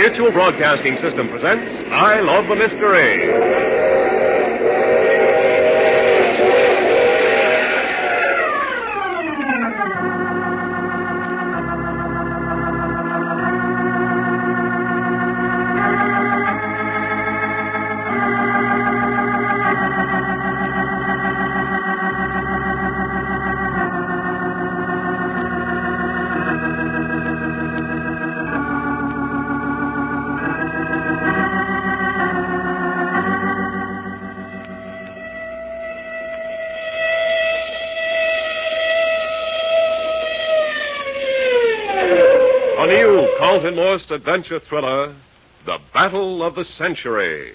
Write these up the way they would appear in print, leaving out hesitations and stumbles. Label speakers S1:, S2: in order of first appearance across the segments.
S1: Mutual Broadcasting System presents I Love the Mystery. A new Carleton Morse adventure thriller, The Battle of the Century.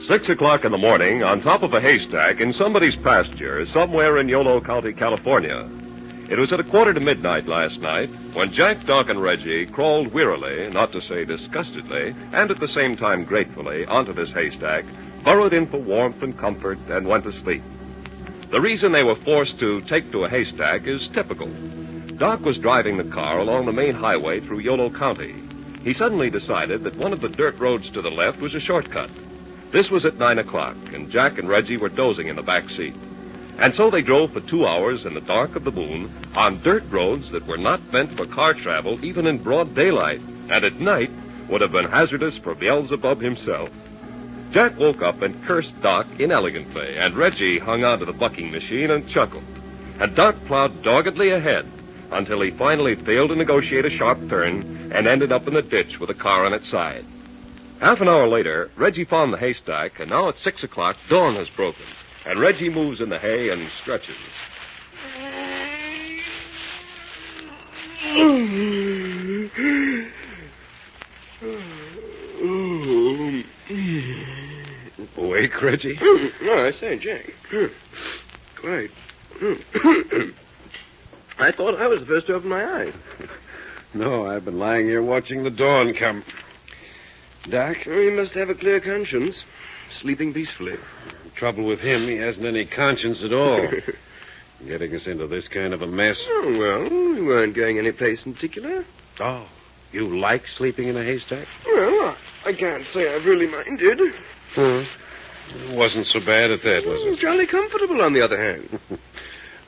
S1: Six o'clock in the morning, on top of a haystack in somebody's pasture somewhere in Yolo County, California. It was at 1:15 last night when Jack, Doc, and Reggie crawled wearily, not to say disgustedly, and at the same time gratefully, onto this haystack, burrowed in for warmth and comfort, and went to sleep. The reason they were forced to take to a haystack is typical. Doc was driving the car along the main highway through Yolo County. He suddenly decided that one of the dirt roads to the left was a shortcut. This was at 9 o'clock, and Jack and Reggie were dozing in the back seat. And so they drove for 2 hours in the dark of the moon on dirt roads that were not meant for car travel even in broad daylight, and at night would have been hazardous for Beelzebub himself. Jack woke up and cursed Doc inelegantly, and Reggie hung onto the bucking machine and chuckled. And Doc plowed doggedly ahead until he finally failed to negotiate a sharp turn and ended up in the ditch with a car on its side. Half an hour later, Reggie found the haystack, and now at 6 o'clock, dawn has broken. And Reggie moves in the hay and stretches. Awake, Reggie?
S2: No, I say, Jack. Quite. I thought I was the first to open my eyes.
S3: No, I've been lying here watching the dawn come. Doc?
S2: You must have a clear conscience. Sleeping peacefully.
S3: Trouble with him, he hasn't any conscience at all. Getting us into this kind of a mess.
S2: Oh, well, we weren't going any place in particular.
S3: Oh, you like sleeping in a haystack?
S2: Well, I can't say I've really minded.
S3: It wasn't so bad at that, was it?
S2: Jolly comfortable, on the other hand.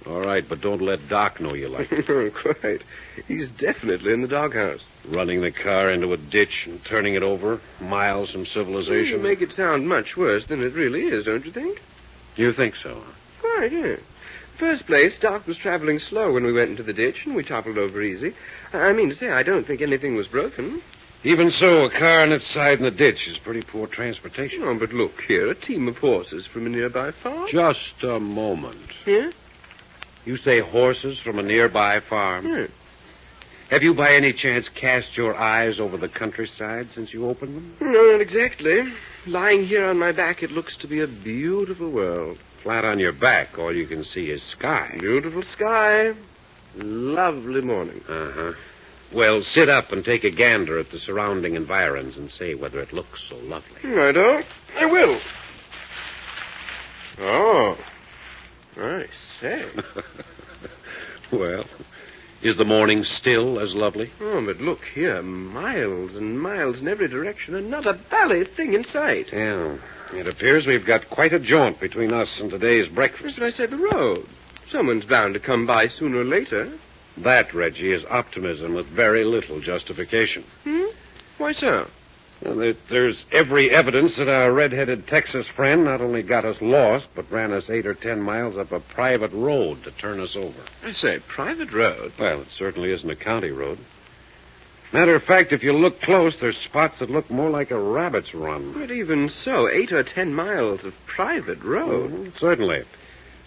S3: All right, but don't let Doc know you like it.
S2: Oh, quite. He's definitely in the doghouse.
S3: Running the car into a ditch and turning it over, miles from civilization.
S2: You make it sound much worse than it really is, don't you think?
S3: You think so?
S2: Quite, yeah. First place, Doc was traveling slow when we went into the ditch, and we toppled over easy. I mean to say, I don't think anything was broken.
S3: Even so, a car on its side in the ditch is pretty poor transportation.
S2: Oh, but look here, a team of horses from a nearby farm.
S3: Just a moment.
S2: Yeah?
S3: You say horses from a nearby farm?
S2: Yeah.
S3: Have you by any chance cast your eyes over the countryside since you opened them?
S2: No, not exactly. Lying here on my back, it looks to be a beautiful world.
S3: Flat on your back, all you can see is sky.
S2: Beautiful sky. Lovely morning.
S3: Uh-huh. Well, sit up and take a gander at the surrounding environs and say whether it looks so lovely.
S2: Righto. I will. Oh. I say.
S3: Well, is the morning still as lovely?
S2: Oh, but look here. Miles and miles in every direction and not a bally thing in sight.
S3: Yeah. It appears we've got quite a jaunt between us and today's breakfast.
S2: That's what I said, the road. Someone's bound to come by sooner or later.
S3: That, Reggie, is optimism with very little justification.
S2: Why so?
S3: Well, there's every evidence that our red-headed Texas friend not only got us lost, but ran us 8 or 10 miles up a private road to turn us over.
S2: I say, private road?
S3: Well, it certainly isn't a county road. Matter of fact, if you look close, there's spots that look more like a rabbit's run.
S2: But even so, 8 or 10 miles of private road.
S3: Certainly.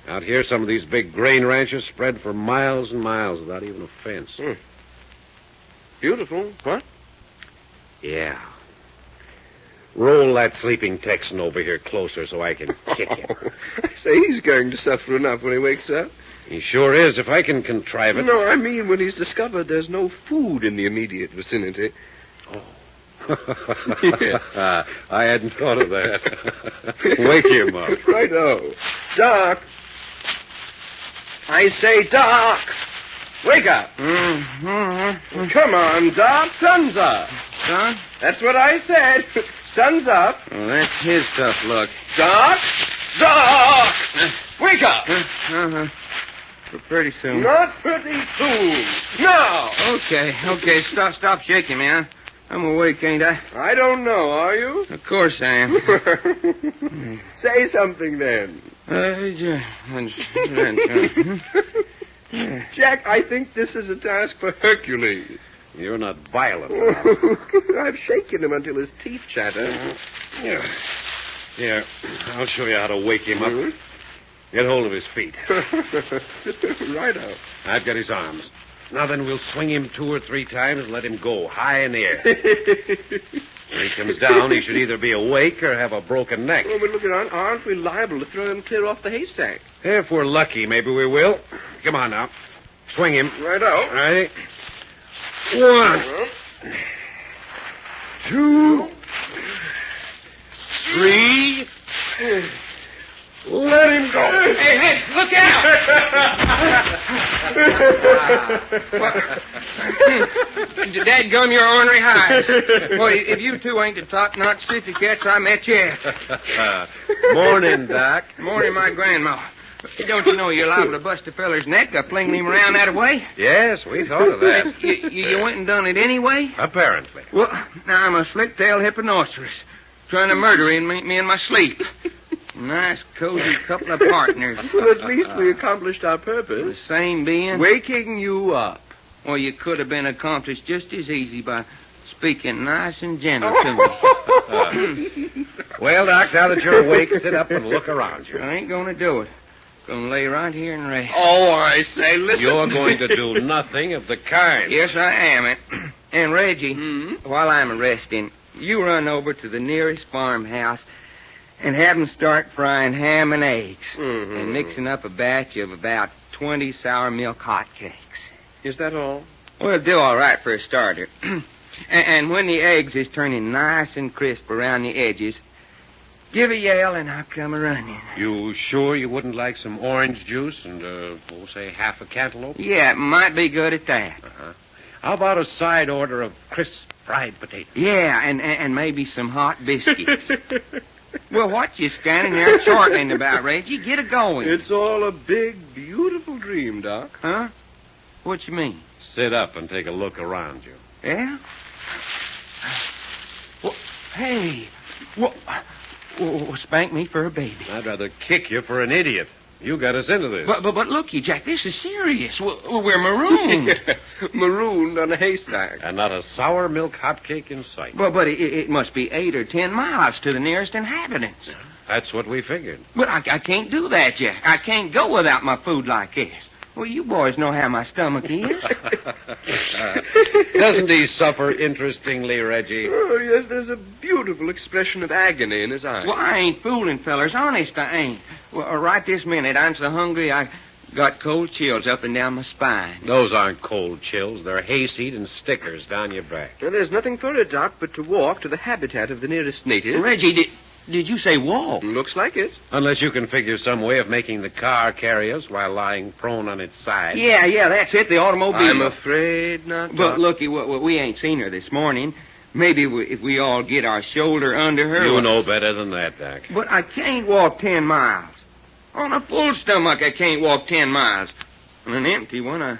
S3: Out here, some of these big grain ranches spread for miles and miles without even a fence.
S2: Beautiful. What?
S3: Yeah. Roll that sleeping Texan over here closer so I can kick him.
S2: I say, he's going to suffer enough when he wakes up.
S3: He sure is, if I can contrive it.
S2: No, I mean when he's discovered there's no food in the immediate vicinity.
S3: Oh, I hadn't thought of that. Wake him up.
S2: Righto. Doc. I say, Doc. Wake up.
S4: Mm-hmm.
S2: Come on, Doc. Sun's up.
S4: Son?
S2: That's what I said. Sun's up.
S4: Well, that's his tough luck.
S2: Doc. Doc. Wake up.
S4: Pretty soon.
S2: Not pretty soon. Now.
S4: Okay. Stop shaking, man. I'm awake, ain't I?
S2: I don't know, are you?
S4: Of course I am.
S2: Say something then. Jack, I think this is a task for Hercules.
S3: You're not violent enough.
S2: I've shaken him until his teeth chatter.
S3: Here, I'll show you how to wake him up.
S2: Mhm.
S3: Get hold of his feet.
S2: Righto.
S3: I've got his arms. Now then, we'll swing him 2 or 3 times and let him go high in the air. When he comes down, he should either be awake or have a broken neck.
S2: Oh, but look at, aren't we liable to throw him clear off the haystack?
S3: If we're lucky, maybe we will. Come on now. Swing him.
S2: Righto.
S3: Ready? 1, 2, 3. Let him go.
S4: Hey, look out! Dadgum, you're ornery high. Boy, if you two ain't the top-notch city cats I met yet.
S3: Morning, Doc.
S4: Morning, my grandma. Don't you know you're liable to bust a feller's neck by flinging him around that way?
S3: Yes, we thought of that.
S4: You went and done it anyway?
S3: Apparently.
S4: Well, now I'm a slick-tailed hipponoceros, trying to murder me in my sleep. Nice, cozy couple of partners.
S2: Well, at least we accomplished our
S4: The
S2: purpose.
S4: same being.
S2: Waking you up.
S4: Well, you could have been accomplished just as easy by speaking nice and gentle to me.
S3: Well, Doc, now that you're awake, sit up and look around you.
S4: I ain't gonna do it. Gonna lay right here and rest.
S2: Oh, I say, listen.
S3: You're going to do nothing of the kind.
S4: Yes, I am. And Reggie,
S2: Hmm?
S4: while I'm resting, you run over to the nearest farmhouse and have them start frying ham and eggs
S2: Mhm.
S4: and mixing up a batch of about 20 sour milk hotcakes.
S2: Is that all?
S4: Well, it'll do all right for a starter. And when the eggs is turning nice and crisp around the edges, give a yell and I'll come a-running.
S3: You sure you wouldn't like some orange juice and, we'll say half a cantaloupe?
S4: Yeah, it might be good at that.
S3: How about a side order of crisp fried potatoes?
S4: Yeah, and maybe some hot biscuits. Well, what you standing there chortling about, Reggie? Get a-going.
S2: It's all a big, beautiful dream, Doc.
S4: Huh? What you mean?
S3: Sit up and take a look around you.
S4: Yeah? Well, hey. Well, spank me for a baby.
S3: I'd rather kick you for an idiot. You got us into this.
S4: But looky, Jack, this is serious. We're marooned.
S2: Marooned on a haystack.
S3: And not a sour milk hotcake in sight.
S4: But it must be 8 or 10 miles to the nearest inhabitants.
S3: That's what we figured.
S4: But I can't do that, Jack. I can't go without my food like this. Well, you boys know how my stomach is.
S3: Doesn't he suffer interestingly, Reggie?
S2: Oh, yes, there's a beautiful expression of agony in his eyes.
S4: Well, I ain't fooling, fellers. Honest, I ain't. Well, right this minute, I'm so hungry I got cold chills up and down my spine.
S3: Those aren't cold chills. They're hayseed and stickers down your back.
S2: Well, there's nothing for it, Doc, but to walk to the habitat of the nearest native.
S4: Reggie, did you say walk?
S2: Looks like it.
S3: Unless you can figure some way of making the car carry us while lying prone on its side.
S4: Yeah, that's it, the automobile.
S2: I'm afraid not, Doc.
S4: But looky, we ain't seen her this morning. Maybe if we all get our shoulder under her...
S3: You know better than that, Doc.
S4: But I can't walk 10 miles. On a full stomach, I can't walk 10 miles. On an empty one, I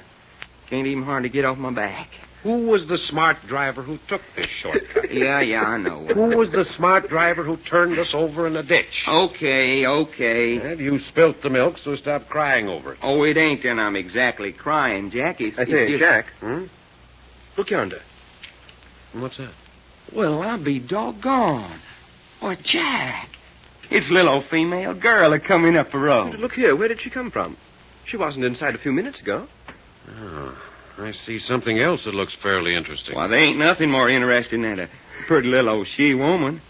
S4: can't even hardly get off my back.
S3: Who was the smart driver who took this shortcut?
S4: Yeah, I know.
S3: Who was the smart driver who turned us over in a ditch?
S4: Okay.
S3: And you spilt the milk, so stop crying over it.
S4: Oh, it ain't that I'm exactly crying, Jack.
S2: I say,
S4: just...
S2: Jack.
S3: Hmm?
S2: Look yonder.
S3: What's that?
S4: Well, I'll be doggone. Why, Jack, it's little old female girl a-coming up the road.
S2: Look here. Where did she come from? She wasn't inside a few minutes ago.
S3: Oh, I see something else that looks fairly interesting.
S4: Why, there ain't nothing more interesting than a pretty little old she-woman.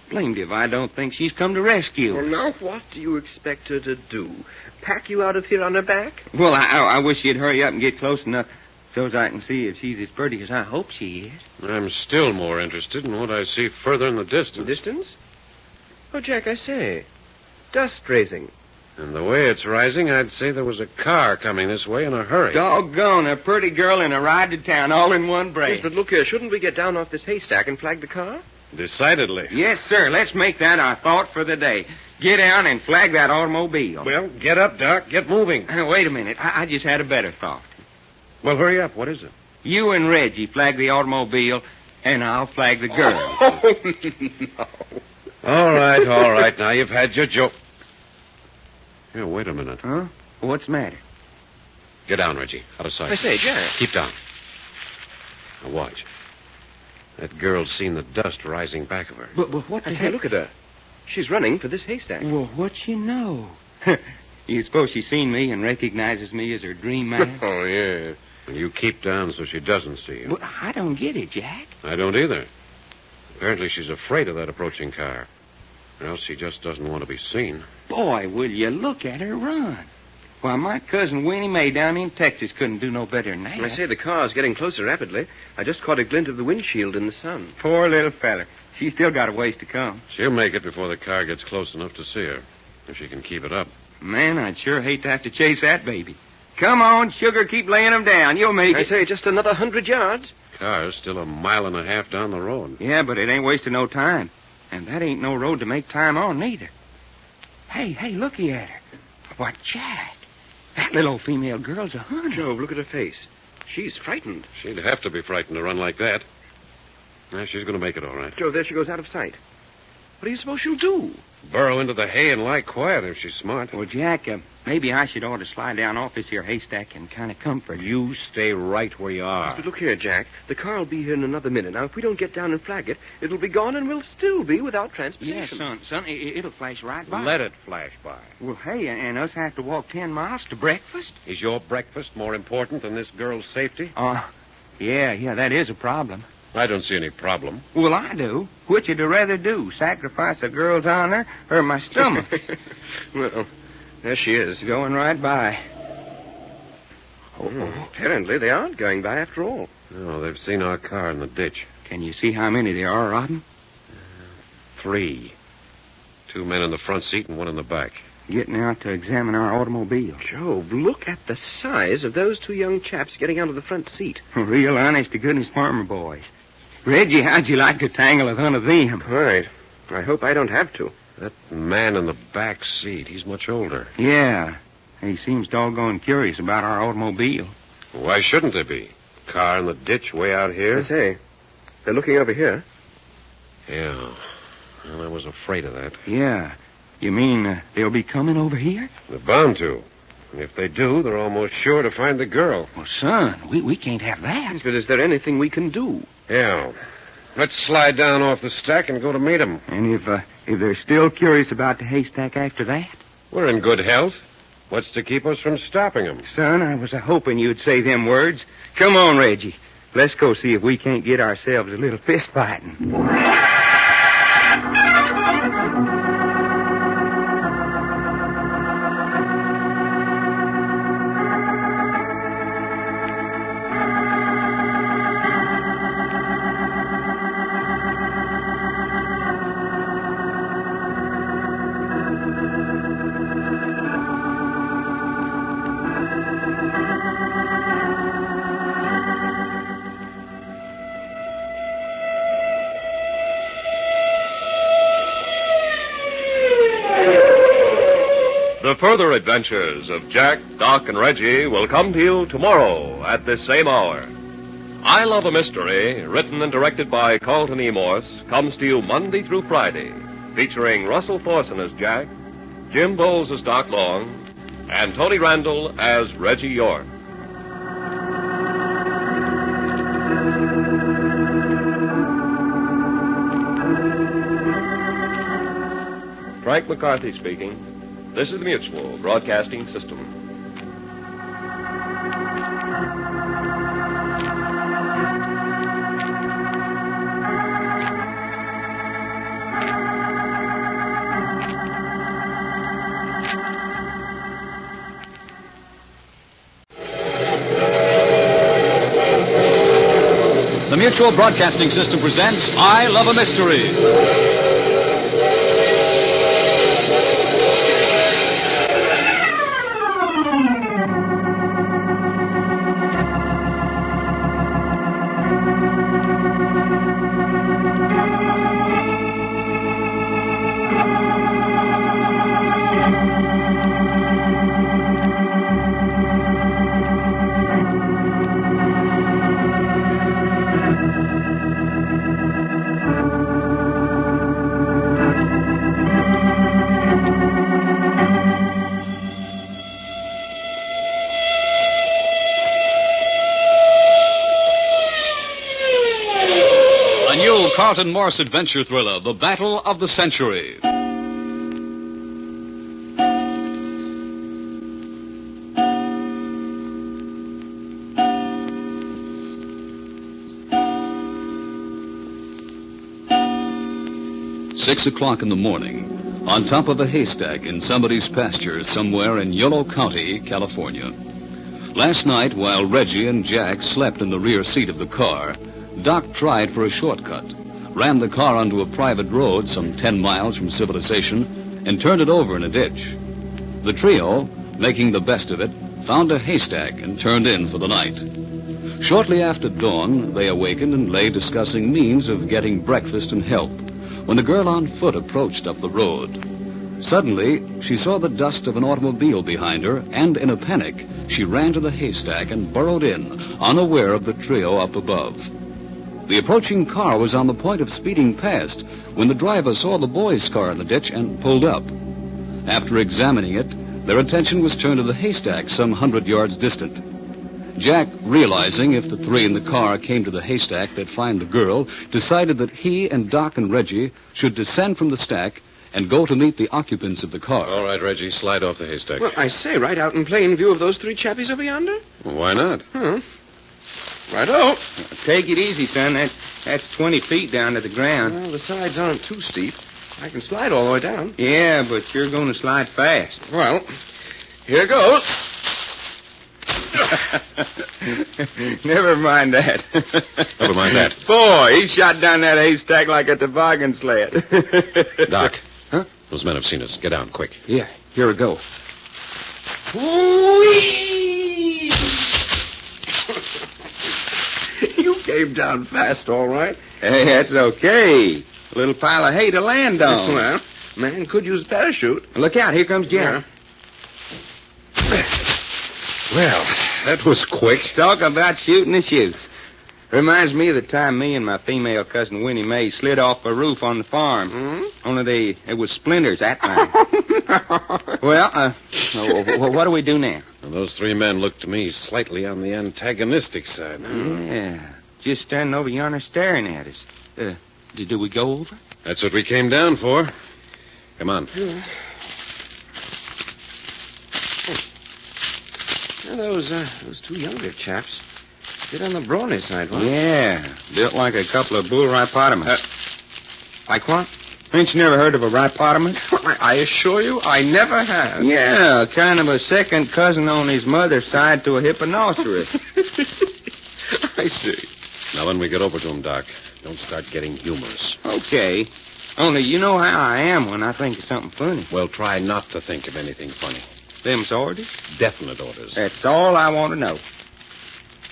S4: Blamed if I don't think she's come to rescue
S2: Well,
S4: us.
S2: now, what do you expect her to do? Pack you out of here on her back?
S4: Well, I wish you'd hurry up and get close enough so's I can see if she's as pretty as I hope she is.
S3: I'm still more interested in what I see further in the distance.
S2: Distance? Oh, Jack, I say. Dust raising.
S3: And the way it's rising, I'd say there was a car coming this way in a hurry.
S4: Doggone, a pretty girl and a ride to town all in one breath.
S2: Yes, but look here. Shouldn't we get down off this haystack and flag the car?
S3: Decidedly.
S4: Yes, sir. Let's make that our thought for the day. Get down and flag that automobile.
S3: Well, get up, Doc. Get moving.
S4: Wait a minute. I just had a better thought.
S3: Well, hurry up. What is it?
S4: You and Reggie flag the automobile, and I'll flag the girl.
S2: Oh, no.
S3: All right. Now you've had your joke. Here, wait a minute.
S4: Huh? What's the matter?
S3: Get down, Reggie. Out of sight.
S2: I say, Jack.
S3: Keep down. Now watch. That girl's seen the dust rising back of her.
S4: But what
S2: I
S4: the
S2: say,
S4: heck?
S2: look at her. She's running for this haystack.
S4: Well, what she know? You suppose she's seen me and recognizes me as her dream man?
S2: Oh, yeah.
S3: And you keep down so she doesn't see you.
S4: Well, I don't get it, Jack.
S3: I don't either. Apparently she's afraid of that approaching car. Or else she just doesn't want to be seen.
S4: Boy, will you look at her run. Why, my cousin Winnie Mae down in Texas couldn't do no better than that.
S2: I say, the car's getting closer rapidly. I just caught a glint of the windshield in the sun.
S4: Poor little feller. She's still got a ways to come.
S3: She'll make it before the car gets close enough to see her. If she can keep it up.
S4: Man, I'd sure hate to have to chase that baby. Come on, sugar, keep laying them down. You'll make
S2: I
S4: it.
S2: say, just another 100 yards.
S3: Car's still 1.5 miles down the road.
S4: Yeah, but it ain't wasting no time. And that ain't no road to make time on, neither. Hey, looky at her. Why, Jack, that little old female girl's a hunter.
S2: Jove, look at her face. She's frightened.
S3: She'd have to be frightened to run like that. Now, she's going to make it all right.
S2: Jove, there she goes out of sight. What do you suppose she'll do?
S3: Burrow into the hay and lie quiet if she's smart.
S4: Well, Jack, maybe I should ought to slide down off this here haystack and kind of comfort you.
S3: You stay right where you are.
S2: But look here, Jack. The car'll be here in another minute. Now, if we don't get down and flag it, it'll be gone and we'll still be without
S4: Yeah,
S2: transportation.
S4: son, it'll flash right by.
S3: Let it flash by.
S4: Well, hey, and us have to walk 10 miles to breakfast?
S3: Is your breakfast more important than this girl's safety?
S4: Yeah, that is a problem.
S3: I don't see any problem.
S4: Well, I do. Which would you rather do, sacrifice a girl's honor or my stomach?
S2: Well, there she is.
S4: Going right by.
S2: Apparently, they aren't going by after all.
S3: No, they've seen our car in the ditch.
S4: Can you see how many there are of them?
S3: 3. 2 men in the front seat and 1 in the back.
S4: Getting out to examine our automobile.
S2: Jove, look at the size of those 2 young chaps getting out of the front seat.
S4: Real honest-to-goodness farmer boys. Reggie, how'd you like to tangle with one of them?
S2: Right. I hope I don't have to.
S3: That man in the back seat, he's much older.
S4: Yeah. He seems doggone curious about our automobile.
S3: Why shouldn't they be? Car in the ditch way out here?
S2: I say, they're looking over here.
S3: Yeah. Well, I was afraid of that.
S4: Yeah. You mean they'll be coming over here?
S3: They're bound to. And if they do, they're almost sure to find the girl.
S4: Well, son, we can't have that.
S2: But is there anything we can do?
S3: Yeah. Let's slide down off the stack and go to meet them.
S4: And if they're still curious about the haystack after that?
S3: We're in good health. What's to keep us from stopping them?
S4: Son, I was hoping you'd say them words. Come on, Reggie. Let's go see if we can't get ourselves a little fist fighting.
S1: The further adventures of Jack, Doc, and Reggie will come to you tomorrow at this same hour. I Love a Mystery, written and directed by Carleton E. Morse, comes to you Monday through Friday, featuring Russell Thorson as Jack, Jim Bowles as Doc Long, and Tony Randall as Reggie York. Frank McCarthy speaking. This is the Mutual Broadcasting System.
S5: Mutual Broadcasting System presents I Love a Mystery. Carleton Morse adventure thriller, The Battle of the Century. Six o'clock in the morning, on top of a haystack in somebody's pasture somewhere in Yolo County, California. Last night, while Reggie and Jack slept in the rear seat of the car, Doc tried for a shortcut, ran the car onto a private road some 10 miles from civilization, and turned it over in a ditch. The trio, making the best of it, found a haystack and turned in for the night. Shortly after dawn, they awakened and lay discussing means of getting breakfast and help when a girl on foot approached up the road. Suddenly, she saw the dust of an automobile behind her, and in a panic, she ran to the haystack and burrowed in, unaware of the trio up above. The approaching car was on the point of speeding past when the driver saw the boys' car in the ditch and pulled up. After examining it, their attention was turned to the haystack some 100 yards distant. Jack, realizing if the three in the car came to the haystack, they'd find the girl, decided that he and Doc and Reggie should descend from the stack and go to meet the occupants of the car.
S3: All right, Reggie, slide off the haystack.
S2: Well, I say, right out in plain view of those three chappies over yonder?
S3: Well, why not?
S2: Righto.
S4: Take it easy, son. That's 20 feet down to the ground.
S2: Well, the sides aren't too steep. I can slide all the way down.
S4: Yeah, but you're going to slide fast.
S2: Well, here goes.
S4: Never mind that.
S3: Never mind that.
S4: Boy, he shot down that haystack like a toboggan sled.
S3: Doc.
S4: Huh?
S3: Those men have seen us. Get down, quick.
S4: Yeah, here we go.
S2: You came down fast, all right.
S4: Hey, that's okay. A little pile of hay to land on.
S2: Well, man could use a parachute.
S4: Look out, here comes Jack.
S3: Well, that was quick.
S4: Talk about shooting the chutes. Reminds me of the time me and my female cousin Winnie Mae slid off a roof on the farm.
S2: Mm-hmm.
S4: Only it was splinters that time. Well, what do we do now?
S3: Well, those three men looked to me slightly on the antagonistic side.
S4: Yeah, just standing over yonder staring at us. Do we go over?
S3: That's what we came down for. Come on.
S2: Yeah. Now, those two younger chaps, bit on the brawny side, huh?
S4: Yeah, built like a couple of bull rhipotamus.
S2: Like what?
S4: Ain't you never heard of a rhipotamus?
S2: I assure you, I never have.
S4: Yeah, kind of a second cousin on his mother's side to a hipponoceros.
S2: I see.
S3: Now, when we get over to him, Doc, don't start getting humorous.
S4: Okay. Only you know how I am when I think of something funny.
S3: Well, try not to think of anything funny.
S4: Them's orders?
S3: Definite orders.
S4: That's all I want to know.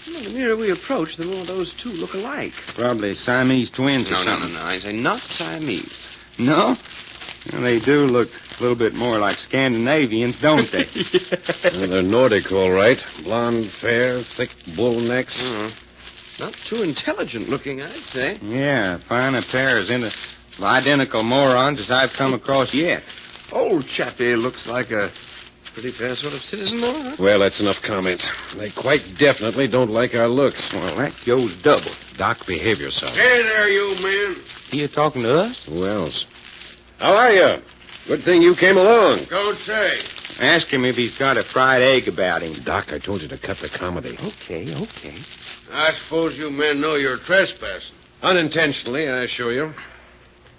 S2: Well, the nearer we approach, the more those two look alike.
S4: Probably Siamese twins or something.
S2: No. I say not Siamese.
S4: No? Well, they do look a little bit more like Scandinavians, don't they?
S3: Well, they're Nordic, all right. Blonde, fair, thick bull necks.
S2: Not too intelligent looking, I'd say.
S4: Yeah, fine a pair of identical morons as I've come across yet.
S2: Old chappie looks like a pretty fair sort of citizen, though, huh?
S3: Well, that's enough comment. They quite definitely don't like our looks.
S4: Well, that goes double.
S3: Doc, behave yourself.
S2: Hey there, you men.
S4: You talking to us?
S3: Who else? How are you? Good thing you came along.
S2: Don't say.
S4: Ask him if he's got a fried egg about him.
S3: Doc, I told you to cut the comedy.
S4: Okay.
S6: I suppose you men know you're trespassing.
S3: Unintentionally, I assure you.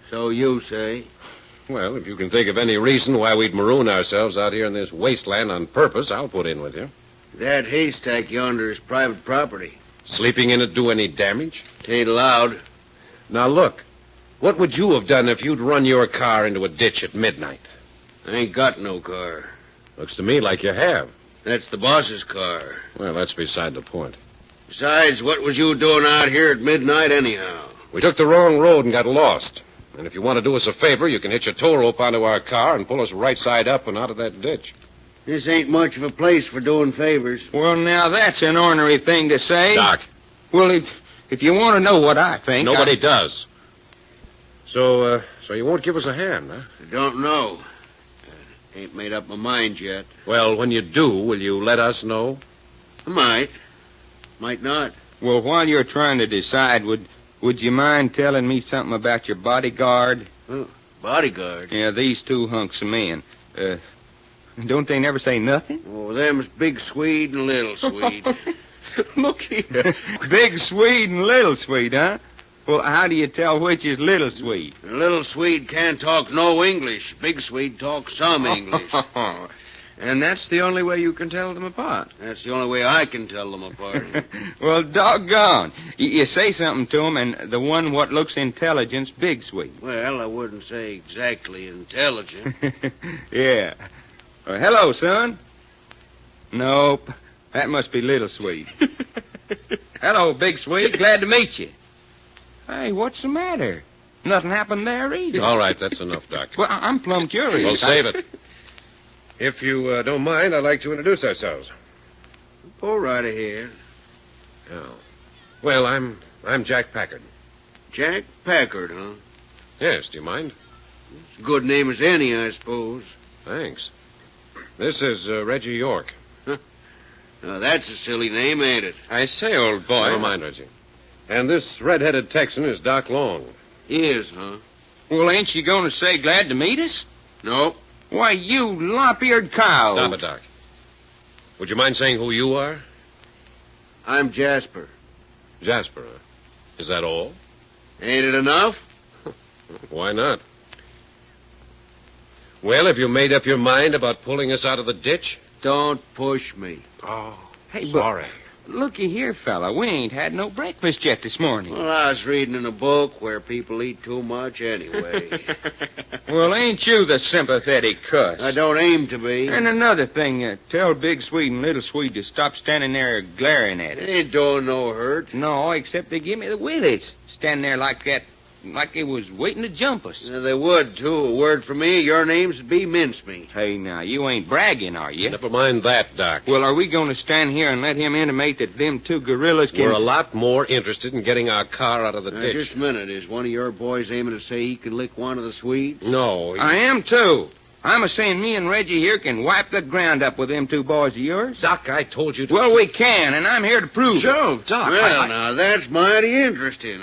S6: So you say.
S3: Well, if you can think of any reason why we'd maroon ourselves out here in this wasteland on purpose, I'll put in with you.
S6: That haystack yonder is private property.
S3: Sleeping in it do any damage?
S6: Tain't allowed.
S3: Now, look. What would you have done if you'd run your car into a ditch at midnight?
S6: I ain't got no car.
S3: Looks to me like you have.
S6: That's the boss's car.
S3: Well, that's beside the point.
S6: Besides, what was you doing out here at midnight anyhow?
S3: We took the wrong road and got lost. And if you want to do us a favor, you can hitch a tow rope onto our car and pull us right side up and out of that ditch.
S6: This ain't much of a place for doing favors.
S4: Well, now, that's an ornery thing to say.
S3: Doc.
S4: Well, if you want to know what I think...
S3: Nobody does. So you won't give us a hand, huh?
S6: I don't know. Ain't made up my mind yet.
S3: Well, when you do, will you let us know?
S6: I might. Might not.
S4: Well, while you're trying to decide, would you mind telling me something about your bodyguard?
S6: Oh, bodyguard?
S4: Yeah, these two hunks of men. Don't they never say nothing?
S6: Oh, them's Big Swede and Little Swede.
S4: Look here. Big Swede and Little Swede, huh? Well, how do you tell which is Little Swede?
S6: Little Swede can't talk no English. Big Swede talks some English.
S2: And that's the only way you can tell them apart.
S6: That's the only way I can tell them apart.
S4: Well, doggone. You say something to him, and the one what looks intelligent's Big Swede.
S6: Well, I wouldn't say exactly intelligent.
S4: Yeah. Hello, son. Nope. That must be Little Swede. Hello, Big Swede. Glad to meet you. Hey, what's the matter? Nothing happened there either.
S3: All right, that's enough, Doc.
S4: Well, I'm plumb curious.
S3: Well, save it. If you don't mind, I'd like to introduce ourselves.
S6: Go right ahead.
S3: Oh. Well, I'm Jack Packard.
S6: Jack Packard, huh?
S3: Yes, do you mind?
S6: It's a good name as any, I suppose.
S3: Thanks. This is Reggie York.
S6: Now, that's a silly name, ain't it?
S2: I say, old boy.
S3: Don't mind, Reggie. And this red-headed Texan is Doc Long.
S6: Is, huh?
S4: Well, ain't you going to say glad to meet us?
S6: Nope.
S4: Why, you lop-eared cow.
S3: Stop it, Doc. Would you mind saying who you are?
S6: I'm Jasper.
S3: Jasper, huh? Is that all?
S6: Ain't it enough?
S3: Why not? Well, have you made up your mind about pulling us out of the ditch?
S6: Don't push me.
S3: Oh,
S4: Hey,
S3: sorry.
S4: Looky here, fella. We ain't had no breakfast yet this morning.
S6: Well, I was reading in a book where people eat too much anyway.
S4: Well, ain't you the sympathetic cuss?
S6: I don't aim to be.
S4: And another thing, tell Big Swede and Little Swede to stop standing there glaring at us.
S6: Ain't doing no hurt.
S4: No, except they give me the willies. Standing there like that, like they was waiting to jump us.
S6: They would, too. A word from me, your names would be mincemeat.
S4: Hey, now, you ain't bragging, are you?
S3: Never mind that, Doc.
S4: Well, are we going to stand here and let him intimate that them two gorillas can...
S3: We're a lot more interested in getting our car out of the ditch.
S6: Just a minute. Is one of your boys aiming to say he can lick one of the Swedes?
S3: No.
S4: I am, too. I'm a-saying me and Reggie here can wipe the ground up with them two boys of yours.
S3: Doc, I told you to...
S4: Well, we can, and I'm here to prove it.
S2: Joe, Doc,
S6: Well, now, that's mighty interesting.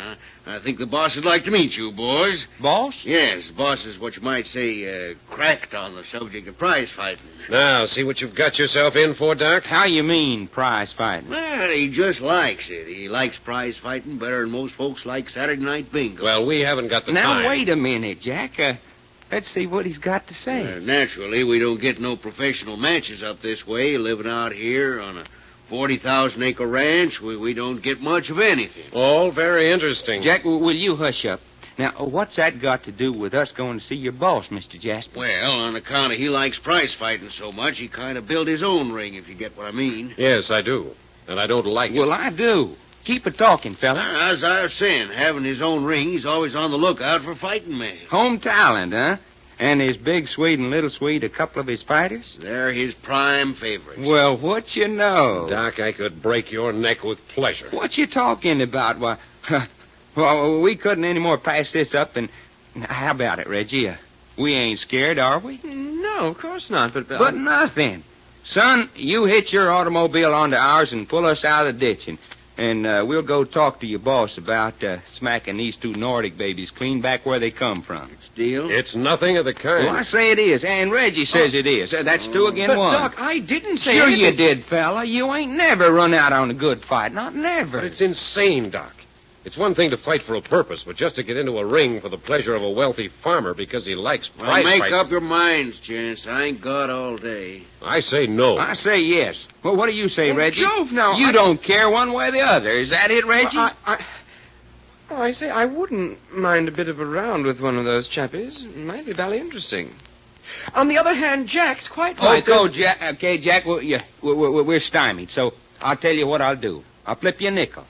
S6: I think the boss would like to meet you, boys.
S4: Boss?
S6: Yes, the boss is what you might say, cracked on the subject of prize fighting.
S3: Now, see what you've got yourself in for, Doc?
S4: How you mean, prize fighting?
S6: Well, he just likes it. He likes prize fighting better than most folks like Saturday night bingo.
S3: Well, we haven't got the
S4: Now,
S3: time.
S4: wait a minute, Jack. Let's see what he's got to say.
S6: Naturally, we don't get no professional matches up this way. Living out here on a 40,000-acre ranch, we don't get much of anything.
S3: All very interesting.
S4: Jack, will you hush up? Now, what's that got to do with us going to see your boss, Mr. Jasper?
S6: Well, on account of he likes prize fighting so much, he kind of built his own ring, if you get what I mean.
S3: Yes, I do. And I don't like it.
S4: Well, I do. Keep it talking, fella.
S6: As I was saying, having his own ring, he's always on the lookout for fighting men.
S4: Home talent, huh? And is Big Swede and Little Swede a couple of his fighters?
S6: They're his prime favorites.
S4: Well, what you know?
S3: Doc, I could break your neck with pleasure.
S4: What you talking about? Why, well, we couldn't any more pass this up than... How about it, Reggie? We ain't scared, are we?
S2: No, of course not, but...
S4: But nothing. Son, you hitch your automobile onto ours and pull us out of the ditch, and we'll go talk to your boss about smacking these two Nordic babies clean back where they come from.
S6: Deal?
S3: It's nothing of the kind.
S4: Well, I say it is, and Reggie says it is. That's two against
S2: But,
S4: one.
S2: Doc, I didn't say
S4: Sure
S2: anything.
S4: you did, fella. You ain't never run out on a good fight. Not never.
S3: But it's insane, Doc. It's one thing to fight for a purpose, but just to get into a ring for the pleasure of a wealthy farmer because he likes
S6: Well,
S3: prize
S6: make
S3: fighting.
S6: up your minds, gents. I ain't got all day.
S3: I say no.
S4: I say yes. Well, what do you say,
S2: Oh,
S4: Reggie?
S2: Jove, now,
S4: You
S2: I-
S4: don't care one way or the other. Is that it, Reggie?
S2: I say I wouldn't mind a bit of a round with one of those chappies. It might be very interesting. On the other hand, Jack's quite right.
S4: go, Jack. Okay, Jack, we're stymied, so I'll tell you what I'll do. I'll flip you a nickel.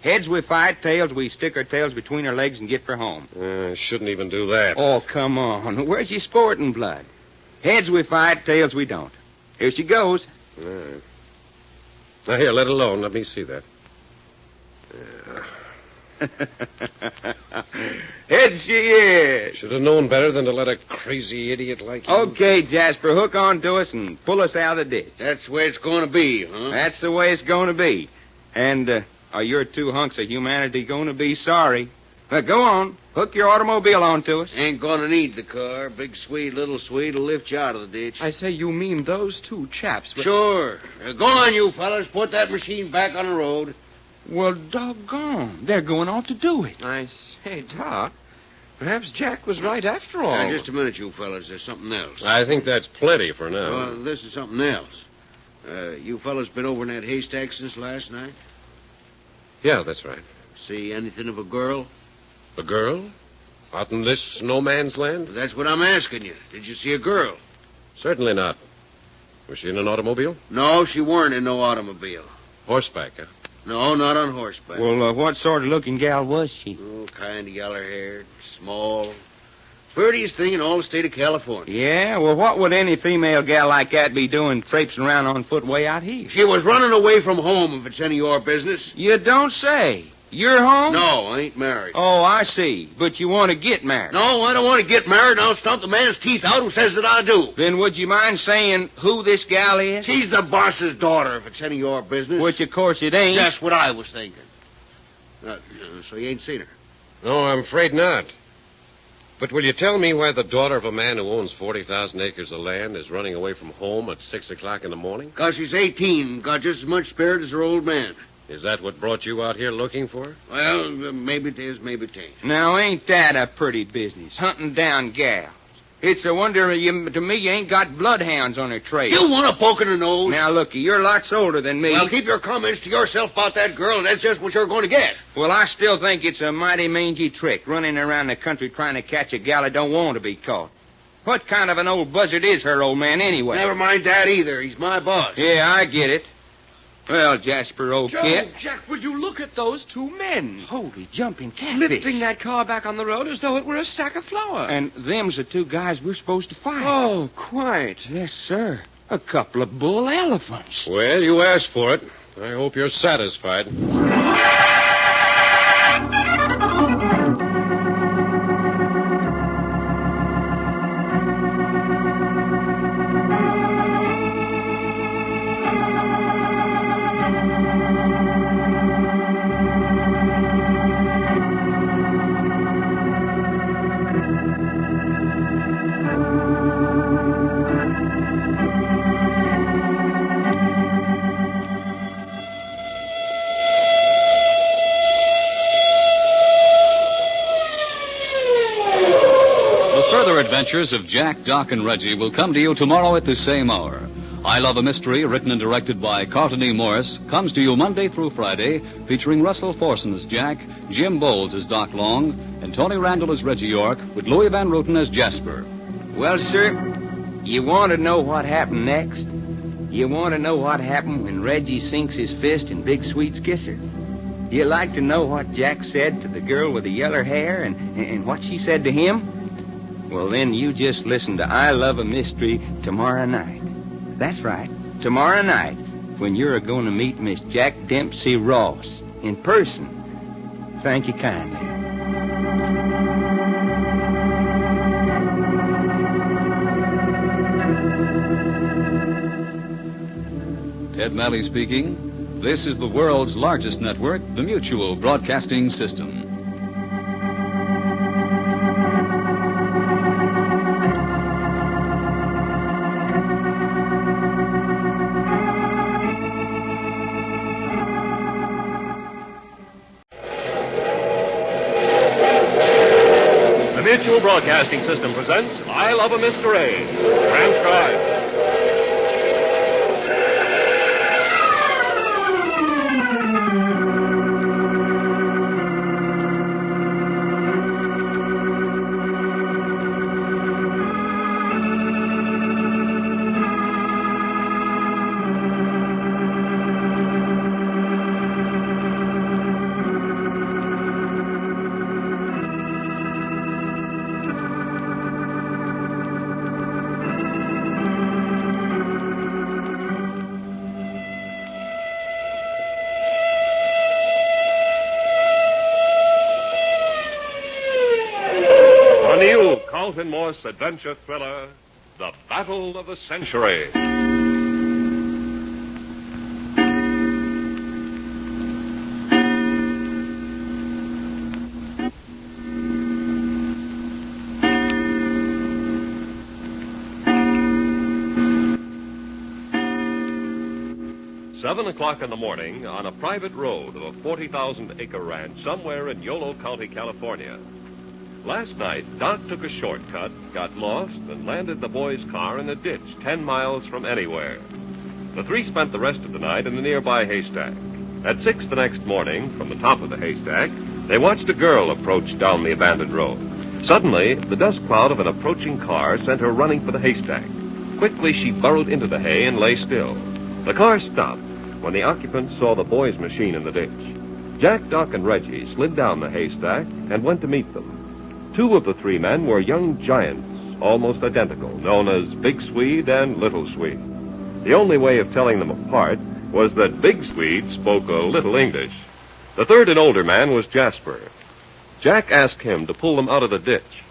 S4: Heads we fight, tails we stick our tails between our legs and get for home.
S3: Shouldn't even do that.
S4: Oh, come on. Where's your sporting blood? Heads we fight, tails we don't. Here she goes.
S3: All right. Now, here, let it alone. Let me see that.
S4: Heads she is.
S3: Should have known better than to let a crazy idiot like you.
S4: Okay, Jasper, hook on to us and pull us out of the ditch.
S6: That's the way it's going to be, huh?
S4: That's the way it's going to be. And are your two hunks of humanity going to be sorry? Go on. Hook your automobile onto us.
S6: Ain't going to need the car. Big Swede, little Swede will lift you out of the ditch.
S2: I say you mean those two chaps. But...
S6: Sure. Go on, you fellas. Put that machine back on the road.
S4: Well, doggone. They're going off to do it.
S2: I say, Doc, perhaps Jack was right after all.
S6: Now, just a minute, you fellas. There's something else.
S3: I think that's plenty for now.
S6: Well, this is something else. You fellas been over in that haystack since last night?
S3: Yeah, that's right.
S6: See anything of a girl?
S3: A girl? Out in this no man's land?
S6: That's what I'm asking you. Did you see a girl?
S3: Certainly not. Was she in an automobile?
S6: No, she weren't in no automobile.
S3: Horseback, huh?
S6: No, not on horseback.
S4: Well, what sort of looking gal was she?
S6: Oh, kind of yaller-haired, small. Prettiest thing in all the state of California.
S4: Yeah, well, what would any female gal like that be doing traipsing around on foot way out here?
S6: She was running away from home, if it's any of your business.
S4: You don't say. You're home?
S6: No, I ain't married.
S4: Oh, I see. But you want to get married.
S6: No, I don't want to get married, and I'll stomp the man's teeth out who says that I do.
S4: Then would you mind saying who this gal is?
S6: She's the boss's daughter, if it's any of your business.
S4: Which, of course, it ain't.
S6: That's what I was thinking. So you ain't seen her?
S3: No, I'm afraid not. But will you tell me why the daughter of a man who owns 40,000 acres of land is running away from home at 6 o'clock in the morning?
S6: Because she's 18 and got just as much spirit as her old man.
S3: Is that what brought you out here looking for her?
S6: Well, maybe it is, maybe it ain't.
S4: Now, ain't that a pretty business, hunting down gals? It's a wonder to me you ain't got bloodhounds on her trail.
S6: You want a poke in the nose?
S4: Now, looky, you're lots older than me.
S6: Well, keep your comments to yourself about that girl, and that's just what you're going to get.
S4: Well, I still think it's a mighty mangy trick, running around the country trying to catch a gal that don't want to be caught. What kind of an old buzzard is her old man anyway?
S6: Never mind that either. He's my boss.
S4: Yeah, I get it. Well, Jasper, old kid.
S2: Jack, will you look at those two men?
S4: Holy jumping catfish.
S2: Lifting that car back on the road as though it were a sack of flour.
S4: And them's the two guys we're supposed to fight.
S2: Oh, quite.
S4: Yes, sir. A couple of bull elephants.
S3: Well, you asked for it. I hope you're satisfied.
S5: Adventures of Jack, Doc, and Reggie will come to you tomorrow at the same hour. I Love a Mystery, written and directed by Carleton E. Morse, comes to you Monday through Friday, featuring Russell Forson as Jack, Jim Bowles as Doc Long, and Tony Randall as Reggie York, with Louis Van Ruten as Jasper.
S4: Well, sir, you want to know what happened next? You want to know what happened when Reggie sinks his fist in Big Sweet's kisser? You like to know what Jack said to the girl with the yeller hair and what she said to him? Well, then you just listen to I Love a Mystery tomorrow night. That's right, tomorrow night, when you're going to meet Miss Jack Dempsey Ross in person. Thank you kindly.
S5: Ted Malley speaking. This is the world's largest network, the Mutual Broadcasting System.
S1: Mutual Broadcasting System presents I Love a Mr. A. Transcribed. Carleton Morse adventure thriller, The Battle of the Century. 7 o'clock in the morning on a private road of a 40,000-acre ranch somewhere in Yolo County, California. Last night, Doc took a shortcut, got lost, and landed the boys' car in a ditch 10 miles from anywhere. The three spent the rest of the night in a nearby haystack. At 6 the next morning, from the top of the haystack, they watched a girl approach down the abandoned road. Suddenly, the dust cloud of an approaching car sent her running for the haystack. Quickly, she burrowed into the hay and lay still. The car stopped when the occupants saw the boys' machine in the ditch. Jack, Doc, and Reggie slid down the haystack and went to meet them. Two of the three men were young giants, almost identical, known as Big Swede and Little Swede. The only way of telling them apart was that Big Swede spoke a little English. The third and older man was Jasper. Jack asked him to pull them out of the ditch.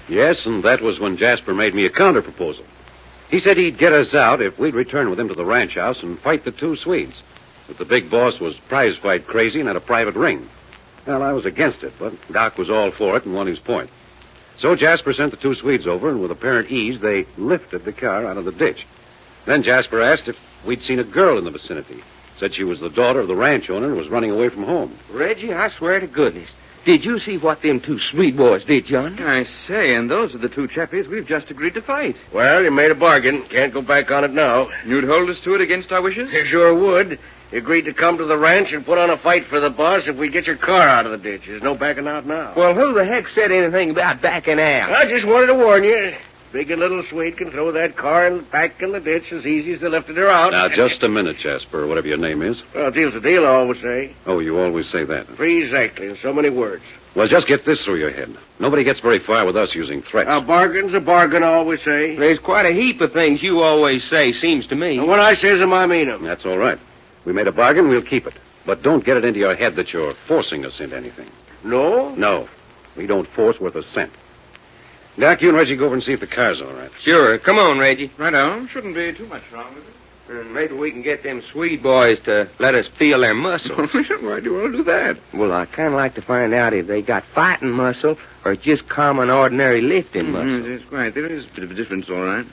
S3: Yes, and that was when Jasper made me a counter-proposal. He said he'd get us out if we'd return with him to the ranch house and fight the two Swedes. But the big boss was prize fight crazy and had a private ring. Well, I was against it, but Doc was all for it and won his point. So Jasper sent the two Swedes over, and with apparent ease, they lifted the car out of the ditch. Then Jasper asked if we'd seen a girl in the vicinity. Said she was the daughter of the ranch owner and was running away from home.
S4: Reggie, I swear to goodness. Did you see what them two Swede boys did, John?
S2: I say, and those are the two chappies we've just agreed to fight.
S6: Well, you made a bargain. Can't go back on it now.
S2: You'd hold us to it against our wishes?
S6: You sure would. You agreed to come to the ranch and put on a fight for the boss if we get your car out of the ditch. There's no backing out now.
S4: Well, who the heck said anything about backing out?
S6: I just wanted to warn you. Big and Little Swede can throw that car back in the ditch as easy as they lifted her out.
S3: Now, just a minute, Jasper, whatever your name is.
S6: Well, deal's a deal, I always say.
S3: Oh, you always say that.
S6: Exactly, in so many words.
S3: Well, just get this through your head. Nobody gets very far with us using threats.
S6: A bargain's a bargain, I always say.
S4: There's quite a heap of things you always say, seems to me.
S6: And when I says them, I mean them.
S3: That's all right. We made a bargain, we'll keep it. But don't get it into your head that you're forcing us into anything.
S6: No?
S3: No. We don't force worth a cent. Doc, you and Reggie go over and see if the car's all right.
S4: Sure. Come on, Reggie.
S2: Right on. Shouldn't be too much wrong with it.
S4: And maybe we can get them Swede boys to let us feel their muscles.
S2: Why do you want to do that?
S4: Well, I kind of like to find out if they got fighting muscle or just common, ordinary lifting muscle.
S2: That's right. There is a bit of a difference, all right.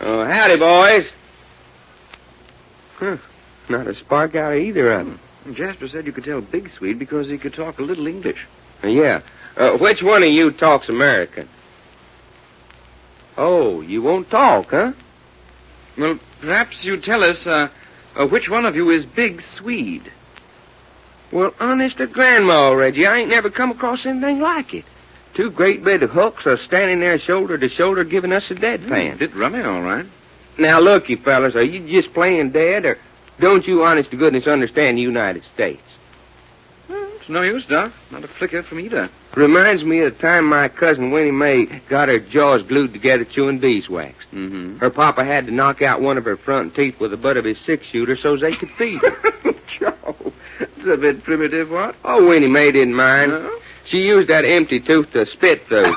S4: Oh, howdy, boys. Huh. Not a spark out of either of them.
S2: Jasper said you could tell Big Swede because he could talk a little English.
S4: Yeah. Which one of you talks American? Oh, you won't talk, huh?
S2: Well, perhaps you'd tell us which one of you is Big Swede.
S4: Well, honest to Grandma, Reggie, I ain't never come across anything like it. Two great big hooks are standing there shoulder to shoulder giving us a deadpan.
S2: A bit rummy, all right.
S4: Now, look, you fellas, are you just playing dead, or don't you, honest to goodness, understand the United States?
S2: Well, it's no use, Doc. Not a flicker from either.
S4: Reminds me of the time my cousin Winnie Mae got her jaws glued together chewing beeswax.
S2: Mm-hmm.
S4: Her papa had to knock out one of her front teeth with the butt of his six-shooter so they could feed her.
S2: Joe, it's a bit primitive, what?
S4: Oh, Winnie Mae didn't mind.
S2: No?
S4: She used that empty tooth to spit through.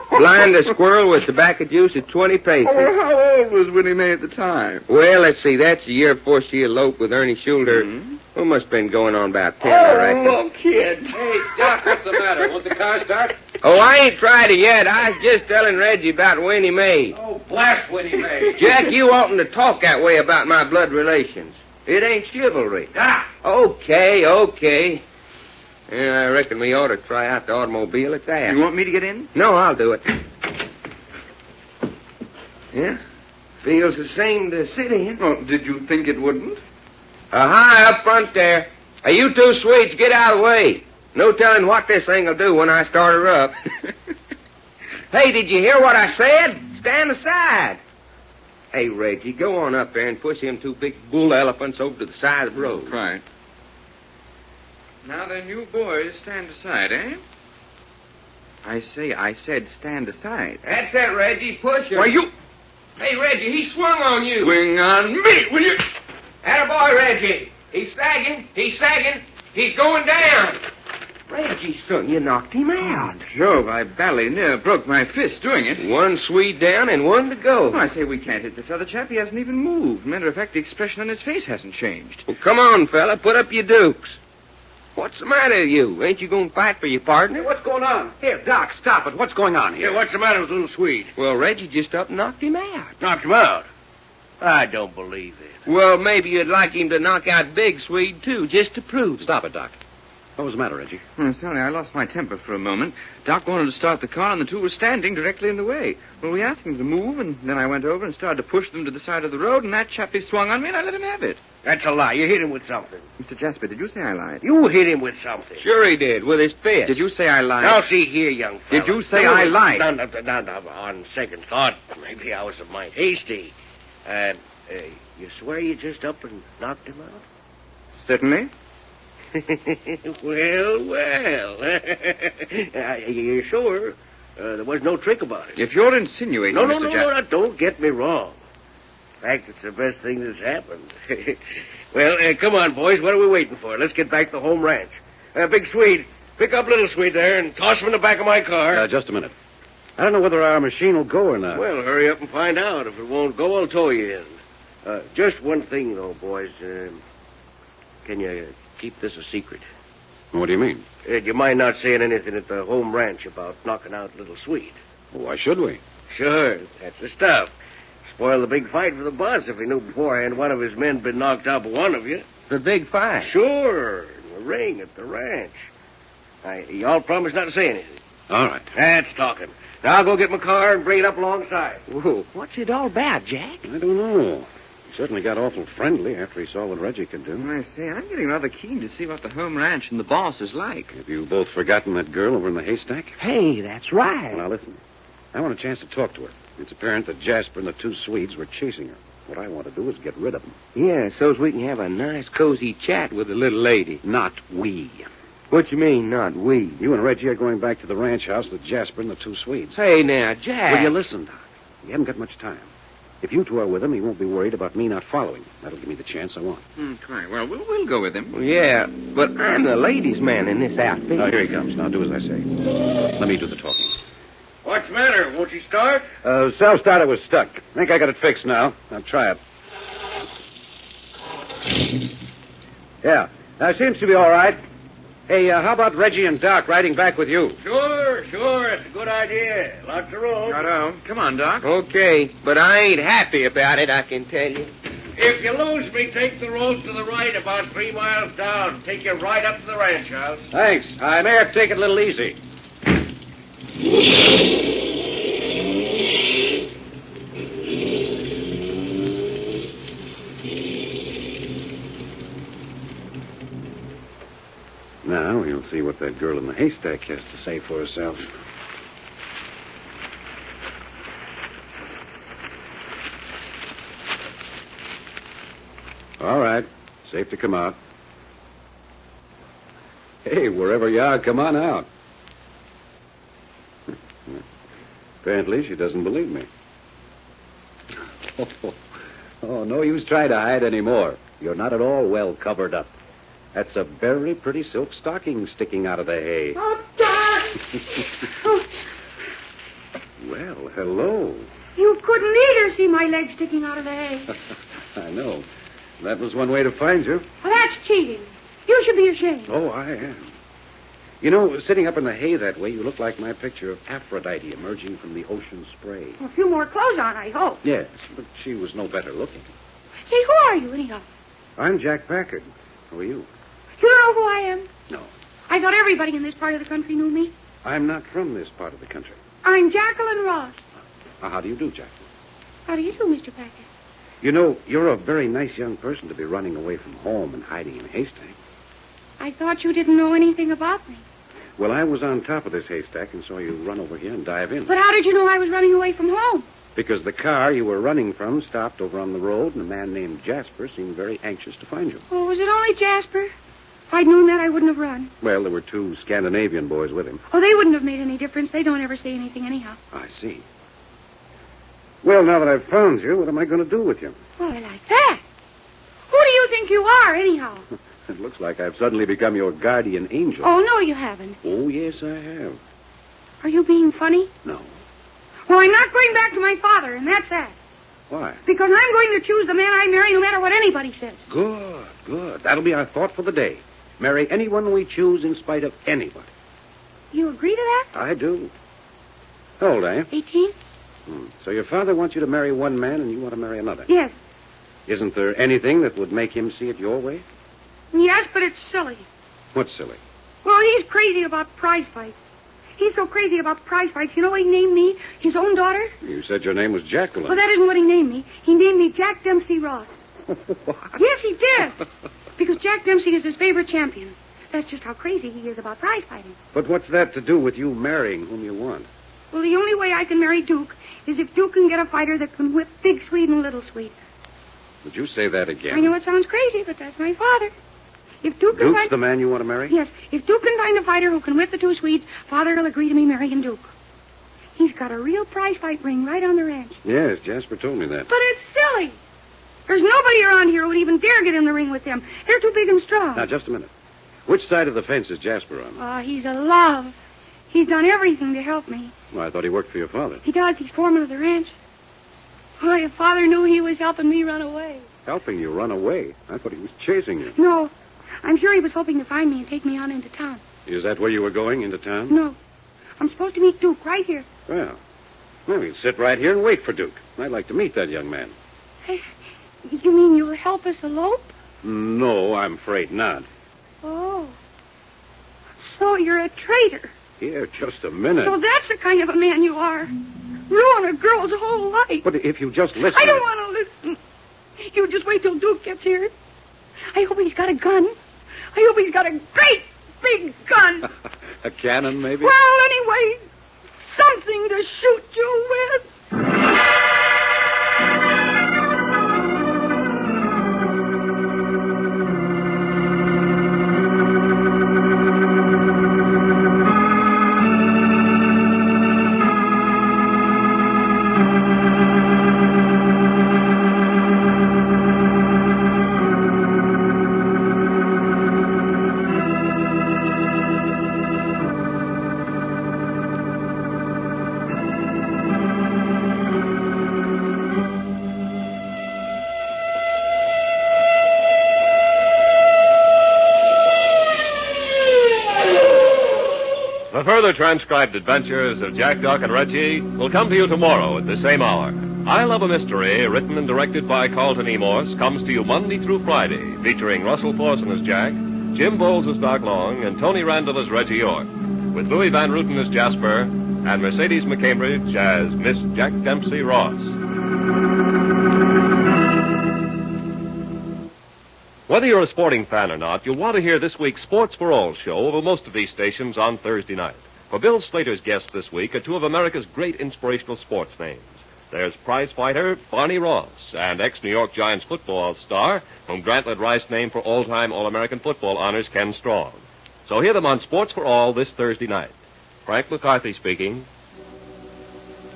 S4: Blind a squirrel with tobacco juice at 20 paces.
S2: Oh, how old was Winnie Mae at the time?
S4: Well, let's see. That's the year before she eloped with Ernie Schulter.
S2: Mm-hmm.
S4: Well, must have been going on about 10, I reckon.
S2: Oh, kid.
S3: Hey, Doc, what's the matter? Won't the car start?
S4: Oh, I ain't tried it yet. I was just telling Reggie about Winnie Mae.
S3: Oh, blast Winnie Mae.
S4: Jack, you oughtn't to talk that way about my blood relations. It ain't chivalry.
S3: Doc!
S4: Okay. Yeah, I reckon we ought to try out the automobile at that.
S2: You want me to get in?
S4: No, I'll do it. Yeah, feels the same to sit in.
S2: Oh, did you think it wouldn't?
S4: Hi, up front there. Hey, you two Swedes, get out of the way. No telling what this thing will do when I start her up. Hey, did you hear what I said? Stand aside. Hey, Reggie, go on up there and push them two big bull elephants over to the side of the road.
S2: Right. Now then, you boys stand aside, eh? I said stand aside.
S4: That's it, Reggie. Push her.
S2: Why, you...
S4: Hey, Reggie, he swung on you.
S2: Swing on me, will you?
S4: Attaboy, Reggie. He's sagging. He's going down. Reggie, son, you knocked him out.
S2: Jove, I badly near broke my fist doing it.
S4: One Swede down and one to go.
S2: Oh, I say we can't hit this other chap. He hasn't even moved. Matter of fact, the expression on his face hasn't changed.
S4: Well, come on, fella. Put up your dukes. What's the matter with you? Ain't you going to fight for your partner?
S3: What's going on? Here, Doc, stop it. What's going on here?
S6: Hey, what's the matter with little Swede?
S4: Well, Reggie just up and knocked him out.
S6: Knocked him out? I don't believe it.
S4: Well, maybe you'd like him to knock out Big Swede, too, just to prove it.
S3: Stop it, Doc. What was the matter, Reggie?
S2: Oh, sorry, I lost my temper for a moment. Doc wanted to start the car, and the two were standing directly in the way. Well, we asked him to move, and then I went over and started to push them to the side of the road, and that chappie swung on me, and I let him have it.
S6: That's a lie. You hit him with something.
S2: Mr. Jasper, did you say I lied?
S6: You hit him with something.
S4: Sure he did, with his fist.
S2: Did you say I lied?
S6: Now, see here, young fella.
S2: Did you say I lied?
S6: No, on second thought, maybe I was a mite hasty. You swear you just up and knocked him out?
S2: Certainly.
S6: Well. You're sure? There was no trick about it.
S2: If you're insinuating,
S6: No,
S2: Mr. Jasper...
S6: no, don't get me wrong. In fact, it's the best thing that's happened. Well, come on, boys. What are we waiting for? Let's get back to the home ranch. Big Swede, pick up Little Swede there and toss him in the back of my car.
S3: Just a minute. I don't know whether our machine will go or not.
S6: Well, hurry up and find out. If it won't go, I'll tow you in. Just one thing, though, boys. Can you keep this a secret?
S3: What do you mean?
S6: Do you mind not saying anything at the home ranch about knocking out Little Swede?
S3: Why should we?
S6: Sure, that's the stuff. Spoil the big fight for the boss if he knew beforehand one of his men been knocked out by one of you.
S4: The big fight.
S6: Sure, in the ring at the ranch. Y'all promise not to say anything.
S3: All right.
S6: That's talking. Now I'll go get my car and bring it up alongside.
S4: Whoa, what's it all about, Jack?
S3: I don't know. He certainly got awful friendly after he saw what Reggie could do.
S2: I say, I'm getting rather keen to see what the home ranch and the boss is like.
S3: Have you both forgotten that girl over in the haystack?
S4: Hey, that's right.
S3: Now, listen. I want a chance to talk to her. It's apparent that Jasper and the two Swedes were chasing her. What I want to do is get rid of them.
S4: Yeah, so's we can have a nice, cozy chat with the little lady.
S3: Not we.
S4: What you mean, not we?
S3: You and Reggie are going back to the ranch house with Jasper and the two Swedes.
S4: Hey, now, Jack.
S3: Will you listen, Doc? You haven't got much time. If you two are with him, he won't be worried about me not following. That'll give me the chance I want.
S2: Quite. Well, we'll go with him.
S4: Well, yeah, but I'm the ladies' man in this outfit.
S3: Now, here he comes. Now, do as I say. Let me do the talking.
S6: What's the matter? Won't you start?
S3: Self-starter was stuck. I think I got it fixed now. I'll try it. Yeah. Seems to be all right. Hey, how about Reggie and Doc riding back with you?
S6: Sure. It's a good idea. Lots of room.
S2: Righto. Come on, Doc.
S4: Okay, but I ain't happy about it, I can tell you.
S6: If you lose me, take the road to the right about 3 miles down. Take you right up to the ranch house.
S3: Thanks. I may have to take it a little easy. Now we'll see what that girl in the haystack has to say for herself. All right. Safe to come out. Hey, wherever you are, come on out. Apparently, she doesn't believe me. Oh, no use trying to hide anymore. You're not at all well covered up. That's a very pretty silk stocking sticking out of the hay.
S7: Oh, Doc!
S3: Well, hello.
S7: You couldn't either see my leg sticking out of the hay.
S3: I know. That was one way to find you.
S7: Well, that's cheating. You should be ashamed.
S3: Oh, I am. You know, sitting up in the hay that way, you look like my picture of Aphrodite emerging from the ocean spray.
S7: A few more clothes on, I hope.
S3: Yes, but she was no better looking.
S7: Say, who are you, anyhow?
S3: I'm Jack Packard. Who are you?
S7: You know who I am?
S3: No.
S7: I thought everybody in this part of the country knew me.
S3: I'm not from this part of the country.
S7: I'm Jacqueline Ross.
S3: How do you do, Jack?
S7: How do you do, Mr. Packer?
S3: You know, you're a very nice young person to be running away from home and hiding in a haystack.
S7: I thought you didn't know anything about me.
S3: Well, I was on top of this haystack and saw you run over here and dive in.
S7: But how did you know I was running away from home?
S3: Because the car you were running from stopped over on the road, and a man named Jasper seemed very anxious to find you.
S7: Oh, was it only Jasper? If I'd known that, I wouldn't have run.
S3: Well, there were 2 Scandinavian boys with him.
S7: Oh, they wouldn't have made any difference. They don't ever say anything anyhow.
S3: I see. Well, now that I've found you, what am I going to do with you?
S7: Oh, I like that. Who do you think you are, anyhow?
S3: It looks like I've suddenly become your guardian angel.
S7: Oh, no, you haven't.
S3: Oh, yes, I have.
S7: Are you being funny?
S3: No.
S7: Well, I'm not going back to my father, and that's that.
S3: Why?
S7: Because I'm going to choose the man I marry no matter what anybody says.
S3: Good, good. That'll be our thought for the day. Marry anyone we choose in spite of anybody.
S7: You agree to that?
S3: I do. How old are you?
S7: 18?
S3: So your father wants you to marry one man and you want to marry another.
S7: Yes.
S3: Isn't there anything that would make him see it your way?
S7: Yes, but it's silly.
S3: What's silly?
S7: Well, he's crazy about prize fights. He's so crazy about prize fights. You know what he named me? His own daughter?
S3: You said your name was Jacqueline.
S7: Well, that isn't what he named me. He named me Jack Dempsey Ross.
S3: What?
S7: Yes, he did. Because Jack Dempsey is his favorite champion. That's just how crazy he is about prize fighting.
S3: But what's that to do with you marrying whom you want?
S7: Well, the only way I can marry Duke is if Duke can get a fighter that can whip Big Swede and Little Swede.
S3: Would you say that again?
S7: I know it sounds crazy, but that's my father. If Duke can
S3: Duke's the man you want to marry?
S7: Yes, if Duke can find a fighter who can whip the 2 Swedes, Father will agree to me marrying Duke. He's got a real prize fight ring right on the ranch.
S3: Yes, Jasper told me that.
S7: But it's silly. There's nobody around here who would even dare get in the ring with them. They're too big and strong.
S3: Now, just a minute. Which side of the fence is Jasper on?
S7: He's a love. He's done everything to help me.
S3: Well, I thought he worked for your father.
S7: He does. He's foreman of the ranch. Boy, if Father knew he was helping me run away.
S3: Helping you run away? I thought he was chasing you.
S7: No. I'm sure he was hoping to find me and take me on into town.
S3: Is that where you were going, into town?
S7: No. I'm supposed to meet Duke right here.
S3: Well, we'll sit right here and wait for Duke. I'd like to meet that young man.
S7: You mean you'll help us elope?
S3: No, I'm afraid not.
S7: Oh. So you're a traitor.
S3: Here, just a minute.
S7: So that's the kind of a man you are. Ruin a girl's whole life.
S3: But if you just listen...
S7: I don't want to listen. You just wait till Duke gets here. I hope he's got a gun. I hope he's got a great big gun.
S3: A cannon, maybe?
S7: Well, anyway, something to shoot you with.
S1: The further transcribed adventures of Jack, Doc, and Reggie will come to you tomorrow at the same hour. I Love a Mystery, written and directed by Carleton E. Morse, comes to you Monday through Friday, featuring Russell Thorson as Jack, Jim Bowles as Doc Long, and Tony Randall as Reggie York, with Louis Van Ruten as Jasper, and Mercedes McCambridge as Miss Jack Dempsey Ross. Whether you're a sporting fan or not, you'll want to hear this week's Sports for All show over most of these stations on Thursday night. For Bill Slater's guests this week are 2 of America's great inspirational sports names. There's prize fighter Barney Ross and ex-New York Giants football star, whom Grant Led Rice named for all-time All-American football honors, Ken Strong. So hear them on Sports for All this Thursday night. Frank McCarthy speaking.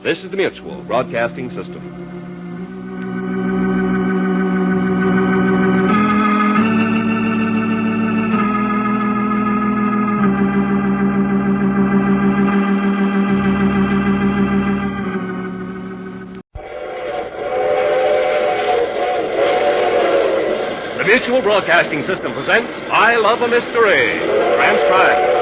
S1: This is the Mutual Broadcasting System. Mutual Broadcasting System presents I Love a Mystery, transcribed.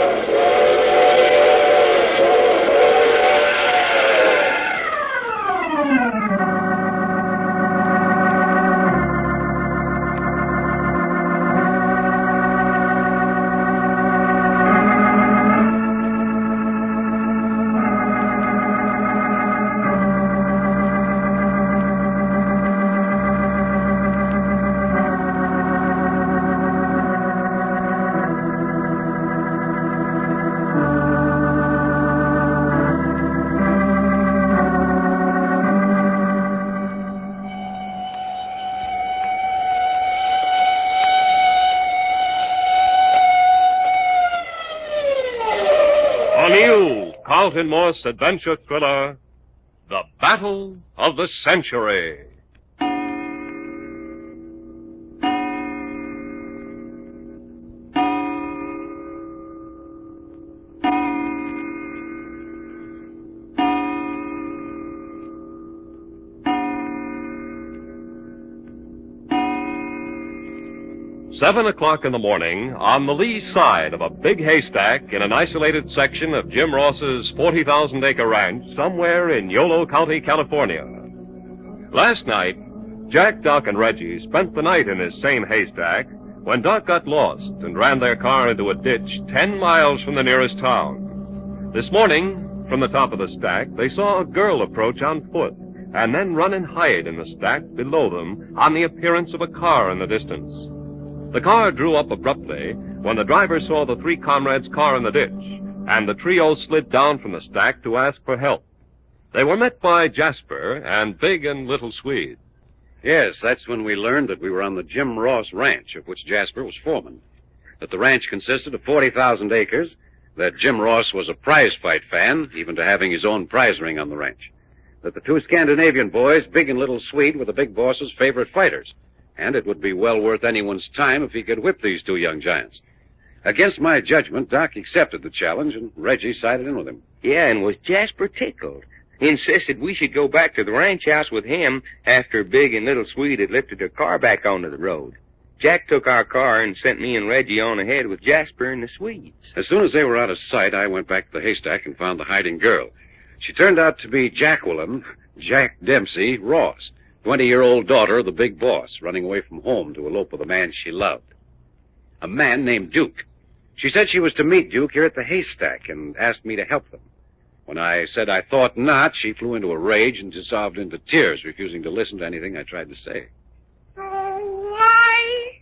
S1: Carleton Morse adventure thriller, The Battle of the Century. 7 o'clock in the morning, on the lee side of a big haystack in an isolated section of Jim Ross's 40,000-acre ranch somewhere in Yolo County, California. Last night, Jack, Doc, and Reggie spent the night in this same haystack when Doc got lost and ran their car into a ditch 10 miles from the nearest town. This morning, from the top of the stack, they saw a girl approach on foot and then run and hide in the stack below them on the appearance of a car in the distance. The car drew up abruptly when the driver saw the three comrades' car in the ditch, and the trio slid down from the stack to ask for help. They were met by Jasper and Big and Little Swede.
S3: Yes, that's when we learned that we were on the Jim Ross ranch, of which Jasper was foreman. That the ranch consisted of 40,000 acres, that Jim Ross was a prize fight fan, even to having his own prize ring on the ranch. That the two Scandinavian boys, Big and Little Swede, were the big boss's favorite fighters. And it would be well worth anyone's time if he could whip these two young giants. Against my judgment, Doc accepted the challenge, and Reggie sided in with him.
S4: Yeah, and was Jasper tickled. He insisted we should go back to the ranch house with him after Big and Little Swede had lifted their car back onto the road. Jack took our car and sent me and Reggie on ahead with Jasper and the Swedes.
S3: As soon as they were out of sight, I went back to the haystack and found the hiding girl. She turned out to be Jacqueline, Jack Dempsey, Ross, 20-year-old daughter of the big boss, running away from home to elope with a man she loved. A man named Duke. She said she was to meet Duke here at the haystack and asked me to help them. When I said I thought not, she flew into a rage and dissolved into tears, refusing to listen to anything I tried to say.
S7: Oh, why?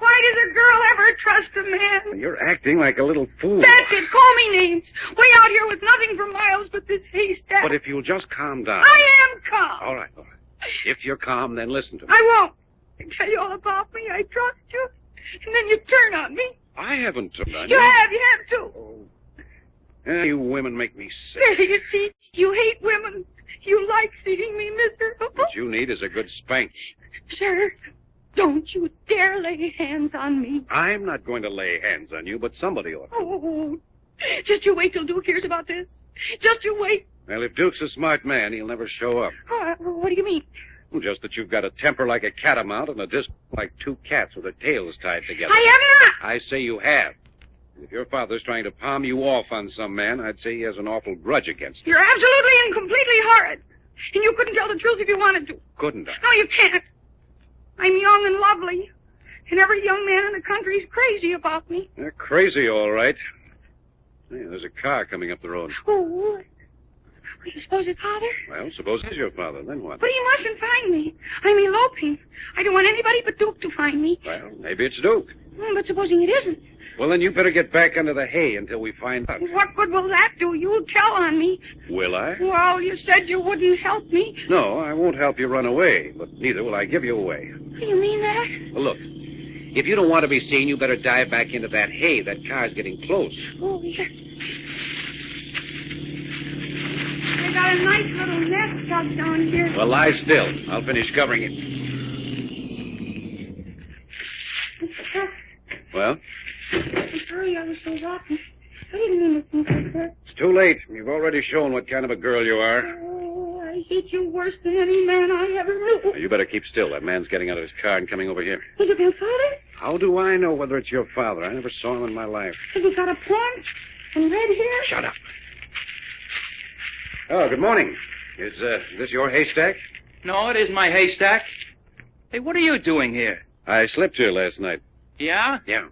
S7: Why does a girl ever trust a man?
S3: You're acting like a little fool.
S7: That's it. Call me names. Way out here with nothing for miles but this haystack.
S3: But if you'll just calm down.
S7: I am calm.
S3: All right. If you're calm, then listen to me.
S7: I won't. I tell you all about me. I trust you. And then you turn on me.
S3: I haven't turned on you.
S7: You have too.
S3: Oh. You women make me sick.
S7: There, you see, you hate women. You like seeing me miserable.
S3: What you need is a good spank.
S7: Sir, don't you dare lay hands on me.
S3: I'm not going to lay hands on you, but somebody ought to.
S7: Oh, just you wait till Duke hears about this. Just you wait.
S3: Well, if Duke's a smart man, he'll never show up.
S7: What do you mean?
S3: Well, just that you've got a temper like a catamount and a disc like two cats with their tails tied together.
S7: I have not.
S3: I say you have. If your father's trying to palm you off on some man, I'd say he has an awful grudge against you.
S7: You're absolutely and completely horrid. And you couldn't tell the truth if you wanted to.
S3: Couldn't I?
S7: No, you can't. I'm young and lovely. And every young man in the country's crazy about me.
S3: They're crazy, all right. Hey, there's a car coming up the road.
S7: Oh, you suppose it's father?
S3: Well, suppose it's your father, then what?
S7: But he mustn't find me. I'm eloping. I don't want anybody but Duke to find me.
S3: Well, maybe it's Duke.
S7: But supposing it isn't?
S3: Well, then you better get back under the hay until we find out.
S7: What good will that do? You'll tell on me.
S3: Will I?
S7: Well, you said you wouldn't help me.
S3: No, I won't help you run away, but neither will I give you away.
S7: You mean that?
S3: Well, look, if you don't want to be seen, you better dive back into that hay. That car's getting close.
S7: Oh, yeah. I got a nice little nest dug down here.
S3: Well, lie still. I'll finish covering it. Well?
S7: I'm sorry I was so rotten. I didn't mean to think like that.
S3: It's too late. You've already shown what kind of a girl you are.
S7: Oh, I hate you worse than any man I ever knew.
S3: Now, you better keep still. That man's getting out of his car and coming over here.
S7: Is it my father?
S3: How do I know whether it's your father? I never saw him in my life.
S7: Has he got a paunch and red hair?
S3: Shut up. Oh, good morning. Is this your haystack?
S4: No, it isn't my haystack. Hey, what are you doing here?
S3: I slept here last night.
S4: Yeah?
S3: Yeah.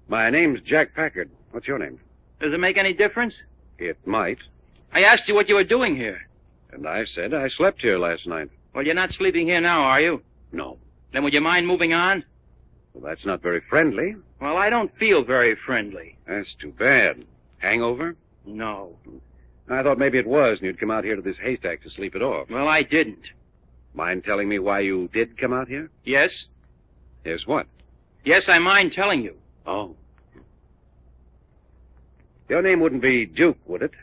S3: My name's Jack Packard. What's your name?
S4: Does it make any difference?
S3: It might.
S4: I asked you what you were doing here.
S3: And I said I slept here last night.
S4: Well, you're not sleeping here now, are you?
S3: No.
S4: Then would you mind moving on?
S3: Well, that's not very friendly.
S4: Well, I don't feel very friendly.
S3: That's too bad. Hangover?
S4: No.
S3: I thought maybe it was, and you'd come out here to this haystack to sleep it off.
S4: Well, I didn't.
S3: Mind telling me why you did come out here?
S4: Yes?
S3: Yes, what?
S4: Yes, I mind telling you.
S3: Oh. Your name wouldn't be Duke, would it?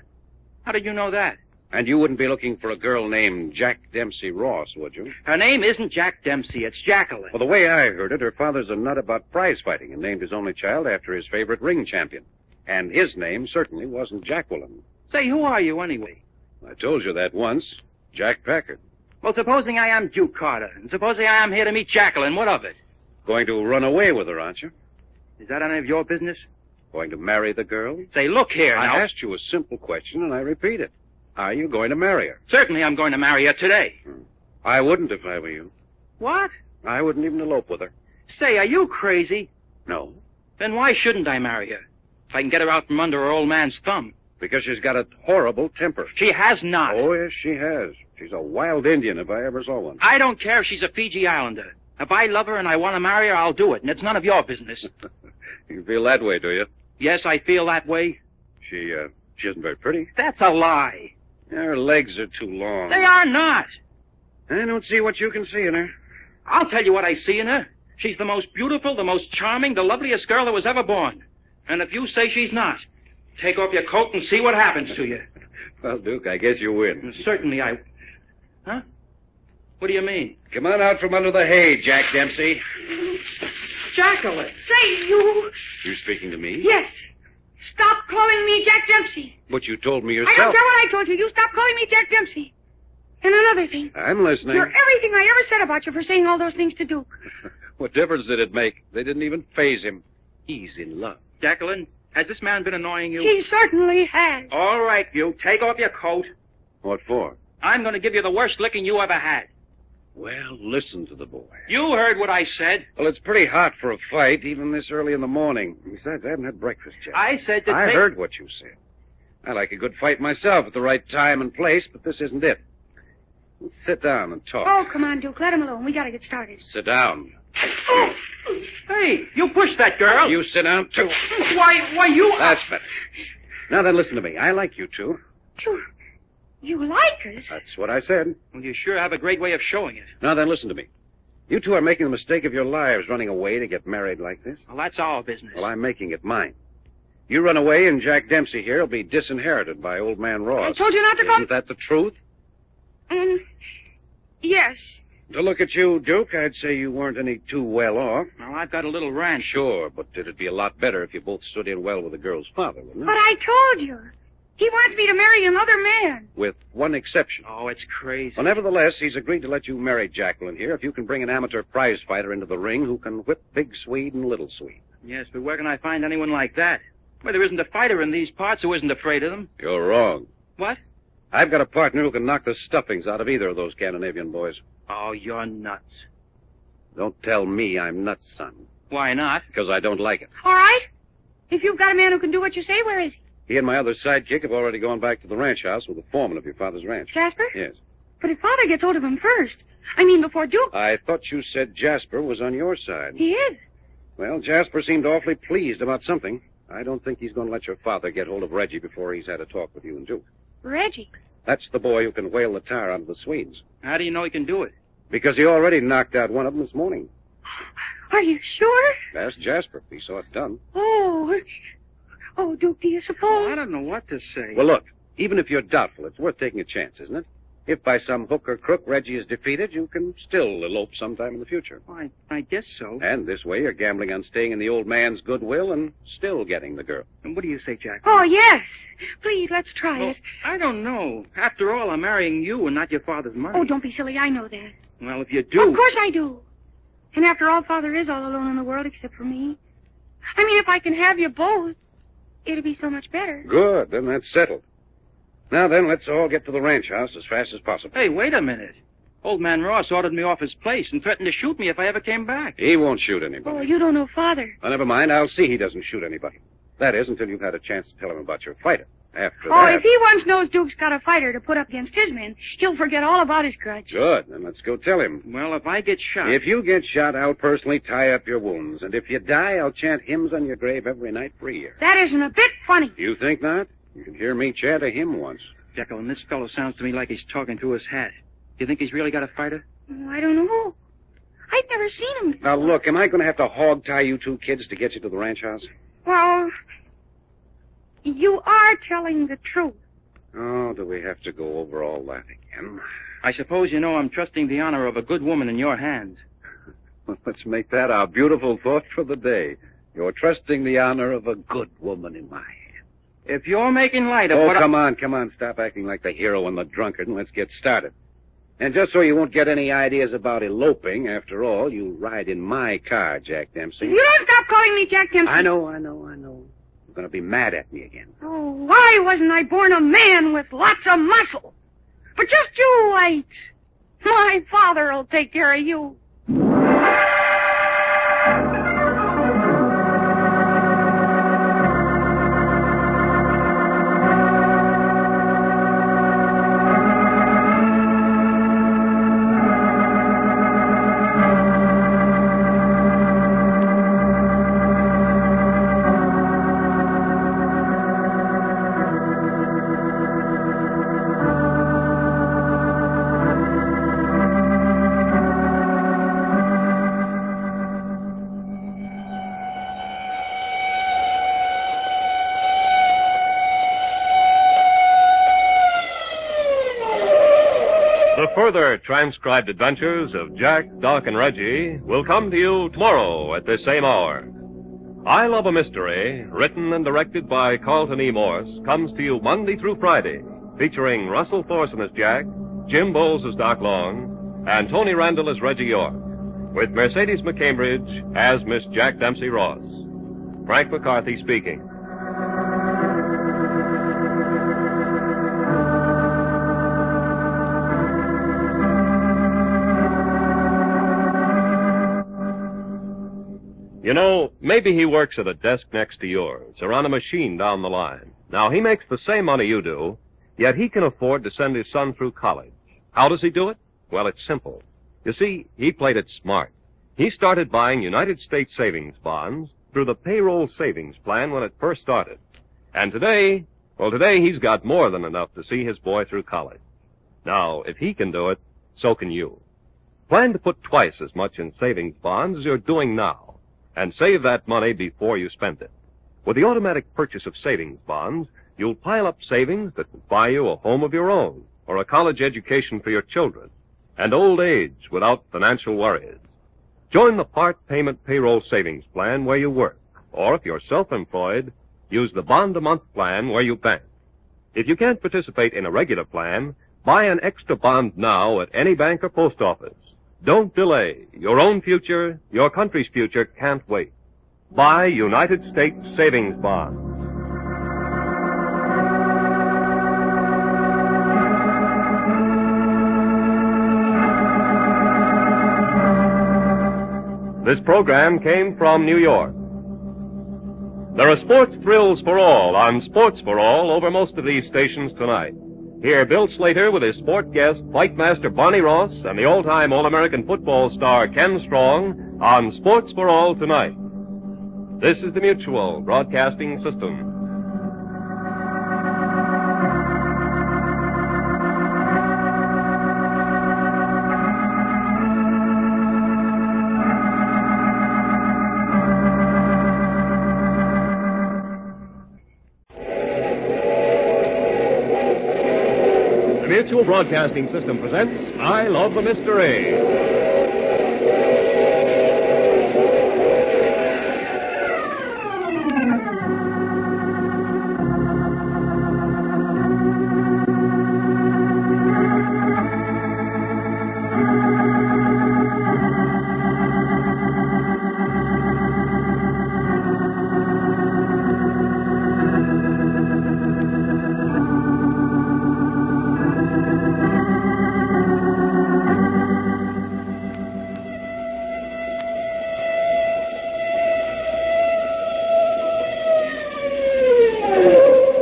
S8: How did you know that?
S3: And you wouldn't be looking for a girl named Jack Dempsey Ross, would you?
S8: Her name isn't Jack Dempsey. It's Jacqueline.
S3: Well, the way I heard it, her father's a nut about prize fighting and named his only child after his favorite ring champion. And his name certainly wasn't Jacqueline.
S8: Say, who are you anyway?
S3: I told you that once. Jack Packard.
S8: Well, supposing I am Duke Carter, and supposing I am here to meet Jacqueline, what of it?
S3: Going to run away with her, aren't you?
S8: Is that any of your business?
S3: Going to marry the girl?
S8: Say, look here now.
S3: I asked you a simple question, and I repeat it. Are you going to marry her?
S8: Certainly I'm going to marry her today.
S3: I wouldn't if I were you.
S8: What?
S3: I wouldn't even elope with her.
S8: Say, are you crazy?
S3: No.
S8: Then why shouldn't I marry her? If I can get her out from under her old man's thumb.
S3: Because she's got a horrible temper.
S8: She has not.
S3: Oh, yes, she has. She's a wild Indian if I ever saw one.
S8: I don't care if she's a Fiji Islander. If I love her and I want to marry her, I'll do it, and it's none of your business.
S3: You feel that way, do you?
S8: Yes, I feel that way.
S3: She isn't very pretty.
S8: That's a lie.
S3: Her legs are too long.
S8: They are not.
S3: I don't see what you can see in her.
S8: I'll tell you what I see in her. She's the most beautiful, the most charming, the loveliest girl that was ever born. And if you say she's not, take off your coat and see what happens to you.
S3: Well, Duke, I guess you win.
S8: Certainly I... Huh? What do you mean?
S3: Come on out from under the hay, Jack Dempsey.
S8: Jacqueline.
S7: Say, you...
S3: You speaking to me?
S7: Yes. Stop calling me Jack Dempsey.
S3: But you told me
S7: I
S3: yourself.
S7: don't care what I told you. You stop calling me Jack Dempsey. And another thing.
S3: I'm listening.
S7: You're everything I ever said about you for saying all those things to Duke.
S3: What difference did it make? They didn't even faze him. He's in love.
S8: Jacqueline, has this man been annoying you?
S7: He certainly has.
S8: All right, you. Take off your coat.
S3: What for?
S8: I'm going to give you the worst licking you ever had.
S3: Well, listen to the boy.
S8: You heard what I said.
S3: Well, it's pretty hot for a fight, even this early in the morning. Besides, I haven't had breakfast yet.
S8: I said to
S3: I
S8: take...
S3: heard what you said. I like a good fight myself at the right time and place, but this isn't it. Let's sit down and talk.
S7: Oh, come on, Duke. Let him alone. We got to get started.
S3: Sit down.
S8: Oh. Hey, you push that girl.
S3: You sit down, too.
S8: Why, you...
S3: That's better. Now then, listen to me. I like you two.
S7: You like us?
S3: That's what I said.
S8: Well, you sure have a great way of showing it.
S3: Now then, listen to me. You two are making the mistake of your lives running away to get married like this.
S8: Well, that's our business.
S3: Well, I'm making it mine. You run away, and Jack Dempsey here will be disinherited by old man Ross.
S7: I told you not to go...
S3: Isn't that the truth?
S7: Yes.
S3: To look at you, Duke, I'd say you weren't any too well off.
S8: Well, I've got a little ranch.
S3: Sure, but it'd be a lot better if you both stood in well with the girl's father, wouldn't it?
S7: But I told you. He wants me to marry another man.
S3: With one exception.
S8: Oh, it's crazy.
S3: Well, nevertheless, he's agreed to let you marry Jacqueline here if you can bring an amateur prize fighter into the ring who can whip Big Swede and Little Swede.
S8: Yes, but where can I find anyone like that? Well, there isn't a fighter in these parts who isn't afraid of them.
S3: You're wrong.
S8: What?
S3: I've got a partner who can knock the stuffings out of either of those Scandinavian boys.
S8: Oh, you're nuts.
S3: Don't tell me I'm nuts, son.
S8: Why not?
S3: Because I don't like it.
S7: All right. If you've got a man who can do what you say, where is he?
S3: He and my other sidekick have already gone back to the ranch house with the foreman of your father's ranch.
S7: Jasper?
S3: Yes.
S7: But if Father gets hold of him first. I mean, before Duke.
S3: I thought you said Jasper was on your side.
S7: He is.
S3: Well, Jasper seemed awfully pleased about something. I don't think he's going to let your father get hold of Reggie before he's had a talk with you and Duke.
S7: Reggie?
S3: That's the boy who can whale the tar out of the Swedes.
S8: How do you know he can do it?
S3: Because he already knocked out one of them this morning.
S7: Are you sure?
S3: Ask Jasper. He saw it done.
S7: Oh, Duke, do you suppose?
S8: I don't know what to say.
S3: Well, look, even if you're doubtful, it's worth taking a chance, isn't it? If by some hook or crook Reggie is defeated, you can still elope sometime in the future.
S8: Well, I guess so.
S3: And this way you're gambling on staying in the old man's goodwill and still getting the girl.
S8: And what do you say, Jack?
S7: Oh, yes. Please, let's try
S8: Well,
S7: it.
S8: I don't know. After all, I'm marrying you and not your father's money.
S7: Oh, don't be silly. I know that.
S8: Well, if you do...
S7: Of course I do. And after all, Father is all alone in the world except for me. I mean, if I can have you both, it'll be so much better.
S3: Good, then that's settled. Now then, let's all get to the ranch house as fast as possible.
S8: Hey, wait a minute. Old man Ross ordered me off his place and threatened to shoot me if I ever came back.
S3: He won't shoot
S7: Oh,
S3: anybody.
S7: you don't know Father.
S3: Oh, never mind. I'll see he doesn't shoot anybody. That is, until you've had a chance to tell him about your fighter. After
S7: Oh,
S3: that...
S7: if he once knows Duke's got a fighter to put up against his men, he'll forget all about his grudge.
S3: Good. Then let's go tell him.
S8: Well, if I get shot...
S3: If you get shot, I'll personally tie up your wounds. And if you die, I'll chant hymns on your grave every night for a year.
S7: That isn't a bit funny.
S3: You think not? You can hear me chant a hymn once.
S8: Jekyll, and this fellow sounds to me like he's talking through his hat. You think he's really got a fighter?
S7: Oh, I don't know. I've never seen him before.
S3: Now, look, am I going to have to hog-tie you two kids to get you to the ranch house?
S7: Well, you are telling the truth.
S3: Oh, do we have to go over all that again?
S8: I suppose you know I'm trusting the honor of a good woman in your hands.
S3: Well, let's make that our beautiful thought for the day. You're trusting the honor of a good woman in my hands.
S8: If you're making light of
S3: Oh,
S8: what
S3: come on. Stop acting like the hero and the drunkard, and let's get started. And just so you won't get any ideas about eloping, after all, you ride in my car, Jack Dempsey.
S7: You don't stop calling me Jack Dempsey.
S3: I know. You're going to be mad at me again.
S7: Oh, why wasn't I born a man with lots of muscle? But just you wait. My father'll take care of you.
S1: The further transcribed adventures of Jack, Doc, and Reggie will come to you tomorrow at this same hour. I Love a Mystery, written and directed by Carleton E. Morse, comes to you Monday through Friday, featuring Russell Thorson as Jack, Jim Bowles as Doc Long, and Tony Randall as Reggie York, with Mercedes McCambridge as Miss Jack Dempsey Ross. Frank McCarthy speaking. You know, maybe he works at a desk next to yours or on a machine down the line. Now, he makes the same money you do, yet he can afford to send his son through college. How does he do it? Well, it's simple. You see, he played it smart. He started buying United States savings bonds through the payroll savings plan when it first started. And today he's got more than enough to see his boy through college. Now, if he can do it, so can you. Plan to put twice as much in savings bonds as you're doing now, and save that money before you spend it. With the automatic purchase of savings bonds, you'll pile up savings that will buy you a home of your own, or a college education for your children, and old age without financial worries. Join the part payment payroll savings plan where you work, or if you're self-employed, use the bond-a-month plan where you bank. If you can't participate in a regular plan, buy an extra bond now at any bank or post office. Don't delay. Your own future, your country's future can't wait. Buy United States savings bonds. This program came from New York. There are sports thrills for all on Sports for All over most of these stations tonight. Hear Bill Slater with his sport guest, Fightmaster Barney Ross, and the all-time All-American football star Ken Strong on Sports for All tonight. This is the Mutual Broadcasting System. The Mutual Broadcasting System presents I Love a Mystery.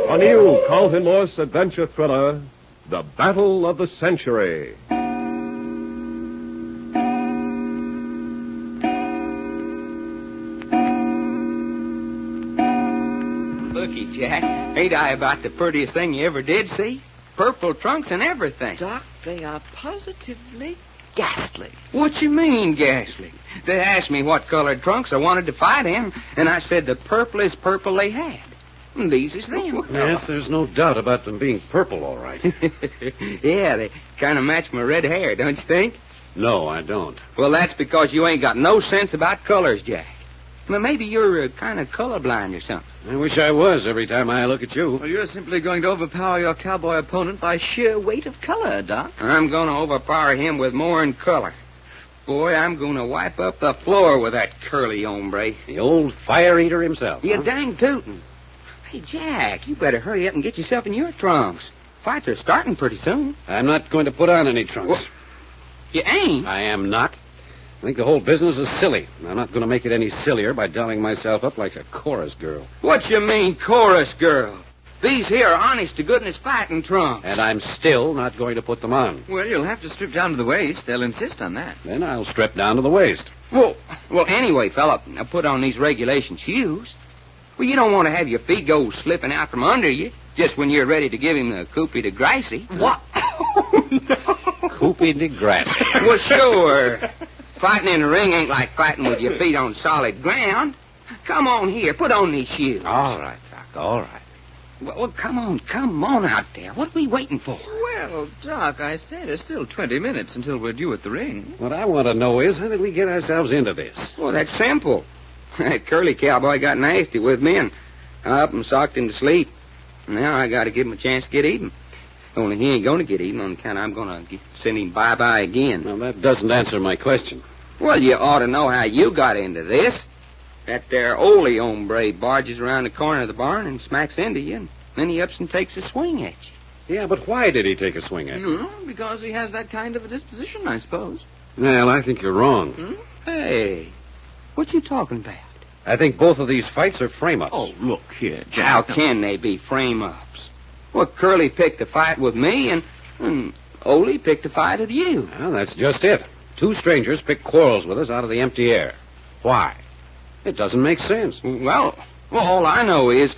S1: A new Carleton Morse adventure thriller, The Battle of the Century.
S4: Looky, Jack, ain't I about the prettiest thing you ever did see? Purple trunks and everything.
S9: Doc, they are positively ghastly.
S4: What you mean, ghastly? They asked me what colored trunks I wanted to fight in, and I said the purplest purple they had. And these is them.
S3: Yes, there's no doubt about them being purple, all right.
S4: Yeah, they kind of match my red hair, don't you think?
S3: No, I don't.
S4: Well, that's because you ain't got no sense about colors, Jack. Well, maybe you're kind of colorblind or something.
S3: I wish I was every time I look at you.
S2: Well, you're simply going to overpower your cowboy opponent by sheer weight of color, Doc.
S4: I'm going to overpower him with more in color. Boy, I'm going to wipe up the floor with that curly hombre.
S3: The old fire eater himself.
S4: You
S3: huh?
S4: dang tootin'. Hey, Jack, you better hurry up and get yourself in your trunks. Fights are starting pretty soon.
S3: I'm not going to put on any trunks.
S4: Well, you ain't?
S3: I am not. I think the whole business is silly. I'm not going to make it any sillier by dolling myself up like a chorus girl.
S4: What you mean, chorus girl? These here are honest-to-goodness fighting trunks.
S3: And I'm still not going to put them on.
S2: Well, you'll have to strip down to the waist. They'll insist on that.
S3: Then I'll strip down to the waist.
S4: Well, anyway, fella, now put on these regulation shoes. Well, you don't want to have your feet go slipping out from under you just when you're ready to give him the coup de grace.
S2: What? Oh, no.
S3: Coup de grace.
S4: Well, sure. Fighting in the ring ain't like fighting with your feet on solid ground. Come on here. Put on these shoes.
S3: All right, Doc, all right.
S4: Well, come on out there. What are we waiting for?
S2: Well, Doc, I say there's still 20 minutes until we're due at the ring.
S3: What I want to know is, how did we get ourselves into this?
S4: Well, that's simple. That curly cowboy got nasty with me, and I up and socked him to sleep. Now I got to give him a chance to get even. Only he ain't going to get even on account I'm going to send him bye-bye again.
S3: Well, that doesn't answer my question.
S4: Well, you ought to know how you got into this. That there Ole hombre barges around the corner of the barn and smacks into you, and then he ups and takes a swing at you.
S3: Yeah, but why did he take a swing at you?
S2: Because he has that kind of a disposition, I suppose.
S3: Well, I think you're wrong.
S4: Hey, what you talking about?
S3: I think both of these fights are frame-ups.
S2: Oh, look here, Jack.
S4: How can they be frame-ups? Well, Curly picked a fight with me, and Ole picked a fight with you.
S3: Well, that's just it. Two strangers pick quarrels with us out of the empty air. Why? It doesn't make sense.
S4: Well, all I know is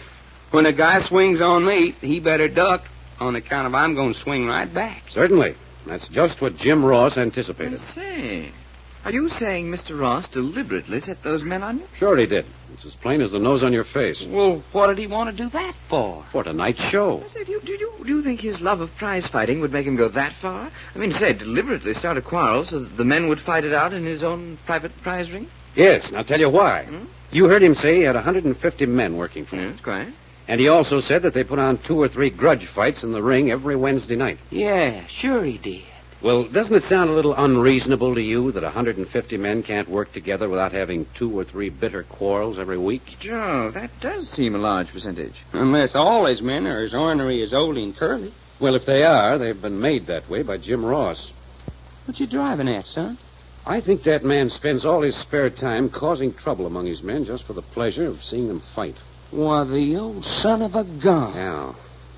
S4: when a guy swings on me, he better duck on account of I'm going to swing right back.
S3: Certainly. That's just what Jim Ross
S2: I
S3: anticipated.
S2: say, are you saying Mr. Ross deliberately set those men on you?
S3: Sure he did. It's as plain as the nose on your face.
S4: Well, what did he want to do that for?
S3: For tonight's show.
S2: I say, do you think his love of prize fighting would make him go that far? I mean, say, deliberately start a quarrel so that the men would fight it out in his own private prize ring?
S3: Yes, and I'll tell you why. You heard him say he had 150 men working for him.
S2: Yes, quite.
S3: And he also said that they put on 2 or 3 grudge fights in the ring every Wednesday night.
S4: Yeah, sure he did.
S3: Well, doesn't it sound a little unreasonable to you that 150 men can't work together without having 2 or 3 bitter quarrels every week?
S2: Joe, that does seem a large percentage.
S4: Unless all his men are as ornery as Ole and Curly.
S3: Well, if they are, they've been made that way by Jim Ross.
S4: What you driving at, son?
S3: I think that man spends all his spare time causing trouble among his men just for the pleasure of seeing them fight.
S4: Why, the old son of a gun.
S3: Yeah,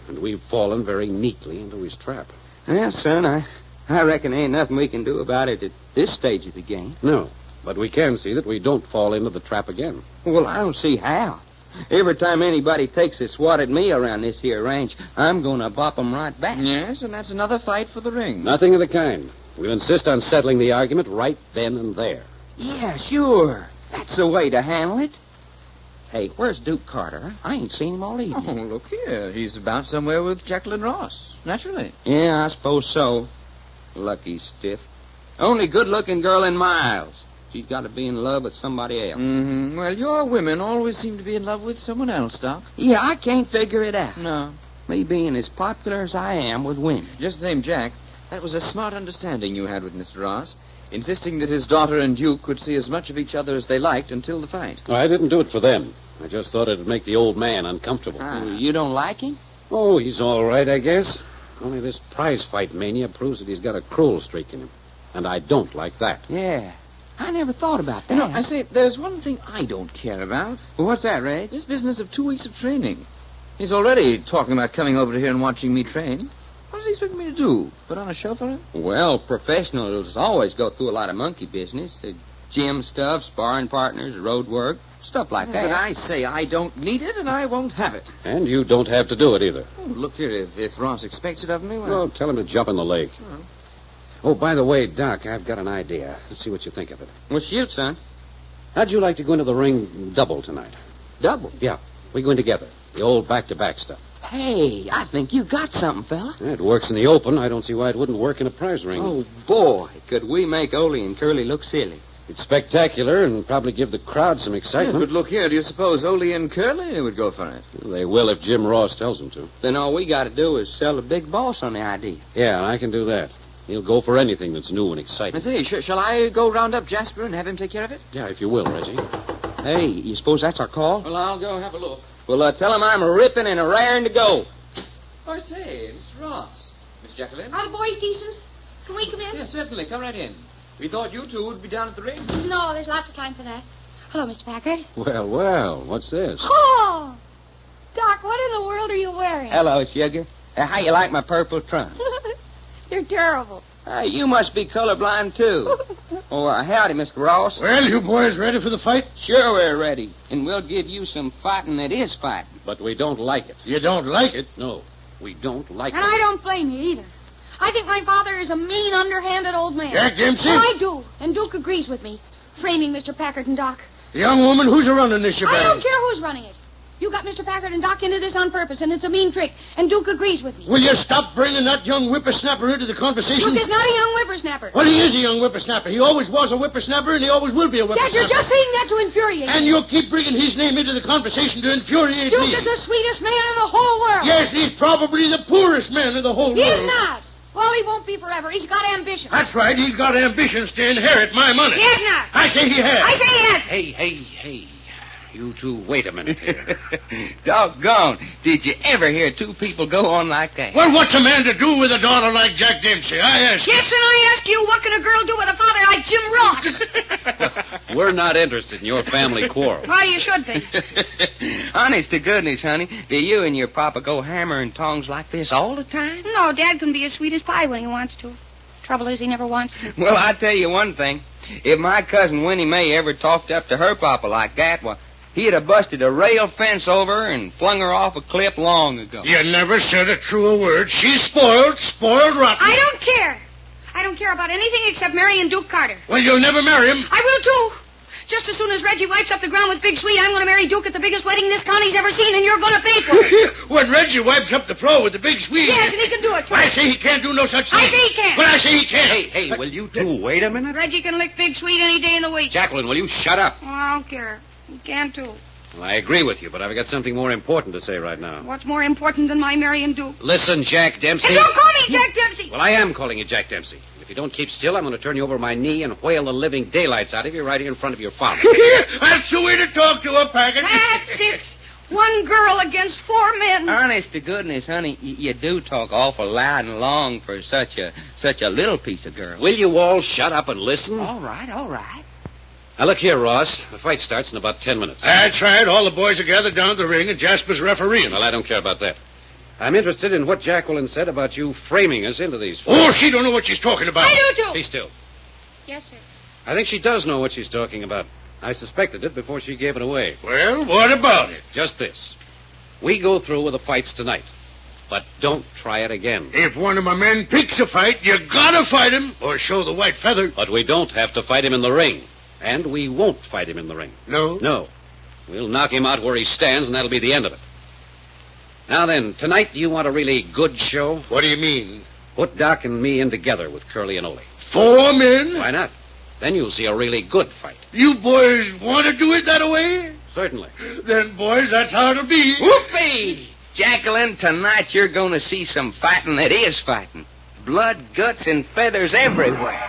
S3: and we've fallen very neatly into his trap.
S4: Well, son, I reckon ain't nothing we can do about it at this stage of the game.
S3: No, but we can see that we don't fall into the trap again.
S4: Well, I don't see how. Every time anybody takes a swat at me around this here ranch, I'm going to bop 'em right back.
S2: Yes, and that's another fight for the ring.
S3: Nothing of the kind. We'll insist on settling the argument right then and there.
S4: Yeah, sure. That's the way to handle it. Hey, where's Duke Carter? I ain't seen him all evening.
S2: Oh, look here. He's about somewhere with Jacqueline Ross. Naturally.
S4: Yeah, I suppose so. Lucky stiff. Only good-looking girl in miles. She's got to be in love with somebody else.
S2: Mm-hmm. Well, your women always seem to be in love with someone else, Doc.
S4: Yeah, I can't figure it out.
S2: No.
S4: Me being as popular as I am with women.
S2: Just the same, Jack. That was a smart understanding you had with Mr. Ross, insisting that his daughter and Duke could see as much of each other as they liked until the fight.
S3: I didn't do it for them. I just thought it'd make the old man uncomfortable.
S4: You don't like him?
S3: Oh, he's all right, I guess. Only this prize fight mania proves that he's got a cruel streak in him. And I don't like that.
S4: Yeah. I never thought about that.
S2: You know, I say, there's one thing I don't care about.
S4: Well, what's that, Ray?
S2: This business of 2 weeks of training. He's already talking about coming over here and watching me train. What does he expect me to do? Put on a show for him?
S4: Well, professionals always go through a lot of monkey business. Gym stuff, sparring partners, road work, stuff like that.
S2: But I say I don't need it, and I won't have it.
S3: And you don't have to do it either.
S2: Oh, look here, if Ross expects it of me, well...
S3: Well, tell him to jump in the lake. Oh, by the way, Doc, I've got an idea. Let's see what you think of it.
S4: Well, shoot, son.
S3: How'd you like to go into the ring double tonight?
S4: Double?
S3: Yeah, we go in together. The old back-to-back stuff.
S10: Hey, I think you got something, fella.
S3: It works in the open. I don't see why it wouldn't work in a prize ring.
S10: Oh, boy, could we make Ole and Curly look silly.
S3: It's spectacular and probably give the crowd some excitement.
S2: But look here, do you suppose Ole and Curly would go for it?
S3: Well, they will if Jim Ross tells them to.
S10: Then all we got to do is sell the big boss on the idea.
S3: Yeah, I can do that. He'll go for anything that's new and exciting.
S2: Say, shall I go round up Jasper and have him take care of it?
S3: Yeah, if you will, Reggie.
S10: Hey, you suppose that's our call?
S2: Well, I'll go have a look.
S10: Well, tell him I'm a ripping and a raring to go.
S2: I say, Mr. Ross. Miss Jacqueline?
S7: Are the boys decent? Can we come in?
S2: Yes, certainly. Come right in. We thought you two would be down at the ring.
S7: No, there's lots of time for that. Hello, Mr. Packard.
S3: Well, what's this?
S7: Oh! Doc, what in the world are you wearing?
S10: Hello, sugar. How you like my purple trunk?
S7: They're terrible.
S10: You must be colorblind, too. Oh, howdy, Mr. Ross.
S6: Well, you boys ready for the fight?
S10: Sure we're ready. And we'll give you some fighting that is fighting.
S3: But we don't like it.
S6: You don't like it?
S3: No, we don't like
S7: And
S3: it.
S7: I don't blame you either. I think my father is a mean, underhanded old man.
S6: Jack Dempsey?
S7: Well, I do. And Duke agrees with me. Framing Mr. Packard and Doc.
S6: Young woman, who's running this shebang?
S7: I don't care who's running it. You got Mr. Packard and Doc into this on purpose, and it's a mean trick. And Duke agrees with me.
S6: Will you stop bringing that young whippersnapper into the conversation?
S7: Duke is not a young whippersnapper.
S6: Well, he is a young whippersnapper. He always was a whippersnapper, and he always will be a whippersnapper.
S7: Dad, you're just saying that to infuriate me.
S6: And you'll keep bringing his name into the conversation to infuriate
S7: Duke
S6: me.
S7: is the sweetest man in the whole world.
S6: Yes, he's probably the poorest man in the whole world.
S7: He's not. Well, he won't be forever. He's got ambition.
S6: That's right. He's got ambitions to inherit my money.
S7: He has not.
S6: I say he has.
S7: I say he has.
S3: Hey. You two, wait a minute here.
S10: Doggone. Did you ever hear two people go on like that?
S6: Well, what's a man to do with a daughter like Jack Dempsey? I ask you.
S7: Yes, and I ask you, what can a girl do with a father like Jim Ross?
S3: We're not interested in your family quarrel.
S7: Well, you should be.
S10: Honest to goodness, honey, do you and your papa go hammer and tongs like this all the time?
S7: No, Dad can be as sweet as pie when he wants to. Trouble is, he never wants to.
S10: Well, I tell you one thing. If my cousin Winnie Mae ever talked up to her papa like that, well, he'd have busted a rail fence over her and flung her off a cliff long ago.
S6: You never said a truer word. She's spoiled rotten.
S7: I don't care. I don't care about anything except marrying Duke Carter.
S6: Well, you'll never marry him.
S7: I will, too. Just as soon as Reggie wipes up the ground with Big Sweet, I'm going to marry Duke at the biggest wedding this county's ever seen, and you're going to pay for it.
S6: When Reggie wipes up the floor with the big Swede.
S7: Yes, and he can do it, too.
S6: I say he can't do no such thing.
S7: I say he can.
S6: Well, I say he can't.
S3: Hey, will you two wait a minute?
S7: Reggie can lick Big Sweet any day in the week.
S3: Jacqueline, will you shut up?
S7: Oh, I don't care. He can, too.
S3: Well, I agree with you, but I've got something more important to say right now.
S7: What's more important than my marrying Duke?
S3: Listen, Jack Dempsey.
S7: And don't call me Jack Dempsey.
S3: Well, I am calling you Jack Dempsey. If you don't keep still, I'm going to turn you over my knee and whale the living daylights out of you right here in front of your father.
S6: That's the way to talk to a packet.
S7: That's it. One girl against 4 men.
S10: Honest to goodness, honey, you do talk awful loud and long for such a little piece of girl.
S3: Will you all shut up and listen?
S10: All right.
S3: Now, look here, Ross. The fight starts in about 10 minutes.
S6: That's right. All the boys are gathered down the ring, and Jasper's refereeing.
S3: Well, I don't care about that. I'm interested in what Jacqueline said about you framing us into these fights.
S6: Oh, she don't know what she's talking about.
S7: I do, too.
S3: Be still.
S7: Yes, sir.
S3: I think she does know what she's talking about. I suspected it before she gave it away.
S6: Well, what about it?
S3: Just this. We go through with the fights tonight. But don't try it again.
S6: If one of my men picks a fight, you gotta fight him or show the white feather.
S3: But we don't have to fight him in the ring. And we won't fight him in the ring.
S6: No?
S3: No. We'll knock him out where he stands, and that'll be the end of it. Now then, tonight, do you want a really good show?
S6: What do you mean?
S3: Put Doc and me in together with Curly and Ole.
S6: 4 men?
S3: Why not? Then you'll see a really good fight.
S6: You boys want to do it that way?
S3: Certainly.
S6: Then, boys, that's how it'll be.
S10: Whoopee! Jacqueline, tonight you're going to see some fighting that is fighting. Blood, guts, and feathers everywhere.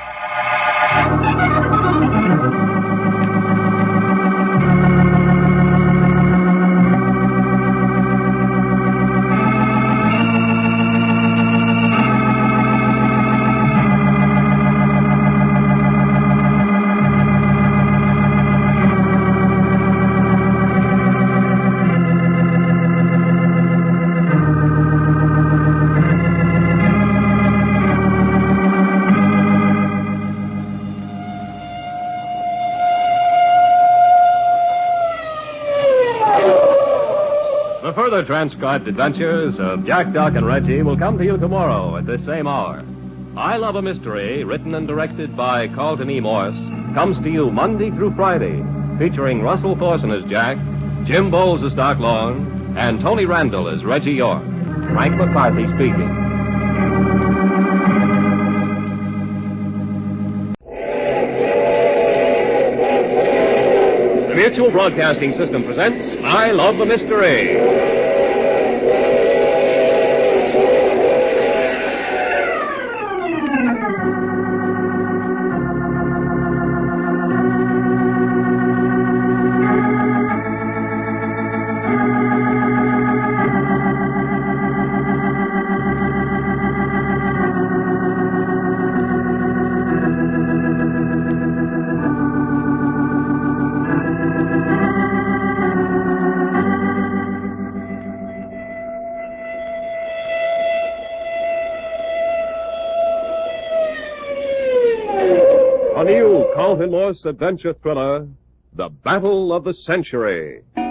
S1: The further transcribed adventures of Jack, Doc, and Reggie will come to you tomorrow at this same hour. I Love a Mystery, written and directed by Carleton E. Morse, comes to you Monday through Friday, featuring Russell Thorson as Jack, Jim Bowles as Doc Long, and Tony Randall as Reggie York. Frank McCarthy speaking. The Mutual Broadcasting System presents I Love the Mystery. A new Carleton Morse adventure thriller, The Battle of the Century.
S10: You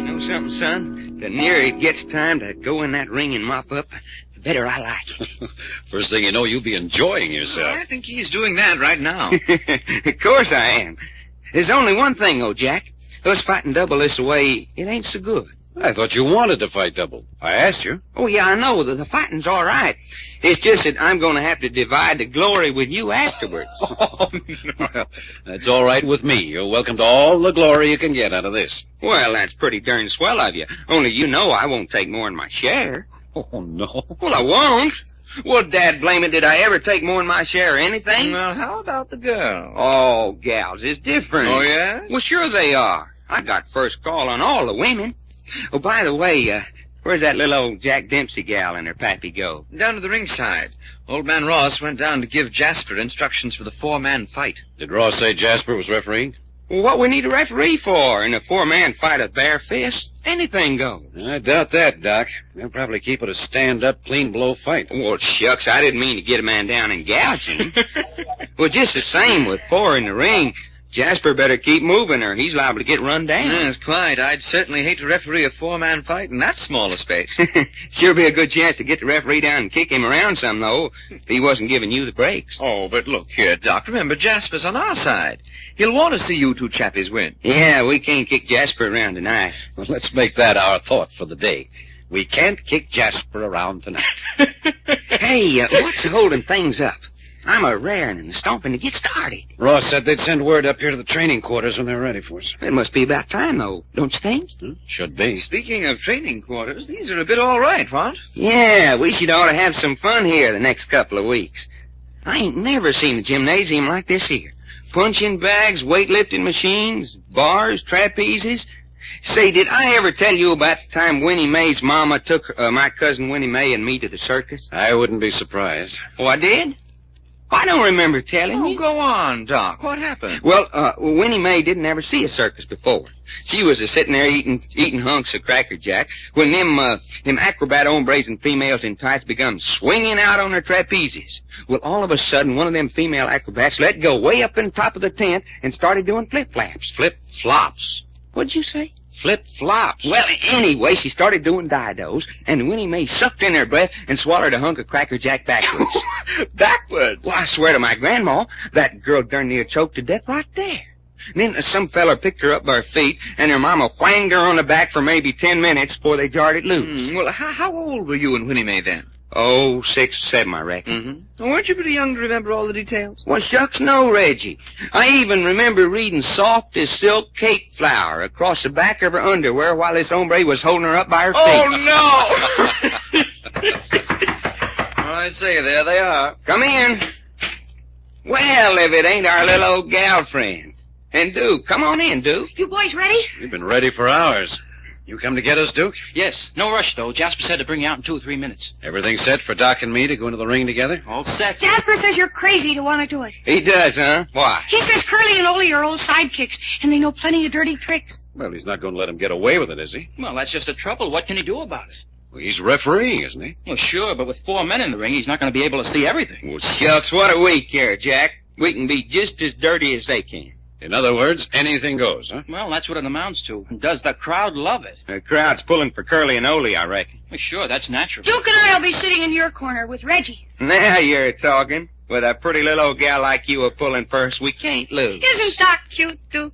S10: know something, son? The nearer it gets time to go in that ring and mop up, the better I like it.
S3: First thing you know, you'll be enjoying yourself.
S2: I think he's doing that right now.
S10: Of course I am. There's only one thing, though, Jack. Us fighting double this way, it ain't so good.
S3: I thought you wanted to fight double. I asked you.
S10: Oh, yeah, I know. The fighting's all right. It's just that I'm going to have to divide the glory with you afterwards.
S3: Oh, no. That's all right with me. You're welcome to all the glory you can get out of this.
S10: Well, that's pretty darn swell of you. Only you know I won't take more than my share.
S3: Oh, no.
S10: Well, I won't. Well, Dad, blame it, did I ever take more than my share of anything?
S2: Well, how about the girl?
S10: Oh, gals is different.
S2: Oh, yeah?
S10: Well, sure they are. I got first call on all the women. Oh, by the way, where's that little old Jack Dempsey gal and her pappy go?
S2: Down to the ringside. Old man Ross went down to give Jasper instructions for the four-man fight.
S3: Did Ross say Jasper was refereeing?
S10: Well, what we need a referee for? In a four-man fight of bare fists, anything goes.
S3: I doubt that, Doc. They'll probably keep it a stand-up, clean-blow fight.
S10: Well, shucks, I didn't mean to get a man down and gouge him. Well, just the same with four in the ring, Jasper better keep moving or he's liable to get run down.
S2: Yes, quite. I'd certainly hate to referee a four-man fight in that small a space.
S10: Sure be a good chance to get the referee down and kick him around some, though, if he wasn't giving you the breaks.
S2: Oh, but look here, Doc. Remember, Jasper's on our side. He'll want to see you two chappies win.
S10: Yeah, we can't kick Jasper around tonight.
S3: Well, let's make that our thought for the day. We can't kick Jasper around tonight.
S10: Hey, what's holding things up? I'm a raring and stomping to get started.
S3: Ross said they'd send word up here to the training quarters when they're ready for us.
S10: It must be about time, though, don't you think?
S3: Should be.
S2: Speaking of training quarters, these are a bit all right, what?
S10: Yeah, we should ought to have some fun here the next couple of weeks. I ain't never seen a gymnasium like this here. Punching bags, weightlifting machines, bars, trapezes. Say, did I ever tell you about the time Winnie Mae's mama took my cousin Winnie Mae and me to the circus?
S3: I wouldn't be surprised.
S10: Oh, I did? I don't remember telling you.
S2: Go on, Doc. What happened?
S10: Well, Winnie Mae didn't ever see a circus before. She was sitting there eating hunks of Cracker Jack when them acrobat hombres and females in tights begun swinging out on their trapezes. Well, all of a sudden, one of them female acrobats let go way up in top of the tent and started doing flip-flaps.
S3: Flip-flops.
S10: What'd you say?
S3: Flip-flops.
S10: Well, anyway, she started doing didos, and Winnie Mae sucked in her breath and swallowed a hunk of Cracker Jack backwards.
S2: Backwards?
S10: Well, I swear to my grandma, that girl darn near choked to death right there. And then some feller picked her up by her feet, and her mama whanged her on the back for maybe 10 minutes before they jarred it loose.
S2: Well, how old were you and Winnie Mae then?
S10: Oh, 6 or 7, I reckon.
S2: Mm-hmm. Weren't you pretty young to remember all the details?
S10: Well, shucks no, Reggie. I even remember reading Soft as Silk Cake Flower across the back of her underwear while this hombre was holding her up by her feet.
S2: Oh, no! I say, there they are.
S10: Come in. Well, if it ain't our little old gal friend. And Duke, come on in, Duke.
S7: You boys ready?
S3: We've been ready for hours. You come to get us, Duke?
S8: Yes. No rush, though. Jasper said to bring you out in 2 or 3 minutes.
S3: Everything set for Doc and me to go into the ring together?
S8: All set.
S7: Jasper says you're crazy to want to do it.
S10: He does, huh? Why?
S7: He says Curly and Ole are old sidekicks, and they know plenty of dirty tricks.
S3: Well, he's not going to let him get away with it, is he?
S8: Well, that's just the trouble. What can he do about it?
S3: Well, he's refereeing, isn't he?
S8: Well, sure, but with 4 men in the ring, he's not going to be able to see everything.
S10: Well, shucks, what do we care, Jack? We can be just as dirty as they can.
S3: In other words, anything goes, huh?
S8: Well, that's what it amounts to. Does the crowd love it?
S10: The crowd's pulling for Curly and Ole, I reckon.
S8: Well, sure, that's natural.
S7: Duke and I'll be sitting in your corner with Reggie.
S10: Now you're talking. With a pretty little old gal like you a pulling first, we can't lose.
S7: Isn't Doc cute, Duke?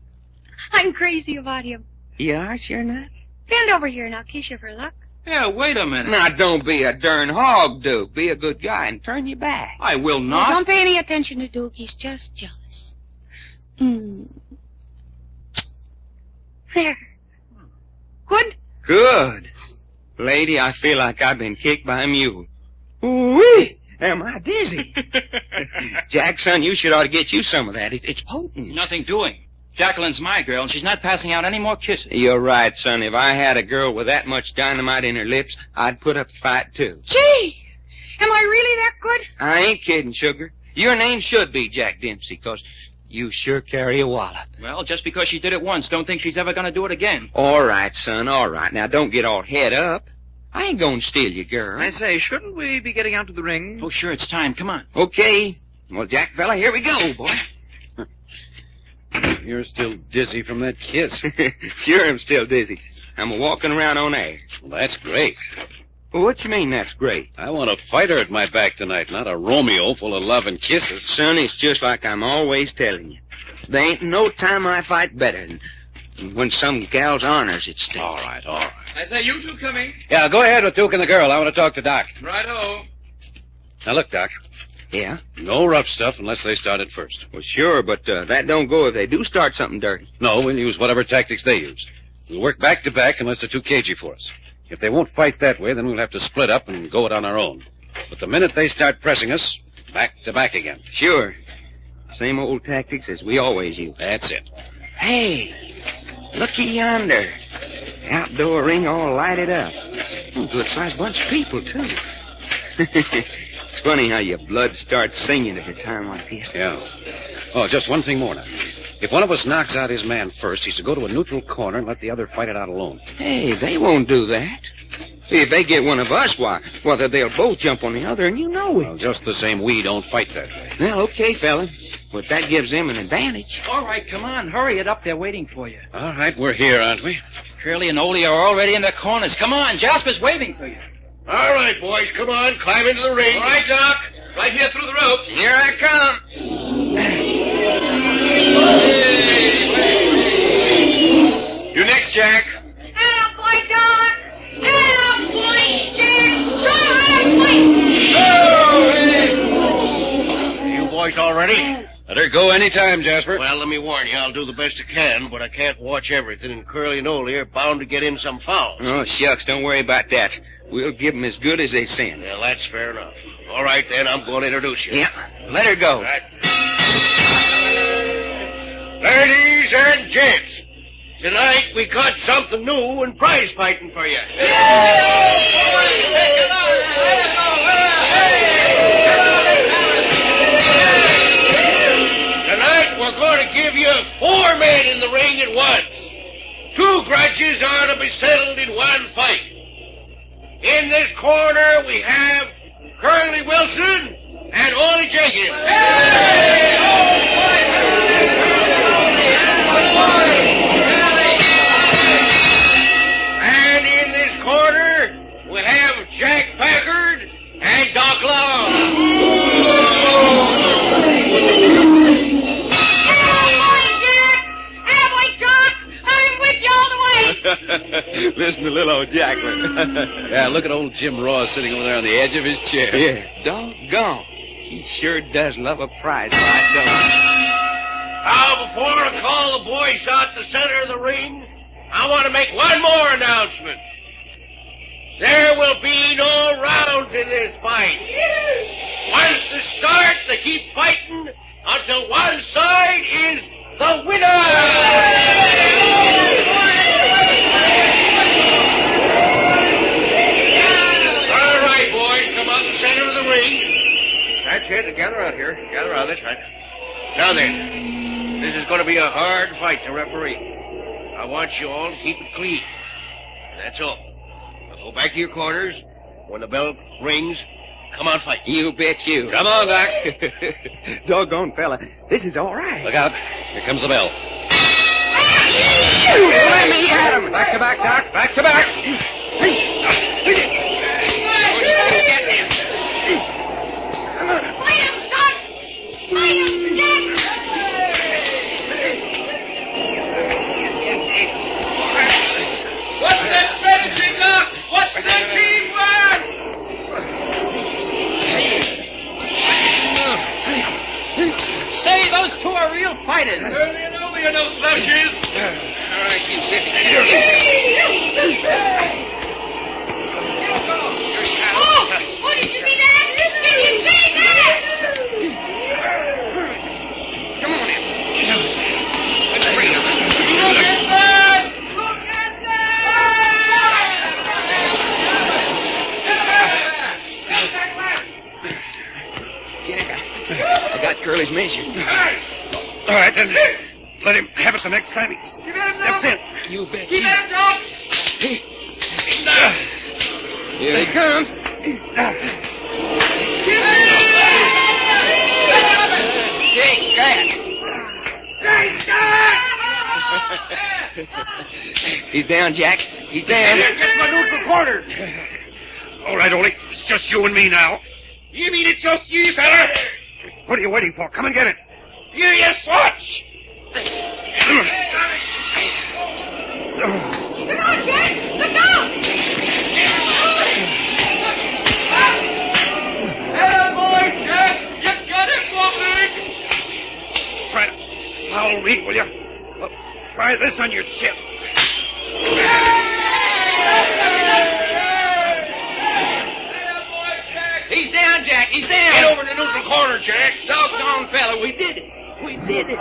S7: I'm crazy about him.
S10: You are, sure not?
S7: Bend over here and I'll kiss you for luck.
S8: Yeah, wait a minute.
S10: Now, don't be a darn hog, Duke. Be a good guy and turn your back.
S8: I will
S7: Oh,
S8: not.
S7: don't pay any attention to Duke. He's just jealous. There. Good?
S10: Good. Lady, I feel like I've been kicked by a mule. Ooh-wee! Am I dizzy? Jack, son, you should ought to get you some of that. It's potent.
S8: Nothing doing. Jacqueline's my girl, and she's not passing out any more kisses.
S10: You're right, son. If I had a girl with that much dynamite in her lips, I'd put up a fight, too.
S7: Gee! Am I really that good?
S10: I ain't kidding, sugar. Your name should be Jack Dempsey, 'cause you sure carry a wallop.
S8: Well, just because she did it once, don't think she's ever going to do it again.
S10: All right, son, all right. Now, don't get all head up. I ain't gonna steal your girl.
S2: I say, shouldn't we be getting out to the ring?
S8: Oh, sure, it's time. Come on.
S10: Okay. Well, Jack fella, here we go, boy.
S3: You're still dizzy from that kiss.
S10: Sure, I'm still dizzy. I'm walking around on air.
S3: Well, that's great.
S10: Well, what you mean that's great?
S3: I want a fighter at my back tonight, not a Romeo full of love and kisses.
S10: Son, it's just like I'm always telling you. There ain't no time I fight better than when some gal's honor's at stake.
S3: All right, all right.
S2: I say, you two coming?
S3: Yeah, go ahead with Duke and the girl. I want to talk to Doc.
S2: Righto.
S3: Now, look, Doc.
S10: Yeah?
S3: No rough stuff unless they start it first.
S10: Well, sure, but that don't go if they do start something dirty.
S3: No, we'll use whatever tactics they use. We'll work back to back unless they're too cagey for us. If they won't fight that way, then we'll have to split up and go it on our own. But the minute they start pressing us, back to back again.
S10: Sure. Same old tactics as we always use.
S3: That's it.
S10: Hey, looky yonder. Outdoor ring all lighted up. Good-sized bunch of people, too. It's funny how your blood starts singing at a time like this.
S3: Yeah. Oh, just one thing more now. If one of us knocks out his man first, he's to go to a neutral corner and let the other fight it out alone.
S10: Hey, they won't do that. If they get one of us, why, they'll both jump on the other, and you know it.
S3: Well, just the same, we don't fight that way.
S10: Well, okay, fella. But that gives them an advantage.
S8: All right, come on. Hurry it up. They're waiting for you.
S3: All right, we're here, aren't we?
S8: Curly and Ole are already in their corners. Come on. Jasper's waving to you.
S6: All right, boys, come on. Climb into the ring.
S2: All right, Doc. Right here through the ropes.
S10: Here I come.
S2: You next, Jack.
S7: Atta boy, Doc! Atta boy, Jack! Show him how to fight!
S6: You boys all ready?
S3: Let her go any time, Jasper.
S6: Well, let me warn you, I'll do the best I can, but I can't watch everything, and Curly and Ole are bound to get in some fouls.
S10: Oh, shucks, don't worry about that. We'll give them as good as they send.
S6: Well, that's fair enough. All right, then, I'm going to introduce you.
S10: Yeah, let her go.
S6: All right. Ladies and gents, tonight we got something new and prize fighting for you. Tonight we're going to give you 4 men in the ring at once. 2 grudges are to be settled in one fight. In this corner we have Curly Wilson and Ole Jenkins. And in this corner we have Jack Packard and Doc Long.
S10: Listen to little old Jacqueline.
S3: Yeah, look at old Jim Ross sitting over there on the edge of his chair.
S10: Yeah, doggone. He sure does love a prize fight, don't he?
S6: Now, before I call the boys out the center of the ring, I want to make one more announcement. There will be no rounds in this fight. Once they start, they keep fighting until one side is the winner. Center of the ring. That's it. Gather around here. Gather around. That's right. Now then, this is going to be a hard fight to referee. I want you all to keep it clean. That's all. Now go back to your corners. When the bell rings, come on, fight.
S10: You bet you.
S3: Come on, Doc.
S10: Doggone, fella. This is all right.
S3: Look out. Here comes the bell.
S10: Let me at him.
S3: Back to back, Doc. Back to back.
S7: Fight him, Doc!
S10: Curly's measured.
S6: All right, then. Let him have it the next time he steps in.
S10: You bet.
S7: Keep at him, Doc.
S10: Here he comes. Take that. He's down, Jack. He's down.
S6: Get my neutral corner. All right, Ole. It's just you and me now.
S10: You mean it's just you, fella?
S6: What are you waiting for? Come and get it.
S10: You're your swatch.
S7: Come on, Jack. Look out.
S10: Hey, boy, Jack. You got it, woman.
S6: Try to follow me, will you? Well, try this on your chin.
S10: He's down, Jack. He's down.
S6: Get over in the neutral corner, Jack.
S10: Doggone fella, we did it. We did it.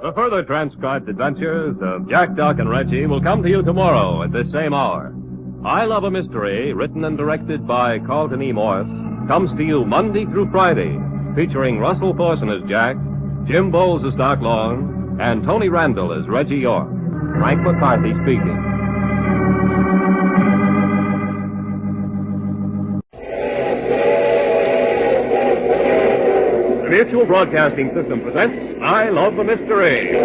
S1: The further transcribed adventures of Jack, Doc, and Reggie will come to you tomorrow at this same hour. I Love a Mystery, written and directed by Carleton E. Morse, comes to you Monday through Friday, featuring Russell Thorson as Jack, Jim Bowles as Doc Long, and Tony Randall as Reggie York. Frank McCarthy speaking. The Mutual Broadcasting System presents I Love a Mystery.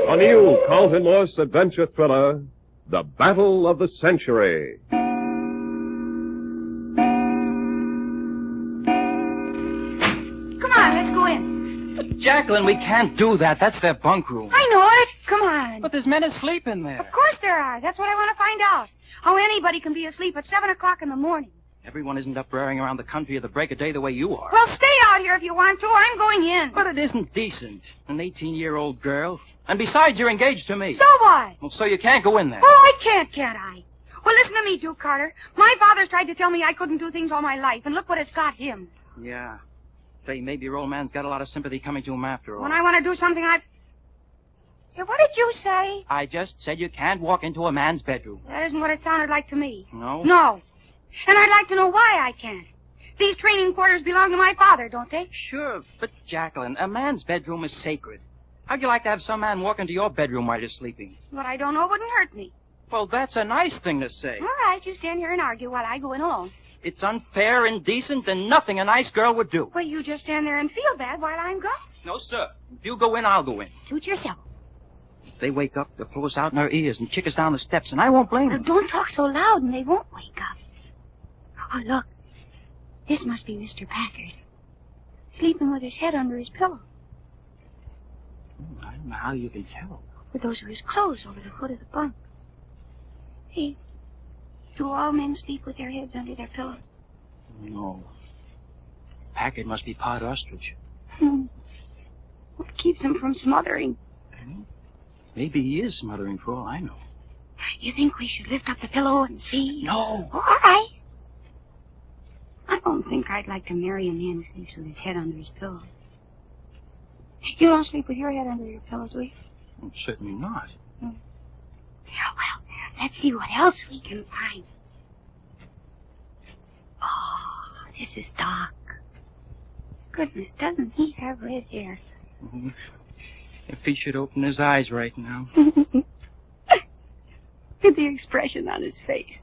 S1: A new Carleton Morse adventure thriller, The Battle of the Century.
S7: Come on, let's go in.
S11: Jacqueline, we can't do that. That's their bunk room.
S7: I know it. Come on.
S11: But there's men asleep in there.
S7: Of course there are. That's what I want to find out. How anybody can be asleep at 7 o'clock in the morning.
S11: Everyone isn't up raring around the country at the break of day the way you are.
S7: Well, stay out here if you want to. I'm going in.
S11: But it isn't decent. An 18-year-old girl. And besides, you're engaged to me.
S7: So what?
S11: Well, so you can't go in there.
S7: Oh, I can't I? Well, listen to me, Duke Carter. My father's tried to tell me I couldn't do things all my life, and look what it's got him.
S11: Yeah. Say, maybe your old man's got a lot of sympathy coming to him after all.
S7: When I want to do something, Say, what did you say?
S11: I just said you can't walk into a man's bedroom.
S7: That isn't what it sounded like to me.
S11: No?
S7: No. And I'd like to know why I can't. These training quarters belong to my father, don't they?
S11: Sure, but Jacqueline, a man's bedroom is sacred. How'd you like to have some man walk into your bedroom while you're sleeping?
S7: What I don't know wouldn't hurt me.
S11: Well, that's a nice thing to say.
S7: All right, you stand here and argue while I go in alone.
S11: It's unfair, indecent, and nothing a nice girl would do.
S7: Well, you just stand there and feel bad while I'm gone.
S11: No, sir. If you go in, I'll go in.
S7: Suit yourself.
S11: If they wake up, they'll throw us out in our ears and kick us down the steps, and I won't blame them.
S7: Don't talk so loud and they won't wake up. Oh, look. This must be Mr. Packard. Sleeping with his head under his pillow.
S11: I don't know how you can tell.
S7: With those are his clothes over the foot of the bunk. Hey, do all men sleep with their heads under their pillows?
S11: No. Packard must be part ostrich.
S7: What keeps him from smothering?
S11: Maybe he is smothering for all I know.
S7: You think we should lift up the pillow and see?
S11: No.
S7: Oh, all right. I don't think I'd like to marry a man who sleeps with his head under his pillow. You don't sleep with your head under your pillow, do you?
S11: Well, certainly not.
S7: Well, let's see what else we can find. Oh, this is Doc. Goodness, doesn't he have red hair?
S11: If he should open his eyes right now.
S7: Look at the expression on his face.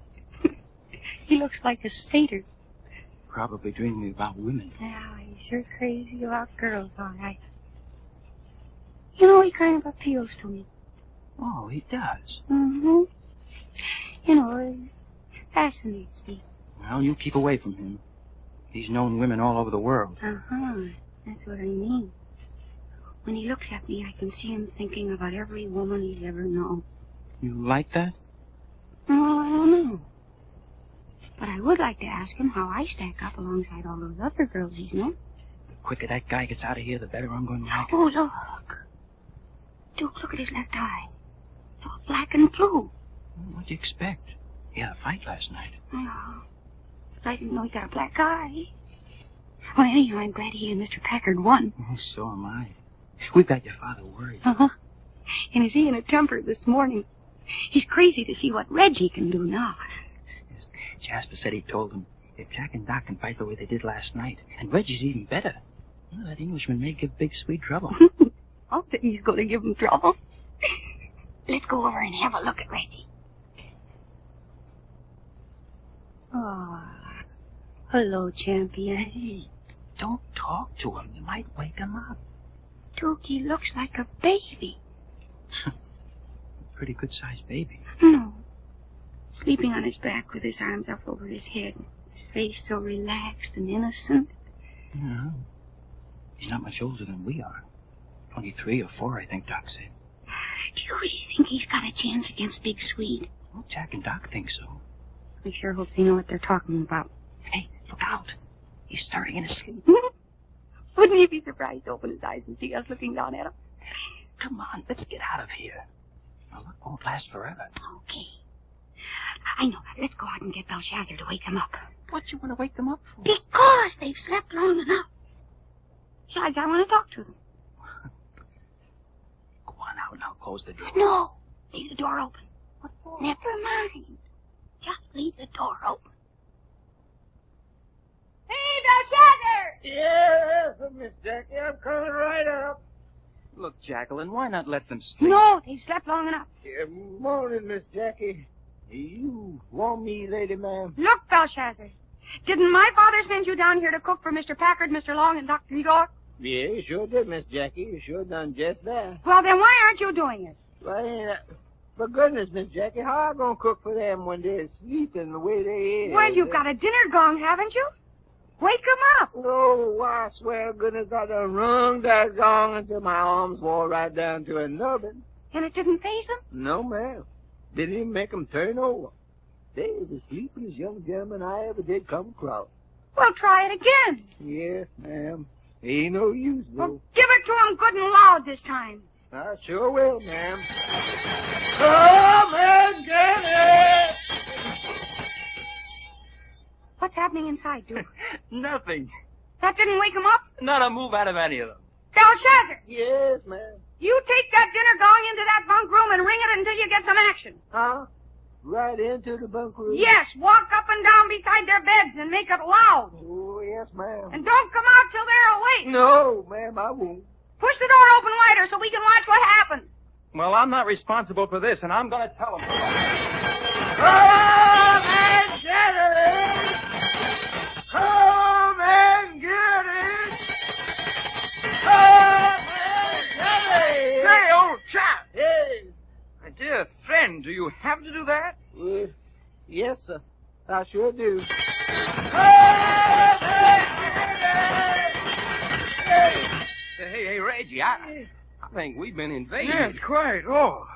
S7: He looks like a satyr.
S11: Probably dreaming about women.
S7: Yeah, he's sure crazy about girls, all right. You know, he kind of appeals to me.
S11: Oh, he does.
S7: Mm-hmm. You know, he fascinates me.
S11: Well, you keep away from him. He's known women all over the world.
S7: Uh-huh. That's what I mean. When he looks at me, I can see him thinking about every woman he's ever known.
S11: You like that?
S7: Oh, I don't know. But I would like to ask him how I stack up alongside all those other girls he's known.
S11: The quicker that guy gets out of here, the better I'm going to like
S7: Oh, look. Duke, look at his left eye. It's all black and blue.
S11: What'd you expect? He had a fight last night.
S7: Oh, but I didn't know he got a black eye. Well, anyhow, I'm glad he and Mr. Packard won.
S11: Oh, so am I. We've got your father worried.
S7: Uh-huh. And is he in a temper this morning? He's crazy to see what Reggie can do now.
S11: Yes, Jasper said he told him if Jack and Doc can fight the way they did last night, and Reggie's even better, well, that Englishman may give Big Sweet trouble.
S7: I'll think he's going to give him trouble. Let's go over and have a look at Reggie. Oh, hello, champion.
S11: Hey, don't talk to him. You might wake him up.
S7: Duke, he looks like a baby.
S11: Pretty good-sized baby.
S7: No. Sleeping on his back with his arms up over his head. His face so relaxed and innocent.
S11: Yeah. He's not much older than we are. 23 or 4, I think Doc said.
S7: Do you really think he's got a chance against Big Sweet?
S11: Well, Jack and Doc think so.
S7: I sure hope they know what they're talking about.
S11: Hey, look out. He's stirring in his sleep.
S7: Wouldn't he be surprised to open his eyes and see us looking down at him?
S11: Come on, let's get out of here. Our luck won't last forever.
S7: Okay. I know. Let's go out and get Belshazzar to wake him up.
S11: What you want to wake them up for?
S7: Because they've slept long enough. Besides, I want to talk to them.
S11: Go on out and I'll close the door.
S7: No. Leave the door open. What for? Never mind. Just leave the door open. Hey, Belshazzar!
S6: Yes, Miss Jackie, I'm coming right up.
S11: Look, Jacqueline, why not let them sleep?
S7: No, they've slept long enough.
S6: Morning, Miss Jackie. You want me, lady ma'am?
S7: Look, Belshazzar. Didn't my father send you down here to cook for Mr. Packard, Mr. Long, and Dr. Igor?
S6: Yeah, you sure did, Miss Jackie. You sure done just that.
S7: Well, then why aren't you doing it?
S6: Well, for goodness, Miss Jackie, how I gonna cook for them when they're sleeping the way they is?
S7: Well, you've got a dinner gong, haven't you? Wake them up.
S6: Oh, I swear goodness I done rung that gong until my arms wore right down to a nubbin.
S7: And it didn't faze them?
S6: No, ma'am. Didn't even make 'em turn over. They was the sleepiest young gentlemen I ever did come across.
S7: Well, try it again.
S6: Yes, ma'am. Ain't no use, though.
S7: Well, give it to them good and loud this time.
S6: I sure will, ma'am. Come and get it!
S7: What's happening inside, Duke?
S11: Nothing.
S7: That didn't wake them up?
S11: Not a move out of any of them.
S7: Belshazzar!
S6: Yes, ma'am.
S7: You take that dinner gong into that bunk room and ring it until you get some action.
S6: Huh? Right into the bunk room?
S7: Yes, walk up and down beside their beds and make it loud.
S6: Oh, yes, ma'am.
S7: And don't come out till they're awake.
S6: No, ma'am, I won't.
S7: Push the door open wider so we can watch what happens.
S11: Well, I'm not responsible for this, and I'm going to tell them.
S6: Come and get it! Come and get it! Come and get it!
S10: Say, old chap!
S6: Hey!
S10: My dear friend, do you have to do that?
S6: Yes, sir. I sure do.
S10: Hey, Reggie, I think we've been invaded.
S2: Yes, quite. Oh,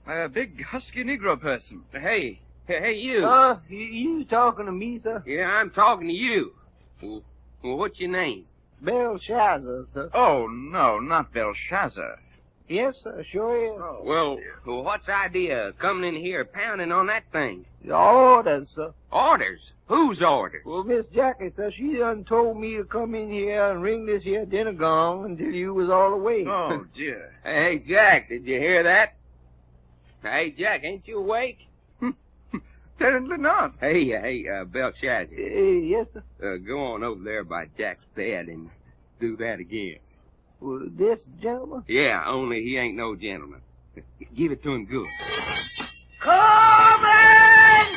S2: by a big, husky Negro person.
S10: Hey, you.
S6: You talking to me, sir?
S10: Yeah, I'm talking to you. Well, what's your name?
S6: Belshazzar, sir.
S2: Oh, no, not Belshazzar.
S6: Yes, sir, sure is.
S10: Oh, well, what's the idea of coming in here pounding on that thing?
S6: The orders, sir.
S10: Orders? Whose orders?
S6: Well, Miss Jackie, sir, she done told me to come in here and ring this here dinner gong until you was all awake.
S2: Oh, dear.
S10: Hey, Jack, did you hear that? Hey, Jack, ain't you awake?
S2: Apparently not.
S10: Hey, Belshazzar.
S6: Yes, sir.
S10: Go on over there by Jack's bed and
S4: do that again.
S12: Well, this gentleman?
S4: Yeah, only he ain't no gentleman. Give it to him good.
S12: Come and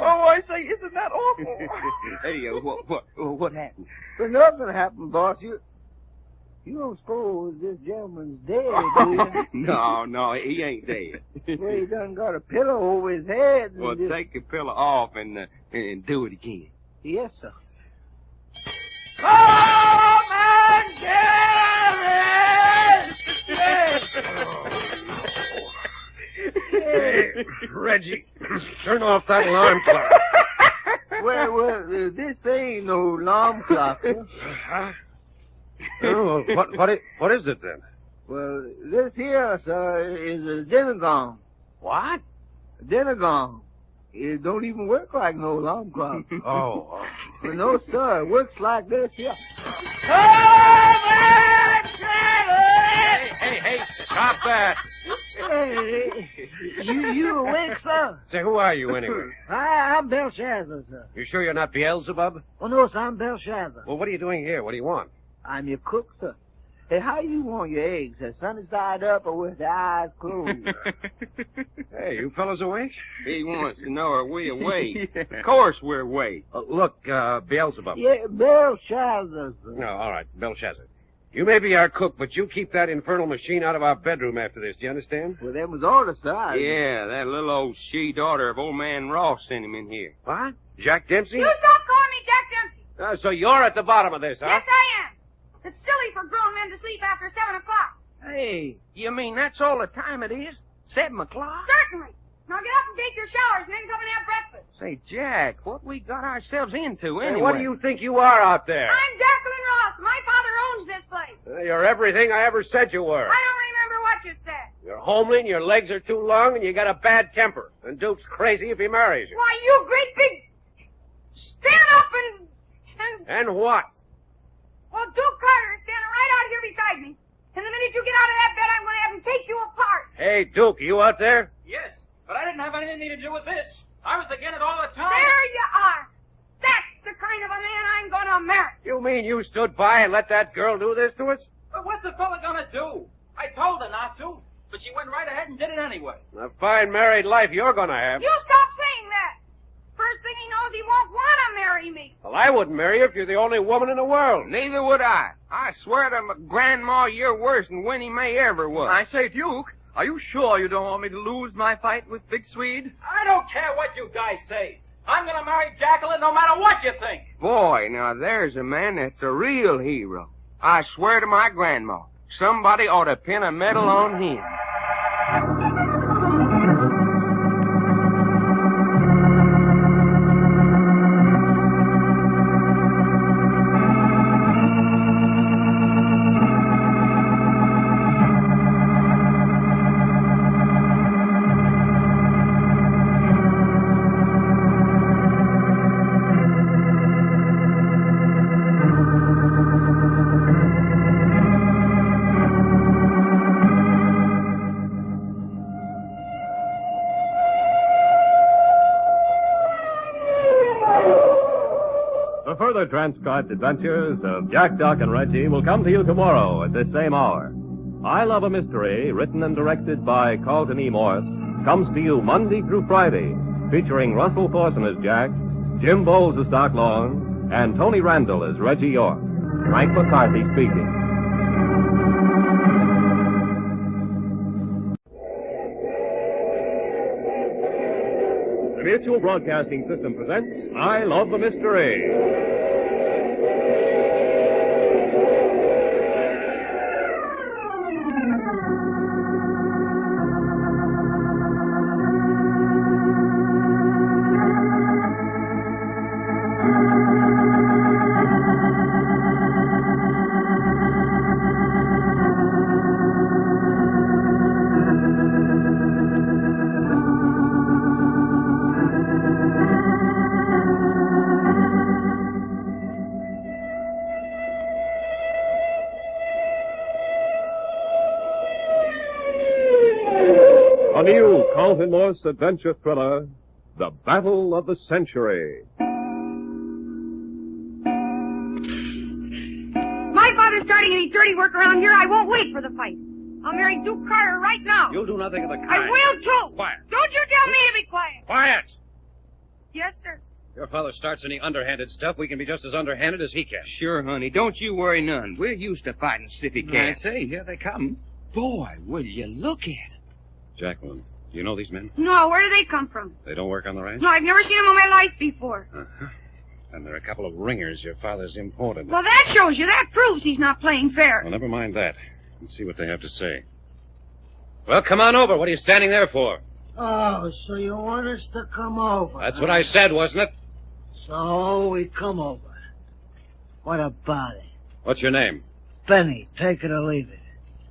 S9: Oh, I say, isn't that awful?
S4: Hey, what happened?
S12: Well, nothing happened, boss. You don't suppose this gentleman's dead, do you?
S4: No, he ain't dead.
S12: Well, he done got a pillow over his head.
S4: Well, take the pillow off and do it again.
S12: Yes, sir.
S9: Come and get it!
S6: Hey, Reggie, turn off that alarm clock.
S12: Well, this ain't no alarm clock.
S6: Huh? Oh, what is it then?
S12: Well, this here, sir, is a dinner gong.
S6: What?
S12: A dinner gong. It don't even work like no alarm clock.
S6: Oh.
S12: Well, no, sir. It works like this here.
S6: Hey, stop that.
S12: Hey, you awake, sir?
S6: Say, who are you anyway?
S12: I'm Belshazzar, sir.
S6: You sure you're not Beelzebub?
S12: Oh, no, sir, I'm Belshazzar.
S6: Well, what are you doing here? What do you want?
S12: I'm your cook, sir. Hey, how you want your eggs? The sun is side up or with the eyes closed?
S6: Hey, you fellas awake?
S4: He wants to know, are we awake? Of course we're awake.
S6: Look, Beelzebub.
S12: Yeah, Belshazzar, sir.
S6: No, all right, Belshazzar. You may be our cook, but you keep that infernal machine out of our bedroom after this. Do you understand?
S12: Well, them was orders, sir.
S4: Yeah, that little old she-daughter of old man Ross sent him in here.
S6: What? Jack Dempsey?
S7: You stop calling me Jack Dempsey.
S6: So you're at the bottom of this, huh?
S7: Yes, I am. It's silly for grown men to sleep after 7 o'clock.
S4: Hey, you mean that's all the time it is? 7 o'clock?
S7: Certainly. Now get up and take your showers and then come and have breakfast.
S4: Say, Jack, what we got ourselves into anyway?
S6: Hey, what do you think you are out there?
S7: I'm Jacqueline Ross. My father owns this place.
S6: You're everything I ever said you were.
S7: I don't remember what you said.
S6: You're homely, and your legs are too long, and you got a bad temper. And Duke's crazy if he marries you.
S7: Why, you great big... Stand up and...
S6: And what?
S7: Well, Duke Carter is standing right out here beside me. And the minute you get out of that bed, I'm going to have him take you apart.
S6: Hey, Duke, you out there?
S8: Yes, but I didn't have anything to do with this. I was against it all the time.
S7: There you are. That's the kind of a man I'm going to marry.
S6: You mean you stood by and let that girl do this to us?
S8: But what's a fella gonna do? I told her not to, but she went right ahead and did it anyway.
S6: A fine married life you're gonna have.
S7: You stop saying that. First thing he knows, he won't want to marry me.
S6: Well, I wouldn't marry you if you're the only woman in the world.
S4: Neither would I. I swear to my grandma you're worse than Winnie Mae ever was.
S9: I say, Duke, are you sure you don't want me to lose my fight with Big Swede?
S8: I don't care what you guys say. I'm gonna marry Jacqueline no matter what you think.
S4: Boy, now there's a man that's a real hero. I swear to my grandma, somebody ought to pin a medal on him.
S1: The further transcribed adventures of Jack, Doc, and Reggie will come to you tomorrow at this same hour. I Love a Mystery, written and directed by Carleton E. Morse, comes to you Monday through Friday, featuring Russell Thorson as Jack, Jim Bowles as Doc Long, and Tony Randall as Reggie York. Frank McCarthy speaking. The Mutual Broadcasting System presents I Love a Mystery. A new Carleton Morse adventure thriller, The Battle of the Century.
S7: any dirty work around here, I won't wait for the fight. I'll marry Duke Carter right now.
S3: You'll do nothing of the kind.
S7: I will, too.
S3: Quiet.
S7: Don't you tell me to be quiet.
S3: Quiet!
S7: Yes, sir.
S3: If your father starts any underhanded stuff, we can be just as underhanded as he can.
S10: Sure, honey. Don't you worry none. We're used to fighting city cats.
S4: I say, here they come.
S10: Boy, will you look at it.
S3: Jacqueline, do you know these men?
S7: No, where do they come from?
S3: They don't work on the ranch?
S7: No, I've never seen them in my life before.
S3: Uh-huh. And they're a couple of ringers your father's imported.
S7: Well, that shows you. That proves he's not playing fair.
S3: Well, never mind that. Let's see what they have to say. Well, come on over. What are you standing there for?
S12: Oh, so you want us to come over?
S3: That's what I said, wasn't it?
S12: So we come over. What about it?
S3: What's your name?
S12: Benny, take it or leave it.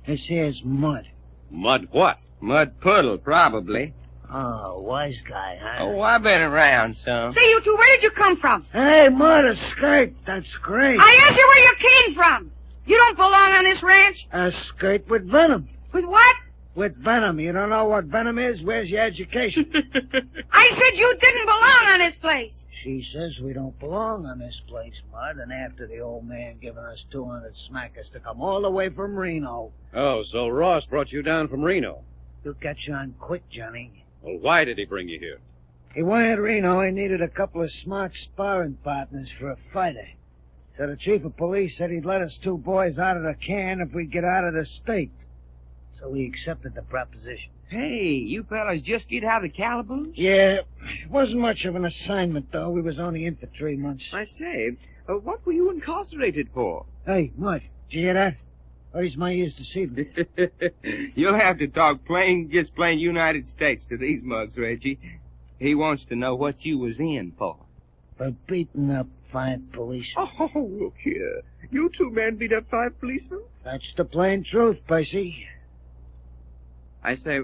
S12: This here's Mud.
S3: Mud what?
S10: Mud Puddle, probably.
S12: Oh, wise guy, huh?
S10: Oh, I've been around some.
S7: Say, you two, where did you come from?
S12: Hey, Mud, a skirt. That's great.
S7: I asked you where you came from. You don't belong on this ranch.
S12: A skirt with venom.
S7: With what?
S12: With venom. You don't know what venom is? Where's your education?
S7: I said you didn't belong on this place.
S12: She says we don't belong on this place, Mud, and after the old man giving us 200 smackers to come all the way from Reno.
S3: Oh, so Ross brought you down from Reno.
S12: You catch on quick, Johnny.
S3: Well, why did he bring you here?
S12: He wired Reno he needed a couple of smart sparring partners for a fighter. So the chief of police said he'd let us two boys out of the can if we'd get out of the state. So we accepted the proposition.
S10: Hey, you fellas just get out of the calaboose?
S12: Yeah, it wasn't much of an assignment, though. We was only in for 3 months.
S2: I say, what were you incarcerated for?
S12: Hey, Mud, did you hear that? Or is my ears deceiving me?
S10: You'll have to talk just plain United States to these mugs, Reggie. He wants to know what you was in for.
S12: For beating up 5 policemen.
S2: Oh, look here. You two men beat up 5 policemen?
S12: That's the plain truth, Percy.
S2: I say,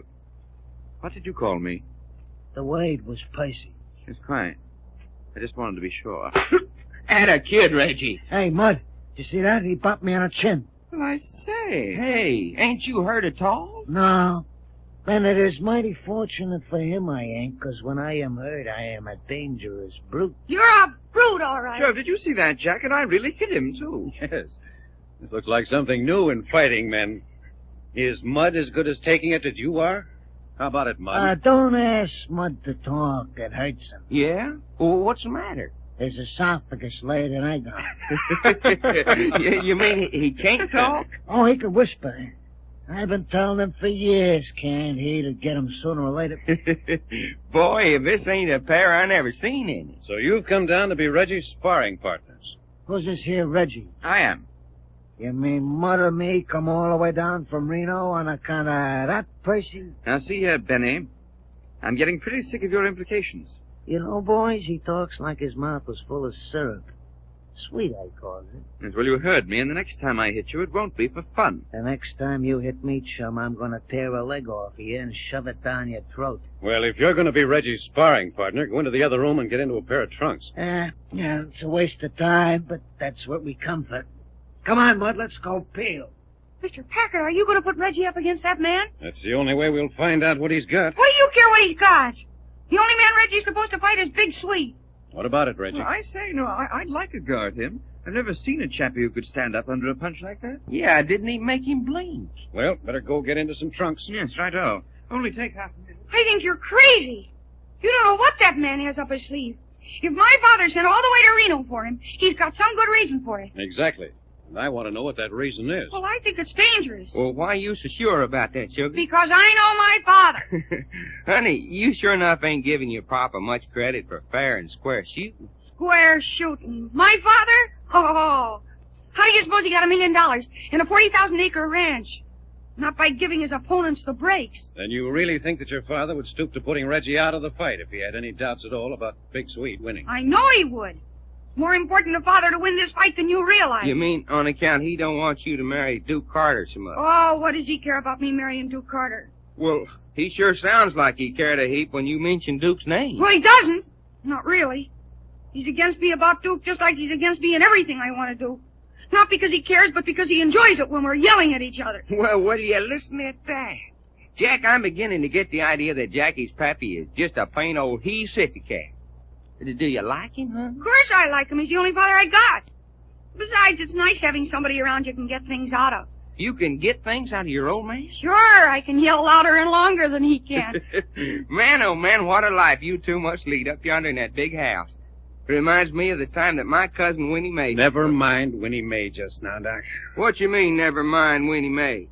S2: what did you call me?
S12: The Wade was Percy.
S2: It's quiet. I just wanted to be sure.
S10: And a kid, Reggie.
S12: Hey, Mud, you see that? He bopped me on the chin.
S2: Well, I say.
S10: Hey, ain't you heard at all?
S12: No. And it is mighty fortunate for him I ain't, 'cause when I am hurt, I am a dangerous brute.
S7: You're a brute, all right.
S2: Joe, did you see that, Jack? And I really hit him, too.
S3: Yes. This looks like something new in fighting men. Is Mud as good as taking it as you are? How about it, Mud?
S12: Don't ask Mud to talk. It hurts him.
S10: Yeah? Well, what's the matter?
S12: His esophagus laid an egg on.
S10: You mean he can't talk?
S12: Oh, he can whisper. I've been telling him for years, can't he, to get him sooner or later.
S10: Boy, if this ain't a pair I never seen in it.
S3: So you've come down to be Reggie's sparring partners.
S12: Who's this here, Reggie?
S2: I am.
S12: You mean Mud or me come all the way down from Reno on account of that, Percy?
S2: Now, see here, Benny. I'm getting pretty sick of your implications.
S12: You know, boys, he talks like his mouth was full of syrup. Sweet, I call it.
S2: Yes, well, you heard me, and the next time I hit you, it won't be for fun.
S12: The next time you hit me, chum, I'm going to tear a leg off you and shove it down your throat.
S3: Well, if you're going to be Reggie's sparring partner, go into the other room and get into a pair of trunks.
S12: Yeah, it's a waste of time, but that's what we come for. Come on, Mud, let's go peel.
S7: Mr. Packard, are you going to put Reggie up against that man?
S3: That's the only way we'll find out what he's got.
S7: What do you care what he's got? The only man Reggie's supposed to fight is Big Sweet.
S3: What about it, Reggie?
S2: Well, I say, I'd like to guard him. I've never seen a chappie who could stand up under a punch like that.
S10: Yeah, didn't he make him blink?
S3: Well, better go get into some trunks.
S2: Yes, right-o. Only take half a minute.
S7: I think you're crazy. You don't know what that man has up his sleeve. If my father sent all the way to Reno for him, he's got some good reason for it.
S3: Exactly. And I want to know what that reason is.
S7: Well, I think it's dangerous.
S10: Well, why you so sure about that, Sugar?
S7: Because I know my father.
S10: Honey, you sure enough ain't giving your papa much credit for fair and square shooting.
S7: Square shooting. My father? Oh, how do you suppose he got $1 million in a 40,000-acre ranch? Not by giving his opponents the breaks.
S3: Then you really think that your father would stoop to putting Reggie out of the fight if he had any doubts at all about Big Sweet winning?
S7: I know he would. More important to father to win this fight than you realize.
S10: You mean on account he don't want you to marry Duke Carter so much?
S7: Oh, what does he care about me marrying Duke Carter?
S10: Well, he sure sounds like he cared a heap when you mention Duke's name.
S7: Well, he doesn't. Not really. He's against me about Duke just like he's against me in everything I want to do. Not because he cares, but because he enjoys it when we're yelling at each other.
S10: Well, what do you listen at that? Jack, I'm beginning to get the idea that Jackie's pappy is just a plain old he-sippy cat. Do you like him, huh?
S7: Of course I like him. He's the only father I got. Besides, it's nice having somebody around you can get things out of.
S10: You can get things out of your old man?
S7: Sure, I can yell louder and longer than he can.
S10: Man, oh man, what a life you two must lead up yonder in that big house. It reminds me of the time that my cousin Winnie Mae...
S3: Never mind Winnie Mae just now, Doc.
S10: What you mean, never mind Winnie Mae?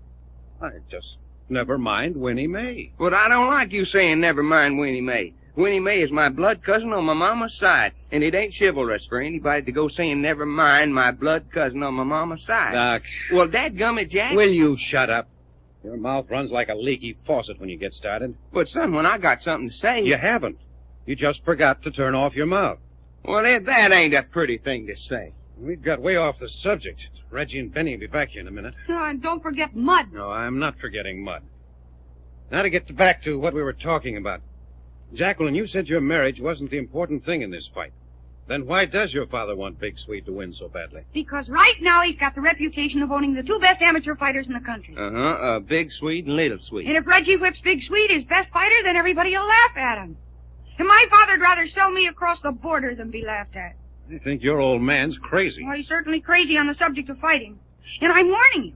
S3: I just never mind Winnie Mae.
S10: But I don't like you saying never mind Winnie Mae. Winnie Mae is my blood cousin on my mama's side, and it ain't chivalrous for anybody to go saying never mind my blood cousin on my mama's side.
S3: Doc.
S10: Well, dadgummit, Jack.
S3: Will you shut up? Your mouth runs like a leaky faucet when you get started.
S10: But, son, when I got something to say...
S3: You haven't. You just forgot to turn off your mouth.
S10: Well, that ain't a pretty thing to say.
S3: We've got way off the subject. Reggie and Benny will be back here in a minute.
S7: Oh, and don't forget Mud.
S3: No, I'm not forgetting Mud. Now to get back to what we were talking about. Jacqueline, you said your marriage wasn't the important thing in this fight. Then why does your father want Big Sweet to win so badly?
S7: Because right now he's got the reputation of owning the two best amateur fighters in the country.
S10: Big Sweet and Little Sweet.
S7: And if Reggie whips Big Sweet, his best fighter, then everybody will laugh at him. And my father'd rather sell me across the border than be laughed at.
S3: I think your old man's crazy.
S7: Well, he's certainly crazy on the subject of fighting. And I'm warning you,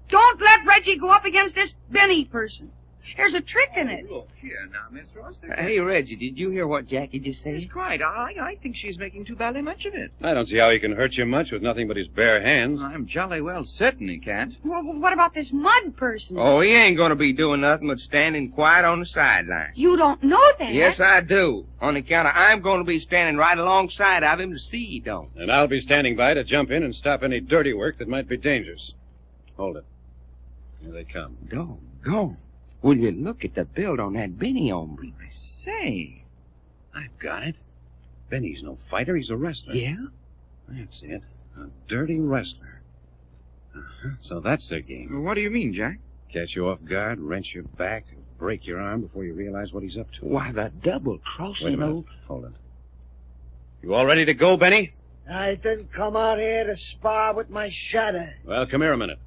S7: don't let Reggie go up against this Benny person. There's a trick in it.
S9: Look here now, Miss Ross.
S10: Hey, Reggie, did you hear what Jackie just said?
S9: It's quite. I think she's making too badly much of it.
S3: I don't see how he can hurt you much with nothing but his bare hands.
S9: I'm jolly well certain he can't.
S7: Well, what about this Mud person?
S10: Oh, he ain't gonna be doing nothing but standing quiet on the sideline.
S7: You don't know that.
S10: Yes, I do. On account of I'm gonna be standing right alongside of him to see he don't.
S3: And I'll be standing by to jump in and stop any dirty work that might be dangerous. Hold it. Here they come.
S10: Doggone. Will you look at the build on that Benny hombre?
S9: I say.
S3: I've got it. Benny's no fighter. He's a wrestler.
S10: Yeah?
S3: That's it. A dirty wrestler. So that's their game.
S9: Well, what do you mean, Jack?
S3: Catch you off guard, wrench your back, break your arm before you realize what he's up to.
S10: Why, the
S3: Wait a
S10: double-crossing
S3: minute.
S10: old...
S3: Hold it. You all ready to go, Benny?
S12: I didn't come out here to spar with my shadow.
S3: Well, come here a minute.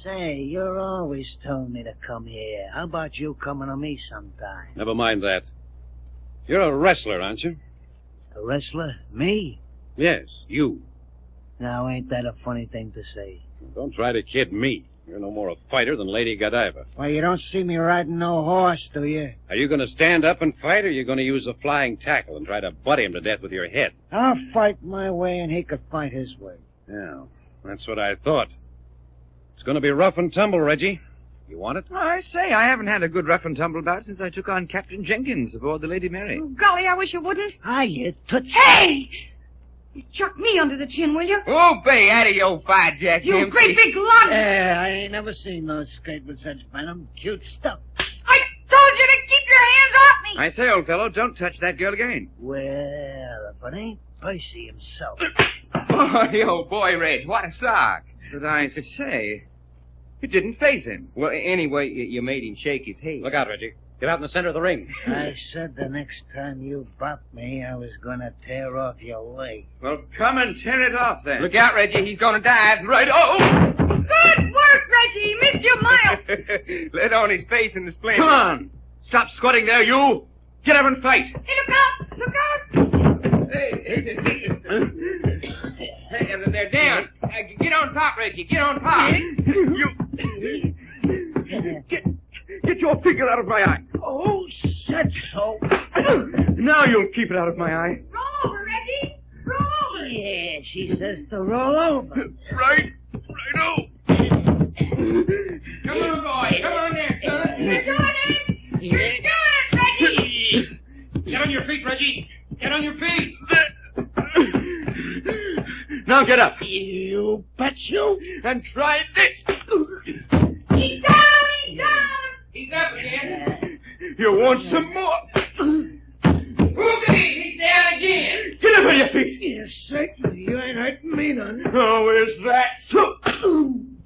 S12: Say, you're always telling me to come here. How about you coming to me sometime?
S3: Never mind that. You're a wrestler, aren't you?
S12: A wrestler? Me?
S3: Yes, you.
S12: Now, ain't that a funny thing to say?
S3: Don't try to kid me. You're no more a fighter than Lady Godiva.
S12: Why, you don't see me riding no horse, do you?
S3: Are you going to stand up and fight, or are you going to use a flying tackle and try to butt him to death with your head?
S12: I'll fight my way, and he could fight his way.
S3: Yeah, that's what I thought. It's going to be rough and tumble, Reggie. You want it?
S9: I say, I haven't had a good rough and tumble bout since I took on Captain Jenkins aboard the Lady Mary.
S7: Oh, golly, I wish you wouldn't.
S12: You tootsie.
S7: Hey! You chuck me under the chin, will you?
S10: Oh, bay out of your fight, Jack.
S7: You
S10: Dempsey.
S7: great big lug!
S12: Yeah, I ain't never seen no skate with such venom. Cute stuff.
S7: I told you to keep your hands off me!
S9: I say, old fellow, don't touch that girl again.
S12: Well, if it ain't Percy himself.
S10: Oh, boy, Reg, what a sock.
S9: But I say, it didn't faze him.
S10: Well, anyway, you made him shake his head.
S3: Look out, Reggie. Get out in the center of the ring.
S12: I said the next time you bopped me, I was gonna tear off your leg.
S9: Well, come and tear it off, then.
S10: Look out, Reggie. He's gonna dive. Right. Oh!
S7: Good work, Reggie! Missed you miles!
S10: Let on his face in the splendor.
S9: Come on! Stop squatting there, you! Get up and fight!
S7: Hey, look out! Look out!
S10: Hey, they're down. Get on top, Reggie. Get on top.
S9: Get your finger out of my eye.
S12: Oh, said so.
S9: Now you'll keep it out of my eye.
S7: Roll over, Reggie! Roll over!
S12: Yeah, she says to roll over.
S9: Right. Righto.
S10: Come on, boy. Come on there, son.
S7: You're doing it! You're doing it, Reggie!
S8: Get on your feet, Reggie. Get on your feet.
S9: Now get up.
S12: You bet you.
S9: And try this.
S7: He's down! He's down!
S10: He's up again.
S9: You want some more?
S10: Oogity, he's down again.
S9: Get up on your feet.
S12: Yes, certainly. You ain't hurting me none.
S9: Oh, is that so?
S7: That's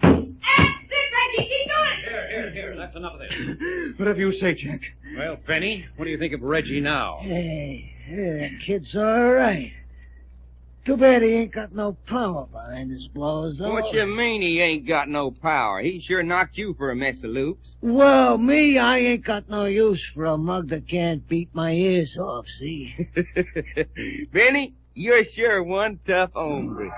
S7: it, Reggie! Keep doing it!
S3: Here. That's enough of this.
S9: Whatever you say, Jack.
S3: Well, Benny, what do you think of Reggie now?
S12: Hey, that kid's all right. Too bad he ain't got no power behind his blows.
S10: What you mean he ain't got no power? He sure knocked you for a mess of loops.
S12: Well, me, I ain't got no use for a mug that can't beat my ears off, see?
S10: Benny, you're sure one tough hombre.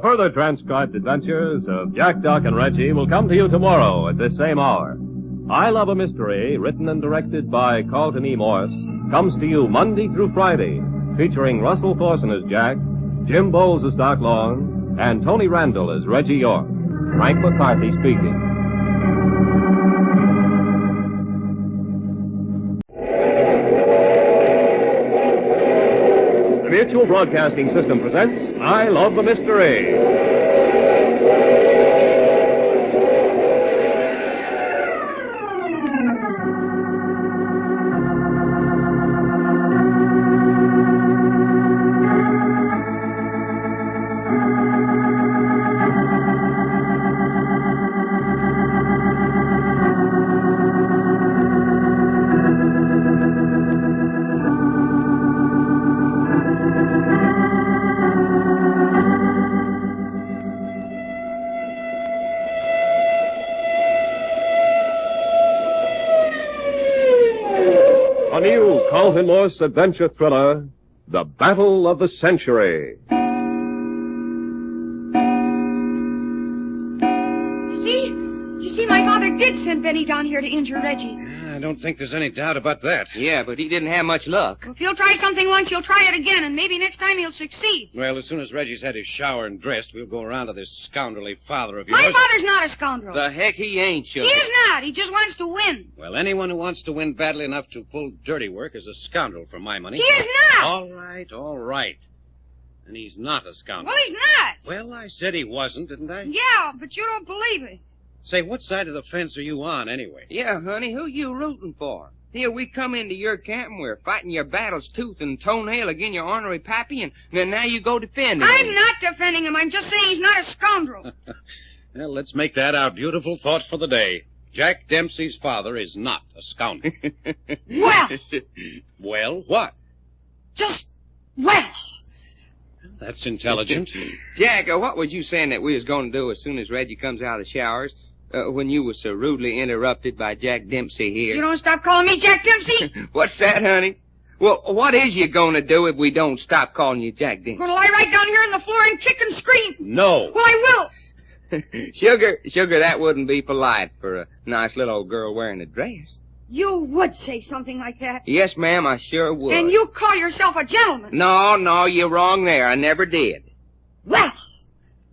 S1: Further transcribed adventures of Jack, Doc, and Reggie will come to you tomorrow at this same hour. I Love a Mystery, written and directed by Carleton E. Morse, comes to you Monday through Friday, featuring Russell Thorson as Jack, Jim Bowles as Doc Long, and Tony Randall as Reggie York. Frank McCarthy speaking. Mutual Broadcasting System presents I Love the Mystery. A new Carleton Morse adventure thriller, The Battle of the Century.
S7: You see, my father did send Benny down here to injure Reggie.
S3: I don't think there's any doubt about that.
S10: Yeah, but he didn't have much luck.
S7: If he'll try something once, he'll try it again, and maybe next time he'll succeed.
S3: Well, as soon as Reggie's had his shower and dressed, we'll go around to this scoundrelly father of yours.
S7: My father's not a scoundrel.
S10: The heck he ain't,
S7: He
S10: Sugar.
S7: is not. He just wants to win.
S3: Well, anyone who wants to win badly enough to pull dirty work is a scoundrel for my money.
S7: He is not.
S3: All right. And he's not a scoundrel.
S7: Well, he's not.
S3: Well, I said he wasn't, didn't I?
S7: Yeah, but you don't believe it.
S3: Say, what side of the fence are you on, anyway?
S10: Yeah, honey, who you rooting for? Here we come into your camp and we're fighting your battles tooth and toenail again your ornery pappy, and then now you go defending him.
S7: I'm not defending him. I'm just saying he's not a scoundrel.
S3: Well, let's make that our beautiful thought for the day. Jack Dempsey's father is not a scoundrel.
S7: Well,
S3: Well, what?
S7: just well.
S3: That's intelligent.
S10: Jack, what was you saying that we was going to do as soon as Reggie comes out of the showers? When you was so rudely interrupted by Jack Dempsey here.
S7: You don't stop calling me Jack Dempsey?
S10: What's that, honey? Well, what is you going to do if we don't stop calling you Jack Dempsey?
S7: Gonna lie right down here on the floor and kick and scream.
S3: No.
S7: Well, I will.
S10: Sugar, that wouldn't be polite for a nice little old girl wearing a dress.
S7: You would say something like that.
S10: Yes, ma'am, I sure would.
S7: And you call yourself a gentleman.
S10: No, you're wrong there. I never did.
S7: Well,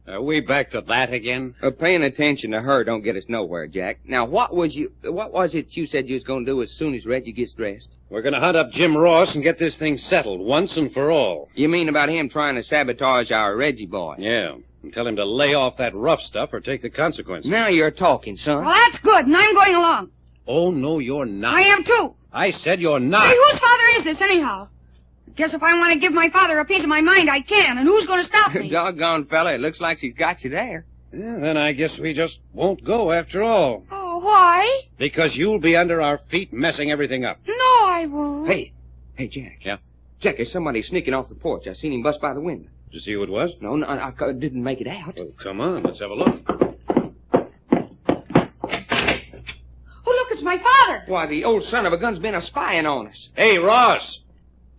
S3: Are we back to that again?
S10: Paying attention to her don't get us nowhere, Jack. Now, what was it you said you was going to do as soon as Reggie gets dressed?
S3: We're going to hunt up Jim Ross and get this thing settled once and for all.
S10: You mean about him trying to sabotage our Reggie boy?
S3: Yeah, and tell him to lay off that rough stuff or take the consequences.
S10: Now you're talking, son.
S7: well, that's good, and I'm going along.
S3: Oh, no, you're not.
S7: I am too.
S3: I said you're not.
S7: Hey, whose father is this, anyhow? Guess if I want to give my father a piece of my mind, I can, and who's going to stop me?
S10: Doggone fella, it looks like she's got you there.
S3: Yeah, then I guess we just won't go after all.
S7: Oh, why?
S3: Because you'll be under our feet messing everything up.
S7: No, I won't.
S10: Hey, Jack.
S3: Yeah?
S10: Jack, there's somebody sneaking off the porch. I seen him bust by the window.
S3: Did you see who it was?
S10: No, I didn't make it out.
S3: Well, come on, let's have a look.
S7: Oh, look, it's my father.
S10: Why, the old son of a gun's been a-spying on us.
S3: Hey, Ross!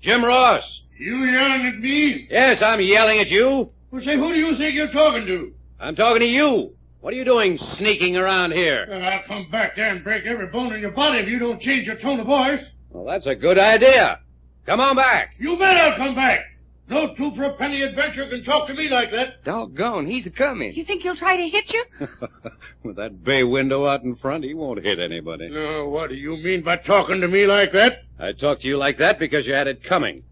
S3: Jim Ross!
S13: You yelling at me?
S3: Yes, I'm yelling at you.
S13: Well, say, who do you think you're talking to?
S3: I'm talking to you. What are you doing sneaking around here?
S13: Well, I'll come back there and break every bone in your body if you don't change your tone of voice.
S3: Well, that's a good idea. Come on back.
S13: You bet I'll come back. No two-for-a-penny adventure can talk to me like that.
S10: Doggone, he's a-coming.
S7: You think he'll try to hit you?
S3: With that bay window out in front, he won't hit anybody.
S13: No, what do you mean by talking to me like that?
S3: I talked to you like that because you had it coming.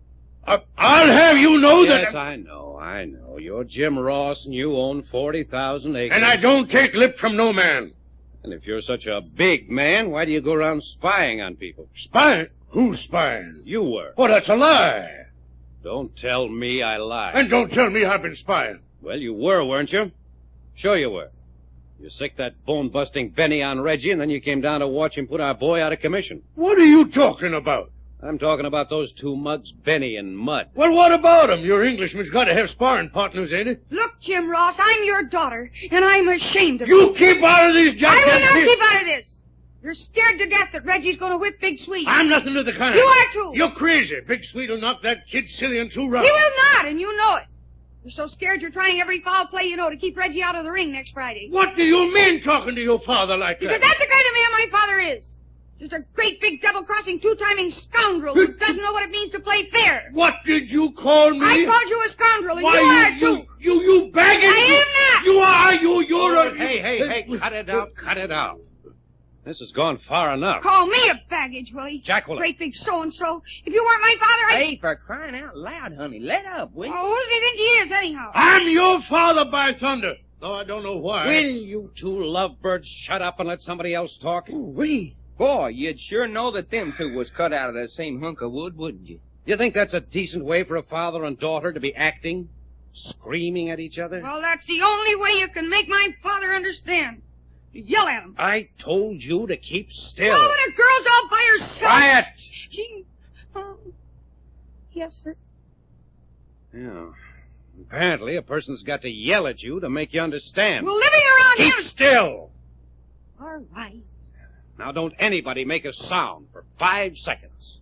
S13: I'll have you know
S3: Yes,
S13: that...
S3: I know. You're Jim Ross, and you own 40,000 acres.
S13: And I don't take lip from no man.
S3: And if you're such a big man, why do you go around spying on people?
S13: Spying? Who's spying?
S3: You were.
S13: Oh, that's a lie.
S3: Don't tell me I lied.
S13: And don't tell me I've been spying.
S3: Well, you were, weren't you? Sure you were. You sicked that bone-busting Benny on Reggie, and then you came down to watch him put our boy out of commission.
S13: What are you talking about?
S3: I'm talking about those two mugs, Benny and Mud.
S13: Well, what about him? Your Englishman's got to have sparring partners, ain't it?
S14: Look, Jim Ross, I'm your daughter, and I'm ashamed of
S13: You keep out of these jackass...
S14: I will not keep out of this. You're scared to death that Reggie's going to whip Big Sweet.
S13: I'm nothing to the kind.
S14: You are, too.
S13: You're crazy. Big Sweet will knock that kid silly in 2 rounds.
S14: He will not, and you know it. You're so scared you're trying every foul play you know to keep Reggie out of the ring next Friday.
S13: What do you mean talking to your father like that?
S14: Because that's the kind of man my father is. Just a great big double-crossing, two-timing scoundrel who doesn't know what it means to play fair.
S13: What did you call me?
S14: I called you a scoundrel, and
S13: Why,
S14: you are, too.
S13: You baggage...
S14: I am not.
S13: You are, you're a...
S3: Hey, cut it out. This has gone far enough.
S14: Call me a baggage, Willie.
S3: Jacqueline.
S14: Great big so-and-so. If you weren't my father,
S10: Hey, for crying out loud, honey, let up, will you?
S14: Oh, who does he think he is, anyhow?
S13: I'm your father, by thunder. Though I don't know why.
S3: Will you two lovebirds shut up and let somebody else talk?
S10: Ooh-wee. Boy, you'd sure know that them two was cut out of the same hunk of wood, wouldn't you?
S3: You think that's a decent way for a father and daughter to be acting? Screaming at each other?
S14: Well, that's the only way you can make my father understand. You yell at him.
S3: I told you to keep still.
S14: Oh, but a girl's all by herself.
S3: Quiet!
S14: She... yes, sir.
S3: Yeah. Apparently, a person's got to yell at you to make you understand.
S14: Well, living around
S3: Keep
S14: here...
S3: still!
S14: All right.
S3: Now, don't anybody make a sound for 5 seconds.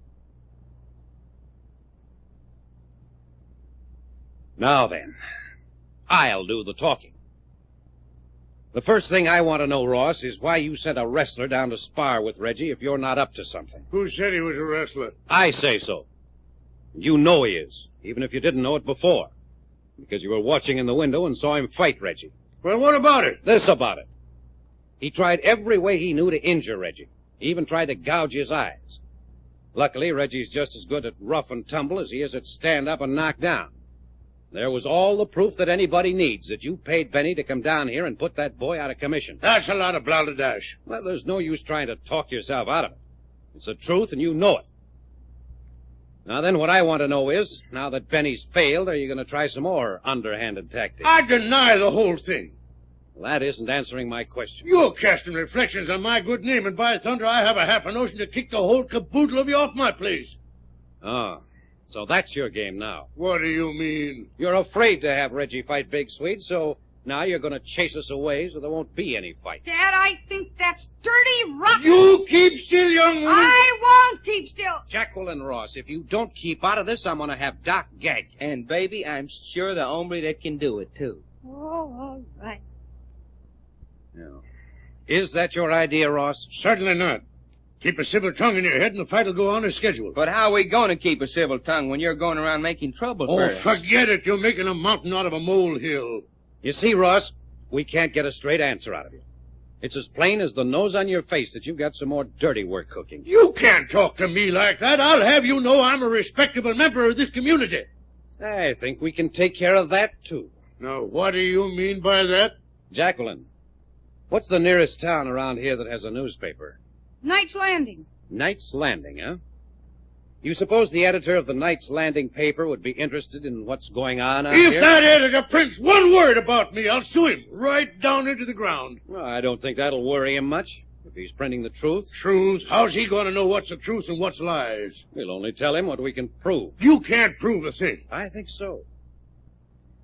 S3: Now then, I'll do the talking. The first thing I want to know, Ross, is why you sent a wrestler down to spar with Reggie if you're not up to something.
S13: Who said he was a wrestler?
S3: I say so. You know he is, even if you didn't know it before, because you were watching in the window and saw him fight Reggie.
S13: Well, what about it?
S3: This about it. He tried every way he knew to injure Reggie. He even tried to gouge his eyes. Luckily, Reggie's just as good at rough and tumble as he is at stand up and knock down. There was all the proof that anybody needs that you paid Benny to come down here and put that boy out of commission.
S13: That's a lot of balderdash.
S3: Well, there's no use trying to talk yourself out of it. It's the truth, and you know it. Now then, what I want to know is, now that Benny's failed, are you going to try some more underhanded tactics?
S13: I deny the whole thing.
S3: Well, that isn't answering my question.
S13: You're casting reflections on my good name, and by thunder, I have a half a notion to kick the whole caboodle of you off my place.
S3: Oh, so that's your game now.
S13: What do you mean?
S3: You're afraid to have Reggie fight Big Sweet, so now you're going to chase us away so there won't be any fight.
S14: Dad, I think that's dirty, rotten.
S13: You keep still, young woman.
S14: I won't keep still.
S3: Jacqueline Ross, if you don't keep out of this, I'm going to have Doc gagged.
S10: And, baby, I'm sure the hombre that can do it, too.
S14: Oh, all right.
S3: Yeah. Is that your idea, Ross?
S13: Certainly not. Keep a civil tongue in your head and the fight will go on as scheduled.
S10: But how are we going to keep a civil tongue when you're going around making trouble for
S13: Oh,
S10: us?
S13: forget it. You're making a mountain out of a molehill.
S3: You see, Ross, we can't get a straight answer out of you. It's as plain as the nose on your face that you've got some more dirty work cooking.
S13: You can't talk to me like that. I'll have you know I'm a respectable member of this community.
S3: I think we can take care of that, too.
S13: Now, what do you mean by that?
S3: Jacqueline, what's the nearest town around here that has a newspaper?
S14: Knight's Landing.
S3: Knight's Landing, huh? You suppose the editor of the Knight's Landing paper would be interested in what's going on out here?
S13: If that editor prints one word about me, I'll sue him right down into the ground.
S3: Well, I don't think that'll worry him much. If he's printing the truth.
S13: Truth? How's he going to know what's the truth and what's lies?
S3: We'll only tell him what we can prove.
S13: You can't prove a thing.
S3: I think so.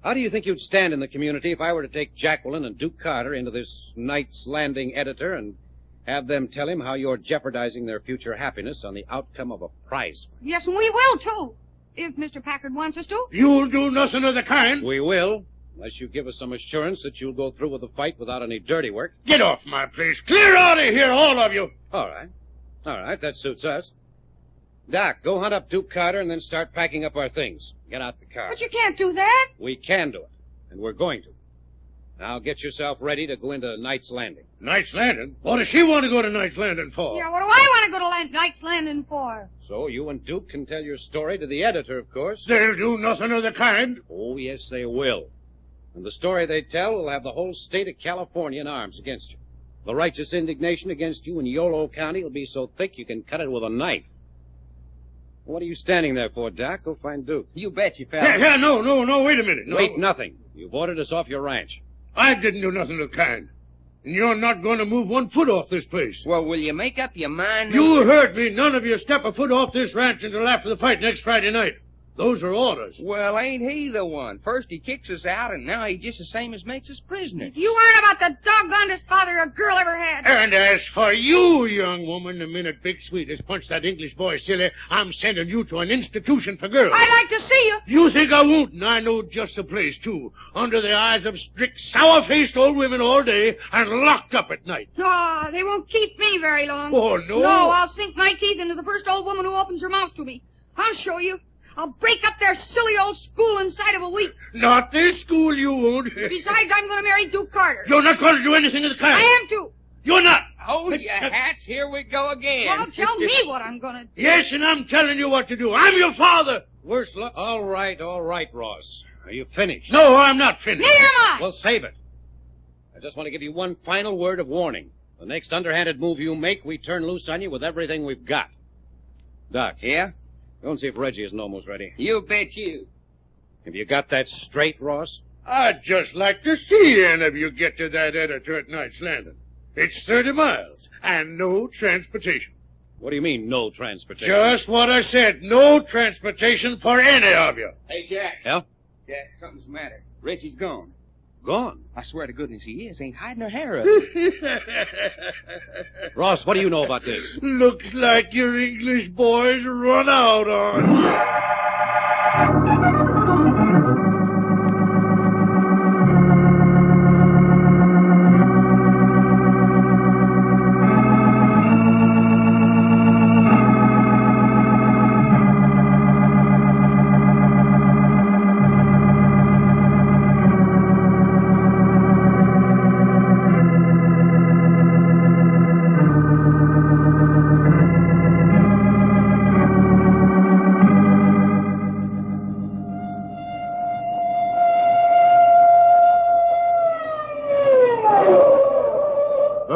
S3: How do you think you'd stand in the community if I were to take Jacqueline and Duke Carter into this Knight's Landing editor and have them tell him how you're jeopardizing their future happiness on the outcome of a prize fight?
S14: Yes, and we will, too, if Mr. Packard wants us to.
S13: You'll do nothing of the kind.
S3: We will, unless you give us some assurance that you'll go through with the fight without any dirty work.
S13: Get off my place. Clear out of here, all of you.
S3: All right, that suits us. Doc, go hunt up Duke Carter and then start packing up our things. Get out the car.
S14: But you can't do that.
S3: We can do it, and we're going to. Now get yourself ready to go into Knight's Landing.
S13: Knight's Landing? What does she want to go to Knight's Landing for?
S14: Yeah, what do I want to go to Knight's Landing for?
S3: So you and Duke can tell your story to the editor, of course.
S13: They'll do nothing of the kind.
S3: Oh, yes, they will. And the story they tell will have the whole state of California in arms against you. The righteous indignation against you in Yolo County will be so thick you can cut it with a knife. What are you standing there for, Doc? Go find Duke.
S10: You bet you, fella.
S13: Yeah, no, wait a minute. No.
S3: Wait, nothing. You've ordered us off your ranch.
S13: I didn't do nothing of the kind. And you're not going to move 1 foot off this place.
S10: Well, will you make up your mind?
S13: You heard me. None of you step a foot off this ranch until after the fight next Friday night. Those are orders.
S10: Well, ain't he the one? First he kicks us out, and now he just the same as makes us prisoners.
S14: You aren't about the doggonedest father a girl ever had.
S13: And as for you, young woman, the minute Big Sweet has punched that English boy silly, I'm sending you to an institution for girls.
S14: I'd like to see you.
S13: You think I won't, and I know just the place, too. Under the eyes of strict, sour-faced old women all day and locked up at night.
S14: Oh, they won't keep me very long.
S13: Oh, no?
S14: No, I'll sink my teeth into the first old woman who opens her mouth to me. I'll show you. I'll break up their silly old school inside of a week.
S13: Not this school, you won't.
S14: Besides, I'm going to marry Duke Carter.
S13: You're not going to do anything of the kind.
S14: I am too.
S13: You're not.
S10: Hold your hats. Here we go again.
S14: Well, tell me what I'm going to do.
S13: Yes, and I'm telling you what to do. I'm your father.
S3: Worse luck. All right, Ross. Are you finished?
S13: No, I'm not finished.
S14: Neither am I.
S3: Well, save it. I just want to give you one final word of warning. The next underhanded move you make, we turn loose on you with everything we've got. Doc.
S10: Yeah?
S3: Go and see if Reggie isn't almost ready.
S10: You bet you.
S3: Have you got that straight, Ross?
S13: I'd just like to see any of you get to that editor at Night's Landing. It's 30 miles and no transportation.
S3: What do you mean, no transportation?
S13: Just what I said. No transportation for any of you.
S10: Hey, Jack.
S3: Yeah?
S10: Jack, something's the matter. Reggie's gone.
S3: Gone?
S10: I swear to goodness he is. Ain't hiding her hair up.
S3: Ross, what do you know about this?
S13: Looks like your English boys run out on you.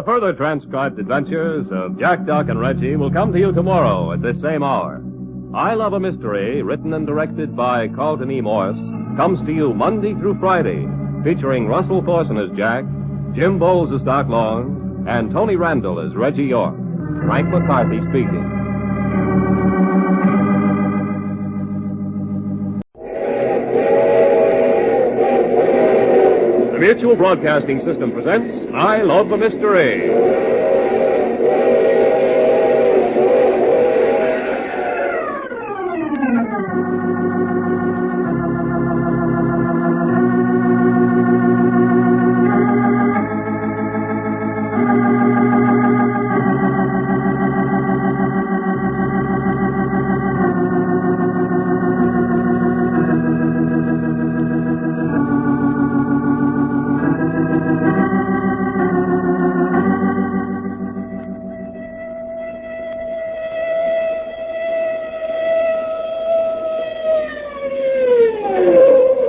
S1: Further transcribed adventures of Jack, Doc, and Reggie will come to you tomorrow at this same hour. I Love a Mystery, written and directed by Carleton E. Morse, comes to you Monday through Friday, featuring Russell Thorson as Jack, Jim Bowles as Doc Long, and Tony Randall as Reggie York. Frank McCarthy speaking. The Mutual Broadcasting System presents I Love a Mystery.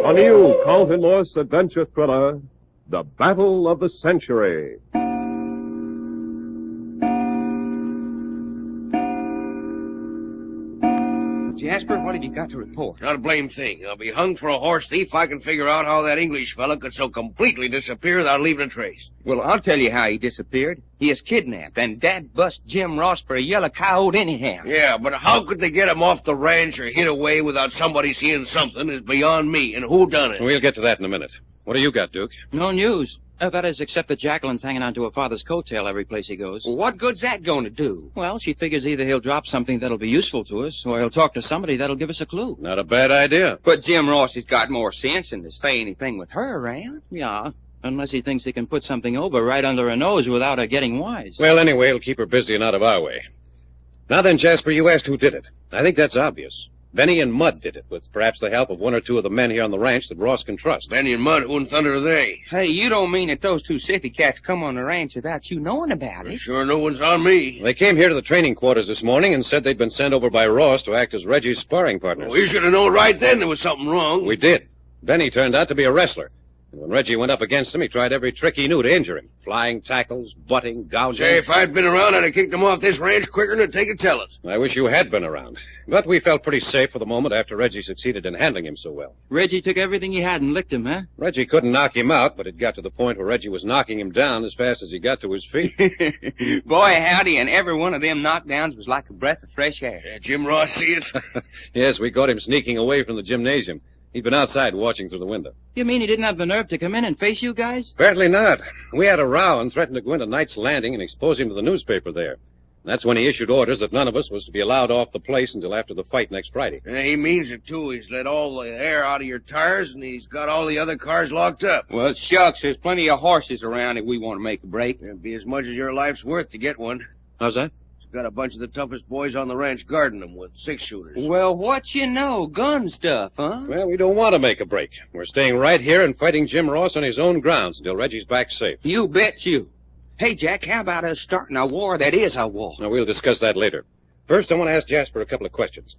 S1: A new Carleton Morse adventure thriller, The Battle of the Century.
S10: Jasper, what have you got to report?
S6: Not a blame thing. I'll be hung for a horse thief if I can figure out how that English fella could so completely disappear without leaving a trace.
S10: Well, I'll tell you how he disappeared. He is kidnapped, and Dad bust Jim Ross for a yellow coyote anyhow.
S6: Yeah, but how could they get him off the ranch or hid away without somebody seeing something is beyond me, and who done it?
S3: We'll get to that in a minute. What do you got, Duke?
S11: No news. That is, except that Jacqueline's hanging on to her father's coattail every place he goes.
S10: Well, what good's that going to do?
S11: Well, she figures either he'll drop something that'll be useful to us, or he'll talk to somebody that'll give us a clue.
S3: Not a bad idea.
S10: But Jim Ross has got more sense than to say anything with her around.
S11: Yeah, unless he thinks he can put something over right under her nose without her getting wise.
S3: Well, anyway, it'll keep her busy and out of our way. Now then, Jasper, you asked who did it. I think that's obvious. Benny and Mud did it, with perhaps the help of one or two of the men here on the ranch that Ross can trust.
S6: Benny and Mud, who in thunder are they?
S10: Hey, you don't mean that those two siffy cats come on the ranch without you knowing about it?
S6: Sure, no one's on me.
S3: They came here to the training quarters this morning and said they'd been sent over by Ross to act as Reggie's sparring partners.
S6: We should have known right then there was something wrong.
S3: We did. Benny turned out to be a wrestler. And when Reggie went up against him, he tried every trick he knew to injure him. Flying tackles, butting, gouging.
S6: Say, if I'd been around, I'd have kicked him off this ranch quicker than it'd take to tell it.
S3: I wish you had been around. But we felt pretty safe for the moment after Reggie succeeded in handling him so well.
S11: Reggie took everything he had and licked him, huh?
S3: Reggie couldn't knock him out, but it got to the point where Reggie was knocking him down as fast as he got to his feet.
S10: Boy, howdy, and every one of them knockdowns was like a breath of fresh air.
S6: Yeah, Jim Ross see it?
S3: Yes, we caught him sneaking away from the gymnasium. He'd been outside watching through the window.
S11: You mean he didn't have the nerve to come in and face you guys?
S3: Apparently not. We had a row and threatened to go into Knight's Landing and expose him to the newspaper there. That's when he issued orders that none of us was to be allowed off the place until after the fight next Friday.
S6: Yeah, he means it, too. He's let all the air out of your tires, and he's got all the other cars locked up.
S10: Well, shucks, there's plenty of horses around if we want to make a break.
S6: It'd be as much as your life's worth to get one.
S3: How's that?
S6: He's got a bunch of the toughest boys on the ranch guarding him with 6-shooters.
S10: Well, what you know? Gun stuff, huh?
S3: Well, we don't want to make a break. We're staying right here and fighting Jim Ross on his own grounds until Reggie's back safe.
S10: You bet you. Hey, Jack, how about us starting a war that is a war?
S3: Now, we'll discuss that later. First, I want to ask Jasper a couple of questions.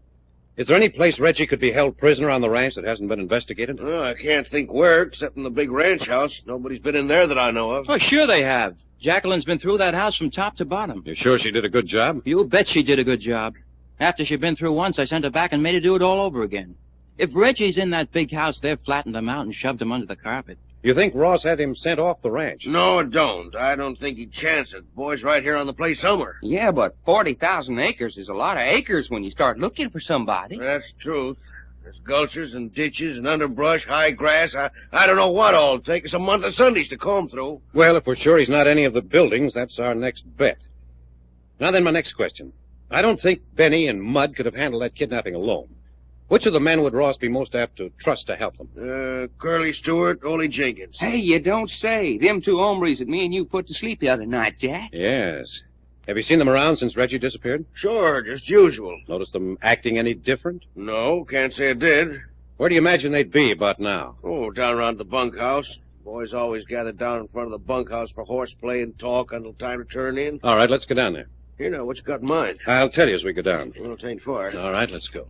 S3: Is there any place Reggie could be held prisoner on the ranch that hasn't been investigated?
S6: Well, I can't think where, except in the big ranch house. Nobody's been in there that I know of.
S11: Oh, sure they have. Jacqueline's been through that house from top to bottom.
S3: You sure she did a good job?
S11: You bet she did a good job. After she'd been through once, I sent her back and made her do it all over again. If Reggie's in that big house, they've flattened him out and shoved him under the carpet.
S3: You think Ross had him sent off the ranch?
S6: No, I don't. I don't think he'd chance it. Boy's right here on the place somewhere.
S10: Yeah, but 40,000 acres is a lot of acres when you start looking for somebody.
S6: That's true. There's gulches and ditches and underbrush, high grass. I don't know what all it'll take us a month of Sundays to comb through.
S3: Well, if we're sure he's not any of the buildings, that's our next bet. Now then, my next question. I don't think Benny and Mud could have handled that kidnapping alone. Which of the men would Ross be most apt to trust to help them?
S6: Curly Stewart, Ole Jenkins.
S10: Hey, you don't say. Them two hombres that me and you put to sleep the other night, Jack.
S3: Yes. Have you seen them around since Reggie disappeared?
S6: Sure, just usual.
S3: Notice them acting any different?
S6: No, can't say I did.
S3: Where do you imagine they'd be about now?
S6: Oh, down around the bunkhouse. Boys always gathered down in front of the bunkhouse for horseplay and talk until time to turn in.
S3: All right, let's go down there.
S6: Here now, what you got in mind?
S3: I'll tell you as we go down.
S6: Well, it ain't far.
S3: All right, let's go.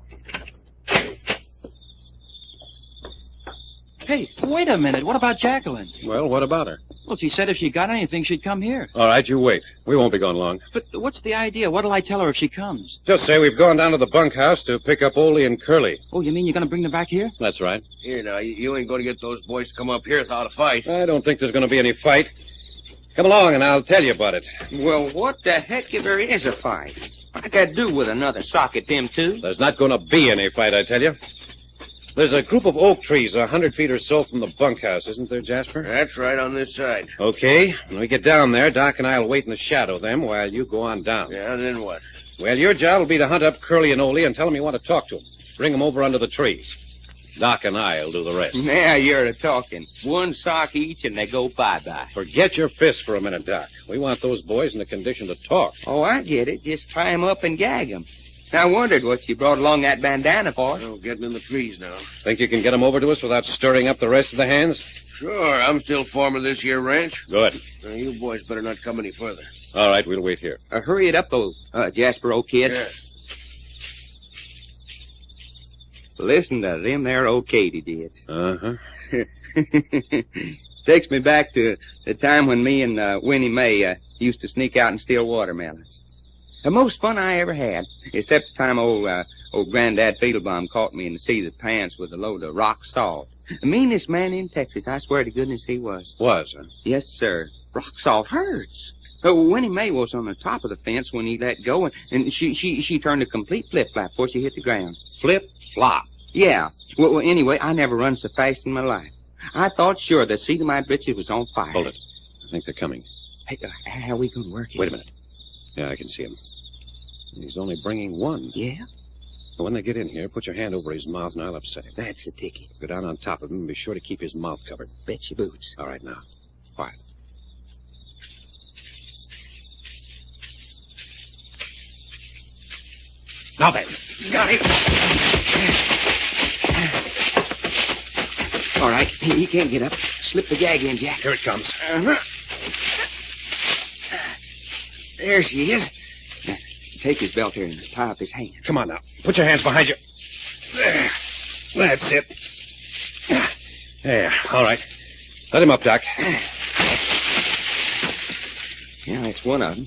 S11: Hey, wait a minute. What about Jacqueline?
S3: Well, what about her?
S11: Well, she said if she got anything, she'd come here.
S3: All right, you wait. We won't be gone long.
S11: But what's the idea? What'll I tell her if she comes?
S3: Just say we've gone down to the bunkhouse to pick up Ole and Curly.
S11: Oh, you mean you're going to bring them back here?
S3: That's right.
S6: Here now, you ain't going to get those boys to come up here without a fight.
S3: I don't think there's going to be any fight. Come along and I'll tell you about it.
S10: Well, what the heck if there is a fight? I got to do with another sock at them two.
S3: There's not going to be any fight, I tell you. There's a group of oak trees 100 feet or so from the bunkhouse, isn't there, Jasper?
S6: That's right, on this side.
S3: Okay. When we get down there, Doc and I'll wait in the shadow of them while you go on down.
S6: Yeah, and then what?
S3: Well, your job will be to hunt up Curly and Ole and tell them you want to talk to them. Bring them over under the trees. Doc and I'll do the rest.
S10: Now you're a-talking. One sock each and they go bye-bye.
S3: Forget your fists for a minute, Doc. We want those boys in a condition to talk.
S10: Oh, I get it. Just tie 'em up and gag 'em. I wondered what you brought along that bandana for.
S6: Oh, getting in the trees now.
S3: Think you can get them over to us without stirring up the rest of the hands?
S6: Sure, I'm still foreman of this here ranch.
S3: Good.
S6: Now, you boys better not come any further.
S3: All right, we'll wait here.
S10: Hurry it up, though, Jasper, old kid.
S6: Yeah.
S10: Listen to them there old Katydids.
S3: Uh-huh.
S10: Takes me back to the time when me and Winnie Mae used to sneak out and steal watermelons. The most fun I ever had, except the time old Granddad Fiedlebaum caught me in the seat of pants with a load of rock salt. The meanest man in Texas, I swear to goodness he was.
S3: Was, huh?
S10: Yes, sir. Rock salt hurts. Winnie Mae was on the top of the fence when he let go, and she turned a complete flip-flap before she hit the ground.
S3: Flip-flop?
S10: Yeah. Well, anyway, I never run so fast in my life. I thought sure the seat of my britches was on fire.
S3: Hold it. I think they're coming.
S10: Hey, how are we going to work it?
S3: Wait a minute. Yeah, I can see him. He's only bringing one.
S10: Yeah?
S3: Well, when they get in here, put your hand over his mouth and I'll upset him.
S10: That's the ticket.
S3: Go down on top of him and be sure to keep his mouth covered.
S10: Bet your boots.
S3: All right, now. Quiet. Now then.
S10: Got him. All right, he can't get up. Slip the gag in, Jack.
S3: Here it comes.
S10: Uh-huh. There she is. Now, take his belt here and tie up his hands.
S3: Come on now. Put your hands behind you. There. That's it. There. All right. Let him up, Doc.
S10: Yeah, that's one of them.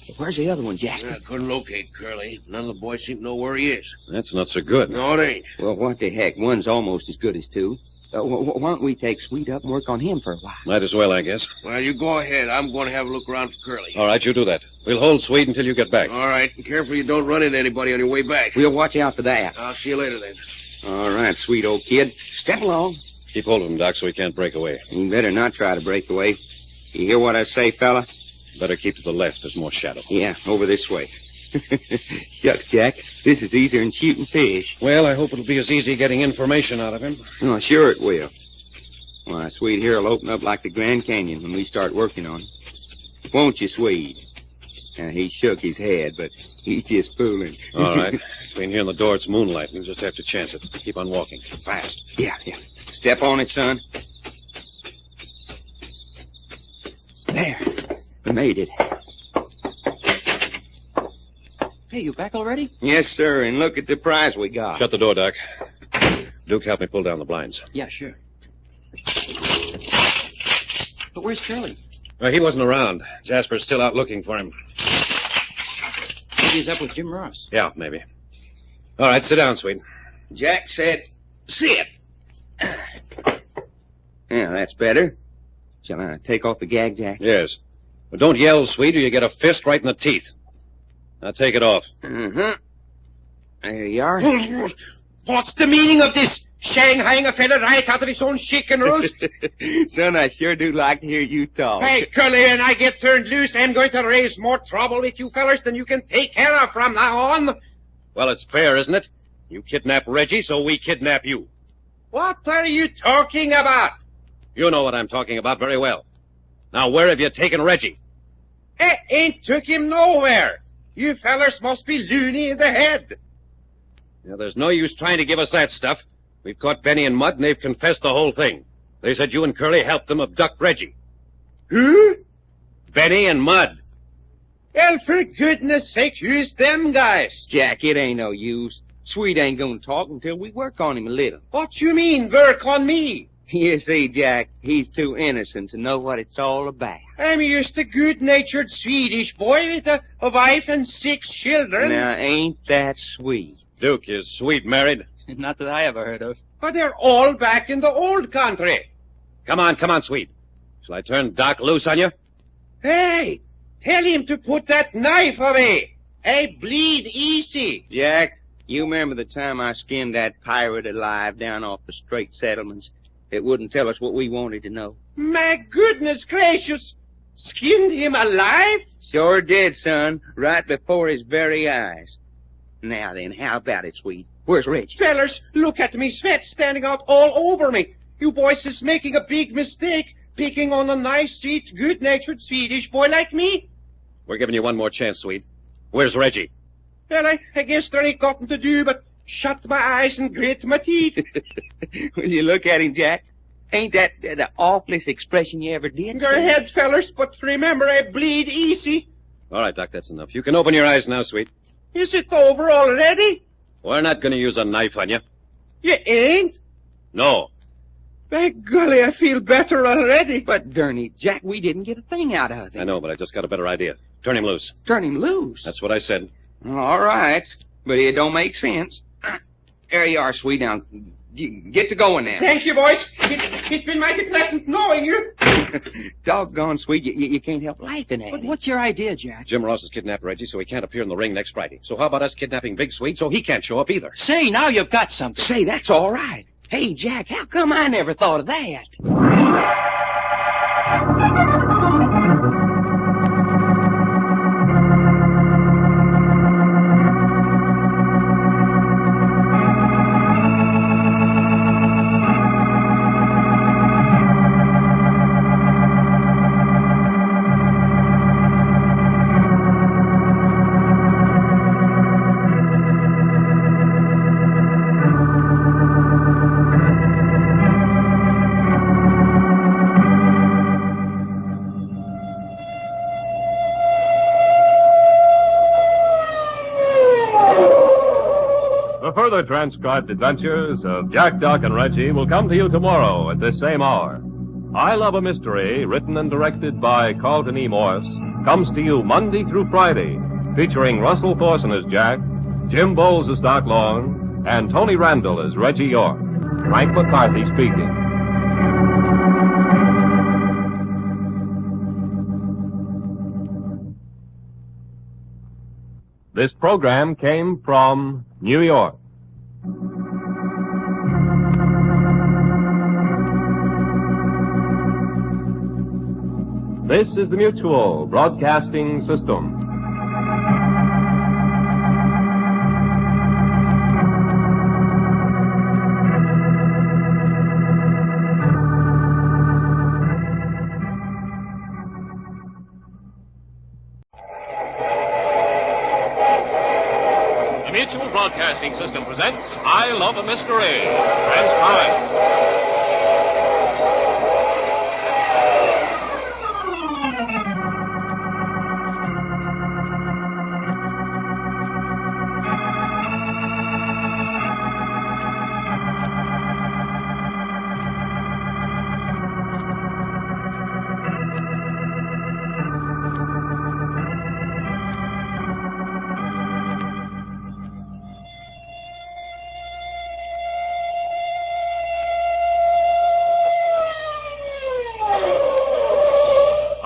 S10: But where's the other one, Jasper?
S6: I couldn't locate Curly. None of the boys seem to know where he is.
S3: That's not so good.
S6: No, it ain't.
S10: Well, what the heck? One's almost as good as two. Why don't we take Sweet up and work on him for a while?
S3: Might as well, I guess.
S6: Well, you go ahead. I'm going to have a look around for Curly.
S3: All right, you do that. We'll hold Sweet until you get back.
S6: All right. And careful you don't run into anybody on your way back.
S10: We'll watch out for that.
S6: I'll see you later, then.
S10: All right, sweet old kid. Step along.
S3: Keep hold of him, Doc, so he can't break away.
S10: You better not try to break away. You hear what I say, fella?
S3: Better keep to the left. There's more shadow.
S10: Yeah, over this way. Shucks, Jack. This is easier than shooting fish.
S3: Well, I hope it'll be as easy getting information out of him.
S10: Oh, sure it will. Why, Swede here will open up like the Grand Canyon when we start working on it. Won't you, Swede? Now, he shook his head, but he's just fooling.
S3: All right. Between here and the door, it's moonlight. We'll just have to chance it. Keep on walking. Fast.
S10: Yeah. Step on it, son. There. We made it.
S11: Hey, you back already?
S10: Yes, sir, and look at the prize we got.
S3: Shut the door, Doc. Duke, help me pull down the blinds.
S11: Yeah, sure. But where's Curly?
S3: Well, he wasn't around. Jasper's still out looking for him.
S11: Maybe he's up with Jim Ross.
S3: Yeah, maybe. All right, sit down, Sweet.
S10: Jack said, sit. Yeah, that's better. Shall I take off the gag, Jack?
S3: Yes. But don't yell, Sweet, or you get a fist right in the teeth. Now take it off.
S10: Mm-hmm. There you are.
S9: What's the meaning of this? Shanghaiing a fella right out of his own chicken roost?
S10: Son, I sure do like to hear you talk.
S9: Hey, Curly and I get turned loose, I'm going to raise more trouble with you fellas than you can take care of from now on.
S3: Well, it's fair, isn't it? You kidnap Reggie, so we kidnap you.
S9: What are you talking about?
S3: You know what I'm talking about very well. Now, where have you taken Reggie?
S9: I ain't took him nowhere. You fellers must be loony in the head.
S3: Now, there's no use trying to give us that stuff. We've caught Benny and Mud, and they've confessed the whole thing. They said you and Curly helped them abduct Reggie.
S9: Who?
S3: Benny and Mud.
S9: Well, for goodness sake, who's them guys?
S10: Jack, it ain't no use. Sweet ain't gonna talk until we work on him a little.
S9: What you mean, work on me?
S10: You see, Jack, he's too innocent to know what it's all about.
S9: I'm just a good-natured Swedish boy with a wife and 6 children.
S10: Now, ain't that sweet?
S3: Duke, is Sweet married?
S11: Not that I ever heard of.
S9: But they're all back in the old country.
S3: Come on, Sweet. Shall I turn Doc loose on you?
S9: Hey, tell him to put that knife away. I bleed easy.
S10: Jack, you remember the time I skinned that pirate alive down off the Strait Settlements? It wouldn't tell us what we wanted to know.
S9: My goodness gracious. Skinned him alive?
S10: Sure did, son. Right before his very eyes. Now then, how about it, Sweet? Where's Reggie?
S9: Fellers, look at me, sweat standing out all over me. You boys is making a big mistake, picking on a nice, sweet, good-natured Swedish boy like me.
S3: We're giving you one more chance, Sweet. Where's Reggie?
S9: Well, I guess there ain't nothing to do but shut my eyes and grit my teeth.
S10: Will you look at him, Jack? Ain't that the awfulest expression you ever did?
S9: Go ahead, fellers, but remember I bleed easy.
S3: All right, Doc, that's enough. You can open your eyes now, Sweet.
S9: Is it over already?
S3: We're not going to use a knife on you.
S9: You ain't?
S3: No.
S9: By golly, I feel better already.
S10: But, darn it, Jack, we didn't get a thing out of him.
S3: I know, but I just got a better idea. Turn him loose.
S10: Turn him loose?
S3: That's what I said.
S10: All right, but it don't make sense. There you are, Sweet. Now, get to going now.
S9: Thank you, boys. It's been mighty pleasant knowing you.
S10: Doggone, Sweet, you can't help laughing at
S11: But
S10: it.
S11: what's your idea, Jack?
S3: Jim Ross has kidnapped Reggie, so he can't appear in the ring next Friday. So how about us kidnapping Big Sweet so he can't show up either?
S11: Say, now you've got something.
S10: Say, that's all right. Hey, Jack, how come I never thought of that?
S1: The further transcribed adventures of Jack, Doc, and Reggie will come to you tomorrow at this same hour I Love a Mystery, written and directed by Carleton E. Morse, comes to you Monday through Friday, featuring Russell Thorson as Jack, Jim Bowles as Doc Long, and Tony Randall as Reggie York. Frank McCarthy speaking. This program came from New York. This is the Mutual Broadcasting System. The Mutual Broadcasting System presents I Love a Mystery, transcribed.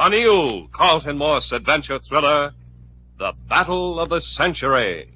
S1: 'A new Carleton Morse adventure thriller, The Battle of the Century.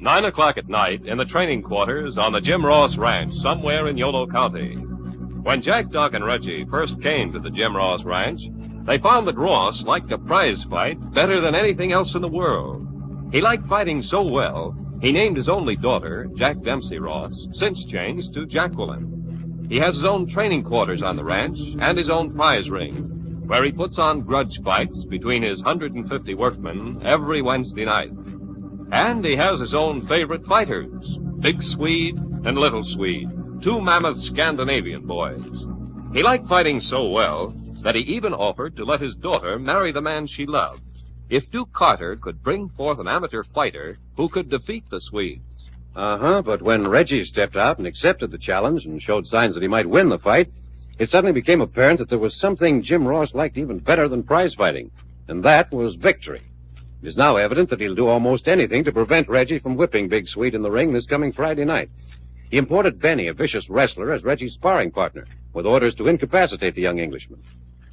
S1: Nine o'clock at night in the training quarters on the Jim Ross Ranch somewhere in Yolo County. When Jack, Doc, and Reggie first came to the Jim Ross Ranch, they found that Ross liked a prize fight better than anything else in the world. He liked fighting so well, he named his only daughter, Jack Dempsey Ross, since changed to Jacqueline. He has his own training quarters on the ranch and his own prize ring, where he puts on grudge fights between his 150 workmen every Wednesday night. And he has his own favorite fighters, Big Swede and Little Swede, two mammoth Scandinavian boys. He liked fighting so well that he even offered to let his daughter marry the man she loved if Duke Carter could bring forth an amateur fighter who could defeat the Swedes.
S3: But when Reggie stepped out and accepted the challenge and showed signs that he might win the fight, it suddenly became apparent that there was something Jim Ross liked even better than prize fighting, and that was victory. It is now evident that he'll do almost anything to prevent Reggie from whipping Big Swede in the ring this coming Friday night. He imported Benny, a vicious wrestler, as Reggie's sparring partner, with orders to incapacitate the young Englishman.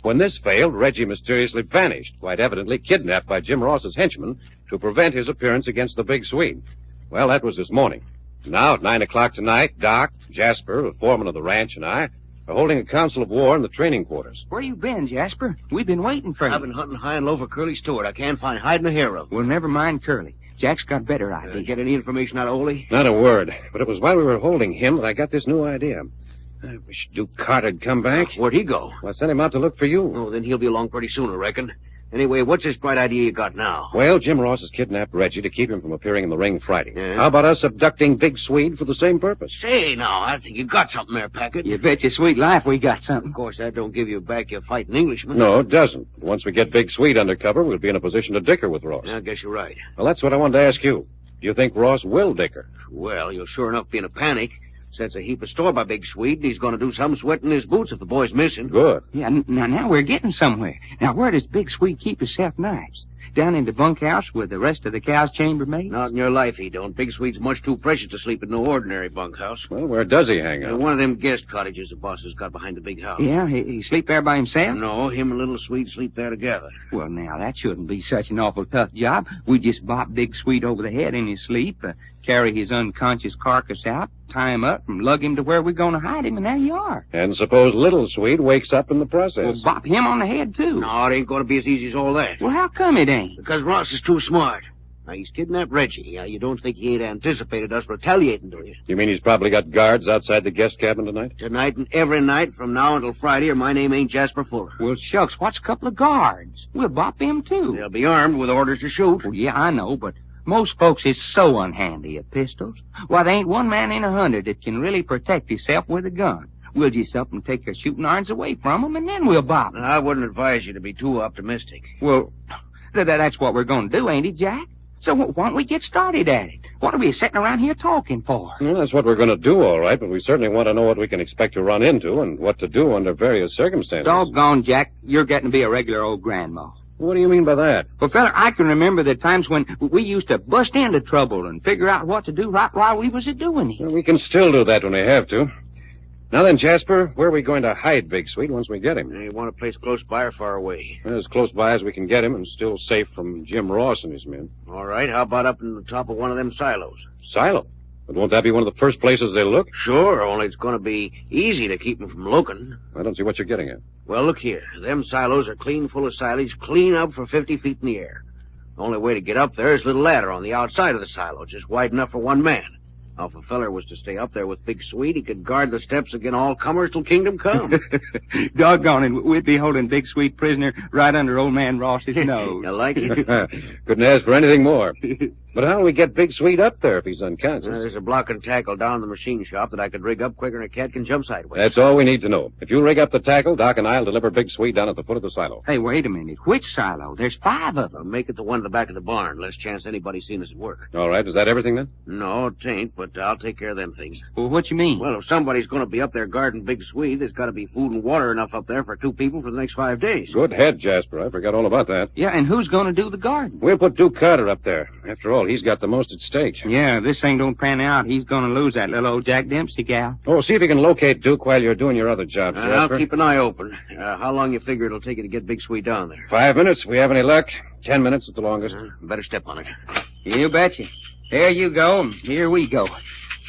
S3: When this failed, Reggie mysteriously vanished, quite evidently kidnapped by Jim Ross's henchmen to prevent his appearance against the Big Swede. Well, that was this morning. Now, at 9 o'clock tonight, Doc, Jasper, the foreman of the ranch, and I are holding a council of war in the training quarters.
S10: Where you been, Jasper? We've been waiting for you.
S6: I've been hunting high and low for Curly Stewart. I can't find hide nor hair of him.
S10: Well, never mind Curly. Jack's got better ideas.
S6: Get any information out of Ole?
S3: Not a word. But it was while we were holding him that I got this new idea. I wish Duke Carter'd come back.
S6: Where'd he go?
S3: Well, I sent him out to look for you.
S6: Oh, then he'll be along pretty soon, I reckon. Anyway, what's this bright idea you got now?
S3: Well, Jim Ross has kidnapped Reggie to keep him from appearing in the ring Friday.
S6: Yeah?
S3: How about us abducting Big Swede for the same purpose?
S6: Say, now, I think you got something there, Packard.
S10: You bet your sweet life we got something.
S6: Of course, that don't give you back your fighting Englishman.
S3: No, it doesn't. Once we get Big Swede under cover, we'll be in a position to dicker with Ross.
S6: I guess you're right.
S3: Well, that's what I wanted to ask you. Do you think Ross will dicker?
S6: Well, you'll sure enough be in a panic. Sets a heap of store by Big Swede, and he's going to do some sweating his boots if the boy's missing.
S3: Good.
S10: Yeah, now we're getting somewhere. Now, where does Big Swede keep his self-knives? Down in the bunkhouse with the rest of the cow's chambermaids?
S6: Not in your life he don't. Big Swede's much too precious to sleep in no ordinary bunkhouse.
S3: Well, where does he hang out?
S6: One of them guest cottages the boss has got behind the big house.
S10: Yeah, he sleep there by himself?
S6: No, him and Little Swede sleep there together.
S10: Well, now, that shouldn't be such an awful tough job. We just bop Big Swede over the head in his sleep, carry his unconscious carcass out, tie him up, and lug him to where we're going to hide him, and there you are.
S3: And suppose Little Swede wakes up in the process.
S10: Well, bop him on the head, too.
S6: No, it ain't going to be as easy as all that.
S10: Well, how come it ain't?
S6: Because Ross is too smart. Now, he's kidnapped Reggie. You don't think he ain't anticipated us retaliating, do you?
S3: You mean he's probably got guards outside the guest cabin tonight?
S6: Tonight and every night from now until Friday, or my name ain't Jasper Fuller.
S10: Well, shucks, what's a couple of guards? We'll bop them, too.
S6: They'll be armed with orders to shoot.
S10: Well, yeah, I know, but Most folks is so unhandy at pistols. Why, there ain't one man in 100 that can really protect himself with a gun. We'll just up and take their shooting irons away from 'em, and then we'll bob 'em.
S6: I wouldn't advise you to be too optimistic.
S10: Well, that's what we're going to do, ain't it, Jack? So why don't we get started at it? What are we sitting around here talking for?
S3: Well, that's what we're going to do, all right, but we certainly want to know what we can expect to run into and what to do under various circumstances.
S10: Doggone, Jack, you're getting to be a regular old grandma.
S3: What do you mean by that?
S10: Well, fella, I can remember the times when we used to bust into trouble and figure out what to do right while we was a-doing it.
S3: Well, we can still do that when we have to. Now then, Jasper, where are we going to hide Big Sweet once we get him?
S6: You want a place close by or far away?
S3: Well, as close by as we can get him and still safe from Jim Ross and his men.
S6: All right, how about up in the top of one of them silos?
S3: Silo? But won't that be one of the first places they look?
S6: Sure, only it's going to be easy to keep them from looking.
S3: I don't see what you're getting at.
S6: Well, look here. Them silos are clean full of silage, clean up for 50 feet in the air. The only way to get up there is a little ladder on the outside of the silo, just wide enough for one man. Now, if a feller was to stay up there with Big Sweet, he could guard the steps against all comers till kingdom come.
S10: Doggone it, we'd be holding Big Sweet prisoner right under old man Ross's nose.
S6: You like it?
S3: Couldn't ask for anything more. But how do we get Big Sweet up there if he's unconscious?
S6: There's a block and tackle down in the machine shop that I could rig up quicker than a cat can jump sideways.
S3: That's all we need to know. If you rig up the tackle, Doc and I'll deliver Big Sweet down at the foot of the silo.
S10: Hey, wait a minute. Which silo? There's 5 of them.
S6: I'll make it the one at the back of the barn. Less chance anybody's seen us at work.
S3: All right, is that everything then?
S6: No, it ain't, but I'll take care of them things.
S10: Well, what you mean?
S6: Well, if somebody's going to be up there guarding Big Sweet, there's got to be food and water enough up there for 2 people for the next 5 days.
S3: Good head, Jasper. I forgot all about that.
S10: Yeah, and who's going to do the garden?
S3: We'll put Duke Carter up there. After all, he's got the most at stake.
S10: Yeah, if this thing don't pan out, he's going to lose that little old Jack Dempsey gal.
S3: Oh, see if you can locate Duke while you're doing your other jobs, Jasper.
S6: I'll keep an eye open. How long you figure it'll take you to get Big Sweet down there?
S3: 5 minutes. If we have any luck. 10 minutes at the longest.
S6: Better step on it.
S10: You betcha. There you go, and here we go.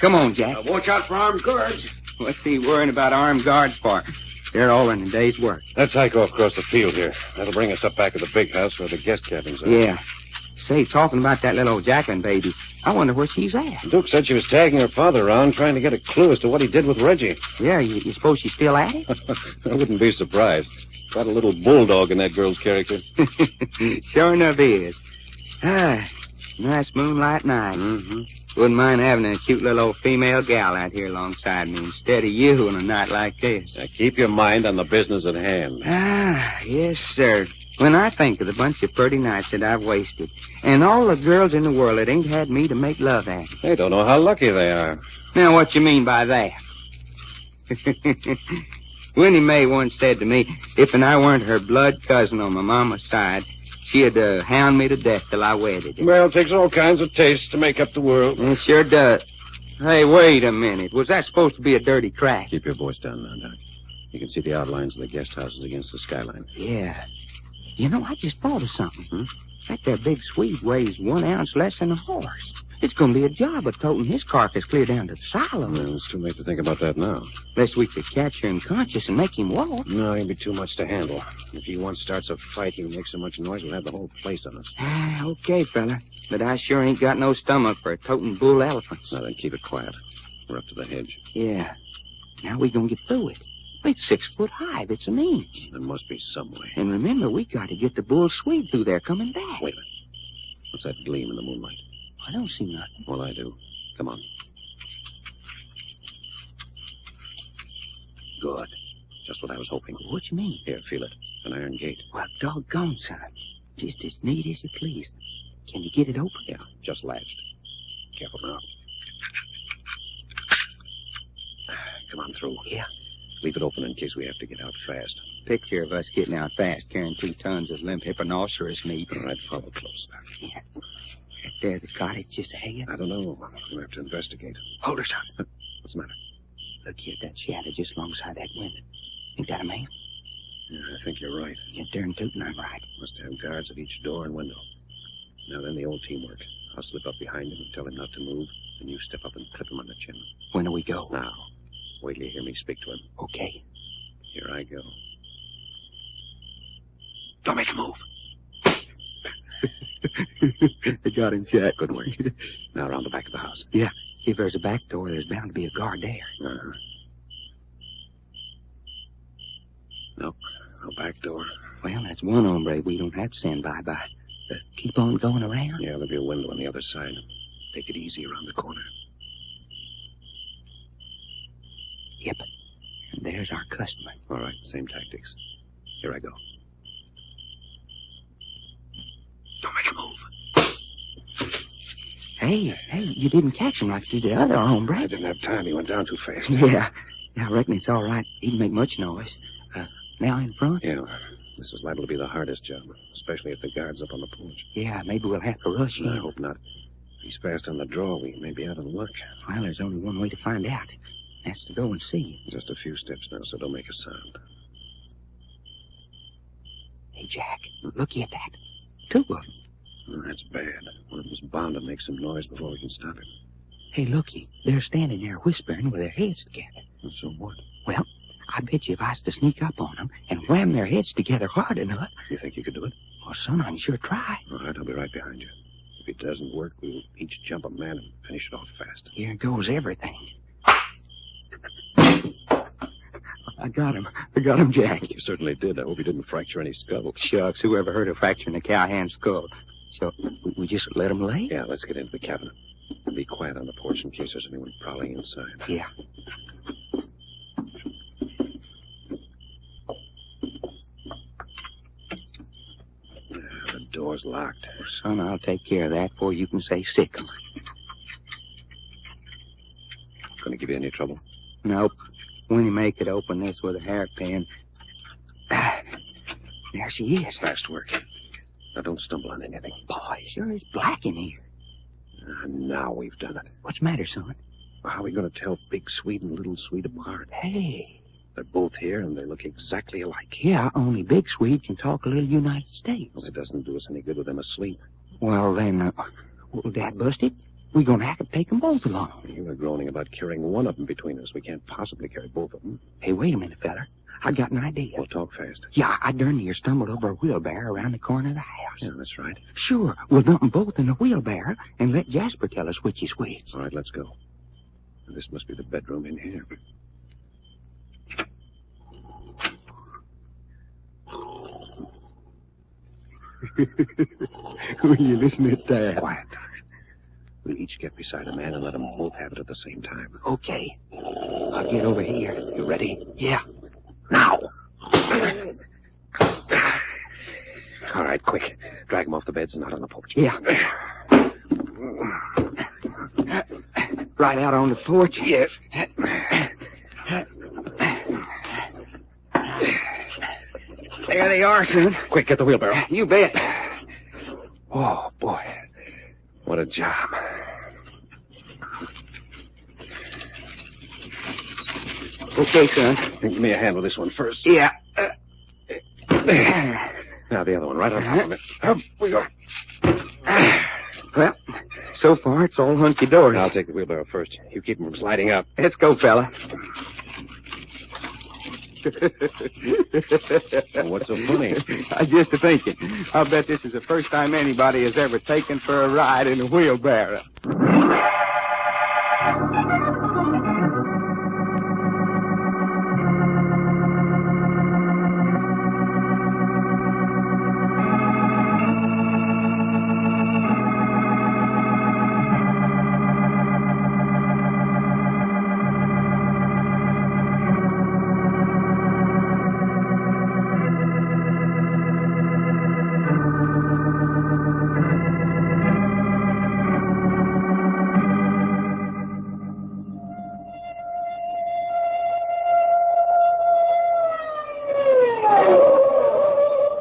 S10: Come on, Jack.
S6: Watch out for armed guards.
S10: What's he worrying about armed guards for? They're all in a day's work.
S3: Let's hike off across the field here. That'll bring us up back to the big house where the guest cabins are.
S10: Yeah. Say, talking about that little old Jacqueline baby, I wonder where she's at.
S3: Duke said she was tagging her father around, trying to get a clue as to what he did with Reggie.
S10: Yeah, you suppose she's still at it?
S3: I wouldn't be surprised. Got a little bulldog in that girl's character.
S10: Sure enough is. Nice moonlight night.
S3: Mm-hmm.
S10: Wouldn't mind having a cute little old female gal out here alongside me instead of you on a night like this.
S3: Now keep your mind on the business at hand.
S10: Yes, sir. When I think of the bunch of pretty nights that I've wasted, and all the girls in the world that ain't had me to make love at.
S3: They don't know how lucky they are.
S10: Now, what you mean by that? Winnie Mae once said to me, if and I weren't her blood cousin on my mama's side, she'd hound me to death till I wedded her.
S3: Well, it takes all kinds of tastes to make up the world.
S10: It sure does. Hey, wait a minute. Was that supposed to be a dirty crack?
S3: Keep your voice down now, Doc. You can see the outlines of the guest houses against the skyline.
S10: Yeah. You know, I just thought of something. That there Big Sweet weighs 1 ounce less than a horse. It's going to be a job of toting his carcass clear down to the silo.
S3: Well, it's too late to think about that now.
S10: Unless we could catch her unconscious and make him walk.
S3: No, he'll be too much to handle. If he once starts a fight, he'll make so much noise we'll have the whole place on us.
S10: Okay, fella. But I sure ain't got no stomach for toting bull elephants.
S3: Now then, keep it quiet. We're up to the hedge.
S10: Yeah. Now we gonna get through it. It's 6 foot high. It's an inch.
S3: There must be some way.
S10: And remember, we got to get the bull Swede through there coming back.
S3: Wait a minute. What's that gleam in the moonlight?
S10: I don't see nothing.
S3: Well, I do. Come on. Good. Just what I was hoping.
S10: What you mean?
S3: Here, feel it. An iron gate.
S10: Well, doggone, son. Just as neat as you please. Can you get it open?
S3: Yeah, just latched. Careful now. Come on through.
S10: Yeah.
S3: Leave it open in case we have to get out fast.
S10: Picture of us getting out fast, carrying 2 tons of limp hipponocerous meat.
S3: All right, follow close.
S10: Yeah. Right there, the cottage just ahead.
S3: I don't know. We'll have to investigate.
S10: Hold her, son.
S3: What's the matter?
S10: Look here at that shadow just alongside that window. Ain't that a man?
S3: Yeah, I think you're right.
S10: You're darn tootin' I'm right.
S3: Must have guards at each door and window. Now then, the old teamwork. I'll slip up behind him and tell him not to move, and you step up and clip him on the chin.
S10: When do we go?
S3: Now. Wait till you hear me speak to him.
S10: Okay.
S3: Here I go.
S10: Don't make a move. I got him, Jack.
S3: Good work. Now around the back of the house.
S10: Yeah. If there's a back door, there's bound to be a guard there.
S3: Uh-huh. Nope. No back door.
S10: Well, that's one hombre we don't have to send bye-bye.
S11: Keep on going around?
S3: Yeah, there'll be a window on the other side. Take it easy around the corner.
S11: Yep. And there's our customer.
S3: All right, same tactics. Here I go. Don't make a move.
S11: Hey, you didn't catch him like you did the other hombre.
S3: I didn't have time. He went down too fast.
S11: Yeah, I reckon it's all right. He didn't make much noise. Now in front?
S3: Yeah, this is liable to be the hardest job, especially if the guard's up on the porch.
S11: Yeah, maybe we'll have to rush him.
S3: I hope not. If he's fast on the draw, we may be out of luck.
S11: Well, there's only one way to find out. That's to go and see.
S3: Just a few steps now, so don't make a sound.
S11: Hey, Jack, looky at that. 2 of them.
S3: Oh, that's bad. One of them's bound to make some noise before we can stop him.
S11: Hey, looky. They're standing there whispering with their heads together.
S3: So what?
S11: Well, I bet you if I was to sneak up on them and wham their heads together hard enough...
S3: You think you could do it?
S11: Well, son, I'd sure try.
S3: All right, I'll be right behind you. If it doesn't work, we'll each jump a man and finish it off fast.
S11: Here goes everything. I got him, Jack.
S3: You certainly did. I hope you didn't fracture any skull.
S11: Shucks, who ever heard of fracturing a cowhand's skull? So, we just let him lay?
S3: Yeah, let's get into the cabin. And be quiet on the porch in case there's anyone prowling inside.
S11: Yeah.
S3: The door's locked.
S11: Son, I'll take care of that before you can say sick.
S3: Gonna give you any trouble?
S11: Nope. Winnie Mae could open this with a hairpin. There she is.
S3: Fast work. Now, don't stumble on anything.
S11: Boy, sure is black in here.
S3: Now we've done it.
S11: What's the matter, son?
S3: How are we going to tell Big Swede and Little Swede apart?
S11: Hey.
S3: They're both here, and they look exactly alike.
S11: Yeah, only Big Swede can talk a little United States.
S3: Well, it doesn't do us any good with them asleep.
S11: Well, then, will Dad bust it? We're going to have to take them both along.
S3: You were groaning about carrying one of them between us. We can't possibly carry both of them.
S11: Hey, wait a minute, feller. I got an idea.
S3: Well, talk fast.
S11: Yeah, I darn near stumbled over a wheelbarrow around the corner of the house.
S3: Yeah, that's right.
S11: Sure. We'll dump them both in the wheelbarrow and let Jasper tell us which is which.
S3: All right, let's go. This must be the bedroom in here.
S11: Will you listen at that?
S3: Quiet. We'll each get beside a man and let them both have it at the same time.
S11: Okay. I'll get over here.
S3: You ready?
S11: Yeah.
S3: Now! All right, quick. Drag them off the beds and out on the porch.
S11: Yeah. Right out on the porch?
S3: Yes.
S11: There they are, son.
S3: Quick, get the wheelbarrow.
S11: You bet.
S3: Oh, boy. What a job.
S11: Okay, son.
S3: Give me a hand with this one first.
S11: Yeah.
S3: Now the other one, right on top of it. Up we go.
S11: Well, so far it's all hunky-dory.
S3: I'll take the wheelbarrow first. You keep them from sliding up.
S11: Let's go, fella.
S3: What's so funny?
S11: I just thinking. I'll bet this is the first time anybody has ever taken for a ride in a wheelbarrow.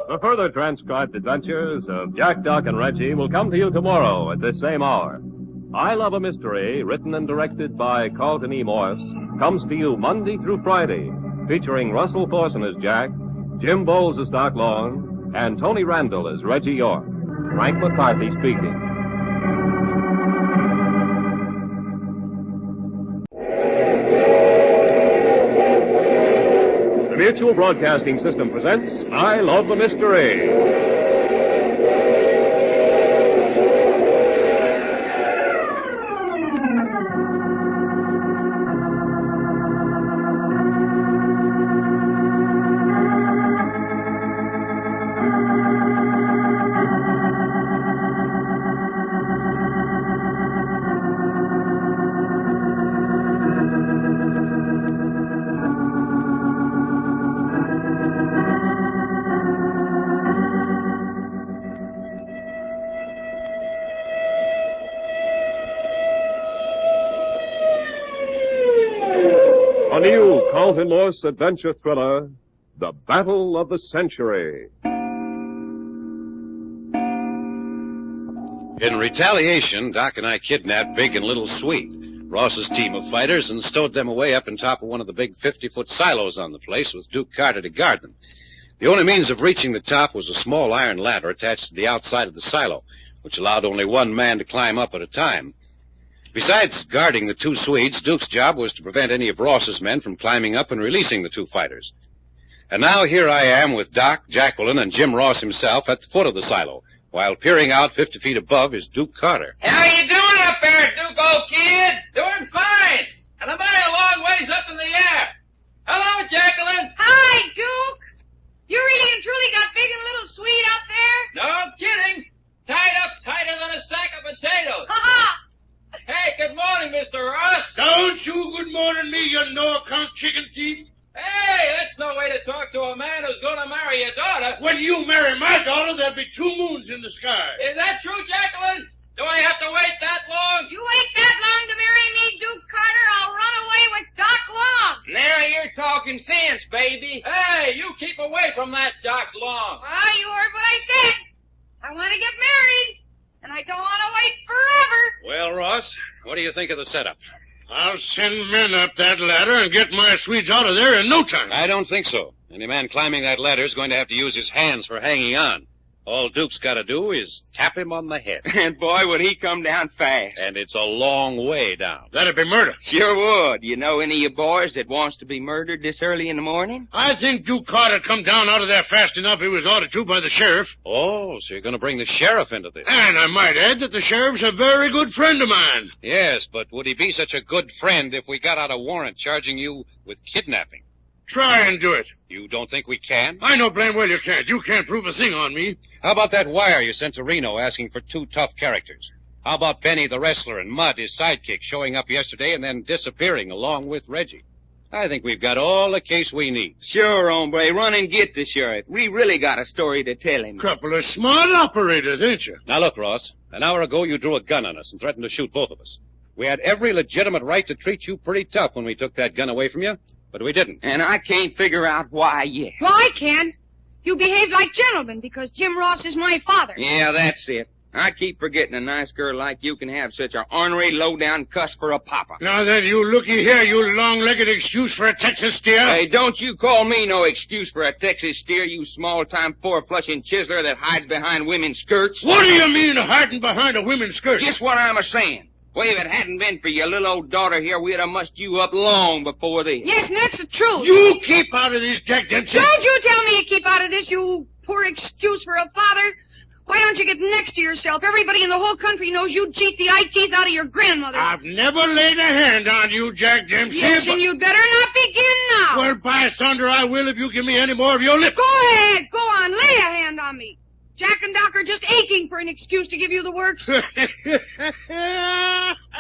S1: The further transcribed adventures of Jack, Doc, and Reggie will come to you tomorrow at this same hour. I Love a Mystery, written and directed by Carleton E. Morse, comes to you Monday through Friday, featuring Russell Thorson as Jack, Jim Bowles as Doc Long, and Tony Randall as Reggie York. Frank McCarthy speaking. The Mutual Broadcasting System presents I Love the Mystery. A new Carleton Morse adventure thriller, The Battle of the Century.
S3: In retaliation, Doc and I kidnapped Big and Little Sweet, Ross's team of fighters, and stowed them away up on top of one of the big 50-foot silos on the place with Duke Carter to guard them. The only means of reaching the top was a small iron ladder attached to the outside of the silo, which allowed only one man to climb up at a time. Besides guarding the two Swedes, Duke's job was to prevent any of Ross's men from climbing up and releasing the two fighters. And now here I am with Doc, Jacqueline, and Jim Ross himself at the foot of the silo, while peering out 50 feet above is Duke Carter.
S15: How you doing up there, Duke, old kid? Doing fine. And I'm a long ways up in the air. Hello, Jacqueline.
S14: Hi, Duke. You really and truly got Big and Little Sweet out there?
S15: No kidding. Tied up tighter than a sack of potatoes.
S14: Ha-ha!
S15: Hey, good morning, Mr. Ross.
S13: Don't you good morning me, you no-account chicken thief.
S15: Hey, that's no way to talk to a man who's going to marry your daughter.
S13: When you marry my daughter, there'll be 2 moons in the sky.
S15: Is that true, Jacqueline? Do I have to wait that long?
S14: You wait that long to marry me, Duke Carter, I'll run away with Doc Long.
S15: Now you're talking sense, baby. Hey, you keep away from that Doc Long.
S14: Well, you heard what I said. I want to get married, and I don't want to wait forever.
S3: Well, Ross, what do you think of the setup?
S13: I'll send men up that ladder and get my Swedes out of there in no time.
S3: I don't think so. Any man climbing that ladder is going to have to use his hands for hanging on. All Duke's got to do is tap him on the head.
S10: And boy, would he come down fast.
S3: And it's a long way down.
S13: That'd be murder.
S10: Sure would. You know any of you boys that wants to be murdered this early in the morning?
S13: I think Duke Carter come down out of there fast enough. He was ordered to by the sheriff.
S3: Oh, so you're going to bring the sheriff into this.
S13: And I might add that the sheriff's a very good friend of mine.
S3: Yes, but would he be such a good friend if we got out a warrant charging you with kidnapping?
S13: Try and do it.
S3: You don't think we can?
S13: I know blame well you can't. You can't prove a thing on me.
S3: How about that wire you sent to Reno asking for 2 tough characters? How about Benny the wrestler and Mud, his sidekick, showing up yesterday and then disappearing along with Reggie? I think we've got all the case we need.
S10: Sure, hombre. Run and get the sheriff. We really got a story to tell him.
S13: Couple of smart operators, ain't you?
S3: Now look, Ross. An hour ago you drew a gun on us and threatened to shoot both of us. We had every legitimate right to treat you pretty tough when we took that gun away from you, but we didn't.
S10: And I can't figure out why yet.
S14: Well, I can. You behaved like gentlemen because Jim Ross is my father.
S10: Yeah, that's it. I keep forgetting a nice girl like you can have such a ornery, low-down cuss for a papa.
S13: Now then, you looky here, you long-legged excuse for a Texas steer.
S10: Hey, don't you call me no excuse for a Texas steer, you small-time four-flushing chiseler that hides behind women's skirts.
S13: What do you mean, hiding behind a women's skirt?
S10: Just what I'm a-saying. Well, if it hadn't been for your little old daughter here, we'd have mussed you up long before this.
S14: Yes, and that's the truth.
S13: You keep out of this, Jack Dempsey.
S14: Don't you tell me to keep out of this, you poor excuse for a father. Why don't you get next to yourself? Everybody in the whole country knows you cheat the eye teeth out of your grandmother.
S13: I've never laid a hand on you, Jack Dempsey.
S14: Yes, and you'd better not begin now.
S13: Well, by thunder, I will if you give me any more of your lip.
S14: Go ahead. Go on. Lay a hand on me. Jack and Doc are just aching for an excuse to give you the works. Well,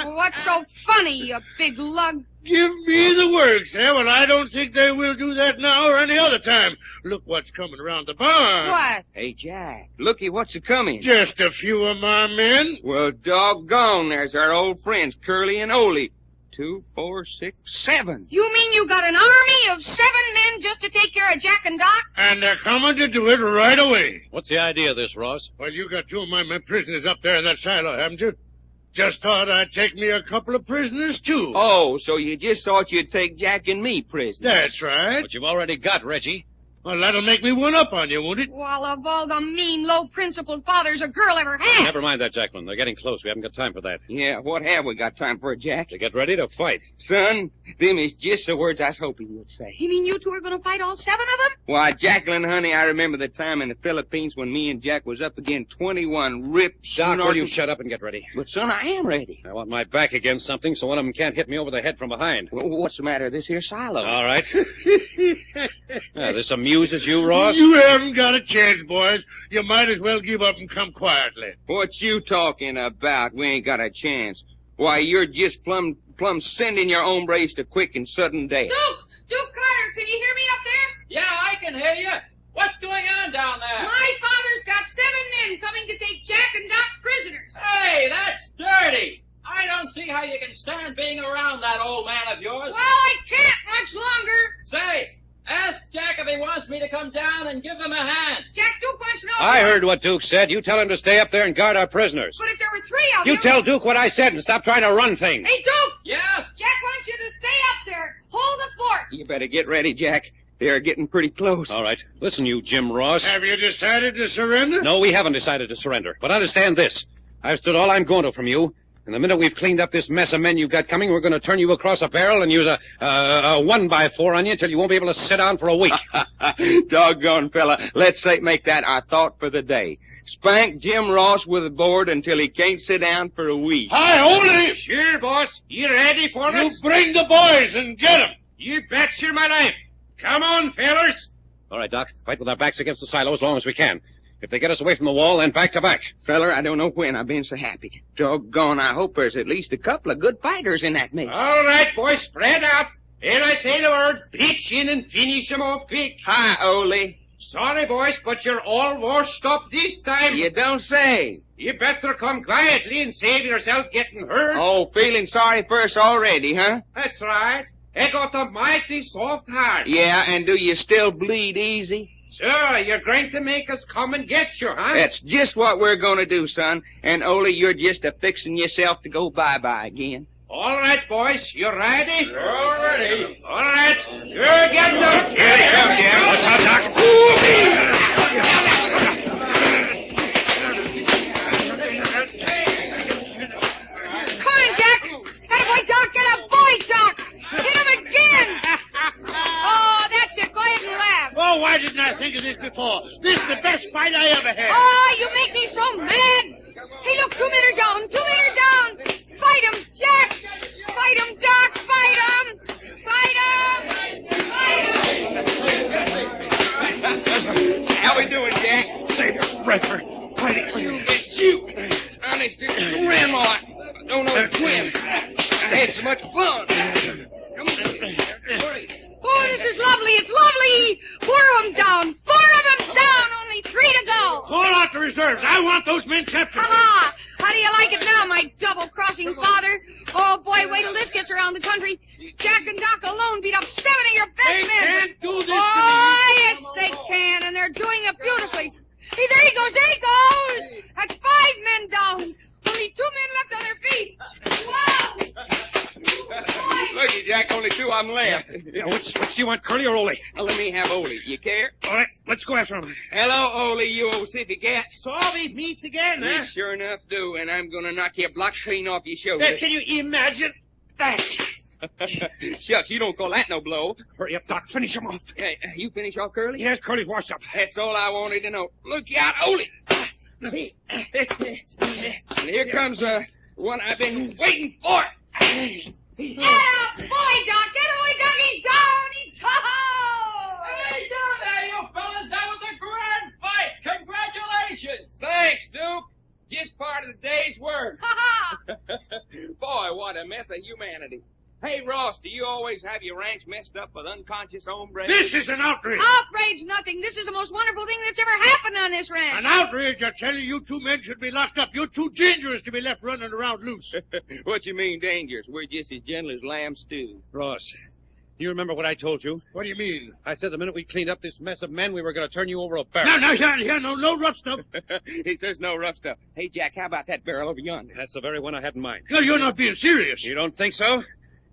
S14: what's so funny, you big lug?
S13: Give me the works, eh? Well, I don't think they will do that now or any other time. Look what's coming around the barn.
S14: What?
S10: Hey, Jack, looky what's a-coming.
S13: Just a few of my men.
S10: Well, doggone, there's our old friends, Curly and Ole. 2, 4, 6, 7.
S14: You mean you got an army of 7 men just to take care of Jack and Doc?
S13: And they're coming to do it right away.
S3: What's the idea of this, Ross?
S13: Well, you got 2 of my men prisoners up there in that silo, haven't you? Just thought I'd take me a couple of prisoners, too.
S10: Oh, so you just thought you'd take Jack and me prisoners.
S13: That's right.
S3: But you've already got Reggie.
S13: Well, that'll make me one up on you, won't it?
S14: Well, of all the mean, low-principled fathers a girl ever had.
S3: Never mind that, Jacqueline. They're getting close. We haven't got time for that.
S10: Yeah, what have we got time for, Jack?
S3: To get ready to fight.
S10: Son, them is just the words I was hoping you'd say.
S14: You mean you 2 are going to fight all 7 of them?
S10: Why, Jacqueline, honey, I remember the time in the Philippines when me and Jack was up against 21 ripped...
S3: Doc, will you shut up and get ready?
S10: But, son, I am ready.
S3: I want my back against something so one of them can't hit me over the head from behind.
S10: Well, what's the matter with this here silo?
S3: All right. This amuses you, Ross?
S13: You haven't got a chance, boys. You might as well give up and come quietly.
S10: What you talking about? We ain't got a chance. Why, you're just plumb sending your hombres to quick and sudden death.
S14: Duke Carter, can you hear me up there?
S15: Yeah, I can hear you. What's going on down there?
S14: My father's got 7 men coming to take Jack and Doc prisoners.
S15: Hey, that's dirty. I don't see how you can stand being around that old man of yours.
S14: Well, I can't much longer.
S15: Say, ask Jack if he wants me to come down and give them a hand.
S14: Jack Duke wants to know.
S3: I heard what Duke said. You tell him to stay up there and guard our prisoners.
S14: But if there were three of
S3: You
S14: them...
S3: tell Duke what I said and stop trying to run things.
S14: Hey, Duke!
S15: Yeah?
S14: Jack wants you to stay up there. Hold the fort.
S10: You better get ready, Jack. They're getting pretty close.
S3: All right. Listen, you Jim Ross.
S13: Have you decided to surrender?
S3: No, we haven't decided to surrender. But understand this. I've stood all I'm going to from you. And the minute we've cleaned up this mess of men you've got coming, we're going to turn you across a barrel and use a 1x4 on you until you won't be able to sit down for a week.
S10: Doggone fella. Let's make that our thought for the day. Spank Jim Ross with a board until he can't sit down for a week.
S13: Hi, Ole!
S9: Sure, boss. You ready for
S13: You
S9: us?
S13: bring the boys and get them.
S9: You betcha my life. Come on, fellers.
S3: All right, Doc. Fight with our backs against the silo as long as we can. If they get us away from the wall, then back to back.
S10: Feller, I don't know when I've been so happy. Doggone, I hope there's at least a couple of good fighters in that mix.
S9: All right, boys, spread out. Ere I say the word, pitch in and finish 'em off quick.
S10: Hi, Ole.
S9: Sorry, boys, but you're all washed up this time.
S10: You don't say.
S9: You better come quietly and save yourself getting hurt.
S10: Oh, feeling sorry for us already, huh?
S9: That's right. I got a mighty soft heart.
S10: Yeah, and do you still bleed easy?
S9: Sure, you're going to make us come and get you, huh?
S10: That's just what we're going to do, son. And, Ole, you're just a-fixing yourself to go bye-bye again.
S9: All right, boys, you ready?
S15: All ready.
S9: All right, you're getting up.
S10: Here they come, Jim.
S3: What's out, Doc?
S14: Come on, Jack. Attaboy, Doc. Get a boy, Doc. Hit him again. Oh, that's it. Go ahead and laugh.
S13: Oh, why didn't I think of this before? This is the best fight I ever had.
S14: Oh, you make me so mad. Hey, look, 2 men are down. 2 men are down. Fight him, Jack. Fight him, Doc. Fight him. Fight him.
S10: How we doing, Jack?
S3: Save your breath for fighting.
S10: You get you. Honest, Grandma, I don't know when. I had so much fun. Come on. Hurry.
S14: Oh, this is lovely. It's lovely. 4 of them down. 4 of them down. Only 3 to go.
S13: Call out the reserves. I want those men captured.
S14: Ha-ha. How do you like it now, my double-crossing father? Oh, boy, wait till this gets around the country. Jack and Doc alone beat up 7 of your best
S13: They
S14: men.
S13: can't do this
S14: Oh, yes, they can, and they're doing it beautifully. Hey, there he goes. There he goes. That's 5 men down. Only 2 men left on their feet. Wow.
S10: Looky, Jack, only 2 of them left.
S3: Yeah, which do you want, Curly or Ole?
S10: Now, let me have Ole. You care?
S3: All right, let's go after him.
S10: Hello, Ole, you old city cat.
S9: So we meet again,
S10: You
S9: huh?
S10: sure enough do, and I'm going to knock your block clean off your shoulders.
S9: Can you imagine that?
S10: Shucks, you don't call that no blow.
S3: Hurry up, Doc. Finish him off.
S10: Hey, you finish off, Curly?
S3: Yes, Curly's washed up.
S10: That's all I wanted to know. Look out, Ole. And here comes one I've been waiting for.
S14: Yeah, boy, Doc. Get away, Doc. He's down. He's down.
S15: Hey, down there, you fellas. That was a grand fight. Congratulations.
S10: Thanks, Duke. Just part of the day's work.
S14: Ha-ha.
S10: Boy, what a mess of humanity. Hey, Ross, do you always have your ranch messed up with unconscious hombres?
S13: This is an outrage.
S14: Outrage nothing. This is the most wonderful thing that's ever happened on this ranch.
S13: An outrage, I tell you 2 men should be locked up. You're too dangerous to be left running around loose.
S10: What you mean, dangerous? We're just as gentle as lamb stew.
S3: Ross, you remember what I told you?
S13: What do you mean?
S3: I said the minute we cleaned up this mess of men, we were going to turn you over a barrel.
S13: No rough stuff.
S10: He says no rough stuff. Hey, Jack, how about that barrel over yonder?
S3: That's the very one I had in mind.
S13: No, you're not being serious.
S3: You don't think so?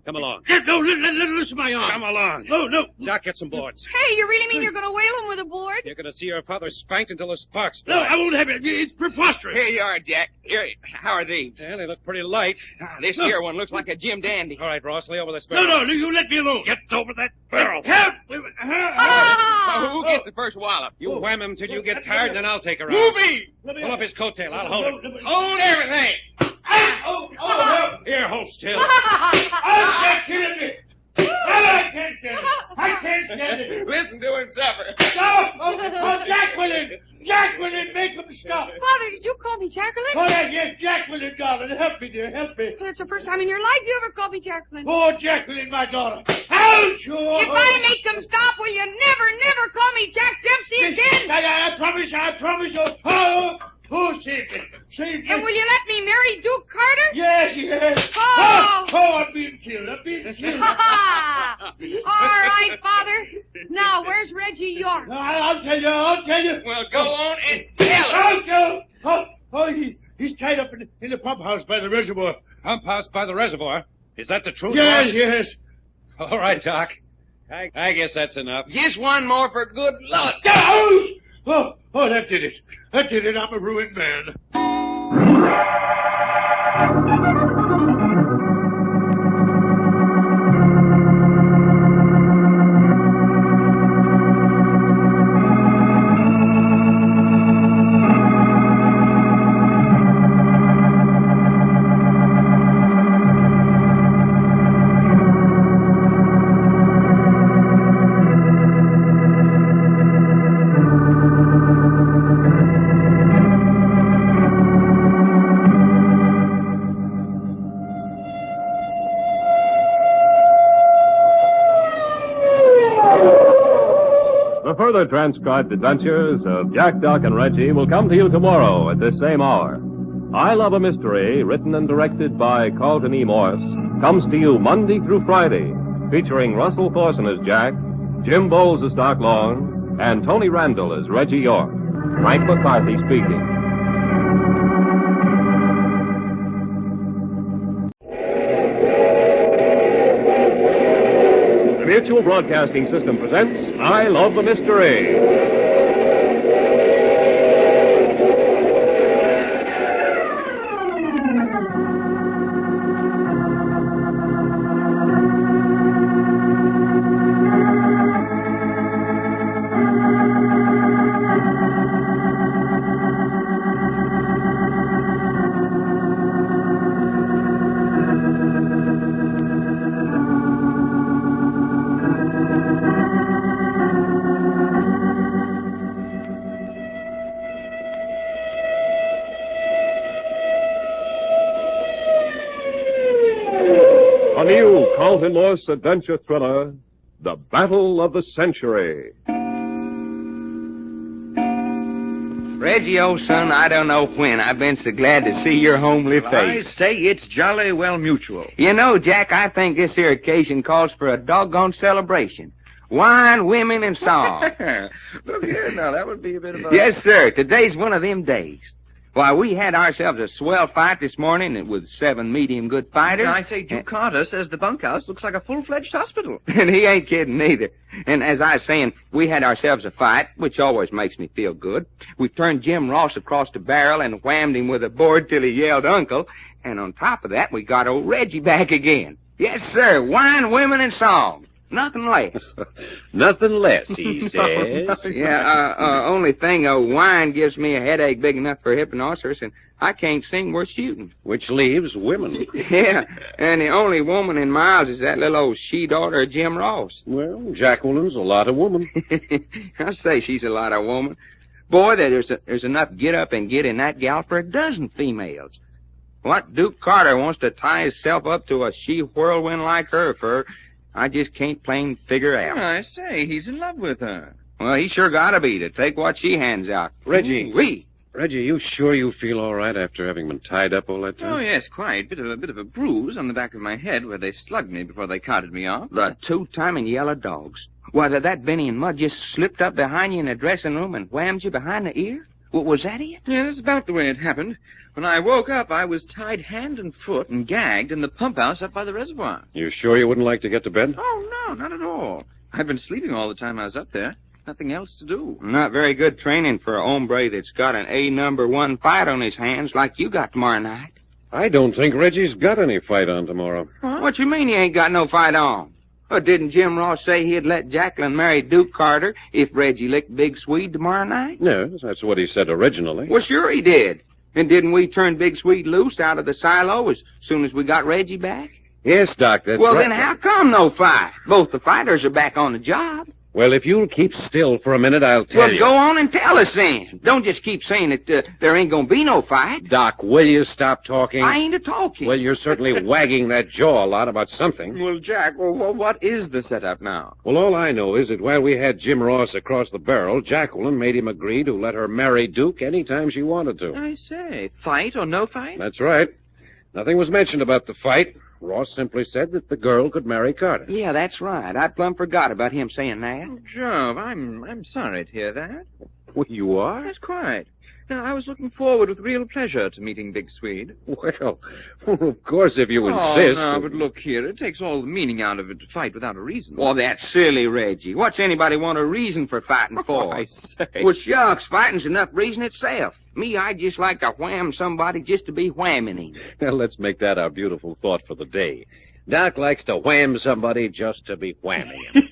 S3: Come along.
S13: No, listen to my arm.
S3: Come along.
S13: No.
S3: Doc, get some boards.
S14: Hey, you really mean you're going to whale him with a board?
S3: You're going to see your father spanked until the sparks
S13: No,
S3: fly.
S13: I won't have it. It's preposterous.
S10: Here you are, Jack. Here, how are these?
S3: Yeah, they look pretty light.
S10: This here one looks like a Jim Dandy.
S3: All right, Ross, lay over this barrel.
S13: No, you let me alone.
S3: Get over that barrel.
S13: Help!
S10: Oh, who gets the first wallop?
S3: You wham him till you get tired, and then I'll take her out.
S10: Move me!
S3: Pull up his coattail. I'll hold him.
S10: Hold everything!
S3: Here, hold still.
S13: They're killing me. I can't stand it. I can't stand it.
S10: Listen to him suffer.
S13: Stop! Oh, Jacqueline! Jacqueline, make him stop.
S14: Father, did you call me Jacqueline?
S13: Oh, yes, Jacqueline, darling. Help me, dear. Help me.
S14: It's the first time in your life you ever called me Jacqueline.
S13: Oh, Jacqueline, my daughter. Ouch! Oh.
S14: If I make them stop, will you never call me Jack Dempsey again?
S13: I promise. Oh, save me. Save
S14: And will you let me marry Duke Carter?
S13: Yes.
S14: Oh!
S13: I'm being killed. I'm being killed.
S14: All right, Father. Now, where's Reggie York?
S13: I'll tell you.
S15: Well, go on and tell
S13: Oh, he's tied up in the pump house by the reservoir.
S3: Pump house by the reservoir? Is that the truth?
S13: Yes.
S3: All right, Doc. I guess that's enough.
S15: Just one more for good luck.
S13: Oh, that did it. I'm a ruined man.
S1: The further transcribed adventures of Jack, Doc, and Reggie will come to you tomorrow at this same hour. I Love a Mystery, written and directed by Carleton E. Morse, comes to you Monday through Friday, featuring Russell Thorson as Jack, Jim Bowles as Doc Long, and Tony Randall as Reggie York. Frank McCarthy speaking. The Mutual Broadcasting System presents I Love a Mystery. A new Carleton Morse adventure thriller, The Battle of the Century.
S10: Reggie, old son, I don't know when I've been so glad to see your homely face.
S2: I say it's jolly well mutual.
S10: You know, Jack, I think this here occasion calls for a doggone celebration. Wine, women, and song.
S2: Look here, now, that would be a bit of a...
S10: Yes, sir. Today's one of them days. Why, we had ourselves a swell fight this morning with 7 medium good fighters.
S2: I say, Duke Carter says the bunkhouse looks like a full-fledged hospital.
S10: And he ain't kidding either. And as I was saying, we had ourselves a fight, which always makes me feel good. We turned Jim Ross across the barrel and whammed him with a board till he yelled uncle. And on top of that, we got old Reggie back again. Yes, sir. Wine, women, and song. Nothing less.
S3: Nothing less, he says.
S10: Only thing, wine gives me a headache big enough for a hipponoceros, and I can't sing worth shooting.
S3: Which leaves women.
S10: Yeah, and the only woman in miles is that little old she-daughter of Jim Ross.
S3: Well, Jacqueline's a lot of woman.
S10: I say she's a lot of woman. Boy, there's enough get up and get in that gal for a dozen females. What Duke Carter wants to tie himself up to a she-whirlwind like her for... I just can't plain figure out.
S2: I say, he's in love with her.
S10: Well, he sure gotta be to take what she hands out.
S3: Reggie.
S10: We.
S3: Reggie, you sure you feel all right after having been tied up all that time?
S2: Oh, yes, quite. Bit of a bruise on the back of my head where they slugged me before they carted me off.
S10: The 2-timing yellow dogs. Why, that Benny and Mud just slipped up behind you in the dressing room and whammed you behind the ear? What was that it?
S2: Yeah, that's about the way it happened. When I woke up, I was tied hand and foot and gagged in the pump house up by the reservoir.
S3: You sure you wouldn't like to get to bed?
S2: Oh, no, not at all. I've been sleeping all the time I was up there. Nothing else to do.
S10: Not very good training for a hombre that's got an A1 fight on his hands like you got tomorrow night.
S3: I don't think Reggie's got any fight on tomorrow.
S10: Huh? What you mean he ain't got no fight on? Or didn't Jim Ross say he'd let Jacqueline marry Duke Carter if Reggie licked Big Swede tomorrow night?
S3: Yes, that's what he said originally.
S10: Well, sure he did. And didn't we turn Big Swede loose out of the silo as soon as we got Reggie back?
S3: Yes, Doc, that's
S10: well,
S3: right.
S10: Then how come no fight? Both the fighters are back on the job.
S3: Well, if you'll keep still for a minute, I'll tell you.
S10: Well, go on and tell us then. Don't just keep saying that there ain't gonna be no fight.
S3: Doc, will you stop talking?
S10: I ain't a-talking.
S3: Well, you're certainly wagging that jaw a lot about something.
S2: Well, Jack, what is the setup now?
S3: Well, all I know is that while we had Jim Ross across the barrel, Jacqueline made him agree to let her marry Duke any time she wanted to.
S2: I say, fight or no fight?
S3: That's right. Nothing was mentioned about the fight. Ross simply said that the girl could marry Carter.
S10: Yeah, that's right. I plumb forgot about him saying that.
S2: Jove, I'm sorry to hear that.
S3: Well, you are?
S2: That's quite. Now, I was looking forward with real pleasure to meeting Big Swede.
S3: Well, of course, if you insist.
S2: Oh, no, but look here. It takes all the meaning out of it to fight without a reason.
S10: Well, that's silly, Reggie. What's anybody want a reason for fighting for?
S2: I say.
S10: Well, shucks, fighting's enough reason itself. Me, I'd just like to wham somebody just to be whamming him.
S3: Well, let's make that our beautiful thought for the day. Doc likes to wham somebody just to be whamming him.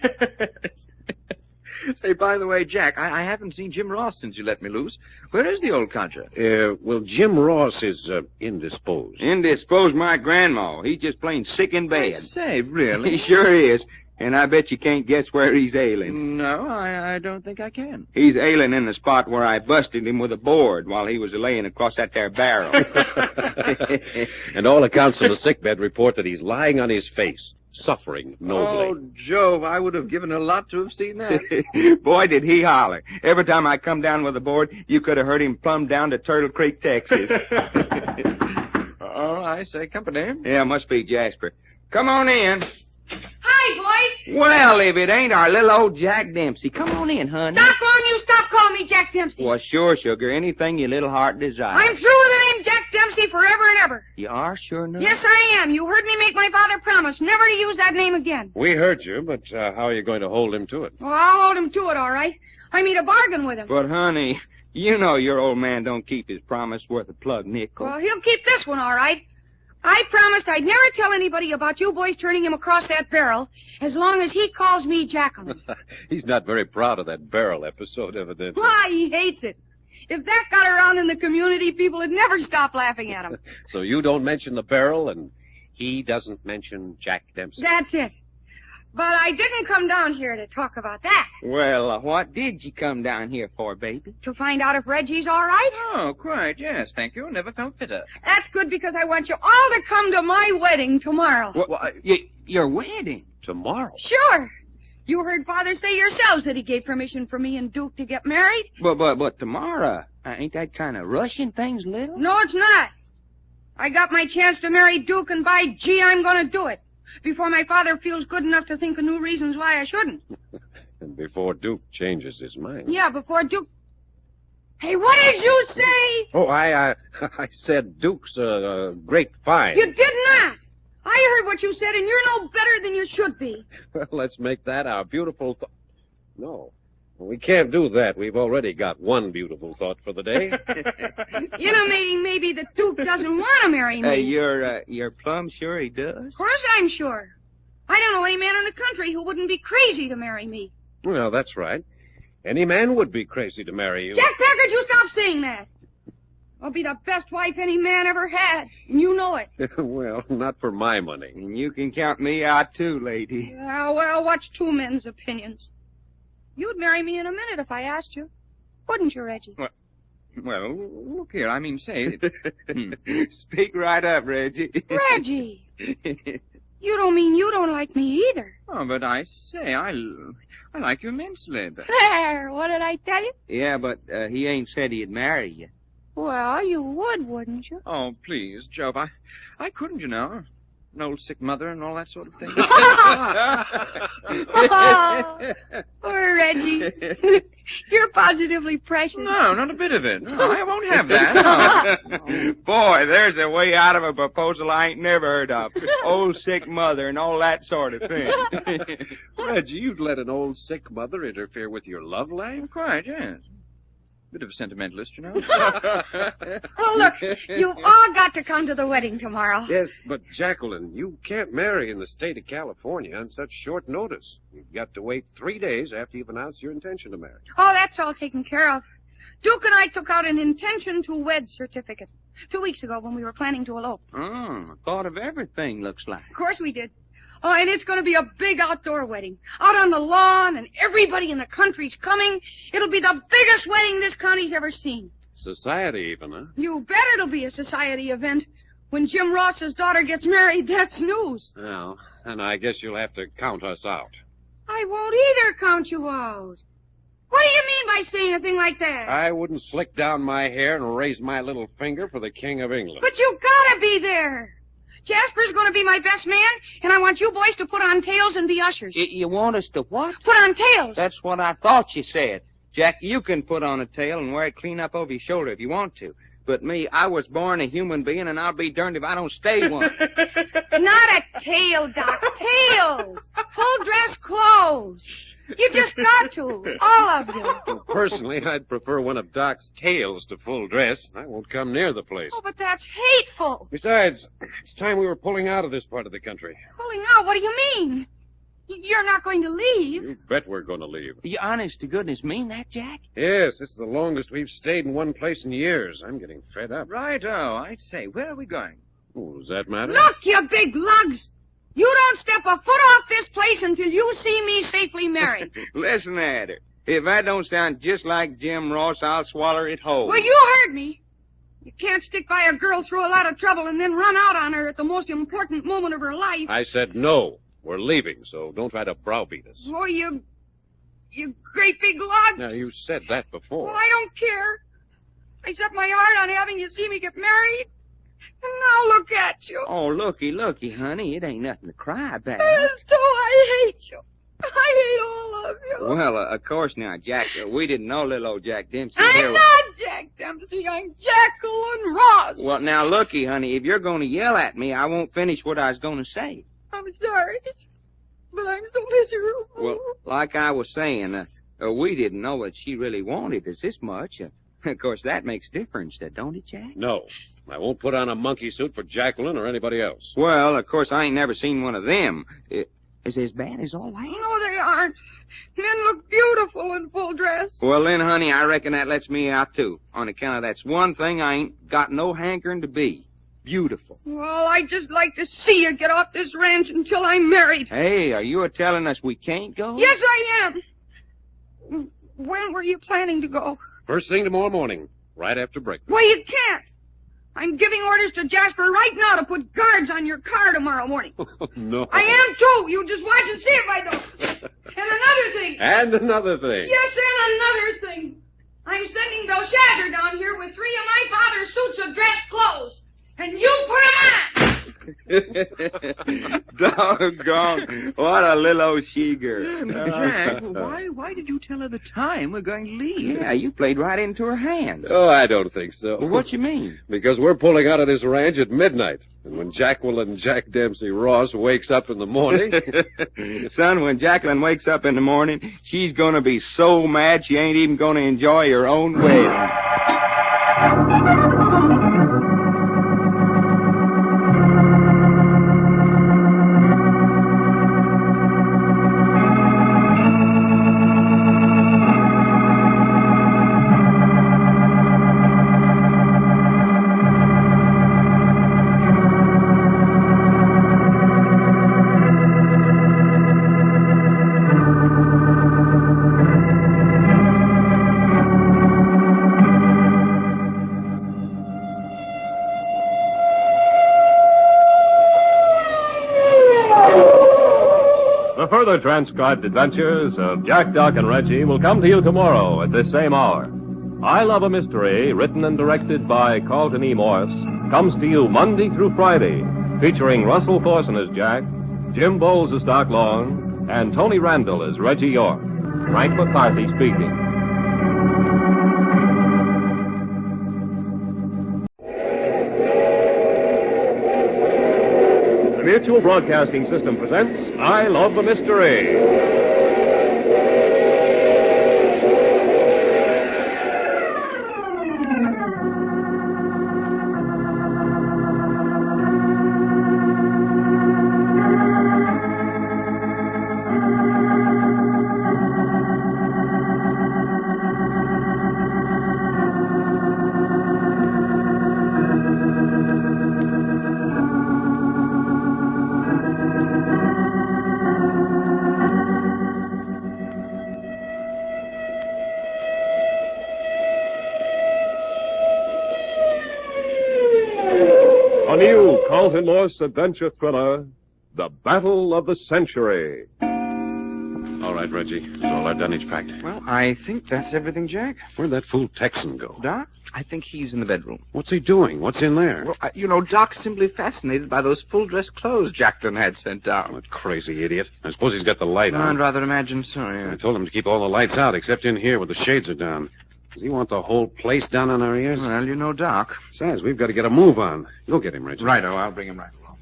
S2: Say, by the way, Jack, I haven't seen Jim Ross since you let me loose. Where is the old codger?
S3: Well, Jim Ross is indisposed.
S10: Indisposed my grandma. He's just plain sick in bed.
S2: I say, really?
S10: He sure is. And I bet you can't guess where he's ailing.
S2: No, I don't think I can.
S10: He's ailing in the spot where I busted him with a board while he was laying across that there barrel.
S3: And all accounts from the sickbed report that he's lying on his face, suffering nobly.
S2: Oh, Jove, I would have given a lot to have seen that.
S10: Boy, did he holler. Every time I come down with a board, you could have heard him plumb down to Turtle Creek, Texas.
S2: Oh, I say, company.
S10: Yeah, must be Jasper. Come on in.
S14: Hi, boys.
S10: Well, if it ain't our little old Jack Dempsey. Come on in, honey.
S14: Doc, won't you stop calling me Jack Dempsey?
S10: Well, sure, sugar. Anything your little heart desires.
S14: I'm through with the name Jack Dempsey forever and ever.
S10: You are sure enough?
S14: Yes, I am. You heard me make my father promise never to use that name again.
S3: We heard you, but how are you going to hold him to it?
S14: Well, I'll hold him to it, all right. I made a bargain with him.
S10: But, honey, you know your old man don't keep his promise worth a plug nickel.
S14: Well, he'll keep this one, all right. I promised I'd never tell anybody about you boys turning him across that barrel as long as he calls me Jacqueline.
S3: He's not very proud of that barrel episode, evidently.
S14: Why, he hates it. If that got around in the community, people would never stop laughing at him.
S3: So you don't mention the barrel, and he doesn't mention Jack Dempsey?
S14: That's it. But I didn't come down here to talk about that.
S10: Well, what did you come down here for, baby?
S14: To find out if Reggie's all right?
S2: Oh, quite, yes, thank you. Never felt fitter.
S14: That's good because I want you all to come to my wedding tomorrow.
S10: Your wedding?
S3: Tomorrow?
S14: Sure. You heard Father say yourselves that he gave permission for me and Duke to get married.
S10: But tomorrow, ain't that kind of rushing things a little?
S14: No, it's not. I got my chance to marry Duke, and by gee, I'm going to do it. Before my father feels good enough to think of new reasons why I shouldn't.
S3: And before Duke changes his mind.
S14: Yeah, before Duke... Hey, what did you say?
S3: Oh, I said Duke's a great find.
S14: You did not. I heard what you said, and you're no better than you should be.
S3: Well, let's make that our beautiful No. We can't do that. We've already got one beautiful thought for the day.
S14: Intimating maybe that Duke doesn't want to marry me.
S10: You're plumb sure he does?
S14: Of course I'm sure. I don't know any man in the country who wouldn't be crazy to marry me.
S3: Well, that's right. Any man would be crazy to marry you.
S14: Jack Packard, you stop saying that. I'll be the best wife any man ever had, and you know it.
S3: Well, not for my money.
S10: And you can count me out, too, lady.
S14: Well, what's two men's opinions? You'd marry me in a minute if I asked you. Wouldn't you, Reggie?
S2: Well, look here, I mean, say...
S10: Speak right up, Reggie.
S14: Reggie! You don't mean you don't like me either.
S2: Oh, but I say, I like you immensely. But...
S14: There, what did I tell you?
S10: Yeah, but he ain't said he'd marry you.
S14: Well, you would, wouldn't you?
S2: Oh, please, Job, I couldn't, you know. An old sick mother and all that sort of thing.
S14: Oh, poor Reggie. You're positively precious.
S2: No, not a bit of it. No, I won't have that. No.
S10: Boy, there's a way out of a proposal I ain't never heard of. Old sick mother and all that sort of thing.
S3: Reggie, you'd let an old sick mother interfere with your love life?
S2: Quite, yes. Bit of a sentimentalist, you know.
S14: Oh, look, you've all got to come to the wedding tomorrow.
S3: Yes, but Jacqueline, you can't marry in the state of California on such short notice. You've got to wait 3 days after you've announced your intention to marry.
S14: Oh, that's all taken care of. Duke and I took out an intention to wed certificate 2 weeks ago when we were planning to elope.
S10: Oh, thought of everything, looks like.
S14: Of course we did. Oh, and it's going to be a big outdoor wedding. Out on the lawn, and everybody in the country's coming. It'll be the biggest wedding this county's ever seen.
S3: Society even, huh?
S14: You bet it'll be a society event. When Jim Ross's daughter gets married, that's news.
S3: Well, and I guess you'll have to count us out.
S14: I won't either count you out. What do you mean by saying a thing like that?
S3: I wouldn't slick down my hair and raise my little finger for the King of England.
S14: But you gotta be there. Jasper's gonna be my best man, and I want you boys to put on tails and be ushers.
S10: You want us to what?
S14: Put on tails.
S10: That's what I thought you said. Jack, you can put on a tail and wear it clean up over your shoulder if you want to. But me, I was born a human being, and I'll be darned if I don't stay one.
S14: Not a tail, Doc. Tails. Full dress clothes. You just got to. All of you.
S3: Well, personally, I'd prefer one of Doc's tails to full dress. I won't come near the place.
S14: Oh, but that's hateful.
S3: Besides, it's time we were pulling out of this part of the country.
S14: Pulling out? What do you mean? You're not going to leave.
S3: You bet we're going to leave.
S10: You honest to goodness mean that, Jack?
S3: Yes, it's the longest we've stayed in one place in years. I'm getting fed up.
S2: Righto, I'd say. Where are we going?
S3: Oh, does that matter?
S14: Look, you big lugs. You don't step a foot off this place until you see me safely married.
S10: Listen at her. If that don't sound just like Jim Ross, I'll swallow it whole.
S14: Well, you heard me. You can't stick by a girl through a lot of trouble and then run out on her at the most important moment of her life.
S3: I said no. We're leaving, so don't try to browbeat us.
S14: Oh, you great big lug.
S3: Now, you said that before.
S14: Well, I don't care. I set my heart on having you see me get married. And now look at you.
S10: Oh, looky, honey. It ain't nothing to cry about.
S14: So I hate you. I hate all of you.
S10: Well, of course now, Jack. We didn't know little old Jack Dempsey.
S14: I'm not Jack Dempsey. I'm Jacqueline Ross.
S10: Well, now, looky, honey. If you're going to yell at me, I won't finish what I was going to say.
S14: I'm sorry, but I'm so miserable.
S10: Well, like I was saying, we didn't know that she really wanted us this much. Of course, that makes a difference, don't it, Jack?
S3: No. I won't put on a monkey suit for Jacqueline or anybody else.
S10: Well, of course, I ain't never seen one of them. Is it as bad as all that?
S14: No, they aren't. Men look beautiful in full dress.
S10: Well, then, honey, I reckon that lets me out, too. On account of that's one thing I ain't got no hankering to be. Beautiful.
S14: Well, I'd just like to see you get off this ranch until I'm married.
S10: Hey, are you telling us we can't go?
S14: Yes, I am. When were you planning to go?
S3: First thing tomorrow morning, right after breakfast.
S14: Well, you can't. I'm giving orders to Jasper right now to put guards on your car tomorrow morning.
S3: No.
S14: I am, too. You just watch and see if I don't. And another thing.
S3: And another thing.
S14: Yes, and another thing. I'm sending Belshazzar down here with 3 of my father's suits of dress clothes. And you put 'em on.
S10: Doggone. What a little old she-girl.
S2: Jack, why did you tell her the time we're going to leave?
S10: Yeah, you played right into her hands.
S3: Oh, I don't think so.
S10: Well, what you mean?
S3: Because we're pulling out of this ranch at midnight. And when Jacqueline Jack Dempsey Ross wakes up in the morning...
S10: Son, when Jacqueline wakes up in the morning, she's going to be so mad she ain't even going to enjoy her own wedding.
S1: The further transcribed adventures of Jack, Doc, and Reggie will come to you tomorrow at this same hour. I Love a Mystery, written and directed by Carleton E. Morse, comes to you Monday through Friday, featuring Russell Thorson as Jack, Jim Bowles as Doc Long, and Tony Randall as Reggie York. Frank McCarthy speaking. The Mutual Broadcasting System presents I Love a Mystery. Carleton Morse adventure thriller, The Battle of the Century.
S3: All right, Reggie. So all our dunnage packed.
S2: Well, I think that's everything, Jack.
S3: Where'd that fool Texan go?
S2: Doc, I think he's in the bedroom.
S3: What's he doing? What's in there?
S2: Well, Doc's simply fascinated by those full-dress clothes Jackton had sent down.
S3: That crazy idiot. I suppose he's got the light on.
S2: I'd rather imagine so, yeah.
S3: I told him to keep all the lights out except in here where the shades are down. Does he want the whole place down on our ears?
S2: Well, you know Doc.
S3: Besides, we've got to get a move on. Go get him, Reggie.
S2: Righto, I'll bring him right along.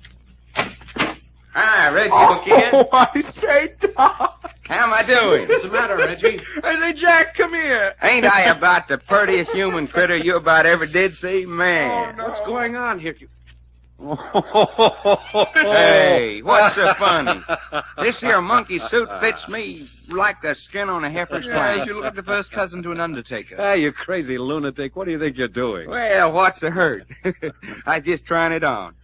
S10: Hi, Reggie, kid.
S9: Oh, I say, Doc.
S10: How am I doing?
S3: What's the matter, Reggie?
S9: I say, Jack, come here.
S10: Ain't I about the prettiest human critter you about ever did see? Man.
S3: What's going on here?
S10: Hey, what's so funny? This here monkey suit fits me like the skin on a heifer's flank.
S2: You look like the first cousin to an undertaker.
S3: Hey, you crazy lunatic. What do you think you're doing?
S10: Well, what's the hurt? I just trying it on.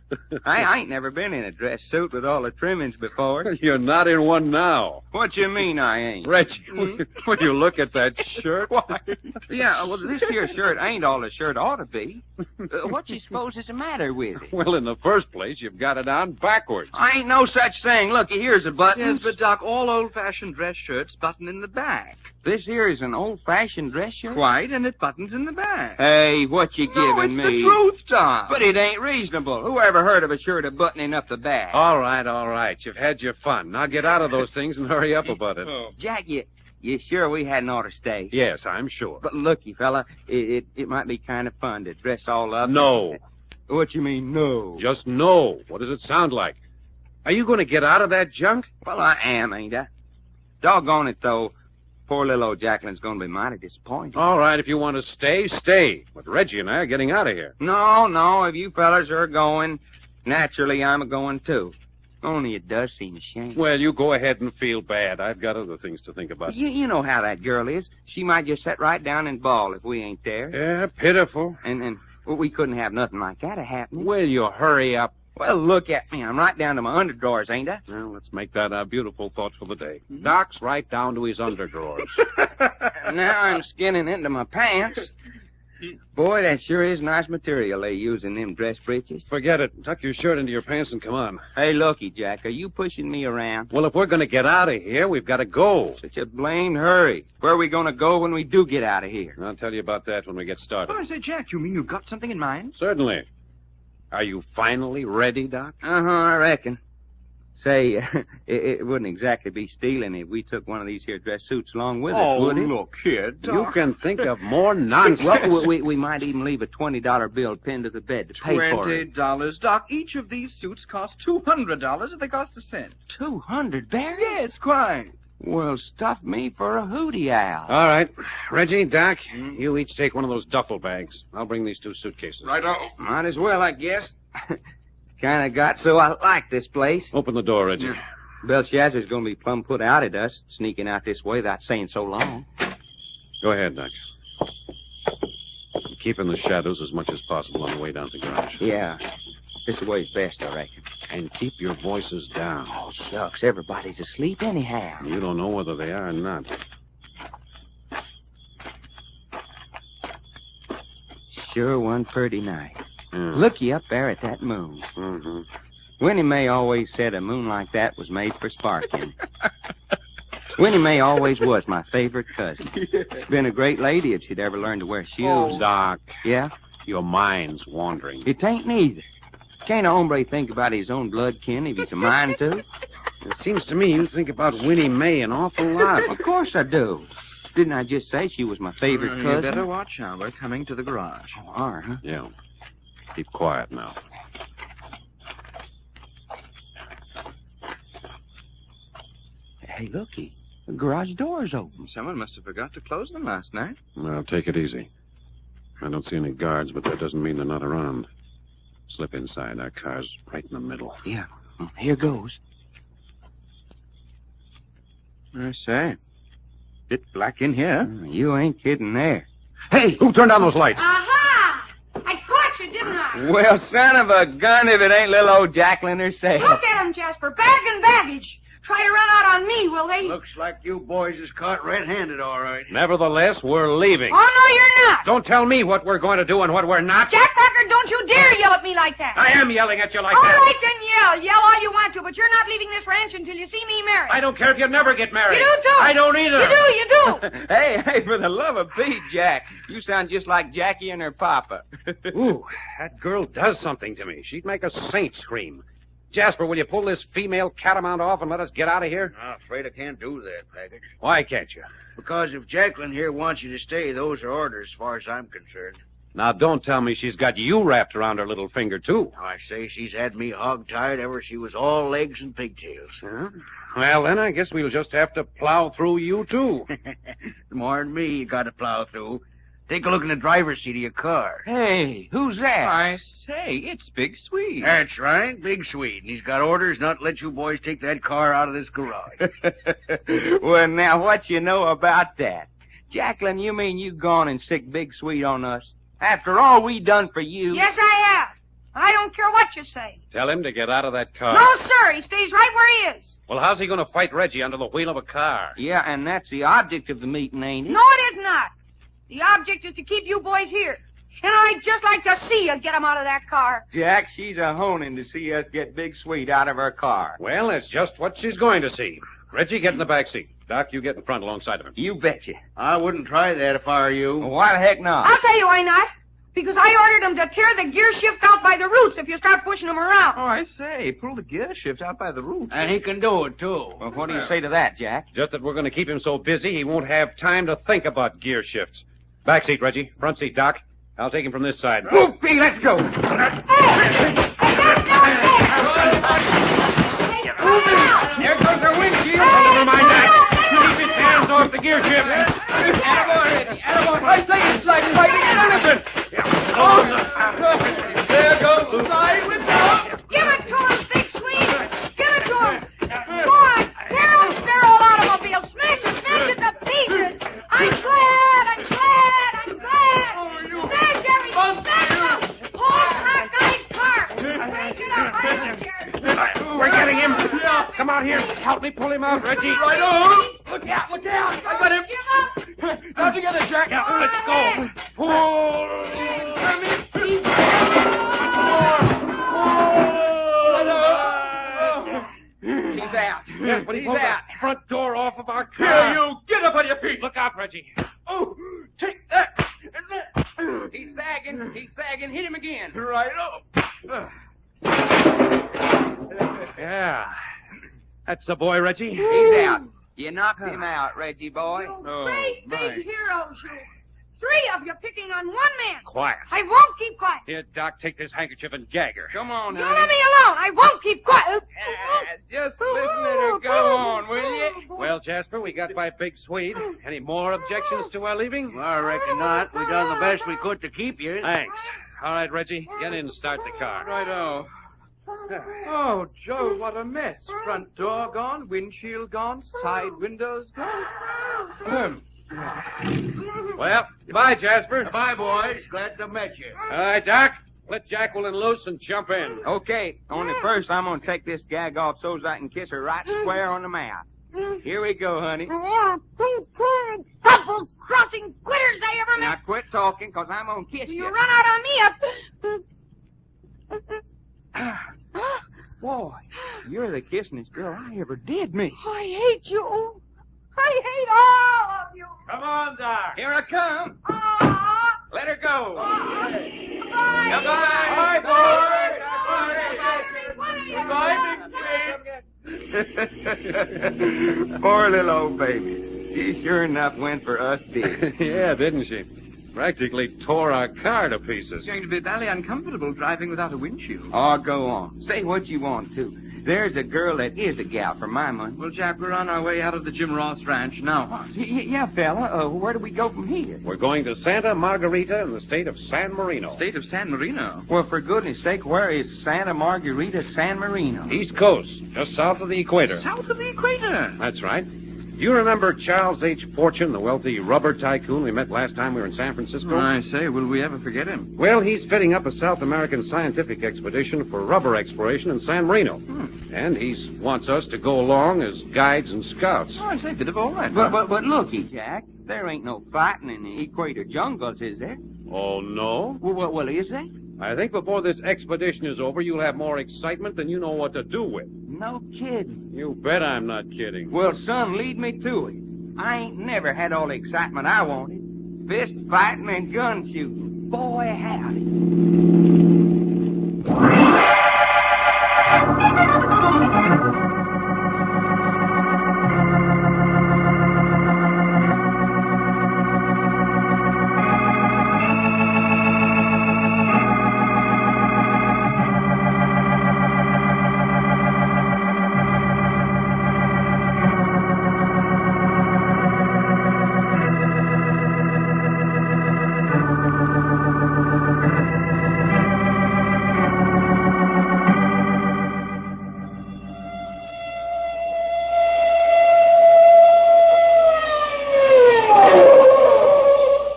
S10: I ain't never been in a dress suit with all the trimmings before.
S3: You're not in one now.
S10: What you mean I ain't?
S3: Reggie, when you look at that shirt...
S10: Yeah, well, this here shirt ain't all the shirt ought to be. What you suppose is the matter with it?
S3: Well, in the first place, you've got it on backwards.
S10: I ain't no such thing. Looky, here's a button.
S2: Yes, but, Doc, all old-fashioned dress shirts button in the back.
S10: This here is an old-fashioned dress shirt?
S2: Quite, and it buttons in the back.
S10: Hey, what you giving
S2: it's
S10: me?
S2: the truth, Doc.
S10: But it ain't reasonable. Who ever heard of a shirt a buttoning up the back?
S3: All right. You've had your fun. Now get out of those things and hurry up about it.
S10: Jack, you sure we hadn't ought to stay?
S3: Yes, I'm sure.
S10: But looky, fella, it might be kind of fun to dress all up.
S3: No.
S10: What you mean, no?
S3: Just no. What does it sound like? Are you going to get out of that junk?
S10: Well, I am, ain't I? Doggone it, though. Poor little old Jacqueline's going to be mighty disappointed.
S3: All right, if you want to stay, stay. But Reggie and I are getting out of here.
S10: No, if you fellas are going, naturally I'm a-going, too. Only it does seem a shame.
S3: Well, you go ahead and feel bad. I've got other things to think about.
S10: You know how that girl is. She might just sit right down and bawl if we ain't there.
S3: Yeah, pitiful.
S10: And we couldn't have nothing like that happening.
S3: Will you hurry up?
S10: Well, look at me. I'm right down to my underdrawers, ain't I?
S3: Well, let's make that our beautiful thought for the day. Doc's right down to his underdrawers.
S10: Now I'm skinning into my pants. Boy, that sure is nice material they use in them dress breeches.
S3: Forget it. Tuck your shirt into your pants and come on.
S10: Hey, looky, Jack, are you pushing me around?
S3: Well, if we're going to get out of here, we've got to go.
S10: Such a blamed hurry. Where are we going to go when we do get out of here?
S3: I'll tell you about that when we get started.
S2: Oh, I say, Jack, you mean you've got something in mind?
S3: Certainly. Are you finally ready, Doc?
S10: I reckon. Say, it wouldn't exactly be stealing if we took one of these here dress suits along with us, would it?
S2: Oh, look here, Doc.
S3: You can think of more nonsense.
S10: Well, we might even leave a $20 bill pinned to the bed to pay for it.
S2: $20, Doc. Each of these suits cost $200 if they cost a cent.
S10: 200, Barry?
S2: Yes, quite.
S10: Well, stuff me for a hootie owl.
S3: All right. Reggie, Doc, you each take one of those duffel bags. I'll bring these 2 suitcases.
S2: Righto.
S10: Might as well, I guess. Kind of got so I like this place.
S3: Open the door, Reggie.
S10: Belshazzar's going to be plumb put out at us, sneaking out this way without saying so long.
S3: Go ahead, Doc. Keep in the shadows as much as possible on the way down to the garage.
S10: Yeah. This way's best, I reckon.
S3: And keep your voices down.
S10: Oh, shucks. Everybody's asleep anyhow.
S3: You don't know whether they are or not.
S10: Sure one pretty night.
S3: Yeah.
S10: Looky up there at that moon.
S3: Mm-hmm.
S10: Winnie Mae always said a moon like that was made for sparking. Winnie Mae always was my favorite cousin. Been a great lady if she'd ever learned to wear shoes.
S3: Oh, Doc.
S10: Yeah?
S3: Your mind's wandering.
S10: It ain't neither. Can't a hombre think about his own blood kin if he's a mind to?
S3: It seems to me you think about Winnie Mae an awful lot.
S10: Of course I do. Didn't I just say she was my favorite cousin?
S2: You better watch out. We're coming to the garage.
S10: Oh, all right, huh?
S3: Yeah. Keep quiet now.
S10: Hey, looky. The garage door's open.
S2: Someone must have forgot to close them last night.
S3: Well, take it easy. I don't see any guards, but that doesn't mean they're not around. Slip inside. Our car's right in the middle.
S10: Yeah. Well, here goes.
S2: I say. Bit black in here.
S10: You ain't kidding there.
S3: Hey, who turned on those lights?
S14: Aha! I caught you, didn't I?
S10: Well, son of a gun if it ain't little old Jacqueline herself.
S14: Look at him, Jasper. Bag and baggage. try to run out on me, will they?
S6: Looks like you boys is caught red-handed, all right.
S3: Nevertheless, we're leaving.
S14: Oh, no, you're not.
S3: Don't tell me what we're going to do and what we're not.
S14: Jack Packer, don't you dare yell at me like that.
S3: I am yelling at you like
S14: All
S3: that.
S14: right, then yell. Yell all you want to, but you're not leaving this ranch until you see me married.
S3: I don't care if you never get married.
S14: You do, too.
S3: I don't either.
S14: You do.
S4: Hey, for the love of Pete, Jack. You sound just like Jackie and her papa.
S3: Ooh, that girl does something to me. She'd make a saint scream. Jasper, will you pull this female catamount off and let us get out of here?
S6: I'm afraid I can't do that, Package.
S3: Why can't you?
S6: Because if Jacqueline here wants you to stay, those are orders as far as I'm concerned.
S3: Now, don't tell me she's got you wrapped around her little finger, too.
S6: I say she's had me hog-tied ever she was all legs and pigtails.
S3: Huh? Well, then I guess we'll just have to plow through you, too.
S6: More than me, you got to plow through. Take a look in the driver's seat of your car.
S4: Hey, who's that? I say, it's Big Swede.
S6: That's right, Big Swede. And he's got orders not to let you boys take that car out of this garage.
S4: Well, now, what you know about that? Jacqueline, you mean you gone and sick Big Swede on us? After all we done for you.
S14: Yes, I have. I don't care what you say.
S3: Tell him to get out of that car.
S14: No, sir. He stays right where he is.
S3: Well, how's he going to fight Reggie under the wheel of a car?
S4: Yeah, and that's the object of the meeting, ain't it?
S14: No, it is not. The object is to keep you boys here. And I'd just like to see you get him out of that car.
S4: Jack, she's a honing to see us get Big Swede out of her car.
S3: Well, that's just what she's going to see. Reggie, get in the back seat. Doc, you get in front alongside of him.
S4: You betcha.
S6: I wouldn't try that if I were you.
S4: Well, why the heck not?
S14: I'll tell you why not. Because I ordered them to tear the gear shift out by the roots if you start pushing them around.
S4: Oh, I say, pull the gear shift out by the roots.
S6: And he can do it, too.
S4: Well, what do you say to that, Jack?
S3: Just that we're going to keep him so busy he won't have time to think about gear shifts. Back seat, Reggie. Front seat, Doc. I'll take him from this side.
S4: Whoopee, let's go.
S3: There goes the windshield. Never mind that. Keep his hands off the gear shift.
S4: Attaboy. I say it's like fighting an elephant. There goes the side with Doc.
S14: Give it to him, Big Swede. Give it to him. Go on. Tear their old automobile. Smash it to pieces. I'm glad. Smash everything. Smash them. Hold that guy's car. Break it up. I don't care.
S3: We're getting him. Come out here. Help me pull him out, Reggie.
S4: Right on. Look out. I got him.
S14: Give up.
S4: Now together, Jack.
S3: Yeah, let's go.
S4: He's out.
S3: Yes, but he's out. Front door off of our car.
S4: Here, you. Get up on your feet.
S3: Look out, Reggie.
S4: Oh, take that. He's sagging. Hit him again. Right up.
S3: Yeah. That's the boy, Reggie.
S4: He's out. You knocked him out, Reggie boy.
S14: You great big heroes, you. 3 of you picking on one man.
S3: Quiet.
S14: I won't keep quiet.
S3: Here, Doc, take this handkerchief and gag her.
S4: Come on,
S14: You
S4: honey.
S14: let me alone. I won't keep quiet.
S4: Just listen to her. Go on, will you?
S3: Well, Jasper, we got by Big Swede. Any more objections to our leaving?
S6: Well, I reckon not. We done the best we could to keep you.
S3: Thanks. All right, Reggie, get in and start the car.
S4: Righto. Oh, Joe, what a mess. Front door gone, windshield gone, side windows gone.
S3: Well, goodbye, Jasper.
S6: Bye, boys. Glad to meet you.
S3: All right, Doc. Let Jacqueline loose and jump in.
S4: Okay, only first I'm going to take this gag off so's I can kiss her right square on the mouth. Here we go, honey.
S14: Double-crossing quitters I ever
S4: Now
S14: met.
S4: quit talking, because I'm going to kiss
S14: You
S4: you.
S14: run out on me up.
S4: Boy, you're the kissingest girl I ever did meet.
S14: I hate you. I hate all of you.
S3: Come on, Doc.
S4: Here I come. Let her go.
S14: Bye.
S4: Goodbye.
S14: Bye.
S4: Poor little old baby. She sure enough went for us big.
S3: Yeah, didn't she? Practically tore our car to pieces.
S11: It's going to be very uncomfortable driving without a windshield.
S4: Oh, go on. Say what you want to. There's a girl that is a gal for my money.
S11: Well, Jack, we're on our way out of the Jim Ross ranch now.
S4: Yeah, fella. Where do we go from here?
S3: We're going to Santa Margarita in the state of San Marino.
S11: State of San Marino.
S4: Well, for goodness sake, where is Santa Margarita, San Marino?
S3: East Coast, just south of the equator.
S11: South of the equator.
S3: That's right. Do you remember Charles H. Fortune, the wealthy rubber tycoon we met last time we were in San Francisco?
S2: I say, will we ever forget him?
S3: Well, he's fitting up a South American scientific expedition for rubber exploration in San Marino. And he wants us to go along as guides and scouts.
S10: Oh, I say, bit of all right. But looky, Jack, there ain't no fighting in the equator jungles, is there?
S3: Oh, no?
S10: Well, is there?
S3: I think before this expedition is over, you'll have more excitement than you know what to do with.
S10: No kidding.
S3: You bet I'm not kidding.
S10: Well, son, lead me to it. I ain't never had all the excitement I wanted. Fist fighting and gun shooting. Boy, howdy.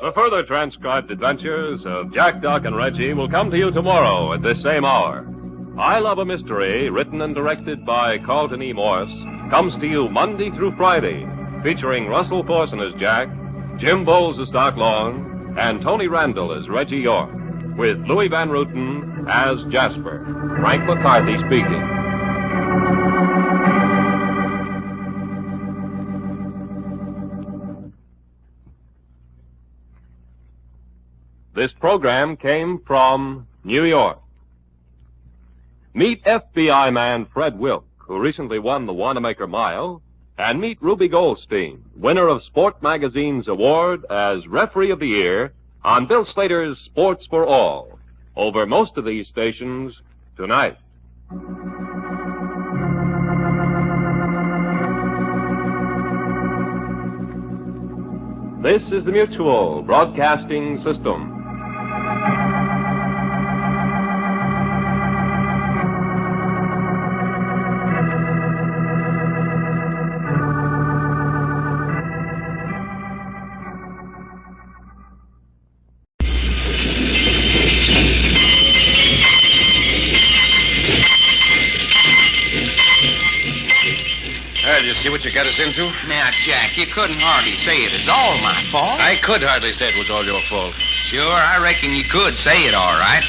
S1: The further transcribed adventures of Jack, Doc, and Reggie will come to you tomorrow at this same hour. I Love a Mystery, written and directed by Carleton E. Morse, comes to you Monday through Friday, featuring Russell Thorson as Jack, Jim Bowles as Doc Long, and Tony Randall as Reggie York, with Louis Van Ruten as Jasper. Frank McCarthy speaking. This program came from New York. Meet FBI man Fred Wilk, who recently won the Wanamaker Mile, and meet Ruby Goldstein, winner of Sport Magazine's award as Referee of the Year on Bill Slater's Sports for All, over most of these stations tonight. This is the Mutual Broadcasting System.
S3: Did you see what you got us into?
S10: Now, Jack, you couldn't hardly say it was all my fault.
S3: I could hardly say it was all your fault.
S10: Sure, I reckon you could say it all right.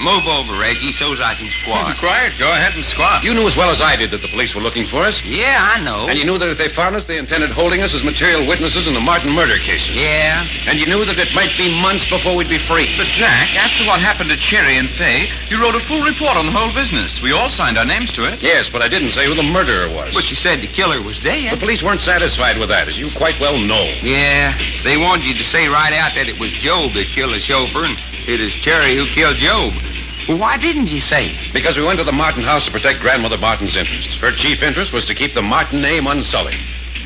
S10: Move over, Reggie, so's I can squat.
S3: Quiet. Go ahead and squat. You knew as well as I did that the police were looking for us.
S10: Yeah, I know.
S3: And you knew that if they found us, they intended holding us as material witnesses in the Martin murder cases.
S10: Yeah.
S3: And you knew that it might be months before we'd be free.
S16: But, Jack, after what happened to Cherry and Fay, you wrote a full report on the whole business. We all signed our names to it.
S3: Yes, but I didn't say who the murderer was.
S10: But you said the killer was dead.
S3: The police weren't satisfied with that, as you quite well know.
S10: Yeah, they wanted you to say right out that it was Job that killed the chauffeur and it is Cherry who killed Job. Well, why didn't you say it?
S3: Because we went to the Martin house to protect Grandmother Martin's interests. Her chief interest was to keep the Martin name unsullied.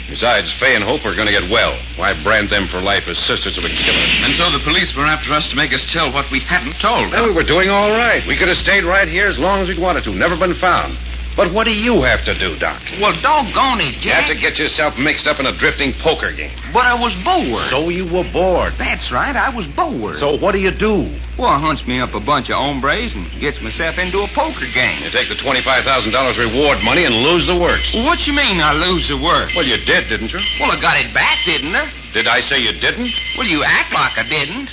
S3: Besides, Fay and Hope were going to get well. Why brand them for life as sisters of a killer?
S16: And so the police were after us to make us tell what we hadn't told.
S3: Well, we were doing all right. We could have stayed right here as long as we'd wanted to. Never been found. But what do you have to do, Doc?
S10: Well, doggone it, Jack.
S3: You have to get yourself mixed up in a drifting poker game.
S10: But I was bored.
S3: So you were bored.
S10: That's right, I was bored.
S3: So what do you do?
S10: Well, I hunts me up a bunch of hombres and gets myself into a poker game.
S3: You take the $25,000 reward money and lose the works.
S10: What you mean I lose the works?
S3: Well, you did, didn't you?
S10: Well, I got it back, didn't I?
S3: Did I say you didn't?
S10: Well, you act like I didn't.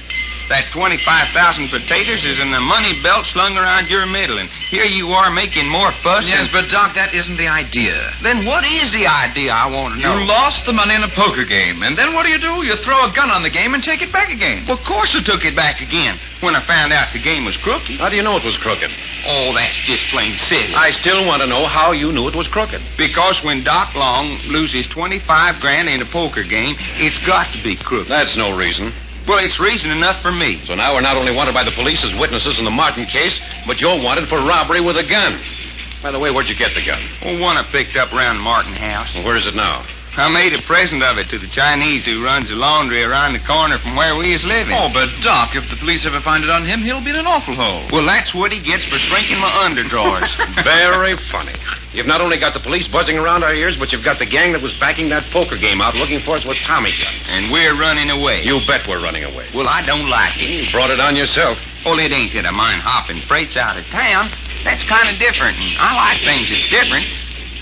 S10: That 25,000 potatoes is in the money belt slung around your middle, and here you are making more fuss.
S16: Yes, but, Doc, that isn't the idea.
S10: Then what is the idea, I want to know?
S16: You lost the money in a poker game, and then what do? You throw a gun on the game and take it back again.
S10: Well, of course I took it back again when I found out the game was crooked.
S3: How do you know it was crooked?
S10: Oh, that's just plain silly.
S3: I still want to know how you knew it was crooked.
S10: Because when Doc Long loses 25 grand in a poker game, it's got to be crooked.
S3: That's no reason.
S10: Well, it's reason enough for me.
S3: So now we're not only wanted by the police as witnesses in the Martin case, but you're wanted for robbery with a gun. By the way, where'd you get the gun?
S10: Well, one I picked up around Martin house.
S3: Well, where is it now?
S10: I made a present of it to the Chinese who runs the laundry around the corner from where we is living.
S16: Oh, but, Doc, if the police ever find it on him, he'll be in an awful hole.
S10: Well, that's what he gets for shrinking my underdrawers.
S3: Very funny. You've not only got the police buzzing around our ears, but you've got the gang that was backing that poker game out looking for us with Tommy guns.
S10: And we're running away.
S3: You bet we're running away.
S10: Well, I don't like it.
S3: You brought it on yourself.
S10: Well, it ain't that I mind hopping freight's out of town. That's kind of different, and I like things that's different.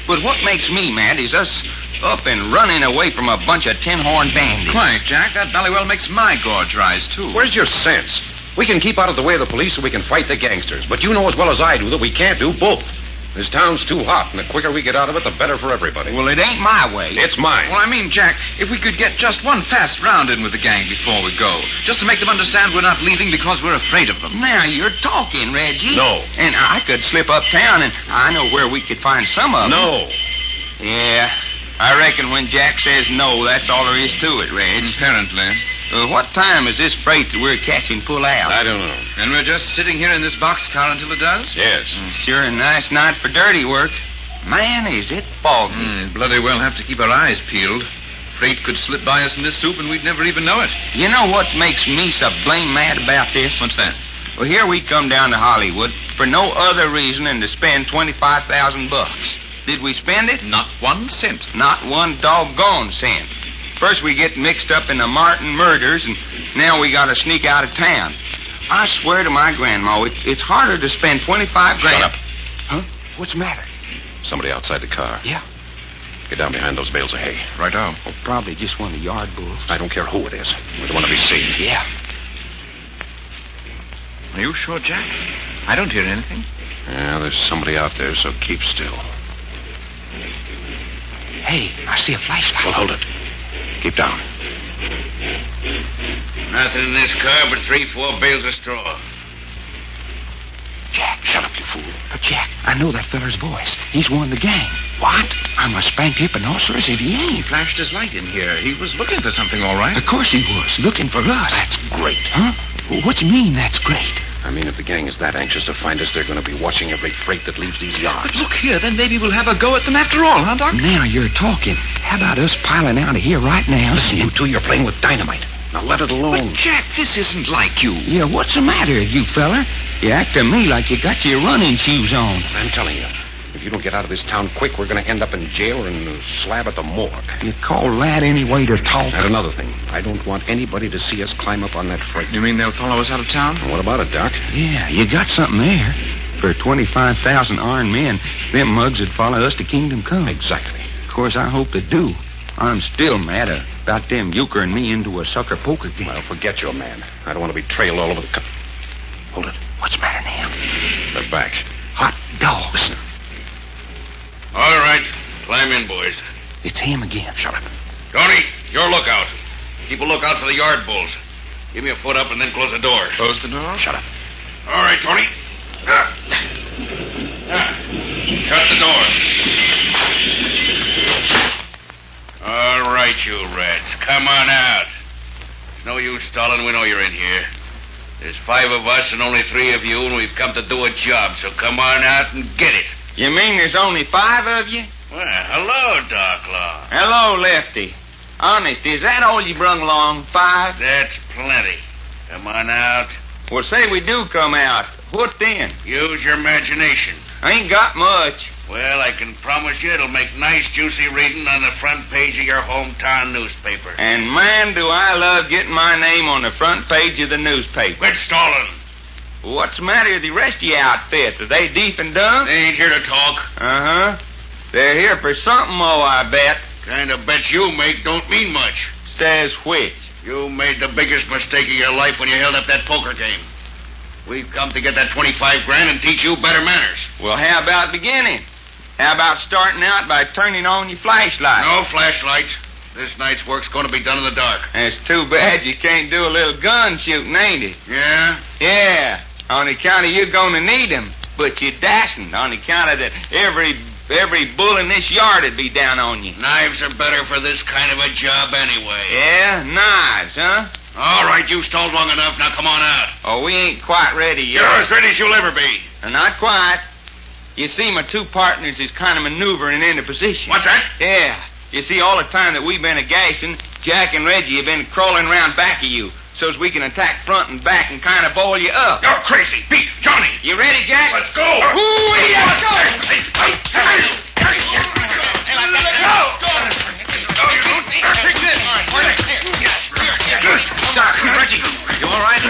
S10: But what makes me mad is us up and running away from a bunch of tin-horn bandits.
S16: Quiet, Jack. That Ballywell makes my gorge rise, too.
S3: Where's your sense? We can keep out of the way of the police so we can fight the gangsters. But you know as well as I do that we can't do both. This town's too hot, and the quicker we get out of it, the better for everybody.
S10: Well, it ain't my way.
S3: It's mine.
S16: Well, I mean, Jack, if we could get just one fast round in with the gang before we go, just to make them understand we're not leaving because we're afraid of them.
S10: Now you're talking, Reggie.
S3: No.
S10: And I could slip uptown, and I know where we could find some of them.
S3: No.
S10: Yeah, I reckon when Jack says no, that's all there is to it, Reg.
S16: Apparently.
S10: What time is this freight that we're catching pull out?
S3: I don't know.
S16: And we're just sitting here in this boxcar until it does?
S3: Yes.
S10: Sure a nice night for dirty work. Man, is it foggy.
S16: Bloody well have to keep our eyes peeled. Freight could slip by us in this soup and we'd never even know it.
S10: You know what makes me so blame mad about this?
S16: What's that?
S10: Well, here we come down to Hollywood for no other reason than to spend $25,000. Did we spend it?
S16: Not 1 cent.
S10: Not one doggone cent. First we get mixed up in the Martin murders, and now we got to sneak out of town. I swear to my grandma, it's harder to spend 25 grand.
S3: Shut up.
S10: Huh? What's the matter?
S3: Somebody outside the car.
S10: Yeah.
S3: Get down behind those bales of hay.
S16: Right on.
S10: Oh, probably just one of the yard bulls.
S3: I don't care who it is. We don't want to be seen.
S10: Yeah.
S16: Are you sure, Jack? I don't hear anything.
S3: Yeah, there's somebody out there, so keep still.
S10: Hey, I see a flashlight.
S3: Well, hold it. Keep down.
S6: Nothing in this car but 3-4 bales of straw.
S10: Jack, shut up, you fool. But, Jack, I know that feller's voice. He's one of the gang. What? I'm a spank hipponoceros if he ain't.
S16: He flashed his light in here. He was looking for something, all right.
S10: Of course he was. Looking for us.
S3: That's great.
S10: Huh? What you mean, that's great?
S3: I mean, if the gang is that anxious to find us, they're going to be watching every freight that leaves these yards.
S16: But look here, then maybe we'll have a go at them after all, huh, Doc?
S10: Now you're talking. How about us piling out of here right now?
S3: Listen, you two, you're playing with dynamite. Now let it alone.
S16: But, Jack, this isn't like you.
S10: Yeah, what's the matter, you feller? You act to me like you got your running shoes on.
S3: I'm telling you, if you don't get out of this town quick, we're going to end up in jail or in a slab at the morgue.
S10: You call that any way to talk?
S3: And another thing, I don't want anybody to see us climb up on that freight.
S16: You mean they'll follow us out of town?
S3: Well, what about it, Doc?
S10: Yeah, you got something there. For 25,000 armed men, them mugs would follow us to Kingdom Come.
S3: Exactly.
S10: Of course, I hope they do. I'm still mad about them euchering me into a sucker poker game.
S3: Well, forget your man. I don't want to be trailed all over the... Hold it.
S10: What's the matter now?
S3: They're back.
S10: Hot dog.
S3: Listen.
S6: All right. Climb in, boys.
S10: It's him again.
S3: Shut up.
S6: Tony, your lookout. Keep a lookout for the yard bulls. Give me a foot up and then close the door.
S16: Close the door?
S3: Shut up.
S6: All right, Tony. Shut the door. All right, you rats. Come on out. There's no use stalling. We know you're in here. There's 5 of us and only 3 of you, and we've come to do a job, so come on out and get it.
S10: You mean there's only 5 of you?
S6: Well, hello, Doc Law.
S10: Hello, Lefty. Honest, is that all you brung along? 5?
S6: That's plenty. Come on out.
S10: Well, say we do come out. What then?
S6: Use your imagination.
S10: I ain't got much.
S6: Well, I can promise you it'll make nice, juicy reading on the front page of your hometown newspaper.
S10: And, man, do I love getting my name on the front page of the newspaper.
S6: Quit stalling.
S10: What's the matter with the rest of your outfit? Are they deaf and dumb?
S6: They ain't here to talk.
S10: Uh-huh. They're here for something, I bet.
S6: Kind of bets you make don't mean much.
S10: Says which?
S6: You made the biggest mistake of your life when you held up that poker game. We've come to get that 25 grand and teach you better manners.
S10: Well, how about beginning? How about starting out by turning on your flashlight?
S6: No flashlight. This night's work's going to be done in the dark.
S10: It's too bad you can't do a little gun shooting, ain't it?
S6: Yeah?
S10: Yeah. On account of you're going to need them. But you dasn't on account of that every bull in this yard would be down on you.
S6: Knives are better for this kind of a job anyway.
S10: Yeah? Knives, huh?
S6: All right, you stalled long enough. Now come on out.
S10: Oh, we ain't quite ready yet.
S6: You're as ready as you'll ever be.
S10: Not quite. You see, my 2 partners is kind of maneuvering into position.
S6: What's that?
S10: Yeah. You see, all the time that we've been a-gassing, Jack and Reggie have been crawling around back of you so as we can attack front and back and kind of boil you up.
S6: You're crazy. Pete, Johnny.
S10: You ready, Jack?
S6: Let's go.
S10: Ooh-wee, let's go.
S15: Doc, Reggie, you all right?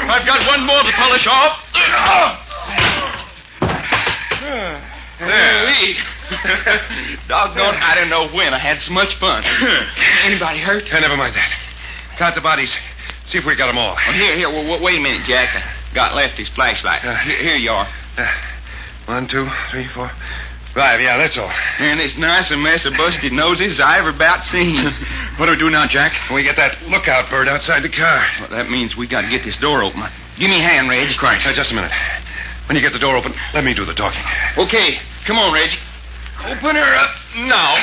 S15: I've got one more to polish off.
S10: There. Doggone, I don't know when I had so much fun. Anybody hurt?
S3: Never mind that. Count the bodies. See if we got them all.
S10: Oh, here, wait a minute, Jack. I got Lefty's flashlight. Here you are.
S3: 1, 2, 3, 4, 5. Yeah, that's all.
S10: And it's nice a mess of busted noses I ever about seen.
S3: What do we do now, Jack? We get that lookout bird outside the car.
S10: Well, that means we got to get this door open. Give me a hand, Reg.
S3: Cries. Just a minute. When you get the door open, let me do the talking.
S10: Okay. Come on, Reggie. Open her up now.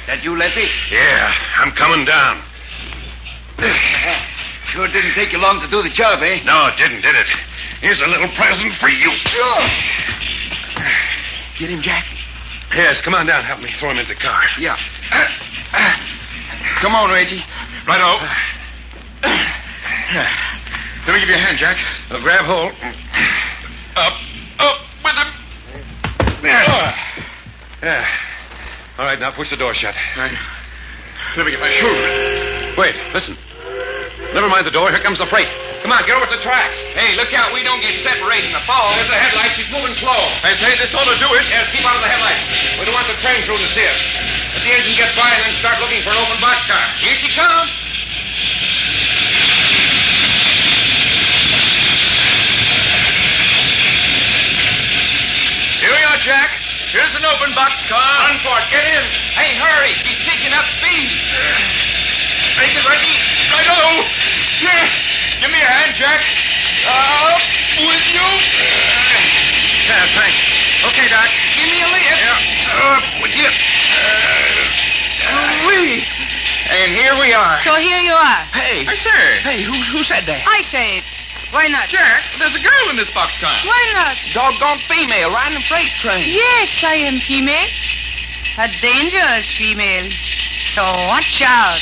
S10: That you, Lefty?
S3: Yeah, I'm coming down.
S10: Sure didn't take you long to do the job, eh?
S3: No, it didn't, did it? Here's a little present for you.
S10: Get him, Jack?
S3: Yes, come on down. Help me throw him into the car.
S10: Yeah. Come on, Reggie.
S3: Righto. Let me give you a hand, Jack. Now grab hold. Up with him. Yeah. All right, now push the door shut.
S10: Right.
S3: Let me get my shoe. Wait, listen. Never mind the door. Here comes the freight. Come on, get over the tracks.
S10: Hey, look out. We don't get separated in the fall.
S3: There's the headlight. She's moving slow. I say this ought to do it. Yes, keep out of the headlight. We don't want the train crew to see us. Let the engine get by and then start looking for an open boxcar.
S10: Here she comes.
S3: Here we are, Jack. Here's an open boxcar. Run for it. Get in.
S10: Hey, hurry. She's picking up speed.
S3: Make it, Reggie. Righto. Give me a hand, Jack.
S10: Up with you.
S3: Yeah, thanks. Okay, Doc.
S10: Give me a lift.
S3: Yeah. Up with you.
S10: Wee. And here we are.
S14: So here you are.
S10: Hey.
S15: I say.
S10: Hey, who said that?
S14: I say it. Why not?
S15: Jack, there's a girl in this boxcar.
S14: Why not?
S10: Doggone female riding a freight train.
S14: Yes, I am female. A dangerous female. So watch out.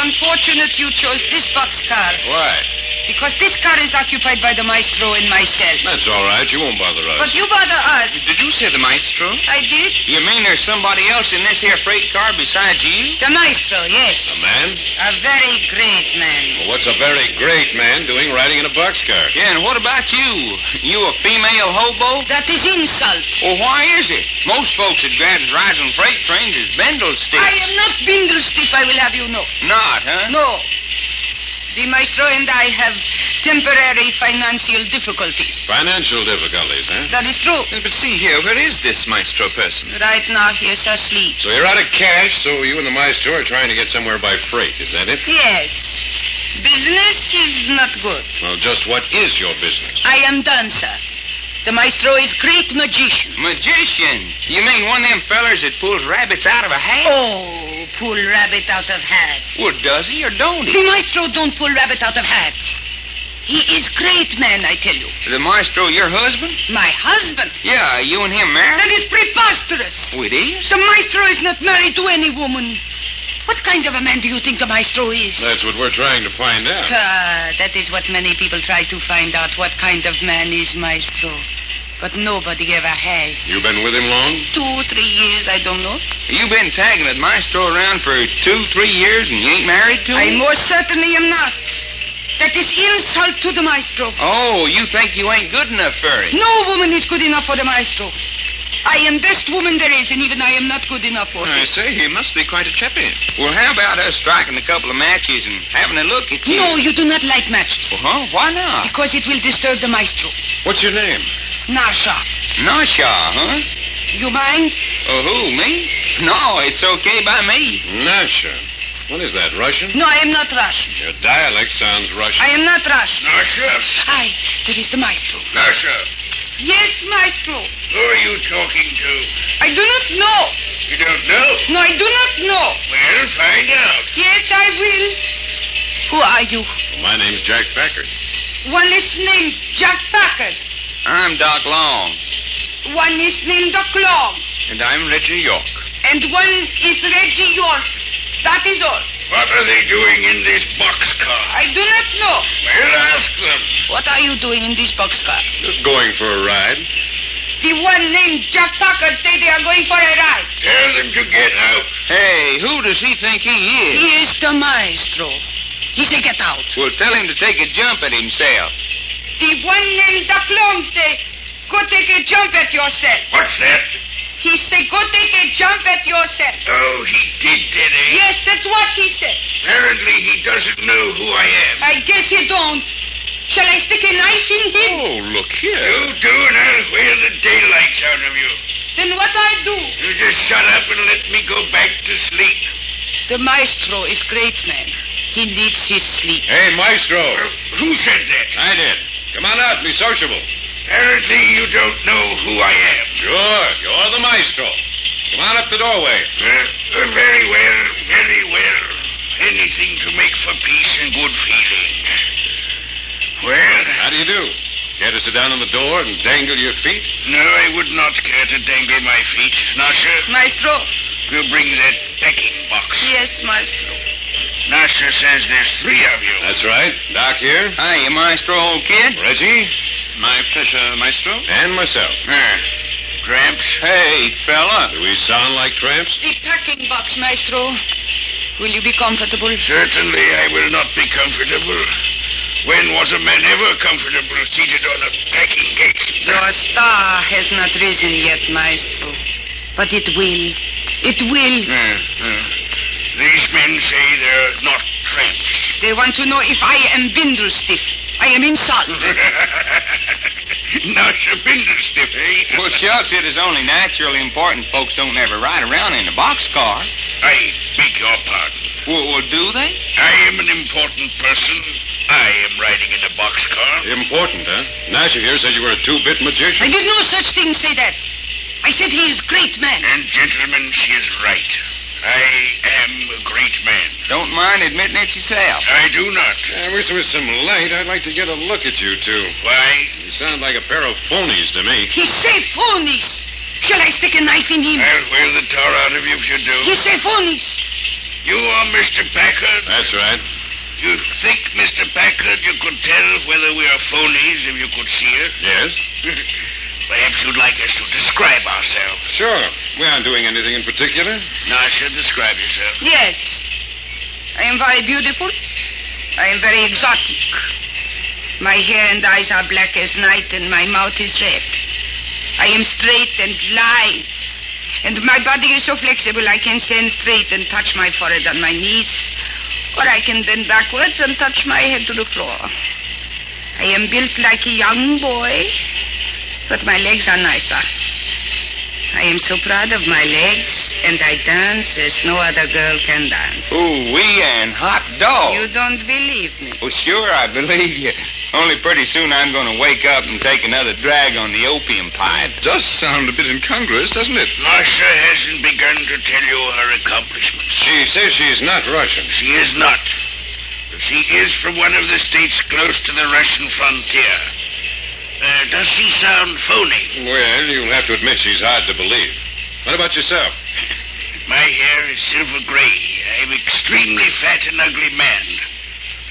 S14: Unfortunate you chose this boxcar.
S3: Why?
S14: Because this car is occupied by the maestro and myself.
S3: That's all right. You won't bother us.
S14: But you bother us.
S10: Did you say the maestro?
S14: I did.
S10: You mean there's somebody else in this here freight car besides you?
S14: The maestro, yes.
S3: A man?
S14: A very great man.
S3: Well, what's a very great man doing riding in a boxcar?
S10: Yeah, and what about you? You a female hobo?
S14: That is insult.
S10: Well, why is it? Most folks that grabs rides on freight trains is bindle sticks.
S14: I am not bindle stiff, I will have you know.
S10: Not, huh?
S14: No. The maestro and I have temporary financial difficulties.
S3: Financial difficulties, huh?
S14: That is true.
S15: But see here, where is this maestro person?
S14: Right now he is asleep.
S3: So you're out of cash, so you and the maestro are trying to get somewhere by freight, is that it?
S14: Yes. Business is not good.
S3: Well, just what is your business?
S14: I am dancer. The maestro is great magician.
S10: Magician? You mean one of them fellers that pulls rabbits out of a hat?
S14: Oh, pull rabbit out of hat.
S10: Well, does he or don't he?
S14: The maestro don't pull rabbit out of hat. He is great man, I tell you.
S10: The maestro, your husband?
S14: My husband?
S10: Yeah, you and him married?
S14: That is preposterous.
S10: Oh, it is?
S14: The maestro is not married to any woman. What kind of a man do you think the maestro is?
S3: That's what we're trying to find out.
S14: That is what many people try to find out, what kind of man is maestro. But nobody ever has.
S3: You been with him long?
S14: 2, 3 years, I don't know.
S10: You been tagging that maestro around for 2, 3 years and you ain't married to him?
S14: I most certainly am not. That is insult to the maestro.
S10: Oh, you think you ain't good enough for him?
S14: No woman is good enough for the maestro. I am best woman there is, and even I am not good enough for him.
S15: I say, he must be quite a chappy.
S10: Well, how about us striking a couple of matches and having a look at you?
S14: No, you do not like matches.
S10: Well, huh? Why not?
S14: Because it will disturb the maestro.
S3: What's your name?
S14: Nasha.
S10: Nasha, huh?
S14: You mind?
S10: Oh, who, me? No, it's okay by me.
S3: Nasha. What is that, Russian?
S17: No, I am not Russian.
S3: Your dialect sounds Russian.
S17: I am not Russian.
S6: Nasha?
S17: Aye, there is the maestro.
S6: Nasha,
S17: Yes, maestro.
S6: who are you talking to?
S17: I do not know.
S6: You don't know?
S17: No, I do not know.
S6: Well, find out.
S17: Yes, I will. Who are you?
S3: My name's Jack Packard.
S17: One is named Jack Packard.
S10: I'm Doc Long.
S17: One is named Doc Long.
S10: And I'm Reggie York.
S17: And one is Reggie York. That is all.
S6: What are they doing in this boxcar?
S17: I do not know.
S6: Well, ask them.
S17: What are you doing in this boxcar?
S3: Just going for a ride.
S17: The one named Jack Packard say they are going for a ride.
S6: Tell them to get out.
S10: Hey, who does he think he is?
S17: He is the maestro. He say get out.
S10: Well, tell him to take a jump at himself.
S17: The one named Doc Long say, go take a jump at yourself.
S6: What's that?
S17: He say, go take a jump at yourself.
S6: Oh, he did he?
S17: Yes, that's what he said.
S6: Apparently he doesn't know who I am.
S17: I guess he don't. Shall I stick a knife in him?
S3: Oh, look here.
S6: You do, and I'll wear the daylights out of you.
S17: Then what I do?
S6: You just shut up and let me go back to sleep.
S17: The maestro is great man. He needs his sleep.
S3: Hey, Maestro.
S6: Who said that?
S3: I did. Come on out, be sociable.
S6: Apparently you don't know who I am.
S3: Sure, you're the Maestro. Come on up the doorway.
S6: Very well, very well. Anything to make for peace and good feeling. Well?
S3: How do you do? Care to sit down on the door and dangle your feet?
S6: No, I would not care to dangle my feet. Nasha?
S17: Maestro?
S6: You bring that packing box.
S17: Yes, maestro.
S6: Nasha says there's 3 of you.
S3: That's right. Doc here.
S10: Hiya, Maestro, old kid.
S3: Reggie.
S16: My pleasure, Maestro.
S3: And myself.
S6: Tramps?
S10: Hey, fella.
S3: Do we sound like tramps?
S17: The packing box, maestro. Will you be comfortable?
S6: Certainly I will not be comfortable. When was a man ever comfortable seated on a packing case?
S17: Your star has not risen yet, maestro. But it will. It will.
S6: These men say they're not tramps.
S17: They want to know if I am Bindlestiff. I am insulted.
S6: Not so Bindlestiff, eh?
S10: Well, shucks, it is only naturally important folks don't ever ride around in a boxcar.
S6: I beg your pardon.
S10: Well, do they?
S6: I am an important person. I am riding in a boxcar.
S3: Important, huh? Nasha here said you were a 2-bit magician.
S17: I did no such thing say that. I said he is great man.
S6: And, gentlemen, she is right. I am a great man.
S10: Don't mind admitting it yourself.
S6: I do not.
S3: I wish there was some light. I'd like to get a look at you two.
S6: Why?
S3: You sound like a pair of phonies to me.
S17: He say phonies. Shall I stick a knife in him?
S6: I'll wear the tar out of you if you do.
S17: He say phonies.
S6: You are Mr. Packard?
S3: That's right.
S6: You think, Mr. Packard, you could tell whether we are phonies if you could see us?
S3: Yes?
S6: Perhaps you'd like us to describe ourselves.
S3: Sure. We aren't doing anything in particular.
S6: Nasha, describe yourself.
S17: Yes. I am very beautiful. I am very exotic. My hair and eyes are black as night, and my mouth is red. I am straight and lithe. And my body is so flexible I can stand straight and touch my forehead on my knees, or I can bend backwards and touch my head to the floor. I am built like a young boy, but my legs are nicer. I am so proud of my legs, and I dance as no other girl can dance.
S10: Ooh-wee and hot dog.
S17: You don't believe me?
S10: Well, sure, I believe you. Only pretty soon I'm going to wake up and take another drag on the opium pipe.
S16: It does sound a bit incongruous, doesn't it?
S6: Nasha hasn't begun to tell you her accomplishments.
S3: She says she's not Russian.
S6: She is not. But she is from one of the states close to the Russian frontier. Does she sound phony?
S3: Well, you'll have to admit she's hard to believe. What about yourself?
S6: My hair is silver gray. I'm extremely fat and ugly man.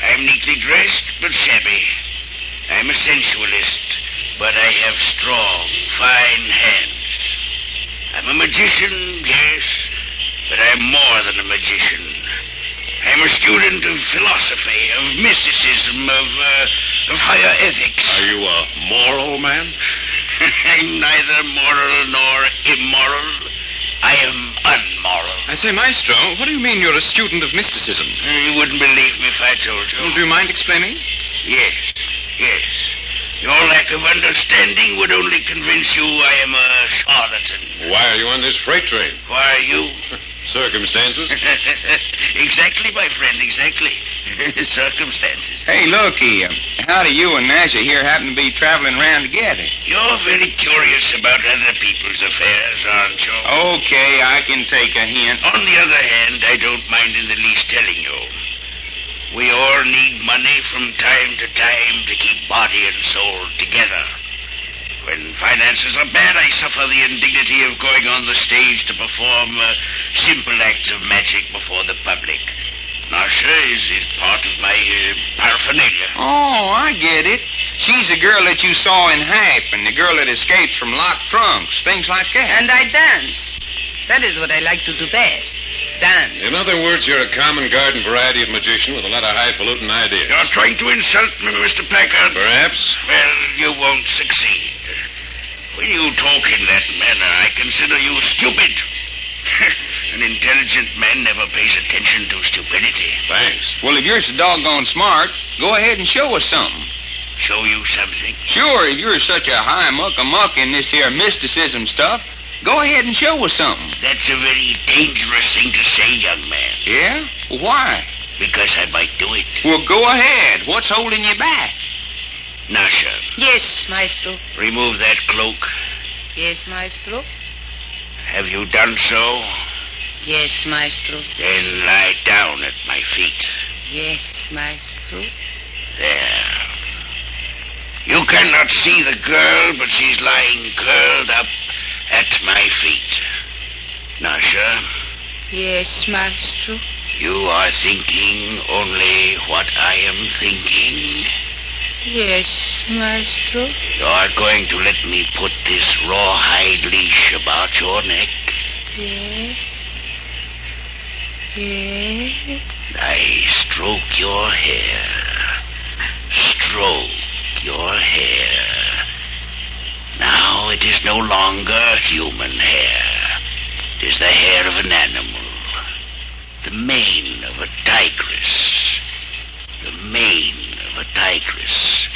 S6: I'm neatly dressed, but shabby. I'm a sensualist, but I have strong, fine hands. I'm a magician, yes, but I'm more than a magician. I'm a student of philosophy, of mysticism, of higher ethics.
S3: Are you a moral man?
S6: I'm neither moral nor immoral. I am unmoral.
S16: I say, Maestro, what do you mean you're a student of mysticism?
S6: You wouldn't believe me if I told you.
S16: Well, do you mind explaining?
S6: Yes. Your lack of understanding would only convince you I am a charlatan.
S3: Why are you on this freight train?
S6: Why are you?
S3: Circumstances?
S6: Exactly, my friend, exactly. Circumstances.
S10: Hey, looky, how do you and Nasha here happen to be traveling around together?
S6: You're very curious about other people's affairs, aren't you?
S10: Okay, I can take a hint.
S6: On the other hand, I don't mind in the least telling you. We all need money from time to time to keep body and soul together. When finances are bad, I suffer the indignity of going on the stage to perform simple acts of magic before the public. Nasha is part of my paraphernalia.
S10: Oh, I get it. She's the girl that you saw in Hype and the girl that escapes from locked trunks, things like that.
S17: And I dance. That is what I like to do best. Dance.
S3: In other words, you're a common garden variety of magician with a lot of highfalutin ideas.
S6: You're trying to insult me, Mr. Packard.
S3: Perhaps.
S6: Well, you won't succeed. When you talk in that manner, I consider you stupid. An intelligent man never pays attention to stupidity.
S3: Thanks.
S10: Well, if you're so doggone smart, go ahead and show us something.
S6: Show you something?
S10: Sure, if you're such a high muck-a-muck in this here mysticism stuff, go ahead and show us something.
S6: That's a very dangerous thing to say, young man.
S10: Yeah? Well, why?
S6: Because I might do it.
S10: Well, go ahead. What's holding you back?
S6: Nasha.
S17: Yes, Maestro.
S6: Remove that cloak.
S17: Yes, Maestro.
S6: Have you done so?
S17: Yes, Maestro.
S6: Then lie down at my feet.
S17: Yes, Maestro.
S6: There. You cannot see the girl, but she's lying curled up at my feet. Nasha?
S17: Yes, Maestro.
S6: You are thinking only what I am thinking.
S17: Yes, Maestro.
S6: You are going to let me put this rawhide leash about your neck.
S17: Yes. Yes.
S6: I stroke your hair. Stroke your hair. Now it is no longer human hair. It is the hair of an animal. The mane of a tigress. The mane of a tigress.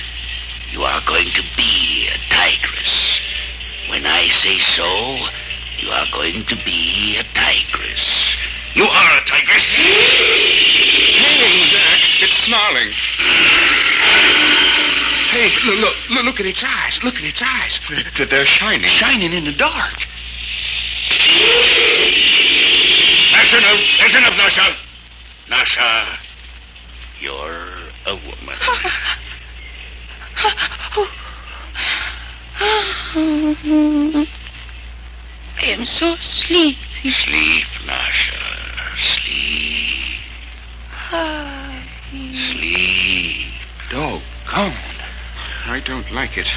S6: You are going to be a tigress. When I say so, you are going to be a tigress. You are a tigress.
S10: Hey, Jack, it's snarling. Hey, look at its eyes. Look at its eyes. They're shining. Shining in the dark.
S6: That's enough. That's enough, Nasha. Nasha, you're a woman.
S17: I am so sleepy.
S6: Sleep, Nasha. Sleep. Sleep.
S10: Doggone. I don't like it.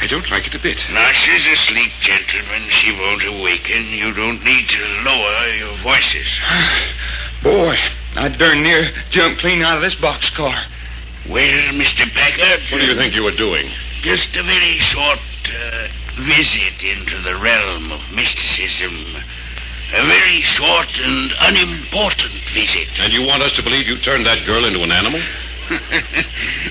S10: I don't like it a bit.
S6: Nasha's asleep, gentlemen. She won't awaken. You don't need to lower your voices.
S10: Boy, I darn near jumped clean out of this boxcar.
S6: Well, Mr. Packard.
S3: What do you think you were doing?
S6: Just a very short visit into the realm of mysticism. A very short and unimportant visit.
S3: And you want us to believe you turned that girl into an animal?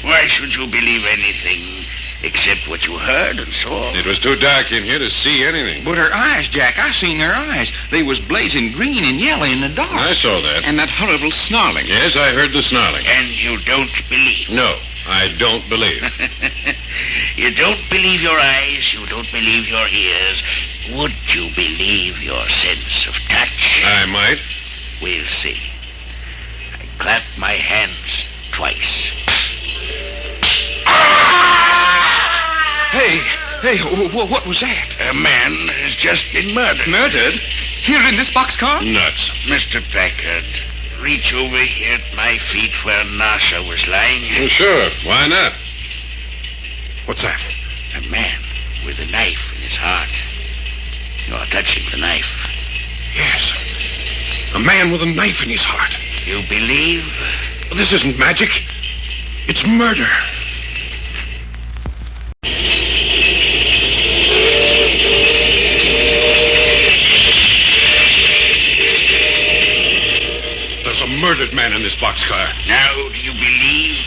S6: Why should you believe anything except what you heard and saw?
S3: It was too dark in here to see anything.
S10: But her eyes, Jack, I seen her eyes. They was blazing green and yellow in the dark.
S3: I saw that.
S10: And that horrible snarling.
S3: Yes, I heard the snarling.
S6: And you don't believe?
S3: No, I don't believe.
S6: You don't believe your eyes, you don't believe your ears. Would you believe your sense of touch?
S3: I might.
S6: We'll see. I clap my hands twice.
S10: Hey, what was that?
S6: A man has just been murdered.
S10: Murdered? Here in this boxcar?
S3: Nuts.
S6: Mr. Packard, reach over here at my feet where Nasha was lying.
S3: Well, sure. Why not?
S10: What's that?
S6: A man with a knife in his heart. You're touching the knife.
S3: Yes. A man with a knife in his heart.
S6: You believe?
S3: This isn't magic. It's murder. There's a murdered man in this boxcar.
S6: Now do you believe?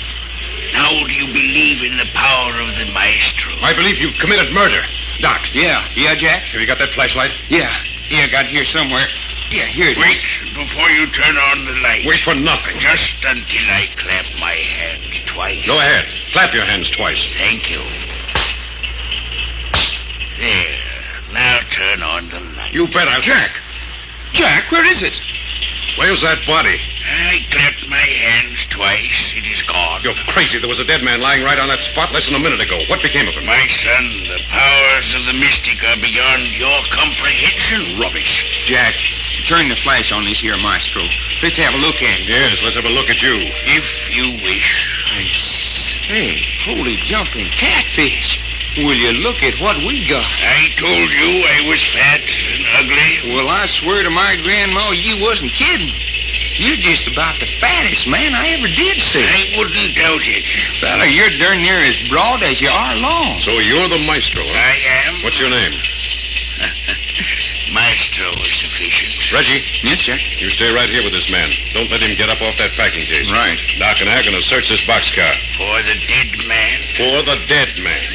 S6: Now do you believe in the power of the maestro?
S3: I believe you've committed murder. Doc.
S10: Yeah, Jack?
S3: Have you got that flashlight?
S10: Yeah, got here somewhere. Yeah, here it is.
S18: Wait before you turn on the light.
S3: Wait for nothing.
S18: Just until I clap my hands twice.
S3: Go ahead. Clap your hands twice.
S18: Thank you. There. Now turn on the light.
S3: You bet I'll...
S10: Jack, where is it?
S3: Where's that body?
S18: I clapped my hands twice. It is gone.
S3: You're crazy. There was a dead man lying right on that spot less than a minute ago. What became of him?
S18: My son, the powers of the mystic are beyond your comprehension.
S3: Rubbish.
S10: Jack, turn the flash on this here maestro. Let's have a look at him.
S3: Yes, let's have a look at you.
S18: If you wish.
S10: Hey, holy jumping catfish. Will you look at what we got?
S18: I told you I was fat and ugly.
S10: Well, I swear to my grandma you wasn't kidding. You're just about the fattest man I ever did see.
S18: I wouldn't doubt it.
S10: Fella, you're darn near as broad as you are long.
S3: So you're the maestro, huh?
S18: I am.
S3: What's your name?
S18: Maestro is sufficient.
S3: Reggie.
S10: Yes, sir.
S3: You stay right here with this man. Don't let him get up off that packing case.
S10: Right.
S3: Doc and I are going to search this boxcar.
S18: For the dead man?
S3: For the dead man.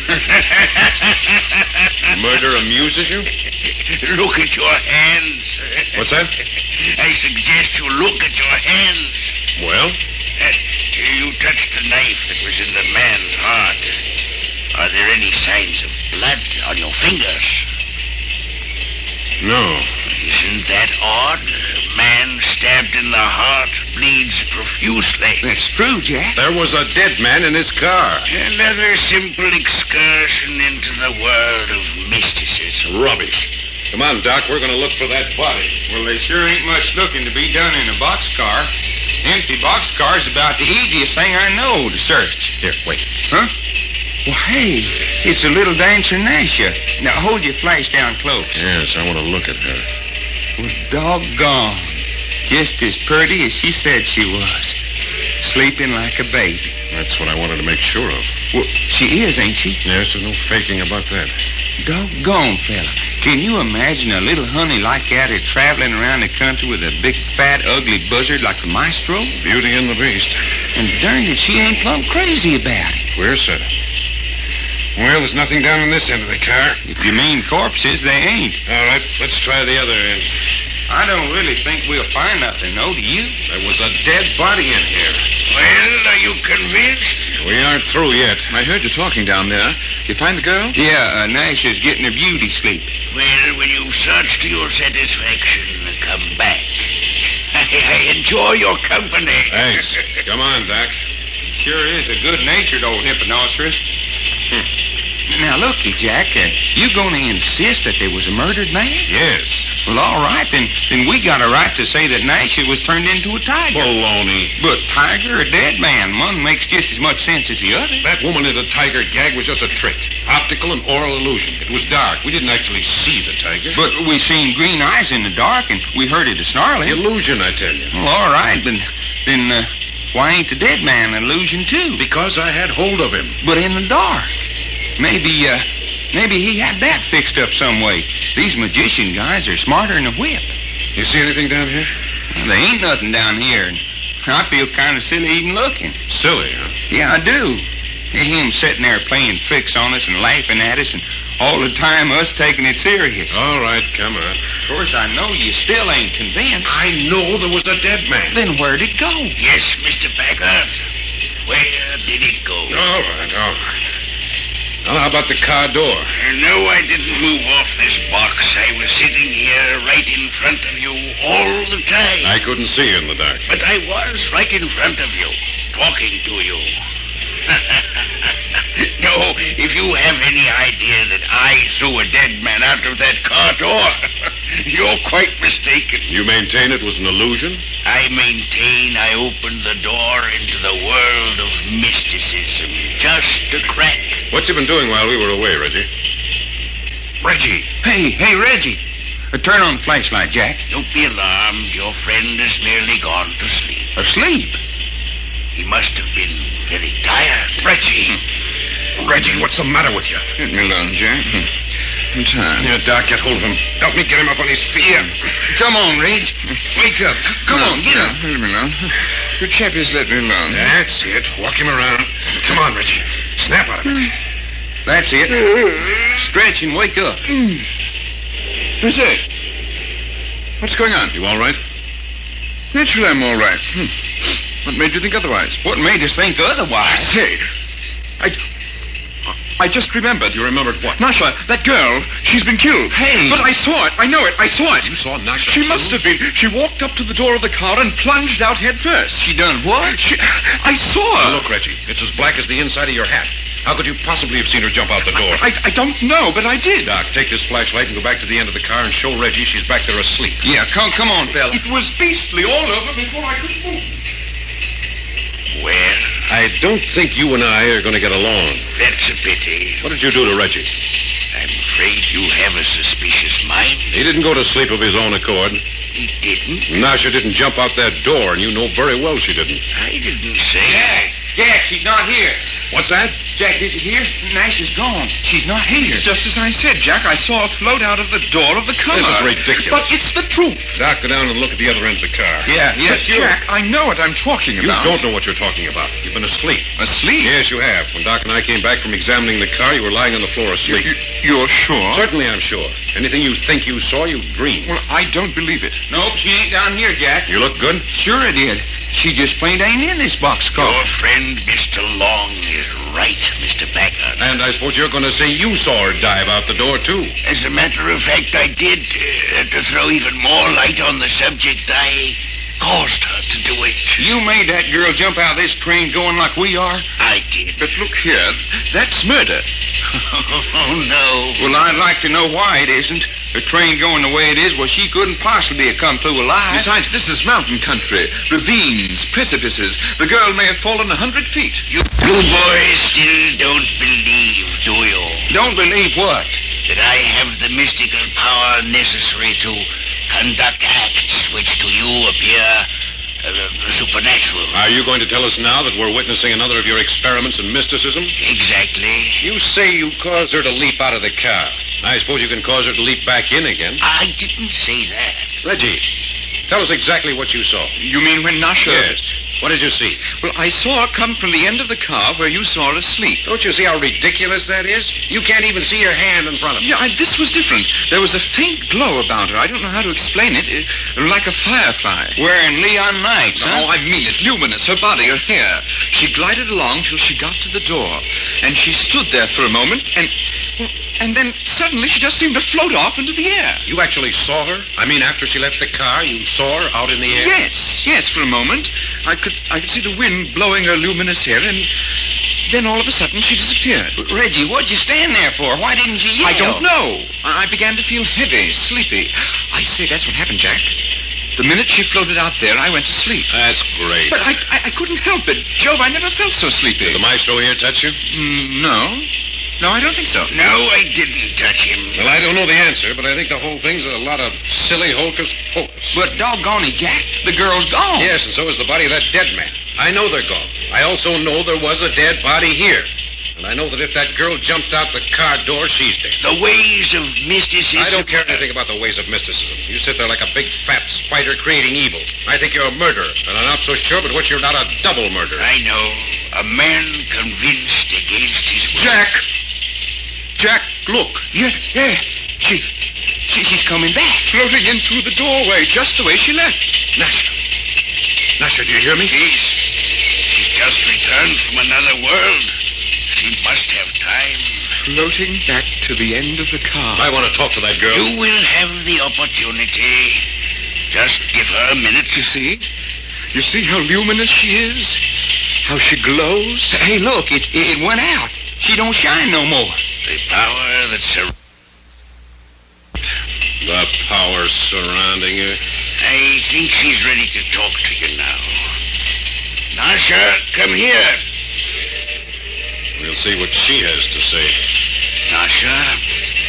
S3: Murder amuses you?
S18: Look at your hands.
S3: What's that?
S18: I suggest you look at your hands.
S3: Well?
S18: You touched the knife that was in the man's heart. Are there any signs of blood on your fingers?
S3: No.
S18: Isn't that odd? A man stabbed in the heart bleeds profusely.
S10: That's true, Jack.
S3: There was a dead man in his car.
S18: Another simple excursion into the world of mysticism.
S3: Rubbish. Come on, Doc. We're going to look for that body.
S10: Well, there sure ain't much looking to be done in a boxcar. Empty boxcar's about the easiest thing I know to search.
S3: Here, wait.
S10: Huh? Well, hey, it's a little dancer Nasha. Now, hold your flash down close.
S3: Yes, I want to look at her.
S10: Well, doggone. Just as pretty as she said she was. Sleeping like a baby.
S3: That's what I wanted to make sure of.
S10: Well, she is, ain't she?
S3: Yes, there's no faking about that.
S10: Doggone, fella. Can you imagine a little honey like that traveling around the country with a big, fat, ugly buzzard like the maestro?
S3: Beauty and the Beast.
S10: And darn it, she ain't plumb crazy about it.
S3: Queer set. Well, there's nothing down on this end of the car.
S10: If you mean corpses, they ain't.
S3: All right, let's try the other end.
S10: I don't really think we'll find nothing, no, do you?
S3: There was a dead body in here.
S18: Well, are you convinced?
S3: We aren't through yet.
S16: I heard you talking down there. You find the girl?
S10: Yeah, Nash is getting her beauty sleep.
S18: Well, when you've searched to your satisfaction, come back. I enjoy your company.
S3: Thanks. Come on, Doc.
S10: Sure is a good-natured old hipponocerous. Now, looky, Jack, you going to insist that there was a murdered man?
S3: Yes.
S10: Well, all right, then we got a right to say that Nasha was turned into a tiger.
S3: Baloney.
S10: But tiger or dead man, one makes just as much sense as the other.
S3: That woman in the tiger gag was just a trick. Optical and oral illusion. It was dark. We didn't actually see the tiger.
S10: But we seen green eyes in the dark, and we heard it snarling.
S3: Illusion, I tell you.
S10: Well, all right, then why ain't the dead man an illusion, too?
S3: Because I had hold of him.
S10: But in the dark. Maybe he had that fixed up some way. These magician guys are smarter than a whip.
S3: You see anything down here?
S10: Well, there ain't nothing down here, and I feel kind of silly even looking.
S3: Silly, huh?
S10: Yeah, I do. Him sitting there playing tricks on us and laughing at us, and all the time us taking it serious.
S3: All right, come on.
S10: Of course, I know you still ain't convinced.
S3: I know there was a dead man.
S10: Then where'd it go?
S18: Yes, Mr. Packard. Where did it go?
S3: All right. Well, how about the car door?
S18: No, I didn't move off this box. I was sitting here right in front of you all the time.
S3: I couldn't see you in the dark.
S18: But I was right in front of you, talking to you. No, if you have any idea that I threw a dead man out of that car door, you're quite mistaken.
S3: You maintain it was an illusion?
S18: I maintain I opened the door into the world of mysticism, just a crack.
S3: What's he been doing while we were away, Reggie?
S10: Reggie. Hey, Reggie. Turn on the flashlight, Jack.
S18: Don't be alarmed. Your friend has merely gone to sleep.
S10: Asleep?
S18: He must have been very tired.
S3: Reggie, what's the matter with you?
S10: Leave me alone, Jack. I'm tired.
S3: Here, Doc, get hold of him. Help me get him up on his feet.
S10: Yeah. Come on, Reg. Wake up. Come on, get up.
S16: Leave me alone. Your chap just let me alone.
S3: That's it. Walk him around. Come on, Reggie. Snap out of it.
S10: That's it. Stretch and wake up.
S16: What's that? What's going on?
S3: You all right?
S16: Naturally, I'm all right. What made you think otherwise?
S4: What made us think otherwise?
S16: Say, I just remembered.
S3: You remembered what?
S16: Nasha, that girl, she's been killed.
S4: Hey!
S16: But I saw it. I know it. I saw it.
S3: You saw Nasha
S16: She must have been. She walked up to the door of the car and plunged out head first.
S4: She done what?
S16: I saw her.
S3: Now, look, Reggie, it's as black as the inside of your hat. How could you possibly have seen her jump out the door?
S16: I don't know, but I did.
S3: Doc, take this flashlight and go back to the end of the car and show Reggie she's back there asleep.
S4: Yeah, come on, fella.
S16: It was beastly all over before I could move.
S18: Well,
S3: I don't think you and I are going to get along.
S18: that's a pity.
S3: What did you do to Reggie?
S18: I'm afraid you have a suspicious mind.
S3: He didn't go to sleep of his own accord.
S18: He didn't.
S3: Nasha didn't jump out that door, and you know very well she didn't.
S18: I didn't say.
S4: Jack, she's not here.
S3: What's that?
S4: Jack, did you hear? Nasha's gone. She's not here.
S16: It's just as I said, Jack. I saw her float out of the door of the car.
S3: This is ridiculous.
S16: But it's the truth.
S3: Doc, go down and look at the other end of the car.
S4: Yeah,
S16: But,
S4: sure.
S16: Jack, I know what I'm talking
S3: You
S16: about.
S3: don't know what you're talking about. You've been asleep.
S16: Asleep?
S3: Yes, you have. When Doc and I came back from examining the car, you were lying on the floor asleep.
S16: You're sure?
S3: Certainly I'm sure. Anything you think you saw, you dreamed.
S16: Well, I don't believe it.
S4: Nope, she ain't down here, Jack.
S3: You look good?
S4: Sure I did. She just plain ain't in this boxcar.
S18: Your friend, Mr. Long, is right, Mr. Packard.
S3: And I suppose you're going to say you saw her dive out the door, too.
S18: As a matter of fact, I did. To throw even more light on the subject, I caused her to do it.
S4: You made that girl jump out of this train going like we are?
S18: I did.
S16: But look here, that's murder.
S18: Oh, no.
S4: Well, I'd like to know why it isn't. The train going the way it is, well, she couldn't possibly have come through alive.
S16: Besides, this is mountain country. Ravines, precipices. The girl may have fallen 100 feet.
S18: You boys still don't believe, do you?
S4: Don't believe what?
S18: That I have the mystical power necessary to conduct acts which to you appear supernatural.
S3: Are you going to tell us now that we're witnessing another of your experiments in mysticism?
S18: Exactly.
S3: You say you caused her to leap out of the car. I suppose you can cause her to leap back in again.
S18: I didn't say that.
S3: Reggie, tell us exactly what you saw.
S16: You mean when Nasha...
S3: Yes. What did you see?
S16: Well, I saw her come from the end of the car where you saw her asleep.
S3: Don't you see how ridiculous that is? You can't even see her hand in front of you.
S16: Yeah, this was different. There was a faint glow about her. I don't know how to explain it. Like a firefly.
S4: Wearing neon lights, huh?
S16: Oh, I mean it. Luminous. Her body, her hair. She glided along till she got to the door. And she stood there for a moment, and then suddenly she just seemed to float off into the air.
S3: You actually saw her? I mean, after she left the car, you saw her out in the air?
S16: Yes, for a moment. I could see the wind blowing her luminous hair, and then all of a sudden she disappeared.
S4: Reggie, what'd you stand there for? Why didn't you yell?
S16: I don't know. I began to feel heavy, sleepy. I say, that's what happened, Jack. The minute she floated out there, I went to sleep.
S3: That's great.
S16: But I couldn't help it. Jove, I never felt so sleepy.
S3: Did the maestro here touch you?
S16: No. No, I don't think so.
S18: No, I didn't touch him.
S3: Well, I don't know the answer, but I think the whole thing's a lot of silly hocus pocus.
S4: But doggone it, Jack, the girl's gone.
S3: Yes, and so is the body of that dead man. I know they're gone. I also know there was a dead body here. And I know that if that girl jumped out the car door, she's dead.
S18: The ways of mysticism...
S3: I don't care anything about the ways of mysticism. You sit there like a big fat spider creating evil. I think you're a murderer, and I'm not so sure but what you're not a double murderer.
S18: I know. A man convinced against his will.
S16: Jack, look.
S4: Yeah. She's coming back.
S16: Floating in through the doorway, just the way she left.
S3: Nasha, do you hear me?
S18: She's just returned from another world. She must have time.
S16: Floating back to the end of the car.
S3: I want to talk to that girl.
S18: You will have the opportunity. Just give her a minute.
S16: You see? You see how luminous she is? How she glows?
S4: Hey, look, it went out. She don't shine no more.
S18: The power that surrounds...
S3: The power surrounding her.
S18: I think she's ready to talk to you now. Nasha, come here.
S3: We'll see what she has to say.
S18: Nasha?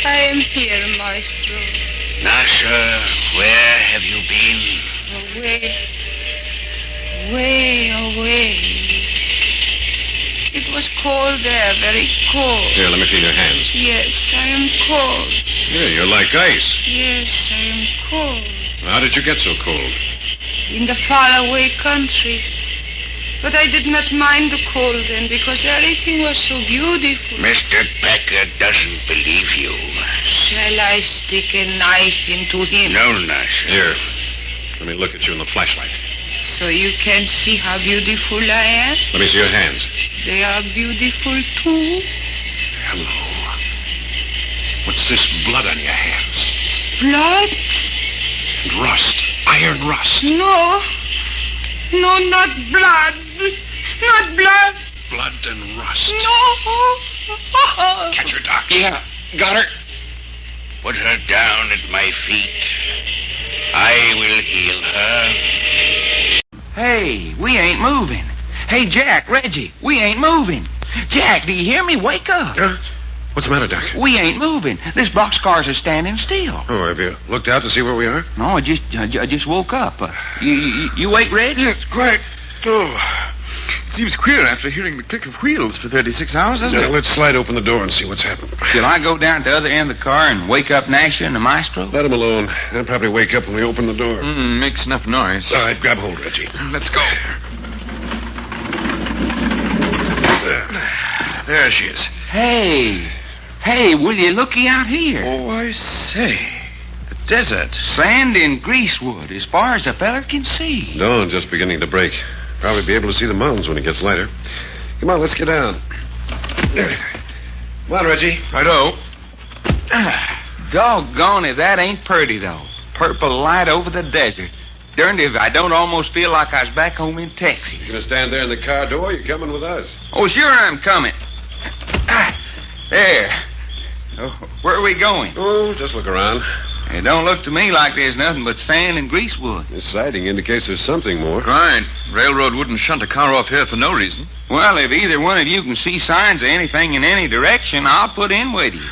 S17: I am here, Maestro.
S18: Nasha, where have you been?
S17: Way away. It was cold there, very cold.
S3: Here, let me feel your hands.
S17: Yes, I am cold.
S3: Yeah, you're like ice.
S17: Yes, I am cold.
S3: How did you get so cold?
S17: In the faraway country. But I did not mind the cold then because everything was so beautiful.
S18: Mr. Packard doesn't believe you.
S17: Shall I stick a knife into him?
S18: No, Nasha.
S3: Here, let me look at you in the flashlight.
S17: So you can see how beautiful I am?
S3: Let me see your hands.
S17: They are beautiful too.
S3: Hello. What's this blood on your hands?
S17: Blood?
S3: And rust. Iron rust.
S17: No. No, not blood. Not blood.
S3: Blood and rust.
S17: No.
S3: Catch her, Doc.
S18: Yeah, got her. Put her down at my feet. I will heal her.
S10: Hey, we ain't moving. Hey, Jack, Reggie, we ain't moving. Jack, do you hear me? Wake up.
S3: What's the matter, Doc?
S10: We ain't moving. This boxcars are standing still.
S3: Oh, have you looked out to see where we are?
S10: No, I just woke up. You wake, Reg?
S16: Yes, quite. Oh, seems queer after hearing the click of wheels for 36 hours, doesn't it?
S3: Let's slide open the door and see what's happened.
S10: Shall I go down to the other end of the car and wake up Nasha and the maestro?
S3: Let him alone. They'll probably wake up when we open the door.
S16: Makes enough noise.
S3: All right, grab hold, Reggie.
S16: Let's go. There she is.
S10: Hey, will you looky out here?
S16: Oh, I say. The desert.
S10: Sand and greasewood as far as the feller can see.
S3: Dawn's just beginning to break. Probably be able to see the mountains when it gets lighter. Come on, let's get down. Come on, Reggie.
S16: Righto.
S10: Doggone it, that ain't pretty, though. Purple light over the desert. Darned if I don't almost feel like I was back home in Texas.
S3: You gonna stand there in the car door? You're coming with us.
S10: Oh, sure I'm coming. There. Oh, where are we going?
S3: Oh, just look around.
S10: It don't look to me like there's nothing but sand and greasewood.
S3: This sighting indicates there's something more.
S16: Right. Railroad wouldn't shunt a car off here for no reason.
S10: Well, if either one of you can see signs of anything in any direction, I'll put in with you.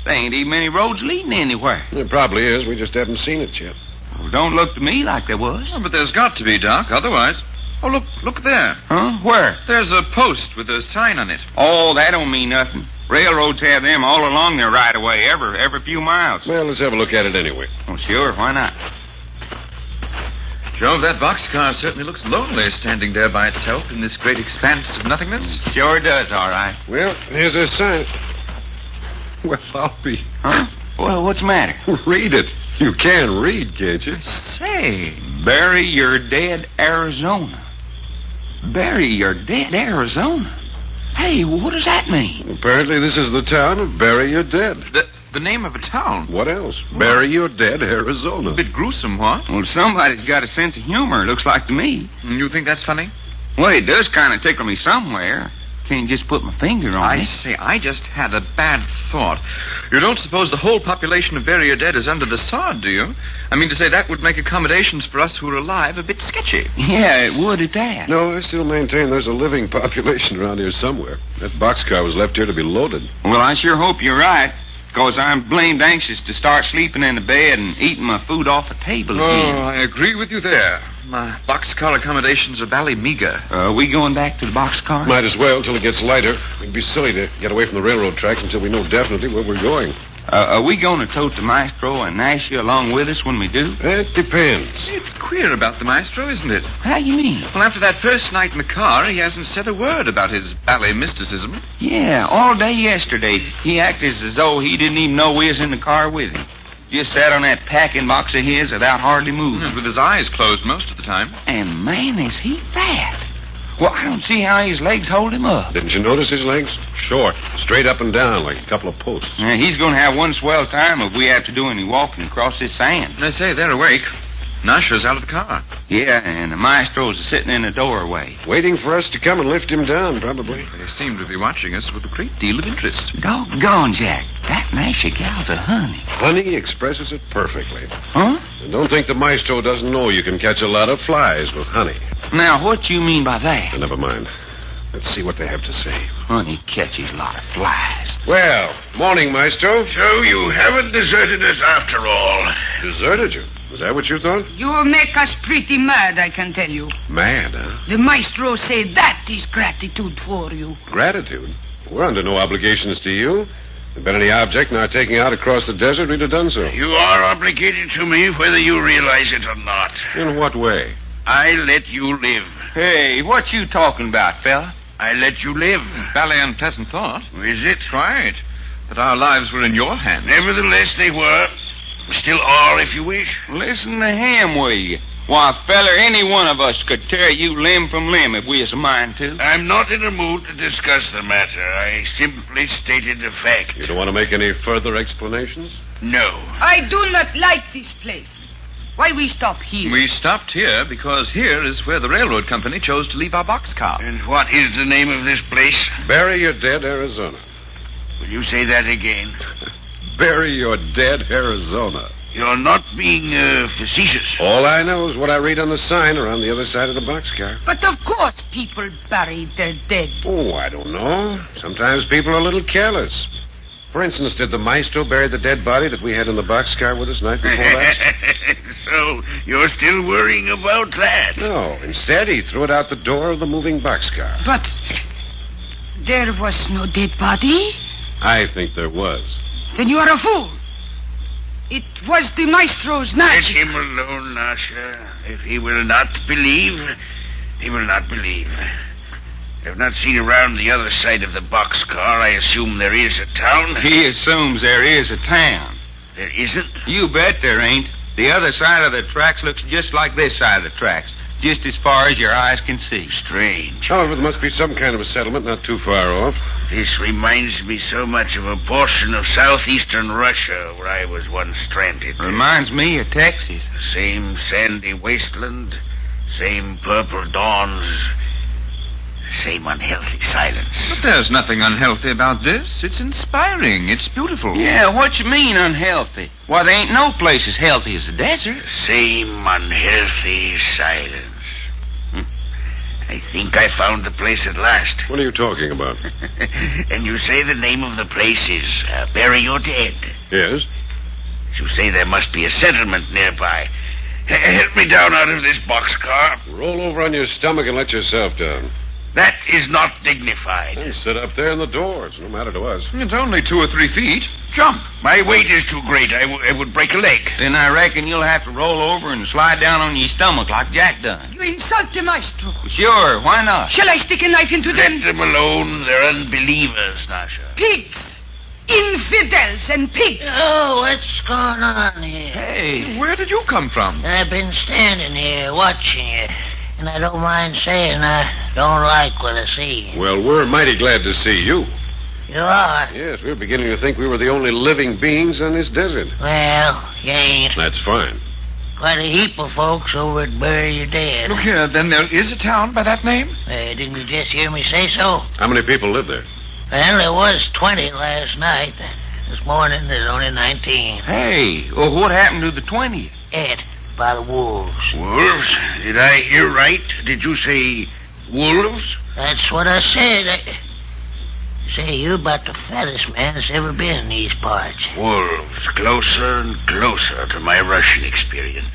S10: There ain't even any roads leading anywhere.
S3: It probably is. We just haven't seen it yet.
S10: Well, don't look to me like there was.
S16: Oh, but there's got to be, Doc. Otherwise... Oh, look there.
S10: Huh? Where?
S16: There's a post with a sign on it.
S10: Oh, that don't mean nothing. Railroads have them all along their right-of-way every few miles.
S3: Well, let's have a look at it anyway.
S10: Oh, sure. Why not?
S16: Jove, that boxcar certainly looks lonely standing there by itself in this great expanse of nothingness.
S10: Sure does, all right.
S3: Well, here's a sign. Well, I'll be...
S10: Huh? Well, what's the matter?
S3: Read it. You can read, can't you?
S10: Say, bury your dead Arizona. Bury your dead Arizona? Hey, what does that mean?
S3: Apparently this is the town of Bury Your Dead.
S16: The name of a town?
S3: What else? Bury Your Dead, Arizona.
S16: A bit gruesome, what?
S10: Well, somebody's got a sense of humor, it looks like to me.
S16: You think that's funny?
S10: Well, it does kind of tickle me somewhere. Can't just put my finger on it.
S16: I say, I just had a bad thought. You don't suppose the whole population of Bury Your Dead is under the sod, do you? I mean to say that would make accommodations for us who are alive a bit sketchy.
S10: Yeah, it would at that.
S3: No, I still maintain there's a living population around here somewhere. That boxcar was left here to be loaded.
S10: Well, I sure hope you're right, because I'm blamed anxious to start sleeping in the bed and eating my food off a table again.
S16: Oh, I agree with you there. My boxcar accommodations are bally meager.
S10: Are we going back to the boxcar?
S3: Might as well till it gets lighter. It'd be silly to get away from the railroad tracks until we know definitely where we're going.
S10: Are we going to tote the maestro and Nasha along with us when we do?
S3: That depends.
S16: It's queer about the maestro, isn't it?
S10: How you mean?
S16: Well, after that first night in the car, he hasn't said a word about his ballet mysticism.
S10: Yeah, all day yesterday, he acted as though he didn't even know we was in the car with him. Just sat on that packing box of his without hardly moving.
S16: With his eyes closed most of the time.
S10: And, man, is he fat. Well, I don't see how his legs hold him up.
S3: Didn't you notice his legs? Short, straight up and down like a couple of posts.
S10: Yeah, he's going to have one swell time if we have to do any walking across this sand.
S16: They say they're awake. Nasha's out of the car.
S10: Yeah, and the maestro's sitting in the doorway.
S3: Waiting for us to come and lift him down, probably.
S16: They seem to be watching us with a great deal of interest.
S10: Doggone, Jack. That Nasha gal's a honey.
S3: Honey expresses it perfectly.
S10: Huh?
S3: And don't think the maestro doesn't know you can catch a lot of flies with honey.
S10: Now, what you mean by that?
S3: Never mind. Let's see what they have to say.
S10: Honey catches a lot of flies.
S3: Well, morning, maestro.
S18: So you haven't deserted us after all.
S3: Deserted you? Is that what you thought?
S17: You make us pretty mad, I can tell you.
S3: Mad, huh?
S17: The maestro say that is gratitude for you.
S3: Gratitude? We're under no obligations to you. If there'd been any object in our taking out across the desert, we'd have done so.
S18: You are obligated to me whether you realize it or not.
S3: In what way?
S18: I let you live.
S10: Hey, what you talking about, fella?
S18: I let you live.
S16: Bally unpleasant thought.
S18: Is it?
S16: Right. that our lives were in your hands.
S18: Nevertheless, they were. Still are, if you wish.
S10: Listen to him, will you? Why, feller, any one of us could tear you limb from limb if we was a mind to.
S18: I'm not in a mood to discuss the matter. I simply stated a fact.
S3: You don't want to make any further explanations?
S18: No.
S17: I do not like this place. Why we stop here?
S16: We stopped here because here is where the railroad company chose to leave our boxcar.
S18: And what is the name of this place?
S3: Bury Your Dead, Arizona.
S18: Will you say that again?
S3: Bury Your Dead, Arizona.
S18: You're not being facetious.
S3: All I know is what I read on the sign around the other side of the boxcar.
S17: But of course people bury their dead.
S3: Oh, I don't know. Sometimes people are a little careless. For instance, did the maestro bury the dead body that we had in the boxcar with us night before last?
S18: So you're still worrying about that?
S3: No. Instead, he threw it out the door of the moving boxcar.
S17: But there was no dead body?
S3: I think there was.
S17: Then you are a fool. It was the maestro's magic.
S18: Let him alone, Nasha. If he will not believe, he will not believe. I've not seen around the other side of the boxcar. I assume there is a town.
S10: He assumes there is a town.
S18: There isn't?
S10: You bet there ain't. The other side of the tracks looks just like this side of the tracks, just as far as your eyes can see.
S18: Strange.
S3: However, there must be some kind of a settlement not too far off.
S18: This reminds me so much of a portion of southeastern Russia where I was once stranded.
S10: Reminds me of Texas.
S18: Same sandy wasteland, same purple dawns, same unhealthy silence.
S16: But there's nothing unhealthy about this. It's inspiring. It's beautiful.
S10: Yeah, what you mean unhealthy? Why, there ain't no place as healthy as the desert.
S18: Same unhealthy silence. I think I found the place at last.
S3: What are you talking about?
S18: And you say the name of the place is Bury Your Dead.
S3: Yes.
S18: You say there must be a settlement nearby. Help me down out of this boxcar.
S3: Roll over on your stomach and let yourself down.
S18: That is not dignified.
S3: Hey, sit up there in the door. It's no matter to us.
S16: It's only 2 or 3 feet. Jump.
S18: My weight is too great. I would break a leg.
S10: Then I reckon you'll have to roll over and slide down on your stomach like Jack done.
S17: You insult the maestro.
S10: Sure, why not?
S17: Shall I stick a knife into them?
S18: Let them alone. They're unbelievers, Nasha.
S17: Pigs. Infidels and pigs.
S19: Oh, what's going on here?
S16: Hey, where did you come from?
S19: I've been standing here watching you. And I don't mind saying I don't like what I see.
S3: Well, we're mighty glad to see you.
S19: You are?
S3: Yes, we're beginning to think we were the only living beings on this desert.
S19: Well, you ain't.
S3: That's fine.
S19: Quite a heap of folks over at Bury Your Dead.
S16: Look here, then there is a town by that name?
S19: Didn't you just hear me say so?
S3: How many people live there?
S19: Well, there was 20 last night. This morning, there's only 19.
S10: Hey, well, what happened to the 20th?
S19: Ed, by the wolves.
S18: Wolves? Did I hear right? Did you say wolves?
S19: That's what I said. Say, you're about the fattest man that's ever been in these parts.
S18: Wolves, closer and closer to my Russian experience.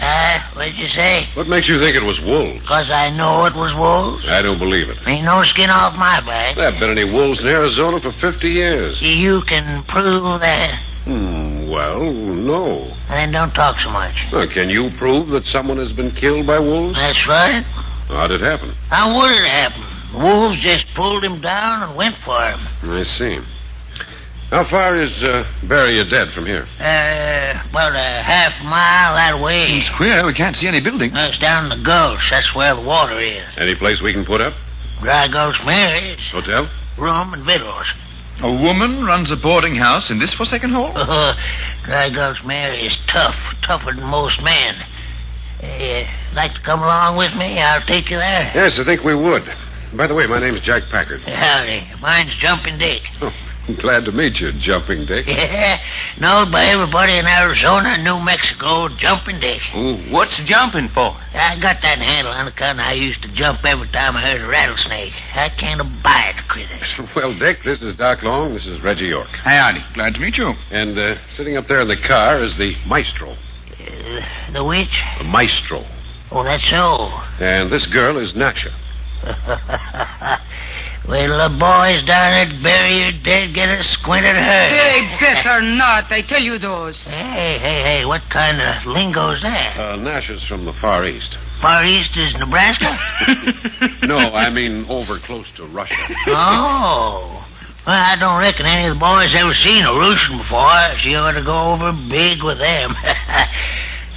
S19: What'd you say?
S3: What makes you think it was wolves?
S19: 'Cause I know it was wolves.
S3: I don't believe it.
S19: Ain't no skin off my back.
S3: There haven't been any wolves in Arizona for 50 years.
S19: You can prove that?
S3: Well, no.
S19: Then don't talk so much.
S3: Well, can you prove that someone has been killed by wolves?
S19: That's right.
S3: How did it happen?
S19: How would it happen? The wolves just pulled him down and went for him.
S3: I see. How far is Bury Your Dead from here?
S19: About a half mile that way.
S16: It's queer. We can't see any buildings.
S19: It's down in the gulch. That's where the water is.
S3: Any place we can put up?
S19: Dry Gulch Mary's.
S3: Hotel?
S19: Room and victuals.
S16: A woman runs a boarding house in this forsaken hole?
S19: Dry Gulch Mary is tougher than most men. Like to come along with me? I'll take you there.
S3: Yes, I think we would. By the way, my name's Jack Packard.
S19: Howdy. Mine's Jumping Dick.
S3: Oh, I'm glad to meet you, Jumping Dick.
S19: Yeah, known by everybody in Arizona and New Mexico, Jumping Dick.
S10: What's jumping for?
S19: I got that handle on account I used to jump every time I heard a rattlesnake. I can't abide critters.
S3: Well, Dick, this is Doc Long. This is Reggie York.
S16: Howdy. Glad to meet you.
S3: And sitting up there in the car is the maestro.
S19: The which?
S3: The maestro.
S19: Oh, that's so.
S3: And this girl is Nasha.
S19: Well, the boys down at Bury Your Dead get a squint at her.
S17: They better not, I tell you those.
S19: Hey, what kind of lingo's that?
S3: Nasha's from the Far East.
S19: Far East is Nebraska?
S3: No, I mean over close to Russia.
S19: Oh. Well, I don't reckon any of the boys ever seen a Russian before. She ought to go over big with them.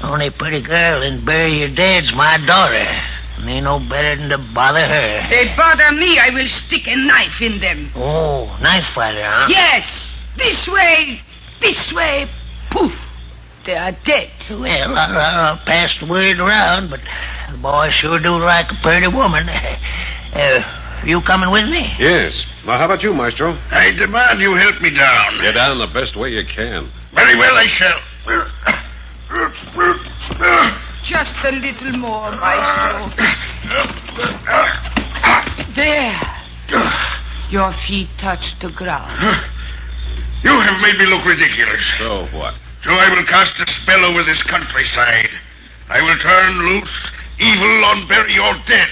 S19: Only pretty girl in Bury Your Dead's my daughter. And ain't no better than to bother her.
S17: They bother me, I will stick a knife in them.
S19: Oh, knife fighter, huh?
S17: Yes. This way. Poof. They are dead.
S19: Well, I'll pass the word around, but the boys sure do like a pretty woman. You coming with me?
S3: Yes. Now, how about you, Maestro?
S18: I demand you help me down.
S3: Get down the best way you can.
S18: Very well, I shall.
S17: Just a little more, Maestro. There. Your feet touch the ground.
S18: You have made me look ridiculous.
S3: So what?
S18: So I will cast a spell over this countryside. I will turn loose evil on Bury Your Dead,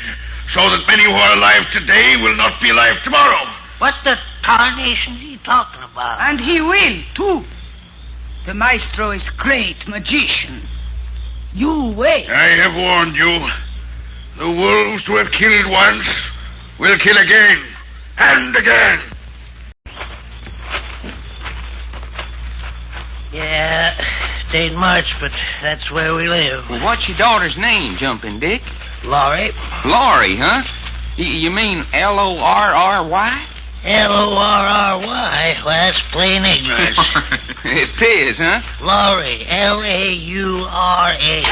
S18: so that many who are alive today will not be alive tomorrow.
S19: What the tarnation are you talking about?
S17: And he will, too. The Maestro is great magician. You wait.
S18: I have warned you. The wolves who have killed once will kill again and again.
S19: Yeah, it ain't much, but that's where we live.
S10: Well, what's your daughter's name, Jumping Dick?
S19: Laurie.
S10: Laurie, huh? You mean L-O-R-R-Y?
S19: L-O-R-R-Y? Well, that's plain ignorance.
S10: It is, huh?
S19: Laurie. L-A-U-R-A.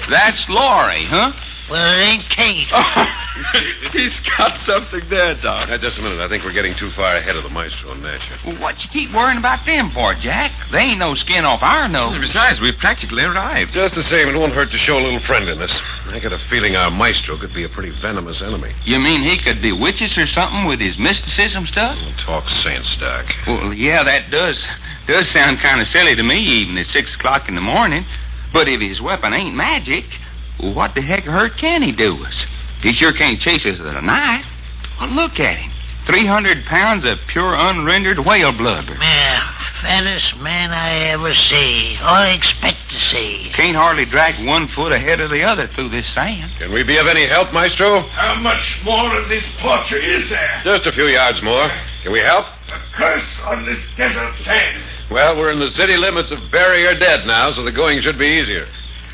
S10: That's Laurie, huh?
S19: Well, it ain't Kate.
S3: He's got something there, Doc. Now, just a minute. I think we're getting too far ahead of the Maestro and Nasher.
S10: Well, what you keep worrying about them for, Jack? They ain't no skin off our nose.
S3: Besides, we've practically arrived. Just the same, it won't hurt to show a little friendliness. I got a feeling our Maestro could be a pretty venomous enemy.
S10: You mean he could bewitch us or something with his mysticism stuff?
S3: Talk sense, Doc.
S10: Well, yeah, that does sound kind of silly to me, even at 6 o'clock in the morning. But if his weapon ain't magic, what the heck hurt can he do us? He sure can't chase us with a knife. Well, look at him. 300 pounds of pure unrendered whale blubber.
S19: Yeah, fattest man I ever see. Or expect to see.
S10: Can't hardly drag 1 foot ahead of the other through this sand.
S3: Can we be of any help, Maestro?
S18: How much more of this torture is there?
S3: Just a few yards more. Can we help?
S18: A curse on this desert sand.
S3: Well, we're in the city limits of Bury Your Dead now, so the going should be easier.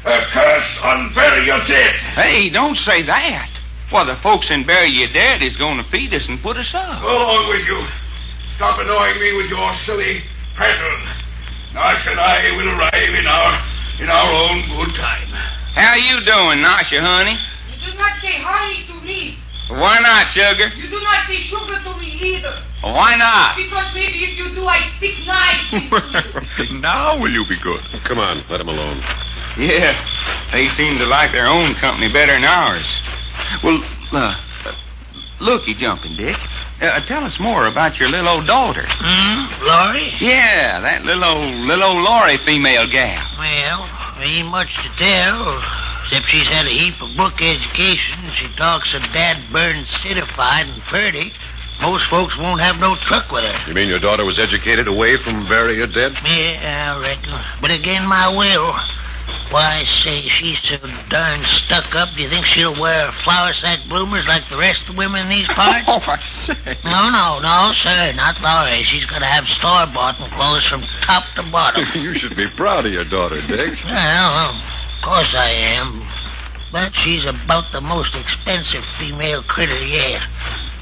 S18: A curse on Bury Your Dead.
S10: Hey, don't say that. Well, the folks in Bury Your Dead is going to feed us and put us up.
S18: Go along with you. Stop annoying me with your silly prattle. Nasha and I will arrive in our own good time.
S10: How you doing, Nasha, honey?
S14: You do not say honey to me.
S10: Why not, sugar?
S14: You do not say sugar to me either.
S10: Why not?
S14: Because maybe if you do, I stick knife into you.
S3: Now will you be good? Come on, let him alone.
S10: Yeah, they seem to like their own company better than ours. Well, looky, Jumping Dick. Tell us more about your little old daughter.
S19: Laurie?
S10: Yeah, that little old Laurie female gal.
S19: Well, ain't much to tell, except she's had a heap of book education. She talks so dad-burned citified and purty. Most folks won't have no truck with her.
S3: You mean your daughter was educated away from Bury Your Dead?
S19: Yeah, I reckon. But again, my will. Why, say, she's so darn stuck up. Do you think she'll wear flower sack bloomers like the rest of the women in these parts?
S3: Oh, I say.
S19: No, sir, not Laurie. She's going to have store-bought clothes from top to bottom.
S3: You should be proud of your daughter, Dick.
S19: Well, of course I am. But she's about the most expensive female critter yet.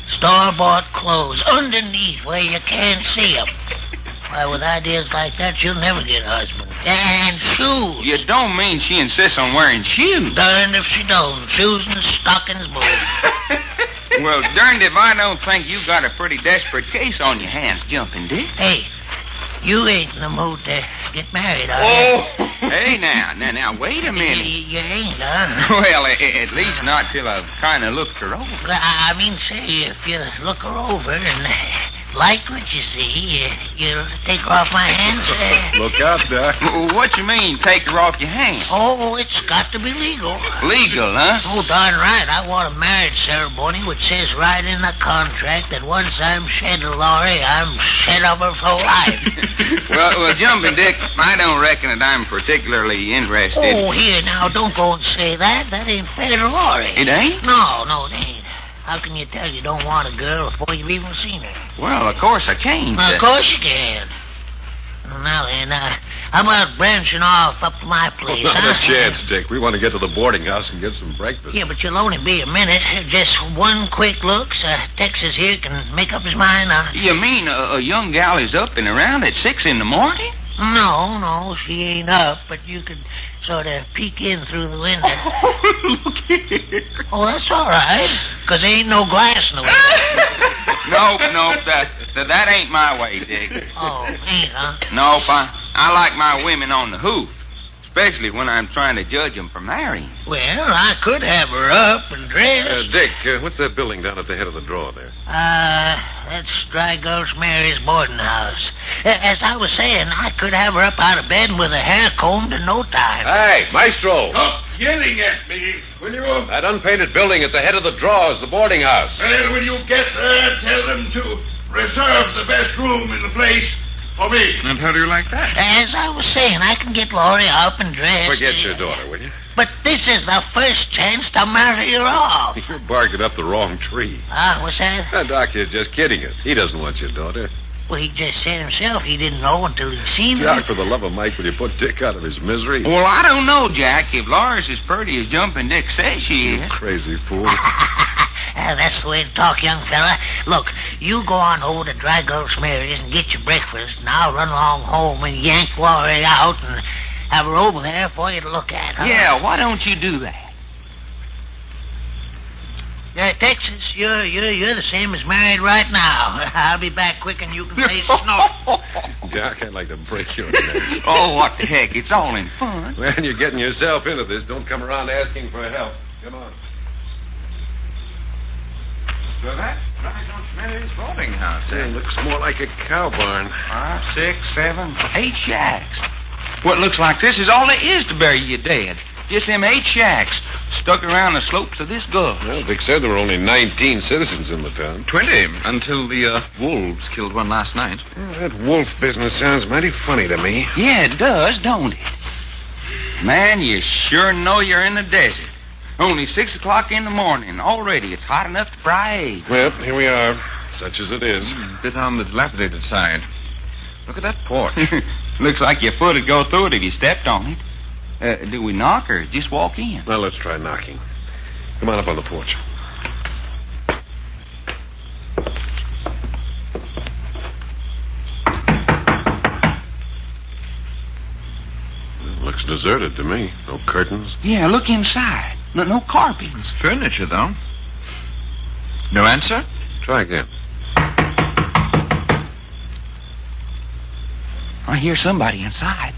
S19: Store-bought clothes underneath where you can't see them. Why, with ideas like that, she'll never get a husband. And shoes.
S10: You don't mean she insists on wearing shoes?
S19: Darned if she don't. Shoes and stockings both.
S10: Well, darned if I don't think you got a pretty desperate case on your hands, Jumping Dick.
S19: Hey, you ain't in the mood to get married, are
S10: you? Hey, now, wait a minute.
S19: You ain't, huh?
S10: Well, at least not till I've kind of looked her over.
S19: I mean, say, if you look her over and like what you see, you take her off my hands.
S3: Look out, Doc.
S10: What you mean, take her off your hands?
S19: Oh, it's got to be legal.
S10: Legal, huh?
S19: Oh, darn right. I want a marriage ceremony which says right in the contract that once I'm shed of Laurie, I'm shed of her for life.
S10: well, Jumping Dick, I don't reckon that I'm particularly interested.
S19: Oh, here, now, don't go and say that. That ain't fair to Laurie.
S10: It ain't?
S19: No, it ain't. How can you tell you don't want a girl before you've even seen her?
S10: Well, of course I can't.
S19: Well, of course you can. Well, now then, how about branching off up to my place,
S3: Not
S19: huh?
S3: a chance, Dick. We want to get to the boarding house and get some breakfast.
S19: Yeah, but you'll only be a minute. Just one quick look so Texas here can make up his mind now.
S10: You mean a young gal is up and around at 6 in the morning?
S19: No, she ain't up, but you could sort of peek in through the window.
S10: Look here.
S19: Oh, that's all right, because there ain't no glass in the window.
S10: Nope, that ain't my way, Dick.
S19: Oh, ain't, huh?
S10: Nope, I like my women on the hoof, especially when I'm trying to judge them for marrying.
S19: Well, I could have her up and dressed.
S3: Dick, what's that building down at the head of the drawer there?
S19: That's Dry Gulch Mary's boarding house. As I was saying, I could have her up out of bed and with her hair combed in no time.
S3: Hey, Maestro!
S13: Stop yelling at me, will you?
S3: That unpainted building at the head of the drawer is the boarding house.
S13: Well, when you get there, tell them to reserve the best room in the place for me.
S16: And how do you like that?
S19: As I was saying, I can get Laurie up and dressed.
S3: Forget your daughter, will you?
S19: But this is the first chance to marry her off.
S3: You're barking up the wrong tree.
S19: What's that?
S3: That Doc is just kidding us. He doesn't want your daughter.
S19: Well, he just said himself he didn't know until he'd seen her.
S3: Doc, for the love of Mike, will you put Dick out of his misery?
S10: Well, I don't know, Jack. If Laura's as pretty as Jumping Dick says she
S3: You
S10: is.
S3: crazy fool.
S19: That's the way to talk, young fella. Look, you go on over to Dry Gulch Mary's and get your breakfast, and I'll run along home and yank Laurie out and have her over there for you to look at, huh?
S10: Yeah, why don't you do that?
S19: Texas, you're the same as married right now. I'll be back quick and you can face snort.
S3: Doc, I'd like to break your neck.
S10: Oh, what the heck? It's all in fun.
S3: Well, you're getting yourself into this. Don't come around asking for help. Come on.
S16: So that's Dry Gulch Mary's boarding house,
S3: It looks more like a cow barn.
S10: 5, 6, 7, 8 shacks. Well, it looks like this is all there is to bury you dead. Just them 8 shacks stuck around the slopes of this gulch.
S3: Well, Dick said there were only 19 citizens in the town.
S16: 20, until the wolves killed one last night.
S3: Well, that wolf business sounds mighty funny to me.
S10: Yeah, it does, don't it? Man, you sure know you're in the desert. Only 6 o'clock in the morning. Already it's hot enough to fry eggs.
S3: Well, here we are, such as it is.
S16: A bit on the dilapidated side. Look at that porch.
S10: Looks like your foot would go through it if you stepped on it. Do we knock or just walk in?
S3: Well, let's try knocking. Come on up on the porch. It looks deserted to me. No curtains.
S10: Yeah, look inside. No carpets.
S16: Furniture, though. No answer?
S3: Try again.
S10: I hear somebody inside.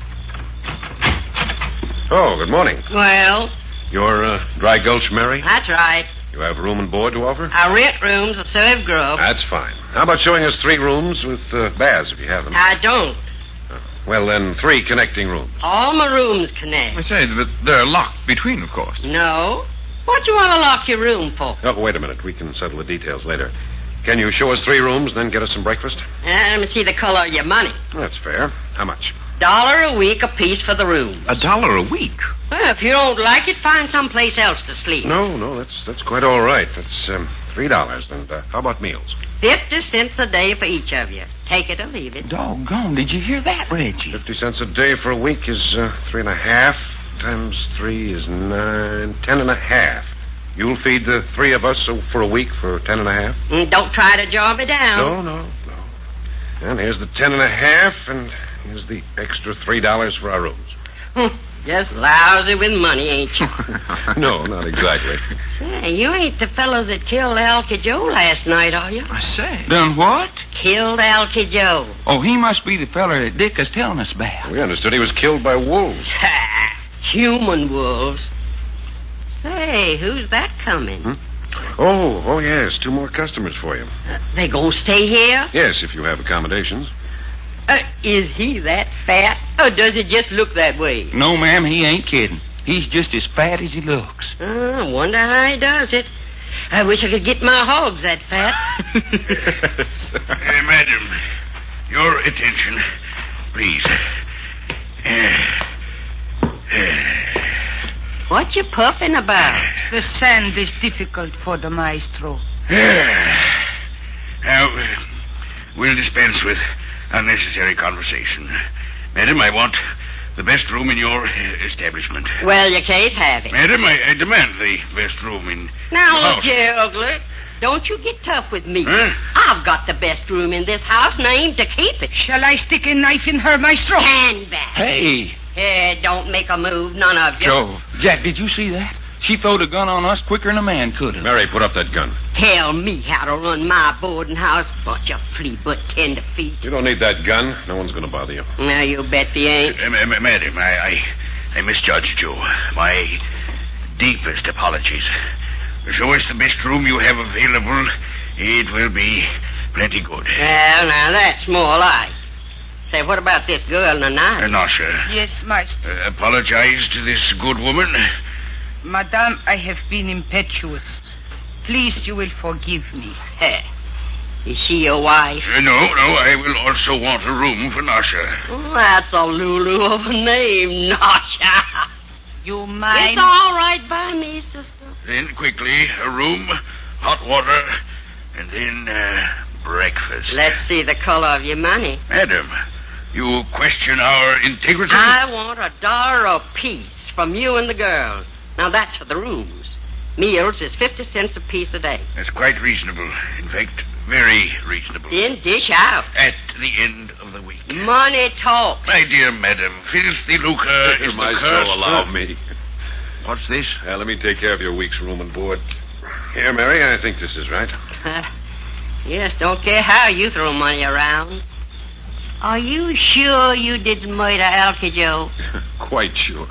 S3: Oh, good morning.
S20: Well,
S3: You're Dry Gulch Mary?
S20: that's right.
S3: You have room and board to offer?
S20: I rent rooms to serve grub.
S3: That's fine. How about showing us 3 rooms with baths, if you have them?
S20: I don't.
S3: Well, then 3 connecting rooms.
S20: All my rooms connect.
S16: I say, but they're locked between, of course.
S20: No. What you want to lock your room for?
S3: Oh, wait a minute. We can settle the details later. Can you show us 3 rooms, then get us some breakfast?
S20: Let me see the color of your money.
S3: That's fair. How much?
S20: $1 a week apiece for the room.
S16: $1 a week?
S20: Well, if you don't like it, find someplace else to sleep.
S3: No, that's quite all right. That's $3. And how about meals?
S20: 50 cents a day for each of you. Take it or leave it.
S10: Doggone, did you hear that, Reggie?
S3: 50 cents a day for a week is 3.5. Times 3 is 9. 10.5. You'll feed the 3 of us for a week for 10.5?
S20: Don't try to jaw me down.
S3: No. And here's the 10.5, and here's the extra $3 for our rooms.
S20: Just lousy with money, ain't you?
S3: No, not exactly.
S20: Say, you ain't the fellows that killed Alky Joe last night, are you?
S16: I say.
S10: Done what?
S20: Killed Alky Joe.
S10: Oh, he must be the feller that Dick is telling us about.
S3: We understood he was killed by wolves.
S20: Human wolves. Say, who's that coming?
S3: Oh, yes. 2 more customers for you.
S20: They gonna stay here?
S3: Yes, if you have accommodations.
S20: Is he that fat, or does he just look that way?
S10: No, ma'am, he ain't kidding. He's just as fat as he looks.
S20: I wonder how he does it. I wish I could get my hogs that fat.
S18: Hey, madam, your attention, please.
S20: What you puffing about?
S17: The sand is difficult for the maestro.
S18: Now, we'll dispense with unnecessary conversation. Madam, I want the best room in your establishment.
S20: Well, you can't have it.
S18: Madam, I demand the best room in
S20: Now,
S18: the
S20: look
S18: house.
S20: here, Ugly. Don't you get tough with me.
S18: Huh?
S20: I've got the best room in this house, and I aim to keep it.
S17: Shall I stick a knife in her, maestro?
S20: Stand back.
S4: Hey,
S20: Don't make a move, none of you.
S4: Joe. Jack, did you see that? She throwed a gun on us quicker than a man could have.
S3: Mary, put up that gun.
S20: Tell me how to run my boarding house, bunch of flea but tenderfeet.
S3: You don't need that gun. No one's going to bother you.
S20: Now, you bet you ain't.
S18: Madam, I misjudged you. My deepest apologies. Show us the best room you have available. It will be plenty good.
S20: Well, now, that's more like. Say, what about this girl in the night?
S18: No, sir.
S17: Yes, maestro.
S18: Apologize to this good woman.
S17: Madame, I have been impetuous. Please, you will forgive me.
S20: Is she your wife?
S18: No, I will also want a room for Nasha.
S20: Oh, that's a Lulu of a name, Nasha.
S17: You mind?
S20: It's all right by me, sister.
S18: Then, quickly, a room, hot water, and then breakfast.
S20: Let's see the color of your money.
S18: Madam, you question our integrity?
S20: I want $1 apiece from you and the girls. Now, that's for the rooms. Meals is 50 cents a piece a day.
S18: That's quite reasonable. In fact, very reasonable.
S20: Then dish out.
S18: At the end of the week.
S20: Money talk.
S18: My dear madam, filthy lucre is the
S3: Maestro,
S18: curse.
S3: allow me.
S18: What's this?
S3: Let me take care of your week's room and board. Here, Mary, I think this is right.
S20: Yes, don't care how you throw money around. Are you sure you didn't murder Alky Joe?
S3: Quite sure.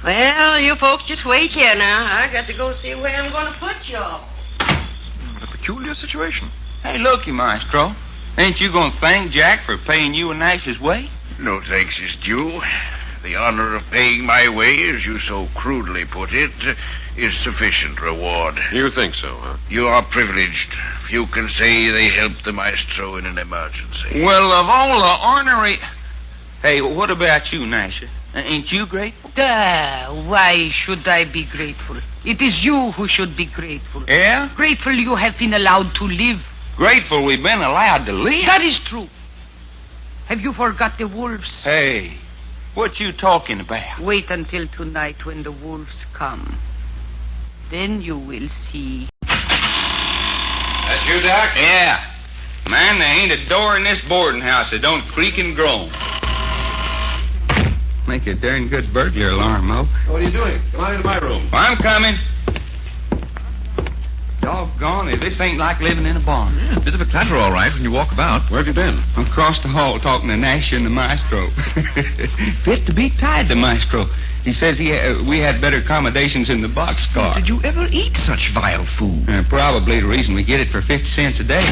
S20: Well, you folks just wait here now. I got to go see where I'm going to put you all.
S4: What a peculiar situation. Hey, looky, Maestro. Ain't you going to thank Jack for paying you a Nash's way?
S18: No thanks is due. The honor of paying my way, as you so crudely put it, is sufficient reward.
S3: You think so, huh?
S18: You are privileged. Few can say they helped the maestro in an emergency.
S4: Well, of all the ornery... Hey, what about you, Nasha? Ain't you grateful?
S17: Why should I be grateful? It is you who should be grateful.
S4: Yeah?
S17: Grateful you have been allowed to live.
S4: Grateful we've been allowed to live?
S17: That is true. Have you forgot the wolves?
S4: Hey, what you talking about?
S17: Wait until tonight when the wolves come. Then you will see.
S3: That's you, Doc?
S4: Yeah. Man, there ain't a door in this boarding house that don't creak and groan. Make a darn good burglar alarm, Mo.
S3: What are you doing? Come on into my room.
S4: I'm coming. Doggone it, this ain't like living in a barn.
S3: Yeah, a bit of a clatter, all right, when you walk about. Where have you been?
S4: Across the hall talking to Nash and the maestro. Fit to be tied, the maestro. He says we had better accommodations in the boxcar.
S3: Did you ever eat such vile food?
S4: Probably the reason we get it for 50 cents a day.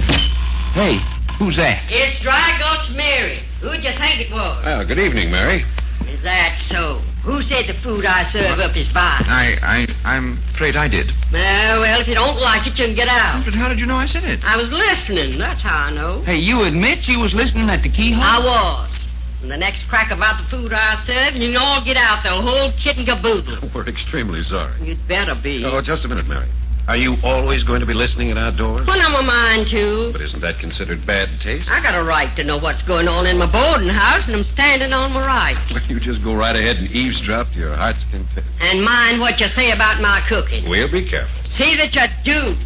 S4: Hey, who's that?
S20: It's Dry Gulch Mary. Who'd you think it was?
S3: Well, good evening, Mary.
S20: Is that so? Who said the food I serve up is vile?
S3: I'm afraid I did.
S20: Well, if you don't like it, you can get out.
S3: But how did you know I said it?
S20: I was listening. That's how I know.
S4: Hey, you admit you was listening at the keyhole?
S20: I was. And the next crack about the food I serve, and you can all get out the whole kit and caboodle.
S3: We're extremely sorry.
S20: You'd better be.
S3: Oh, just a minute, Mary. Are you always going to be listening at our doors?
S20: When I'm a mind to.
S3: But isn't that considered bad taste?
S20: I got a right to know what's going on in my boarding house, and I'm standing on my rights.
S3: Well, you just go right ahead and eavesdrop to your heart's content.
S20: And mind what you say about my cooking.
S3: We'll be careful.
S20: See that you do.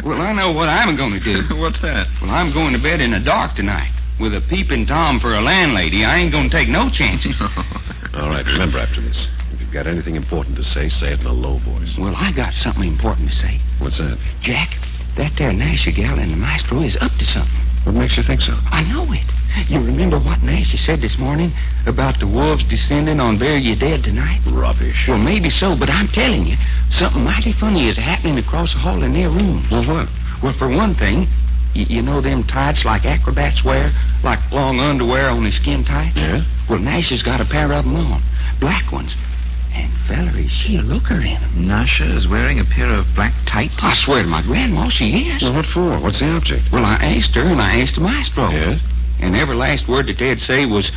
S4: Well, I know what I'm going to do.
S3: What's that?
S4: Well, I'm going to bed in the dark tonight. With a peeping Tom for a landlady, I ain't going to take no chances.
S3: All right, remember after this. If you've got anything important to say it in a low voice.
S4: Well, I got something important to say.
S3: What's that?
S4: Jack, that there Nasha gal and the maestro is up to something.
S3: What makes you think so?
S4: I know it. You remember what Nasha said this morning about the wolves descending on Bury You Dead tonight?
S3: Rubbish.
S4: Well, maybe so, but I'm telling you, something mighty funny is happening across the hall in their rooms.
S3: Well, what?
S4: Well, for one thing, you know them tights like acrobats wear? Like long underwear on their skin tight?
S3: Yeah?
S4: Well, Nasha's got a pair of them on. Black ones. And, Valerie, she a looker in them.
S3: Nasha is wearing a pair of black tights?
S4: I swear to my grandma, she is.
S3: Well, what for? What's the object?
S4: Well, I asked her, and I asked the maestro.
S3: Yes?
S4: And every last word that they'd say was,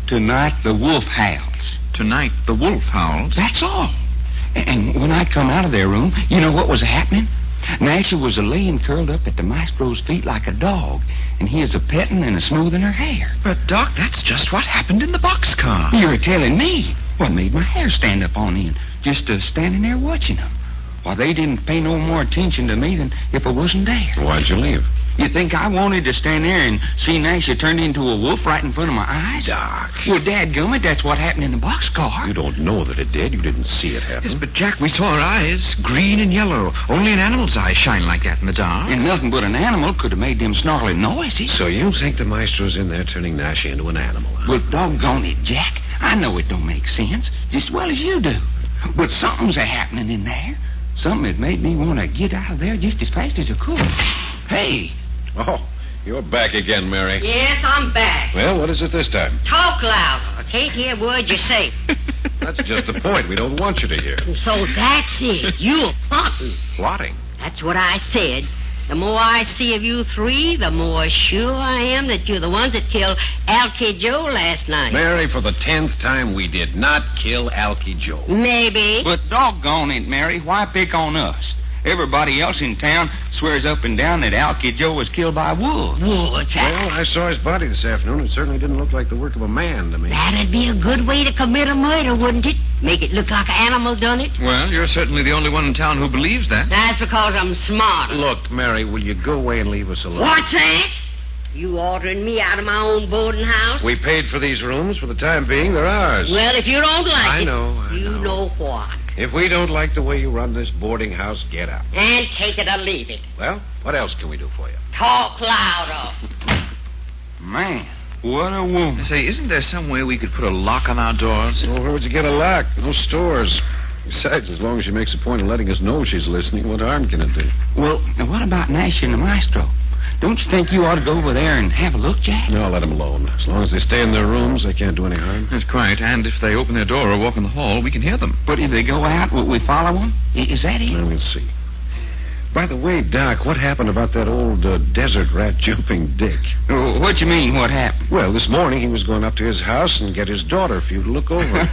S4: "Tonight the wolf howls."
S3: Tonight the wolf howls?
S4: That's all. And when I come out of their room, you know what was happening? Nasha was a-laying curled up at the maestro's feet like a dog, and he is a-petting and a-smoothing her hair.
S16: But, Doc, that's just what happened in the boxcar.
S4: You're telling me what made my hair stand up on end, just standing there watching them. Why, they didn't pay no more attention to me than if I wasn't there.
S3: Why'd you leave?
S4: You think I wanted to stand there and see Nasha turned into a wolf right in front of my eyes?
S3: Doc.
S4: Well, dadgummit, that's what happened in the boxcar.
S3: You don't know that it did. You didn't see it happen.
S16: Yes, but, Jack, we saw her eyes, green and yellow. Only an animal's eyes shine like that in the dark.
S4: And nothing but an animal could have made them snarling noises.
S3: So you think the maestro's in there turning Nasha into an animal, huh?
S4: Well, doggone it, Jack. I know it don't make sense, just as well as you do. But something's a-happening in there. Something that made me want to get out of there just as fast as I could. Hey.
S3: Oh, you're back again, Mary.
S20: Yes, I'm back.
S3: Well, what is it this time?
S20: Talk louder. I can't hear a word you say.
S3: That's just the point. We don't want you to hear.
S20: So that's it. You're plotting.
S3: Plotting?
S20: That's what I said. The more I see of you three, the more sure I am that you're the ones that killed Alky Joe last night.
S3: Mary, for the 10th time, we did not kill Alky Joe.
S20: Maybe.
S4: But doggone it, Mary, why pick on us? Everybody else in town swears up and down that Alky Joe was killed by wolves.
S20: Wolves?
S3: Well, I saw his body this afternoon. It certainly didn't look like the work of a man to me.
S20: That'd be a good way to commit a murder, wouldn't it? Make it look like an animal done it.
S16: Well, you're certainly the only one in town who believes that.
S20: That's because I'm smart.
S3: Look, Mary, will you go away and leave us alone?
S20: What's that? You ordering me out of my own boarding house?
S3: We paid for these rooms. For the time being, they're ours.
S20: Well, if you don't like
S3: I
S20: it...
S3: know.
S20: You know what?
S3: If we don't like the way you run this boarding house, get out.
S20: And take it or leave it.
S3: Well, what else can we do for you?
S20: Talk louder.
S4: Man, what a woman.
S16: Say, isn't there some way we could put a lock on our doors?
S3: Well, where would you get a lock? No stores. Besides, as long as she makes a point of letting us know she's listening, what harm can it do?
S4: Well, now what about Nash and the maestro? Don't you think you ought to go over there and have a look, Jack?
S3: No, let them alone. As long as they stay in their rooms, they can't do any harm.
S16: That's quite. And if they open their door or walk in the hall, we can hear them.
S4: But if they go out, will we follow them? Is that it?
S3: Well, we'll see. By the way, Doc, what happened about that old desert rat jumping Dick?
S4: What you mean, what happened?
S3: Well, this morning he was going up to his house and get his daughter for you to look over.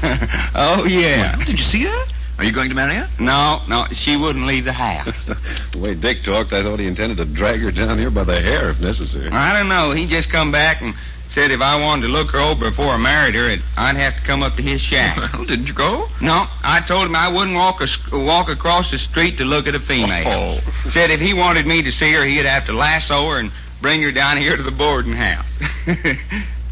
S4: Oh, yeah.
S16: Well, did you see her? Are you going to marry her?
S4: No, she wouldn't leave the house.
S3: The way Dick talked, I thought he intended to drag her down here by the hair if necessary.
S4: I don't know. He just come back and said if I wanted to look her over before I married her, I'd have to come up to his shack.
S16: Well, didn't you go?
S4: No, I told him I wouldn't walk across the street to look at a female.
S3: Oh.
S4: Said if he wanted me to see her, he'd have to lasso her and bring her down here to the boarding house.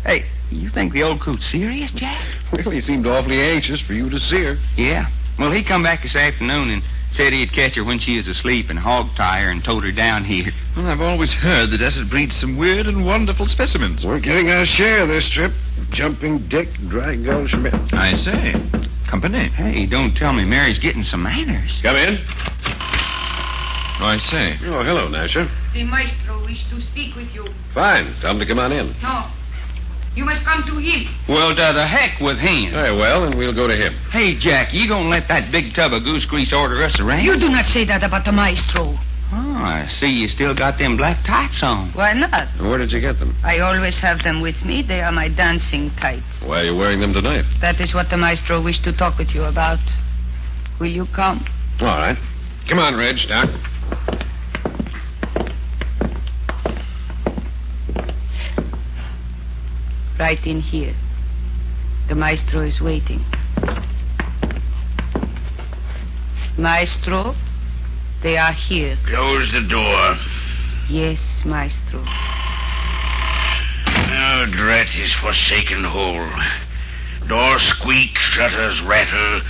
S4: Hey, you think the old coot's serious, Jack?
S3: Well, he seemed awfully anxious for you to see her.
S4: Yeah. Well, he come back this afternoon and said he'd catch her when she was asleep and hog-tie her and tote her down here.
S16: Well, I've always heard the desert breeds some weird and wonderful specimens.
S3: We're getting our share this trip. Jumping Dick, Dry Gull Schmidt.
S16: I say. Company.
S4: Hey, don't tell me Mary's getting some manners.
S3: Come in.
S16: Oh, I say.
S3: Oh, hello, Nasha.
S14: The maestro wishes to speak with you.
S3: Fine. Tell him to come on in.
S14: No. You must come to him.
S4: Well, to the heck with him.
S3: Very well, and we'll go to him.
S4: Hey, Jack, you gonna let that big tub of goose grease order us around?
S14: You do not say that about the maestro.
S4: Oh, I see you still got them black tights on.
S14: Why not?
S3: Where did you get them?
S14: I always have them with me. They are my dancing tights.
S3: Why are you wearing them tonight?
S14: That is what the maestro wished to talk with you about. Will you come?
S3: All right. Come on, Reg, Doc.
S14: Right in here. The maestro is waiting. Maestro, they are here.
S18: Close the door.
S14: Yes, maestro.
S18: Oh, drat his forsaken hole. Doors squeak, shutters rattle,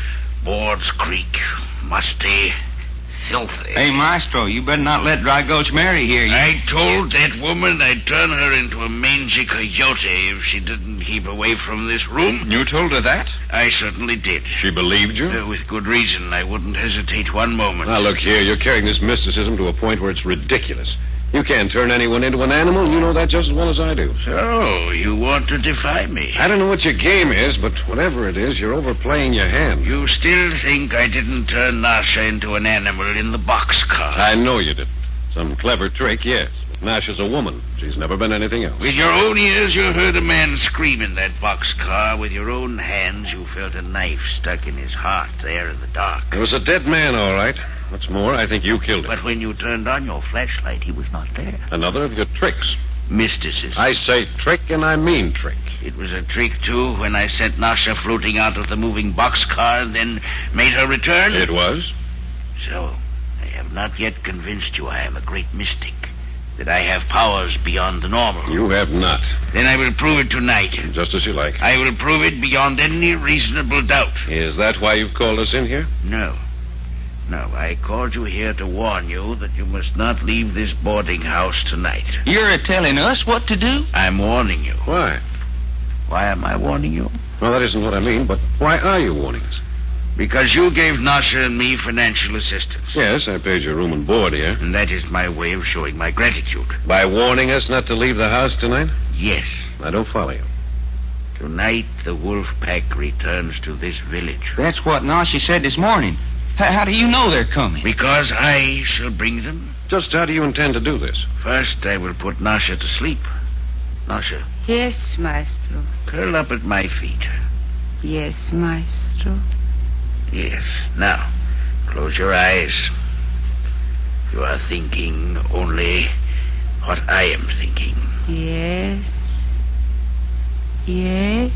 S18: boards creak. Musty, filthy.
S4: Hey, Maestro, you better not let Dry Gulch Mary hear you.
S18: I told that woman I'd turn her into a mangy coyote if she didn't keep away from this room.
S16: You told her that?
S18: I certainly did.
S3: She believed you?
S18: With good reason. I wouldn't hesitate one moment.
S3: Now, look here. You're carrying this mysticism to a point where it's ridiculous. You can't turn anyone into an animal. You know that just as well as I do.
S18: So, you want to defy me?
S3: I don't know what your game is, but whatever it is, you're overplaying your hand.
S18: You still think I didn't turn Nasha into an animal in the boxcar?
S3: I know you did. Some clever trick, yes. But Nasha's a woman. She's never been anything else.
S18: With your own ears, you heard a man scream in that boxcar. With your own hands, you felt a knife stuck in his heart there in the dark.
S3: It was a dead man, all right. What's more, I think you killed him.
S18: But when you turned on your flashlight, he was not there.
S3: Another of your tricks.
S18: Mysticism.
S3: I say trick, and I mean trick.
S18: It was a trick, too, when I sent Nasha floating out of the moving boxcar and then made her return?
S3: It was.
S18: So, I have not yet convinced you I am a great mystic. That I have powers beyond the normal.
S3: You have not.
S18: Then I will prove it tonight.
S3: Just as you like.
S18: I will prove it beyond any reasonable doubt.
S3: Is that why you've called us in here?
S18: No. No, I called you here to warn you that you must not leave this boarding house tonight.
S10: You're telling us what to do?
S18: I'm warning you.
S3: Why?
S18: Why am I warning you?
S3: Well, that isn't what I mean, but why are you warning us?
S18: Because you gave Nasha and me financial assistance.
S3: Yes, I paid your room and board here.
S18: And that is my way of showing my gratitude.
S3: By warning us not to leave the house tonight?
S18: Yes.
S3: I don't follow you.
S18: Tonight, the wolf pack returns to this village.
S10: That's what Nasha said this morning. How do you know they're coming?
S18: Because I shall bring them.
S3: Just how do you intend to do this?
S18: First, I will put Nasha to sleep. Nasha.
S17: Yes, maestro.
S18: Curl up at my feet.
S17: Yes, maestro.
S18: Yes. Now, close your eyes. You are thinking only what I am thinking.
S17: Yes. Yes.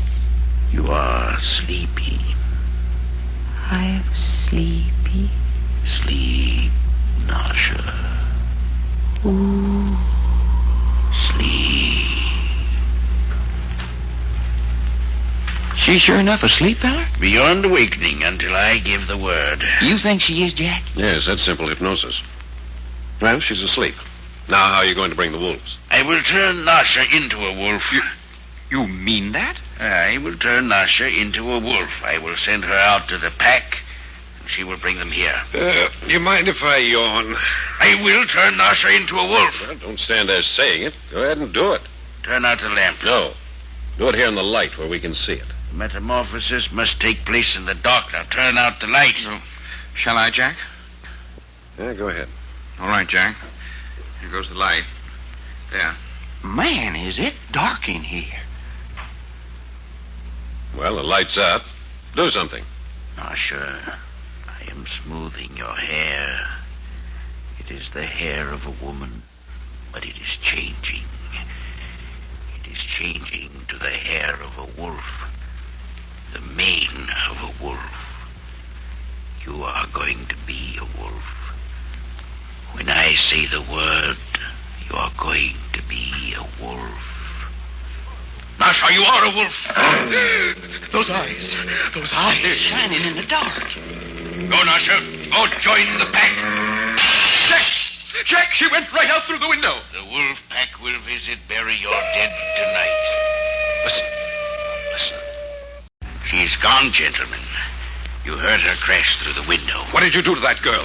S18: You are sleepy.
S17: I am sleepy.
S18: Sleep, Nasha.
S17: Ooh.
S18: Sleep.
S10: She's sure enough asleep, fella?
S18: Beyond awakening until I give the word.
S10: You think she is, Jack?
S3: Yes, that's simple hypnosis. Well, she's asleep. Now, how are you going to bring the wolves?
S18: I will turn Nasha into a wolf.
S16: You mean that?
S18: I will turn Nasha into a wolf. I will send her out to the pack, and she will bring them here.
S3: Do you mind if I yawn?
S18: I will turn Nasha into a wolf.
S3: Well, don't stand there saying it. Go ahead and do it.
S18: Turn out the lamp.
S3: No. Do it here in the light where we can see it.
S18: Metamorphosis must take place in the dark. Now turn out the light.
S16: Shall I, Jack?
S3: Yeah, go ahead.
S16: All right, Jack. Here goes the light. There.
S10: Man, is it dark in here.
S3: Well, the light's out. Do something.
S18: Nasha, I am smoothing your hair. It is the hair of a woman, but it is changing. It is changing to the hair of a wolf. The mane of a wolf. You are going to be a wolf. When I say the word, you are going to be a wolf. Nasha, you are a wolf.
S10: Those eyes. They're shining in the dark.
S18: Go, Nasha. Go join the pack.
S16: Jack, she went right out through the window.
S18: The wolf pack will visit bury your dead tonight. Listen. She's gone, gentlemen. You heard her crash through the window.
S3: What did you do to that girl?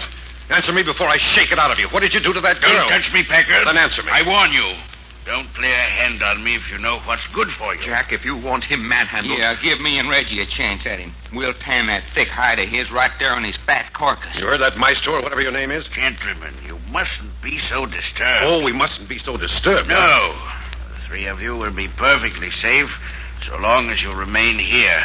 S3: Answer me before I shake it out of you. What did you do to that girl?
S18: Don't touch me, Packard.
S3: Then answer me.
S18: I warn you. Don't lay a hand on me if you know what's good for you.
S16: Jack, if you want him manhandled...
S10: Yeah, give me and Reggie a chance at him. We'll tan that thick hide of his right there on his fat carcass.
S3: You heard that, Maestro, or whatever your name is?
S18: Gentlemen, you mustn't be so disturbed.
S3: Oh, we mustn't be so disturbed.
S18: No. The three of you will be perfectly safe so long as you remain here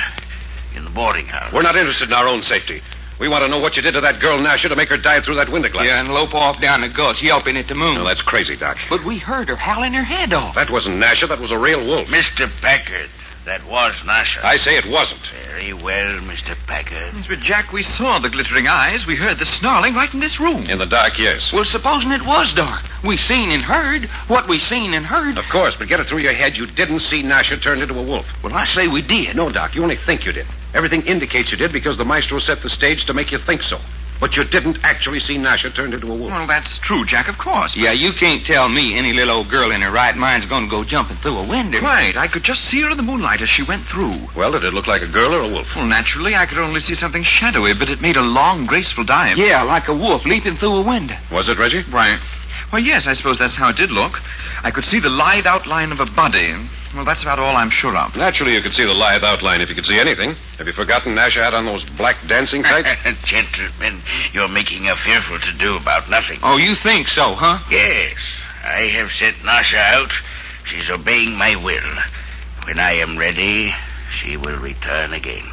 S18: in the boarding house.
S3: We're not interested in our own safety. We want to know what you did to that girl, Nasha, to make her dive through that window glass.
S10: Yeah, and lope off down the gulch, yelping at the moon.
S3: No, that's crazy, Doc.
S10: But we heard her howling her head off.
S3: That wasn't Nasha. That was a real wolf.
S18: Mr. Packard, that was Nasha.
S3: I say it wasn't.
S18: Very well, Mr. Packard.
S16: But, Jack, we saw the glittering eyes. We heard the snarling right in this room.
S3: In the dark, yes.
S10: Well, supposing it was dark. We seen and heard what we seen and heard.
S3: Of course, but get it through your head. You didn't see Nasha turned into a wolf.
S10: Well, I say we did.
S3: No, Doc, you only think you did. Everything indicates you did because the maestro set the stage to make you think so. But you didn't actually see Nasha turned into a wolf.
S16: Well, that's true, Jack, of course.
S10: Yeah, you can't tell me any little old girl in her right mind's going to go jumping through a window.
S16: Right. I could just see her in the moonlight as she went through.
S3: Well, did it look like a girl or a wolf?
S16: Well, naturally, I could only see something shadowy, but it made a long, graceful dive.
S10: Yeah, like a wolf leaping through a window.
S3: Was it, Reggie?
S16: Right. Well, yes, I suppose that's how it did look. I could see the lithe outline of a body. Well, that's about all I'm sure of.
S3: Naturally, you could see the lithe outline if you could see anything. Have you forgotten Nasha had on those black dancing tights?
S18: Gentlemen, you're making a fearful to-do about nothing.
S10: Oh, you think so, huh?
S18: Yes. I have sent Nasha out. She's obeying my will. When I am ready, she will return again.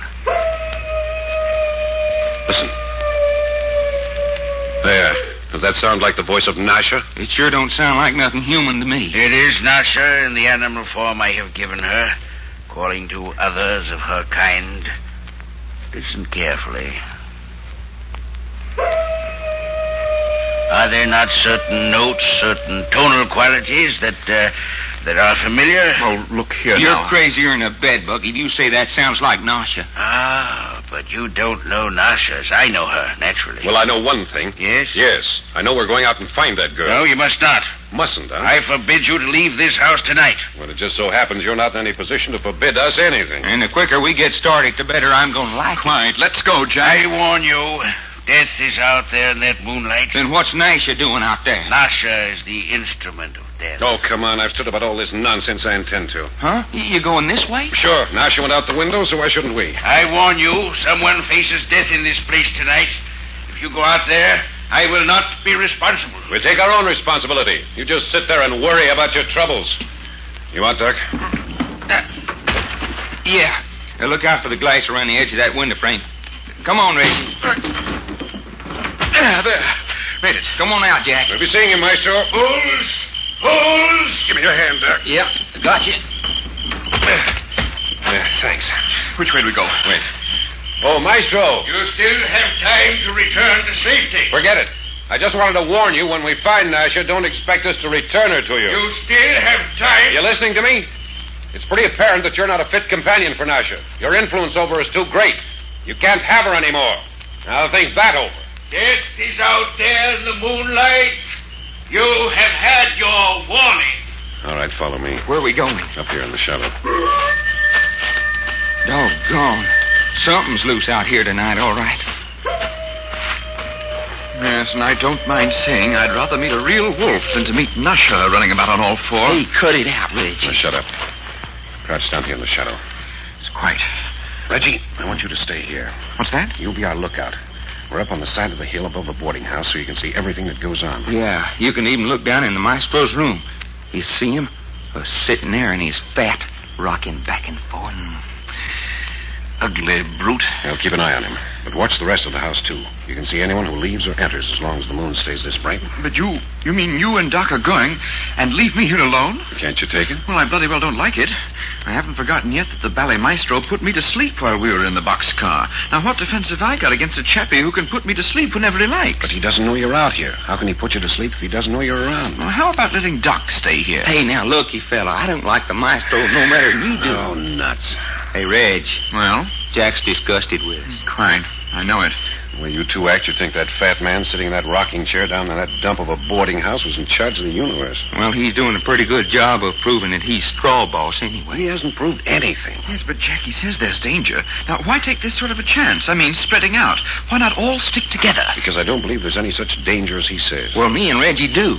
S3: Listen. There. Does that sound like the voice of Nasha?
S10: It sure don't sound like nothing human to me.
S18: It is Nasha in the animal form I have given her, calling to others of her kind. Listen carefully. Are there not certain notes, certain tonal qualities that are familiar?
S10: Oh, look here You're crazier than a bedbug if you say that sounds like Nasha.
S18: Ah, but you don't know Nasha as I know her, naturally.
S3: Well, I know one thing.
S18: Yes?
S3: Yes. I know we're going out and find that girl.
S18: No, you must not.
S3: Mustn't, huh?
S18: I forbid you to leave this house tonight.
S3: Well, it just so happens you're not in any position to forbid us anything.
S10: And the quicker we get started, the better I'm going to like
S16: Quiet. Let's go, Jack.
S18: I warn you, death is out there in that moonlight.
S10: Then what's Nasha doing out there?
S18: Nasha is the instrument of death.
S3: Oh, come on. I've stood about all this nonsense I intend to.
S10: Huh? You going this way?
S3: Sure. Nasha went out the window, so why shouldn't we?
S18: I warn you, someone faces death in this place tonight. If you go out there, I will not be responsible.
S3: We'll take our own responsibility. You just sit there and worry about your troubles. You out, Doc?
S10: Yeah. Now look out for the glass around the edge of that window frame. Come on, Reggie.
S3: There.
S10: Made it. Come on out, Jack.
S3: We'll be seeing you, Maestro.
S18: Fools! Fools!
S3: Give me your hand, Doc.
S10: Yep. Got you.
S3: Thanks.
S16: Which way do we go?
S3: Wait. Oh, Maestro.
S18: You still have time to return to safety.
S3: Forget it. I just wanted to warn you, when we find Nasha, don't expect us to return her to you.
S18: You still have time.
S3: You listening to me? It's pretty apparent that you're not a fit companion for Nasha. Your influence over her is too great. You can't have her anymore. Now think that over.
S18: Death is out there in the moonlight. You have had your warning.
S3: All right, follow me.
S10: Where are we going?
S3: Up here in the shadow.
S10: Doggone. Something's loose out here tonight, all right.
S16: Yes, and I don't mind saying I'd rather meet a real wolf than to meet Nasha running about on all four.
S10: Hey, cut it out, Reggie.
S3: Now, shut up. Crouch down here in the shadow.
S16: It's quiet.
S3: Reggie, I want you to stay here.
S16: What's that?
S3: You'll be our lookout. We're up on the side of the hill above the boarding house so you can see everything that goes on.
S10: Yeah, you can even look down in the maestro's room. You see him? Sitting there and he's fat, rocking back and forth.
S16: Ugly brute.
S3: I'll keep an eye on him. But watch the rest of the house, too. You can see anyone who leaves or enters as long as the moon stays this bright.
S16: But you mean you and Doc are going and leave me here alone?
S3: Can't you take it?
S16: Well, I bloody well don't like it. I haven't forgotten yet that the ballet maestro put me to sleep while we were in the boxcar. Now, what defense have I got against a chappie who can put me to sleep whenever he likes?
S3: But he doesn't know you're out here. How can he put you to sleep if he doesn't know you're around?
S16: Well, how about letting Doc stay here?
S10: Hey, now, looky, fella, I don't like the maestro no matter you do.
S3: Oh, nuts.
S10: Hey, Reg.
S16: Well?
S10: Jack's disgusted with us.
S16: Quite. I know it.
S3: The way you two act, you'd think that fat man sitting in that rocking chair down in that dump of a boarding house was in charge of the universe.
S10: Well, he's doing a pretty good job of proving that he's straw boss anyway.
S3: He hasn't proved anything.
S16: Yes, but Jackie says there's danger. Now, why take this sort of a chance? I mean, spreading out. Why not all stick together?
S3: Because I don't believe there's any such danger as he says.
S10: Well, me and Reggie do.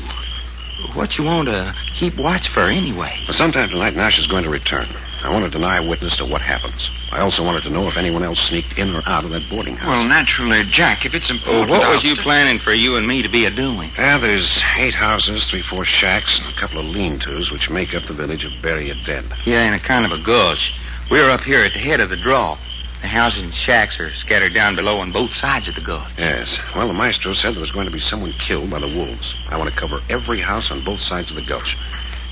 S10: What you want to keep watch for anyway?
S3: Well, sometime tonight, Nash is going to return. I want to deny witness to what happens. I also wanted to know if anyone else sneaked in or out of that boarding house.
S16: Well, naturally, Jack, if it's important...
S10: What was you planning for you and me to be a-doing?
S3: There's 8 houses, 3-4 shacks, and a couple of lean-tos which make up the village of Bury a Dead.
S10: Yeah, in a kind of a gulch. We're up here at the head of the draw. The houses and shacks are scattered down below on both sides of the gulch.
S3: Yes. Well, the maestro said there was going to be someone killed by the wolves. I want to cover every house on both sides of the gulch.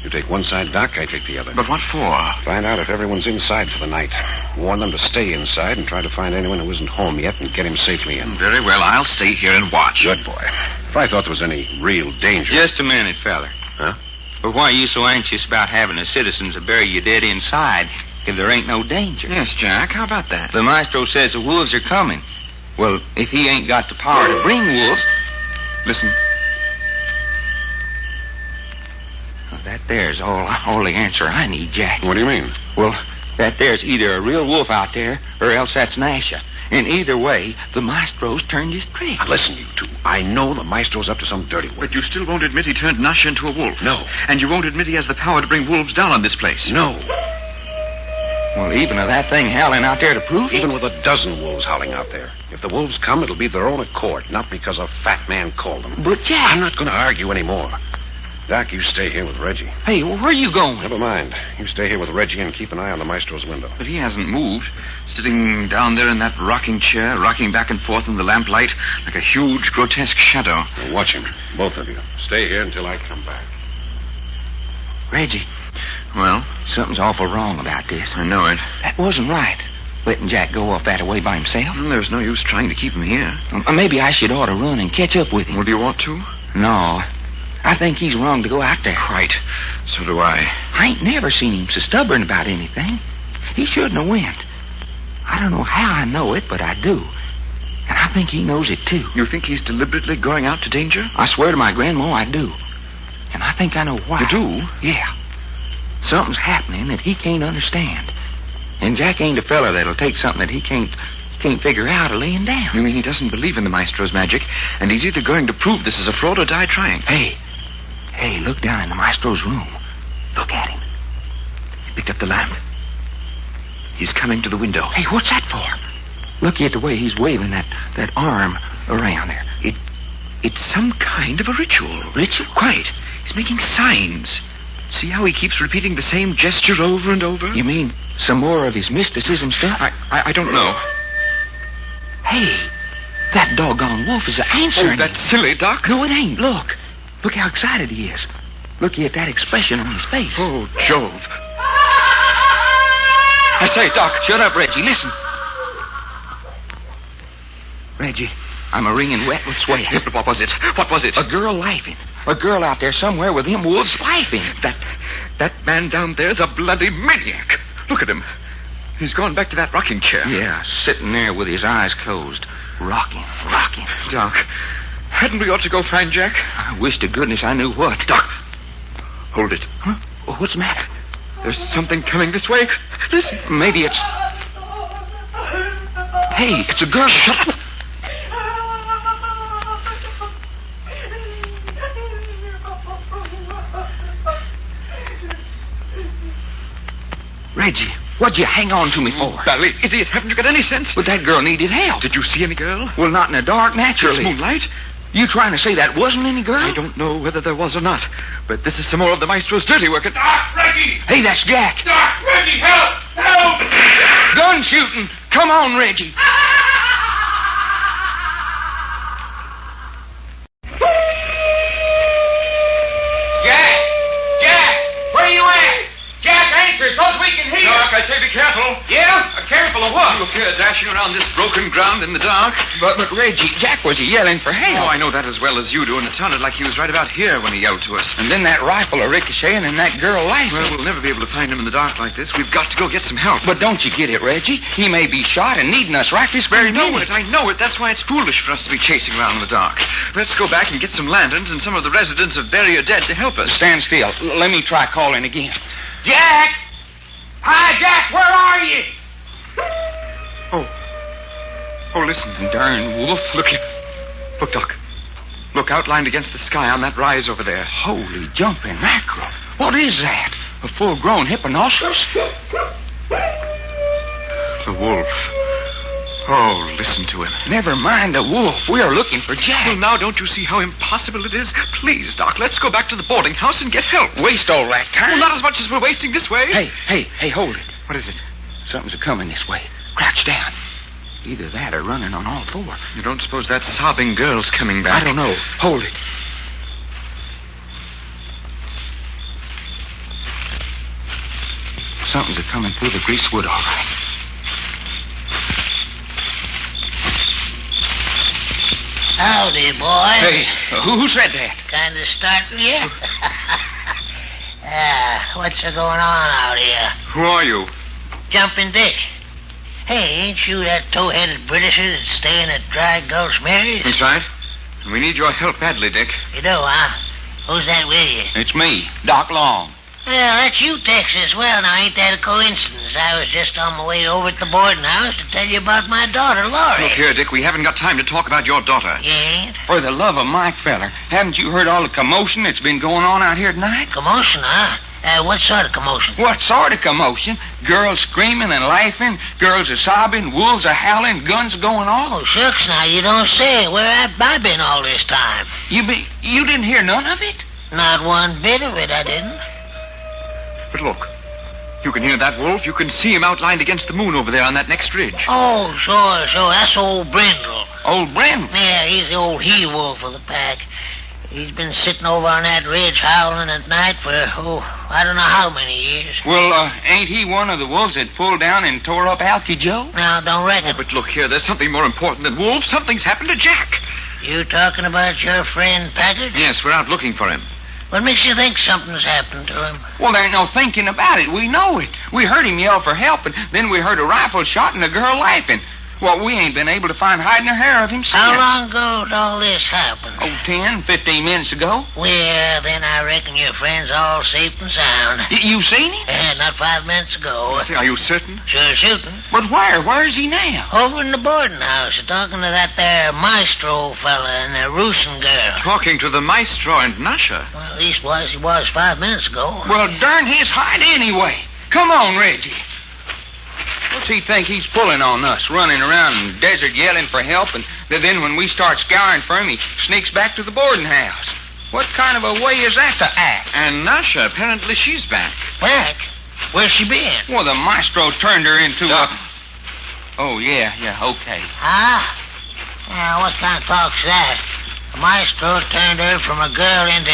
S3: You take one side, Doc, I take the other.
S16: But what for?
S3: Find out if everyone's inside for the night. Warn them to stay inside and try to find anyone who isn't home yet and get him safely in.
S16: Very well, I'll stay here and watch.
S3: Good boy. If I thought there was any real danger...
S10: Just a minute, feller.
S3: Huh?
S10: But why are you so anxious about having the citizens bury you dead inside if there ain't no danger?
S16: Yes, Jack, how about that?
S10: The maestro says the wolves are coming. Well, if he ain't got the power to bring wolves...
S16: Listen.
S10: That there's all the answer I need, Jack.
S3: What do you mean?
S10: Well, that there's either a real wolf out there or else that's Nasha. And either way, the maestro's turned his trick.
S3: Now, listen, you two. I know the maestro's up to some dirty work.
S16: But you still won't admit he turned Nasha into a wolf.
S3: No.
S16: And you won't admit he has the power to bring wolves down on this place.
S3: No.
S10: Well, even with that thing howling out there to prove it?
S3: Even with a dozen wolves howling out there. If the wolves come, it'll be their own accord, not because a fat man called them.
S10: But, Jack...
S3: I'm not going to argue anymore. Doc, you stay here with Reggie.
S10: Hey, where are you going?
S3: Never mind. You stay here with Reggie and keep an eye on the maestro's window.
S16: But he hasn't moved. Sitting down there in that rocking chair, rocking back and forth in the lamplight like a huge, grotesque shadow.
S3: Now watch him, both of you. Stay here until I come back.
S10: Reggie,
S16: Well?
S10: something's awful wrong about this.
S16: I know it.
S10: That wasn't right. Letting Jack go off that way by himself.
S16: There's no use trying to keep him here.
S10: Maybe I should ought to run and catch up with him.
S16: Well, do you want to?
S10: No. I think he's wrong to go out there.
S16: Right. So do I.
S10: I ain't never seen him so stubborn about anything. He shouldn't have went. I don't know how I know it, but I do. And I think he knows it, too.
S16: You think he's deliberately going out to danger?
S10: I swear to my grandma, I do. And I think I know why.
S16: You do?
S10: Yeah. Something's happening that he can't understand. And Jack ain't a fella that'll take something that he can't figure out or laying down.
S16: You mean he doesn't believe in the maestro's magic, and he's either going to prove this is a fraud or die trying?
S10: Hey, look down in the maestro's room. Look at him. He picked up the lamp.
S16: He's coming to the window.
S10: Hey, what's that for? Look at the way he's waving that arm around there.
S16: It's some kind of a ritual.
S10: Ritual?
S16: Quite. He's making signs. See how he keeps repeating the same gesture over and over?
S10: You mean some more of his mysticism stuff?
S16: I don't know.
S10: Hey, that doggone wolf is answering.
S16: Oh, that's silly, Doc.
S10: No, it ain't. Look how excited he is. Look at that expression on his face.
S16: Oh, Jove. I say, Doc.
S10: Shut up, Reggie. Listen. Reggie, I'm a wringing wet with sweat.
S16: What was it? What was it?
S10: A girl laughing. A girl out there somewhere with them wolves laughing.
S16: That man down there's a bloody maniac. Look at him. He's gone back to that rocking chair.
S10: Yeah, sitting there with his eyes closed. Rocking.
S16: Doc, hadn't we ought to go find Jack?
S10: I wish to goodness I knew what.
S16: Doc, hold it.
S10: Huh? Oh, what's the matter?
S16: There's something coming this way. Listen.
S10: Maybe it's... Hey, it's a girl. Shut up. Reggie, what'd you hang on to me for?
S16: Bally idiot, haven't you got any sense?
S10: But that girl needed help.
S16: Did you see any girl?
S10: Well, not in the dark, naturally.
S16: It's moonlight.
S10: You trying to say that wasn't any girl?
S16: I don't know whether there was or not, but this is some more of the maestro's dirty work.
S15: Doc, Reggie!
S10: Hey, that's Jack.
S15: Doc, Reggie, help! Help!
S10: Gun shooting. Come on, Reggie.
S15: Jack, where you at? Jack, answer so's we can hear.
S16: Doc, I say be careful.
S15: Yeah? Careful of what?
S16: You appear dashing around this broken ground in the dark.
S10: But Reggie, Jack was yelling for help.
S16: Oh, I know that as well as you do, and it sounded like he was right about here when he yelled to us.
S10: And then that rifle ricocheting and that girl laughing.
S16: Well, we'll never be able to find him in the dark like this. We've got to go get some help.
S10: But don't you get it, Reggie? He may be shot and needing us right this very minute.
S16: I know it. That's why it's foolish for us to be chasing around in the dark. Let's go back and get some lanterns and some of the residents of Bury or Dead to help us.
S10: Stand still. Let me try calling again.
S15: Jack! Hi, Jack, where are you?
S16: Oh, listen.
S10: Darn wolf.
S16: Look here. Look, Doc. Look, outlined against the sky on that rise over there.
S10: Holy jumping mackerel. What is that? A full-grown hipponoceros?
S16: The wolf. Oh, listen to him.
S10: Never mind the wolf. We are looking for Jack.
S16: Well, now don't you see how impossible it is? Please, Doc, let's go back to the boarding house and get help.
S10: Waste all that time?
S16: Well, not as much as we're wasting this way.
S10: Hey, hold it.
S16: What is it?
S10: Something's coming this way. Crouch down. Either that or running on all four.
S16: You don't suppose that sobbing girl's coming back?
S10: I don't know. Hold it. Something's coming through the greasewood, all right.
S19: Howdy, boy.
S10: Hey, who said that?
S19: Kind of startle you? What's going on out here?
S16: Who are you?
S19: Jumping Dick. Hey, ain't you that tow-headed Britisher that's staying at Dry Gulch Mary's?
S16: That's right. We need your help badly, Dick.
S19: You do, huh? Who's that with you?
S10: It's me, Doc Long.
S19: Well, that's you, Texas. Well, now, ain't that a coincidence? I was just on my way over to the boarding house to tell you about my daughter, Laurie.
S16: Look here, Dick, we haven't got time to talk about your daughter.
S19: You ain't?
S10: For the love of Mike feller, haven't you heard all the commotion that's been going on out here tonight?
S19: Commotion, huh? What sort of commotion?
S10: What sort of commotion? Girls screaming and laughing, girls are sobbing, wolves are howling, guns going off.
S19: Oh, shucks, now, you don't say. Where have I been all this time?
S10: You didn't hear none of it?
S19: Not one bit of it, I didn't.
S16: But look. You can hear that, Wolf. You can see him outlined against the moon over there on that next ridge.
S19: Oh, sure. That's old Brindle.
S16: Old Brindle?
S19: Yeah, he's the old he-wolf of the pack. He's been sitting over on that ridge howling at night for, I don't know how many years.
S4: Well, ain't he one of the wolves that pulled down and tore up Alky Joe?
S19: No, don't reckon.
S16: Oh, but look here, there's something more important than wolves. Something's happened to Jack.
S19: You talking about your friend Packard?
S16: Yes, we're out looking for him.
S19: What makes you think something's happened to him?
S4: Well, there ain't no thinking about it. We know it. We heard him yell for help, and then we heard a rifle shot and a girl laughing. Well, we ain't been able to find hide nor hair of him since.
S19: How long ago did all this happen?
S4: 10, 15 minutes ago.
S19: Well, then I reckon your friend's all safe and sound.
S4: You seen him?
S19: Yeah, not 5 minutes ago.
S16: Are you certain?
S19: Sure shooting.
S4: But where? Where is he now?
S19: Over in the boarding house, talking to that there maestro fella and the roosing girl.
S16: Talking to the maestro and Nasha.
S19: Well, leastwise he was 5 minutes ago.
S4: Well, darn his hide anyway. Come on, Reggie. What's he think he's pulling on us, running around in the desert yelling for help, and then when we start scouring for him, he sneaks back to the boarding house? What kind of a way is that to act?
S16: And Nasha, apparently she's back.
S19: Back? Where's she been?
S4: Well, the maestro turned her into a... Oh, yeah, okay.
S19: Huh? Yeah, what kind of talk's that? The maestro turned her from a girl into...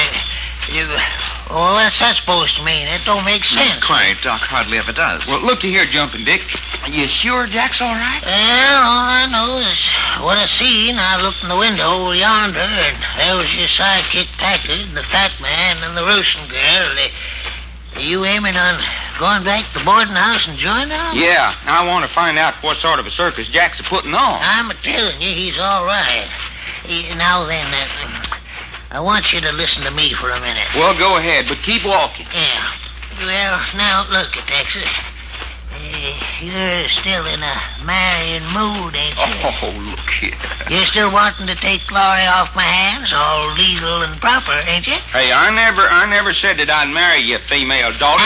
S19: Well, what's that supposed to mean? It don't make sense.
S16: Not quite. Doc hardly ever does.
S4: Well, looky here, Jumping Dick. You sure Jack's all right?
S19: Well, all I know is what I seen. I looked in the window over yonder, and there was your sidekick Packard, the fat man, and the roosting girl. Are you aiming on going back to the boarding house and joining them?
S4: Yeah, I want to find out what sort of a circus Jack's putting on.
S19: I'm telling you, he's all right. Now then, I want you to listen to me for a minute.
S4: Well, go ahead, but keep walking.
S19: Yeah. Well, now, look, Texas. You're still in a marrying mood, ain't you?
S16: Oh, look here.
S19: You're still wanting to take Laurie off my hands, all legal and proper, ain't you?
S4: Hey, I never said that I'd marry you, female daughter.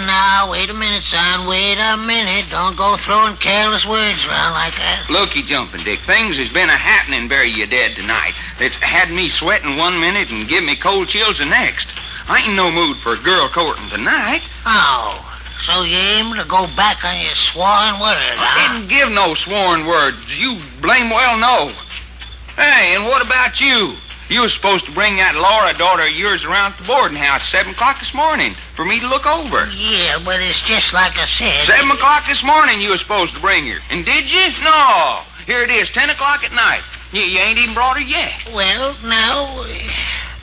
S19: Now, wait a minute, son. Wait a minute. Don't go throwing careless words around like that.
S4: Looky, Jumping Dick, things has been a-happening bury you dead tonight. It's had me sweating 1 minute and give me cold chills the next. I ain't in no mood for a girl courting tonight.
S19: Oh, so you aim to go back on your sworn word,
S4: I didn't give no sworn words. You blame well know. Hey, and what about you? You was supposed to bring that Laura daughter of yours around to the boarding house 7 o'clock this morning for me to look over.
S19: Yeah, but it's just like I said.
S4: 7 o'clock this morning you was supposed to bring her. And did you? No. Here it is, 10 o'clock at night. You ain't even brought her yet.
S19: Well, now,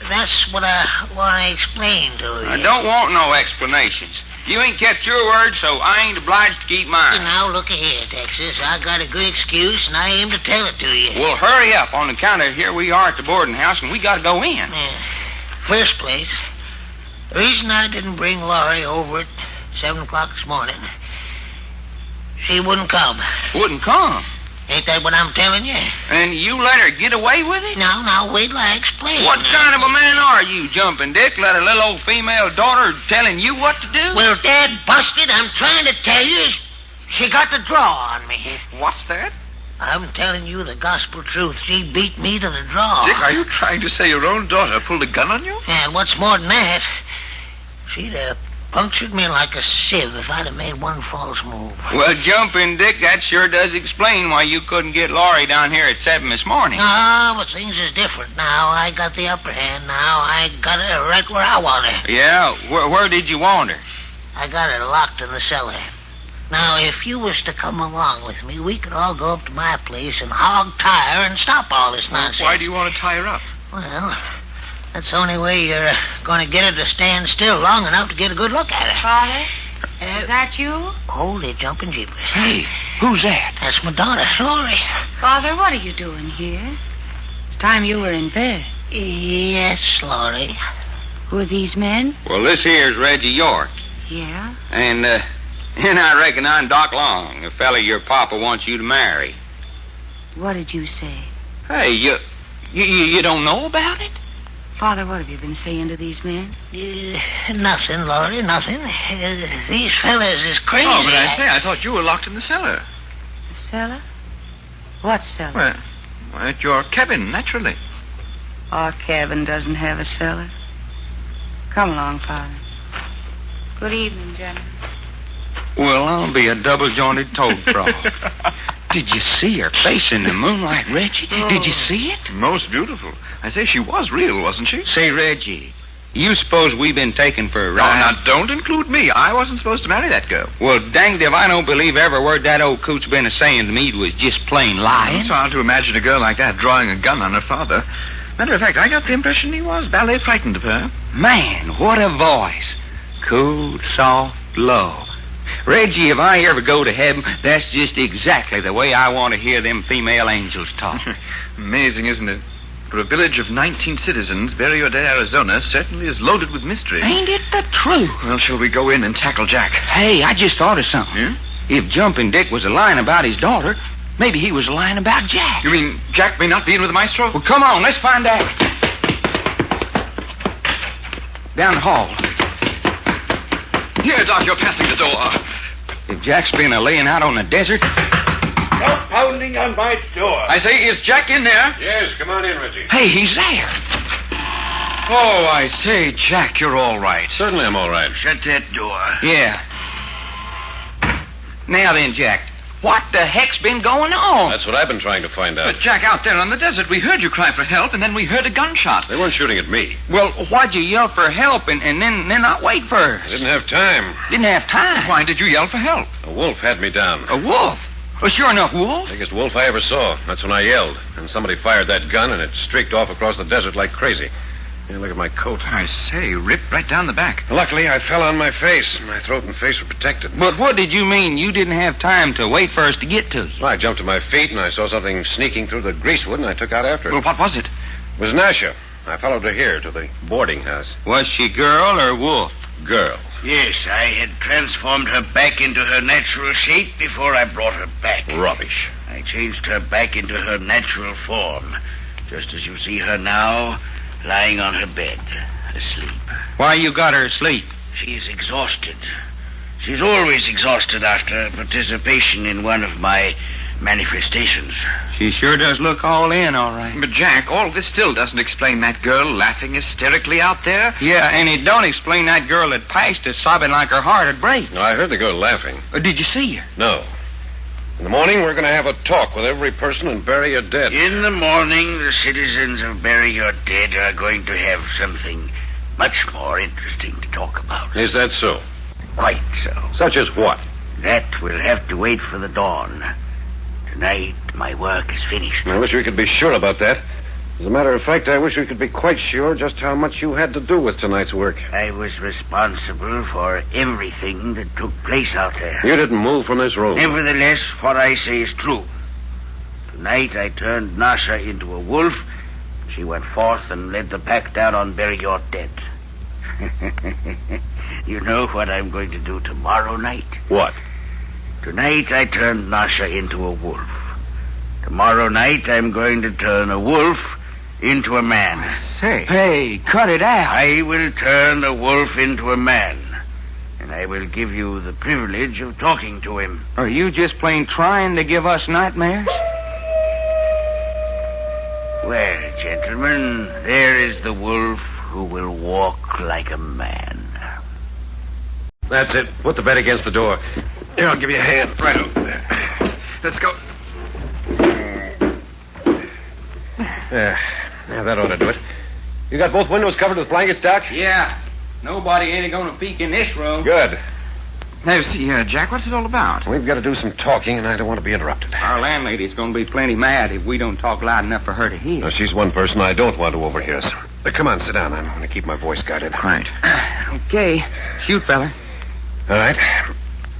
S19: that's what I want to explain to you.
S4: I don't want no explanations. You ain't kept your word, so I ain't obliged to keep mine.
S19: Now, look here, Texas. I got a good excuse, and I aim to tell it to you.
S4: Well, hurry up on account of here we are at the boarding house, and we got to go in.
S19: First place, the reason I didn't bring Laurie over at 7 o'clock this morning, she wouldn't come.
S4: Wouldn't come?
S19: Ain't that what I'm telling you?
S4: And you let her get away with it?
S19: Now, wait till I explain.
S4: What kind of a man are you, Jumping Dick? Let a little old female daughter telling you what to do?
S19: Well, Dad busted, I'm trying to tell you, she got the draw on me.
S16: What's that?
S19: I'm telling you the gospel truth. She beat me to the draw.
S16: Dick, are you trying to say your own daughter pulled a gun on you?
S19: And what's more than that, she'd have punctured me like a sieve if I'd have made one false move.
S4: Well, Jumping Dick, that sure does explain why you couldn't get Laurie down here at 7 this morning.
S19: Ah, but things is different now. I got the upper hand now. I got her right where I want her.
S4: Yeah? Where did you want her?
S19: I got her locked in the cellar. Now, if you was to come along with me, we could all go up to my place and hog tie her and stop all this nonsense.
S16: Why do you want to tie her up?
S19: Well, that's the only way you're going to get her to stand still long enough to get a good look at her.
S14: Father, is that you?
S19: Holy jumping jeepers.
S4: Hey, who's that?
S19: That's my daughter, Laurie.
S14: Father, what are you doing here? It's time you were in bed.
S19: Yes, Laurie.
S14: Who are these men?
S4: Well, this here's Reggie York.
S14: Yeah?
S4: And I reckon I'm Doc Long, the fella your papa wants you to marry.
S14: What did you say?
S4: Hey, you don't know about it?
S14: Father, what have you been saying to these men?
S19: Nothing, Laurie, nothing. These fellas is crazy.
S16: Oh, but I thought you were locked in the cellar.
S14: The cellar? What cellar?
S16: Well, at your cabin, naturally.
S14: Our cabin doesn't have a cellar.
S17: Come along, Father. Good evening, gentlemen.
S10: Well, I'll be a double-jointed toad frog. Did you see her face in the moonlight, Reggie? Did you see it?
S16: Most beautiful. I say, she was real, wasn't she?
S10: Say, Reggie, you suppose we've been taken for a
S16: Oh,
S10: ride?
S16: now, don't include me. I wasn't supposed to marry that girl.
S10: Well, danged if I don't believe every word that old coot's been a-saying to me was just plain lying.
S16: It's hard to imagine a girl like that drawing a gun on her father. Matter of fact, I got the impression he was ballet frightened of her.
S10: Man, what a voice. Cool, soft, low. Reggie, if I ever go to heaven, that's just exactly the way I want to hear them female angels talk.
S16: Amazing, isn't it? For a village of 19 citizens, Berryode, Arizona certainly is loaded with mystery.
S10: Ain't it the truth?
S16: Well, shall we go in and tackle Jack?
S10: Hey, I just thought of something.
S16: Yeah?
S10: If Jumping Dick was lying about his daughter, maybe he was lying about Jack.
S16: You mean Jack may not be in with the maestro?
S10: Well, come on, let's find out. Down the hall.
S16: Here, Doc, you're passing the door.
S10: If Jack's been laying out on the desert...
S13: No pounding on my door.
S16: I say, is Jack in there?
S1: Yes, come on in, Reggie.
S10: Hey, he's there.
S16: Oh, I say, Jack, you're all right.
S1: Certainly I'm all right.
S18: Shut that door.
S10: Yeah. Now then, Jack, what the heck's been going on?
S1: That's what I've been trying to find out.
S16: But, Jack, out there on the desert, we heard you cry for help, and then we heard a gunshot.
S1: They weren't shooting at me.
S10: Well, why'd you yell for help and then not wait first?
S1: I didn't have time.
S10: Didn't have time?
S16: Why did you yell for help?
S1: A wolf had me down.
S10: A wolf? Well, sure enough, wolf.
S1: Biggest wolf I ever saw. That's when I yelled. And somebody fired that gun, and it streaked off across the desert like crazy. Yeah, look at my coat.
S16: I say, ripped right down the back.
S1: Luckily, I fell on my face. My throat and face were protected.
S10: But what did you mean you didn't have time to wait for us to get to you?
S1: Well, I jumped to my feet, and I saw something sneaking through the greasewood, and I took out after it.
S16: Well, what was it?
S1: It was Nasha. I followed her here to the boarding house.
S10: Was she girl or wolf?
S1: Girl.
S18: Yes, I had transformed her back into her natural shape before I brought her back.
S1: Rubbish.
S18: I changed her back into her natural form, just as you see her now, lying on her bed, asleep.
S10: Why you got her asleep?
S18: She is exhausted. She's always exhausted after participation in one of my manifestations.
S10: She sure does look all in, all right.
S16: But, Jack, all this still doesn't explain that girl laughing hysterically out there.
S10: Yeah, and it don't explain that girl that passed us sobbing like her heart would break.
S1: No, I heard the girl laughing.
S10: Did you see her?
S1: No. In the morning, we're going to have a talk with every person and bury her dead.
S18: In the morning, the citizens of Bury Your Dead are going to have something much more interesting to talk about.
S1: Is that so?
S18: Quite so.
S1: Such as what?
S18: That will have to wait for the dawn. Tonight, my work is finished.
S1: I wish we could be sure about that. As a matter of fact, I wish we could be quite sure just how much you had to do with tonight's work.
S18: I was responsible for everything that took place out there.
S1: You didn't move from this room.
S18: Nevertheless, what I say is true. Tonight, I turned Nasha into a wolf. She went forth and led the pack down on Bury Your Dead. You know what I'm going to do tomorrow night?
S1: What?
S18: Tonight, I turned Nasha into a wolf. Tomorrow night, I'm going to turn a wolf into a man.
S10: Say. Hey, cut it out.
S18: I will turn a wolf into a man. And I will give you the privilege of talking to him.
S10: Are you just plain trying to give us nightmares?
S18: Well, gentlemen, there is the wolf who will walk like a man.
S1: That's it. Put the bed against the door. Here, I'll give you a hand.
S16: Right over there. Let's go.
S1: Yeah, that ought to do it. You got both windows covered with blankets, Doc?
S10: Yeah. Nobody ain't gonna peek in this room.
S1: Good.
S16: Now, see, Jack, what's it all about?
S1: We've got to do some talking, and I don't want to be interrupted.
S10: Our landlady's gonna be plenty mad if we don't talk loud enough for her to hear.
S1: Now, she's one person I don't want to overhear us. Come on, sit down. I'm going to keep my voice guarded.
S16: Right.
S10: Okay. Shoot, fella.
S1: All right.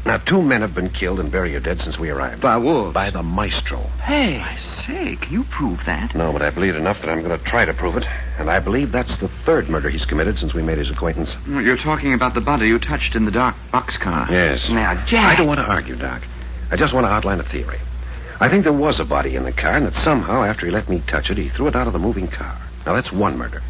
S1: Now, 2 men have been killed and Bury Your Dead since we arrived.
S10: By wolves?
S1: By the maestro.
S10: Hey.
S16: I say, can you prove that?
S1: No, but I believe enough that I'm going to try to prove it. And I believe that's the 3rd murder he's committed since we made his acquaintance.
S16: You're talking about the body you touched in the dark boxcar.
S1: Yes.
S10: Now, Jack.
S1: I don't want to argue, Doc. I just want to outline a theory. I think there was a body in the car, and that somehow, after he let me touch it, he threw it out of the moving car. Now, that's one murder.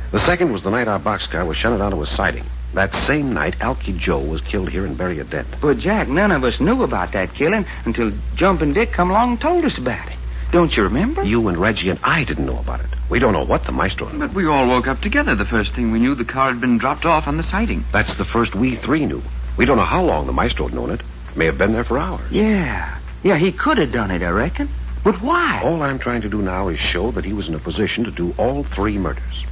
S1: The second was the night our boxcar was shunted onto a siding. That same night, Alky Joe was killed here in Bury Your Dead.
S10: But, Jack, none of us knew about that killing until Jumpin' Dick come along and told us about it. Don't you remember?
S1: You and Reggie and I didn't know about it.
S3: We don't know what the maestro knew.
S2: But we all woke up together. The first thing we knew, the car had been dropped off on the siding.
S3: That's the first we three knew. We don't know how long the maestro had known it. May have been there for hours.
S10: Yeah, he could have done it, I reckon. But why?
S3: All I'm trying to do now is show that he was in a position to do all three murders.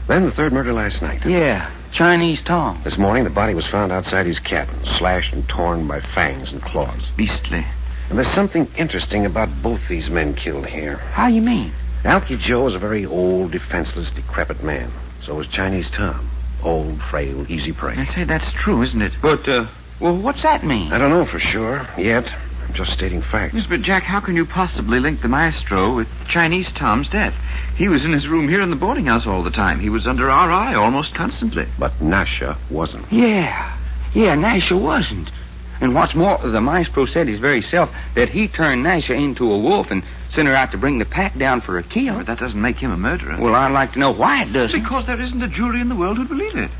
S3: Then the third murder last night.
S10: Yeah, Chinese Tom.
S3: This morning, the body was found outside his cabin, slashed and torn by fangs and claws.
S2: Beastly.
S3: And there's something interesting about both these men killed here.
S10: How you mean?
S3: Alky Joe is a very old, defenseless, decrepit man. So was Chinese Tom. Old, frail, easy prey.
S2: I say that's true, isn't it?
S10: But, well, what's that mean?
S3: I don't know for sure, yet. I'm just stating facts.
S2: Yes, but Jack, how can you possibly link the maestro with Chinese Tom's death? He was in his room here in the boarding house all the time. He was under our eye almost constantly.
S3: But Nasha wasn't.
S10: Yeah, Nasha wasn't. And what's more, the maestro said his very self that he turned Nasha into a wolf and sent her out to bring the pack down for a kill.
S2: But that doesn't make him a murderer.
S10: Well, I'd like to know why it doesn't.
S2: Because there isn't a jury in the world who'd believe it.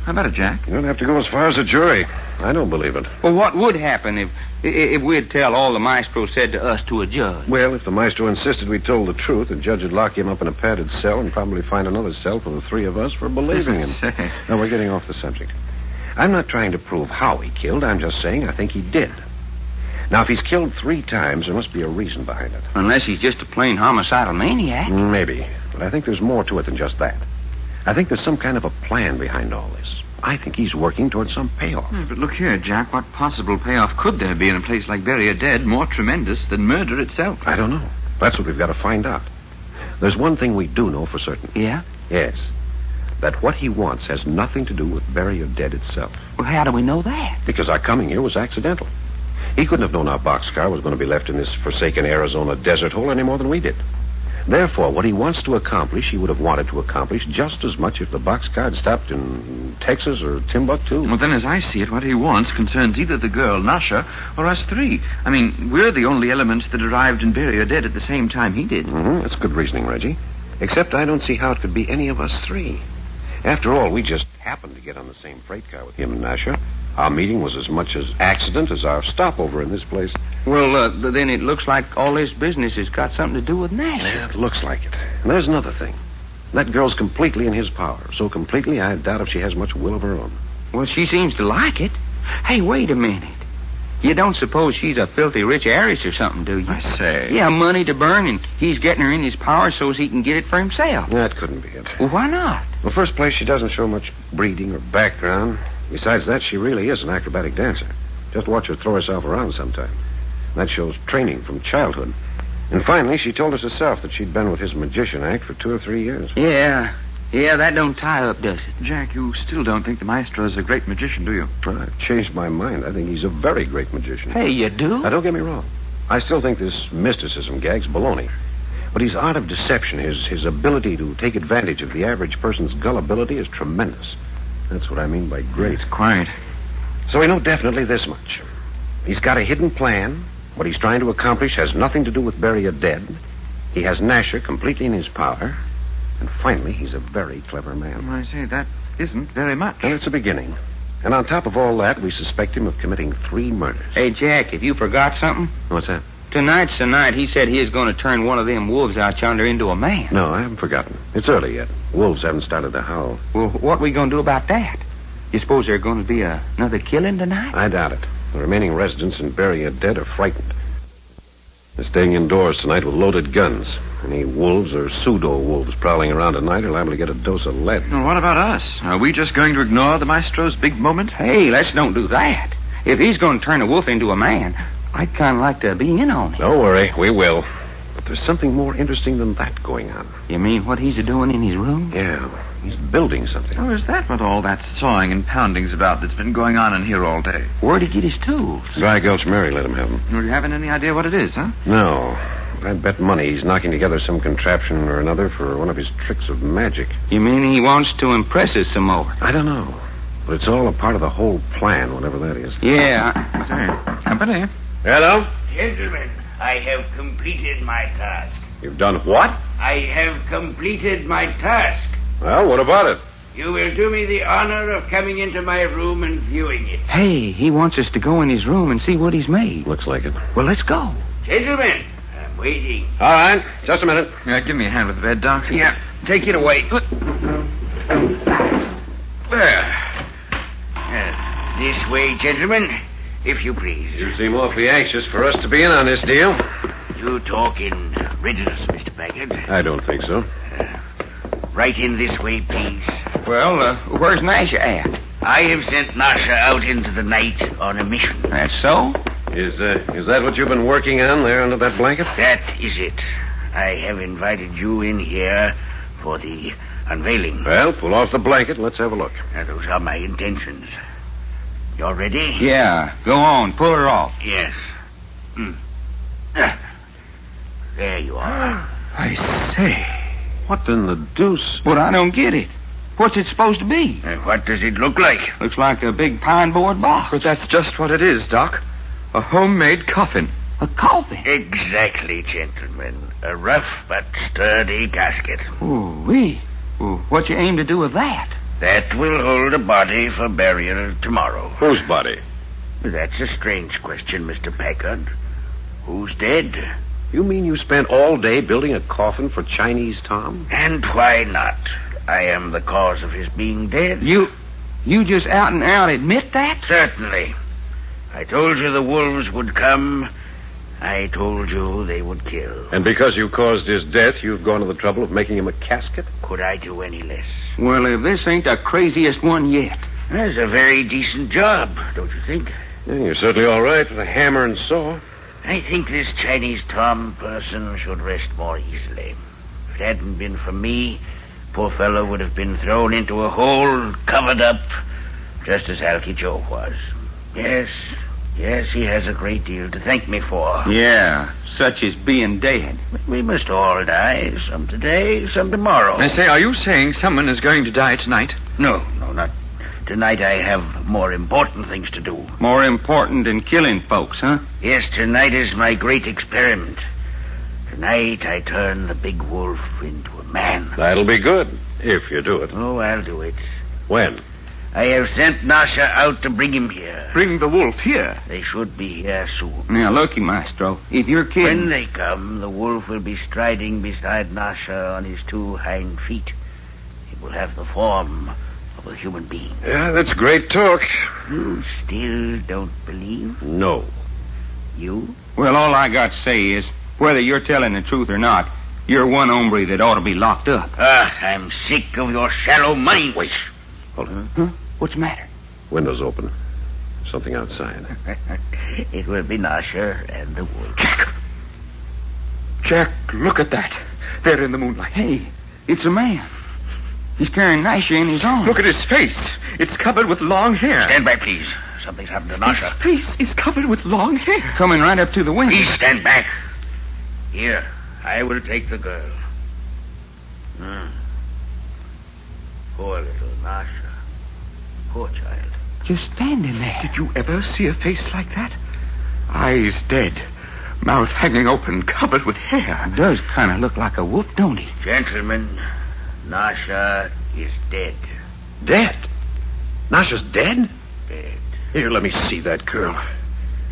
S2: How about it, Jack?
S3: You don't have to go as far as a jury. I don't believe it.
S10: Well, what would happen if we'd tell all the maestro said to us to a judge?
S3: Well, if the maestro insisted we told the truth, the judge would lock him up in a padded cell and probably find another cell for the three of us for believing him. No, we're getting off the subject. I'm not trying to prove how he killed. I'm just saying I think he did. Now, if he's killed 3 times, there must be a reason behind it.
S10: Unless he's just a plain homicidal maniac.
S3: Maybe. But I think there's more to it than just that. I think there's some kind of a plan behind all this. I think he's working towards some payoff.
S2: Yeah, but look here, Jack. What possible payoff could there be in a place like Bury a Dead more tremendous than murder itself?
S3: I don't know. That's what we've got to find out. There's one thing we do know for certain.
S10: Yeah?
S3: Yes. That what he wants has nothing to do with Bury a Dead itself.
S10: Well, how do we know that?
S3: Because our coming here was accidental. He couldn't have known our boxcar was going to be left in this forsaken Arizona desert hole any more than we did. Therefore, what he wants to accomplish, he would have wanted to accomplish just as much if the boxcar had stopped in Texas or Timbuktu.
S2: Well, then, as I see it, what he wants concerns either the girl, Nasha, or us three. I mean, we're the only elements that arrived in Bury a Dead at the same time he did.
S3: That's good reasoning, Reggie. Except I don't see how it could be any of us three. After all, we just happened to get on the same freight car with him and Nasha. Our meeting was as much as accident as our stopover in this place.
S10: Well, then it looks like all this business has got something to do with Nash.
S3: Yeah, it looks like it. And there's another thing. That girl's completely in his power. So completely, I doubt if she has much will of her own.
S10: Well, she seems to like it. Hey, wait a minute. You don't suppose she's a filthy rich heiress or something, do you?
S2: I say.
S10: Yeah, money to burn, and he's getting her in his power so he can get it for himself.
S3: That couldn't be it.
S10: Well, why not?
S3: Well, first place, she doesn't show much breeding or background. Besides that, she really is an acrobatic dancer. Just watch her throw herself around sometime. That shows training from childhood. And finally, she told us herself that she'd been with his magician act for 2 or 3 years.
S10: Yeah, that don't tie up, does it?
S2: Jack, you still don't think the maestro is a great magician, do you?
S3: I've changed my mind. I think he's a very great magician.
S10: Hey, you do?
S3: Now, don't get me wrong. I still think this mysticism gag's baloney. But his art of deception, his ability to take advantage of the average person's gullibility is tremendous. That's what I mean by great.
S2: Quite.
S3: So we know definitely this much. He's got a hidden plan. What he's trying to accomplish has nothing to do with Bury a Dead. He has Nasha completely in his power. And finally, he's a very clever man.
S2: I say, that isn't very much.
S3: And it's a beginning. And on top of all that, we suspect him of committing 3 murders.
S10: Hey, Jack, have you forgot something?
S3: What's that?
S10: Tonight's the night he said he is going to turn one of them wolves out yonder into a man.
S3: No, I haven't forgotten. It's early yet. Wolves haven't started to howl.
S10: Well, what are we going to do about that? You suppose there's going to be another killing tonight?
S3: I doubt it. The remaining residents in Bury a Dead are frightened. They're staying indoors tonight with loaded guns. Any wolves or pseudo-wolves prowling around tonight are liable to get a dose of lead.
S2: Well, what about us? Are we just going to ignore the maestro's big moment?
S10: Hey, let's don't do that. If he's going to turn a wolf into a man, I'd kind of like to be in on it.
S3: Don't worry, we will. But there's something more interesting than that going on.
S10: You mean what he's doing in his room?
S3: Yeah, he's building something.
S2: Oh, is that what all that sawing and pounding's about that's been going on in here all day?
S10: Where'd he get his tools?
S3: Dry Gulch Mary let him have them.
S2: Well, you haven't any idea what it is, huh?
S3: No. I'd bet money he's knocking together some contraption or another for one of his tricks of magic.
S10: You mean he wants to impress us some more?
S3: I don't know. But it's all a part of the whole plan, whatever that is.
S10: Yeah.
S2: Company.
S3: Hello?
S21: Gentlemen, I have completed my task.
S3: You've done what?
S21: I have completed my task.
S3: Well, what about it?
S21: You will do me the honor of coming into my room and viewing it.
S10: Hey, he wants us to go in his room and see what he's made.
S3: Looks like it.
S10: Well, let's go.
S21: Gentlemen, waiting.
S3: All right, just a minute.
S21: Give me a hand with the bed, Doc. Yeah, take it away. There.
S18: This way, gentlemen, if you please.
S3: You seem awfully anxious for us to be in on this deal.
S18: You talk in riddles, Mr. Packard.
S3: I don't think so.
S18: Right in this way, please.
S10: Well, where's Nasha at?
S18: I have sent Nasha out into the night on a mission.
S10: That's so?
S3: Is that what you've been working on there under that blanket?
S18: That is it. I have invited you in here for the unveiling.
S3: Well, pull off the blanket. Let's have a look.
S18: Now, those are my intentions. You're ready?
S10: Yeah, go on. Pull her off.
S18: Yes. There you are.
S10: I say.
S3: What in the deuce?
S10: But I don't get it. What's it supposed to be?
S18: What does it look like?
S10: Looks like a big pine board box.
S21: But that's just what it is, Doc. A homemade coffin.
S10: A coffin?
S18: Exactly, gentlemen. A rough but sturdy casket.
S10: Ooh-wee. Well, what you aim to do with that?
S18: That will hold a body for burial tomorrow.
S3: Whose body?
S18: That's a strange question, Mr. Packard. Who's dead?
S3: You mean you spent all day building a coffin for Chinese Tom?
S18: And why not? I am the cause of his being dead.
S10: You just out and out admit that?
S18: Certainly. I told you the wolves would come. I told you they would kill.
S3: And because you caused his death, you've gone to the trouble of making him a casket?
S18: Could I do any less?
S10: Well, if this ain't the craziest one yet.
S18: That's a very decent job, don't you think?
S3: Yeah, you're certainly all right with a hammer and saw.
S18: I think this Chinese Tom person should rest more easily. If it hadn't been for me, poor fellow would have been thrown into a hole, covered up, just as Alky Joe was. Yes, he has a great deal to thank me for.
S10: Yeah, such as being dead.
S18: We must all die, some today, some tomorrow.
S21: I say, are you saying someone is going to die tonight?
S18: No, not tonight. I have more important things to do.
S10: More important than killing folks, huh?
S18: Yes, tonight is my great experiment. Tonight I turn the big wolf into a man.
S3: That'll be good, if you do it.
S18: Oh, I'll do it.
S3: When?
S18: I have sent Nasha out to bring him here.
S21: Bring the wolf here?
S18: They should be here soon.
S10: Now, looky, Maestro, if you're kidding...
S18: When they come, the wolf will be striding beside Nasha on his two hind feet. He will have the form of a human being.
S3: Yeah, that's great talk.
S18: You still don't believe?
S3: No.
S18: You?
S10: Well, all I got to say is, whether you're telling the truth or not, you're one hombre that ought to be locked up.
S18: I'm sick of your shallow mind.
S3: Wait. Hold on.
S10: Huh? What's the matter?
S3: Window's open. Something outside.
S18: It will be Nasha and the wolf.
S10: Jack, look at that. There in the moonlight. Hey, it's a man. He's carrying Nasha in his arms.
S21: Look at his face. It's covered with long hair.
S18: Stand back, please. Something's happened to Nasha.
S21: His face is covered with long hair.
S10: Coming right up to the window.
S18: Please stand back. Here, I will take the girl. Poor little Nasha. Poor child.
S10: Just standing there.
S21: Did you ever see a face like that? Eyes dead. Mouth hanging open, covered with hair.
S10: It does kind of look like a wolf, don't he?
S18: Gentlemen, Nasha is dead.
S3: Dead? Nasha's dead?
S18: Dead.
S3: Here, let me see that girl.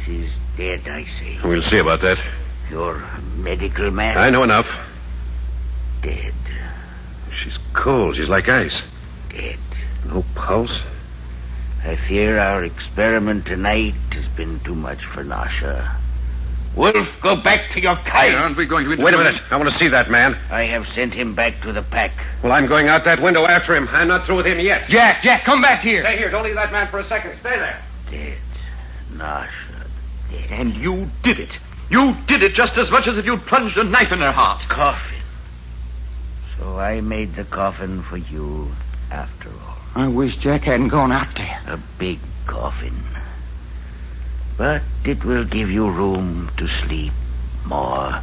S18: She's dead, I say.
S3: We'll see about that.
S18: You're a medical man.
S3: I know enough.
S18: Dead.
S3: She's cold. She's like ice.
S18: Dead.
S3: No pulse.
S18: I fear our experiment tonight has been too much for Nasha. Wolf, go back to your kite.
S21: Aren't we going to...
S3: Wait a minute. I want to see that man.
S18: I have sent him back to the pack.
S3: Well, I'm going out that window after him. I'm not through with him yet.
S10: Jack, come back here.
S3: Stay here. Don't leave that man for a second. Stay there.
S18: Dead. Nasha, dead.
S21: And you did it. You did it just as much as if you'd plunged a knife in her heart.
S18: Coffin. So I made the coffin for you after all.
S10: I wish Jack hadn't gone out there.
S18: A big coffin. But it will give you room to sleep more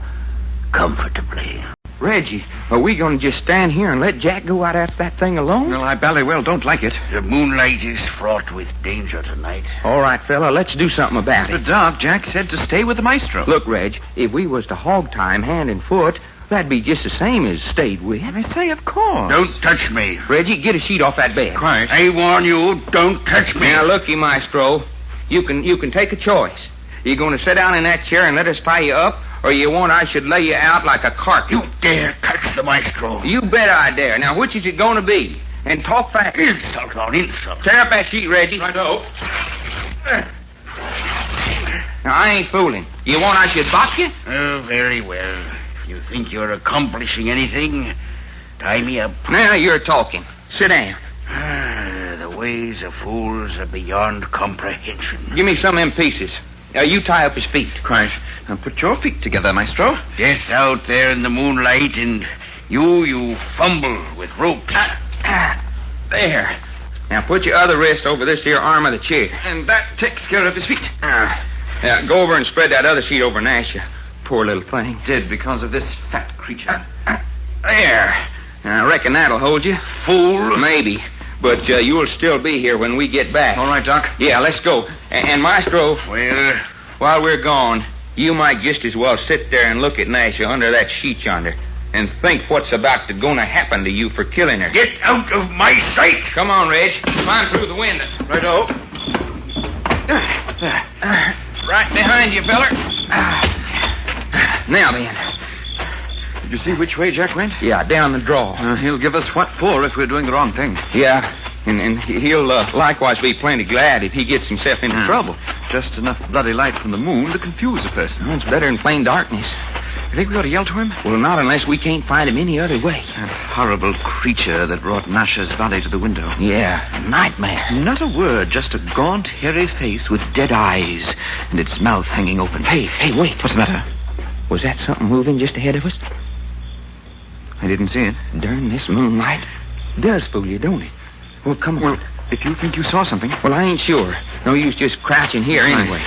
S18: comfortably.
S10: Reggie, are we going to just stand here and let Jack go out after that thing alone?
S21: Well, I bally well don't like it.
S18: The moonlight is fraught with danger tonight.
S10: All right, fella, let's do something about
S21: The
S10: it.
S21: dog, Jack, said to stay with the maestro.
S10: Look, Reg, if we was to hog tie him hand and foot, that'd be just the same as stayed with.
S21: I say, of course.
S18: Don't touch me.
S10: Reggie, get a sheet off that bed.
S21: Cries.
S18: I warn you, don't touch me.
S10: Now, looky, Maestro. You can take a choice. You going to sit down in that chair and let us tie you up,
S4: or you want I should lay you out like a carcass?
S18: You dare touch the maestro?
S4: You bet I dare. Now, which is it going to be? And talk fast.
S18: Insult on insult.
S4: Tear up that sheet, Reggie.
S18: Righto.
S4: Now, I ain't fooling. You want I should box you?
S18: Oh, very well. If you think you're accomplishing anything, tie me up.
S4: Now you're talking. Sit down.
S18: The ways of fools are beyond comprehension.
S4: Give me some of them pieces. You tie up his feet.
S2: Cries. Now put your feet together, maestro.
S18: Death out there in the moonlight, and you fumble with ropes.
S4: There. Now put your other wrist over this here arm of the chair.
S2: And that takes care of his feet.
S4: Now go over and spread that other sheet over Nash. Poor little thing.
S2: Dead because of this fat creature.
S4: There. Now, I reckon that'll hold you.
S18: Fool.
S4: Maybe. But you'll still be here when we get back.
S2: All right, Doc.
S4: Yeah, let's go. And Maestro.
S18: Well?
S4: While we're gone, you might just as well sit there and look at Nash under that sheet yonder and think what's about to gonna happen to you for killing her.
S18: Get out of my sight!
S4: Come on, Reg. Climb through the window.
S2: Righto.
S4: Right behind you, feller. Now then.
S2: Did you see which way Jack went?
S4: Yeah, down the draw.
S2: He'll give us what for if we're doing the wrong thing.
S4: Yeah, and he'll likewise be plenty glad if he gets himself into trouble.
S2: Just enough bloody light from the moon to confuse a person.
S4: Well, it's better than plain darkness.
S2: You think we ought to yell to him?
S4: Well, not unless we can't find him any other way.
S2: That horrible creature that brought Nasha's Valley to the window.
S4: Yeah, nightmare.
S2: Not a word, just a gaunt, hairy face with dead eyes and its mouth hanging open.
S4: Hey, wait.
S2: What's the matter?
S4: Was that something moving just ahead of us?
S2: I didn't see it.
S4: Darn this moonlight. Does fool you, don't it? Well, come on.
S2: Well, if you think you saw something...
S4: Well, I ain't sure. No use just crouching here anyway.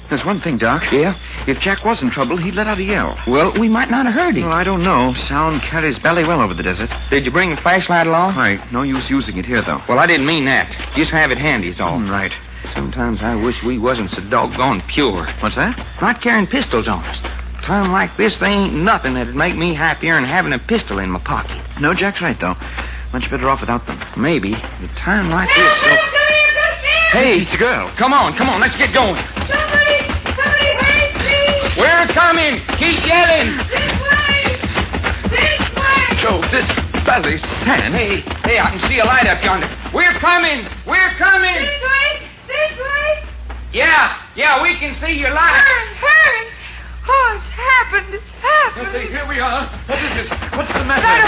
S2: There's one thing, Doc.
S4: Yeah?
S2: If Jack was in trouble, he'd let out a yell.
S4: Well, we might not have heard him.
S2: Well, I don't know. Sound carries bally well over the desert.
S4: Did you bring the flashlight along?
S2: Right. No use using it here, though.
S4: Well, I didn't mean that. Just have it handy is all.
S2: Right.
S4: Sometimes I wish we wasn't so doggone pure.
S2: What's that?
S4: Not carrying pistols on us. Time like this, there ain't nothing that'd make me happier than having a pistol in my pocket.
S2: No, Jack's right, though. Much better off without them.
S4: Maybe. At a time like this...
S2: Hey, it's a girl.
S4: Come on, let's get going.
S14: Somebody hurry, please!
S4: We're coming! Keep yelling!
S14: This way!
S2: Joe, this valley's sand.
S4: Hey, I can see a light up yonder. We're coming!
S14: This way!
S4: Yeah, we can see your light.
S14: Hurry! Oh, it's happened.
S2: Let's see, here we are. What is this? What's the matter?
S14: Right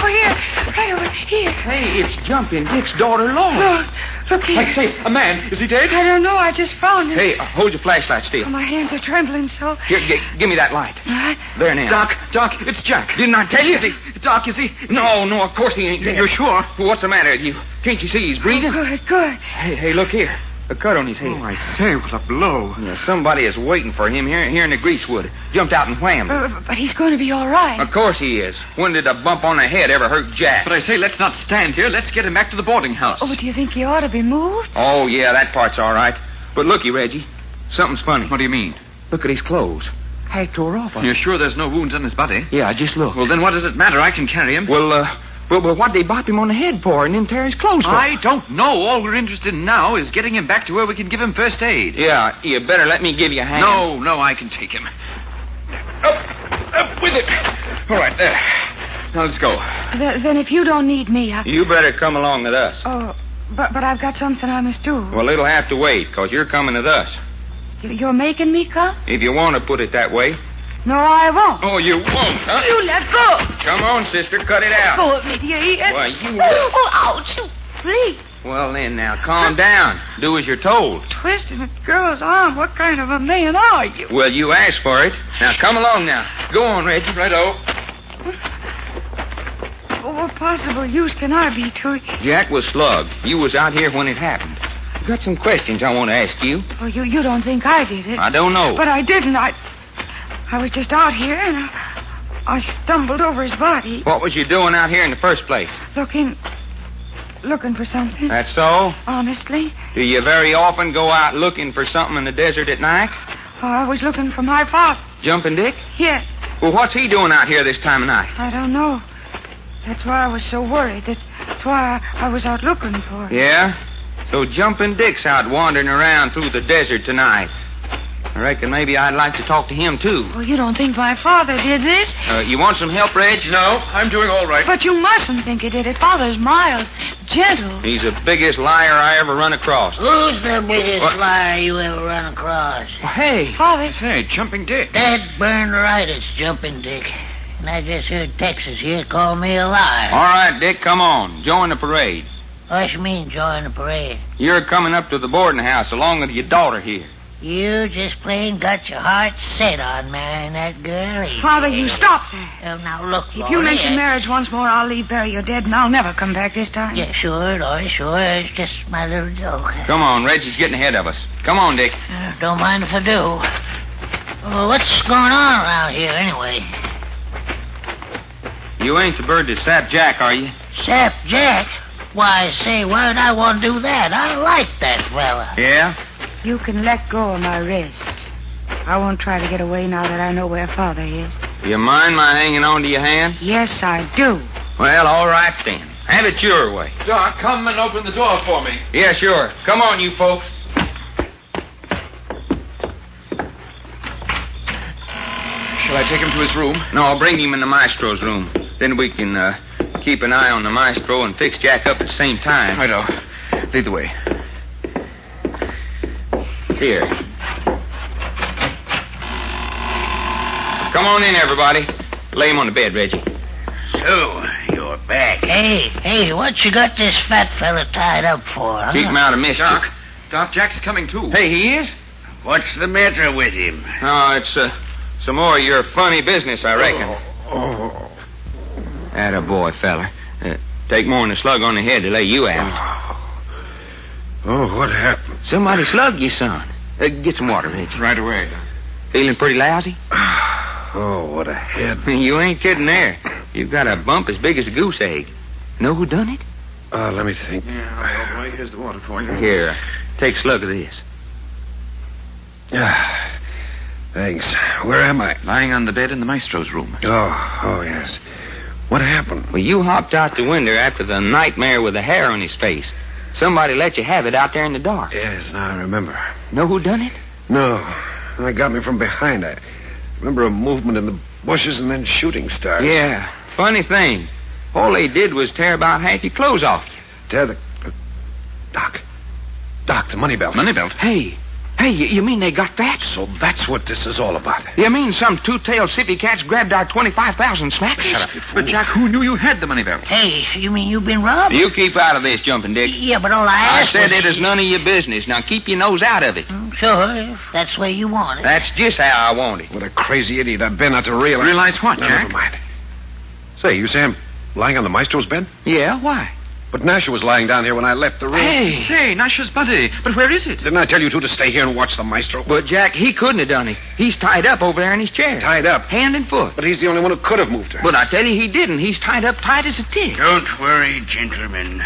S14: over here.
S4: Hey, it's Jumping Dick's daughter, Laura.
S14: Look here.
S2: I say, a man. Is he dead?
S14: I don't know. I just found him.
S4: Hey, hold your flashlight still.
S14: Oh, my hands are trembling so.
S4: Here, give me that light.
S14: All right.
S4: There now.
S2: Doc, it's Jack.
S4: Didn't I tell you?
S2: Doc, is he?
S4: No, of course he ain't dead.
S2: You're sure?
S4: What's the matter with you? Can't you see he's breathing?
S14: Oh, good.
S4: Hey, look here. A cut on his head.
S2: Oh, I say, what a blow.
S4: Yeah, somebody is waiting for him here in the greasewood. Jumped out and whammed him.
S14: But he's going to be all right.
S4: Of course he is. When did a bump on the head ever hurt Jack?
S2: But I say, let's not stand here. Let's get him back to the boarding house.
S14: Oh, but do you think he ought to be moved?
S4: Oh, yeah, that part's all right. But looky, Reggie, something's funny.
S2: What do you mean?
S4: Look at his clothes. Half tore off.
S2: You're sure there's no wounds on his body?
S4: Yeah, just look.
S2: Well, then what does it matter? I can carry him.
S4: Well, what'd they bop him on the head for and then tear his clothes for?
S2: I don't know. All we're interested in now is getting him back to where we can give him first aid.
S4: Yeah, you better let me give you a hand.
S2: No, I can take him. Up with it. All right, there. Now let's go.
S14: Then if you don't need me,
S4: You better come along with us.
S14: Oh, but I've got something I must do.
S4: Well, it'll have to wait, because you're coming with us.
S14: You're making me come?
S4: If you want to put it that way.
S14: No, I won't.
S4: Oh, you won't, huh?
S14: You let go.
S4: Come on, sister, cut it out.
S14: Let go of me, do you hear?
S4: Well, you...
S14: Oh, ouch. Please.
S4: Well, then, now, calm down. Do as you're told.
S14: Twisting a girl's arm. What kind of a man are you?
S4: Well, you asked for it. Now, come along now. Go on, Reggie.
S2: Righto.
S14: What possible use can I be to you?
S4: Jack was slugged. You was out here when it happened. Got some questions I want to ask you.
S14: Oh, you don't think I did it?
S4: I don't know.
S14: But I didn't. I was just out here, and I stumbled over his body.
S4: What was you doing out here in the first place?
S14: Looking for something.
S4: That's so?
S14: Honestly.
S4: Do you very often go out looking for something in the desert at night?
S14: Oh, I was looking for my father.
S4: Jumping Dick?
S14: Yes.
S4: Well, what's he doing out here this time of night?
S14: I don't know. That's why I was so worried. That's why I was out looking for him.
S4: Yeah? So Jumping Dick's out wandering around through the desert tonight.
S10: I reckon maybe I'd like to talk to him, too.
S14: Well, you don't think my father did this?
S10: You want some help, Reg?
S16: No, I'm doing all right.
S14: But you mustn't think he did it. Father's mild, gentle.
S10: He's the biggest liar I ever run across.
S19: Who's the biggest liar you ever run across?
S10: Well, hey.
S14: Father.
S16: Say, Jumping Dick.
S19: Dead burned right, it's Jumping Dick. And I just heard Texas here call me a liar.
S10: All right, Dick, come on. Join the parade.
S19: What you mean, join the parade?
S10: You're coming up to the boarding house along with your daughter here.
S19: You just plain got your heart set on marrying that girl.
S14: Father, you stop that.
S19: Oh, now look,
S14: If you mention marriage once more, I'll leave, bury your dead, and I'll never come back this time.
S19: Yeah, sure, Laurie, sure. It's just my little joke.
S10: Come on, Reggie's getting ahead of us. Come on, Dick.
S19: Don't mind if I do. Well, what's going on around here, anyway?
S10: You ain't the bird that sapped Jack, are you?
S19: Sap Jack? Why, say, why'd I want to do that? I like that fella.
S10: Yeah?
S14: You can let go of my wrists. I won't try to get away now that I know where Father is.
S10: You mind my hanging on to your hand?
S14: Yes, I do.
S10: Well, all right then. Have it your way.
S16: Doc, come and open the door for me.
S10: Yeah, sure. Come on, you folks.
S16: Shall I take him to his room?
S10: No, I'll bring him in the maestro's room. Then we can keep an eye on the maestro and fix Jack up at the same time.
S16: Righto. Lead the way.
S10: Here. Come on in, everybody. Lay him on the bed, Reggie.
S19: So, you're back. Hey, what you got this fat fella tied up for, huh?
S10: Keep him out of mischief.
S16: Doc, Jack's coming too.
S10: Hey, he is?
S19: What's the matter with him?
S10: Oh, it's some more of your funny business, I reckon. Attaboy, fella. Take more than a slug on the head to lay you out.
S5: Oh, what happened?
S10: Somebody slugged you, son. Get some water, Reggie.
S16: Right away.
S10: Feeling pretty lousy?
S5: Oh, what a head.
S10: You ain't kidding there. You've got a bump as big as a goose egg. Know who done it?
S5: Let me think.
S16: Yeah, all right. Here's the water for you.
S10: Here, take a slug of this.
S5: Thanks. Where am I?
S16: Lying on the bed in the maestro's room.
S5: Oh, yes. What happened?
S10: Well, you hopped out the window after the nightmare with the hair on his face. Somebody let you have it out there in the dark.
S5: Yes, now I remember.
S10: Know who done it?
S5: No. They got me from behind. I remember a movement in the bushes and then shooting stars.
S10: Yeah. Funny thing. All they did was tear about half your clothes off you.
S5: Tear the... Doc, the money belt.
S16: Money belt?
S10: Hey, you mean they got that?
S5: So that's what this is all about.
S10: You mean some two-tailed sippy cats grabbed our 25,000 snatches?
S5: Shut up, you fool.
S16: But, Jack, who knew you had the money belt?
S19: Hey, you mean you've been robbed?
S10: You keep out of this, Jumping Dick.
S19: Yeah, but all I asked
S10: said
S19: was...
S10: it is none of your business. Now keep your nose out of it.
S19: Sure, if that's the way you want it.
S10: That's just how I want it.
S5: What a crazy idiot I've been not to realize...
S16: Realize what,
S5: No,
S16: Jack?
S5: never mind. Say, you say I'm lying on the maestro's bed?
S10: Yeah, why?
S5: But Nasha was lying down here when I left the room.
S16: Hey! Say, Nasha's body. But where is it?
S5: Didn't I tell you two to stay here and watch the maestro?
S10: But, Jack, he couldn't have done it. He's tied up over there in his chair.
S5: Tied up?
S10: Hand and foot.
S5: But he's the only one who could have moved her.
S10: But I tell you, he didn't. He's tied up tight as a tick.
S18: Don't worry, gentlemen.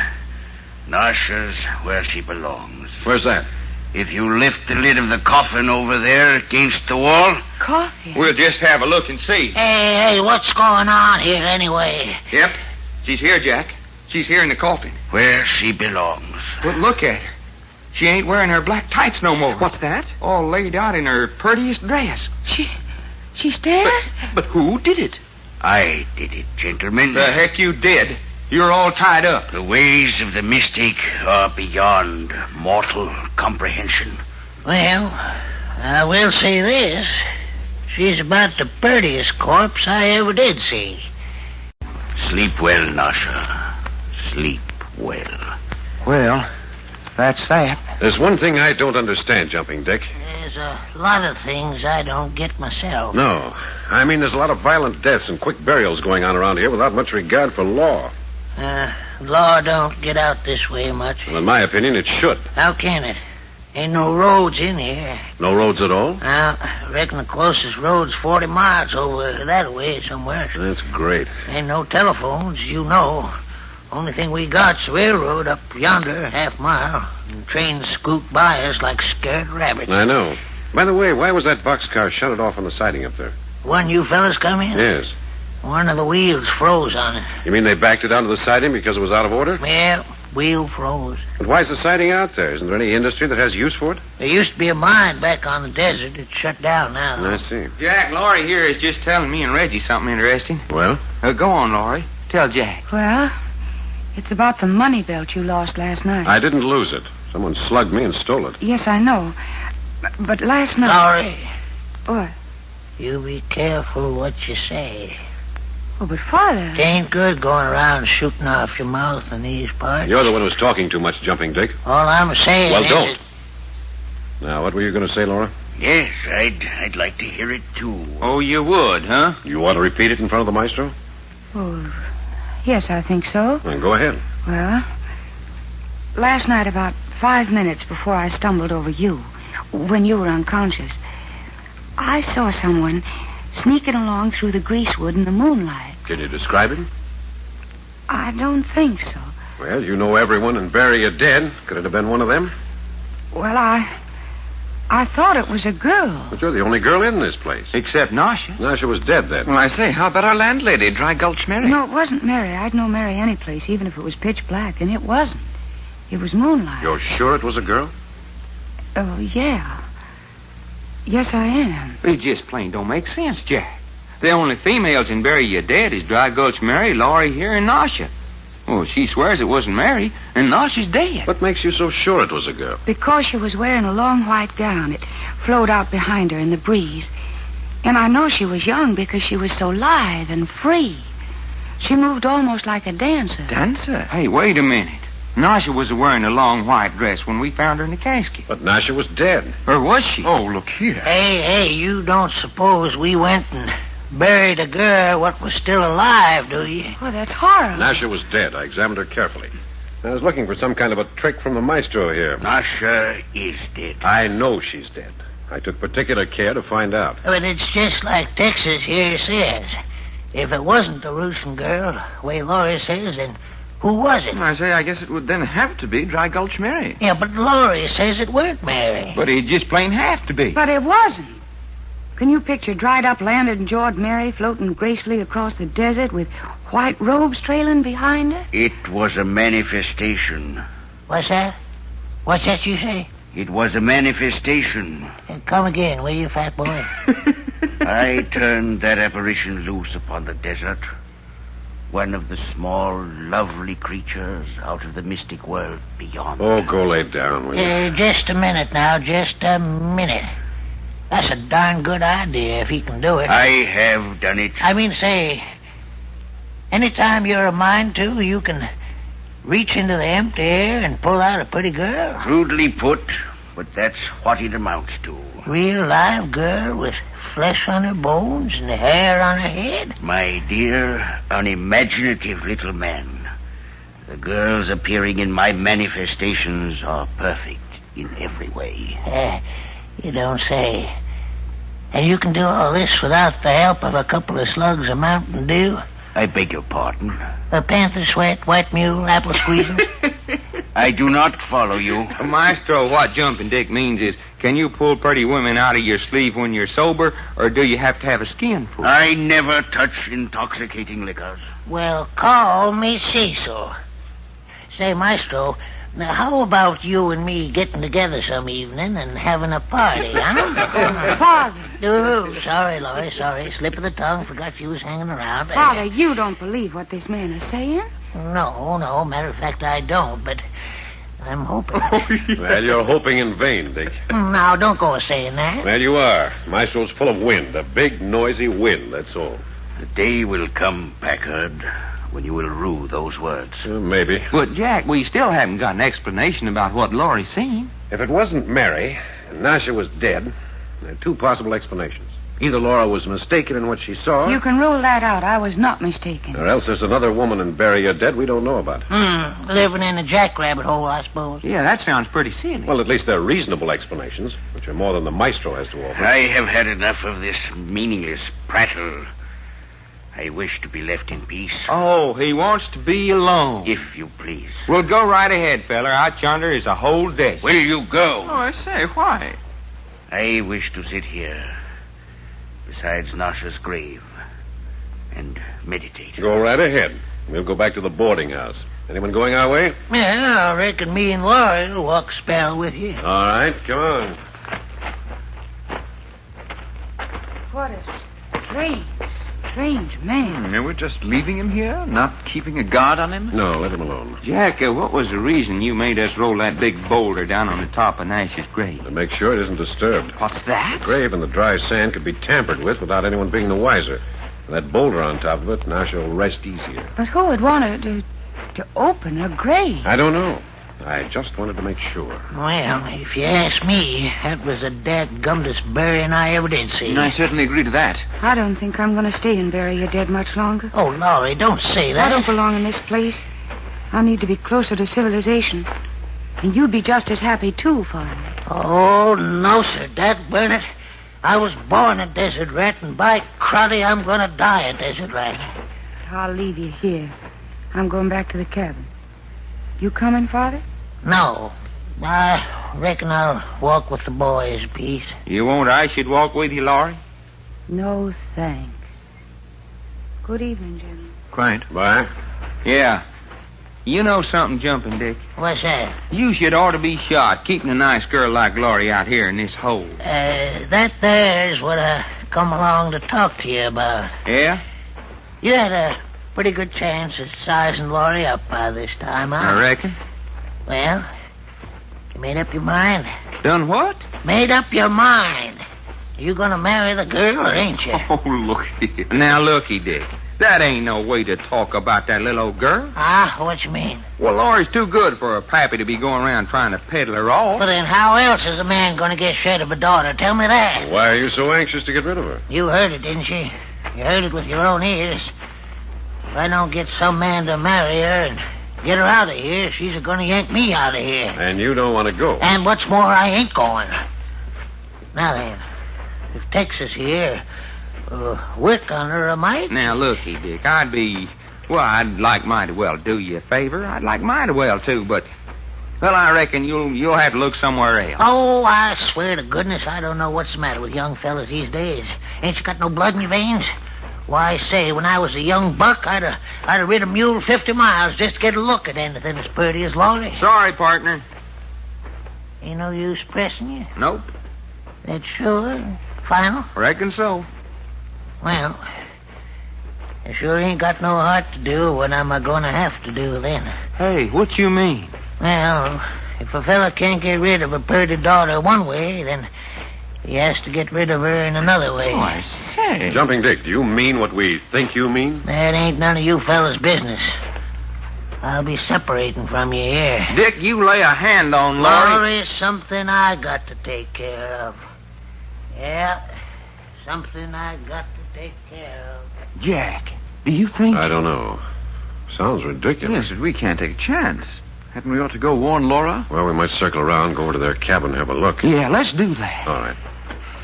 S18: Nasha's where she belongs.
S5: Where's that?
S18: If you lift the lid of the coffin over there against the wall...
S14: Coffee?
S10: We'll just have a look and see.
S19: Hey, what's going on here anyway?
S10: Yep. She's here, Jack. She's here in the coffin.
S18: Where she belongs.
S10: But look at her. She ain't wearing her black tights no more.
S4: What's that?
S10: All laid out in her prettiest dress.
S14: She's dead?
S10: But who did it?
S18: I did it, gentlemen.
S10: The heck you did. You're all tied up.
S18: The ways of the mystic are beyond mortal comprehension.
S19: Well, I will say this. She's about the prettiest corpse I ever did see.
S18: Sleep well, Nasha. Sleep well.
S10: Well, that's that.
S5: There's one thing I don't understand, Jumping Dick.
S19: There's a lot of things I don't get myself.
S5: No. I mean, there's a lot of violent deaths and quick burials going on around here without much regard for law.
S19: Law don't get out this way much.
S5: Well, in my opinion, it should.
S19: How can it? Ain't no roads in here.
S5: No roads at all?
S19: I reckon the closest road's 40 miles over that way somewhere.
S5: That's great.
S19: Ain't no telephones, you know. Only thing we got's the railroad up yonder, half mile. And trains scoot by us like scared rabbits.
S5: I know. By the way, why was that boxcar shunted off on the siding up there?
S19: One you fellas come in?
S5: Yes.
S19: One of the wheels froze on it.
S5: You mean they backed it onto the siding because it was out of order?
S19: Yeah. wheel froze.
S3: But why's the siding out there? Isn't there any industry that has use for it?
S19: There used to be a mine back on the desert. It's shut down now, though.
S3: I see.
S4: Jack, Laurie here is just telling me and Reggie something interesting.
S3: Well?
S4: Go on, Laurie. Tell Jack.
S7: Well, it's about the money belt you lost last night.
S3: I didn't lose it. Someone slugged me and stole it.
S7: Yes, I know. But last night...
S19: Laurie.
S7: What?
S19: You be careful what you say.
S7: Oh, but Father...
S19: It ain't good going around shooting off your mouth in these parts.
S3: You're the one who's talking too much, Jumping Dick.
S19: All I'm saying
S3: Well,
S19: is...
S3: don't. Now, what were you going to say, Laura?
S18: Yes, I'd like to hear it, too.
S4: Oh, you would, huh?
S3: You want to repeat it in front of the maestro?
S7: Oh, yes, I think so.
S3: Then go ahead.
S7: Well, last night about 5 minutes before I stumbled over you, when you were unconscious, I saw someone sneaking along through the greasewood in the moonlight.
S3: Can you describe him?
S7: I don't think so.
S3: Well, you know everyone and bury you dead. Could it have been one of them?
S7: Well, I thought it was a girl.
S3: But you're the only girl in this place.
S4: Except Nasha.
S3: Nasha was dead then.
S2: Well, I say, how about our landlady, Dry Gulch Mary?
S7: No, it wasn't Mary. I'd know Mary any place, even if it was pitch black, and it wasn't. It was moonlight.
S3: You're sure it was a girl?
S7: Oh, yeah. Yes, I am.
S4: It just plain don't make sense, Jack. The only females in Bury You Dead is Dry Gulch Mary, Laurie here, and Nasha. Well, she swears it wasn't Mary, and Nasha's dead.
S3: What makes you so sure it was a girl?
S7: Because she was wearing a long white gown. It flowed out behind her in the breeze. And I know she was young because she was so lithe and free. She moved almost like a dancer.
S4: Dancer? Hey, wait a minute. Nasha was wearing a long white dress when we found her in the casket.
S3: But Nasha was dead.
S4: Or was she?
S21: Oh, look here.
S19: Hey, you don't suppose we went and buried a girl what was still alive, do you?
S7: Oh, that's horrible.
S3: Nasha was dead. I examined her carefully. I was looking for some kind of a trick from the maestro here.
S18: Nasha is dead.
S3: I know she's dead. I took particular care to find out.
S19: But it's just like Texas here says. If it wasn't the Russian girl, the way Laurie says, then who was it?
S2: I say, I guess it would then have to be Dry Gulch Mary.
S19: Yeah, but Laurie says it weren't Mary.
S4: But it just plain have to be.
S7: But it wasn't. Can you picture dried-up, landed-and-jawed Mary floating gracefully across the desert with white robes trailing behind her?
S18: It was a manifestation.
S19: What's that? What's that you say?
S18: It was a manifestation.
S19: Come again, will you, fat boy?
S18: I turned that apparition loose upon the desert. One of the small, lovely creatures out of the mystic world beyond.
S3: Oh, go lay down, will you?
S19: Just a minute now, just a minute. That's a darn good idea if he can do it.
S18: I have done it.
S19: I mean, say, anytime you're a mind to, you can reach into the empty air and pull out a pretty girl.
S18: Crudely put, but that's what it amounts to.
S19: Real live girl with flesh on her bones and hair on her head.
S18: My dear, unimaginative little man, the girls appearing in my manifestations are perfect in every way.
S19: You don't say. And you can do all this without the help of a couple of slugs of Mountain Dew?
S18: I beg your pardon.
S19: A panther sweat, white mule, apple squeezing?
S18: I do not follow you.
S4: Maestro, what Jumping Dick means is, can you pull pretty women out of your sleeve when you're sober, or do you have to have a skin full?
S18: I never touch intoxicating liquors.
S19: Well, call me Cecil. Say, Maestro, now how about you and me getting together some evening and having a party, huh?
S7: Father.
S19: Oh, sorry, Laurie, sorry. Slip of the tongue, forgot you was hanging around.
S7: Father, you don't believe what this man is saying?
S19: No. Matter of fact, I don't, but I'm hoping.
S3: Well, you're hoping in vain, Dick.
S19: Now, don't go saying that.
S3: Well, you are. Maestro's full of wind. A big, noisy wind, that's all.
S18: The day will come, Packard, when you will rue those words.
S3: Maybe.
S4: But, Jack, we still haven't got an explanation about what Laurie's seen.
S3: If it wasn't Mary, and Nasha was dead, there are two possible explanations. Either Laura was mistaken in what she saw,
S7: You can rule that out. I was not mistaken.
S3: or else there's another woman in Bury You Dead we don't know about.
S19: Living in a jackrabbit hole, I suppose.
S4: Yeah, that sounds pretty silly.
S3: Well, at least they're reasonable explanations, which are more than the maestro has to offer.
S18: I have had enough of this meaningless prattle. I wish to be left in peace.
S4: Oh, he wants to be alone.
S18: If you please.
S4: Well, go right ahead, feller. Out yonder is a whole desert.
S18: Will you go?
S4: Oh, I say, why?
S18: I wish to sit here besides Nasha's grave and meditate.
S3: Go right ahead. We'll go back to the boarding house.
S5: Anyone going our way?
S19: Yeah, I reckon me and Laurie will walk a spell with you.
S5: All right, come on.
S7: What a strange man.
S21: And we're just leaving him here? Not keeping a guard on him?
S5: No, let him alone.
S4: Jack, what was the reason you made us roll that big boulder down on the top of Nash's grave?
S5: To make sure it isn't disturbed.
S21: What's that?
S5: The grave and the dry sand could be tampered with without anyone being the wiser. And that boulder on top of it, now she'll rest easier.
S7: But who would want to open a grave?
S5: I don't know. I just wanted to make sure.
S19: Well, if you ask me, that was the dadgumdest burying I ever did see.
S21: I certainly agree to that.
S7: I don't think I'm going to stay and bury your dead much longer.
S19: Oh, Laurie, don't say that.
S7: I don't belong in this place. I need to be closer to civilization. And you'd be just as happy, too, Father.
S19: Oh, no, sir. Dad burn it. I was born a desert rat, and by cruddy, I'm going to die a desert rat.
S7: I'll leave you here. I'm going back to the cabin. You coming, Father?
S19: No. I reckon I'll walk with the boys a piece.
S4: You won't I should walk with you, Laurie?
S7: No, thanks. Good evening, gentlemen.
S5: Quiet. Bye.
S4: Yeah. You know something, Jumping Dick?
S19: What's that?
S4: You should ought to be shot, keeping a nice girl like Laurie out here in this hole.
S19: That there's what I come along to talk to you about.
S4: Yeah?
S19: You had a pretty good chance at sizing Laurie up by this time, huh?
S4: I reckon.
S19: Well, you made up your mind?
S4: Done what?
S19: Made up your mind. You gonna marry the girl, ain't you?
S21: Oh, look here.
S4: Now, looky, Dick. That ain't no way to talk about that little old girl.
S19: Ah, what you mean?
S4: Well, Laurie's too good for a pappy to be going around trying to peddle her off.
S19: Well, then how else is a man gonna get rid of a daughter? Tell me that.
S5: Why are you so anxious to get rid of her?
S19: You heard it, didn't you? You heard it with your own ears. If I don't get some man to marry her and get her out of here, she's gonna yank me out of here.
S5: And you don't want to go.
S19: And what's more, I ain't going. Now then, if Texas here, work on her a mite.
S4: Now, looky, Dick, I'd like mighty well to do you a favor. I'd like mighty well, too, but, well, I reckon you'll have to look somewhere else.
S19: Oh, I swear to goodness, I don't know what's the matter with young fellas these days. Ain't you got no blood in your veins? Why, say, when I was a young buck, I'd have rid a mule 50 miles just to get a look at anything as pretty as Laurie.
S4: Sorry, partner.
S19: Ain't no use pressing you?
S4: Nope.
S19: That's sure? Final?
S4: Reckon so.
S19: Well, I sure ain't got no heart to do what I'm going to have to do then.
S4: Hey, what you mean?
S19: Well, if a fella can't get rid of a pretty daughter one way, then he has to get rid of her in another way.
S21: Oh, I say.
S5: Jumping Dick, do you mean what we think you mean?
S19: That ain't none of you fellas' business. I'll be separating from you here.
S4: Dick, you lay a hand on Laurie.
S19: Laurie's something I got to take care of. Yeah, something I got to take care of.
S21: Jack, do you think...
S5: I don't know. Sounds ridiculous.
S21: Yes, but we can't take a chance. Hadn't we ought to go warn Laura?
S5: Well, we might circle around, go over to their cabin, have a look.
S21: Yeah, let's do that.
S5: All right.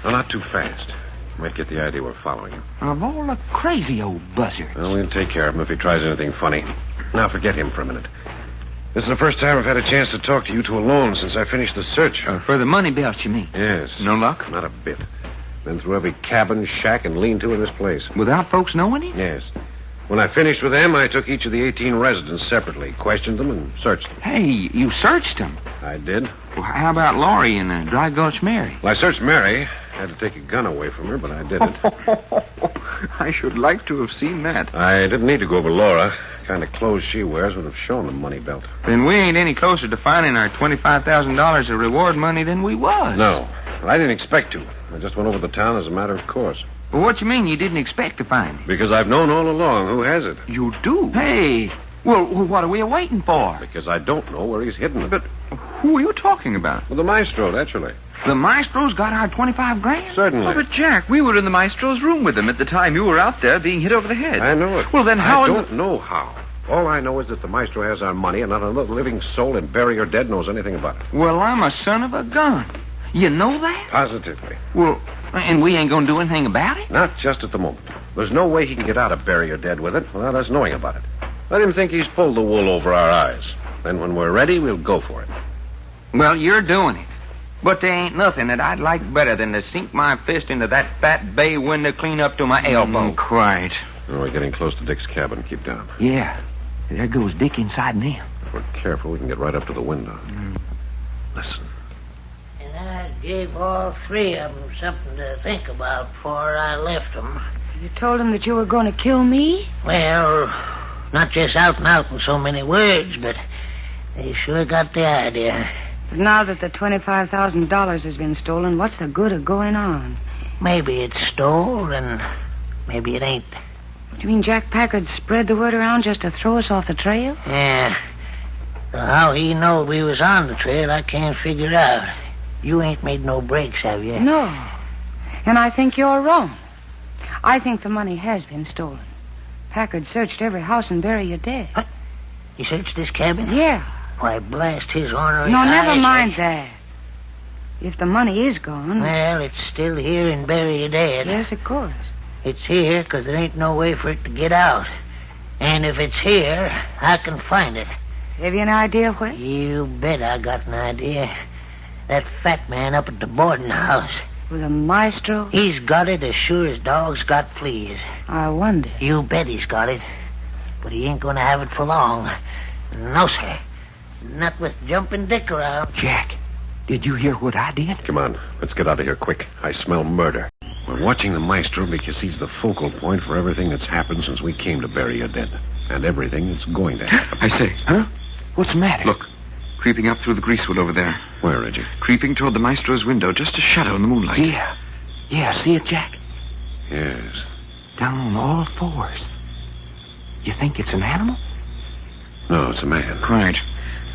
S5: No, not too fast. Might get the idea we're following him.
S21: Of all the crazy old buzzards.
S5: Well, we'll take care of him if he tries anything funny. Now, forget him for a minute. This is the first time I've had a chance to talk to you two alone since I finished the search.
S21: For the money belt, you mean?
S5: Yes.
S21: No luck?
S5: Not a bit. Been through every cabin, shack, and lean-to in this place.
S21: Without folks knowing it?
S5: Yes. When I finished with them, I took each of the 18 residents separately, questioned them, and searched them.
S21: Hey, you searched them?
S5: I did.
S21: Well, how about Laurie and Dry Gulch Mary?
S5: Well, I searched Mary. Had to take a gun away from her, but I didn't.
S21: I should like to have seen that.
S5: I didn't need to go over Laura. Kind of clothes she wears would have shown the money belt.
S4: Then we ain't any closer to finding our $25,000 of reward money than we was.
S5: No. Well, I didn't expect to. I just went over the town as a matter of course.
S4: Well, what you mean you didn't expect to find it?
S5: Because I've known all along who has it.
S21: You do?
S4: Hey, well, what are we waiting for?
S5: Because I don't know where he's hidden it.
S21: But who are you talking about?
S5: Well, the maestro, naturally.
S4: The maestro's got our 25 grand?
S5: Certainly.
S21: Oh, but Jack, we were in the maestro's room with him at the time you were out there being hit over the head.
S5: I know it.
S21: Well, then how...
S5: I don't know how. All I know is that the maestro has our money and not another living soul in Bury or Dead knows anything about it.
S4: Well, I'm a son of a gun. You know that?
S5: Positively.
S4: Well, and we ain't gonna do anything about it?
S5: Not just at the moment. There's no way he can get out of Bury or Dead with it without us knowing about it. Let him think he's pulled the wool over our eyes. Then when we're ready, we'll go for it.
S4: Well, you're doing it. But there ain't nothing that I'd like better than to sink my fist into that fat bay window clean up to my elbow.
S21: Quite.
S5: Oh, we're getting close to Dick's cabin. Keep down.
S21: Yeah. There goes Dick inside now.
S5: If we're careful, we can get right up to the window. Listen.
S19: And I gave all three of them something to think about before I left them.
S7: You told them that you were going to kill me?
S19: Well, not just out and out in so many words, but they sure got the idea.
S7: But now that the $25,000 has been stolen, what's the good of going on?
S19: Maybe it's stole, and maybe it ain't.
S7: What, you mean Jack Packard spread the word around just to throw us off the trail?
S19: Yeah. So how he knowed we was on the trail, I can't figure out. You ain't made no breaks, have you?
S7: No. And I think you're wrong. I think the money has been stolen. Packard searched every house and buried you dead.
S19: What? He searched this cabin?
S7: Yeah.
S19: Why, blast his ornery
S7: No,
S19: eyes.
S7: never mind that. If the money is gone...
S19: Well, it's still here and buried dead.
S7: Yes, of course.
S19: It's here because there ain't no way for it to get out. And if it's here, I can find it.
S7: Have you an idea where?
S19: You bet I got an idea. That fat man up at the boarding house.
S7: With a maestro?
S19: He's got it as sure as dogs got fleas.
S7: I wonder.
S19: You bet he's got it. But he ain't going to have it for long. No, sir. Not with Jumping Dick around.
S21: Jack, did you hear what I did?
S5: Come on, let's get out of here quick. I smell murder. We're watching the maestro because he's the focal point for everything that's happened since we came to bury your dead. And everything that's going to happen.
S21: I say, huh? What's the matter?
S16: Look, creeping up through the greasewood over there.
S5: Where, Reggie?
S16: Creeping toward the maestro's window, just a shadow in the moonlight.
S21: Yeah. Yeah, see it, Jack?
S5: Yes.
S21: Down on all fours. You think it's an animal?
S5: No, it's a man.
S16: Right.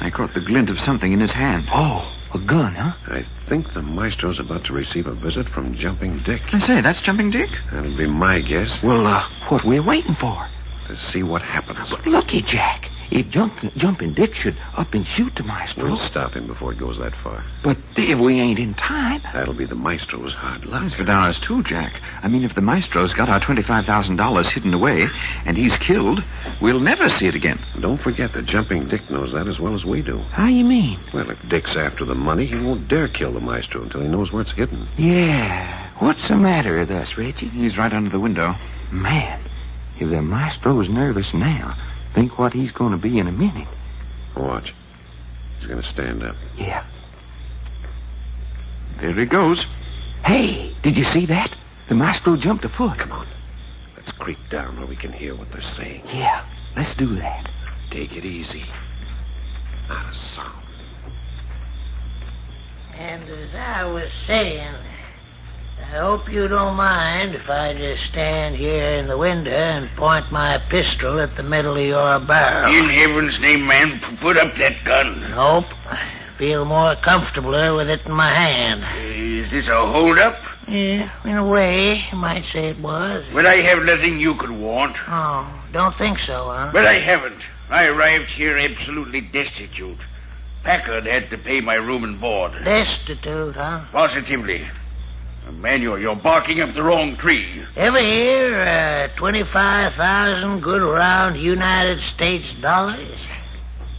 S16: I caught the glint of something in his hand.
S21: Oh, a gun, huh?
S5: I think the maestro's about to receive a visit from Jumping Dick.
S16: I say, that's Jumping Dick?
S5: That'll be my guess.
S21: Well, what we're waiting for?
S5: To see what happens.
S21: But looky, Jack. If Jumping Dick should up and shoot the maestro...
S5: We'll stop him before it goes that far.
S21: But if we ain't in time...
S5: That'll be the maestro's hard luck.
S16: It's for ours, too, Jack. I mean, if the maestro's got our $25,000 hidden away and he's killed, we'll never see it again.
S5: Don't forget that Jumping Dick knows that as well as we do.
S21: How you mean?
S5: Well, if Dick's after the money, he won't dare kill the maestro until he knows where it's hidden.
S21: Yeah. What's the matter with us, Reggie?
S16: He's right under the window.
S21: Man, if the maestro's nervous now, think what he's going to be in a minute.
S5: Watch. He's going to stand up.
S21: Yeah.
S16: There he goes.
S21: Hey, did you see that? The maestro jumped a foot.
S5: Come on. Let's creep down where we can hear what they're saying.
S21: Yeah, let's do that.
S5: Take it easy. Not a sound.
S19: And as I was saying, I hope you don't mind if I just stand here in the window and point my pistol at the middle of your barrel.
S6: In heaven's name, man, put up that gun.
S19: Nope. Feel more comfortabler with it in my hand.
S6: Is this a hold-up?
S19: Yeah, in a way, you might say it was.
S6: But I have nothing you could want.
S19: Oh, don't think so, huh?
S6: But I haven't. I arrived here absolutely destitute. Packard had to pay my room and board.
S19: Destitute, huh?
S6: Positively. Man, you're barking up the wrong tree.
S19: Ever hear 25,000 good round United States dollars?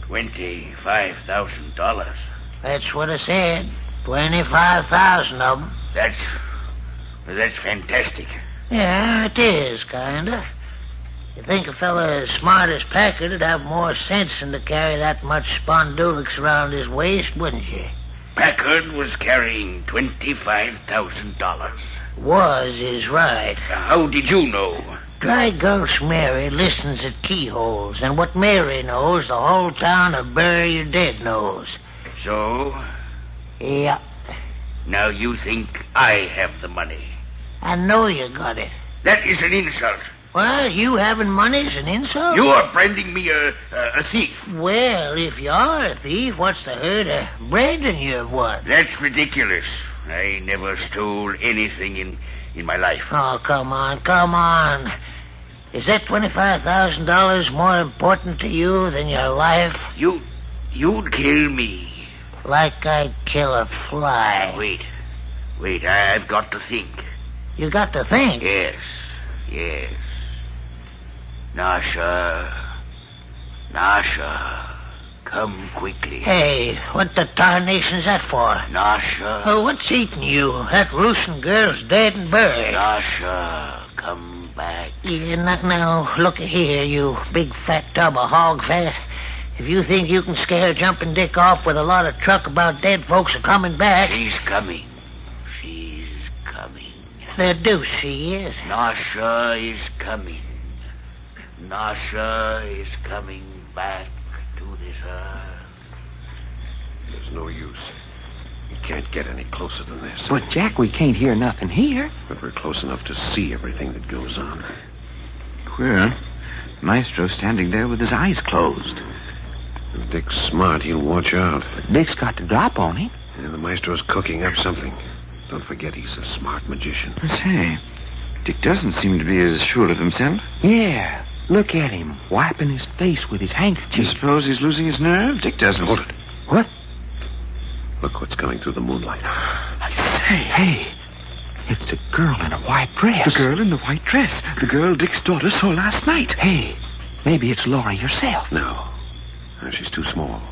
S6: $25,000.
S19: That's what I said. 25,000 of them.
S6: That's fantastic.
S19: Yeah, it is, kinda. You think a fella as smart as Packard would have more sense than to carry that much spondulix around his waist, wouldn't you?
S6: Packard was carrying $25,000.
S19: Was is right.
S6: How did you know?
S19: Dry Gulch Mary listens at keyholes, and what Mary knows, the whole town of Bury Your Dead knows.
S6: So?
S19: Yeah.
S6: Now you think I have the money.
S19: I know you got it.
S6: That is an insult.
S19: Well, you having money's an insult?
S6: You are branding me a thief.
S19: Well, if you are a thief, what's the hurt of branding you of one?
S6: That's ridiculous. I never stole anything in my life.
S19: Oh, come on. Is that $25,000 more important to you than your life?
S6: You'd kill me.
S19: Like I'd kill a fly.
S6: Wait, I've got to think.
S19: You got to think?
S6: Yes. Nasha, come quickly.
S19: Hey, what the tarnation's that for?
S6: Nasha.
S19: Oh, what's eating you? That roosting girl's dead and buried.
S6: Nasha,
S18: come back.
S19: Yeah, now, look here, you big fat tub of hog fat. If you think you can scare Jumping Dick off with a lot of truck about dead folks are coming back...
S18: She's coming. She's coming.
S19: The deuce she is.
S18: Nasha is coming. Nasha is coming back to this earth.
S5: There's no use. We can't get any closer than this.
S4: But, Jack, we can't hear nothing here.
S5: But we're close enough to see everything that goes on.
S21: Queer. Maestro's standing there with his eyes closed.
S5: If Dick's smart, he'll watch out.
S4: But Dick's got the drop on him.
S5: Yeah, the maestro's cooking up something. Don't forget he's a smart magician.
S21: Say, Dick doesn't seem to be as sure of himself.
S4: Yeah, look at him, wiping his face with his handkerchief.
S21: You suppose he's losing his nerve? Dick doesn't.
S5: Hold it.
S4: What?
S5: Look what's coming through the moonlight.
S4: I say, hey, it's a girl in a white dress.
S21: The girl in the white dress. The girl Dick's daughter saw last night.
S4: Hey, maybe it's Laurie herself.
S5: No. She's too small.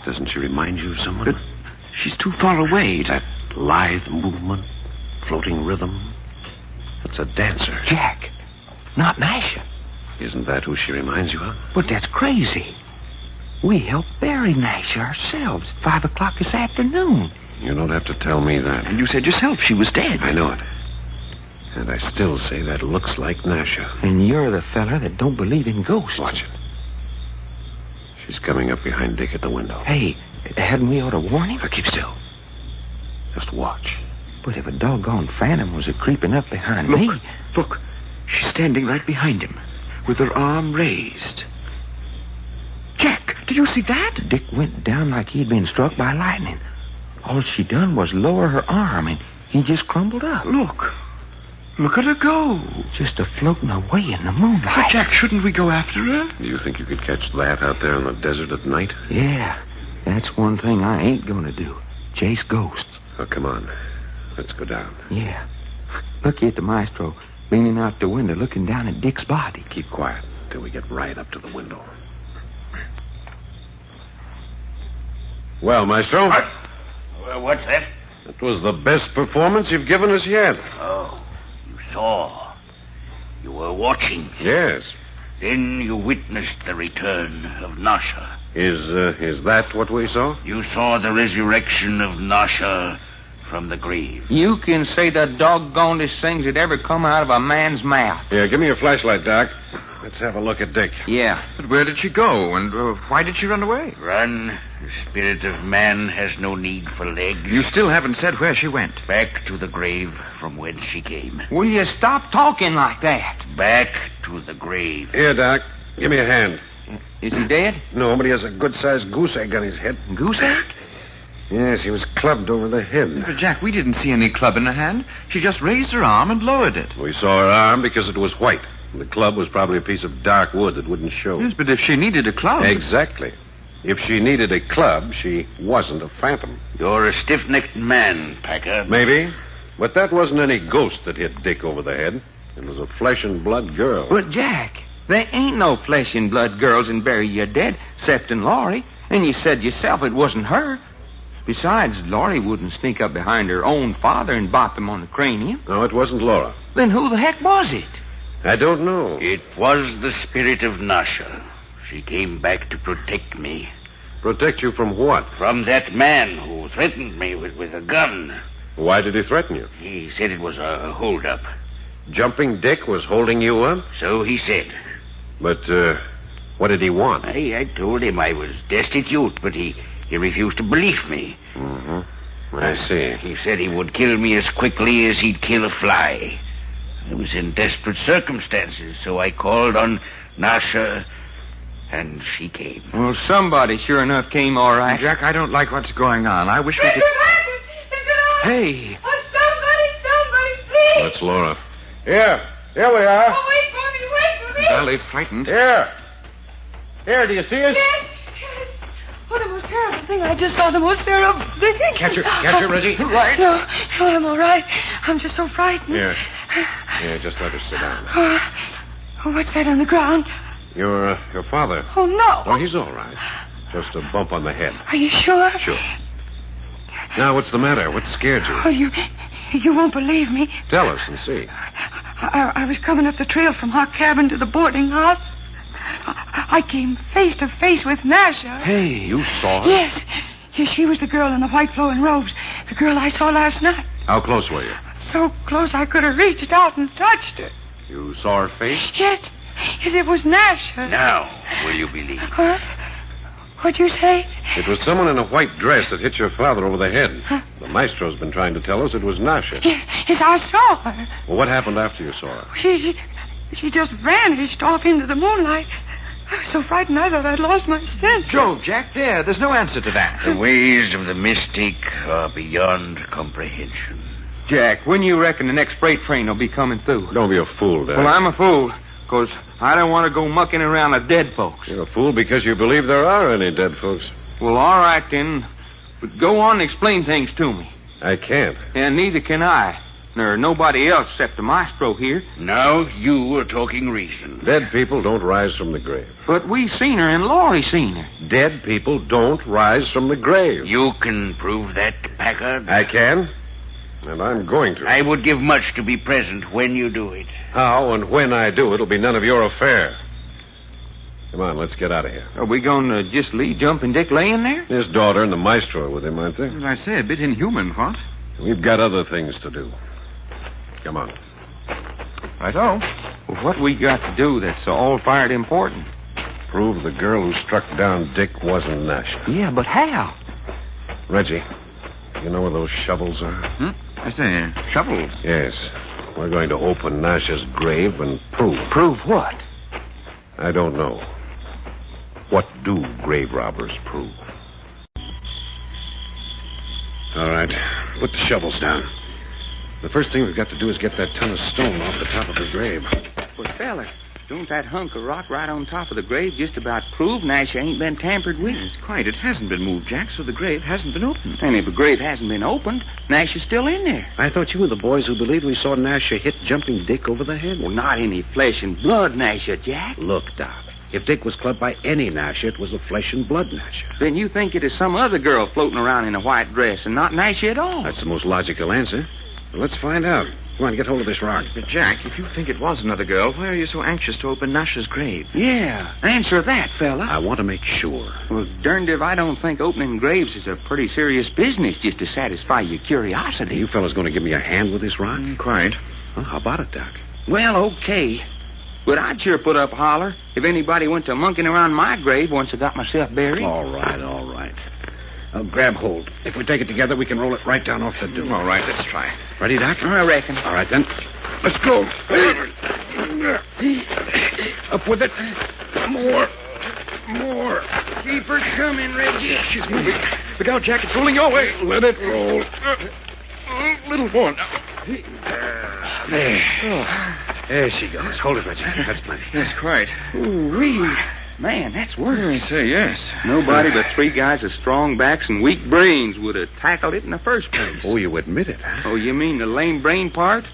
S5: Doesn't she remind you of someone?
S21: But she's too far away.
S5: That lithe movement, floating rhythm. That's a dancer.
S4: Jack, not Nasha.
S5: Isn't that who she reminds you of?
S4: But that's crazy. We helped bury Nasha ourselves at 5 o'clock this afternoon.
S5: You don't have to tell me that.
S21: And you said yourself she was dead.
S5: I know it. And I still say that looks like Nasha.
S4: And you're the fella that don't believe in ghosts.
S5: Watch it. She's coming up behind Dick at the window.
S4: Hey, hadn't we ought to warn him?
S5: Now keep still. Just watch.
S4: But if a doggone phantom was creeping up behind me...
S21: Look. She's standing right behind him, with her arm raised. Jack, did you see that?
S4: Dick went down like he'd been struck by lightning. All she done was lower her arm, and he just crumbled up.
S21: Look. Look at her go.
S4: Just a-floating away in the moonlight.
S21: But, Jack, shouldn't we go after her?
S5: Do you think you could catch that out there in the desert at night?
S4: Yeah, that's one thing I ain't gonna do. Chase ghosts.
S5: Oh, come on. Let's go down.
S4: Yeah. Look at the maestro leaning out the window looking down at Dick's body.
S5: Keep quiet till we get right up to the window. Well, maestro?
S18: What's that?
S5: That was the best performance you've given us yet.
S18: Oh, you saw. You were watching.
S5: Yes.
S18: Then you witnessed the return of Nasha.
S5: Is that what we saw?
S18: You saw the resurrection of Nasha from the grave.
S4: You can say the doggonedest things that ever come out of a man's mouth.
S5: Here, give me your flashlight, Doc. Let's have a look at Dick.
S4: Yeah.
S21: But where did she go, and why did she run away?
S18: Run? The spirit of man has no need for legs.
S21: You still haven't said where she went.
S18: Back to the grave from whence she came.
S4: Will you stop talking like that?
S18: Back to the grave.
S5: Here, Doc. Give me a hand.
S4: Is he dead?
S5: No, but he has a good-sized goose egg on his head.
S4: Goose egg?
S5: Yes, he was clubbed over the head.
S21: But, Jack, we didn't see any club in her hand. She just raised her arm and lowered it.
S5: We saw her arm because it was white. The club was probably a piece of dark wood that wouldn't show.
S21: Yes, but if she needed a club...
S5: Exactly. If she needed a club, she wasn't a phantom.
S18: You're a stiff-necked man, Packer.
S5: Maybe. But that wasn't any ghost that hit Dick over the head. It was a flesh-and-blood girl.
S4: But, Jack, there ain't no flesh-and-blood girls in Bury Your Dead, except in Laurie. And you said yourself it wasn't her. Besides, Laurie wouldn't sneak up behind her own father and bop him on the cranium.
S5: No, it wasn't Laura.
S4: Then who the heck was it?
S5: I don't know.
S18: It was the spirit of Nasha. She came back to protect me.
S5: Protect you from what?
S18: From that man who threatened me with a gun.
S5: Why did he threaten you?
S18: He said it was a hold-up.
S5: Jumping Dick was holding you up?
S18: So he said.
S5: But, what did he want?
S18: I told him I was destitute, but he refused to believe me.
S5: Mm-hmm. I see.
S18: He said he would kill me as quickly as he'd kill a fly. I was in desperate circumstances, so I called on Nasha, and she came.
S4: Well, somebody sure enough came all right.
S21: Jack, I don't like what's going on. I wish we could...
S4: Hey!
S14: Oh, somebody, please!
S5: That's Laura. Here we are.
S14: Oh, wait for me!
S21: Badly frightened.
S5: Here, do you see us?
S14: Yes. Oh, the most terrible thing. I just saw the most terrible thing.
S5: Catch her, Reggie.
S14: Right. No, I'm all right. I'm just so frightened.
S5: Here, just let her sit down.
S14: Oh, what's that on the ground?
S5: Your father.
S14: Oh, no.
S5: Oh, he's all right. Just a bump on the head.
S14: Are you sure?
S5: Sure. Now, what's the matter? What scared you?
S14: Oh, you won't believe me.
S5: Tell us and see.
S14: I was coming up the trail from our cabin to the boarding house. I came face to face with Nasha.
S21: Hey, you saw her?
S14: Yes. Yes, she was the girl in the white flowing robes. The girl I saw last night.
S5: How close were you?
S14: So close I could have reached out and touched her.
S5: You saw her face?
S14: Yes. Yes, it was Nasha.
S18: Now, will you believe?
S14: What? What'd you say?
S5: It was someone in a white dress that hit your father over the head.
S14: Huh?
S5: The maestro's been trying to tell us it was Nasha.
S14: Yes, I saw her.
S5: Well, what happened after you saw her?
S14: She just vanished off into the moonlight. I was so frightened I thought I'd lost my senses.
S21: Joe, Jack, there's no answer to that.
S18: The ways of the mystic are beyond comprehension.
S4: Jack, when you reckon the next freight train will be coming through?
S5: Don't be a fool, Dad.
S4: Well, I'm a fool, because I don't want to go mucking around with dead folks.
S5: You're a fool because you believe there are any dead folks.
S4: Well, all right, then. But go on and explain things to me.
S5: I can't.
S4: And neither can I. There's nobody else except the maestro here.
S18: Now you are talking reason.
S5: Dead people don't rise from the grave.
S4: But we seen her, and Laurie seen her.
S5: Dead people don't rise from the grave.
S18: You can prove that, Packard?
S5: I can. And I'm going to.
S18: I would give much to be present when you do it.
S5: How and when I do, it'll be none of your affair. Come on, let's get out of here.
S4: Are we going to just leave Jumping Dick laying there?
S5: His daughter and the maestro are with him, aren't they?
S21: As I say, a bit inhuman, what?
S5: We've got other things to do. Come on.
S21: Righto.
S4: Well, what we got to do that's all fired important?
S5: Prove the girl who struck down Dick wasn't Nasha.
S4: Yeah, but how?
S5: Reggie, you know where those shovels are?
S21: I say, shovels?
S5: Yes. We're going to open Nasha's grave and prove.
S4: Prove what?
S5: I don't know. What do grave robbers prove? All right. Put the shovels down. The first thing we've got to do is get that ton of stone off the top of the grave.
S4: Well, fella, don't that hunk of rock right on top of the grave just about prove Nasha ain't been tampered with?
S21: It's quite. It hasn't been moved, Jack, so the grave hasn't been opened.
S4: And if the grave hasn't been opened, Nasha's still in there.
S5: I thought you were the boys who believed we saw Nasha hit Jumping Dick over the head.
S4: Well, not any flesh and blood Nasha, Jack.
S5: Look, Doc. If Dick was clubbed by any Nasha, it was a flesh and blood Nasha.
S4: Then you think it is some other girl floating around in a white dress and not Nasha at all?
S5: That's the most logical answer. Well, let's find out. Come on, get hold of this rock.
S21: But, Jack, if you think it was another girl, why are you so anxious to open Nasha's grave?
S4: Yeah, answer that, fella.
S5: I want to make sure.
S4: Well, darned if I don't think opening graves is a pretty serious business just to satisfy your curiosity.
S5: Are you fellas going to give me a hand with this rock?
S21: Quite.
S5: Well, how about it, Doc?
S4: Well, okay. But I'd sure put up a holler if anybody went to monkeying around my grave once I got myself buried.
S5: All right. I'll grab hold. If we take it together, we can roll it right down off the dune.
S21: All right, let's try.
S5: Ready, Doc?
S4: I reckon.
S5: All right, then. Let's go. Up with it. More.
S4: Keep her coming, Reggie.
S21: She's moving. Look out, Jack. It's rolling your way.
S5: Let it roll.
S21: Little more now.
S5: There. There she goes. Hold it, Reggie. That's plenty.
S21: Yes, quite.
S4: Ooh-wee. Man, that's worse.
S21: I say yes.
S4: Nobody but three guys with strong backs and weak brains would have tackled it in the first place.
S5: Oh, you admit it, huh?
S4: Oh, you mean the lame brain part?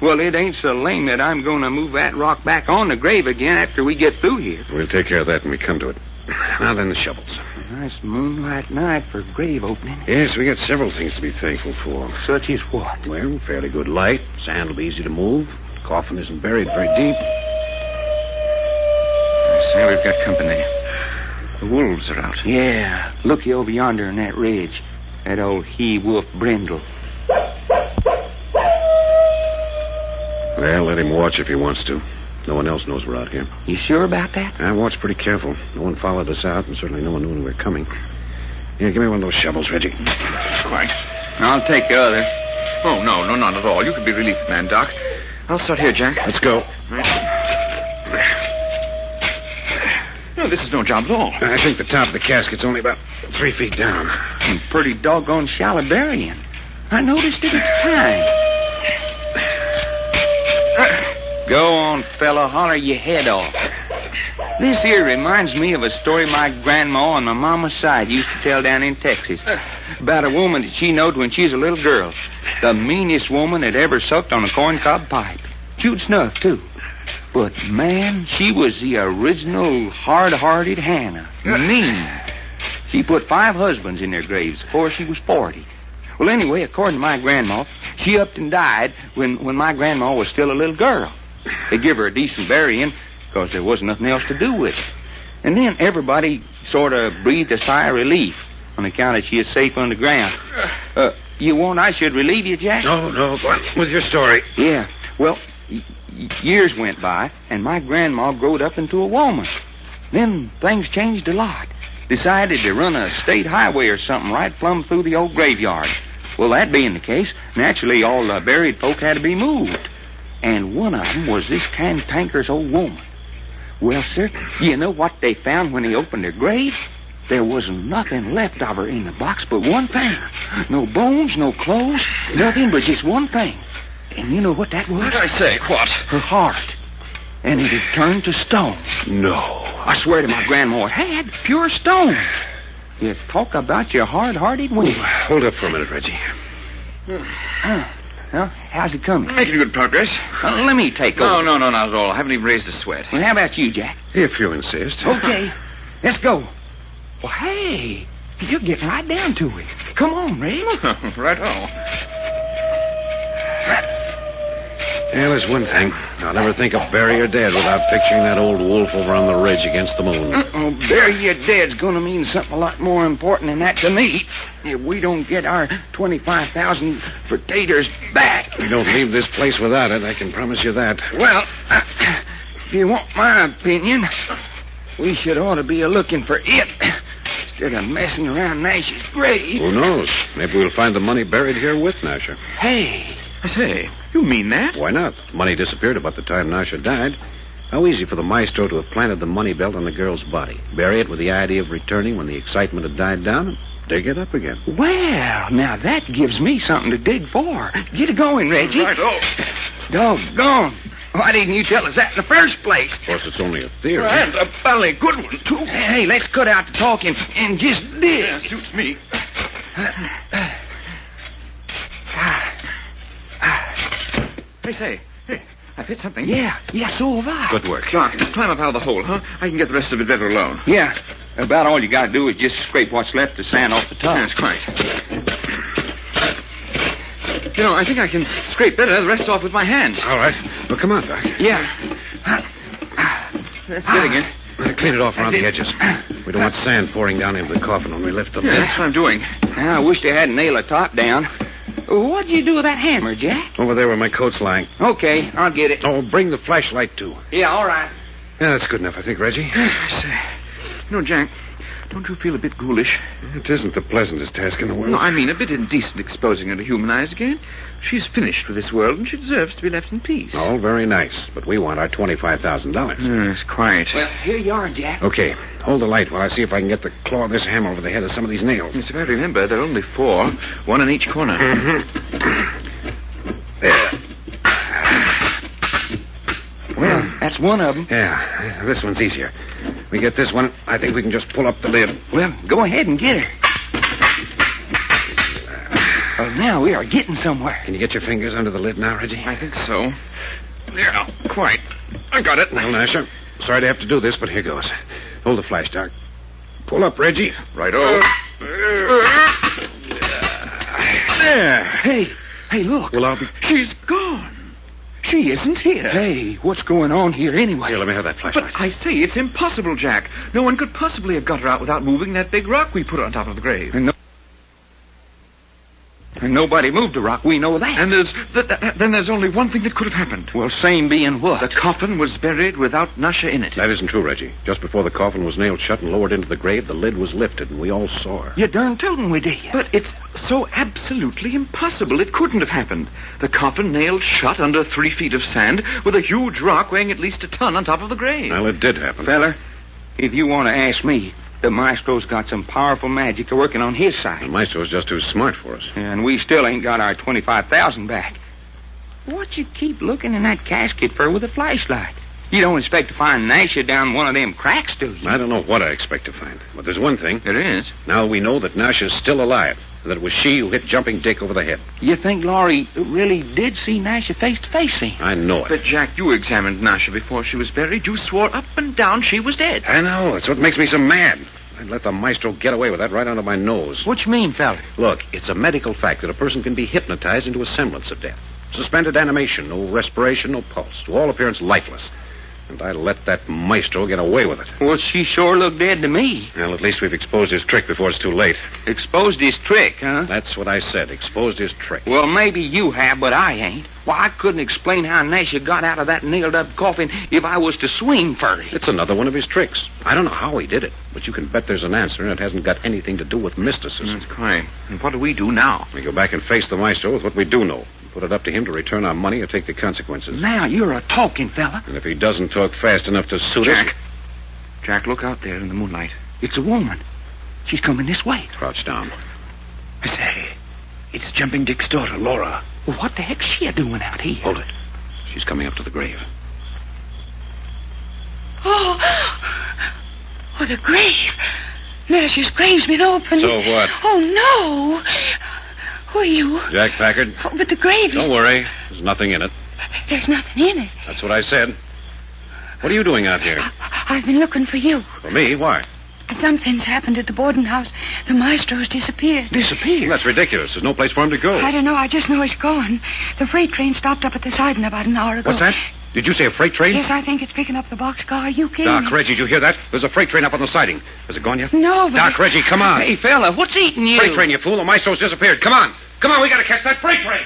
S4: Well, it ain't so lame that I'm going to move that rock back on the grave again after we get through here.
S5: We'll take care of that when we come to it. Now then, the shovels.
S4: A nice moonlight night for grave opening.
S5: Yes, we got several things to be thankful for.
S4: Such as what?
S5: Well, fairly good light. Sand will be easy to move. The coffin isn't buried very deep.
S21: I say we've got company. The wolves are out.
S4: Yeah. Looky over yonder on that ridge. That old he-wolf brindle.
S5: Well, let him watch if he wants to. No one else knows we're out here.
S4: You sure about that?
S5: I watched pretty careful. No one followed us out, and certainly no one knew when we were coming. Here, give me one of those shovels, Reggie.
S21: Quite.
S4: I'll take the other.
S21: Oh, no, not at all. You can be relief man, Doc. I'll start here, Jack.
S5: Let's go.
S21: No, this is no job at all.
S5: I think the top of the casket's only about 3 feet down.
S4: And pretty doggone shallow burying. I noticed it at the time. Go on, fella. Holler your head off. This here reminds me of a story my grandma on my mama's side used to tell down in Texas about a woman that she knowed when she was a little girl. The meanest woman that ever sucked on a corncob pipe. Chewed snuff, too. But, man, she was the original hard-hearted Hannah. Mean. She put 5 husbands in their graves before she was 40.
S10: Well, anyway, according to my grandma, she upped and died when my grandma was still a little girl. They give her a decent burying because there wasn't nothing else to do with it. And then everybody sort of breathed a sigh of relief on account of she is safe underground. You want I should relieve you, Jack?
S5: No, go on with your story.
S10: Yeah. Well, years went by, and my grandma growed up into a woman. Then things changed a lot. Decided to run a state highway or something right plumb through the old graveyard. Well, that being the case, naturally all the buried folk had to be moved. And one of them was this cantankerous old woman. Well, sir, you know what they found when they opened her grave? There wasn't nothing left of her in the box but one thing. No bones, no clothes, nothing but just one thing. And you know what that was?
S21: What did I say? What?
S10: Her heart. And it had turned to stone.
S5: No.
S10: I swear to my grandma, it had pure stone. You talk about your hard-hearted woman.
S5: Hold up for a minute, Reggie.
S10: Well, how's it coming?
S21: Making good progress.
S10: Let me take over.
S21: No, not at all. I haven't even raised a sweat.
S10: Well, how about you, Jack?
S5: If you insist.
S10: Okay, let's go. Well, hey, you're getting right down to it. Come on, Ray.
S21: Right on.
S5: Yeah, there's one thing. I'll never think of bury her dead without picturing that old wolf over on the ridge against the moon.
S10: Bury your dead's gonna mean something a lot more important than that to me. If we don't get our 25,000 for taters back.
S5: We don't leave this place without it, I can promise you that.
S10: Well, if you want my opinion, we should ought to be looking for it instead of messing around Nash's grave.
S5: Who knows? Maybe we'll find the money buried here with Nasha.
S10: Hey.
S21: I say, you mean that?
S5: Why not? The money disappeared about the time Nasha died. How easy for the maestro to have planted the money belt on the girl's body. Bury it with the idea of returning when the excitement had died down and dig it up again.
S10: Well, now that gives me something to dig for. Get it going, Reggie.
S21: Right on.
S10: Doggone. Why didn't you tell us that in the first place?
S5: Of course, it's only a theory.
S21: And a bally good one, too.
S10: Hey, let's cut out the talking and just dig.
S21: Yeah, suits me. Hey, I've hit something.
S10: Yeah, so have I.
S5: Good work.
S21: Doc, climb up out of the hole, huh? I can get the rest of it better alone.
S10: Yeah, about all you gotta do is just scrape what's left of sand off the top.
S21: That's quite. You know, I think I can scrape better the rest off with my hands.
S5: All right. Well, come on, Doc.
S10: Yeah.
S21: That's getting it.
S5: Clean it off around the edges. We don't want sand pouring down into the coffin when we lift the lid.
S21: Yeah, that's what I'm doing.
S10: I wish they hadn't nailed the top down. What'd you do with that hammer, Jack?
S5: Over there where my coat's lying.
S10: Okay, I'll get it.
S5: Oh, bring the flashlight, too.
S10: Yeah, all right.
S5: Yeah, that's good enough, I think, Reggie.
S21: I say, you know, Jack, don't you feel a bit ghoulish?
S5: It isn't the pleasantest task in the world.
S21: No, I mean a bit indecent exposing her to human eyes again. She's finished with this world, and she deserves to be left in peace.
S5: All very nice, but we want our $25,000.
S21: Yes, quite.
S10: Well, here you are, Jack.
S5: Okay, hold the light while I see if I can get the claw of this hammer over the head of some of these nails.
S21: Yes, if I remember, there are only 4, one in each corner.
S5: There.
S10: Well, that's one of them.
S5: Yeah, this one's easier. We get this one, I think we can just pull up the lid.
S10: Well, go ahead and get her. Well, now we are getting somewhere.
S5: Can you get your fingers under the lid now, Reggie?
S21: I think so. There, quite. I got it.
S5: Well, Nasha, sorry to have to do this, but here goes. Hold the flash, Doc. Pull up, Reggie.
S21: Right-o.
S5: There.
S10: Hey, look.
S5: Well, I'll be...
S21: She's gone. She isn't here.
S10: Hey, what's going on here anyway?
S5: Here, let me have that flashlight.
S21: But I say, it's impossible, Jack. No one could possibly have got her out without moving that big rock we put on top of the grave.
S10: And nobody moved the rock, we know that.
S21: And then there's only one thing that could have happened.
S10: Well, same being what?
S21: The coffin was buried without Nasha in it.
S5: That isn't true, Reggie. Just before the coffin was nailed shut and lowered into the grave, the lid was lifted, and we all saw her.
S10: You darn tootin' we did.
S21: But it's so absolutely impossible. It couldn't have happened. The coffin nailed shut under 3 feet of sand with a huge rock weighing at least a ton on top of the grave.
S5: Well, it did happen.
S10: Feller, if you want to ask me, the maestro's got some powerful magic working on his side.
S5: The maestro's just too smart for us.
S10: And we still ain't got our 25,000 back. What you keep looking in that casket for with a flashlight? You don't expect to find Nasha down one of them cracks, do you?
S5: I don't know what I expect to find. But there's one thing.
S21: There is.
S5: Now we know that Nasha's still alive. And that it was she who hit Jumping Dick over the head.
S10: You think Laurie really did see Nasha face to face, see?
S5: I know it.
S21: But, Jack, you examined Nasha before she was buried. You swore up and down she was dead.
S5: I know. That's what makes me so mad. I
S3: I'd let the maestro get away with that right under my nose.
S4: What you mean, fella?
S3: Look, it's a medical fact that a person can be hypnotized into a semblance of death. Suspended animation, no respiration, no pulse. To all appearance, lifeless. And I let that maestro get away with it.
S4: Well, she sure looked dead to me.
S3: Well, at least we've exposed his trick before it's too late.
S4: Exposed his trick, huh?
S3: That's what I said. Exposed his trick.
S4: Well, maybe you have, but I ain't. Why, I couldn't explain how Nasha got out of that nailed-up coffin if I was to swing for it.
S3: It's another one of his tricks. I don't know how he did it, but you can bet there's an answer, and it hasn't got anything to do with mysticism.
S21: That's crime. And what do we do now?
S3: We go back and face the maestro with what we do know. Put it up to him to return our money or take the consequences.
S4: Now you're a talking fella.
S3: And if he doesn't talk fast enough to suit us...
S21: Jack, look out there in the moonlight.
S4: It's a woman. She's coming this way.
S3: Crouch down.
S21: I say, it's Jumping Dick's daughter, Laura.
S4: Well, what the heck's she doing out here?
S3: Hold it. She's coming up to the grave.
S7: Oh, the grave. Nash's grave's been opened.
S3: So what?
S7: Oh, no. Who are you?
S3: Jack Packard.
S7: Oh, but the grave is...
S3: Don't worry. There's nothing in it.
S7: There's nothing in it.
S3: That's what I said. What are you doing out here?
S7: I've been looking for you.
S3: For me? Why?
S7: Something's happened at the boarding house. The maestro's disappeared.
S3: Disappeared? That's ridiculous. There's no place for him to go.
S7: I don't know. I just know he's gone. The freight train stopped up at the siding about an hour ago.
S3: What's that? Did you say a freight train?
S7: Yes, I think it's picking up the boxcar. Are you kidding
S3: Doc,
S7: me?
S3: Reggie, did you hear that? There's a freight train up on the siding. Has it gone yet?
S7: No, but...
S3: Doc, Reggie, come on.
S4: Hey, fella, what's eating you?
S3: Freight train, you fool. The maestro's disappeared. Come on. Come on, we gotta catch that freight train.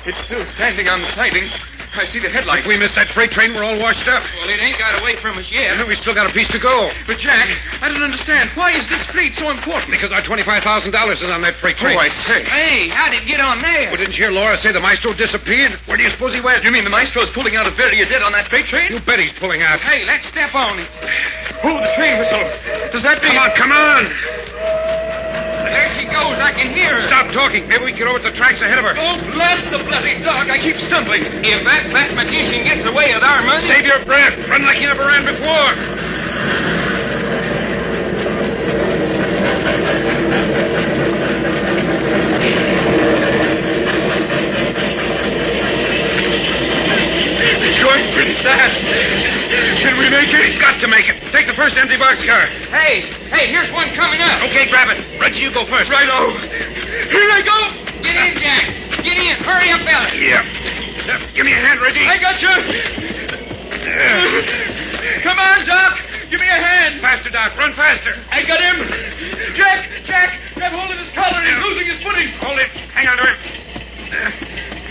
S21: It's still standing on the siding. I see the headlights.
S3: If we miss that freight train, we're all washed up.
S21: Well, it ain't got away from us yet.
S3: We still got a piece to go.
S21: But, Jack, I don't understand. Why is this freight so important?
S3: Because our $25,000 is on that freight train.
S21: Oh, I say.
S4: Hey, how'd it get on there?
S3: Well, didn't you hear Laura say the maestro disappeared? Where do you suppose he went?
S21: You mean the maestro's pulling out of Bury Dead on that freight train?
S3: You bet he's pulling out.
S4: Hey, let's step on it.
S21: Oh, the train whistle. Does that mean...
S3: Come on.
S4: There she goes. I can hear her.
S3: Stop talking. Maybe we can get over the tracks ahead of her.
S21: Oh, bless the bloody dog. I keep stumbling.
S4: If that fat magician gets away with our money...
S3: Save your breath. Run like you never ran before.
S21: It's going pretty fast. Can we make it?
S3: We've got to make it. Take the first empty boxcar.
S4: Hey, here's one coming up.
S3: Okay, grab it. Reggie, you go first.
S21: Righto. Here I go.
S4: Get in, Jack. Get in. Hurry up, fella.
S3: Yeah. Give me a hand, Reggie.
S21: I got you. Come on, Doc. Give me a hand.
S3: Faster, Doc. Run faster.
S21: I got him. Jack, grab hold of his collar. He's losing his footing.
S3: Hold him. Hang on to him.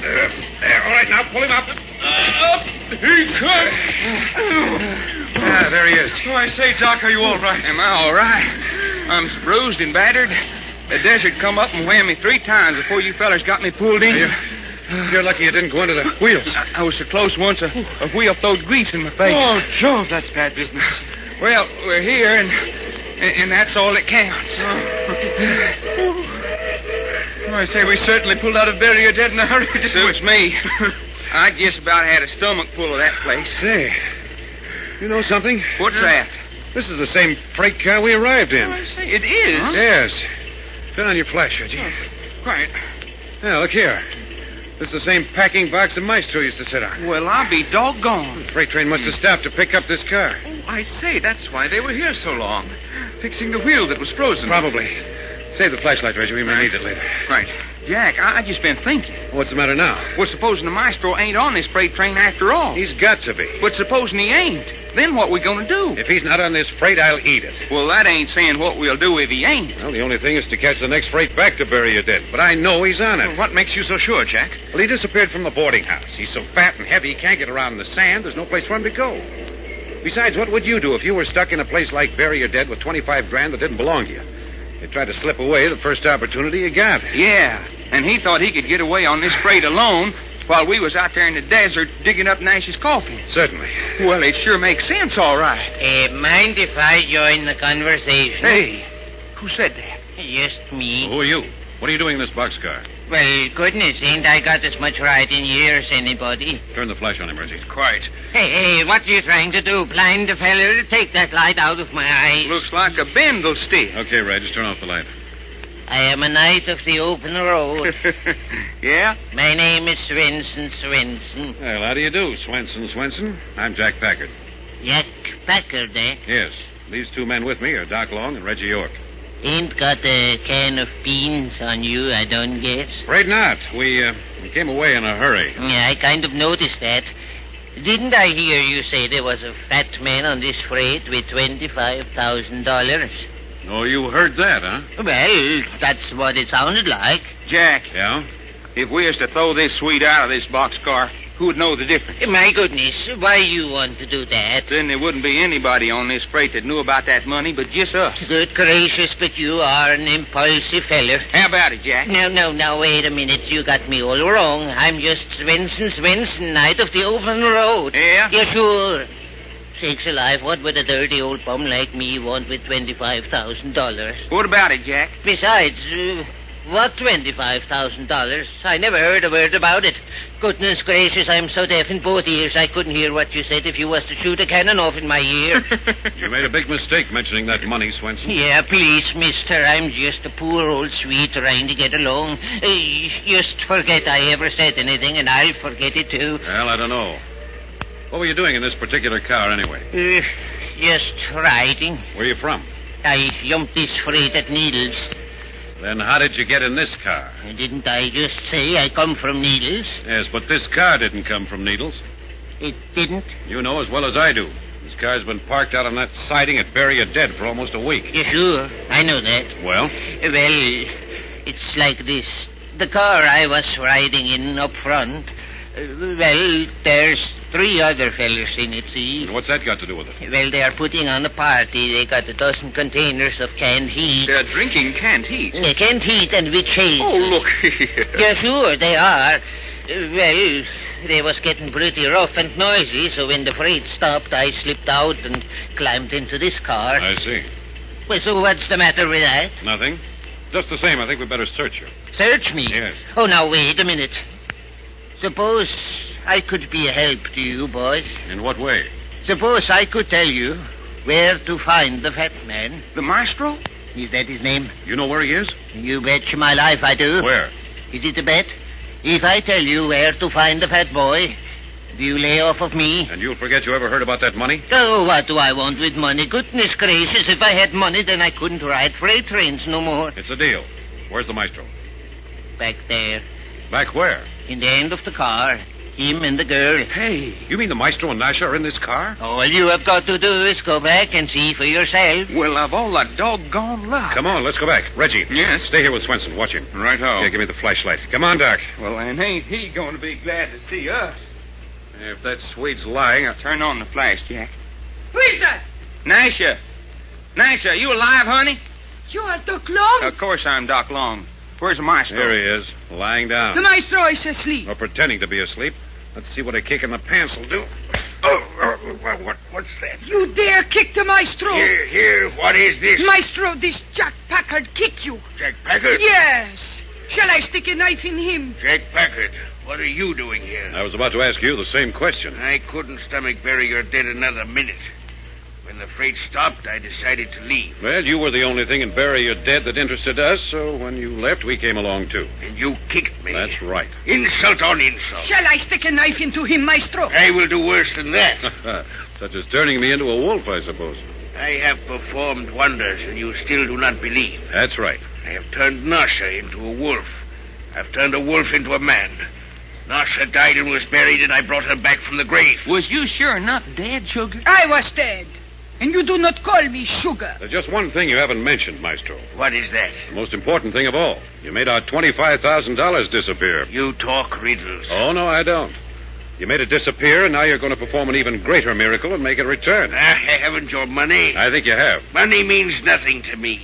S3: There. All right, now pull him up.
S21: Up he comes.
S3: There he is.
S21: Oh, I say, Doc, are you all right?
S4: Am I all right? I'm bruised and battered. The desert come up and whammed me 3 times before you fellers got me pulled in.
S3: You're lucky you didn't go into the wheels.
S4: I was so close once a wheel throwed grease in my face.
S21: Oh, Jove, that's bad business.
S4: Well, we're here, and that's all that counts.
S21: Oh, I say, we certainly pulled out of Bury Dead in a hurry.
S4: Suits me. I just about had a stomach full of that place.
S3: Say, you know something?
S4: What's that?
S3: This is the same freight car we arrived in.
S21: Oh, I say, it is?
S3: Huh? Yes. Turn on your flash, Reggie.
S21: Right.
S3: Now, look here. This is the same packing box the maestro used to sit on.
S4: Well, I'll be doggone.
S3: The freight train must have stopped to pick up this car.
S21: Oh, I say, that's why they were here so long. Fixing the wheel that was frozen.
S3: Probably. Save the flashlight, Reggie. We may need it later.
S4: Right. Jack, I just been thinking.
S3: What's the matter now?
S4: Well, supposing the maestro ain't on this freight train after all.
S3: He's got to be.
S4: But supposing he ain't, then what we gonna do?
S3: If he's not on this freight, I'll eat it.
S4: Well, that ain't saying what we'll do if he ain't.
S3: Well, the only thing is to catch the next freight back to Bury Dead. But I know he's on it.
S21: Well, what makes you so sure, Jack?
S3: Well, he disappeared from the boarding house. He's so fat and heavy he can't get around in the sand. There's no place for him to go. Besides, what would you do if you were stuck in a place like Bury Dead with $25,000 that didn't belong to you? You'd try to slip away the first opportunity you got.
S4: Yeah, and he thought he could get away on this freight alone while we was out there in the desert digging up Nash's coffin.
S3: Certainly.
S4: Well, it sure makes sense, all right.
S19: Mind if I join the conversation?
S4: Hey, who said that?
S19: Just me.
S3: Who are you? What are you doing in this boxcar?
S19: Well, goodness, ain't I got as much right in here as anybody?
S3: Turn the flash on him, Reggie.
S21: Quite.
S19: Hey, what are you trying to do? Blind the feller? Take that light out of my eyes.
S4: Looks like a bindle stick.
S3: Okay, Reg, just turn off the light.
S19: I am a knight of the open road.
S4: Yeah?
S19: My name is Swenson.
S3: Well, how do you do, Swenson? I'm Jack Packard.
S19: Jack Packard, eh?
S5: Yes. These two men with me are Doc Long and Reggie York.
S19: Ain't got a can of beans on you, I don't guess.
S5: Afraid not. We came away in a hurry.
S19: Yeah, I kind of noticed that. Didn't I hear you say there was a fat man on this freight with $25,000?
S5: Oh, you heard that, huh?
S19: Well, that's what it sounded like.
S4: Jack.
S5: Yeah?
S4: If we was to throw this suite out of this boxcar, who would know the difference?
S19: My goodness, why you want to do that?
S4: Then there wouldn't be anybody on this freight that knew about that money but just us.
S19: Good gracious, but you are an impulsive feller.
S4: How about it, Jack?
S19: No, wait a minute. You got me all wrong. I'm just Svensson, Knight of the Open Road.
S4: Yeah?
S19: Yeah, sure. Sakes alive, what would a dirty old bum like me want with $25,000?
S4: What about it, Jack?
S19: Besides, what $25,000? I never heard a word about it. Goodness gracious, I'm so deaf in both ears I couldn't hear what you said if you was to shoot a cannon off in my ear.
S5: You made a big mistake mentioning that money, Swenson.
S19: Yeah, please, mister. I'm just a poor old sweet trying to get along. Just forget I ever said anything, and I'll forget it, too.
S5: Well, I don't know. What were you doing in this particular car, anyway?
S19: Just riding.
S5: Where are you from?
S19: I jumped this freight at Needles.
S5: Then how did you get in this car?
S19: Didn't I just say I come from Needles?
S5: Yes, but this car didn't come from Needles.
S19: It didn't?
S5: You know as well as I do. This car's been parked out on that siding at Bury Dead for almost a week.
S19: Yeah, sure. I know that.
S5: Well?
S19: Well, it's like this. The car I was riding in up front, well, there's 3 other fellas in it, see?
S5: And what's that got to do with it?
S19: Well, they are putting on a party. They got a dozen containers of canned heat.
S21: They're drinking canned heat.
S19: Yeah, canned heat and with shades.
S21: Oh, look here.
S19: Yeah, sure, they are. Well, they was getting pretty rough and noisy, so when the freight stopped, I slipped out and climbed into this car.
S5: I see.
S19: Well, so what's the matter with that?
S5: Nothing. Just the same, I think we'd better search you.
S19: Search me?
S5: Yes.
S19: Oh, now, wait a minute. Suppose I could be a help to you, boys.
S5: In what way?
S19: Suppose I could tell you where to find the fat man.
S4: The maestro?
S19: Is that his name?
S5: You know where he is?
S19: You bet my life I do.
S5: Where?
S19: Is it a bet? If I tell you where to find the fat boy, do you lay off of me?
S5: And you'll forget you ever heard about that money?
S19: Oh, what do I want with money? Goodness gracious, if I had money, then I couldn't ride freight trains no more.
S5: It's a deal. Where's the maestro?
S19: Back there.
S5: Back where?
S19: In the end of the car. Him and the girl.
S5: Hey, you mean the maestro and Nasha are in this car?
S19: All you have got to do is go back and see for yourself.
S21: Well, of all the doggone luck.
S5: Come on, let's go back. Reggie.
S21: Yes?
S5: Stay here with Swenson. Watch him.
S21: Right-o.
S5: Here, give me the flashlight. Come on, Doc.
S4: Well, and ain't he going to be glad to see us?
S5: If that Swede's lying, I'll
S4: turn on the flash, Jack.
S14: Who is that?
S4: Nasha. Nasha, you alive, honey?
S14: You are Doc Long?
S4: Of course I'm Doc Long. Where's the maestro?
S5: Here he is, lying down.
S14: The maestro is asleep.
S5: Or pretending to be asleep. Let's see what a kick in the pants will do.
S13: What's that?
S14: You dare kick the maestro?
S13: Here, what is this?
S14: Maestro, this Jack Packard kick you.
S13: Jack Packard?
S14: Yes. Shall I stick a knife in him?
S13: Jack Packard, what are you doing here?
S5: I was about to ask you the same question.
S13: I couldn't stomach Bury Dead another minute. When the freight stopped, I decided to leave.
S5: Well, you were the only thing in Bury Dead that interested us, so when you left, we came along, too.
S13: And you kicked me.
S5: That's right.
S13: Insult on insult.
S14: Shall I stick a knife into him, maestro?
S13: I will do worse than that.
S5: Such as turning me into a wolf, I suppose.
S13: I have performed wonders, and you still do not believe.
S5: That's right.
S13: I have turned Nasha into a wolf. I've turned a wolf into a man. Nasha died and was buried, and I brought her back from the grave.
S4: Was you sure not dead, Sugar?
S14: I was dead. And you do not call me Sugar.
S5: There's just one thing you haven't mentioned, Maestro.
S13: What is that?
S5: The most important thing of all. You made our $25,000 disappear.
S13: You talk riddles.
S5: Oh, no, I don't. You made it disappear, and now you're going to perform an even greater miracle and make it return.
S13: Haven't your money?
S5: I think you have.
S13: Money means nothing to me.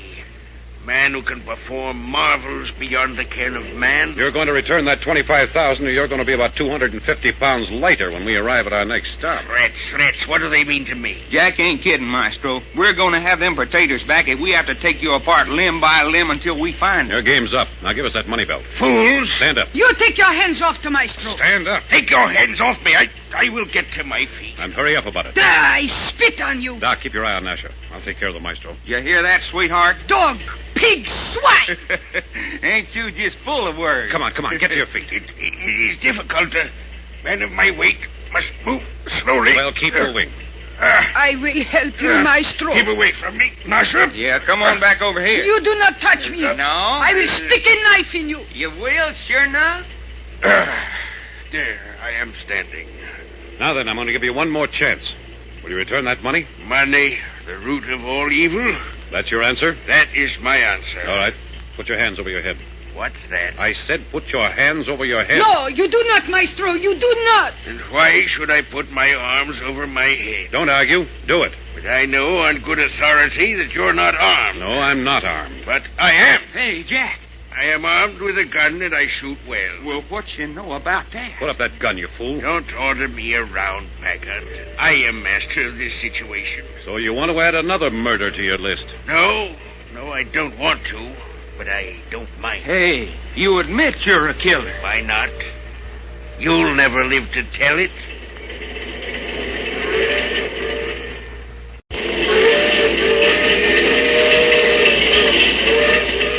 S13: Man who can perform marvels beyond the ken of man.
S5: You're going to return that $25,000, or you're going to be about 250 pounds lighter when we arrive at our next stop.
S13: Threats, what do they mean to me?
S4: Jack ain't kidding, Maestro. We're going to have them potatoes back if we have to take you apart limb by limb until we find them.
S5: Your game's up. Now give us that money belt.
S13: Fools!
S5: Stand up.
S14: You take your hands off the maestro.
S5: Stand up.
S13: Take your hands off me. I will get to my feet.
S5: And hurry up about it.
S14: I spit on you.
S5: Doc, keep your eye on Nasha. I'll take care of the maestro.
S4: You hear that, sweetheart?
S14: Dog, pig, swine.
S4: Ain't you just full of words?
S5: Come on. Get to your feet.
S13: It is difficult. A man of my weight must move slowly.
S5: Well, keep moving.
S17: I will help you, Maestro.
S13: Keep away from me, Nasha.
S4: Yeah, come on back over here.
S17: You do not touch me.
S4: No?
S17: I will stick a knife in you.
S4: You will, sure enough?
S13: There, I am standing.
S3: Now then, I'm going to give you one more chance. Will you return that money?
S13: Money, the root of all evil?
S3: That's your answer?
S13: That is my answer.
S3: All right. Put your hands over your head.
S13: What's that?
S3: I said put your hands over your head.
S17: No, you do not, Maestro. You do not.
S13: And why should I put my arms over my head?
S3: Don't argue. Do it.
S13: But I know on good authority that you're not armed.
S3: No, I'm not armed.
S13: But I am.
S4: Hey, Jack.
S13: I am armed with a gun and I shoot well.
S4: Well, what you know about that?
S3: Put up that gun, you fool.
S13: Don't order me around, Packard. I am master of this situation.
S3: So you want to add another murder to your list?
S13: No, I don't want to. But I don't mind.
S4: Hey, you admit you're a killer.
S13: Why not? You'll never live to tell it.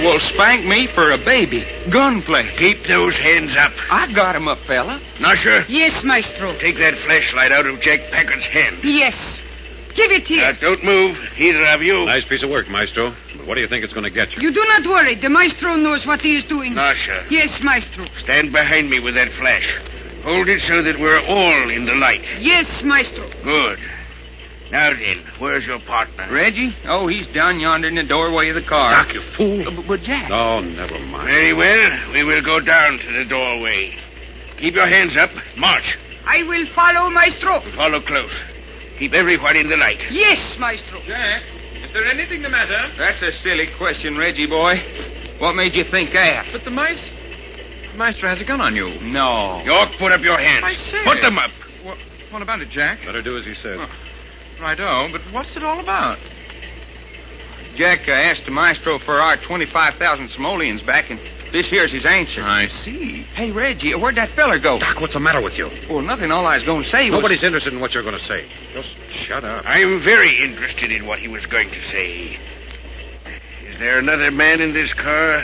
S4: Well, spank me for a baby. Gunplay.
S13: Keep those hands up.
S4: I got him up, fella.
S13: Nasha?
S17: Yes, Maestro.
S13: Take that flashlight out of Jack Packard's hand.
S17: Yes. Give it here.
S13: Don't move, either of you.
S3: Nice piece of work, Maestro. But what do you think it's going to get you?
S17: You do not worry. The Maestro knows what he is doing.
S13: Nasha.
S17: Yes, Maestro.
S13: Stand behind me with that flash. Hold it so that we're all in the light.
S17: Yes, Maestro.
S13: Good. Now then, where's your partner?
S4: Reggie? Oh, he's down yonder in the doorway of the car.
S3: Doc, you fool.
S4: But Jack.
S3: Oh, never mind.
S13: Very well. We will go down to the doorway. Keep your hands up. March.
S17: I will follow, Maestro.
S13: Follow close. Keep everyone in the light.
S17: Yes, Maestro.
S4: Jack, is there anything the matter? That's a silly question, Reggie boy. What made you think that?
S21: But the Maestro has a gun on you.
S4: No.
S13: York, put up your hands.
S21: I said.
S13: Put them up.
S21: What about it, Jack?
S3: Better do as he says.
S21: Righto, but what's it all about?
S4: Jack asked the Maestro for our 25,000 simoleons back, and this here's his answer.
S21: I see.
S4: Hey, Reggie, where'd that feller go?
S3: Doc, what's the matter with you?
S4: Well, nothing. All I was going to say was...
S3: Nobody's interested in what you're going to say. Just shut up.
S13: I'm very interested in what he was going to say. Is there another man in this car?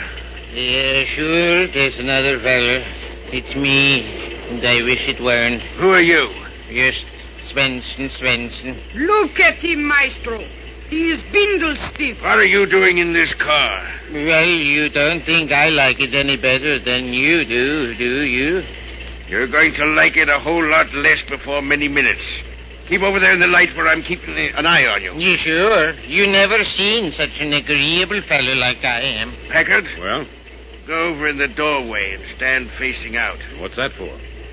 S8: Yeah, sure. There's another feller. It's me, and I wish it weren't.
S13: Who are you?
S8: Just Svensson.
S17: Look at him, Maestro. He is bindle stiff.
S13: What are you doing in this car?
S8: Well, you don't think I like it any better than you do you?
S13: You're going to like it a whole lot less before many minutes. Keep over there in the light where I'm keeping an eye on you.
S8: You sure? You never seen such an agreeable fellow like I am.
S13: Packard?
S3: Well?
S13: Go over in the doorway and stand facing out.
S3: What's that for?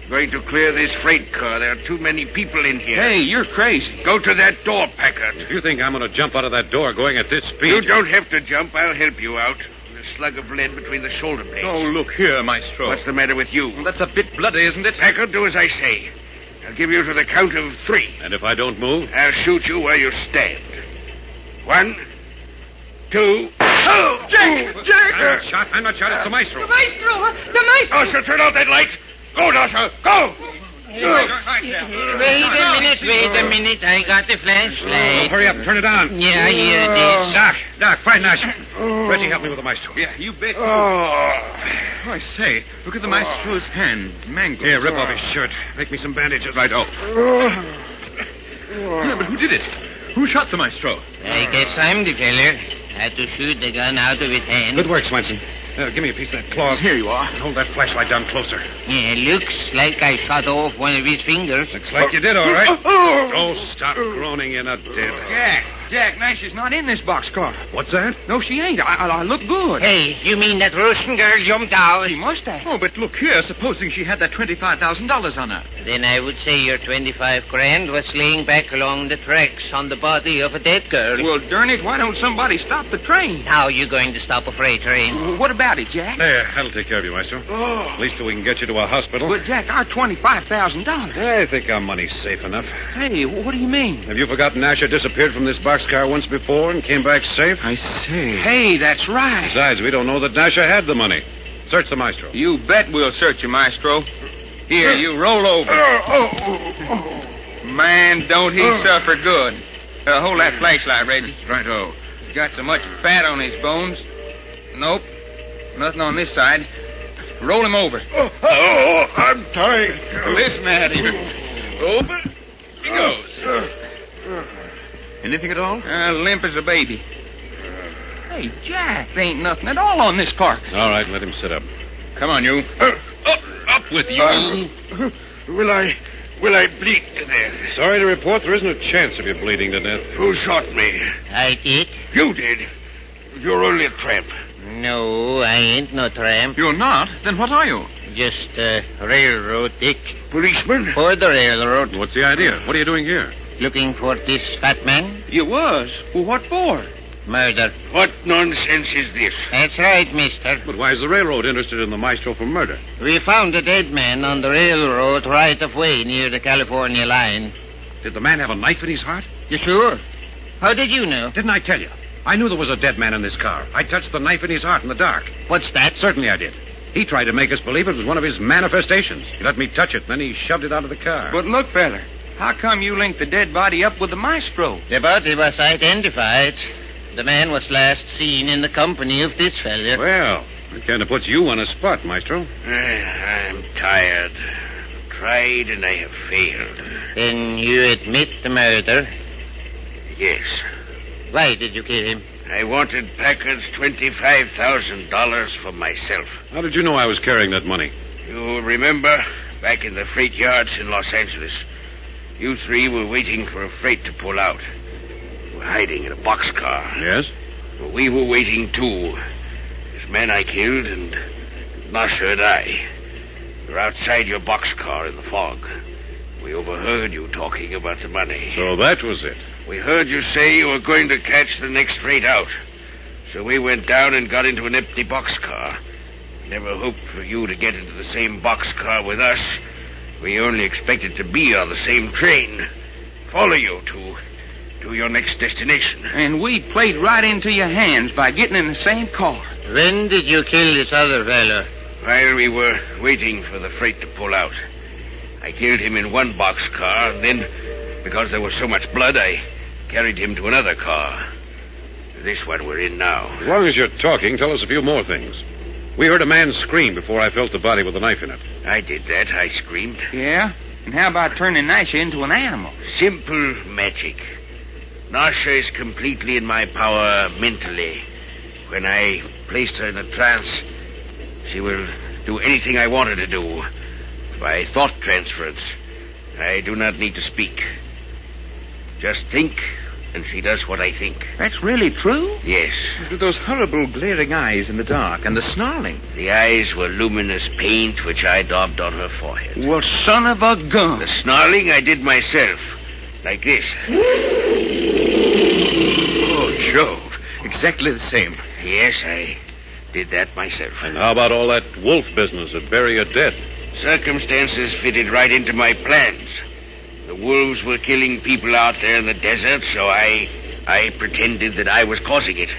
S13: Going to clear this freight car. There are too many people in here.
S4: Hey, you're crazy.
S13: Go to that door, Packard.
S3: If you think I'm going to jump out of that door going at this speed...
S13: You don't have to jump. I'll help you out. With a slug of lead between the shoulder blades.
S21: Oh, look here, Maestro.
S13: What's the matter with you?
S21: Well, that's a bit bloody, isn't it?
S13: Packard, do as I say. I'll give you to the count of 3.
S3: And if I don't move?
S13: I'll shoot you where you stand. 1, 2... Oh!
S21: Jack!
S3: I'm not shot. It's the Maestro.
S17: The Maestro! The Maestro!
S13: Nasha, turn out that light. Go, Nasha. Go!
S8: Wait a minute. I got the flashlight.
S3: Hurry up and turn it on.
S8: Yeah, here it is.
S3: Doc, find Nasha. Reggie, help me with the Maestro.
S4: Yeah, you bet.
S21: Oh, I say, look at the Maestro's hand. Mangled.
S3: Here, rip off his shirt. Make me some bandages.
S21: Yeah, but who did it? Who shot the Maestro?
S8: I guess I'm the feller. Had to shoot the gun out of his hand.
S3: Good work, Swenson. Give me a piece of that cloth.
S21: Here you are.
S3: Hold that flashlight down closer.
S8: Yeah, looks like I shot off one of his fingers.
S3: Looks like you did, all right. Oh, stop groaning in a dead.
S4: Jack, Nasha's not in this boxcar.
S3: What's that?
S4: No, she ain't. I look good.
S8: Hey, you mean that Russian girl jumped out?
S4: She must have.
S21: Oh, but look here. Supposing she had that $25,000 on her.
S8: Then I would say your 25 grand was laying back along the tracks on the body of a dead girl.
S4: Well, darn it, why don't somebody stop the train?
S8: How are you going to stop a freight train?
S4: What about it, Jack?
S3: There, that'll take care of you, Maestro. At least we can get you to a hospital.
S4: But, Jack, our $25,000.
S3: I think our money's safe enough.
S4: Hey, what do you mean?
S3: Have you forgotten Nasha disappeared from this boxcar once before and came back safe?
S21: I see.
S4: Hey, that's right.
S3: Besides, we don't know that Nasha had the money. Search the Maestro.
S4: You bet we'll search you, Maestro. Here, you roll over. Man, don't he suffer good. Hold that flashlight, Reggie.
S21: Righto.
S4: He's got so much fat on his bones. Nope. Nothing on this side. Roll him over.
S13: I'm tired.
S4: Listen at him.
S21: Over. He goes. Anything at all?
S10: Limp as a baby. Hey, Jack, there ain't nothing at all on this carcass.
S5: All right, let him sit up.
S21: Come on, you. Up with you.
S6: Will I bleed to death?
S5: Sorry to report there isn't a chance of you bleeding to death.
S6: Who shot me?
S20: I did.
S6: You did. You're only a tramp.
S20: No, I ain't no tramp.
S21: You're not? Then what are you?
S20: Just a railroad dick.
S6: Policeman?
S20: For the railroad.
S5: What's the idea? What are you doing here?
S20: Looking for this fat man?
S10: You was? Well, what for?
S20: Murder.
S6: What nonsense is this?
S20: That's right, mister.
S5: But why is the railroad interested in the maestro for murder?
S20: We found a dead man on the railroad right of way near the California line.
S5: Did the man have a knife in his heart?
S20: You sure? How did you know?
S5: Didn't I tell you? I knew there was a dead man in this car. I touched the knife in his heart in the dark.
S20: What's that?
S5: Certainly I did. He tried to make us believe it was one of his manifestations. He let me touch it, then he shoved it out of the car.
S10: But look, feller, how come you linked the dead body up with the maestro?
S20: The body was identified. The man was last seen in the company of this fella.
S5: Well, it kind of puts you on a spot, maestro.
S6: I'm tired. Tried and I have failed.
S20: Then you admit the murder?
S6: Yes.
S20: Why did you kill him?
S6: I wanted Packard's $25,000 for myself.
S5: How did you know I was carrying that money?
S6: You remember, back in the freight yards in Los Angeles, you three were waiting for a freight to pull out. You were hiding in a boxcar.
S5: Yes?
S6: Well, we were waiting, too. This man I killed and Nasha and I. You're outside your boxcar in the fog. We overheard you talking about the money.
S5: So that was it.
S6: We heard you say you were going to catch the next freight out. So we went down and got into an empty boxcar. Never hoped for you to get into the same boxcar with us. We only expected to be on the same train. Follow you to your next destination.
S10: And we played right into your hands by getting in the same car.
S20: When did you kill this other fellow?
S6: While we were waiting for the freight to pull out. I killed him in one boxcar, and then, because there was so much blood, I carried him to another car. This one we're in now.
S5: As long as you're talking, tell us a few more things. We heard a man scream before I felt the body with a knife in it.
S6: I did that. I screamed.
S10: Yeah? And how about turning Nasha into an animal?
S6: Simple magic. Nasha is completely in my power mentally. When I placed her in a trance, she will do anything I want her to do. By thought transference. I do not need to speak. Just think, and she does what I think.
S10: That's really true?
S6: Yes.
S21: With those horrible glaring eyes in the dark and the snarling.
S6: The eyes were luminous paint which I daubed on her forehead.
S10: Well, son of a gun.
S6: The snarling I did myself. Like this.
S21: Oh, Jove. Exactly the same.
S6: Yes, I did that myself.
S5: And how about all that wolf business at Bury a Dead?
S6: Circumstances fitted right into my plans. The wolves were killing people out there in the desert, so I pretended that I was causing it.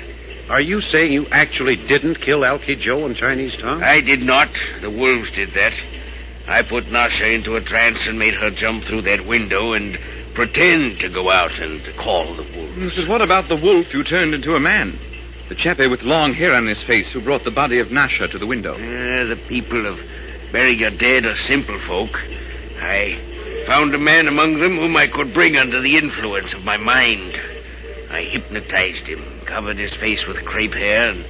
S5: Are you saying you actually didn't kill Alky Joe and Chinese Tom?
S6: I did not. The wolves did that. I put Nasha into a trance and made her jump through that window and pretend to go out and call the wolves.
S21: But what about the wolf you turned into a man? The chappie with long hair on his face who brought the body of Nasha to the window.
S6: The people of Bury Your Dead are simple folk. I found a man among them whom I could bring under the influence of my mind. I hypnotized him, covered his face with crepe hair, and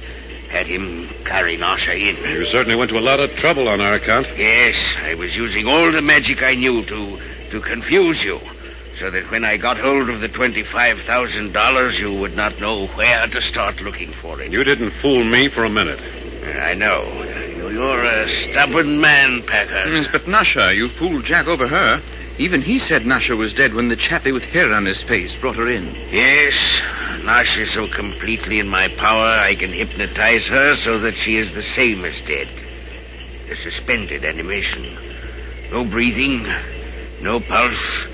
S6: had him carry Nasha in.
S5: You certainly went to a lot of trouble on our account.
S6: Yes, I was using all the magic I knew to confuse you, so that when I got hold of the $25,000, you would not know where to start looking for it.
S5: You didn't fool me for a minute.
S6: I know. You're a stubborn man, Packer.
S21: Yes, but Nasha, you fooled Jack over her. Even he said Nasha was dead when the chappie with hair on his face brought her in.
S6: Yes, Nasha's so completely in my power, I can hypnotize her so that she is the same as dead. A suspended animation. No breathing, no pulse.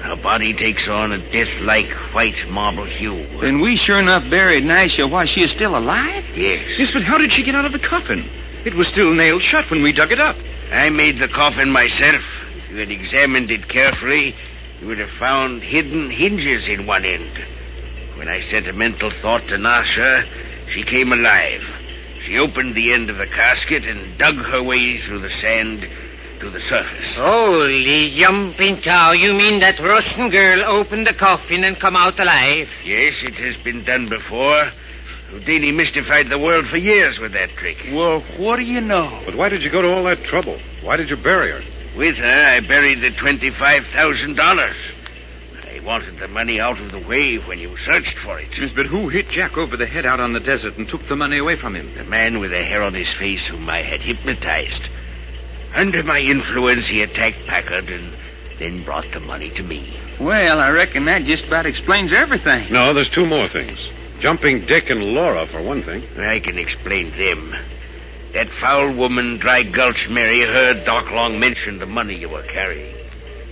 S6: Her body takes on a death-like white marble hue.
S10: Then we sure enough buried Nasha while she is still alive?
S6: Yes.
S21: Yes, but how did she get out of the coffin? It was still nailed shut when we dug it up.
S6: I made the coffin myself. If you had examined it carefully, you would have found hidden hinges in one end. When I sent a mental thought to Nasha, she came alive. She opened the end of the casket and dug her way through the sand to the surface.
S8: Holy jumping cow. You mean that Russian girl opened the coffin and come out alive?
S6: Yes, it has been done before. Houdini mystified the world for years with that trick.
S10: Well, what do you know?
S5: But why did you go to all that trouble? Why did you bury her?
S6: With her, I buried the $25,000. I wanted the money out of the way when you searched for it.
S21: Yes, but who hit Jack over the head out on the desert and took the money away from him?
S6: The man with the hair on his face whom I had hypnotized. Under my influence, he attacked Packard and then brought the money to me.
S10: Well, I reckon that just about explains everything.
S5: No, there's two more things. Jumping Dick and Laura, for one thing.
S6: I can explain them. That foul woman, Dry Gulch Mary, heard Doc Long mention the money you were carrying.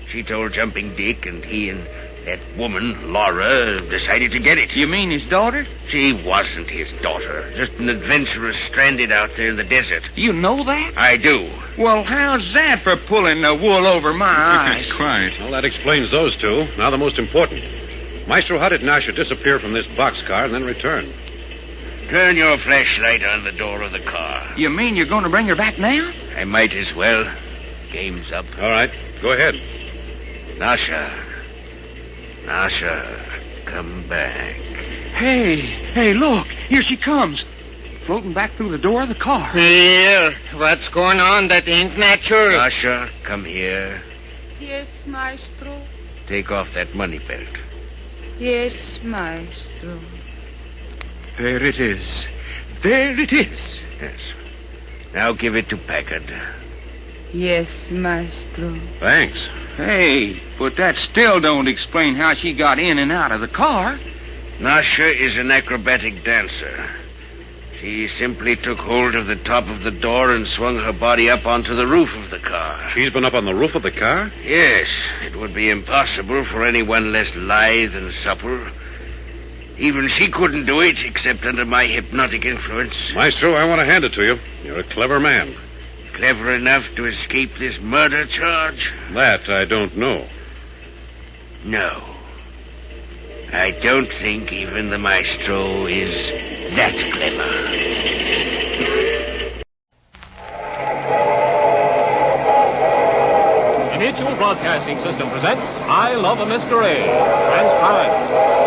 S6: She told Jumping Dick, and he and that woman, Laura, decided to get it.
S10: You mean his daughter?
S6: She wasn't his daughter. Just an adventuress stranded out there in the desert.
S10: You know that?
S6: I do.
S10: Well, how's that for pulling the wool over my eyes?
S5: Quite. Well, that explains those two. Now the most important. Maestro, how did Nasha disappear from this boxcar and then return?
S6: Turn your flashlight on the door of the car.
S10: You mean you're going to bring her back now?
S6: I might as well. Game's up.
S5: All right, go ahead.
S6: Nasha, come back.
S10: Hey, look. Here she comes. Floating back through the door of the car.
S8: Here, what's going on? That ain't natural.
S6: Nasha, come here.
S7: Yes, Maestro.
S6: Take off that money belt.
S7: Yes, Maestro.
S21: There it is. There it is.
S6: Yes. Now give it to Packard.
S7: Yes, Maestro.
S5: Thanks.
S10: Hey, but that still don't explain how she got in and out of the car.
S6: Nasha is an acrobatic dancer. She simply took hold of the top of the door and swung her body up onto the roof of the car.
S5: She's been up on the roof of the car?
S6: Yes. It would be impossible for anyone less lithe and supple. Even she couldn't do it, except under my hypnotic influence.
S5: Maestro, I want to hand it to you. You're a clever man.
S6: Clever enough to escape this murder charge?
S5: That I don't know.
S6: No. I don't think even the Maestro is that clever.
S12: The Mutual Broadcasting System presents I Love a Mystery, transcribed.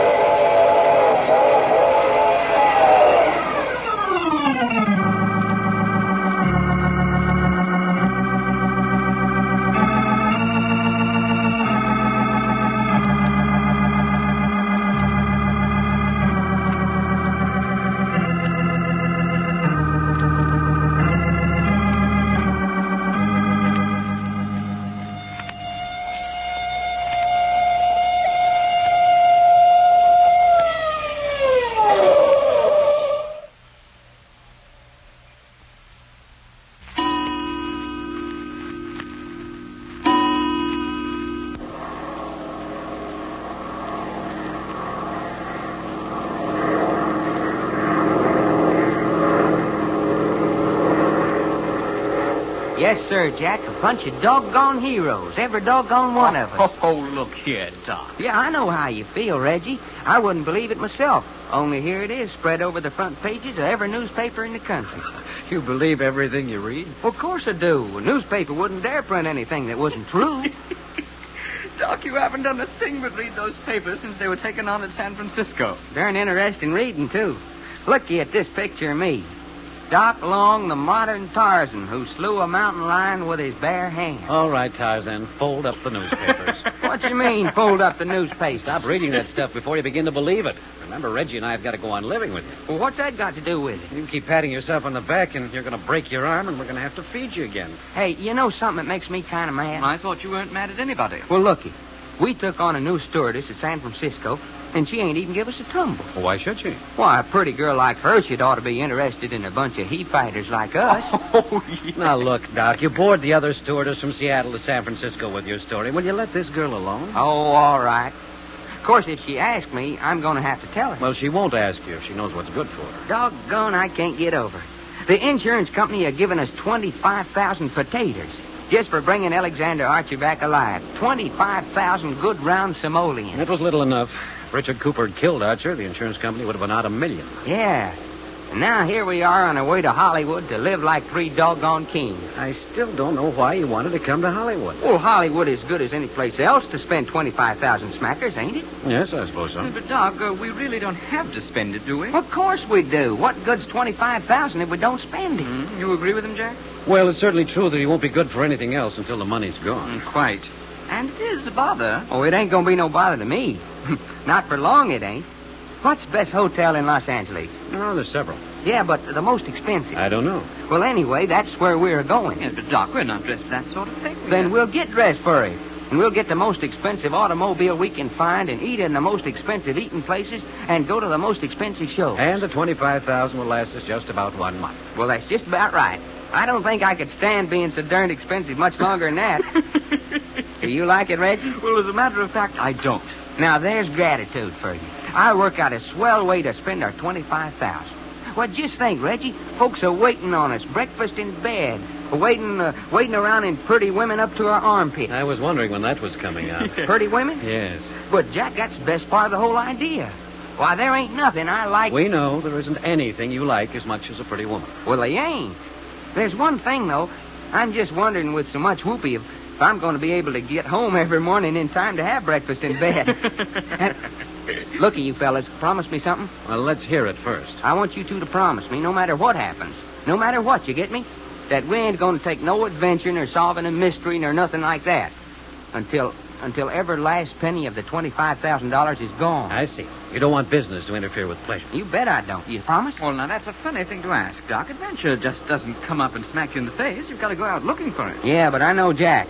S20: Yes, sir, Jack. A bunch of doggone heroes. Every doggone one of us.
S11: Oh, look here, Doc.
S20: Yeah, I know how you feel, Reggie. I wouldn't believe it myself. Only here it is, spread over the front pages of every newspaper in the country.
S3: You believe everything you read?
S20: Well, of course I do. A newspaper wouldn't dare print anything that wasn't true.
S11: Doc, you haven't done a thing but read those papers since they were taken on at San Francisco.
S20: Darn interesting reading, too. Looky at this picture of me. Doc Long, the modern Tarzan, who slew a mountain lion with his bare hands.
S3: All right, Tarzan, fold up the newspapers.
S20: What you mean, fold up the newspaper?
S3: Stop reading that stuff before you begin to believe it. Remember, Reggie and I have got to go on living with you.
S20: Well, what's that got to do with it?
S3: You keep patting yourself on the back, and you're going to break your arm, and we're going to have to feed you again.
S20: Hey, you know something that makes me kind of mad?
S11: I thought you weren't mad at anybody.
S20: Well, looky. We took on a new stewardess at San Francisco, and she ain't even give us a tumble.
S3: Well, why should she?
S20: Why, a pretty girl like her should ought to be interested in a bunch of he-fighters like us.
S3: Oh, yeah. Now, look, Doc, you bored the other stewardess from Seattle to San Francisco with your story. Will you let this girl alone?
S20: Oh, all right. Of course, if she asks me, I'm going to have to tell her.
S3: Well, she won't ask you if she knows what's good for her.
S20: Doggone, I can't get over it. The insurance company are giving us 25,000 potatoes just for bringing Alexander Archer back alive. 25,000 good round simoleons.
S3: It was little enough. If Richard Cooper had killed Archer, the insurance company would have been out $1 million.
S20: Yeah. And now here we are on our way to Hollywood to live like 3 doggone kings.
S3: I still don't know why you wanted to come to Hollywood.
S20: Well, Hollywood is good as any place else to spend 25,000 smackers, ain't it?
S3: Yes, I suppose so.
S2: But, Doc, we really don't have to spend it, do we?
S20: Of course we do. What good's 25,000 if we don't spend it?
S2: You agree with him, Jack?
S3: Well, it's certainly true that he won't be good for anything else until the money's gone.
S2: Quite. And it is a bother.
S20: Oh, it ain't gonna be no bother to me. Not for long, it ain't. What's the best hotel in Los Angeles?
S3: Oh, there's several.
S20: Yeah, but the most expensive.
S3: I don't know.
S20: Well, anyway, that's where we're going.
S2: Yeah, but, Doc, we're not dressed for that sort of thing.
S20: Then we'll get dressed for it. And we'll get the most expensive automobile we can find and eat in the most expensive eating places and go to the most expensive shows.
S3: And the 25,000 will last us just about 1 month.
S20: Well, that's just about right. I don't think I could stand being so darned expensive much longer than that. Do you like it, Reggie?
S2: Well, as a matter of fact, I don't.
S20: Now, there's gratitude for you. I'll work out a swell way to spend our 25,000. Well, just think, Reggie. Folks are waiting on us. Breakfast in bed. Waiting around in pretty women up to our armpits.
S3: I was wondering when that was coming out.
S20: Pretty women?
S3: Yes.
S20: But, Jack, that's the best part of the whole idea. Why, there ain't nothing I like...
S3: We know there isn't anything you like as much as a pretty woman.
S20: Well, they ain't. There's one thing, though. I'm just wondering with so much whoopee if I'm going to be able to get home every morning in time to have breakfast in bed. Looky, you fellas, promise me something?
S3: Well, let's hear it first.
S20: I want you two to promise me, no matter what happens, no matter what, you get me? That we ain't going to take no adventure nor solving a mystery nor nothing like that until every last penny of the $25,000 is gone.
S3: I see. You don't want business to interfere with pleasure.
S20: You bet I don't. You promise?
S2: Well, now, that's a funny thing to ask, Doc. Adventure just doesn't come up and smack you in the face. You've got to go out looking for it.
S20: Yeah, but I know Jack.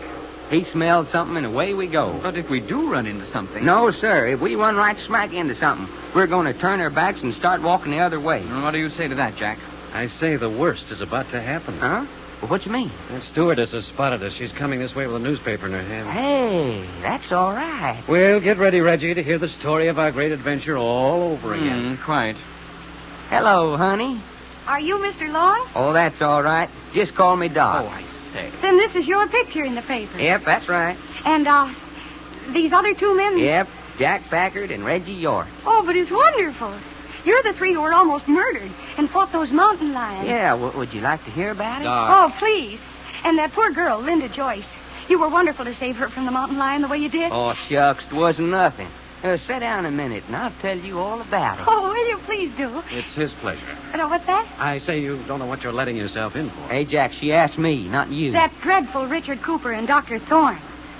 S20: He smelled something and away we go.
S2: But if we do run into something...
S20: No, sir. If we run right smack into something, we're going to turn our backs and start walking the other way.
S2: Well, what do you say to that, Jack?
S3: I say the worst is about to happen.
S20: Huh? Well, what you mean?
S3: That stewardess has spotted us. She's coming this way with a newspaper in her hand.
S20: Hey, that's all right.
S3: Well, get ready, Reggie, to hear the story of our great adventure all over again.
S2: Quite.
S20: Hello, honey.
S14: Are you Mr. Long?
S20: Oh, that's all right. Just call me Doc.
S2: Oh, I say.
S14: Then this is your picture in the paper.
S20: Yep, that's right.
S14: And, these other 2 men?
S20: Yep, Jack Packard and Reggie York.
S14: Oh, but it's wonderful. You're the 3 who were almost murdered and fought those mountain lions.
S20: Yeah, would you like to hear about it?
S14: Oh, please. And that poor girl, Linda Joyce. You were wonderful to save her from the mountain lion the way you did.
S20: Oh, shucks, it wasn't nothing. Sit down a minute, and I'll tell you all about it.
S14: Oh, will you please do?
S3: It's his pleasure.
S14: What's that?
S3: I say you don't know what you're letting yourself in for.
S20: Hey, Jack, she asked me, not you.
S14: That dreadful Richard Cooper and Dr. Thorne.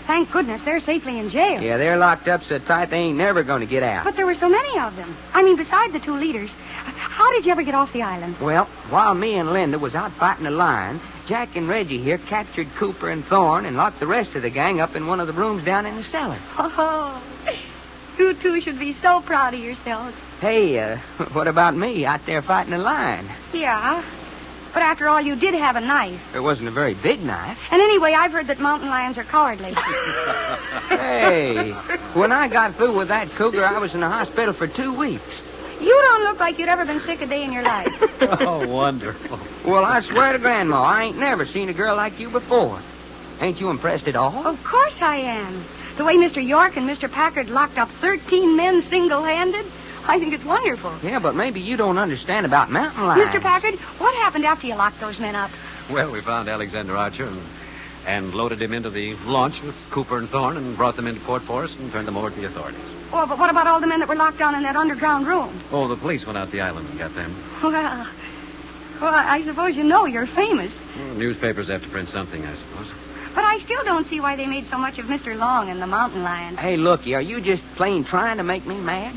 S14: Thank goodness they're safely in jail.
S20: Yeah, they're locked up so tight they ain't never going to get out.
S14: But there were so many of them. I mean, besides the 2 leaders. How did you ever get off the island?
S20: Well, while me and Linda was out fighting the lion, Jack and Reggie here captured Cooper and Thorne and locked the rest of the gang up in one of the rooms down in the cellar.
S14: Oh, you two should be so proud of yourselves.
S20: Hey, what about me out there fighting the lion?
S14: Yeah. But after all, you did have a knife.
S20: It wasn't a very big knife.
S14: And anyway, I've heard that mountain lions are cowardly.
S20: Hey, when I got through with that cougar, I was in the hospital for 2 weeks.
S14: You don't look like you'd ever been sick a day in your life.
S3: Oh, wonderful.
S20: Well, I swear to Grandma, I ain't never seen a girl like you before. Ain't you impressed at all?
S14: Of course I am. The way Mr. York and Mr. Packard locked up 13 men single-handed, I think it's wonderful.
S20: Yeah, but maybe you don't understand about mountain lions.
S14: Mr. Packard, what happened after you locked those men up?
S3: Well, we found Alexander Archer and loaded him into the launch with Cooper and Thorne and brought them into port for us and turned them over to the authorities.
S14: Oh, but what about all the men that were locked down in that underground room?
S3: Oh, the police went out the island and got them.
S14: Well, I suppose you know you're famous.
S3: Well, newspapers have to print something, I suppose.
S14: But I still don't see why they made so much of Mr. Long and the mountain lion.
S20: Hey, looky, are you just plain trying to make me mad?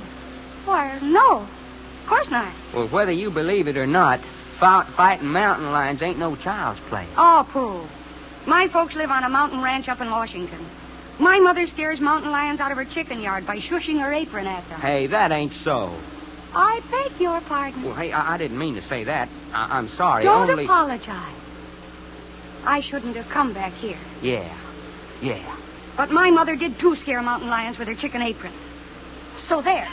S14: Why, no. Of course not.
S20: Well, whether you believe it or not, fighting mountain lions ain't no child's play.
S14: Oh, Pooh. My folks live on a mountain ranch up in Washington. My mother scares mountain lions out of her chicken yard by shushing her apron at them.
S20: Hey, that ain't so.
S14: I beg your pardon.
S20: Well, hey, I didn't mean to say that. I'm sorry.
S14: Don't apologize. I shouldn't have come back here.
S20: Yeah.
S14: But my mother did too scare mountain lions with her chicken apron. So there.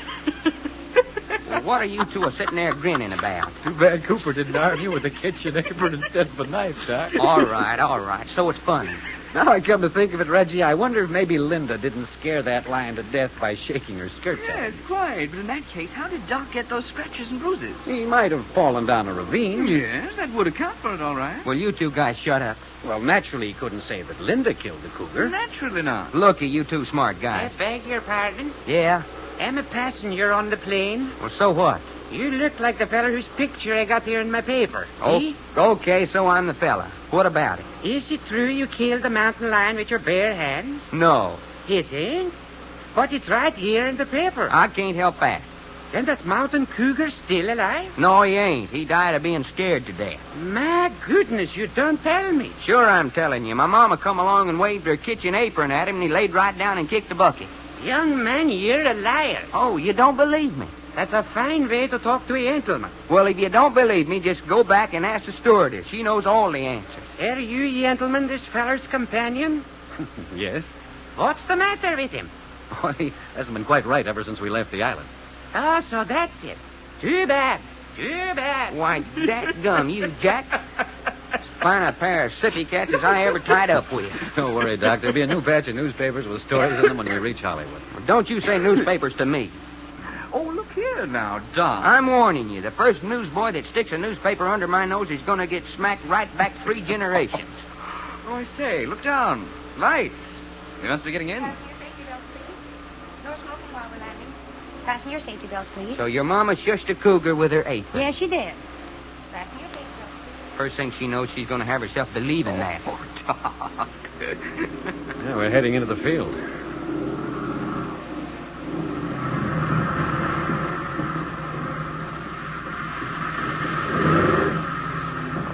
S20: Well, what are you two sitting there grinning about?
S3: Too bad Cooper didn't arm you with a kitchen apron instead of a knife, Doc.
S20: All right. So it's funny. Now I come to think of it, Reggie, I wonder if maybe Linda didn't scare that lion to death by shaking her skirts at him.
S2: Yes, quite. But in that case, how did Doc get those scratches and bruises?
S20: He might have fallen down a ravine.
S2: Yes, that would account for it, all right.
S20: Well, you two guys shut up. Well, naturally, he couldn't say that Linda killed the cougar.
S2: Naturally not.
S20: Looky, you two smart guys.
S9: I beg your pardon?
S20: Yeah?
S9: I'm a passenger on the plane.
S20: Well, so what?
S9: You look like the fella whose picture I got here in my paper. See?
S20: Oh, okay, so I'm the fella. What about it?
S9: Is it true you killed the mountain lion with your bare hands?
S20: No.
S9: It ain't? But it's right here in the paper.
S20: I can't help that.
S9: Then that mountain cougar's still alive?
S20: No, he ain't. He died of being scared to death.
S9: My goodness, you don't tell me.
S20: Sure, I'm telling you. My mama come along and waved her kitchen apron at him, and he laid right down and kicked the bucket.
S9: Young man, you're a liar.
S20: Oh, you don't believe me?
S9: That's a fine way to talk to a gentleman.
S20: Well, if you don't believe me, just go back and ask the stewardess. She knows all the answers.
S9: Are you, gentleman, this feller's companion?
S5: Yes?
S9: What's the matter with him?
S5: Well, he hasn't been quite right ever since we left the island.
S9: Oh, so that's it. Too bad. Too bad.
S20: Why, dadgum, you Jack. As fine a pair of sippy cats as I ever tied up with.
S5: Don't worry, Doc. There'll be a new batch of newspapers with stories in them when we reach Hollywood.
S20: Well, don't you say newspapers to me.
S2: Oh, look here now, Doc.
S20: I'm warning you. The first newsboy that sticks a newspaper under my nose is going to get smacked right back 3 generations.
S2: Oh, I say, look down. Lights. We must be getting in.
S7: No smoking while we're landing. Fasten your safety belts, please.
S20: So your mama shushed a cougar with her apron.
S7: Yes, she did. Fasten your safety belts, please.
S20: First thing she knows, she's going to have herself believing that.
S2: Oh, Doc.
S5: Yeah, we're heading into the field.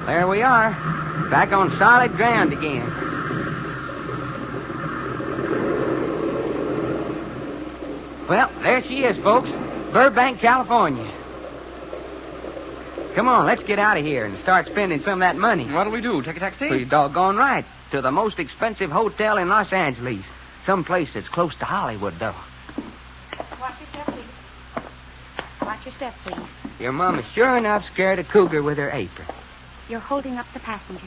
S20: There we are. Back on solid ground again. Well, there she is, folks. Burbank, California. Come on, let's get out of here and start spending some of that money.
S2: What'll we do? Take a taxi?
S20: Well, you're doggone right. To the most expensive hotel in Los Angeles. Some place that's close to Hollywood, though.
S7: Watch your step, please. Watch your step, please.
S20: Your mama's sure enough scared a cougar with her apron.
S7: You're holding up the passengers.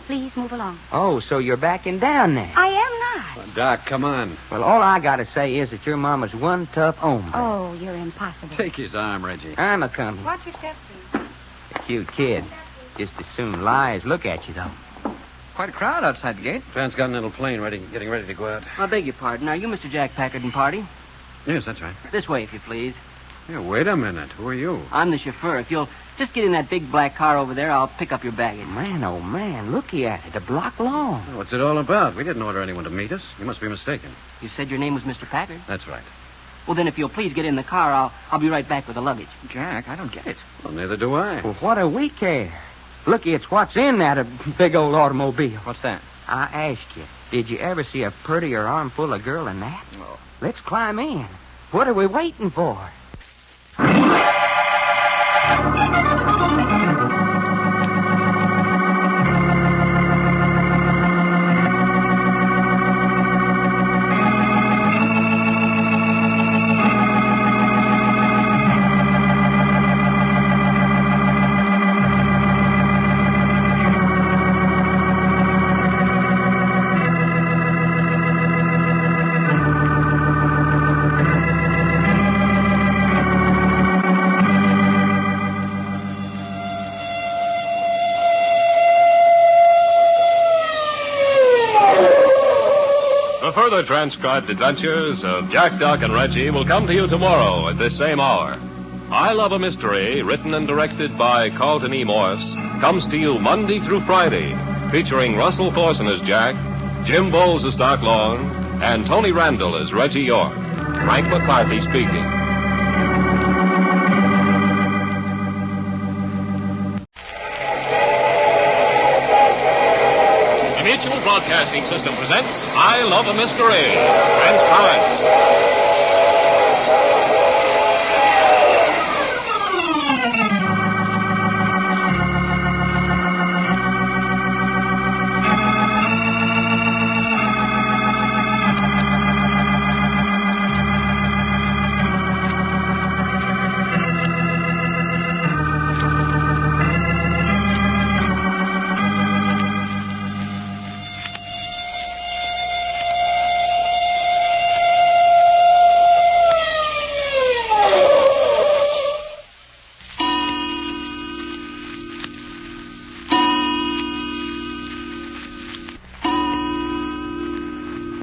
S7: Please move along.
S20: Oh, so you're backing down now.
S7: I am not.
S5: Well, Doc, come on.
S20: Well, all I gotta say is that your mama's one tough hombre.
S7: Oh, you're impossible.
S5: Take his arm, Reggie.
S20: I'm a-coming.
S7: Watch your step, please.
S20: A cute kid. Just as soon lie as look at you, though.
S2: Quite a crowd outside the gate.
S5: Transcontinental plane getting ready to go out.
S11: I beg your pardon. Are you Mr. Jack Packard and party?
S5: Yes, that's right.
S11: This way, if you please.
S5: Yeah, wait a minute. Who are you?
S11: I'm the chauffeur. If you'll just get in that big black car over there, I'll pick up your baggage.
S20: Man, oh, man, looky at it. A block long.
S5: What's it all about? We didn't order anyone to meet us. You must be mistaken.
S11: You said your name was Mr. Packard?
S5: That's right.
S11: Well, then, if you'll please get in the car, I'll be right back with the luggage.
S2: Jack, I don't get it.
S5: Well, neither do I.
S20: Well, what do we care? Looky, it's what's in that big old automobile.
S2: What's that?
S20: I ask you, did you ever see a prettier armful of girl than that?
S2: No.
S20: Let's climb in. What are we waiting for?
S1: The further transcribed adventures of Jack, Doc, and Reggie will come to you tomorrow at this same hour. I Love a Mystery, written and directed by Carleton E. Morse, comes to you Monday through Friday, featuring Russell Thorson as Jack, Jim Bowles as Doc Long, and Tony Randall as Reggie York. Frank McCarthy speaking.
S12: The Mutual Broadcasting System presents I Love a Mystery. Transcribed.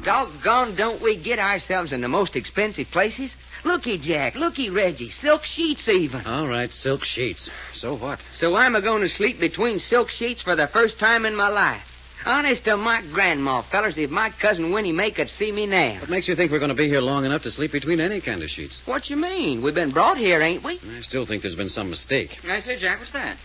S20: Doggone, don't we get ourselves in the most expensive places? Looky, Jack. Looky, Reggie. Silk sheets, even.
S3: All right, silk sheets. So what?
S20: So I'm going to sleep between silk sheets for the first time in my life. Honest to my grandma, fellers, if my cousin Winnie Mae could see me now.
S3: What makes you think we're going to be here long enough to sleep between any kind of sheets?
S20: What you mean? We've been brought here, ain't we?
S3: I still think there's been some mistake.
S2: I say, Jack, what's that?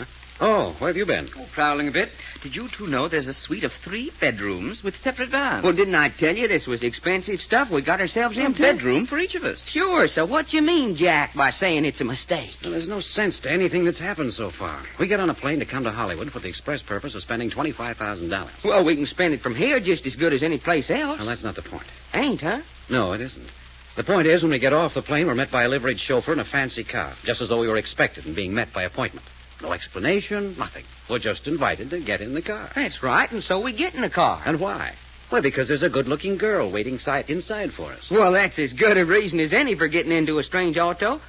S3: Oh, where have you been?
S2: Oh, prowling a bit. Did you two know there's a suite of 3 bedrooms with separate baths?
S20: Well, didn't I tell you this was expensive stuff we got ourselves
S2: A
S20: into?
S2: bedroom for each of us.
S20: Sure, so what you mean, Jack, by saying it's a mistake?
S3: Well, there's no sense to anything that's happened so far. We get on a plane to come to Hollywood for the express purpose of spending $25,000.
S20: Well, we can spend it from here just as good as any place else.
S3: Well, that's not the point.
S20: Ain't, huh?
S3: No, it isn't. The point is, when we get off the plane, we're met by a liveried chauffeur in a fancy car, just as though we were expected and being met by appointment. No explanation, nothing. We're just invited to get in the car.
S20: That's right, and so we get in the car.
S3: And why? Well, because there's a good-looking girl waiting inside for us.
S20: Well, that's as good a reason as any for getting into a strange auto.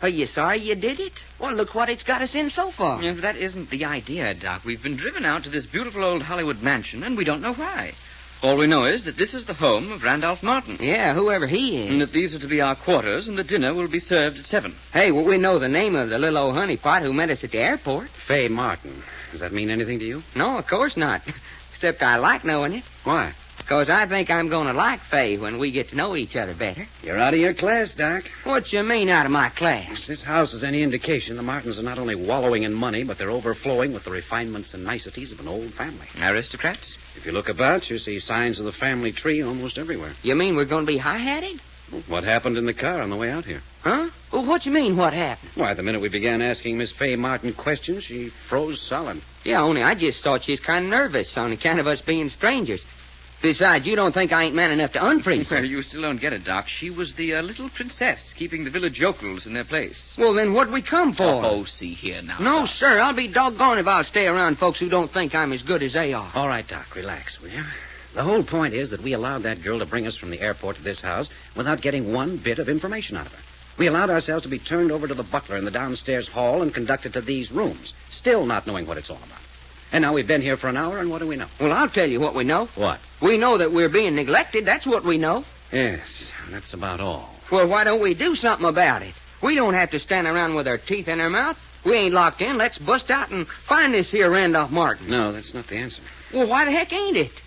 S20: Are you sorry you did it? Well, look what it's got us in so far.
S2: Yeah, but that isn't the idea, Doc. We've been driven out to this beautiful old Hollywood mansion, and we don't know why. All we know is that this is the home of Randolph Martin.
S20: Yeah, whoever he is.
S2: And that these are to be our quarters, and the dinner will be served at 7.
S20: Hey, well, we know the name of the little old honeypot who met us at the airport.
S3: Faye Martin. Does that mean anything to you?
S20: No, of course not. Except I like knowing it.
S3: Why?
S20: Because I think I'm going to like Faye when we get to know each other better.
S3: You're out of your class, Doc.
S20: What you mean, out of my class?
S3: If this house is any indication, the Martins are not only wallowing in money, but they're overflowing with the refinements and niceties of an old family.
S2: Aristocrats?
S3: If you look about, you see signs of the family tree almost everywhere.
S20: You mean we're going to be high-hatted?
S3: What happened in the car on the way out here?
S20: Huh? Well, what you mean, what happened?
S3: Why, the minute we began asking Miss Faye Martin questions, she froze solid.
S20: Yeah, only I just thought she was kind of nervous on account of us being strangers. Besides, you don't think I ain't man enough to unfreeze her.
S2: Well, you still don't get it, Doc. She was the little princess keeping the village yokels in their place.
S20: Well, then what'd we come for?
S2: Oh, see here now.
S20: No,
S2: Doc.
S20: sir. I'll be doggone if I'll stay around folks who don't think I'm as good as they are.
S3: All right, Doc, relax, will you? The whole point is that we allowed that girl to bring us from the airport to this house without getting one bit of information out of her. We allowed ourselves to be turned over to the butler in the downstairs hall and conducted to these rooms, still not knowing what it's all about. And now we've been here for an hour, and what do we know?
S20: Well, I'll tell you what we know.
S3: What?
S20: We know that we're being neglected. That's what we know.
S3: Yes, that's about all.
S20: Well, why don't we do something about it? We don't have to stand around with our teeth in our mouth. We ain't locked in. Let's bust out and find this here Randolph Martin.
S3: No, that's not the answer.
S20: Well, why the heck ain't it?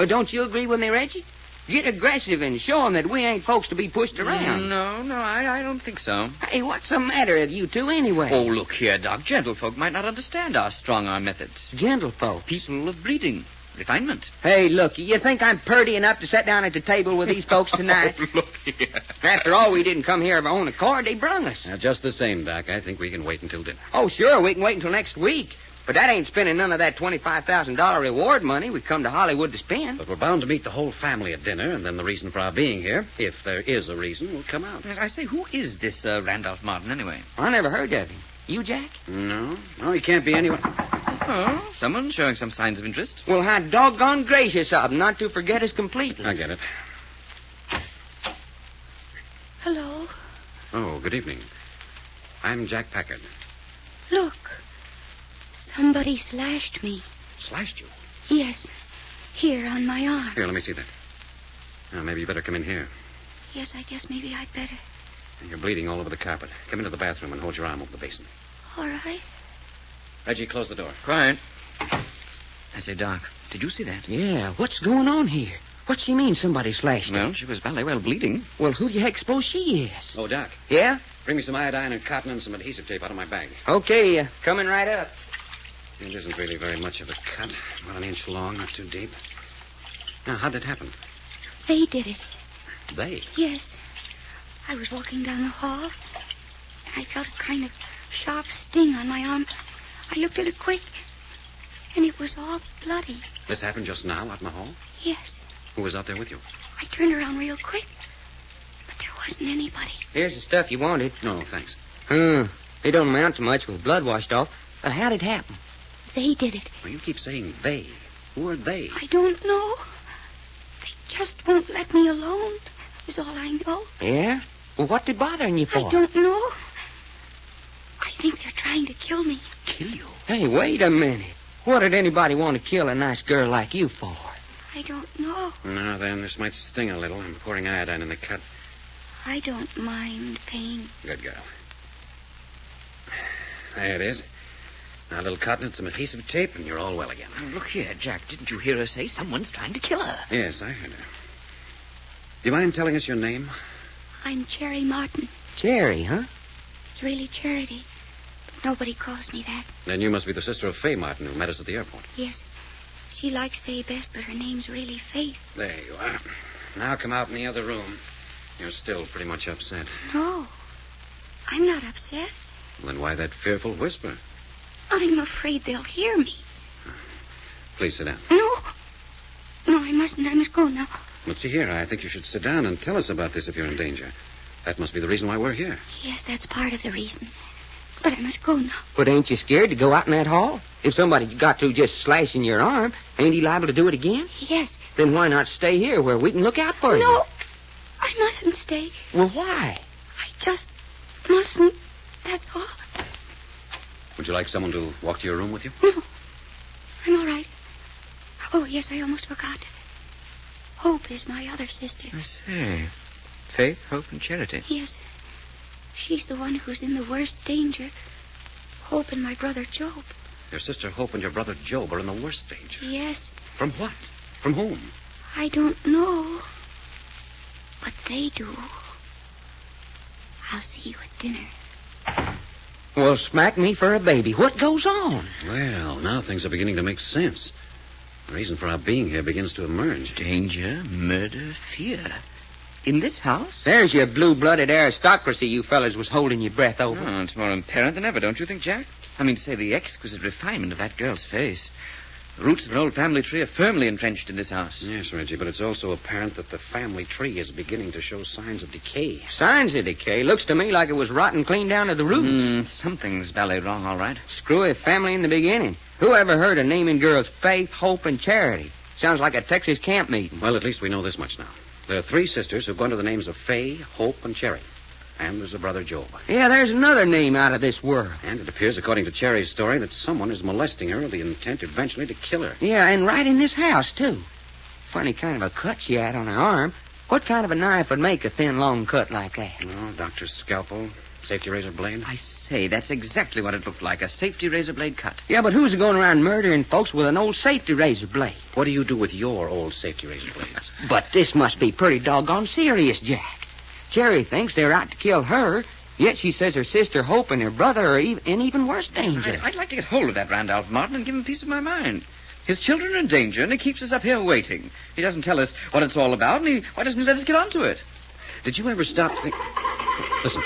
S20: Don't you agree with me, Reggie? Get aggressive and show 'em that we ain't folks to be pushed around.
S2: No, I don't think so.
S20: Hey, what's the matter with you two anyway?
S2: Oh, look here, Doc. Gentlefolk might not understand our strong-arm methods.
S20: Gentlefolk?
S2: People of breeding. Refinement.
S20: Hey, look, you think I'm purty enough to sit down at the table with these folks tonight?
S2: Oh, look here.
S20: After all, we didn't come here of our own accord. They brung us.
S3: Now, just the same, Doc, I think we can wait until dinner.
S20: Oh, sure, we can wait until next week. But that ain't spending none of that $25,000 reward money we come to Hollywood to spend.
S3: But we're bound to meet the whole family at dinner, and then the reason for our being here, if there is a reason, will come out.
S2: I say, who is this Randolph Martin, anyway?
S20: I never heard of him. You, Jack?
S3: No, he can't be anyone.
S2: Oh, someone showing some signs of interest.
S20: Well, how doggone gracious of him not to forget us completely.
S3: I get it.
S7: Hello.
S3: Oh, good evening. I'm Jack Packard.
S7: Look. Somebody slashed me.
S3: Slashed you?
S7: Yes. Here, on my arm.
S3: Here, let me see that. Now, maybe you better come in here.
S7: Yes, I guess maybe I'd better.
S3: You're bleeding all over the carpet. Come into the bathroom and hold your arm over the basin.
S7: All right.
S3: Reggie, close the door.
S2: Quiet. I say, Doc, did you see that?
S20: Yeah, what's going on here? What's she mean somebody slashed her?
S2: Well, she was very well bleeding.
S20: Well, who the heck suppose she is?
S3: Oh, Doc.
S20: Yeah?
S3: Bring me some iodine and cotton and some adhesive tape out of my bag.
S20: Okay, coming right up.
S3: It isn't really very much of a cut. About an inch long, not too deep. Now, how'd it happen?
S7: They did it.
S3: They?
S7: Yes. I was walking down the hall, and I felt a kind of sharp sting on my arm. I looked at it quick, and it was all bloody.
S3: This happened just now out in the hall?
S7: Yes.
S3: Who was out there with you?
S7: I turned around real quick, but there wasn't anybody.
S20: Here's the stuff you wanted.
S3: No, thanks.
S20: It don't amount to much with blood washed off. How'd it happen?
S7: They did it.
S3: Well, you keep saying they. Who are they?
S7: I don't know. They just won't let me alone, is all I know.
S20: Yeah? Well, what did bothering you for?
S7: I don't know. I think they're trying to kill me.
S3: Kill you?
S20: Hey, wait a minute. What did anybody want to kill a nice girl like you for?
S7: I don't know.
S3: Now then, this might sting a little. I'm pouring iodine in the cut.
S7: I don't mind pain.
S3: Good girl. There it is. Now, a little cotton and some adhesive tape, and you're all well again.
S2: Look here, Jack. Didn't you hear her say someone's trying to kill her?
S3: Yes, I heard her. Do you mind telling us your name?
S7: I'm Cherry Martin.
S20: Cherry, huh?
S7: It's really Charity. But nobody calls me that.
S3: Then you must be the sister of Fay Martin who met us at the airport.
S7: Yes. She likes Fay best, but her name's really Faith.
S3: There you are. Now come out in the other room. You're still pretty much upset.
S7: No. I'm not upset.
S3: Then why that fearful whisper?
S7: I'm afraid they'll hear me.
S3: Please sit down.
S7: No. No, I mustn't. I must go now.
S3: But see here, I think you should sit down and tell us about this if you're in danger. That must be the reason why we're here.
S7: Yes, that's part of the reason. But I must go now.
S20: But ain't you scared to go out in that hall? If somebody got to just slashing your arm, ain't he liable to do it again?
S7: Yes.
S20: Then why not stay here where we can look out for you?
S7: No, I mustn't stay.
S20: Well, why?
S7: I just mustn't. That's all.
S3: Would you like someone to walk to your room with you?
S7: No, I'm all right. Oh, yes, I almost forgot. Hope is my other sister.
S2: I see. Faith, Hope, and Charity.
S7: Yes. She's the one who's in the worst danger. Hope and my brother Job.
S3: Your sister Hope and your brother Job are in the worst danger.
S7: Yes.
S3: From what? From whom?
S7: I don't know. But they do. I'll see you at dinner.
S20: Well, smack me for a baby. What goes on?
S3: Well, now things are beginning to make sense. The reason for our being here begins to emerge.
S2: Danger, murder, fear. In this house?
S20: There's your blue-blooded aristocracy you fellas was holding your breath over.
S2: Oh, it's more apparent than ever, don't you think, Jack? I mean to say the exquisite refinement of that girl's face. The roots of an old family tree are firmly entrenched in this house.
S3: Yes, Reggie, but it's also apparent that the family tree is beginning to show signs of decay.
S20: Signs of decay? Looks to me like it was rotten clean down to the roots.
S2: Something's ballet wrong, all right.
S20: Screwy family in the beginning. Who ever heard of naming girls Faith, Hope, and Charity? Sounds like a Texas camp meeting.
S3: Well, at least we know this much now. There are 3 sisters who've gone to the names of Fay, Hope, and Cherry. And there's a brother Job.
S20: Yeah, there's another name out of this world.
S3: And it appears, according to Cherry's story, that someone is molesting her with the intent eventually to kill her.
S20: Yeah, and right in this house, too. Funny kind of a cut she had on her arm. What kind of a knife would make a thin, long cut like that?
S3: Oh, doctor's scalpel, safety razor blade.
S2: I say, that's exactly what it looked like, a safety razor blade cut.
S20: Yeah, but who's going around murdering folks with an old safety razor blade?
S3: What do you do with your old safety razor blades?
S20: But this must be pretty doggone serious, Jack. Cherry thinks they're out to kill her, yet she says her sister Hope and her brother are in even worse danger.
S2: I'd like to get hold of that Randolph Martin and give him a piece of my mind. His children are in danger, and he keeps us up here waiting. He doesn't tell us what it's all about, and why doesn't he let us get on to it?
S3: Did you ever stop to think... Listen.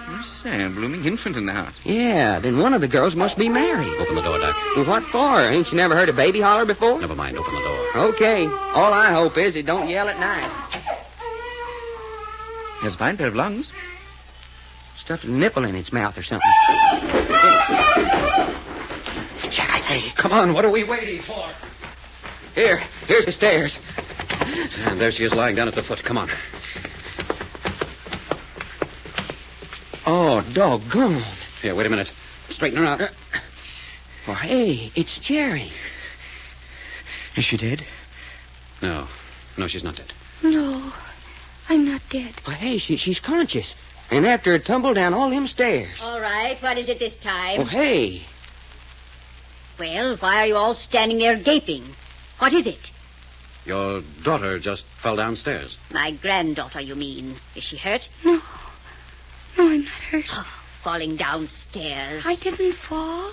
S2: I say, a blooming infant in the house.
S20: Yeah, then one of the girls must be married.
S3: Open the door, Doc.
S20: Well, what for? Ain't you never heard a baby holler before?
S3: Never mind, open the door.
S20: Okay. All I hope is it don't yell at night.
S2: He has a fine pair of lungs.
S20: Stuffed a nipple in its mouth or something. Jack, I say, come on. What are we waiting for? Here's the stairs.
S3: And there she is lying down at the foot. Come on.
S20: Oh, doggone.
S3: Here, wait a minute. Straighten her out.
S20: Well, hey, it's Cherry.
S2: Is she dead?
S3: No. No, she's not dead.
S7: No, I'm not dead.
S20: Well, hey, she's conscious. And after a tumble down all them stairs.
S15: All right, what is it this time?
S20: Well, hey.
S15: Well, why are you all standing there gaping? What is it?
S3: Your daughter just fell downstairs.
S15: My granddaughter, you mean. Is she hurt?
S7: No. No, I'm not hurt.
S15: Oh, falling downstairs.
S7: I didn't fall.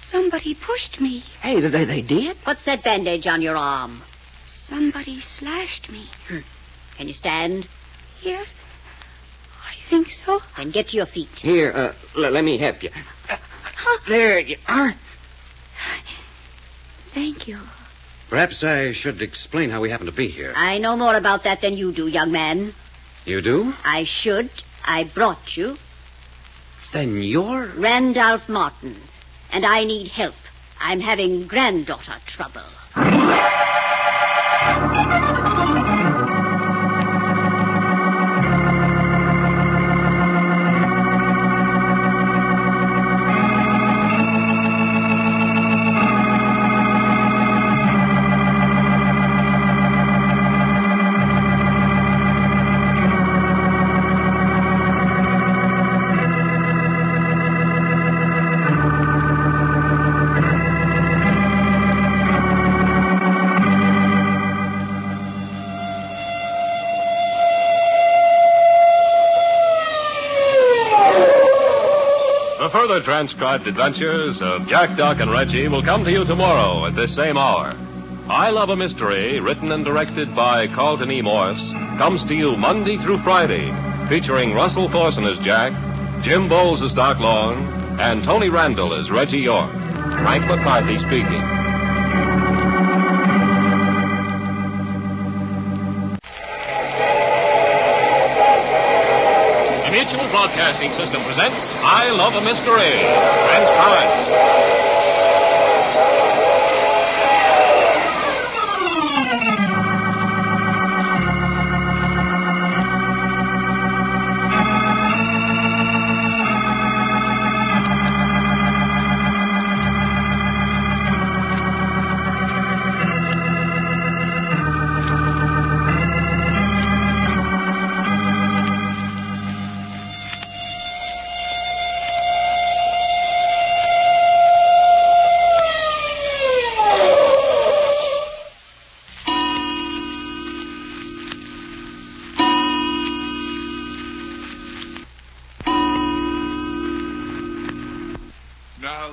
S7: Somebody pushed me.
S20: Hey, they did?
S15: What's that bandage on your arm?
S7: Somebody slashed me.
S15: Can you stand?
S7: Yes, I think so.
S15: Then get to your feet.
S20: Here, let me help you. There you are.
S7: Thank you.
S3: Perhaps I should explain how we happen to be here.
S15: I know more about that than you do, young man.
S3: You do?
S15: I should. I brought you.
S3: Then you're...
S15: Randolph Martin. And I need help. I'm having granddaughter trouble.
S1: further transcribed adventures of Jack, Doc, and Reggie will come to you tomorrow at this same hour. I Love a Mystery, written and directed by Carleton E. Morse, comes to you Monday through Friday, featuring Russell Thorson as Jack, Jim Bowles as Doc Long, and Tony Randall as Reggie York. Frank McCarthy speaking.
S12: The Mutual Broadcasting System presents I Love a Mystery. Transcribed.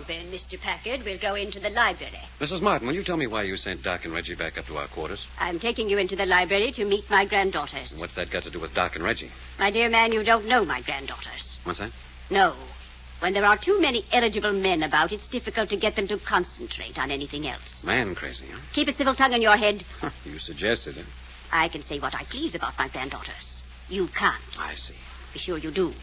S15: Then, Mr. Packard, we'll go into the library.
S3: Mrs. Martin, will you tell me why you sent Doc and Reggie back up to our quarters?
S15: I'm taking you into the library to meet my granddaughters.
S3: What's that got to do with Doc and Reggie?
S15: My dear man, you don't know my granddaughters.
S3: What's that?
S15: No. When there are too many eligible men about, it's difficult to get them to concentrate on anything else.
S3: Man crazy, huh?
S15: Keep a civil tongue in your head.
S3: You suggested it.
S15: I can say what I please about my granddaughters. You can't.
S3: I see.
S15: Be sure you do.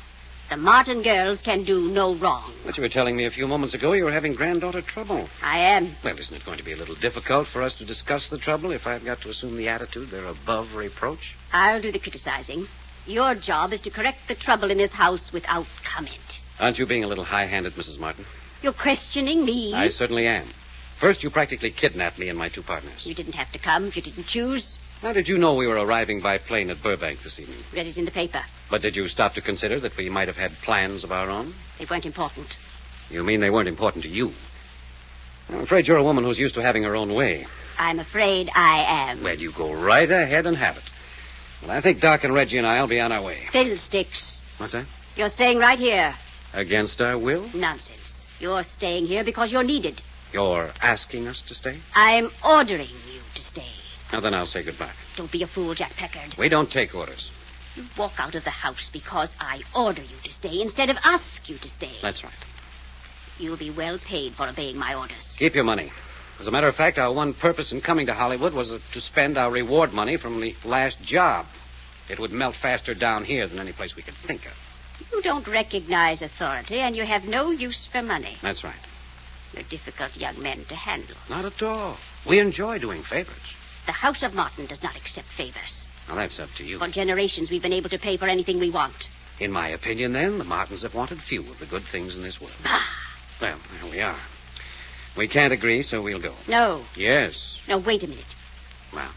S15: The Martin girls can do no wrong.
S3: But you were telling me a few moments ago you were having granddaughter trouble.
S15: I am.
S3: Well, isn't it going to be a little difficult for us to discuss the trouble if I've got to assume the attitude they're above reproach?
S15: I'll do the criticizing. Your job is to correct the trouble in this house without comment.
S3: Aren't you being a little high-handed, Mrs. Martin?
S15: You're questioning me?
S3: I certainly am. First, you practically kidnapped me and my two partners.
S15: You didn't have to come if you didn't choose.
S3: How did you know we were arriving by plane at Burbank this evening?
S15: Read it in the paper.
S3: But did you stop to consider that we might have had plans of our own?
S15: They weren't important.
S3: You mean they weren't important to you? I'm afraid you're a woman who's used to having her own way.
S15: I'm afraid I am.
S3: Well, you go right ahead and have it. Well, I think Doc and Reggie and I'll be on our way.
S15: Fiddlesticks.
S3: What's that?
S15: You're staying right here.
S3: Against our will?
S15: Nonsense. You're staying here because you're needed.
S3: You're asking us to stay?
S15: I'm ordering you to stay.
S3: Now, then I'll say goodbye.
S15: Don't be a fool, Jack Packard.
S3: We don't take orders.
S15: You walk out of the house because I order you to stay instead of ask you to stay.
S3: That's right.
S15: You'll be well paid for obeying my orders.
S3: Keep your money. As a matter of fact, our one purpose in coming to Hollywood was to spend our reward money from the last job. It would melt faster down here than any place we could think of.
S15: You don't recognize authority, and you have no use for money.
S3: That's right.
S15: You're difficult young men to handle.
S3: Not at all. We enjoy doing favors.
S15: The House of Martin does not accept favors.
S3: Now, that's up to you.
S15: For generations, we've been able to pay for anything we want.
S3: In my opinion, then, the Martins have wanted few of the good things in this world. Well, there we are. We can't agree, so we'll go.
S15: No.
S3: Yes.
S15: No, wait a minute.
S3: Well?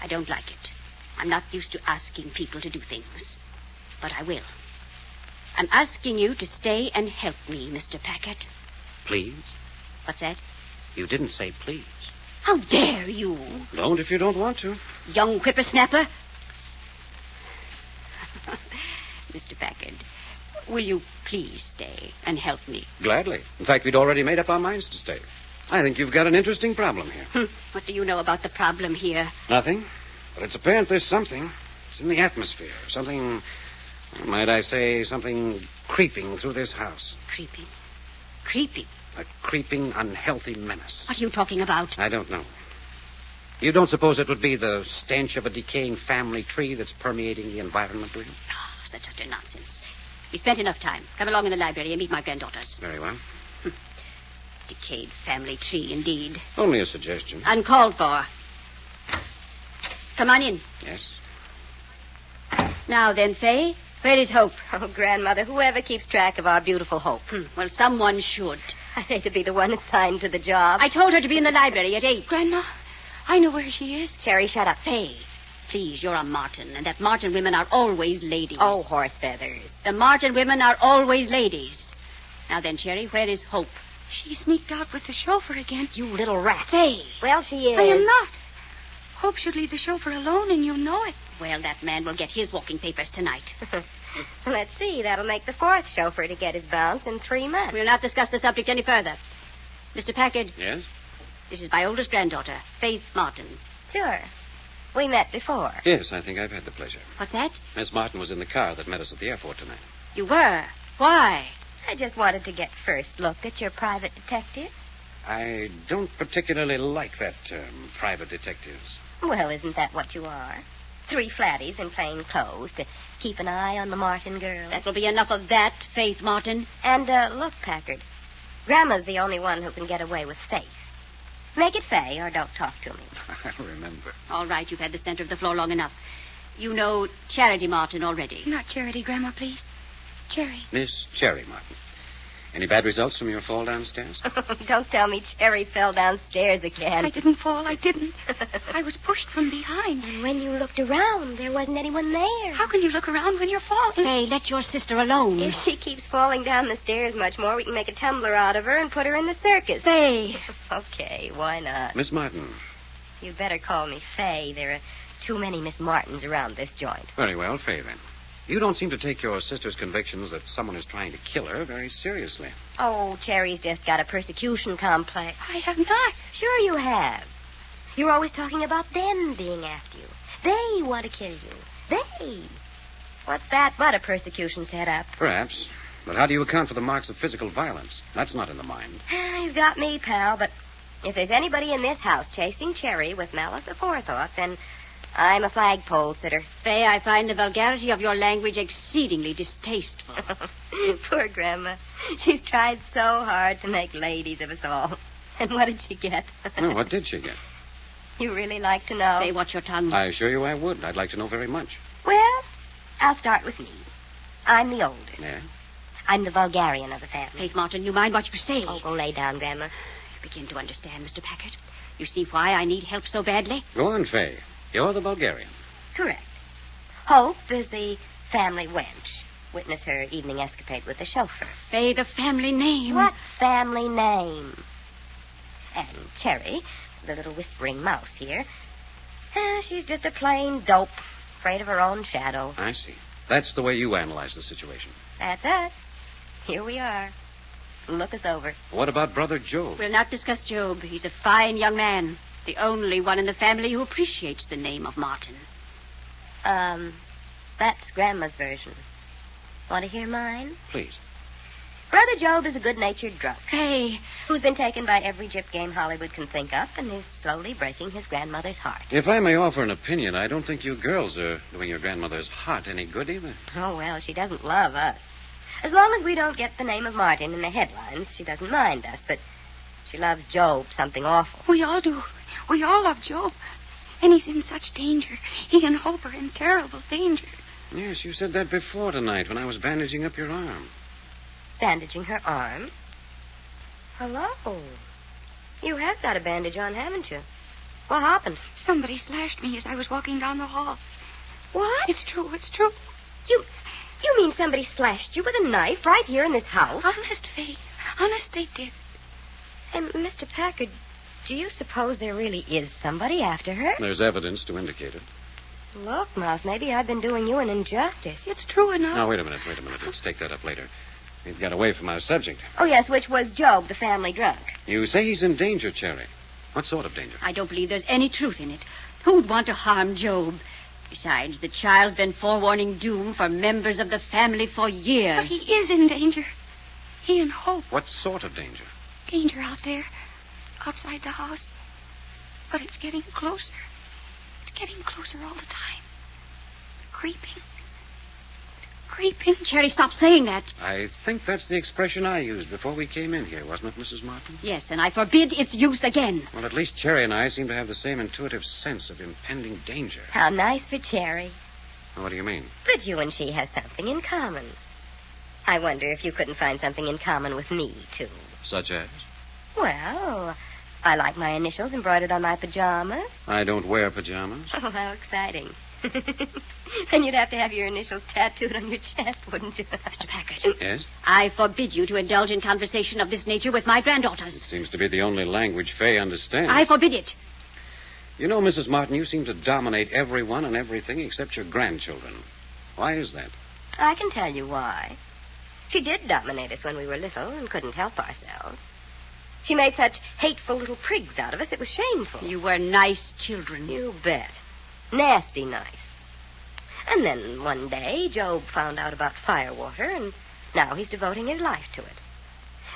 S15: I don't like it. I'm not used to asking people to do things. But I will. I'm asking you to stay and help me, Mr. Packard.
S3: Please?
S15: What's that?
S3: You didn't say please.
S15: How dare you?
S3: Don't if you don't want to.
S15: Young whippersnapper. Mr. Packard, will you please stay and help me?
S3: Gladly. In fact, we'd already made up our minds to stay. I think you've got an interesting problem here.
S15: What do you know about the problem here?
S3: Nothing. But it's apparent there's something. It's in the atmosphere. Something, might I say, something creeping through this house.
S15: Creeping? Creeping?
S3: A creeping, unhealthy menace.
S15: What are you talking about?
S3: I don't know. You don't suppose it would be the stench of a decaying family tree that's permeating the environment, do you?
S15: Oh, such utter nonsense. We spent enough time. Come along in the library and meet my granddaughters.
S3: Very well.
S15: Decayed family tree, indeed.
S3: Only a suggestion.
S15: Uncalled for. Come on in.
S3: Yes.
S15: Now then, Fay, where is Hope?
S16: Oh, Grandmother, whoever keeps track of our beautiful Hope?
S15: Well, someone should.
S16: I hate to be the one assigned to the job.
S15: I told her to be in the library at 8.
S16: Grandma, I know where she is. Cherry, shut up.
S15: Fay, please, you're a Martin, and that Martin women are always ladies.
S16: Oh, horse feathers.
S15: The Martin women are always ladies. Now then, Cherry, where is Hope?
S14: She sneaked out with the chauffeur again.
S15: You little rat.
S16: Fay. Well, she is.
S14: I am not. Hope should leave the chauffeur alone, and you know it.
S15: Well, that man will get his walking papers tonight.
S16: Let's see. That'll make the fourth chauffeur to get his bounce in 3 months.
S15: We'll not discuss the subject any further. Mr. Packard.
S3: Yes?
S15: This is my oldest granddaughter, Faith Martin.
S16: Sure. We met before.
S3: Yes, I think I've had the pleasure.
S15: What's that?
S3: Miss Martin was in the car that met us at the airport tonight.
S15: You were? Why?
S16: I just wanted to get first look at your private detectives.
S3: I don't particularly like that term, private detectives.
S16: Well, isn't that what you are? 3 flatties in plain clothes to keep an eye on the Martin girls.
S15: That will be enough of that, Faith Martin.
S16: And, look, Packard. Grandma's the only one who can get away with Faith. Make it Faye or don't talk to me.
S3: I remember.
S15: All right, you've had the center of the floor long enough. You know Charity Martin already.
S7: Not Charity, Grandma, please. Cherry.
S3: Miss Cherry Martin. Any bad results from your fall downstairs?
S16: Don't tell me Cherry fell downstairs again.
S7: I didn't fall. I didn't. I was pushed from behind.
S16: And when you looked around, there wasn't anyone there.
S7: How can you look around when you're falling?
S15: Hey, let your sister alone.
S16: If she keeps falling down the stairs much more, we can make a tumbler out of her and put her in the circus.
S15: Faye.
S16: Okay, why not?
S3: Miss Martin.
S16: You'd better call me Faye. There are too many Miss Martins around this joint.
S3: Very well, Faye, then. You don't seem to take your sister's convictions that someone is trying to kill her very seriously.
S16: Oh, Cherry's just got a persecution complex.
S7: I have not.
S16: Sure you have. You're always talking about them being after you. They want to kill you. They. What's that but a persecution setup?
S3: Perhaps. But how do you account for the marks of physical violence? That's not in the mind.
S16: You've got me, pal, but if there's anybody in this house chasing Cherry with malice aforethought, then I'm a flagpole sitter.
S15: Faye, I find the vulgarity of your language exceedingly distasteful.
S16: Poor Grandma. She's tried so hard to make ladies of us all. And what did she get?
S3: No, what did she get?
S16: You really like to know?
S15: Faye, watch your tongue.
S3: I assure you I would. I'd like to know very much.
S16: Well, I'll start with me. I'm the oldest.
S3: Yeah?
S16: I'm the vulgarian of the family.
S15: Faith Martin, you mind what you say?
S16: Oh, go lay down, Grandma.
S15: I begin to understand, Mr. Packard. You see why I need help so badly?
S3: Go on, Faye. You're the Bulgarian.
S16: Correct. Hope is the family wench. Witness her evening escapade with the chauffeur.
S15: Faye, the family name.
S16: What family name? And Cherry, the little whispering mouse here, she's just a plain dope, afraid of her own shadow.
S3: I see. That's the way you analyze the situation.
S16: That's us. Here we are. Look us over.
S3: What about Brother Job?
S15: We'll not discuss Job. He's a fine young man. The only one in the family who appreciates the name of Martin.
S16: That's Grandma's version. Want to hear mine?
S3: Please.
S16: Brother Job is a good-natured drunk.
S15: Hey.
S16: Who's been taken by every gyp game Hollywood can think up and is slowly breaking his grandmother's heart.
S3: If I may offer an opinion, I don't think you girls are doing your grandmother's heart any good either.
S16: Oh, well, she doesn't love us. As long as we don't get the name of Martin in the headlines, she doesn't mind us, but she loves Job something awful.
S7: We all do. We all love Job. And he's in such danger. He and Hope are in terrible danger.
S3: Yes, you said that before tonight when I was bandaging up your arm.
S16: Bandaging her arm? Hello. You have got a bandage on, haven't you? What happened?
S7: Somebody slashed me as I was walking down the hall.
S16: What?
S7: It's true, it's true.
S16: You mean somebody slashed you with a knife right here in this house?
S7: Honest, Faye. Honest, they did.
S16: And, Mr. Packard, do you suppose there really is somebody after her?
S3: There's evidence to indicate it.
S16: Look, Mouse, maybe I've been doing you an injustice.
S7: It's true enough.
S3: Now, wait a minute. Let's take that up later. We've got away from our subject.
S16: Oh, yes, which was Job, the family drunk.
S3: You say he's in danger, Cherry. What sort of danger?
S15: I don't believe there's any truth in it. Who'd want to harm Job? Besides, the child's been forewarning doom for members of the family for years.
S7: But he is in danger. He and Hope.
S3: What sort of danger?
S7: Danger out there, outside the house. But it's getting closer. It's getting closer all the time. Creeping. Creeping.
S15: Cherry, stop saying that.
S3: I think that's the expression I used before we came in here, wasn't it, Mrs. Martin?
S15: Yes, and I forbid its use again.
S3: Well, at least Cherry and I seem to have the same intuitive sense of impending danger.
S16: How nice for Cherry.
S3: What do you mean?
S16: But you and she have something in common. I wonder if you couldn't find something in common with me, too.
S3: Such as?
S16: Well, I like my initials embroidered on my pajamas.
S3: I don't wear pajamas.
S16: Oh, how exciting. Then you'd have to have your initials tattooed on your chest, wouldn't you?
S15: Mr. Packard.
S3: Yes?
S15: I forbid you to indulge in conversation of this nature with my granddaughters.
S3: It seems to be the only language Faye understands.
S15: I forbid it.
S3: You know, Mrs. Martin, you seem to dominate everyone and everything except your grandchildren. Why is that?
S16: I can tell you why. She did dominate us when we were little and couldn't help ourselves. She made such hateful little prigs out of us, it was shameful.
S15: You were nice children.
S16: You bet. Nasty nice. And then one day, Job found out about firewater, and now he's devoting his life to it.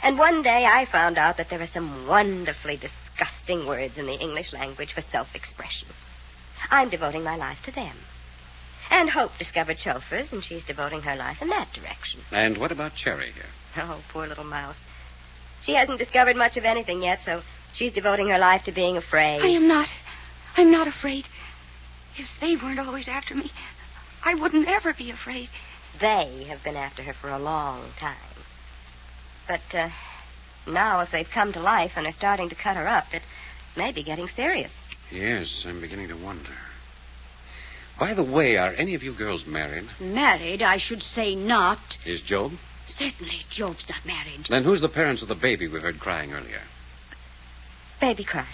S16: And one day I found out that there are some wonderfully disgusting words in the English language for self-expression. I'm devoting my life to them. And Hope discovered chauffeurs, and she's devoting her life in that direction.
S3: And what about Cherry here?
S16: Oh, poor little mouse. She hasn't discovered much of anything yet, so she's devoting her life to being afraid.
S14: I'm not afraid. If they weren't always after me, I wouldn't ever be afraid.
S16: They have been after her for a long time. But now if they've come to life and are starting to cut her up, it may be getting serious.
S3: Yes, I'm beginning to wonder. By the way, are any of you girls married?
S15: Married, I should say not.
S3: Is Job?
S15: Certainly, Job's not married.
S3: Then who's the parents of the baby we heard crying earlier?
S16: Baby crying?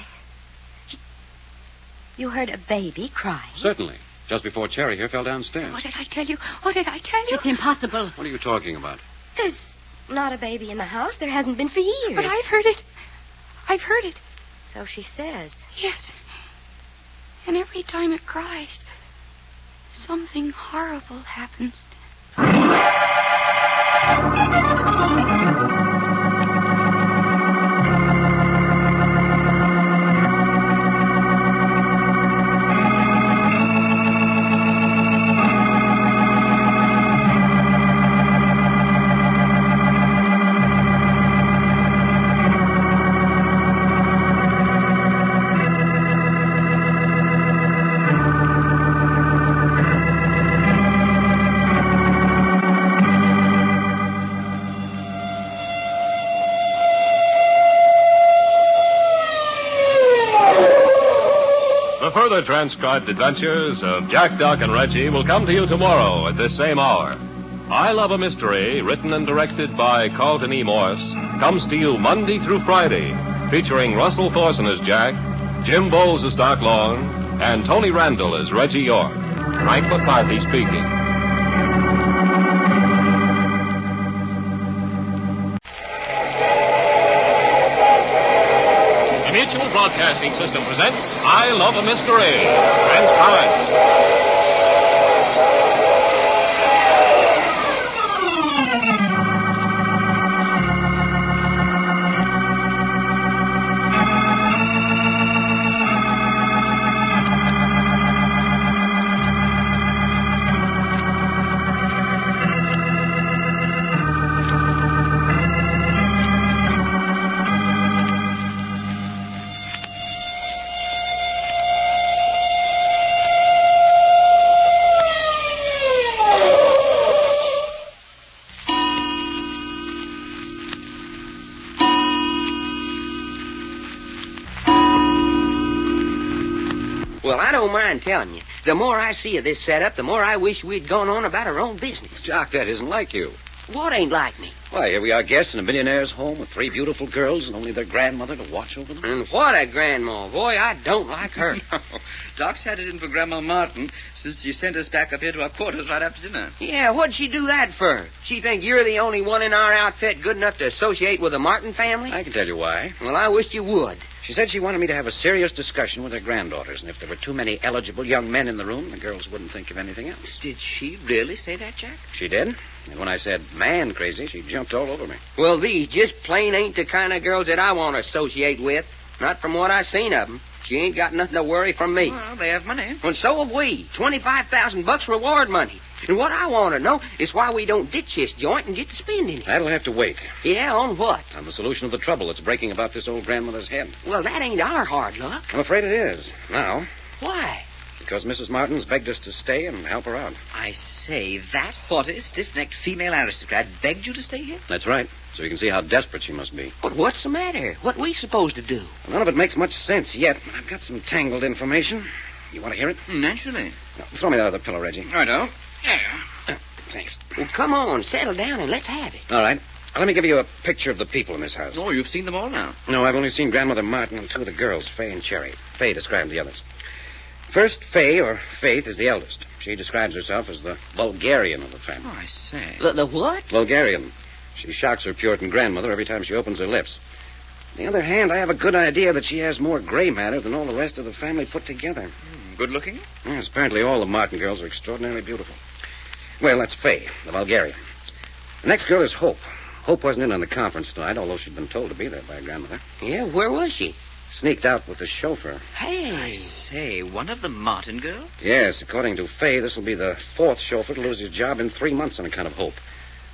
S16: You heard a baby crying?
S3: Certainly. Just before Cherry here fell downstairs.
S14: What did I tell you? What did I tell you?
S15: It's impossible.
S3: What are you talking about?
S16: There's not a baby in the house. There hasn't been for years.
S14: But I've heard it. I've heard it.
S16: So she says.
S14: Yes. And every time it cries, something horrible happens.
S1: The further transcribed adventures of Jack, Doc, and Reggie will come to you tomorrow at this same hour. I Love a Mystery, written and directed by Carleton E. Morse, comes to you Monday through Friday, featuring Russell Thorson as Jack, Jim Bowles as Doc Long, and Tony Randall as Reggie York. Frank McCarthy speaking.
S12: The Mutual Broadcasting System presents I Love a Mystery. Transcribed.
S10: Well, I don't mind telling you. The more I see of this setup, the more I wish we'd gone on about our own business.
S3: Doc, that isn't like you.
S10: What ain't like me?
S3: Why, here we are guests in a millionaire's home with 3 beautiful girls and only their grandmother to watch over them.
S10: And what a grandma. Boy, I don't like her.
S2: Doc's had it in for Grandma Martin since she sent us back up here to our quarters right after dinner.
S10: Yeah, what'd she do that for? She think you're the only one in our outfit good enough to associate with the Martin family?
S3: I can tell you why.
S10: Well, I wished you would.
S3: She said she wanted me to have a serious discussion with her granddaughters, and if there were too many eligible young men in the room, the girls wouldn't think of anything else.
S2: Did she really say that, Jack?
S3: She did. And when I said man crazy, she jumped all over me.
S10: Well, these just plain ain't the kind of girls that I want to associate with. Not from what I seen of them. She ain't got nothing to worry from me.
S2: Well, they have money.
S10: And so have we. $25,000 reward money. And what I want to know is why we don't ditch this joint and get to spending it.
S3: That'll have to wait.
S10: Yeah, on what?
S3: On the solution of the trouble that's breaking about this old grandmother's head.
S10: Well, that ain't our hard luck.
S3: I'm afraid it is. Now.
S10: Why?
S3: Because Mrs. Martin's begged us to stay and help her out.
S2: I say, that haughty, stiff-necked female aristocrat begged you to stay here?
S3: That's right. So you can see how desperate she must be.
S10: But what's the matter? What we supposed to do?
S3: None of it makes much sense yet, but I've got some tangled information. You want to hear it?
S2: Naturally.
S3: No, throw me that other pillow, Reggie.
S2: Righto. Yeah.
S3: Thanks.
S10: Well, come on, settle down and let's have it.
S3: All right. Let me give you a picture of the people in this house.
S2: Oh, you've seen them all now?
S3: No, I've only seen Grandmother Martin and 2 of the girls, Fay and Cherry. Fay described the others. First, Fay, or Faith, is the eldest. She describes herself as the vulgarian of the family.
S2: Oh, I say.
S20: The what?
S3: Vulgarian. She shocks her Puritan grandmother every time she opens her lips. On the other hand, I have a good idea that she has more gray matter than all the rest of the family put together.
S2: Good looking?
S3: Yes, apparently all the Martin girls are extraordinarily beautiful. Well, that's Fay, the vulgarian. The next girl is Hope. Hope wasn't in on the conference tonight, although she'd been told to be there by her grandmother.
S20: Yeah, where was she?
S3: Sneaked out with the chauffeur.
S20: Hey.
S2: I say, one of the Martin girls?
S3: Yes, according to Fay, this will be the fourth chauffeur to lose his job in 3 months on account of Hope.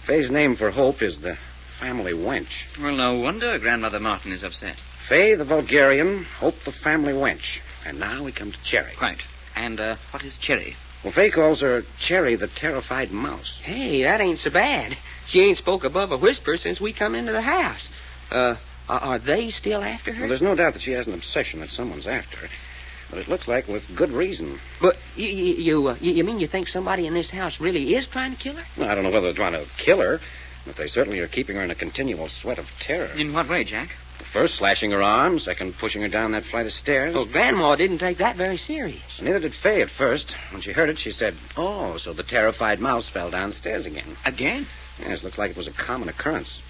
S3: Fay's name for Hope is the family wench.
S2: Well, no wonder Grandmother Martin is upset.
S3: Fay, the vulgarian, Hope, the family wench. And now we come to Cherry.
S2: Quite. And what is Cherry?
S3: Well, Fay calls her Cherry, the terrified mouse.
S20: Hey, that ain't so bad. She ain't spoke above a whisper since we come into the house. Are they still after her?
S3: Well, there's no doubt that she has an obsession that someone's after her. But it looks like with good reason.
S20: But you mean you think somebody in this house really is trying to kill her?
S3: Well, I don't know whether they're trying to kill her, but they certainly are keeping her in a continual sweat of terror.
S2: In what way, Jack?
S3: First, slashing her arm. Second, pushing her down that flight of stairs.
S20: Well, Grandma didn't take that very serious.
S3: Neither did Fay at first. When she heard it, she said, "Oh, so the terrified mouse fell downstairs again."
S2: Again?
S3: Yes, looks like it was a common occurrence.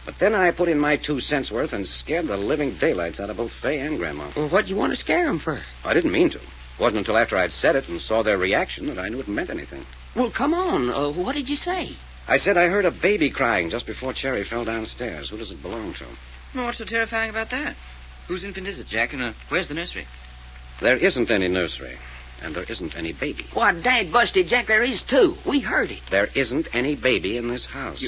S3: But then I put in my 2 cents worth and scared the living daylights out of both Fay and Grandma.
S20: Well, what'd you want to scare them for?
S3: I didn't mean to. It wasn't until after I'd said it and saw their reaction that I knew it meant anything.
S20: Well, come on. What did you say?
S3: I said I heard a baby crying just before Cherry fell downstairs. Who does it belong to?
S2: Well, what's so terrifying about that? Whose infant is it, Jack? And where's the nursery?
S3: There isn't any nursery. And there isn't any baby.
S20: Why, Dad busted, Jack, there is too. We heard it.
S3: There isn't any baby in this house.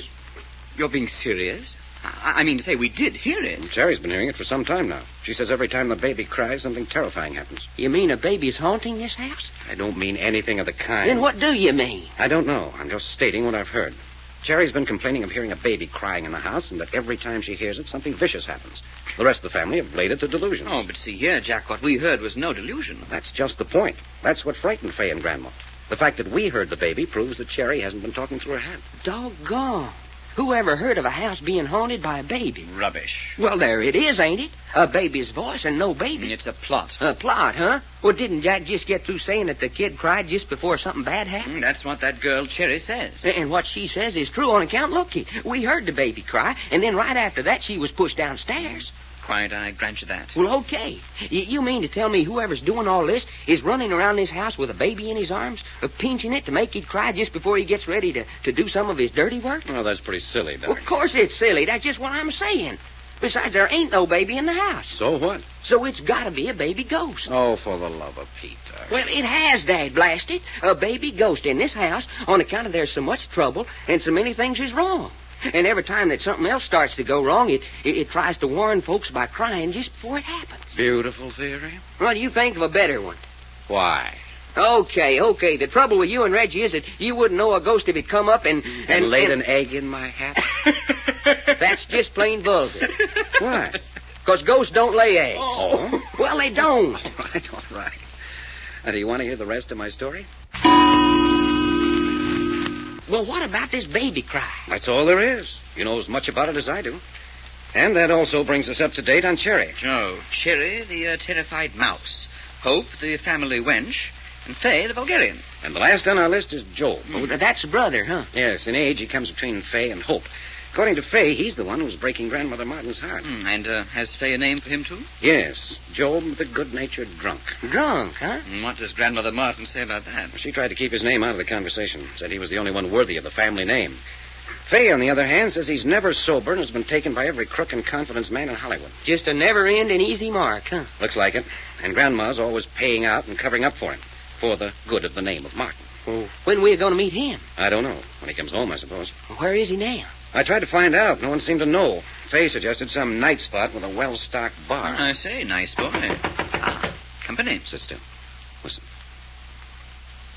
S2: You're being serious? I mean to say, we did hear it.
S3: Cherry's been hearing it for some time now. She says every time the baby cries, something terrifying happens.
S20: You mean a baby's haunting this house?
S3: I don't mean anything of the kind.
S20: Then what do you mean?
S3: I don't know. I'm just stating what I've heard. Cherry's been complaining of hearing a baby crying in the house, and that every time she hears it, something vicious happens. The rest of the family have laid it to delusions.
S2: Oh, but see here, Jack, what we heard was no delusion.
S3: That's just the point. That's what frightened Fay and Grandma. The fact that we heard the baby proves that Cherry hasn't been talking through her head.
S20: Doggone. Who ever heard of a house being haunted by a baby?
S2: Rubbish.
S20: Well, there it is, ain't it? A baby's voice and no baby.
S2: It's a plot.
S20: A plot, huh? Well, didn't Jack just get through saying that the kid cried just before something bad happened?
S2: That's what that girl Cherry says.
S20: And what she says is true on account. Looky, we heard the baby cry, and then right after that she was pushed downstairs.
S2: Quite, I grant you that.
S20: Well, okay. You mean to tell me whoever's doing all this is running around this house with a baby in his arms, pinching it to make it cry just before he gets ready to do some of his dirty work?
S3: Well, that's pretty silly, Doc.
S20: Well, of course it's silly. That's just what I'm saying. Besides, there ain't no baby in the house.
S3: So what?
S20: So it's got to be a baby ghost.
S3: Oh, for the love of Pete, Doc.
S20: Well, it has, Dad, blast it. A baby ghost in this house on account of there's so much trouble and so many things is wrong. And every time that something else starts to go wrong, it tries to warn folks by crying just before it happens.
S3: Beautiful theory.
S20: Well, you think of a better one.
S3: Why?
S20: Okay. The trouble with you and Reggie is that you wouldn't know a ghost if it come up and
S3: laid an egg in my hat?
S20: That's just plain vulgar.
S3: Why?
S20: Because ghosts don't lay eggs.
S3: Oh?
S20: Well, they don't.
S3: All right. Now, do you want to hear the rest of my story?
S20: Well, what about this baby cry?
S3: That's all there is. You know as much about it as I do. And that also brings us up to date on Cherry.
S2: Oh, Cherry, the terrified mouse. Hope, the family wench. And Fay, the vulgarian.
S3: And the last on our list is Job.
S20: Oh, that's brother, huh?
S3: Yes, in age he comes between Fay and Hope. According to Fay, he's the one who's breaking Grandmother Martin's heart.
S2: And has Fay a name for him, too?
S3: Yes, Job the good-natured drunk.
S20: Drunk, huh?
S2: And what does Grandmother Martin say about that?
S3: She tried to keep his name out of the conversation. Said he was the only one worthy of the family name. Fay, on the other hand, says he's never sober and has been taken by every crook and confidence man in Hollywood.
S20: Just a never-ending easy mark, huh?
S3: Looks like it. And Grandma's always paying out and covering up for him. For the good of the name of Martin.
S20: Well, when are we going to meet him?
S3: I don't know. When he comes home, I suppose.
S20: Where is he now?
S3: I tried to find out. No one seemed to know. Fay suggested some night spot with a well-stocked bar.
S2: I say, nice boy. Company.
S3: Sit still. Listen.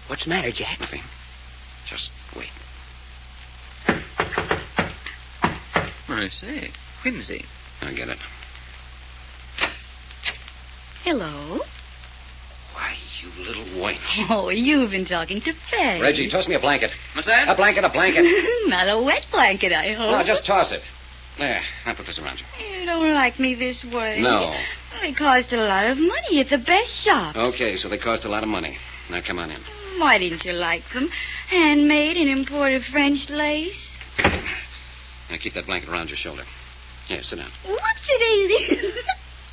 S20: What's the matter, Jack?
S3: Nothing. Just wait.
S2: I say, whimsy.
S3: I get it.
S18: Hello.
S3: Why, you little wench.
S18: Oh, you've been talking to Fay.
S3: Reggie, toss me a blanket.
S2: What's that?
S3: A blanket.
S18: Not a wet blanket, I hope.
S3: No, just toss it. There, I'll put this around you.
S18: You don't like me this way.
S3: No.
S18: They cost a lot of money. It's the best shops.
S3: Okay, so they cost a lot of money. Now, come on in.
S18: Why didn't you like them? Handmade and imported French lace.
S3: Now, keep that blanket around your shoulder. Here, sit down.
S18: What's it?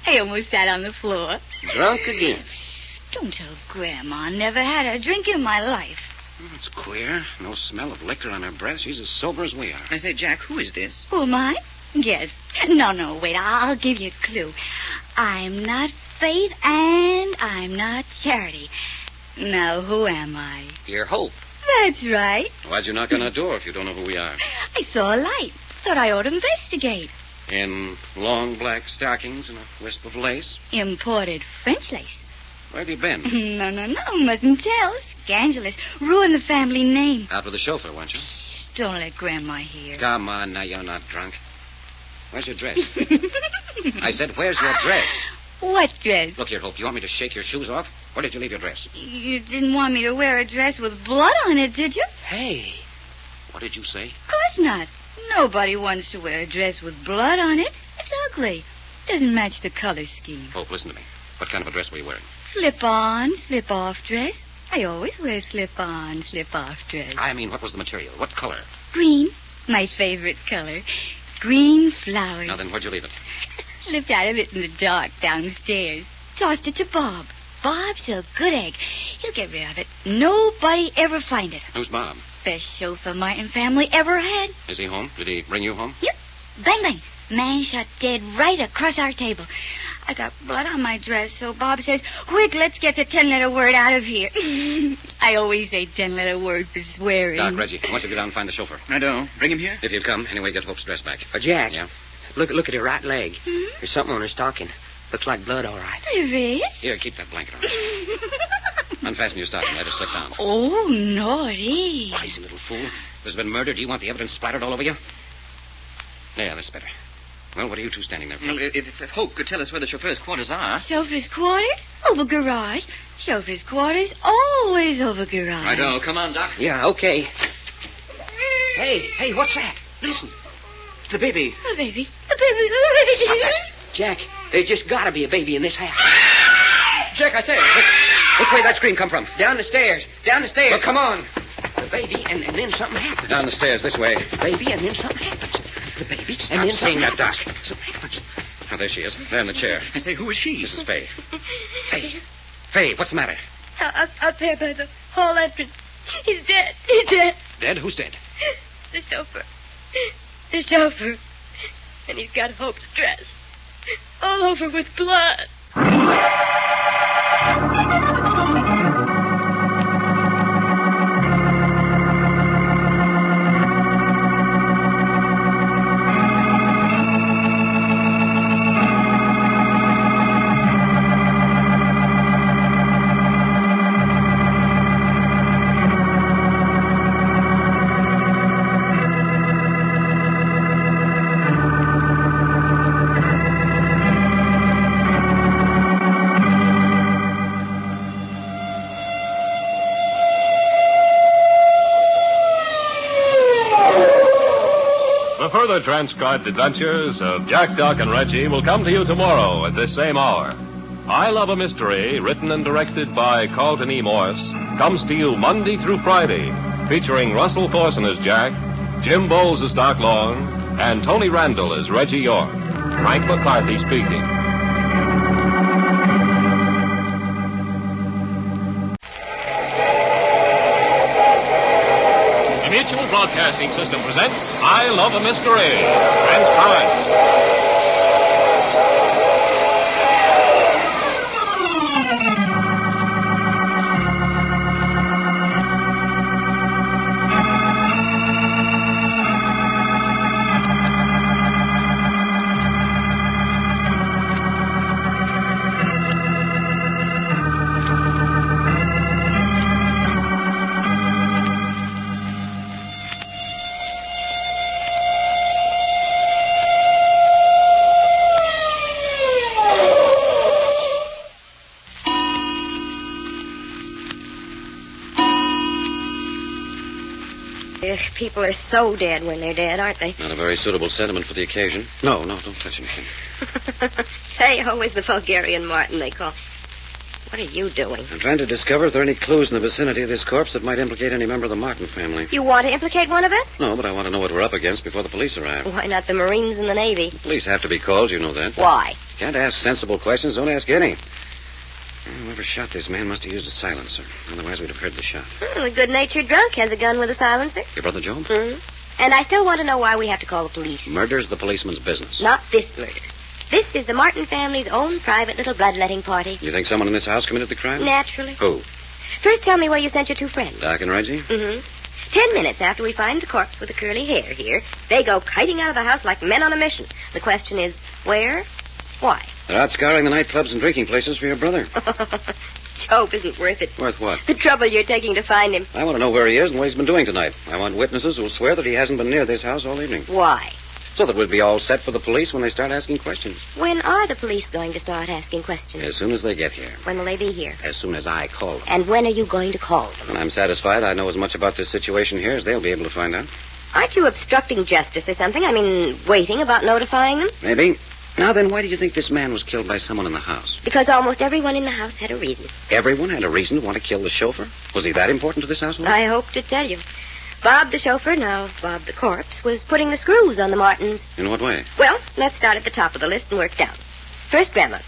S18: I almost sat on the floor.
S3: Drunk again.
S18: Don't tell Grandma. Never had a drink in my life.
S3: It's queer. No smell of liquor on her breath. She's as sober as we are.
S2: I say, Jack, who is this?
S18: Who am I? Guess. No, wait. I'll give you a clue. I'm not Faith and I'm not Charity. Now, who am I?
S3: You're Hope.
S18: That's right.
S3: Why'd you knock on our door if you don't know who we are?
S18: I saw a light. Thought I ought to investigate.
S3: In long black stockings and a wisp of lace?
S18: Imported French lace.
S3: Where have you been?
S18: No. Mustn't tell. Scandalous. Ruin the family name.
S3: Out with the chauffeur, weren't you?
S18: Shh, don't let Grandma hear.
S3: Come on, now you're not drunk. Where's your dress? I said, where's your dress?
S18: What dress?
S3: Look here, Hope. You want me to shake your shoes off? Where did you leave your dress?
S18: You didn't want me to wear a dress with blood on it, did you?
S3: Hey, what did you say?
S18: Of course not. Nobody wants to wear a dress with blood on it. It's ugly. Doesn't match the color scheme.
S3: Hope, listen to me. What kind of a dress were you wearing?
S18: Slip-on, slip-off dress. I always wear slip-on, slip-off dress.
S3: I mean, what was the material? What color?
S18: Green. My favorite color. Green flowers.
S3: Now then, where'd you leave it?
S18: Slipped out of it in the dark downstairs. Tossed it to Bob. Bob's a good egg. He'll get rid of it. Nobody ever find it.
S3: Who's Bob?
S18: Best chauffeur Martin family ever had.
S3: Is he home? Did he bring you home?
S18: Yep. Bang, bang. Man shot dead right across our table. I got blood on my dress, so Bob says, quick, let's get the 10-letter word out of here. I always say 10-letter word for swearing.
S3: Doc, Reggie, I want you to go down and find the chauffeur.
S2: I don't. Bring him here?
S3: If you'd come, anyway, get Hope's dress back.
S20: Jack.
S3: Yeah?
S20: Look at her right leg. There's something on her stocking. Looks like blood, all right.
S18: There is?
S3: Here, keep that blanket on. Unfasten your stocking. Let it slip down.
S18: Oh, naughty.
S3: Crazy little fool. There's been murder. Do you want the evidence splattered all over you? Yeah, that's better. Well, what are you two standing there for?
S2: Well, if Hope could tell us where the chauffeur's quarters are.
S18: Chauffeur's quarters? Over garage. Chauffeur's quarters always over garage.
S2: Righto. Come on, Doc.
S20: Yeah, okay. Hey, what's that? Listen. The baby.
S18: The baby. The baby.
S20: Stop that. Jack, there's just gotta be a baby in this house.
S3: Jack, I say, which way did that scream come from?
S20: Down the stairs. Down the stairs.
S3: Well, come on.
S20: The baby, and then something happens.
S3: Down the stairs, this way.
S20: The baby, and then something happens. The baby,
S3: Stop
S20: and then
S3: saying
S20: something
S3: that, Doc.
S20: Something happens.
S3: Oh, there she is. There in the chair.
S2: I say, who is she?
S3: This is Faye. Faye, what's the matter?
S16: Up there by the hall entrance. He's dead. He's dead.
S3: Dead? Who's dead?
S16: The chauffeur. The chauffeur. And he's got Hope's dress. All over with blood.
S1: Further transcribed adventures of Jack, Doc, and Reggie will come to you tomorrow at this same hour. I Love a Mystery, written and directed by Carleton E. Morse, comes to you Monday through Friday, featuring Russell Thorson as Jack, Jim Bowles as Doc Long, and Tony Randall as Reggie York. Frank McCarthy speaking.
S12: Mutual Broadcasting System presents I Love a Mystery. Transcribed.
S16: People are so dead when they're dead, aren't they?
S3: Not a very suitable sentiment for the occasion. No, don't touch anything.
S16: Theo is the Bulgarian Martin they call. What are you doing?
S3: I'm trying to discover if there are any clues in the vicinity of this corpse that might implicate any member of the Martin family.
S16: You want to implicate one of us?
S3: No, but I want to know what we're up against before the police arrive.
S16: Why not the Marines and the Navy?
S3: The police have to be called, you know that.
S16: Why?
S3: Can't ask sensible questions, don't ask any. Whoever shot this man must have used a silencer. Otherwise, we'd have heard the shot.
S16: A good-natured drunk has a gun with a silencer.
S3: Your brother Joe?
S16: Mm-hmm. And I still want to know why we have to call the police.
S3: Murder's the policeman's business.
S16: Not this murder. This is the Martin family's own private little bloodletting party.
S3: You think someone in this house committed the crime?
S16: Naturally.
S3: Who?
S16: First, tell me where you sent your two friends.
S3: Doc and Reggie?
S16: Mm-hmm. 10 minutes after we find the corpse with the curly hair here, they go kiting out of the house like men on a mission. The question is, where? Why?
S3: They're out scouring the nightclubs and drinking places for your brother.
S16: Job isn't worth it.
S3: Worth what?
S16: The trouble you're taking to find him.
S3: I want to know where he is and what he's been doing tonight. I want witnesses who will swear that he hasn't been near this house all evening.
S16: Why?
S3: So that we'll be all set for the police when they start asking questions.
S16: When are the police going to start asking questions?
S3: As soon as they get here.
S16: When will they be here?
S3: As soon as I call them.
S16: And when are you going to call them?
S3: When I'm satisfied I know as much about this situation here as they'll be able to find out.
S16: Aren't you obstructing justice or something? I mean, waiting about notifying them?
S3: Maybe. Now then, why do you think this man was killed by someone in the house?
S16: Because almost everyone in the house had a reason.
S3: Everyone had a reason to want to kill the chauffeur? Was he that important to this household?
S16: I hope to tell you. Bob the chauffeur, now Bob the corpse, was putting the screws on the Martins.
S3: In what way?
S16: Well, let's start at the top of the list and work down. First, Grandma.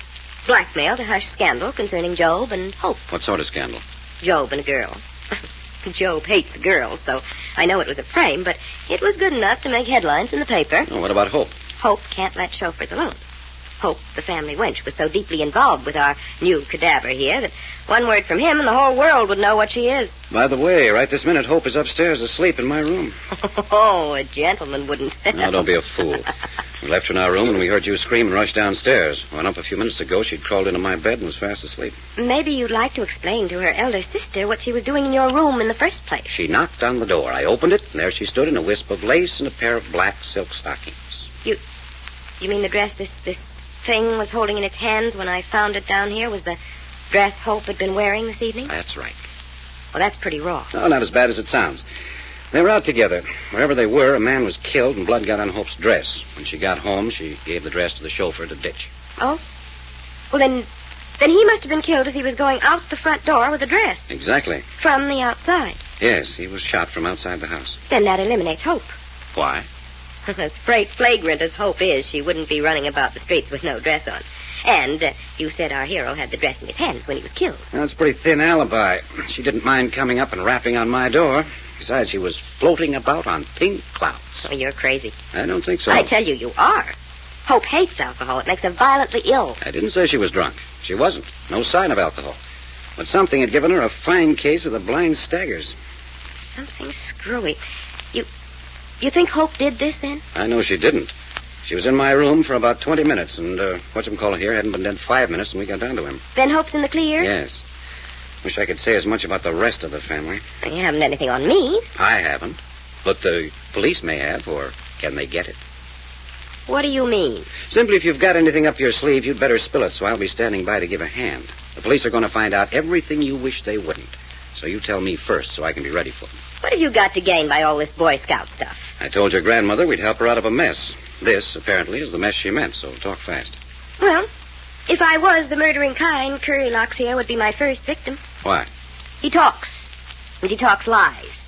S16: Blackmail to hush scandal concerning Job and Hope.
S3: What sort of scandal?
S16: Job and a girl. Job hates girls, so I know it was a frame, but it was good enough to make headlines in the paper.
S3: Oh, what about Hope?
S16: Hope can't let chauffeurs alone. Hope, the family wench, was so deeply involved with our new cadaver here that one word from him and the whole world would know what she is.
S3: By the way, right this minute, Hope is upstairs asleep in my room.
S16: Oh, a gentleman wouldn't.
S3: No, don't be a fool. We left her in our room and we heard you scream and rush downstairs. Went up a few minutes ago. She'd crawled into my bed and was fast asleep.
S16: Maybe you'd like to explain to her elder sister what she was doing in your room in the first place.
S3: She knocked on the door. I opened it, and there she stood in a wisp of lace and a pair of black silk stockings.
S16: You mean the dress this thing was holding in its hands when I found it down here was the dress Hope had been wearing this evening?
S3: That's right.
S16: Well, that's pretty raw.
S3: No, not as bad as it sounds. They were out together. Wherever they were, a man was killed and blood got on Hope's dress. When she got home, she gave the dress to the chauffeur to ditch.
S16: Oh? Well, then he must have been killed as he was going out the front door with the dress.
S3: Exactly.
S16: From the outside.
S3: Yes, he was shot from outside the house.
S16: Then that eliminates Hope.
S3: Why?
S16: As flagrant as Hope is, she wouldn't be running about the streets with no dress on. And you said our hero had the dress in his hands when he was killed.
S3: That's a pretty thin alibi. She didn't mind coming up and rapping on my door. Besides, she was floating about on pink clouds.
S16: Oh, you're crazy.
S3: I don't think so.
S16: I tell you, you are. Hope hates alcohol. It makes her violently ill.
S3: I didn't say she was drunk. She wasn't. No sign of alcohol. But something had given her a fine case of the blind staggers.
S16: Something screwy. You think Hope did this, then?
S3: I know she didn't. She was in my room for about 20 minutes, and whatchamacallit here hadn't been dead 5 minutes when we got down to him.
S16: Then Hope's in the clear?
S3: Yes. Wish I could say as much about the rest of the family.
S16: You haven't anything on me.
S3: I haven't. But the police may have, or can they get it?
S16: What do you mean?
S3: Simply, if you've got anything up your sleeve, you'd better spill it, so I'll be standing by to give a hand. The police are going to find out everything you wish they wouldn't. So you tell me first, so I can be ready for them.
S16: What have you got to gain by all this Boy Scout stuff?
S3: I told your grandmother we'd help her out of a mess. This, apparently, is the mess she meant, so talk fast.
S16: Well, if I was the murdering kind, Currylocks here would be my first victim.
S3: Why?
S16: He talks. And he talks lies.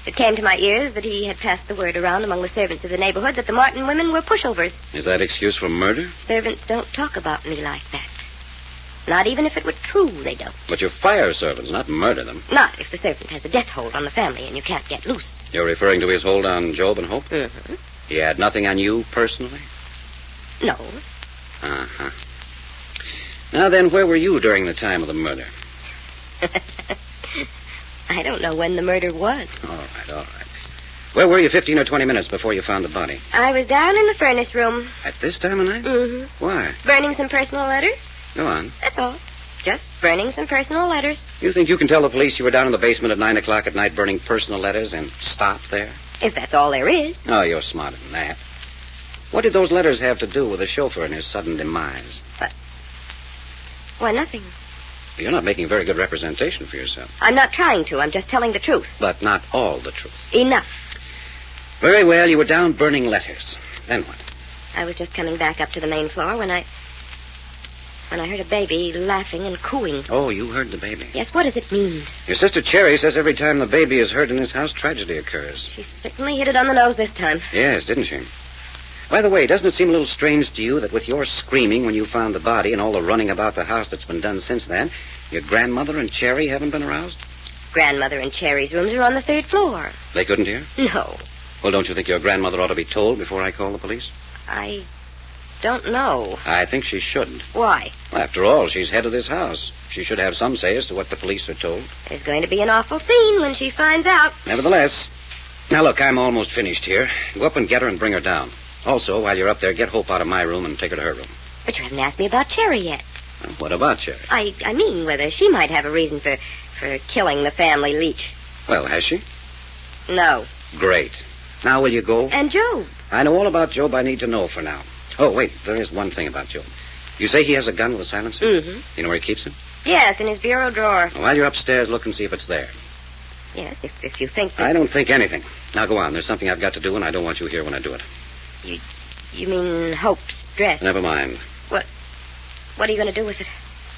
S16: It came to my ears that he had passed the word around among the servants of the neighborhood that the Martin women were pushovers.
S3: Is that excuse for murder?
S16: Servants don't talk about me like that. Not even if it were true, they don't.
S3: But you fire servants, not murder them.
S16: Not if the servant has a death hold on the family and you can't get loose.
S3: You're referring to his hold on Job and Hope?
S16: Mm-hmm.
S3: He had nothing on you personally?
S16: No.
S3: Uh-huh. Now then, where were you during the time of the murder?
S16: I don't know when the murder was.
S3: All right. Where were you 15 or 20 minutes before you found the body?
S16: I was down in the furnace room.
S3: At this time of night?
S16: Mm-hmm.
S3: Why?
S16: Burning some personal letters.
S3: Go on.
S16: That's all. Just burning some personal letters.
S3: You think you can tell the police you were down in the basement at 9 o'clock at night burning personal letters and stop there?
S16: If that's all there is.
S3: Oh, you're smarter than that. What did those letters have to do with the chauffeur and his sudden demise?
S16: Why, nothing.
S3: You're not making a very good representation for yourself.
S16: I'm not trying to. I'm just telling the truth.
S3: But not all the truth.
S16: Enough.
S3: Very well, you were down burning letters. Then what?
S16: I was just coming back up to the main floor when I heard a baby laughing and cooing.
S3: Oh, you heard the baby.
S16: Yes, what does it mean?
S3: Your sister Cherry says every time the baby is heard in this house, tragedy occurs.
S16: She certainly hit it on the nose this time.
S3: Yes, didn't she? By the way, doesn't it seem a little strange to you that with your screaming when you found the body and all the running about the house that's been done since then, your grandmother and Cherry haven't been aroused?
S16: Grandmother and Cherry's rooms are on the 3rd floor.
S3: They couldn't hear?
S16: No.
S3: Well, don't you think your grandmother ought to be told before I call the police?
S16: I don't know.
S3: I think she shouldn't.
S16: Why?
S3: Well, after all, she's head of this house. She should have some say as to what the police are told.
S16: There's going to be an awful scene when she finds out.
S3: Nevertheless. Now, look, I'm almost finished here. Go up and get her and bring her down. Also, while you're up there, get Hope out of my room and take her to her room.
S16: But you haven't asked me about Cherry yet.
S3: Well, what about Cherry?
S16: I mean whether she might have a reason for killing the family leech.
S3: Well, has she?
S16: No.
S3: Great. Now will you go?
S16: And Job.
S3: I know all about Job I need to know for now. Oh, wait, there is one thing about Job. You say he has a gun with a silencer?
S16: Mm-hmm.
S3: You know where he keeps it?
S16: Yes, in his bureau drawer.
S3: Well, while you're upstairs, look and see if it's there.
S16: Yes, if you think that...
S3: I don't think anything. Now go on. There's something I've got to do, and I don't want you here when I do it.
S16: You mean Hope's dress?
S3: Never mind.
S16: What are you going to do with it?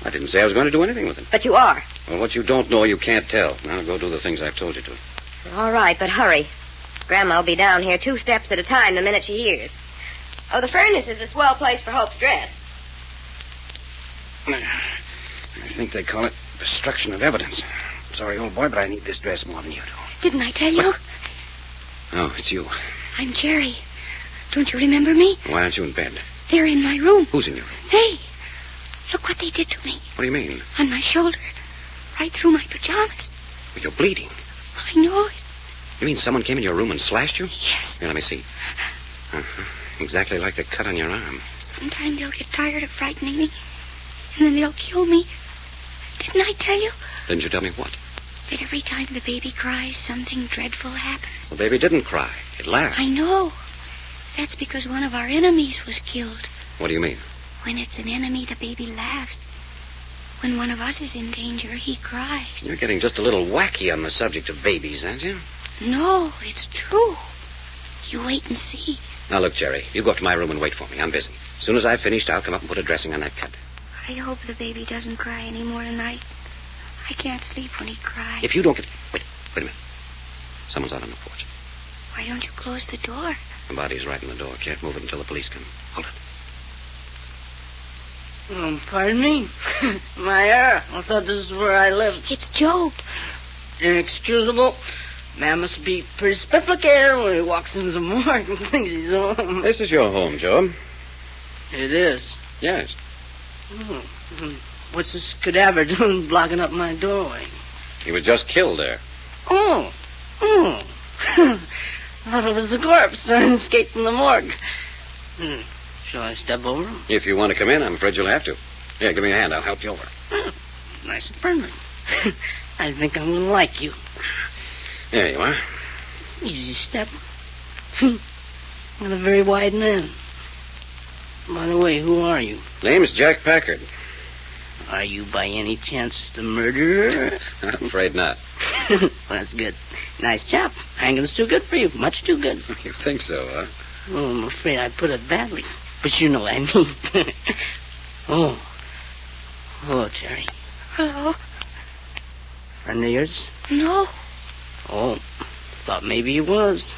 S3: I didn't say I was going to do anything with it.
S16: But you are.
S3: Well, what you don't know, you can't tell. Now go do the things I've told you to.
S16: All right, but hurry. Grandma will be down here 2 steps at a time the minute she hears. Oh, the furnace is a swell place for Hope's dress.
S3: I think they call it destruction of evidence. I'm sorry, old boy, but I need this dress more than you do.
S18: Didn't I tell you?
S3: Oh, it's you.
S18: I'm Cherry. Don't you remember me?
S3: Why aren't you in bed?
S18: They're in my room.
S3: Who's in your room?
S18: They. Look what they did to me.
S3: What do you mean?
S18: On my shoulder. Right through my pajamas.
S3: Well, you're bleeding.
S18: I know it.
S3: You mean someone came in your room and slashed you?
S18: Yes.
S3: Here, let me see. Uh-huh. Exactly like the cut on your arm.
S18: Sometime they'll get tired of frightening me, and then they'll kill me. Didn't I tell you?
S3: Didn't you tell me what?
S18: That every time the baby cries, something dreadful happens.
S3: The baby didn't cry. It laughed.
S18: I know. That's because one of our enemies was killed.
S3: What do you mean?
S18: When it's an enemy, the baby laughs. When one of us is in danger, he cries.
S3: You're getting just a little wacky on the subject of babies, aren't you?
S18: No, it's true. You wait and see.
S3: Now, look, Jerry, you go up to my room and wait for me. I'm busy. As soon as I've finished, I'll come up and put a dressing on that cut.
S18: I hope the baby doesn't cry anymore tonight. I can't sleep when he cries.
S3: If you don't get... Wait a minute. Someone's out on the porch.
S18: Why don't you close the door?
S3: The body's right in the door. Can't move it until the police come. Hold it.
S19: Pardon me? My hair. I thought this is where I live.
S18: It's Job.
S19: Inexcusable. Man must be pretty spifflicated when he walks into the morgue and thinks he's home.
S3: This is your home, Job.
S19: It is?
S3: Yes.
S19: Oh. What's this cadaver doing blocking up my doorway?
S3: He was just killed there.
S19: Oh. Thought it was a corpse trying to escape from the morgue. Shall I step over him?
S3: If you want to come in, I'm afraid you'll have to. Here, give me a hand. I'll help you over.
S19: Nice and friendly. I think I'm going to like you.
S3: There you are.
S19: Easy step. Not a very wide man. By the way, who are you?
S3: Name's Jack Packard.
S19: Are you by any chance the murderer?
S3: I'm afraid not.
S19: That's good. Nice chap. Hanging's too good for you. Much too good.
S3: You think so, huh?
S19: Oh, I'm afraid I put it badly. But you know what I mean. Oh, Cherry.
S18: Hello?
S19: Friend of yours?
S18: No.
S19: Oh, thought maybe he was.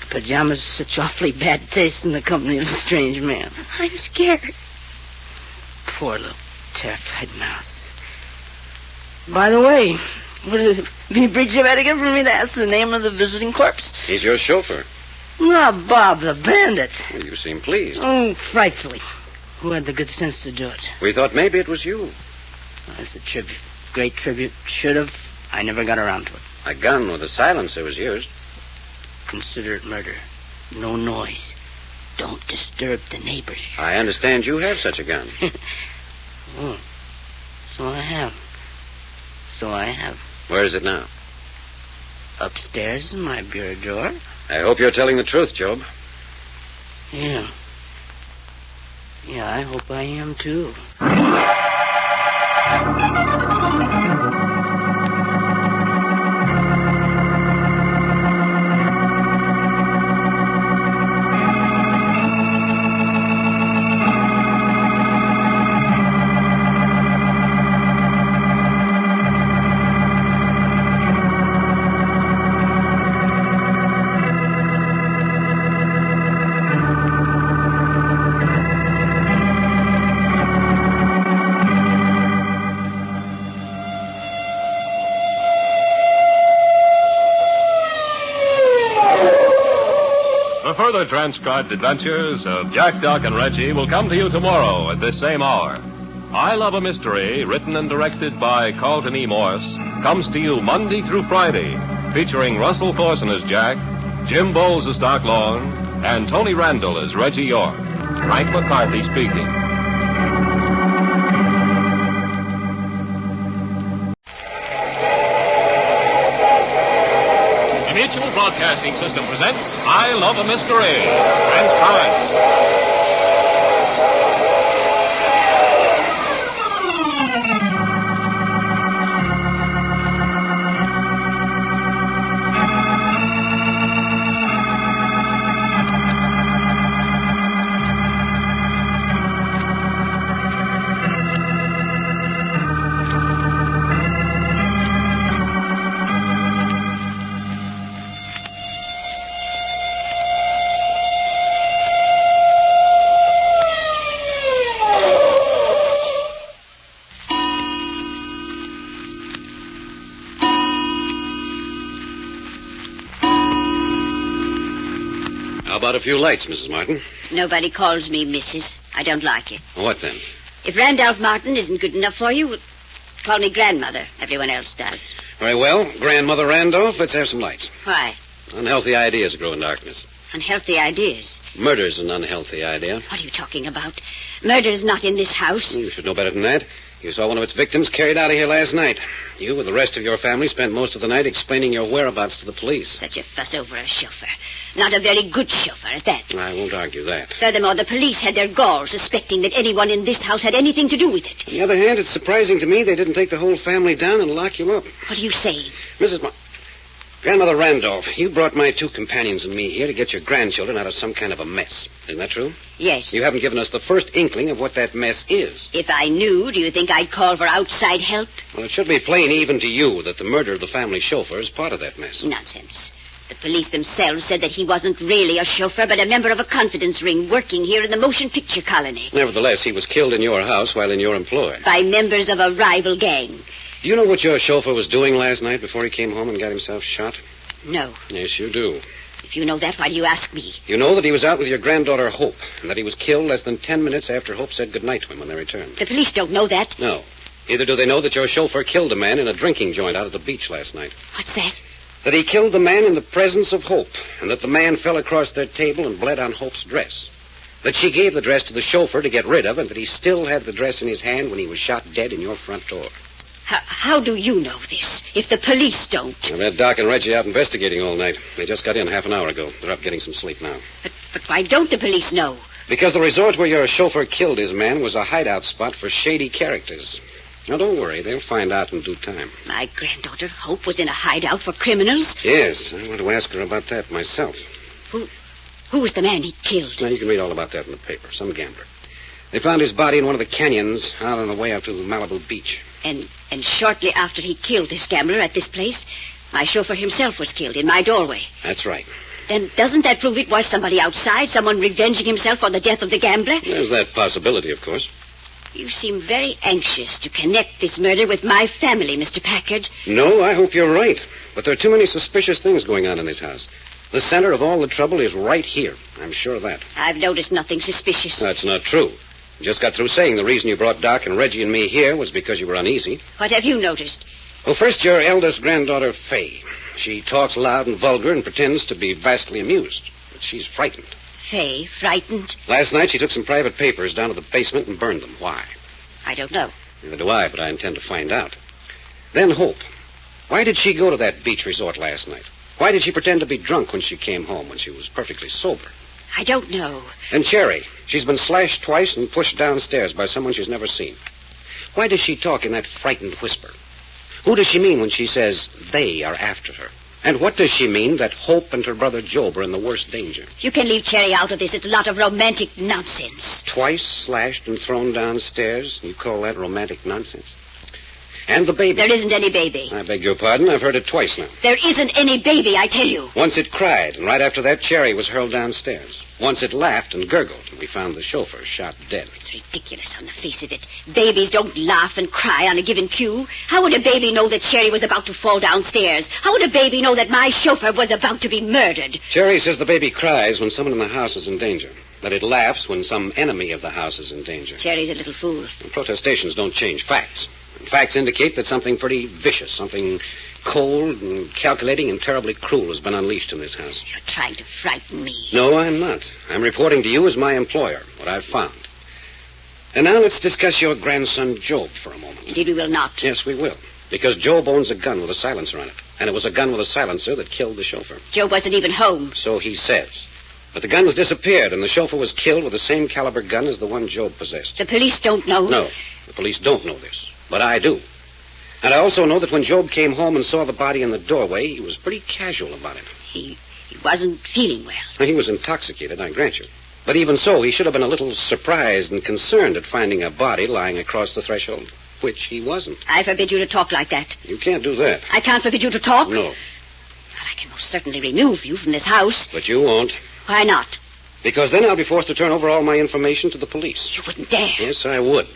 S19: Pajamas such awfully bad taste in the company of a strange man.
S18: I'm scared.
S19: Poor little terrified mouse. By the way, would it be breach of etiquette for me to ask the name of the visiting corpse?
S3: He's your chauffeur.
S19: Not Bob the Bandit.
S3: Well, you seem pleased.
S19: Oh, frightfully. Who had the good sense to do it?
S3: We thought maybe it was you.
S19: That's a tribute. Great tribute. Should have. I never got around to it.
S3: A gun with a silencer was used.
S19: Consider it murder. No noise. Don't disturb the neighbors.
S3: I understand you have such a gun.
S19: Oh, so I have.
S3: Where is it now?
S19: Upstairs in my bureau drawer.
S3: I hope you're telling the truth, Job.
S19: Yeah. Yeah, I hope I am, too.
S1: further transcribed adventures of Jack, Doc, and Reggie will come to you tomorrow at this same hour. I Love a Mystery, written and directed by Carleton E. Morse, comes to you Monday through Friday, featuring Russell Thorson as Jack, Jim Bowles as Doc Long, and Tony Randall as Reggie York. Frank McCarthy speaking.
S12: The Mutual Broadcasting System presents I Love a Mystery. Transcribed.
S3: How about a few lights, Mrs. Martin?
S15: Nobody calls me Mrs. I don't like it.
S3: What then?
S15: If Randolph Martin isn't good enough for you, call me grandmother. Everyone else does.
S3: Very well. Grandmother Randolph, let's have some lights.
S15: Why?
S3: Unhealthy ideas grow in darkness.
S15: Unhealthy ideas.
S3: Murder's an unhealthy idea.
S15: What are you talking about? Murder's not in this house.
S3: You should know better than that. You saw one of its victims carried out of here last night. You, with the rest of your family, spent most of the night explaining your whereabouts to the police.
S15: Such a fuss over a chauffeur. Not a very good chauffeur at that.
S3: I won't argue that.
S15: Furthermore, the police had their gall suspecting that anyone in this house had anything to do with it.
S3: On the other hand, it's surprising to me they didn't take the whole family down and lock you up.
S15: What are you saying?
S3: Grandmother Randolph, you brought my two companions and me here to get your grandchildren out of some kind of a mess. Isn't that true?
S15: Yes.
S3: You haven't given us the first inkling of what that mess is.
S15: If I knew, do you think I'd call for outside help?
S3: Well, it should be plain even to you that the murder of the family chauffeur is part of that mess.
S15: Nonsense. The police themselves said that he wasn't really a chauffeur, but a member of a confidence ring working here in the motion picture colony.
S3: Nevertheless, he was killed in your house while in your employ.
S15: By members of a rival gang.
S3: Do you know what your chauffeur was doing last night before he came home and got himself shot?
S15: No.
S3: Yes, you do.
S15: If you know that, why do you ask me?
S3: You know that he was out with your granddaughter, Hope, and that he was killed less than 10 minutes after Hope said goodnight to him when they returned.
S15: The police don't know that.
S3: No. Neither do they know that your chauffeur killed a man in a drinking joint out at the beach last night.
S15: What's that?
S3: That he killed the man in the presence of Hope, and that the man fell across their table and bled on Hope's dress. That she gave the dress to the chauffeur to get rid of, and that he still had the dress in his hand when he was shot dead in your front door.
S15: How do you know this, if the police don't?
S3: I've had Doc and Reggie out investigating all night. They just got in half an hour ago. They're up getting some sleep now.
S15: But why don't the police know?
S3: Because the resort where your chauffeur killed his man was a hideout spot for shady characters. Now, don't worry. They'll find out in due time.
S15: My granddaughter, Hope, was in a hideout for criminals?
S3: Yes, I want to ask her about that myself.
S15: Who was the man he killed?
S3: Now, you can read all about that in the paper. Some gambler. They found his body in one of the canyons out on the way up to Malibu Beach.
S15: And shortly after he killed this gambler at this place, my chauffeur himself was killed in my doorway.
S3: That's right.
S15: Then doesn't that prove it was somebody outside, someone revenging himself for the death of the gambler?
S3: There's that possibility, of course.
S15: You seem very anxious to connect this murder with my family, Mr. Packard.
S3: No, I hope you're right. But there are too many suspicious things going on in this house. The center of all the trouble is right here. I'm sure of that.
S15: I've noticed nothing suspicious.
S3: That's not true. You just got through saying the reason you brought Doc and Reggie and me here was because you were uneasy.
S15: What have you noticed?
S3: Well, first, your eldest granddaughter, Fay. She talks loud and vulgar and pretends to be vastly amused. But she's frightened.
S15: Fay, frightened?
S3: Last night, she took some private papers down to the basement and burned them. Why?
S15: I don't know.
S3: Neither do I, but I intend to find out. Then Hope. Why did she go to that beach resort last night? Why did she pretend to be drunk when she came home when she was perfectly sober?
S15: I don't know.
S3: And Cherry. She's been slashed twice and pushed downstairs by someone she's never seen. Why does she talk in that frightened whisper? Who does she mean when she says they are after her? And what does she mean that Hope and her brother Job are in the worst danger?
S15: You can leave Cherry out of this. It's a lot of romantic nonsense.
S3: Twice slashed and thrown downstairs? You call that romantic nonsense? And the baby.
S15: There isn't any baby.
S3: I beg your pardon. I've heard it twice now.
S15: There isn't any baby, I tell you.
S3: Once it cried, and right after that, Cherry was hurled downstairs. Once it laughed and gurgled, and we found the chauffeur shot dead.
S15: It's ridiculous on the face of it. Babies don't laugh and cry on a given cue. How would a baby know that Cherry was about to fall downstairs? How would a baby know that my chauffeur was about to be murdered?
S3: Cherry says the baby cries when someone in the house is in danger. That it laughs when some enemy of the house is in danger.
S15: Cherry's a little fool.
S3: And protestations don't change facts. And facts indicate that something pretty vicious, something cold and calculating and terribly cruel has been unleashed in this house.
S15: You're trying to frighten me.
S3: No, I'm not. I'm reporting to you as my employer, what I've found. And now let's discuss your grandson, Job, for a moment.
S15: Indeed, we will not.
S3: Yes, we will. Because Job owns a gun with a silencer on it. And it was a gun with a silencer that killed the chauffeur.
S15: Job wasn't even home.
S3: So he says. But the gun's disappeared, and the chauffeur was killed with the same caliber gun as the one Job possessed.
S15: The police don't know?
S3: No, the police don't know this. But I do. And I also know that when Job came home and saw the body in the doorway, he was pretty casual about it.
S15: He wasn't feeling well.
S3: Well, he was intoxicated, I grant you. But even so, he should have been a little surprised and concerned at finding a body lying across the threshold, which he wasn't.
S15: I forbid you to talk like that.
S3: You can't do that.
S15: I can't forbid you to talk?
S3: No.
S15: Well, I can most certainly remove you from this house.
S3: But you won't.
S15: Why not?
S3: Because then I'll be forced to turn over all my information to the police.
S15: You wouldn't dare.
S3: Yes, I would.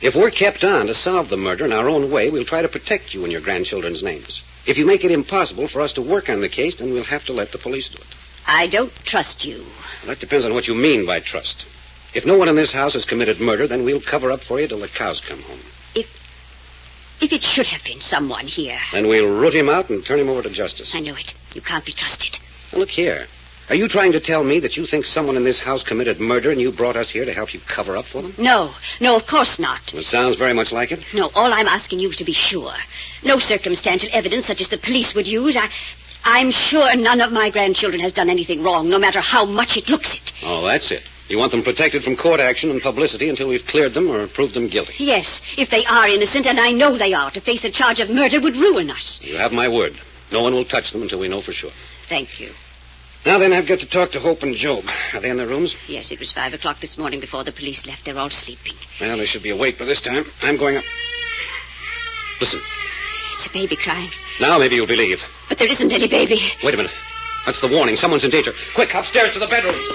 S3: If we're kept on to solve the murder in our own way, we'll try to protect you and your grandchildren's names. If you make it impossible for us to work on the case, then we'll have to let the police do it.
S15: I don't trust you.
S3: Well, that depends on what you mean by trust. If no one in this house has committed murder, then we'll cover up for you till the cows come home.
S15: If it should have been someone here.
S3: Then we'll root him out and turn him over to justice.
S15: I knew it. You can't be trusted.
S3: Now, look here. Are you trying to tell me that you think someone in this house committed murder and you brought us here to help you cover up for them?
S15: No, of course not.
S3: It sounds very much like it.
S15: No, all I'm asking you is to be sure. No circumstantial evidence such as the police would use. I'm sure none of my grandchildren has done anything wrong, no matter how much it looks it.
S3: Oh, that's it. You want them protected from court action and publicity until we've cleared them or proved them guilty.
S15: Yes, if they are innocent, and I know they are, to face a charge of murder would ruin us.
S3: You have my word. No one will touch them until we know for sure.
S15: Thank you.
S3: Now then, I've got to talk to Hope and Job. Are they in their rooms?
S15: Yes, it was 5 o'clock this morning before the police left. They're all sleeping.
S3: Well, they should be awake by this time. I'm going up. Listen.
S15: It's a baby crying.
S3: Now maybe you'll believe.
S15: But there isn't any baby.
S3: Wait a minute. That's the warning. Someone's in danger. Quick, upstairs to the bedrooms.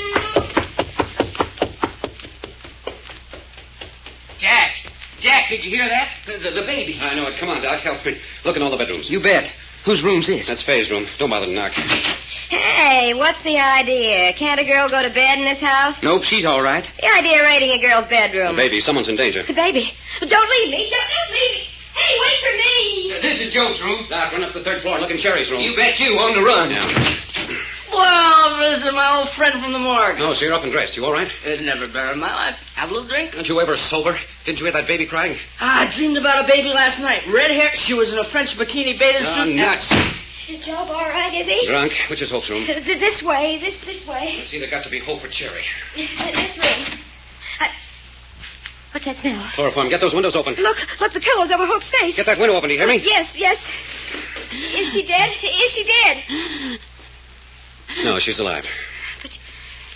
S10: Jack, did you hear that? The baby.
S3: I know it. Come on, Doc. Help me. Look in all the bedrooms.
S10: You bet. Whose room's this?
S3: That's Faye's room. Don't bother to knock.
S16: Hey, what's the idea? Can't a girl go to bed in this house?
S10: Nope, she's all right.
S16: What's the idea of raiding a girl's bedroom?
S3: The baby. Someone's in danger.
S16: The baby. Don't leave me. Don't leave me. Hey, wait for me.
S10: This is Job's room.
S3: Doc, run up the third floor and look in Sherry's room.
S10: You bet you. On the run.
S3: Yeah.
S19: Well, this is my old friend from the morgue.
S3: No, so you're up and dressed. You all right?
S19: It never better in my life. Have a little drink?
S3: Aren't you ever sober? Didn't you hear that baby crying?
S19: I dreamed about a baby last night. Red hair. She was in a French bikini bathing suit.
S3: Nuts.
S16: Is Job all right, is he?
S3: Drunk. Which is Hope's room?
S16: This way. This way.
S3: It's either got to be Hope or Cherry.
S16: This room. What's that smell?
S3: Chloroform. Get those windows open.
S16: Look, the pillows over Hope's face.
S3: Get that window open. Do you hear me?
S16: Yes. Is she dead? Is she dead?
S3: No, she's alive.
S16: But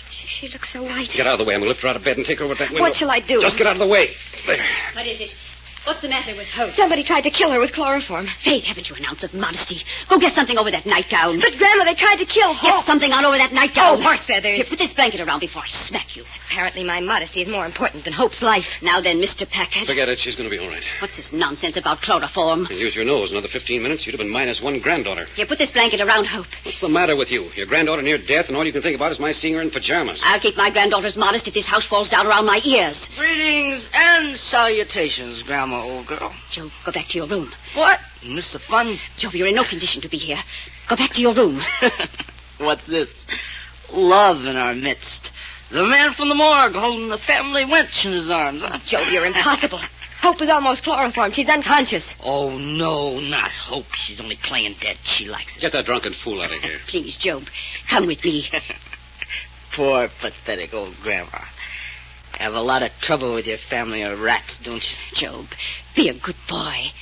S16: she looks so white.
S3: Get out of the way. I'm going to lift her out of bed and take her over that window.
S16: What shall I do?
S3: Just get out of the way. There.
S15: What is it? What's the matter with Hope?
S16: Somebody tried to kill her with chloroform.
S15: Faith, haven't you an ounce of modesty? Go get something over that nightgown.
S16: But, Grandma, they tried to kill Hope.
S15: Get something on over that nightgown.
S16: Oh, horse feathers.
S15: Here, put this blanket around before I smack you.
S16: Apparently my modesty is more important than Hope's life.
S15: Now then, Mr. Packard.
S3: Forget it. She's going to be all right.
S15: What's this nonsense about chloroform?
S3: Use your nose. Another 15 minutes, you'd have been minus one granddaughter.
S15: Here, put this blanket around Hope.
S3: What's the matter with you? Your granddaughter near death, and all you can think about is my seeing her in pajamas.
S15: I'll keep my granddaughters modest if this house falls down around my ears.
S19: Greetings and salutations, Grandma, old girl.
S15: Joe, go back to your room.
S19: What? Mr. Fun?
S15: Joe, you're in no condition to be here. Go back to your room.
S19: What's this? Love in our midst. The man from the morgue holding the family wench in his arms. Huh?
S16: Joe, you're impossible. Hope was almost chloroformed. She's unconscious.
S19: Oh, no, not Hope. She's only playing dead. She likes it.
S3: Get that drunken fool out of here.
S15: Please, Job, come with me.
S19: Poor, pathetic old Grandma. Have a lot of trouble with your family of rats, don't you?
S15: Job, be a good boy.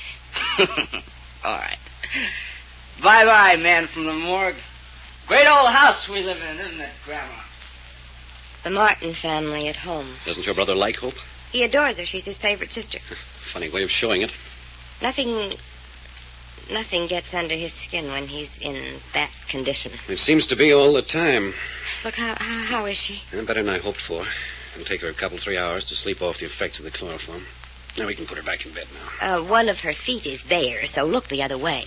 S19: All right. Bye-bye, man from the morgue. Great old house we live in, isn't it, Grandma?
S16: The Martin family at home.
S3: Doesn't your brother like Hope?
S16: He adores her. She's his favorite sister.
S3: Funny way of showing it.
S16: Nothing gets under his skin when he's in that condition.
S3: It seems to be all the time.
S16: Look, how is she?
S3: Better than I hoped for. It'll take her a couple, 3 hours to sleep off the effects of the chloroform. Now we can put her back in bed now.
S16: One of her feet is bare, so look the other way.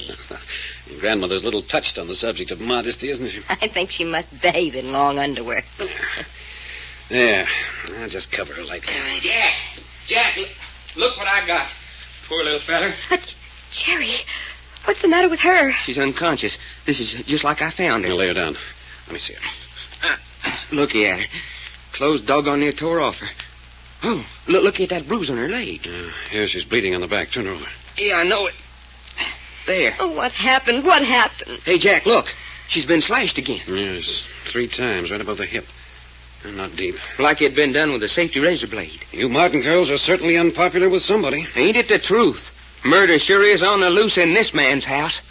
S3: Your grandmother's a little touched on the subject of modesty, isn't she?
S16: I think she must bathe in long underwear.
S3: There. I'll just cover her lightly.
S10: Jack, look what I got. Poor little feller.
S16: Jerry, what's the matter with her?
S10: She's unconscious. This is just like I found her.
S3: Now lay her down. Let me see her.
S10: Looky at her. Clothes doggone near tore off her. Oh, look at that bruise on her leg.
S3: Here, she's bleeding on the back. Turn her over.
S10: Yeah, I know it. There.
S16: Oh, what happened? What happened?
S10: Hey, Jack, look. She's been slashed again.
S3: Yes, 3 times, right above the hip. Not deep.
S10: Like it'd been done with a safety razor blade.
S3: You Martin girls are certainly unpopular with somebody.
S10: Ain't it the truth? Murder sure is on the loose in this man's house.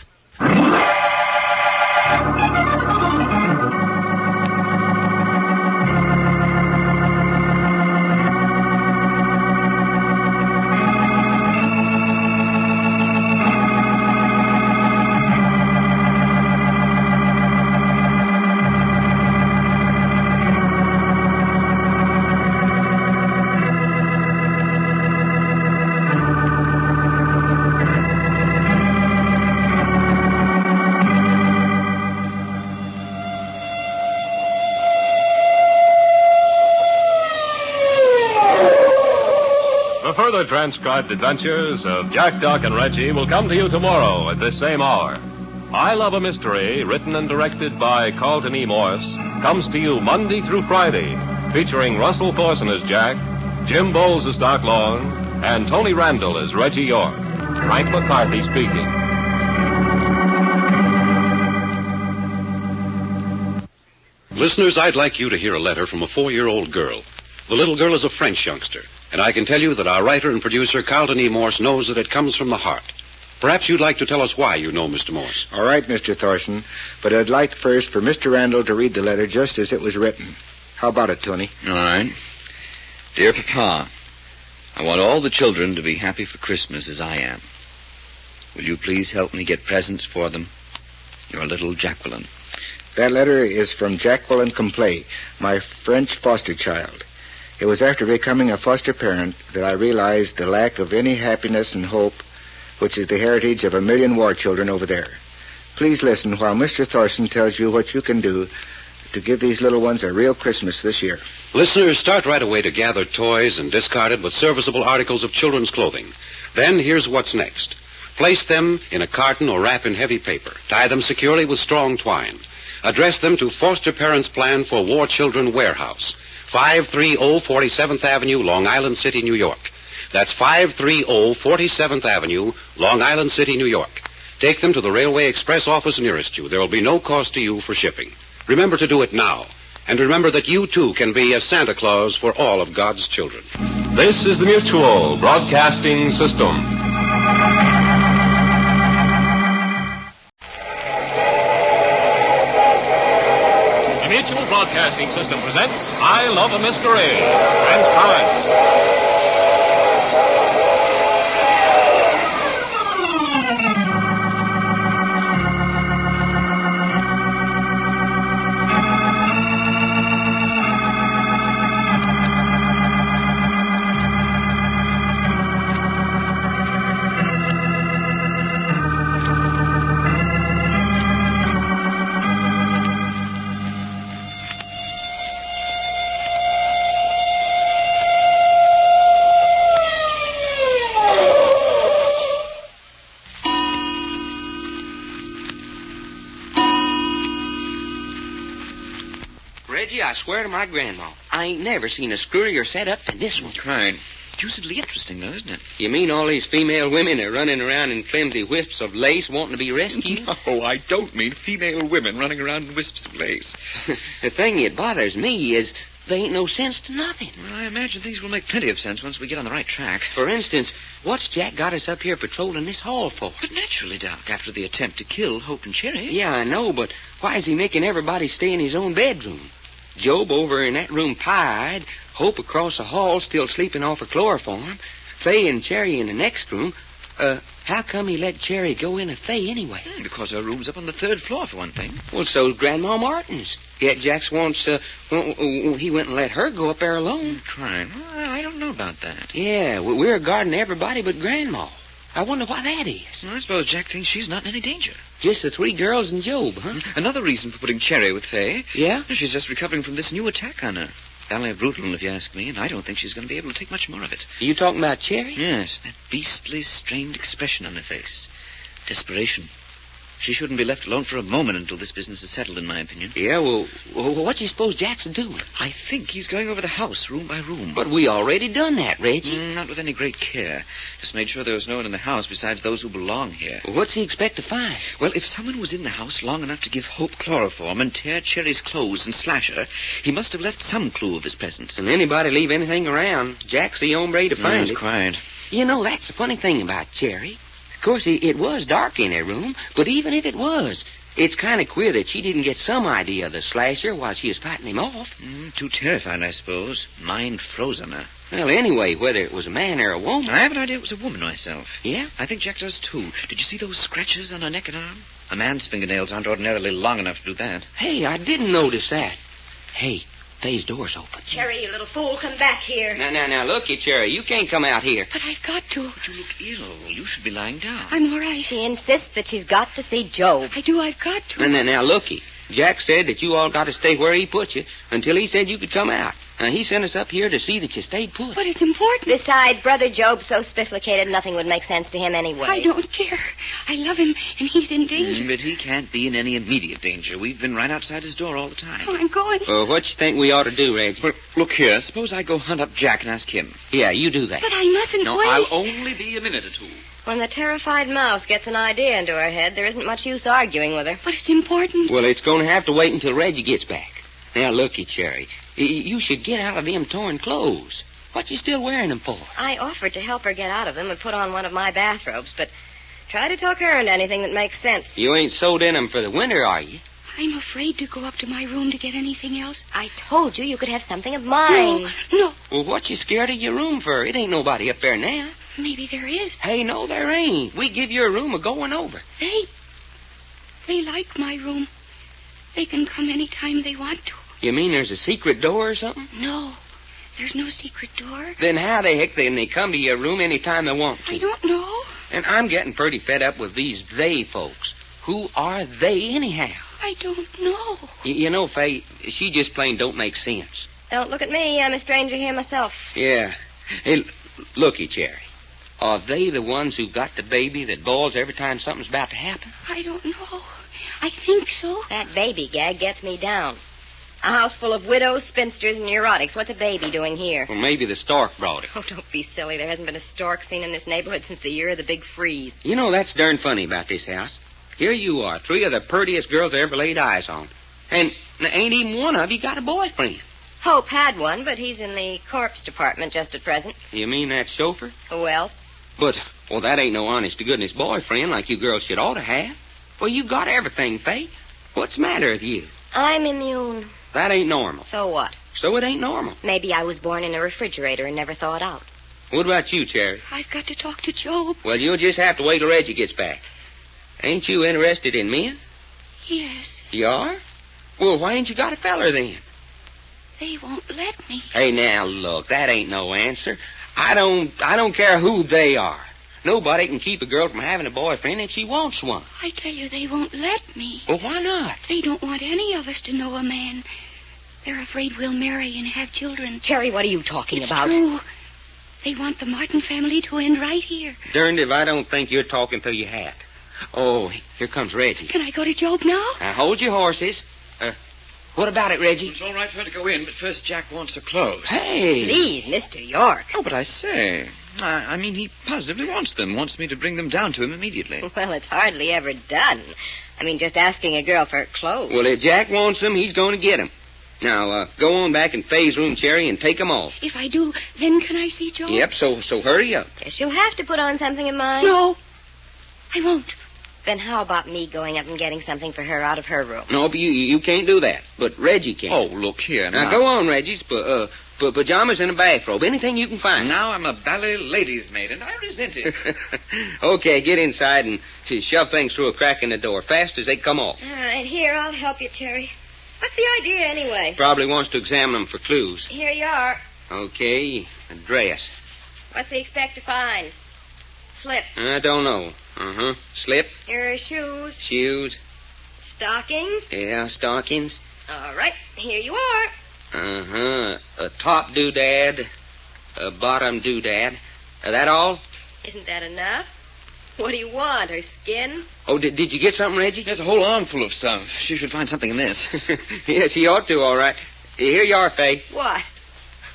S1: The further transcribed adventures of Jack, Doc, and Reggie will come to you tomorrow at this same hour. I Love a Mystery, written and directed by Carleton E. Morse, comes to you Monday through Friday, featuring Russell Thorson as Jack, Jim Bowles as Doc Long, and Tony Randall as Reggie York. Frank McCarthy speaking.
S3: Listeners, I'd like you to hear a letter from a 4-year-old girl. The little girl is a French youngster, and I can tell you that our writer and producer, Carleton E. Morse, knows that it comes from the heart. Perhaps you'd like to tell us why you know Mr. Morse.
S17: All right, Mr. Thorson, but I'd like first for Mr. Randall to read the letter just as it was written. How about it, Tony?
S22: All right. Dear Papa, I want all the children to be happy for Christmas as I am. Will you please help me get presents for them? Your little Jacqueline.
S17: That letter is from Jacqueline Complay, my French foster child. It was after becoming a foster parent that I realized the lack of any happiness and hope, which is the heritage of 1 million war children over there. Please listen while Mr. Thorson tells you what you can do to give these little ones a real Christmas this year.
S3: Listeners, start right away to gather toys and discarded but serviceable articles of children's clothing. Then here's what's next. Place them in a carton or wrap in heavy paper. Tie them securely with strong twine. Address them to Foster Parents Plan for War Children Warehouse, 530 47th Avenue, Long Island City, New York. That's 530 47th Avenue, Long Island City, New York. Take them to the Railway Express office nearest you. There will be no cost to you for shipping. Remember to do it now. And remember that you, too, can be a Santa Claus for all of God's children.
S1: This is the Mutual Broadcasting System. The Mutual Broadcasting System presents I Love a Mystery. Transcribed.
S10: Reggie, I swear to my grandma, I ain't never seen a screwier setup than this one.
S21: Right. Deucedly interesting, though, isn't it?
S10: You mean all these female women are running around in flimsy wisps of lace wanting to be rescued?
S21: No, I don't mean female women running around in wisps of lace.
S10: The thing that bothers me is they ain't no sense to nothing.
S21: Well, I imagine these will make plenty of sense once we get on the right track.
S10: For instance, what's Jack got us up here patrolling this hall for?
S21: But naturally, Doc, after the attempt to kill Hope and Cherry.
S10: Yeah, I know, but why is he making everybody stay in his own bedroom? Job over in that room pie-eyed, Hope across the hall still sleeping off a chloroform, Fay and Cherry in the next room. How come he let Cherry go in with Fay anyway?
S2: Because her room's up on the 3rd floor, for one thing.
S10: Well, so's Grandma Martin's. Yet Jack's once, he went and let her go up there alone.
S2: Trying. I don't know about that.
S10: Yeah, we're guarding everybody but Grandma. I wonder why that is.
S2: I suppose Jack thinks she's not in any danger.
S10: Just the 3 girls and Job, huh?
S2: Another reason for putting Cherry with Fay.
S10: Yeah?
S2: She's just recovering from this new attack on her. Downright brutal, if you ask me, and I don't think she's going to be able to take much more of it.
S10: You talking about Cherry?
S2: Yes, that beastly, strained expression on her face. Desperation. She shouldn't be left alone for a moment until this business is settled, in my opinion.
S10: Yeah, well, what do you suppose Jack's doing?
S2: I think he's going over the house, room by room.
S10: But we already done that, Reggie.
S2: Not with any great care. Just made sure there was no one in the house besides those who belong here.
S10: Well, what's he expect to find?
S2: Well, if someone was in the house long enough to give Hope chloroform and tear Cherry's clothes and slash her, he must have left some clue of his presence.
S10: And anybody leave anything around, Jack's the hombre to find it.
S2: Quiet.
S10: You know, that's the funny thing about Cherry. Of course, it was dark in her room, but even if it was, it's kind of queer that she didn't get some idea of the slasher while she was fighting him off.
S2: Too terrified, I suppose. Mind froze on her.
S10: Well, anyway, whether it was a man or a woman...
S2: I have an idea it was a woman myself.
S10: Yeah?
S2: I think Jack does, too. Did you see those scratches on her neck and arm? A man's fingernails aren't ordinarily long enough to do that.
S10: Hey, I didn't notice that. Hey, Fay's door's open.
S16: Cherry, you little fool, come back here.
S10: Now, looky, Cherry, you can't come out here.
S7: But I've got to.
S2: But you look ill. You should be lying down.
S7: I'm all right.
S16: She insists that she's got to see Job.
S7: I've got to.
S10: Now, looky. Jack said that you all got to stay where he put you until he said you could come out. Now, he sent us up here to see that you stayed put.
S7: But it's important.
S16: Besides, Brother Job's so spifflicated, nothing would make sense to him anyway.
S7: I don't care. I love him, and he's in danger.
S2: But he can't be in any immediate danger. We've been right outside his door all the time.
S7: Oh, I'm going.
S10: What you think we ought to do, Reggie?
S2: Well, look here. Suppose I go hunt up Jack and ask him.
S10: Yeah, you do that.
S7: But I mustn't
S2: No,
S7: wait.
S2: I'll only be a minute or two.
S16: When the terrified mouse gets an idea into her head, there isn't much use arguing with her.
S7: But it's important.
S10: Well, it's going to have to wait until Reggie gets back. Now, looky, Cherry. You should get out of them torn clothes. What you still wearing them for?
S16: I offered to help her get out of them and put on one of my bathrobes, but try to talk her into anything that makes sense.
S10: You ain't sewed in them for the winter, are you?
S7: I'm afraid to go up to my room to get anything else.
S16: I told you could have something of mine.
S7: No.
S10: Well, what you scared of your room for? It ain't nobody up there now.
S7: Maybe there is.
S10: Hey, no, there ain't. We give your room a going over.
S7: They like my room. They can come any time they want to.
S10: You mean there's a secret door or something?
S7: No, there's no secret door.
S10: Then how the heck can they come to your room any time they want to?
S7: I don't know.
S10: And I'm getting pretty fed up with these they folks. Who are they anyhow?
S7: I don't know.
S10: You know, Faye, she just plain don't make sense.
S16: Don't look at me. I'm a stranger here myself.
S10: Yeah. Hey, looky, Cherry. Are they the ones who got the baby that bawls every time something's about to happen?
S7: I don't know. I think so.
S16: That baby gag gets me down. A house full of widows, spinsters, and neurotics. What's a baby doing here?
S10: Well, maybe the stork brought it.
S16: Oh, don't be silly. There hasn't been a stork seen in this neighborhood since the year of the big freeze.
S10: You know, that's darn funny about this house. Here you are, 3 of the prettiest girls I ever laid eyes on. And ain't even one of you got a boyfriend.
S16: Hope had one, but he's in the corpse department just at present.
S10: You mean that chauffeur?
S16: Who else?
S10: But, well, that ain't no honest-to-goodness boyfriend like you girls should ought to have. Well, you got everything, Faye. What's the matter with you?
S16: I'm immune.
S10: That ain't normal.
S16: So what?
S10: So it ain't normal.
S16: Maybe I was born in a refrigerator and never thawed out.
S10: What about you, Cherry?
S7: I've got to talk to Job.
S10: Well, you'll just have to wait till Reggie gets back. Ain't you interested in men?
S7: Yes.
S10: You are? Well, why ain't you got a feller then?
S7: They won't let me.
S10: Hey, now, look, that ain't no answer. I don't care who they are. Nobody can keep a girl from having a boyfriend if she wants one.
S7: I tell you, they won't let me.
S10: Well, why not?
S7: They don't want any of us to know a man. They're afraid we'll marry and have children.
S16: Cherry, what are you talking about?
S7: It's true. They want the Martin family to end right here.
S10: Darned if I don't think you're talking through your hat. Oh, here comes Reggie.
S7: Can I go to Job now?
S10: Now, hold your horses. What about it, Reggie?
S2: It's all right for her to go in, but first Jack wants her clothes.
S10: Hey!
S16: Please, Mr. York.
S2: Oh, but I say... I mean, he positively wants them. Wants me to bring them down to him immediately.
S16: Well, it's hardly ever done. I mean, just asking a girl for clothes.
S10: Well, if Jack wants them, he's going to get them. Now, go on back in Faye's room, Cherry, and take them off.
S7: If I do, then can I see Job?
S10: Yep, so hurry up.
S16: Guess you'll have to put on something of mine.
S7: No, I won't.
S16: Then how about me going up and getting something for her out of her room?
S10: No, but you can't do that. But Reggie can.
S2: Oh, look here
S10: Now, go on, Reggie. Put pajamas and a bathrobe. Anything you can find.
S2: Now I'm a ballet lady's maid, and I resent it.
S10: Okay, get inside and shove things through a crack in the door, fast as they come off.
S16: All right, here, I'll help you, Cherry. What's the idea, anyway?
S10: Probably wants to examine them for clues.
S16: Here you are.
S10: Okay, a dress.
S16: What's he expect to find? Slip.
S10: I don't know. Slip.
S16: Here are shoes.
S10: Shoes.
S16: Stockings.
S10: Yeah, stockings.
S16: All right, here you are.
S10: A top doodad, a bottom doodad. That all?
S16: Isn't that enough? What do you want, her skin?
S10: Oh, did you get something, Reggie?
S2: There's a whole armful of stuff. She should find something in this.
S10: Yeah, she ought to, all right. Here you are, Faye.
S16: What?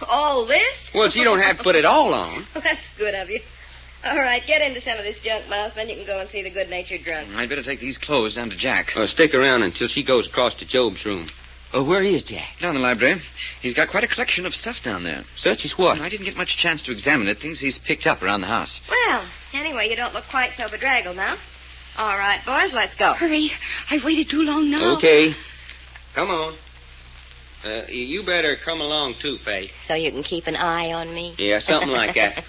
S16: All this?
S10: Well, she don't have to put it all on.
S16: Well, that's good of you. All right, get into some of this junk, Mouse, then you can go and see the good-natured drunk.
S2: I'd better take these clothes down to Jack.
S10: Stick around until she goes across to Job's room. Where is Jack?
S2: Down in the library. He's got quite a collection of stuff down there.
S10: Such as what?
S2: I didn't get much chance to examine it. Things he's picked up around the house.
S16: Well, anyway, you don't look quite so bedraggled now. All right, boys, let's go.
S18: Hurry. I've waited too long now.
S10: Okay. Come on. You better come along, too, Faye.
S16: So you can keep an eye on me?
S10: Yeah, something like that.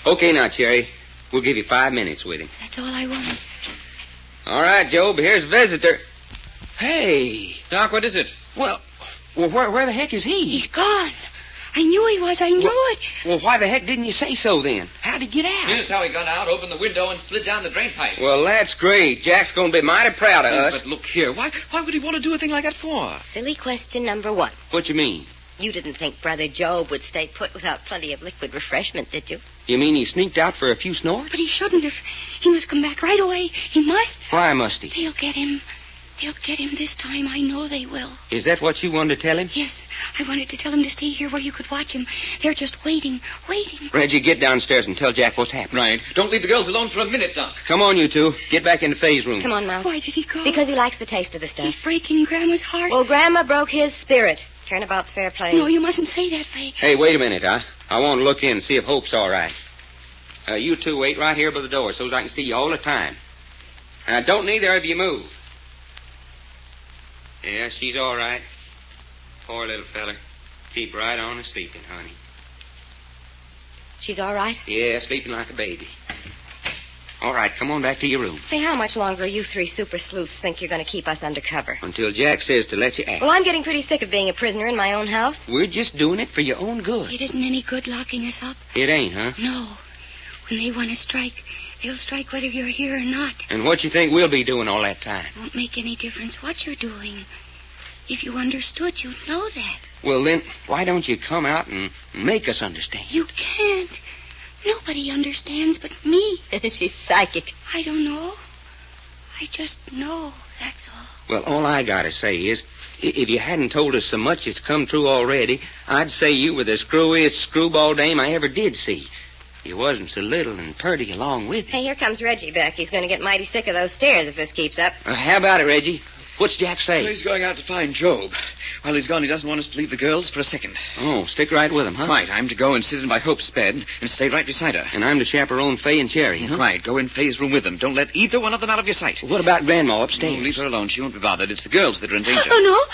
S10: Okay, now, Cherry. We'll give you 5 minutes with him.
S18: That's all I want.
S10: All right, Job. Here's a visitor.
S2: Hey, Doc, what is it?
S10: Well, where the heck is he?
S18: He's gone. I knew he was. I knew it.
S10: Well, why the heck didn't you say so then? How'd he get out?
S2: Here's how he got out, opened the window, and slid down the drain pipe.
S10: Well, that's great. Jack's going to be mighty proud of us.
S2: But look here. Why would he want to do a thing like that for?
S16: Silly question number one.
S10: What you mean?
S16: You didn't think Brother Job would stay put without plenty of liquid refreshment, did you?
S10: You mean he sneaked out for a few snorts?
S18: But he shouldn't have. He must come back right away. He must.
S10: Why must he?
S18: They'll get him. They'll get him this time. I know they will.
S10: Is that what you wanted to tell him?
S18: Yes. I wanted to tell him to stay here where you could watch him. They're just waiting.
S10: Reggie, get downstairs and tell Jack what's happening.
S2: Right. Don't leave the girls alone for a minute, Doc.
S10: Come on, you two. Get back into Faye's room.
S16: Come on, Mouse.
S18: Why did he go?
S16: Because he likes the taste of the stuff.
S18: He's breaking Grandma's heart.
S16: Well, Grandma broke his spirit. Turnabout's fair play.
S18: No, you mustn't say that, Faye.
S10: Hey, wait a minute. I want to look in and see if Hope's all right. You two wait right here by the door so as I can see you all the time. Don't neither of you move. Yeah, she's all right. Poor little feller. Keep right on sleeping, honey.
S16: She's all right?
S10: Yeah, sleeping like a baby. All right, come on back to your room.
S16: Say, how much longer you three super sleuths think you're going to keep us undercover?
S10: Until Jack says to let you act.
S16: Well, I'm getting pretty sick of being a prisoner in my own house.
S10: We're just doing it for your own good.
S18: It isn't any good locking us up.
S10: It ain't, huh?
S18: No. When they want to strike, they'll strike whether you're here or not.
S10: And what you think we'll be doing all that time?
S18: It won't make any difference what you're doing. If you understood, you'd know that.
S10: Well, then, why don't you come out and make us understand?
S18: You can't. Nobody understands but me.
S16: She's psychic.
S18: I don't know. I just know, that's all.
S10: Well, all I gotta say is, if you hadn't told us so much it's come true already, I'd say you were the screwiest screwball dame I ever did see. You wasn't so little and purty along with it.
S16: Hey, here comes Reggie back. He's going to get mighty sick of those stairs if this keeps up.
S10: How about it, Reggie? What's Jack say?
S2: Well, he's going out to find Job. While he's gone, he doesn't want us to leave the girls for a second.
S10: Oh, stick right with him, huh?
S2: Right. I'm to go and sit in by Hope's bed and stay right beside her.
S10: And I'm to chaperone Faye and Cherry, huh?
S2: Right. Go in Faye's room with them. Don't let either one of them out of your sight.
S10: What about Grandma upstairs?
S2: No, leave her alone. She won't be bothered. It's the girls that are in danger.
S18: Oh,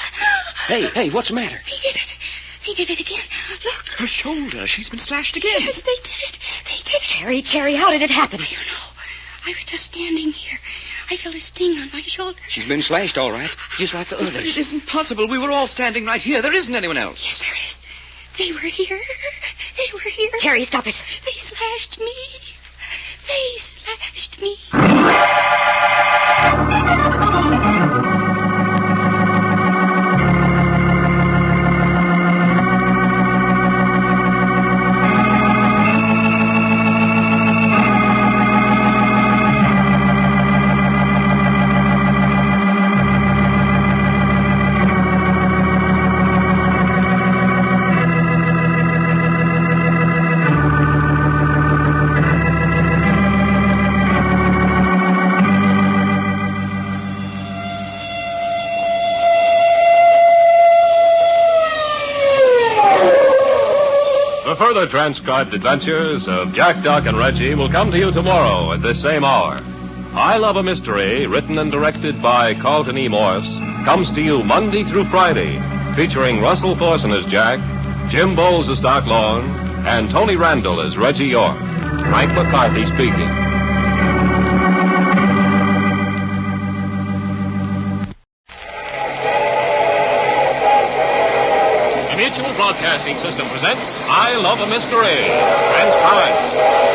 S18: no.
S10: Hey, what's the matter?
S18: He did it. He did it again. Look.
S2: Her shoulder. She's been slashed again.
S18: Yes, they did it. They did it.
S16: Cherry, how did it happen?
S18: I don't know. I was just standing here. I felt a sting on my shoulder.
S10: She's been slashed, all right, just like the others.
S2: But it isn't possible. We were all standing right here. There isn't anyone else.
S18: Yes, there is. They were here. They were here.
S16: Cherry, stop it.
S18: They slashed me. They slashed me.
S1: The further transcribed adventures of Jack, Doc, and Reggie will come to you tomorrow at this same hour. I Love a Mystery, written and directed by Carleton E. Morse, comes to you Monday through Friday, featuring Russell Thorson as Jack, Jim Bowles as Doc Long, and Tony Randall as Reggie York. Frank McCarthy speaking.
S12: The Mutual Broadcasting System presents I Love a Mystery. Transcribed.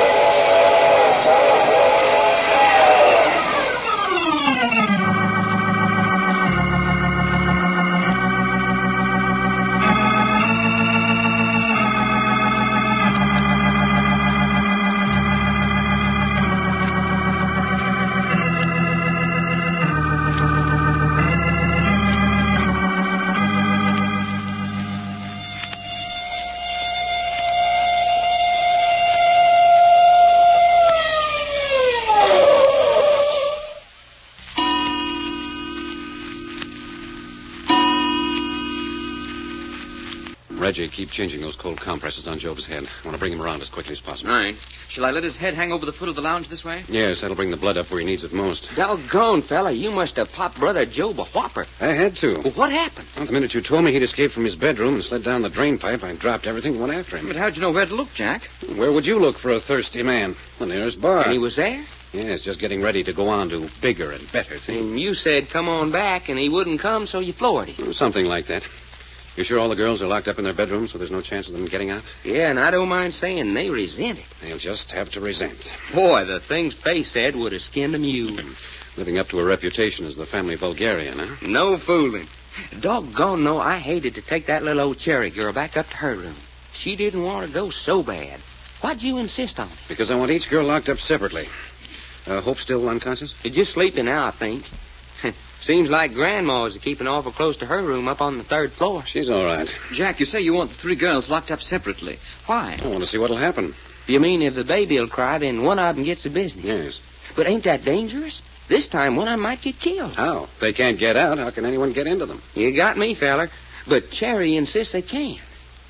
S3: Reggie, keep changing those cold compresses on Job's head. I want to bring him around as quickly as possible.
S2: All right. Shall I let his head hang over the foot of the lounge this way?
S3: Yes, that'll bring the blood up where he needs it most.
S10: Doggone, fella, you must have popped Brother Job a whopper.
S3: I had to.
S10: Well, what happened?
S3: Well, the minute you told me he'd escaped from his bedroom and slid down the drain pipe, I dropped everything and went after him.
S2: But how'd you know where to look, Jack?
S3: Where would you look for a thirsty man? The nearest bar.
S10: And he was there?
S3: Yes, just getting ready to go on to bigger and better things.
S10: And you said come on back, and he wouldn't come, so you floored him.
S3: Something like that. You sure all the girls are locked up in their bedrooms so there's no chance of them getting out?
S10: Yeah, and I don't mind saying they resent it.
S3: They'll just have to resent.
S10: Boy, the things Faye said would have skinned a mule.
S3: Living up to her reputation as the family vulgarian, huh?
S10: No fooling. Doggone, no, I hated to take that little old cherry girl back up to her room. She didn't want to go so bad. Why'd you insist on it?
S3: Because I want each girl locked up separately. Hope still unconscious?
S10: She's just sleeping now, I think. Seems like Grandma's keeping awful close to her room up on the 3rd floor.
S3: She's all right.
S2: Jack, you say you want the 3 girls locked up separately. Why?
S3: I want to see what'll happen.
S10: You mean if the baby'll cry, then one of them gets the business?
S3: Yes.
S10: But ain't that dangerous? This time one of them might get killed.
S3: How? If they can't get out, how can anyone get into them?
S10: You got me, feller. But Cherry insists they can.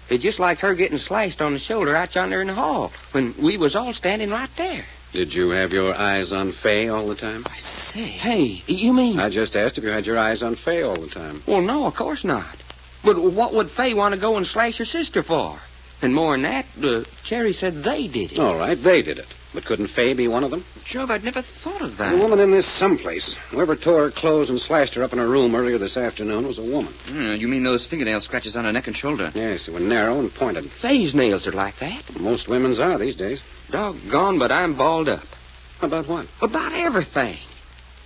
S10: It's just like her getting sliced on the shoulder out yonder in the hall when we was all standing right there.
S3: Did you have your eyes on Faye all the time?
S10: I say. Hey, you mean...
S3: I just asked if you had your eyes on Faye all the time.
S10: Well, no, of course not. But what would Faye want to go and slash her sister for? And more than that, Cherry said they did it.
S3: All right, they did it. But couldn't Faye be one of them?
S2: Jove, I'd never thought of that.
S3: There's a woman in this someplace. Whoever tore her clothes and slashed her up in her room earlier this afternoon was a woman.
S2: You mean those fingernail scratches on her neck and shoulder?
S3: Yes, they were narrow and pointed.
S10: Faye's nails are like that.
S3: Most women's are these days.
S10: Doggone, but I'm balled up.
S3: About what?
S10: About everything.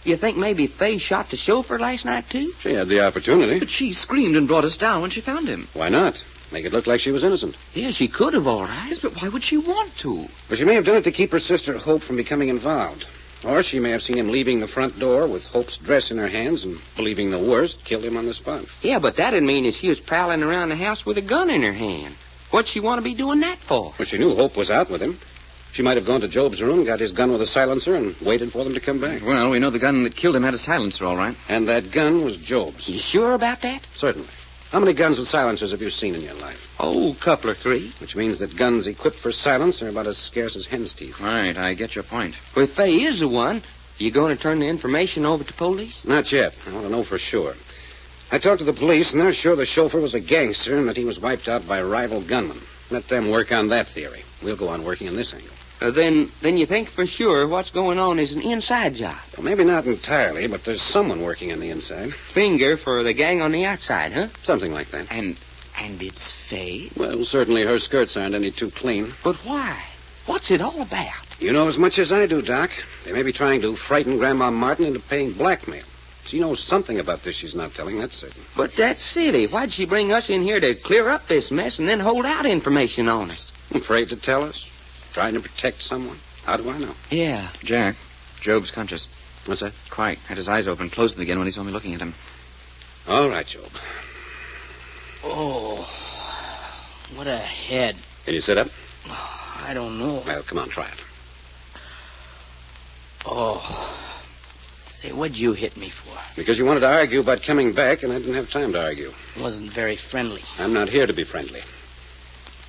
S10: You think maybe Faye shot the chauffeur last night, too?
S3: She had the opportunity.
S2: But she screamed and brought us down when she found him.
S3: Why not? Make it look like she was innocent.
S10: Yeah, she could have, all right.
S2: Yes, but why would she want to?
S3: Well, she may have done it to keep her sister Hope from becoming involved. Or she may have seen him leaving the front door with Hope's dress in her hands and, believing the worst, killed him on the spot.
S10: Yeah, but that'd mean that she was prowling around the house with a gun in her hand. What'd she want to be doing that for?
S3: Well, she knew Hope was out with him. She might have gone to Job's room, got his gun with a silencer, and waited for them to come back.
S2: Well, we know the gun that killed him had a silencer, all right.
S3: And that gun was Job's.
S10: You sure about that?
S3: Certainly. How many guns with silencers have you seen in your life?
S10: Oh, a couple or 3.
S3: Which means that guns equipped for silence are about as scarce as hen's teeth.
S2: All right, I get your point.
S10: Well, if Faye is the one, you going to turn the information over to police?
S3: Not yet. I want to know for sure. I talked to the police, and they're sure the chauffeur was a gangster and that he was wiped out by rival gunmen. Let them work on that theory. We'll go on working on this angle.
S10: Then you think for sure what's going on is an inside job?
S3: Well, maybe not entirely, but there's someone working on the inside.
S10: Finger for the gang on the outside, huh?
S3: Something like that.
S10: And it's Faye?
S3: Well, certainly her skirts aren't any too clean.
S10: But why? What's it all about?
S3: You know as much as I do, Doc. They may be trying to frighten Grandma Martin into paying blackmail. She knows something about this she's not telling, that's certain.
S10: But that's silly. Why'd she bring us in here to clear up this mess and then hold out information on us?
S3: Afraid to tell us? Trying to protect someone? How do I know?
S10: Yeah.
S2: Jack, Job's conscious.
S3: What's that?
S2: Quite. Had his eyes open, closed them again when he saw me looking at him.
S3: All right, Job.
S11: Oh, what a head.
S3: Can you sit up?
S11: I don't know.
S3: Well, come on, try it.
S11: Oh. Say, what'd you hit me for?
S3: Because you wanted to argue about coming back, and I didn't have time to argue.
S11: Wasn't very friendly.
S3: I'm not here to be friendly.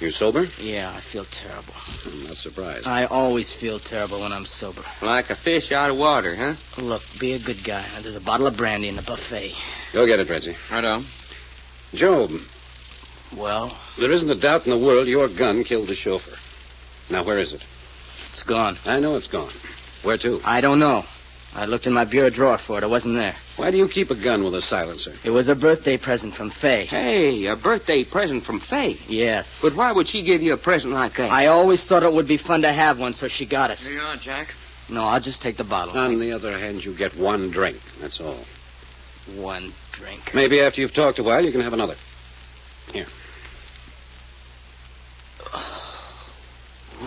S3: You sober?
S11: Yeah, I feel terrible.
S3: I'm not surprised.
S11: I always feel terrible when I'm sober.
S10: Like a fish out of water, huh?
S11: Look, be a good guy. There's a bottle of brandy in the buffet.
S3: Go get it, Reggie.
S10: Righto.
S3: Job.
S11: Well?
S3: There isn't a doubt in the world your gun killed the chauffeur. Now, where is it?
S11: It's gone.
S3: I know it's gone. Where to?
S11: I don't know. I looked in my bureau drawer for it. It wasn't there.
S3: Why do you keep a gun with a silencer?
S11: It was a birthday present from Faye.
S10: Hey, a birthday present from Faye?
S11: Yes.
S10: But why would she give you a present like that?
S11: I always thought it would be fun to have one, so she got it.
S10: Here you are, Jack.
S11: No, I'll just take the bottle.
S3: On the other hand, you get one drink. That's all.
S11: One drink.
S3: Maybe after you've talked a while, you can have another. Here.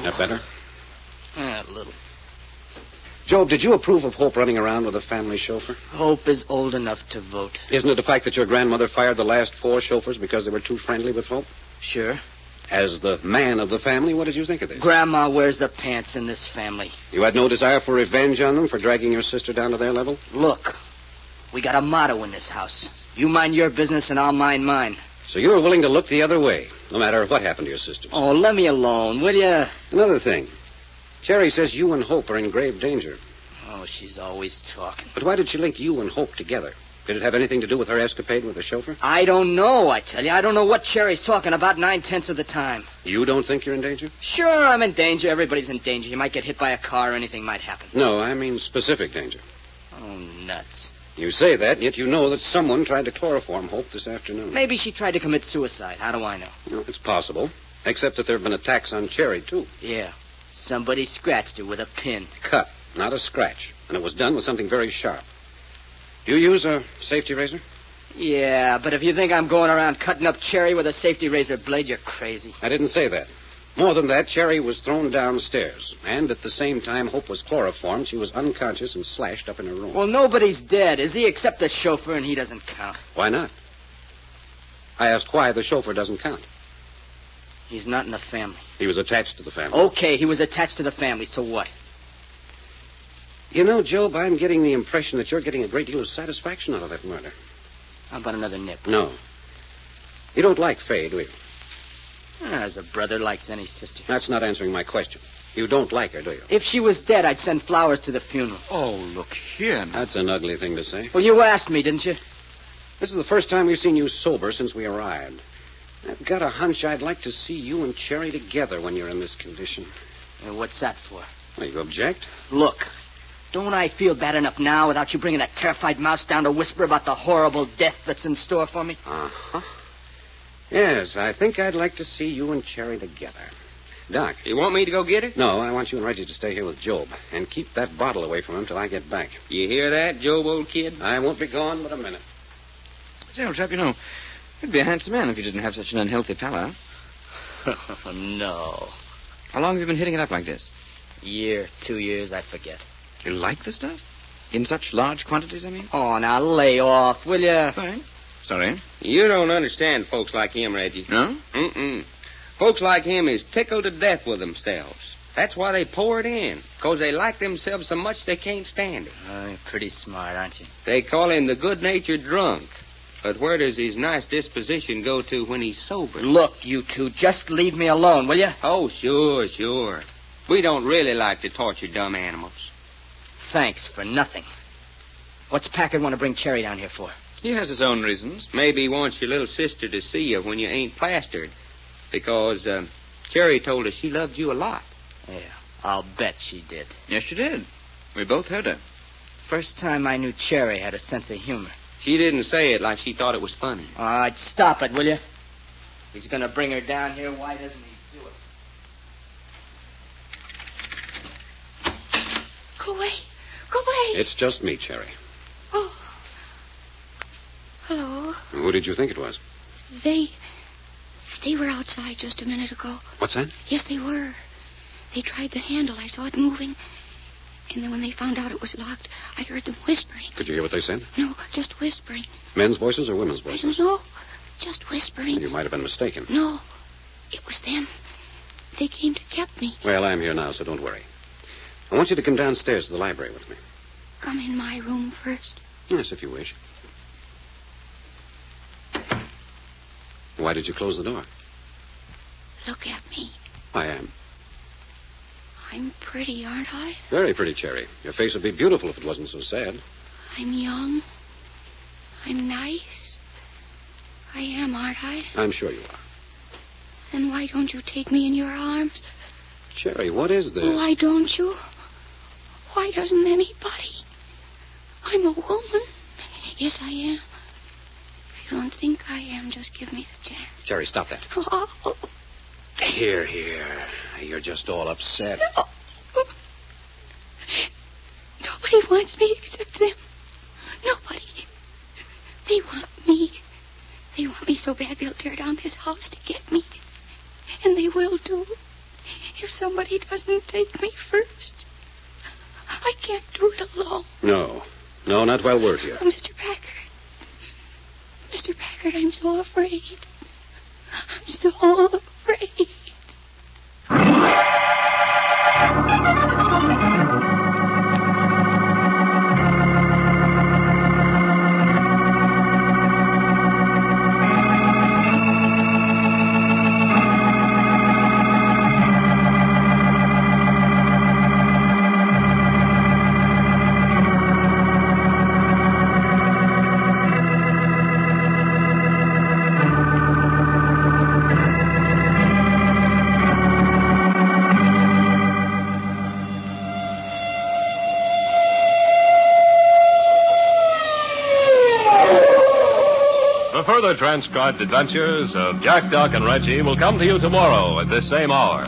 S3: That better?
S11: A little.
S3: Job, did you approve of Hope running around with a family chauffeur?
S11: Hope is old enough to vote.
S3: Isn't it the fact that your grandmother fired the last 4 chauffeurs because they were too friendly with Hope?
S11: Sure.
S3: As the man of the family, what did you think of this?
S11: Grandma wears the pants in this family.
S3: You had no desire for revenge on them for dragging your sister down to their level?
S11: Look, we got a motto in this house. You mind your business and I'll mind mine.
S3: So you were willing to look the other way, no matter what happened to your sisters?
S11: Oh, let me alone, will you?
S3: Another thing. Cherry says you and Hope are in grave danger.
S11: Oh, she's always talking.
S3: But why did she link you and Hope together? Did it have anything to do with her escapade with the chauffeur?
S11: I don't know, I tell you. I don't know what Cherry's talking about 9/10 of the time.
S3: You don't think you're in danger?
S11: Sure, I'm in danger. Everybody's in danger. You might get hit by a car or anything might happen.
S3: No, I mean specific danger.
S11: Oh, nuts.
S3: You say that, yet you know that someone tried to chloroform Hope this afternoon.
S11: Maybe she tried to commit suicide. How do I know?
S3: No, it's possible. Except that there have been attacks on Cherry, too.
S11: Yeah. Somebody scratched her with a pin.
S3: Cut, not a scratch. And it was done with something very sharp. Do you use a safety razor?
S11: Yeah, but if you think I'm going around cutting up Cherry with a safety razor blade, you're crazy.
S3: I didn't say that. More than that, Cherry was thrown downstairs. And at the same time Hope was chloroformed, she was unconscious and slashed up in her room.
S11: Well, nobody's dead, is he, except the chauffeur, and he doesn't count.
S3: Why not? I asked why the chauffeur doesn't count.
S11: He's not in the family.
S3: He was attached to the family.
S11: Okay, he was attached to the family, so what?
S3: You know, Job, I'm getting the impression that you're getting a great deal of satisfaction out of that murder.
S11: How about another nip?
S3: No. You don't like Faye, do you?
S11: As a brother likes any sister.
S3: That's not answering my question. You don't like her, do you?
S11: If she was dead, I'd send flowers to the funeral.
S3: Oh, look here. That's an ugly thing to say.
S11: Well, you asked me, didn't you?
S3: This is the first time we've seen you sober since we arrived. I've got a hunch I'd like to see you and Cherry together when you're in this condition.
S11: And what's that for?
S3: Well, you object?
S11: Look, don't I feel bad enough now without you bringing that terrified mouse down to whisper about the horrible death that's in store for me?
S3: Uh-huh. Yes, I think I'd like to see you and Cherry together. Doc.
S10: You want me to go get her?
S3: No, I want you and Reggie to stay here with Job and keep that bottle away from him till I get back.
S10: You hear that, Job, old kid?
S3: I won't be gone but a minute.
S2: Say, old chap, you know, you'd be a handsome man if you didn't have such an unhealthy pallor.
S11: No.
S2: How long have you been hitting it up like this?
S11: Year, 2 years, I forget.
S2: You like the stuff? In such large quantities, I mean?
S11: Oh, now lay off, will you?
S2: Fine. Sorry.
S10: You don't understand folks like him, Reggie.
S2: No?
S10: Mm-mm. Folks like him is tickled to death with themselves. That's why they pour it in, because they like themselves so much they can't stand it.
S11: You're pretty smart, aren't you?
S10: They call him the good-natured drunk. But where does his nice disposition go to when he's sober?
S11: Look, you two, just leave me alone, will you?
S10: Oh, sure, sure. We don't really like to torture dumb animals.
S11: Thanks for nothing. What's Packard want to bring Cherry down here for?
S2: He has his own reasons.
S10: Maybe he wants your little sister to see you when you ain't plastered. Because Cherry told us she loved you a lot.
S11: Yeah, I'll bet she did.
S2: Yes, she did. We both heard her.
S11: First time I knew Cherry had a sense of humor.
S10: She didn't say it like she thought it was funny.
S11: All right, stop it, will you? He's going to bring her down here. Why doesn't he do it?
S18: Go away. Go away.
S3: It's just me, Cherry.
S18: Oh. Hello.
S3: Who did you think it was?
S18: They were outside just a minute ago.
S3: What's that?
S18: Yes, they were. They tried the handle. I saw it moving. And then when they found out it was locked, I heard them whispering.
S3: Could you hear what they said?
S18: No, just whispering.
S3: Men's voices or women's
S18: I
S3: voices?
S18: don't know. Just whispering.
S3: You might have been mistaken.
S18: No, it was them. They came to get me.
S3: Well, I'm here now, so don't worry. I want you to come downstairs to the library with me.
S18: Come in my room first.
S3: Yes, if you wish. Why did you close the door?
S7: Look at me.
S3: I am.
S7: I'm pretty, aren't I?
S3: Very pretty, Cherry. Your face would be beautiful if it wasn't so sad.
S7: I'm young. I'm nice. I am, aren't I?
S3: I'm sure you are.
S7: Then why don't you take me in your arms?
S3: Cherry, what is this?
S7: Why don't you? Why doesn't anybody? I'm a woman. Yes, I am. If you don't think I am, just give me the chance.
S3: Cherry, stop that.
S7: Oh.
S3: Here. You're just all upset.
S7: No. Nobody wants me except them. Nobody. They want me. They want me so bad they'll tear down this house to get me. And they will do. If somebody doesn't take me first. I can't do it alone.
S3: No, not while we're here.
S7: Oh, Mr. Packard. Mr. Packard, I'm so afraid. I'm so afraid.
S1: Further transcribed adventures of Jack, Doc, and Reggie will come to you tomorrow at this same hour.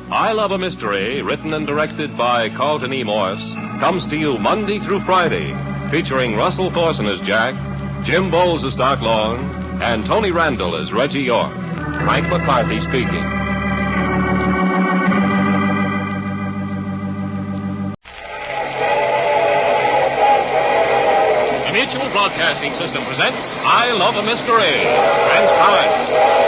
S1: I Love a Mystery, written and directed by Carleton E. Morse, comes to you Monday through Friday, featuring Russell Thorson as Jack, Jim Bowles as Doc Long, and Tony Randall as Reggie York. Frank McCarthy speaking.
S12: Mutual Broadcasting System presents I Love a Mystery. Transcribed.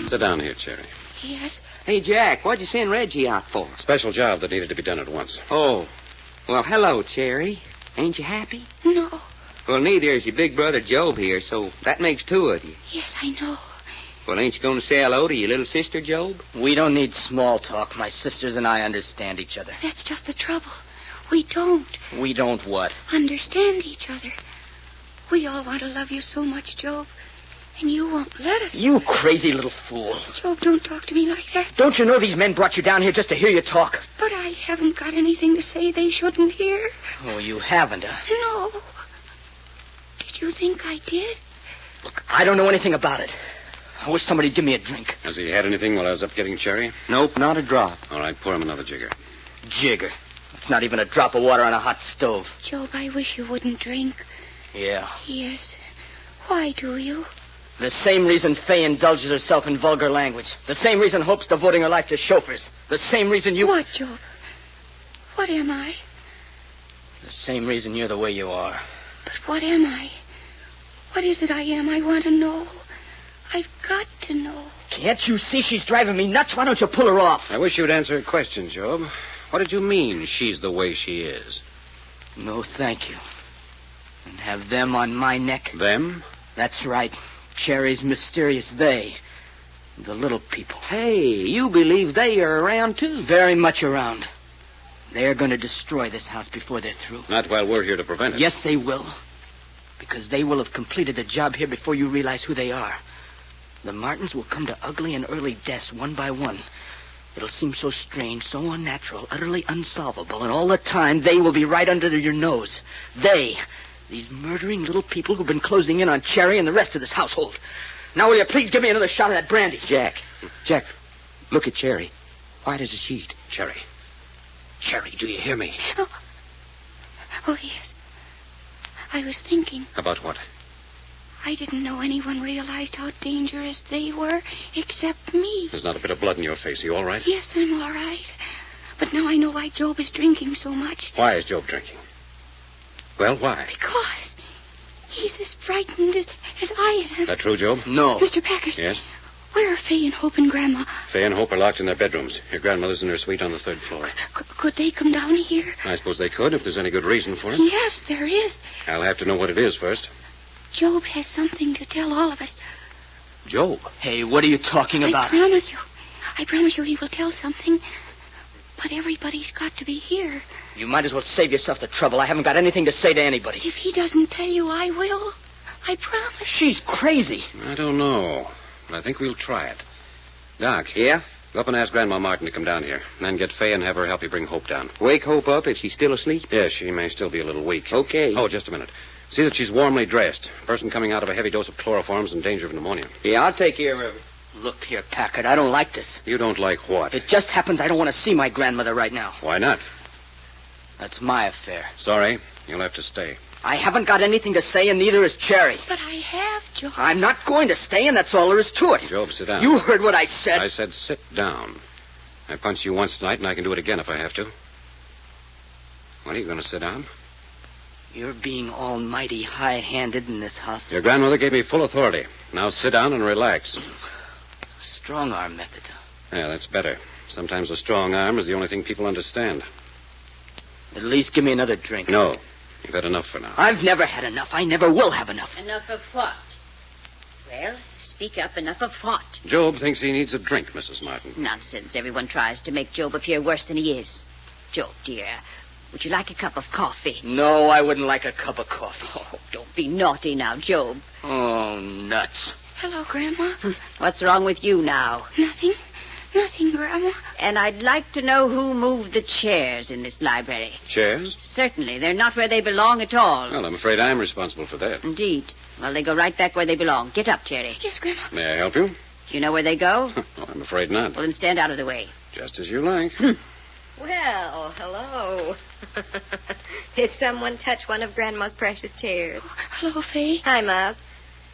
S3: Sit down here, Cherry.
S7: Yes?
S10: Hey, Jack, what'd you send Reggie out for?
S3: Special job that needed to be done at once.
S10: Oh. Well, hello, Cherry. Ain't you happy?
S7: No.
S10: Well, neither is your big brother Job here, so that makes two of you.
S7: Yes, I know.
S10: Well, ain't you going to say hello to your little sister, Job?
S11: We don't need small talk. My sisters and I understand each other.
S7: That's just the trouble. We don't.
S11: We don't what?
S7: Understand each other. We all want to love you so much, Job. And you won't let us.
S11: You crazy little fool.
S7: Job, don't talk to me like that.
S11: Don't you know these men brought you down here just to hear you talk?
S7: But I haven't got anything to say they shouldn't hear.
S11: Oh, you haven't, huh?
S7: No. Did you think I did?
S11: Look, I don't know anything about it. I wish somebody'd give me a drink.
S3: Has he had anything while I was up getting Cherry?
S10: Nope, not a drop.
S3: All right, pour him another jigger.
S11: Jigger? It's not even a drop of water on a hot stove.
S7: Job, I wish you wouldn't drink.
S11: Yeah.
S7: Yes. Why do you?
S11: The same reason Fay indulges herself in vulgar language. The same reason Hope's devoting her life to chauffeurs. The same reason you...
S7: What, Job? What am I?
S11: The same reason you're the way you are.
S7: But what am I? What is it I am? I want to know. I've got to know.
S11: Can't you see she's driving me nuts? Why don't you pull her off?
S3: I wish you'd answer a question, Job. What did you mean she's the way she is?
S11: No, thank you. And have them on my neck?
S3: Them?
S11: That's right. Cherry's mysterious they. The little people.
S10: Hey, you believe they are around, too?
S11: Very much around. They're going to destroy this house before they're through.
S3: Not while we're here to prevent it.
S11: Yes, they will. Because they will have completed the job here before you realize who they are. The Martins will come to ugly and early deaths one by one. It'll seem so strange, so unnatural, utterly unsolvable, and all the time they will be right under your nose. These murdering little people who've been closing in on Cherry and the rest of this household. Now, will you please give me another shot of that brandy?
S10: Jack, look at Cherry. White as a sheet.
S3: Cherry, Cherry, do you hear me?
S18: Oh, yes. I was thinking.
S3: About what?
S18: I didn't know anyone realized how dangerous they were except me.
S3: There's not a bit of blood in your face. Are you all right?
S18: Yes, I'm all right. But now I know why Job is drinking so much.
S3: Why is Job drinking? Well, why?
S18: Because he's as frightened as I am.
S3: That true, Job?
S19: No.
S18: Mr. Packard.
S3: Yes?
S18: Where are Fay and Hope and Grandma?
S3: Fay and Hope are locked in their bedrooms. Your grandmother's in her suite on the 3rd floor.
S18: Could they come down here?
S3: I suppose they could if there's any good reason for it.
S18: Yes, there is.
S3: I'll have to know what it is first.
S18: Job has something to tell all of us.
S3: Job?
S19: Hey, what are you talking about?
S18: I promise you he will tell something. But everybody's got to be here.
S19: You might as well save yourself the trouble. I haven't got anything to say to anybody.
S18: If he doesn't tell you, I will. I promise.
S19: She's crazy.
S3: I don't know, but I think we'll try it. Doc.
S10: Yeah?
S3: Go up and ask Grandma Martin to come down here. Then get Fay and have her help you bring Hope down.
S10: Wake Hope up if she's still asleep?
S3: Yes, she may still be a little weak.
S10: Okay.
S3: Oh, just a minute. See that she's warmly dressed. A person coming out of a heavy dose of chloroform's in danger of pneumonia.
S10: Yeah, I'll take care of her.
S19: Look here, Packard, I don't like this.
S3: You don't like what?
S19: It just happens I don't want to see my grandmother right now.
S3: Why not?
S19: That's my affair.
S3: Sorry, you'll have to stay.
S19: I haven't got anything to say, and neither is Cherry.
S18: But I have, Job.
S19: I'm not going to stay, and that's all there is to it.
S3: Job, sit down.
S19: You heard what I said.
S3: I said sit down. I punched you once tonight, and I can do it again if I have to. When are you going to sit down?
S19: You're being almighty high-handed in this house.
S3: Your grandmother gave me full authority. Now sit down and relax.
S19: Strong-arm method.
S3: Yeah, that's better. Sometimes a strong arm is the only thing people understand.
S19: At least give me another drink.
S3: No. You've had enough for now.
S19: I've never had enough. I never will have enough.
S15: Enough of what? Well, speak up. Enough of what?
S3: Job thinks he needs a drink, Mrs. Martin.
S15: Nonsense. Everyone tries to make Job appear worse than he is. Job, dear, would you like a cup of coffee?
S19: No, I wouldn't like a cup of coffee.
S15: Oh, don't be naughty now, Job.
S19: Oh, nuts.
S18: Hello, Grandma.
S15: What's wrong with you now?
S18: Nothing. Nothing, Grandma.
S15: And I'd like to know who moved the chairs in this library.
S3: Chairs?
S15: Certainly. They're not where they belong at all.
S3: Well, I'm afraid I'm responsible for that.
S15: Indeed. Well, they go right back where they belong. Get up, Cherry.
S18: Yes, Grandma.
S3: May I help you?
S15: Do you know where they go?
S3: Oh, I'm afraid not.
S15: Well, then stand out of the way.
S3: Just as you like.
S16: Well, hello. Did someone touch one of Grandma's precious chairs?
S18: Oh, hello, Fay.
S16: Hi, Miles.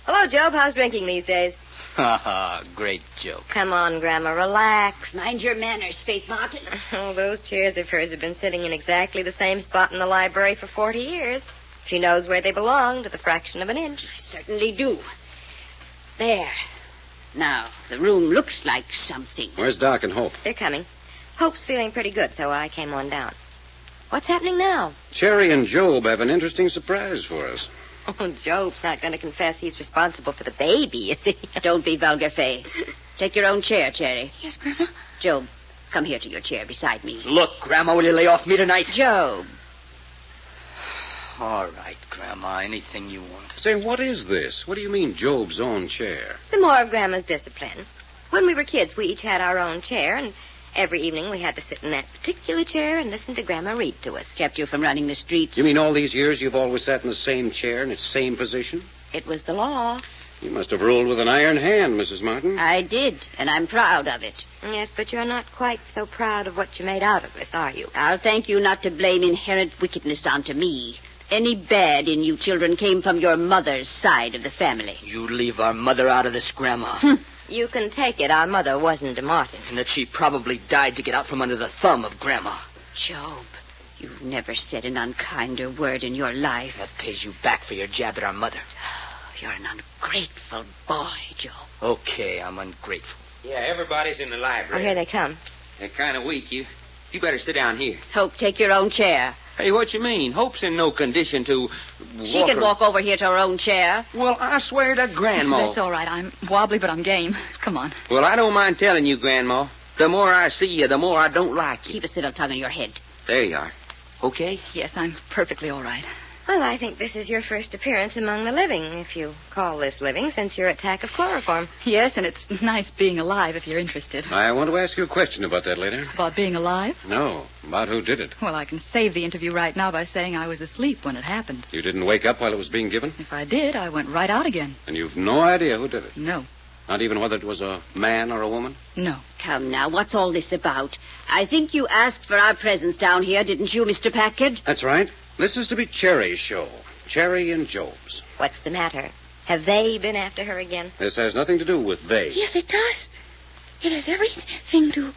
S16: Hello, Job. How's drinking these days?
S19: Ha ha, great joke.
S16: Come on, Grandma, relax.
S15: Mind your manners, Faith Martin.
S16: Oh, those chairs of hers have been sitting in exactly the same spot in the library for 40 years. She knows where they belong to the fraction of an inch.
S15: I certainly do. There. Now, the room looks like something.
S3: Where's Doc and Hope?
S16: They're coming. Hope's feeling pretty good, so I came on down. What's happening now?
S3: Cherry and Job have an interesting surprise for us.
S16: Oh, Job's not going to confess he's responsible for the baby, is he?
S15: Don't be vulgar, Fay. Take your own chair, Cherry.
S18: Yes, Grandma.
S15: Job, come here to your chair beside me.
S19: Look, Grandma, will you lay off me tonight?
S15: Job.
S19: All right, Grandma, anything you want.
S3: Say, what is this? What do you mean, Job's own chair?
S16: Some more of Grandma's discipline. When we were kids, we each had our own chair, and every evening we had to sit in that particular chair and listen to Grandma read to us.
S15: Kept you from running the streets.
S3: You mean all these years you've always sat in the same chair in its same position?
S16: It was the law.
S3: You must have ruled with an iron hand, Mrs. Martin.
S15: I did, and I'm proud of it.
S16: Yes, but you're not quite so proud of what you made out of this, are you?
S15: I'll thank you not to blame inherent wickedness onto me. Any bad in you children came from your mother's side of the family.
S19: You leave our mother out of this, Grandma.
S16: You can take it our mother wasn't a Martin.
S19: And that she probably died to get out from under the thumb of Grandma.
S15: Job, you've never said an unkinder word in your life.
S19: That pays you back for your jab at our mother.
S15: You're an ungrateful boy, Job.
S19: Okay, I'm ungrateful.
S10: Yeah, everybody's in the library.
S16: Oh, here they come.
S10: They're kind of weak. You better sit down here.
S15: Hope, take your own chair.
S10: Hey, what you mean? Hope's in no condition to
S15: She can walk over here to her own chair.
S10: Well, I swear to Grandma.
S4: That's all right. I'm wobbly, but I'm game. Come on.
S10: Well, I don't mind telling you, Grandma. The more I see you, the more I don't like you.
S15: Keep a civil tongue in your head.
S10: There you are. Okay?
S4: Yes, I'm perfectly all right.
S16: Well, I think this is your first appearance among the living, if you call this living, since your attack of chloroform.
S4: Yes, and it's nice being alive if you're interested.
S3: I want to ask you a question about that later.
S4: About being alive?
S3: No, about who did it.
S4: Well, I can save the interview right now by saying I was asleep when it happened.
S3: You didn't wake up while it was being given?
S4: If I did, I went right out again.
S3: And you've no idea who did it?
S4: No.
S3: Not even whether it was a man or a woman?
S4: No.
S15: Come now, what's all this about? I think you asked for our presence down here, didn't you, Mr. Packard?
S3: That's right. This is to be Cherry's show. Cherry and Job's.
S16: What's the matter? Have they been after her again?
S3: This has nothing to do with they.
S18: Yes, it does. It has everything to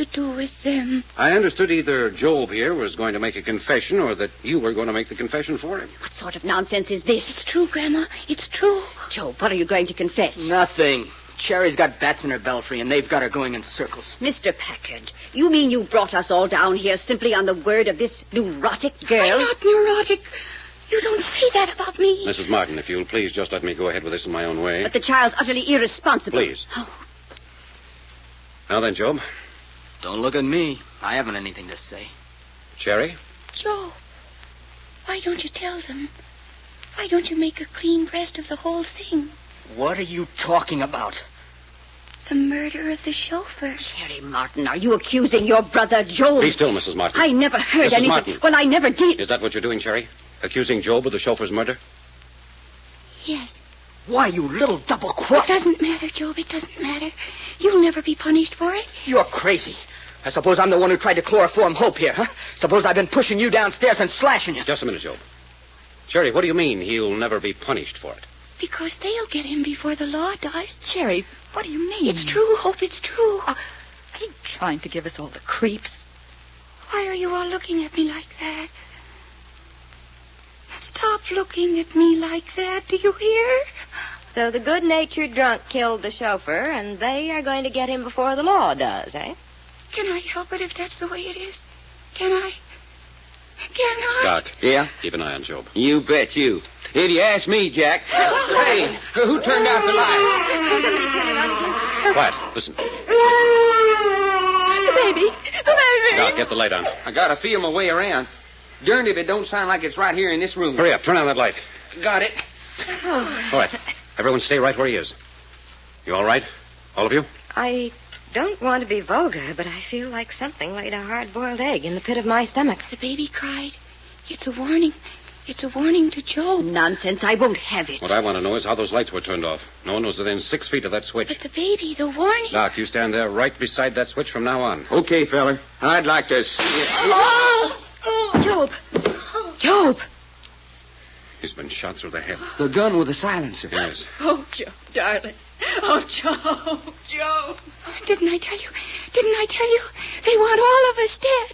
S18: do with them.
S3: I understood either Job here was going to make a confession or that you were going to make the confession for him.
S15: What sort of nonsense is this?
S18: It's true, Grandma. It's true.
S15: Job, what are you going to confess?
S11: Nothing. Cherry's got bats in her belfry, and they've got her going in circles.
S15: Mr. Packard, you mean you brought us all down here simply on the word of this neurotic girl?
S18: I'm not neurotic. You don't say that about me.
S3: Mrs. Martin, if you'll please just let me go ahead with this in my own way.
S15: But the child's utterly irresponsible.
S3: Please.
S15: Oh.
S3: Now then, Job.
S11: Don't look at me. I haven't anything to say.
S3: Cherry?
S18: Joe, why don't you tell them? Why don't you make a clean breast of the whole thing?
S11: What are you talking about?
S18: The murder of the chauffeur.
S15: Cherry Martin, are you accusing your brother Job?
S3: Be still, Mrs. Martin.
S15: I never heard
S3: Mrs.
S15: anything.
S3: Martin.
S15: Well, I never did.
S3: Is that what you're doing, Cherry? Accusing Job of the chauffeur's murder?
S18: Yes.
S11: Why, you little double-cross...
S18: It doesn't matter, Job. It doesn't matter. You'll never be punished for it.
S11: You're crazy. I suppose I'm the one who tried to chloroform hope here, huh? Suppose I've been pushing you downstairs and slashing you.
S3: Just a minute, Job. Cherry, what do you mean he'll never be punished for it?
S18: Because they'll get him before the law does.
S4: Cherry, what do you mean?
S18: It's true, Hope. It's true.
S4: Are you trying to give us all the creeps?
S18: Why are you all looking at me like that? Stop looking at me like that. Do you hear?
S16: So the good-natured drunk killed the chauffeur, and they are going to get him before the law does, eh?
S18: Can I help it if that's the way it is? Can I? Can I?
S3: Doc.
S10: Yeah?
S3: Keep an eye on Job.
S10: You bet you. If you ask me, Jack. Hey, who turned out the light?
S16: Somebody turn it on again.
S3: Quiet. Listen.
S18: The baby. The baby.
S3: Doc, get the light on.
S10: I gotta feel my way around. Darned if it don't sound like it's right here in this room.
S3: Hurry up. Turn on that light.
S10: Got it.
S3: All right. Everyone stay right where he is. You all right? All of you?
S16: I don't want to be vulgar, but I feel like something laid a hard-boiled egg in the pit of my stomach.
S18: The baby cried. It's a warning. It's a warning to Job.
S15: Nonsense. I won't have it.
S3: What I want to know is how those lights were turned off. No one was within 6 feet of that switch.
S18: But the baby, the warning.
S3: Doc, you stand there right beside that switch from now on.
S10: Okay, feller. I'd like to see it.
S18: Oh!
S15: Job. Job.
S3: He's been shot through the head.
S10: The gun with the silencer.
S3: Yes.
S4: Oh, Joe, darling. Oh, Joe. Joe.
S18: Didn't I tell you? Didn't I tell you? They want all of us dead.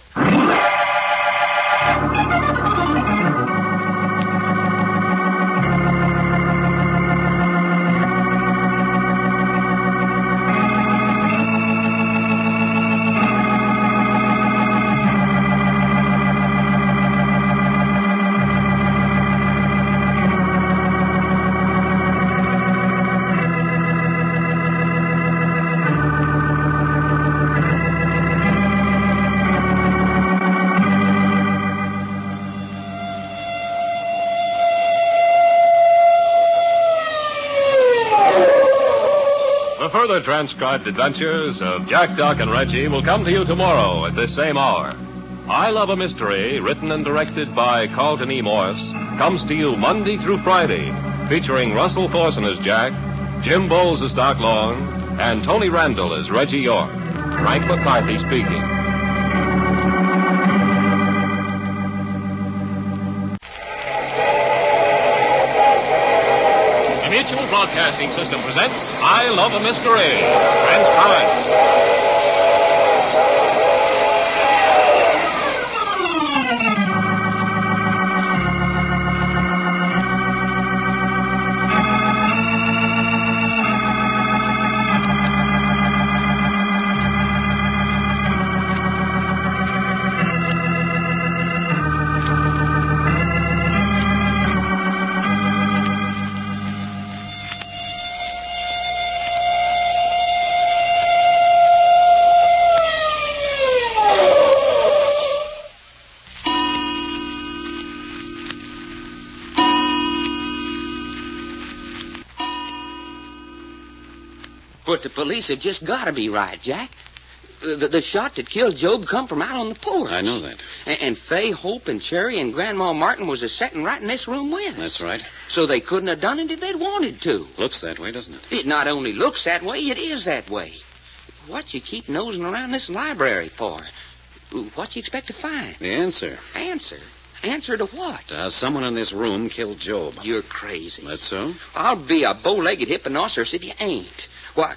S1: The further transcribed adventures of Jack, Doc, and Reggie will come to you tomorrow at this same hour. I Love a Mystery, written and directed by Carleton E. Morse, comes to you Monday through Friday, featuring Russell Thorson as Jack, Jim Bowles as Doc Long, and Tony Randall as Reggie York. Frank McCarthy speaking.
S12: The Mutual Broadcasting System presents I Love a Mystery. Transcribed.
S10: But the police have just got to be right, Jack. The shot that killed Job come from out on the porch.
S3: I know that.
S10: And Fay, Hope, and Cherry and Grandma Martin was a setting right in this room with us.
S3: That's right.
S10: So they couldn't have done it if they'd wanted to.
S3: Looks that way, doesn't it?
S10: It not only looks that way, it is that way. What you keep nosing around this library for? What you expect to find?
S3: The answer.
S10: Answer? Answer to what?
S3: Someone in this room killed Job.
S10: You're crazy.
S3: That's so?
S10: I'll be a bow-legged hipponoceros if you ain't. What?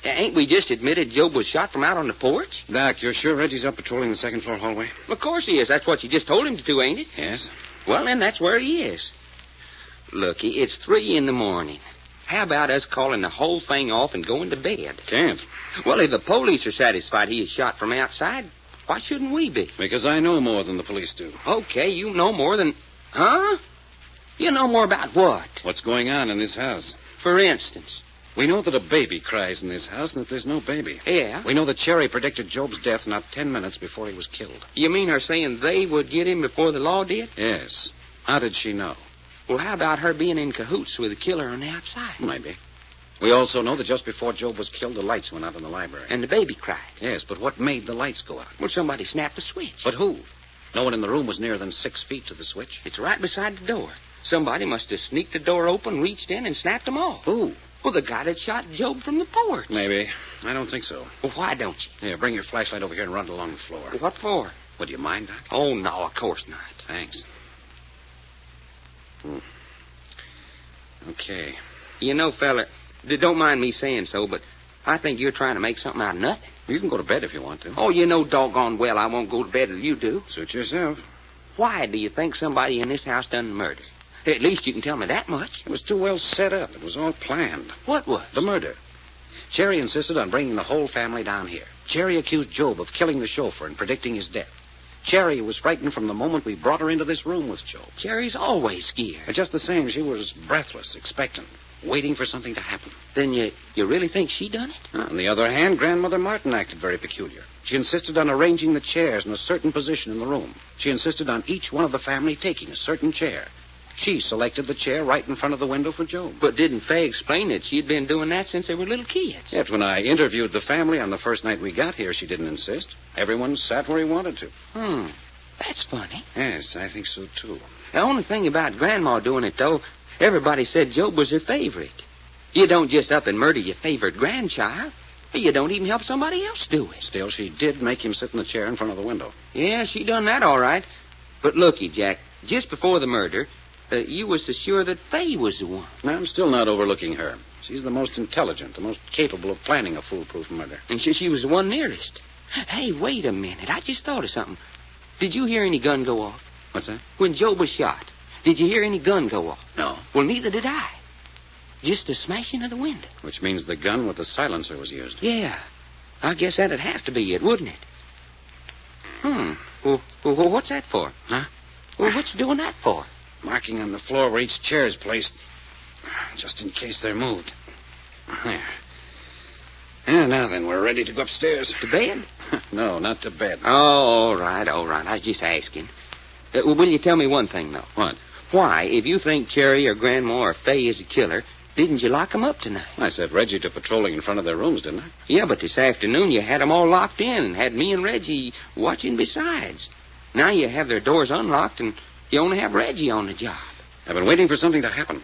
S10: Ain't we just admitted Job was shot from out on the porch?
S3: Doc, you're sure Reggie's up patrolling the second floor hallway?
S10: Of course he is. That's what you just told him to do, ain't it?
S3: Yes.
S10: Well, then that's where he is. Looky, it's 3 a.m. How about us calling the whole thing off and going to bed?
S3: Can't.
S10: Well, if the police are satisfied he is shot from outside, why shouldn't we be?
S3: Because I know more than the police do.
S10: Okay, you know more than... Huh? You know more about what?
S3: What's going on in this house?
S10: For instance?
S3: We know that a baby cries in this house and that there's no baby.
S10: Yeah?
S3: We know that Cherry predicted Job's death not 10 minutes before he was killed.
S10: You mean her saying they would get him before the law did?
S3: Yes. How did she know?
S10: Well, how about her being in cahoots with the killer on the outside?
S3: Maybe. We also know that just before Job was killed, the lights went out in the library.
S10: And the baby cried.
S3: Yes, but what made the lights go out?
S10: Well, somebody snapped the switch.
S3: But who? No one in the room was nearer than 6 feet to the switch.
S10: It's right beside the door. Somebody must have sneaked the door open, reached in, and snapped them off.
S3: Who?
S10: Well, the guy that shot Job from the porch.
S3: Maybe. I don't think so.
S10: Well, why don't you?
S3: Here, bring your flashlight over here and run it along the floor.
S10: What for?
S3: Would you mind, Doc?
S10: Oh, no, of course not.
S3: Thanks. Okay.
S10: You know, fella, don't mind me saying so, but I think you're trying to make something out of nothing.
S3: You can go to bed if you want to.
S10: Oh, you know doggone well I won't go to bed till you do.
S3: Suit yourself.
S10: Why do you think somebody in this house done the murder? At least you can tell me that much.
S3: It was too well set up. It was all planned.
S10: What was?
S3: The murder. Cherry insisted on bringing the whole family down here. Cherry accused Job of killing the chauffeur and predicting his death. Cherry was frightened from the moment we brought her into this room with Job.
S10: Cherry's always scared.
S3: But just the same, she was breathless, expectant, waiting for something to happen.
S10: Then you really think she done it?
S3: On the other hand, Grandmother Martin acted very peculiar. She insisted on arranging the chairs in a certain position in the room. She insisted on each one of the family taking a certain chair. She selected the chair right in front of the window for Job.
S10: But didn't Fay explain that she'd been doing that since they were little kids?
S3: Yet when I interviewed the family on the first night we got here, she didn't insist. Everyone sat where he wanted to.
S10: That's funny.
S3: Yes, I think so, too.
S10: The only thing about Grandma doing it, though, everybody said Job was her favorite. You don't just up and murder your favorite grandchild. You don't even help somebody else do it.
S3: Still, she did make him sit in the chair in front of the window.
S10: Yeah, she done that all right. But looky, Jack, just before the murder, you was so sure that Fay was the one.
S3: I'm still not overlooking her. She's the most intelligent, the most capable of planning a foolproof murder.
S10: And she was the one nearest. Hey, wait a minute. I just thought of something. Did you hear any gun go off?
S3: What's that?
S10: When Job was shot, did you hear any gun go off?
S3: No.
S10: Well, neither did I. Just the smashing of the window.
S3: Which means the gun with the silencer was used.
S10: Yeah. I guess that'd have to be it, wouldn't it? Well, what's that for?
S3: Huh?
S10: Well, what you doing that for?
S3: Marking on the floor where each chair is placed, just in case they're moved. There. And now then, we're ready to go upstairs.
S10: To bed?
S3: No, not to bed.
S10: Oh, all right. I was just asking. Will you tell me one thing, though?
S3: What?
S10: Why, if you think Cherry or Grandma or Fay is a killer, didn't you lock them up tonight?
S3: I set Reggie to patrolling in front of their rooms, didn't I?
S10: Yeah, but this afternoon you had them all locked in and had me and Reggie watching besides. Now you have their doors unlocked and you only have Reggie on the job.
S3: I've been waiting for something to happen.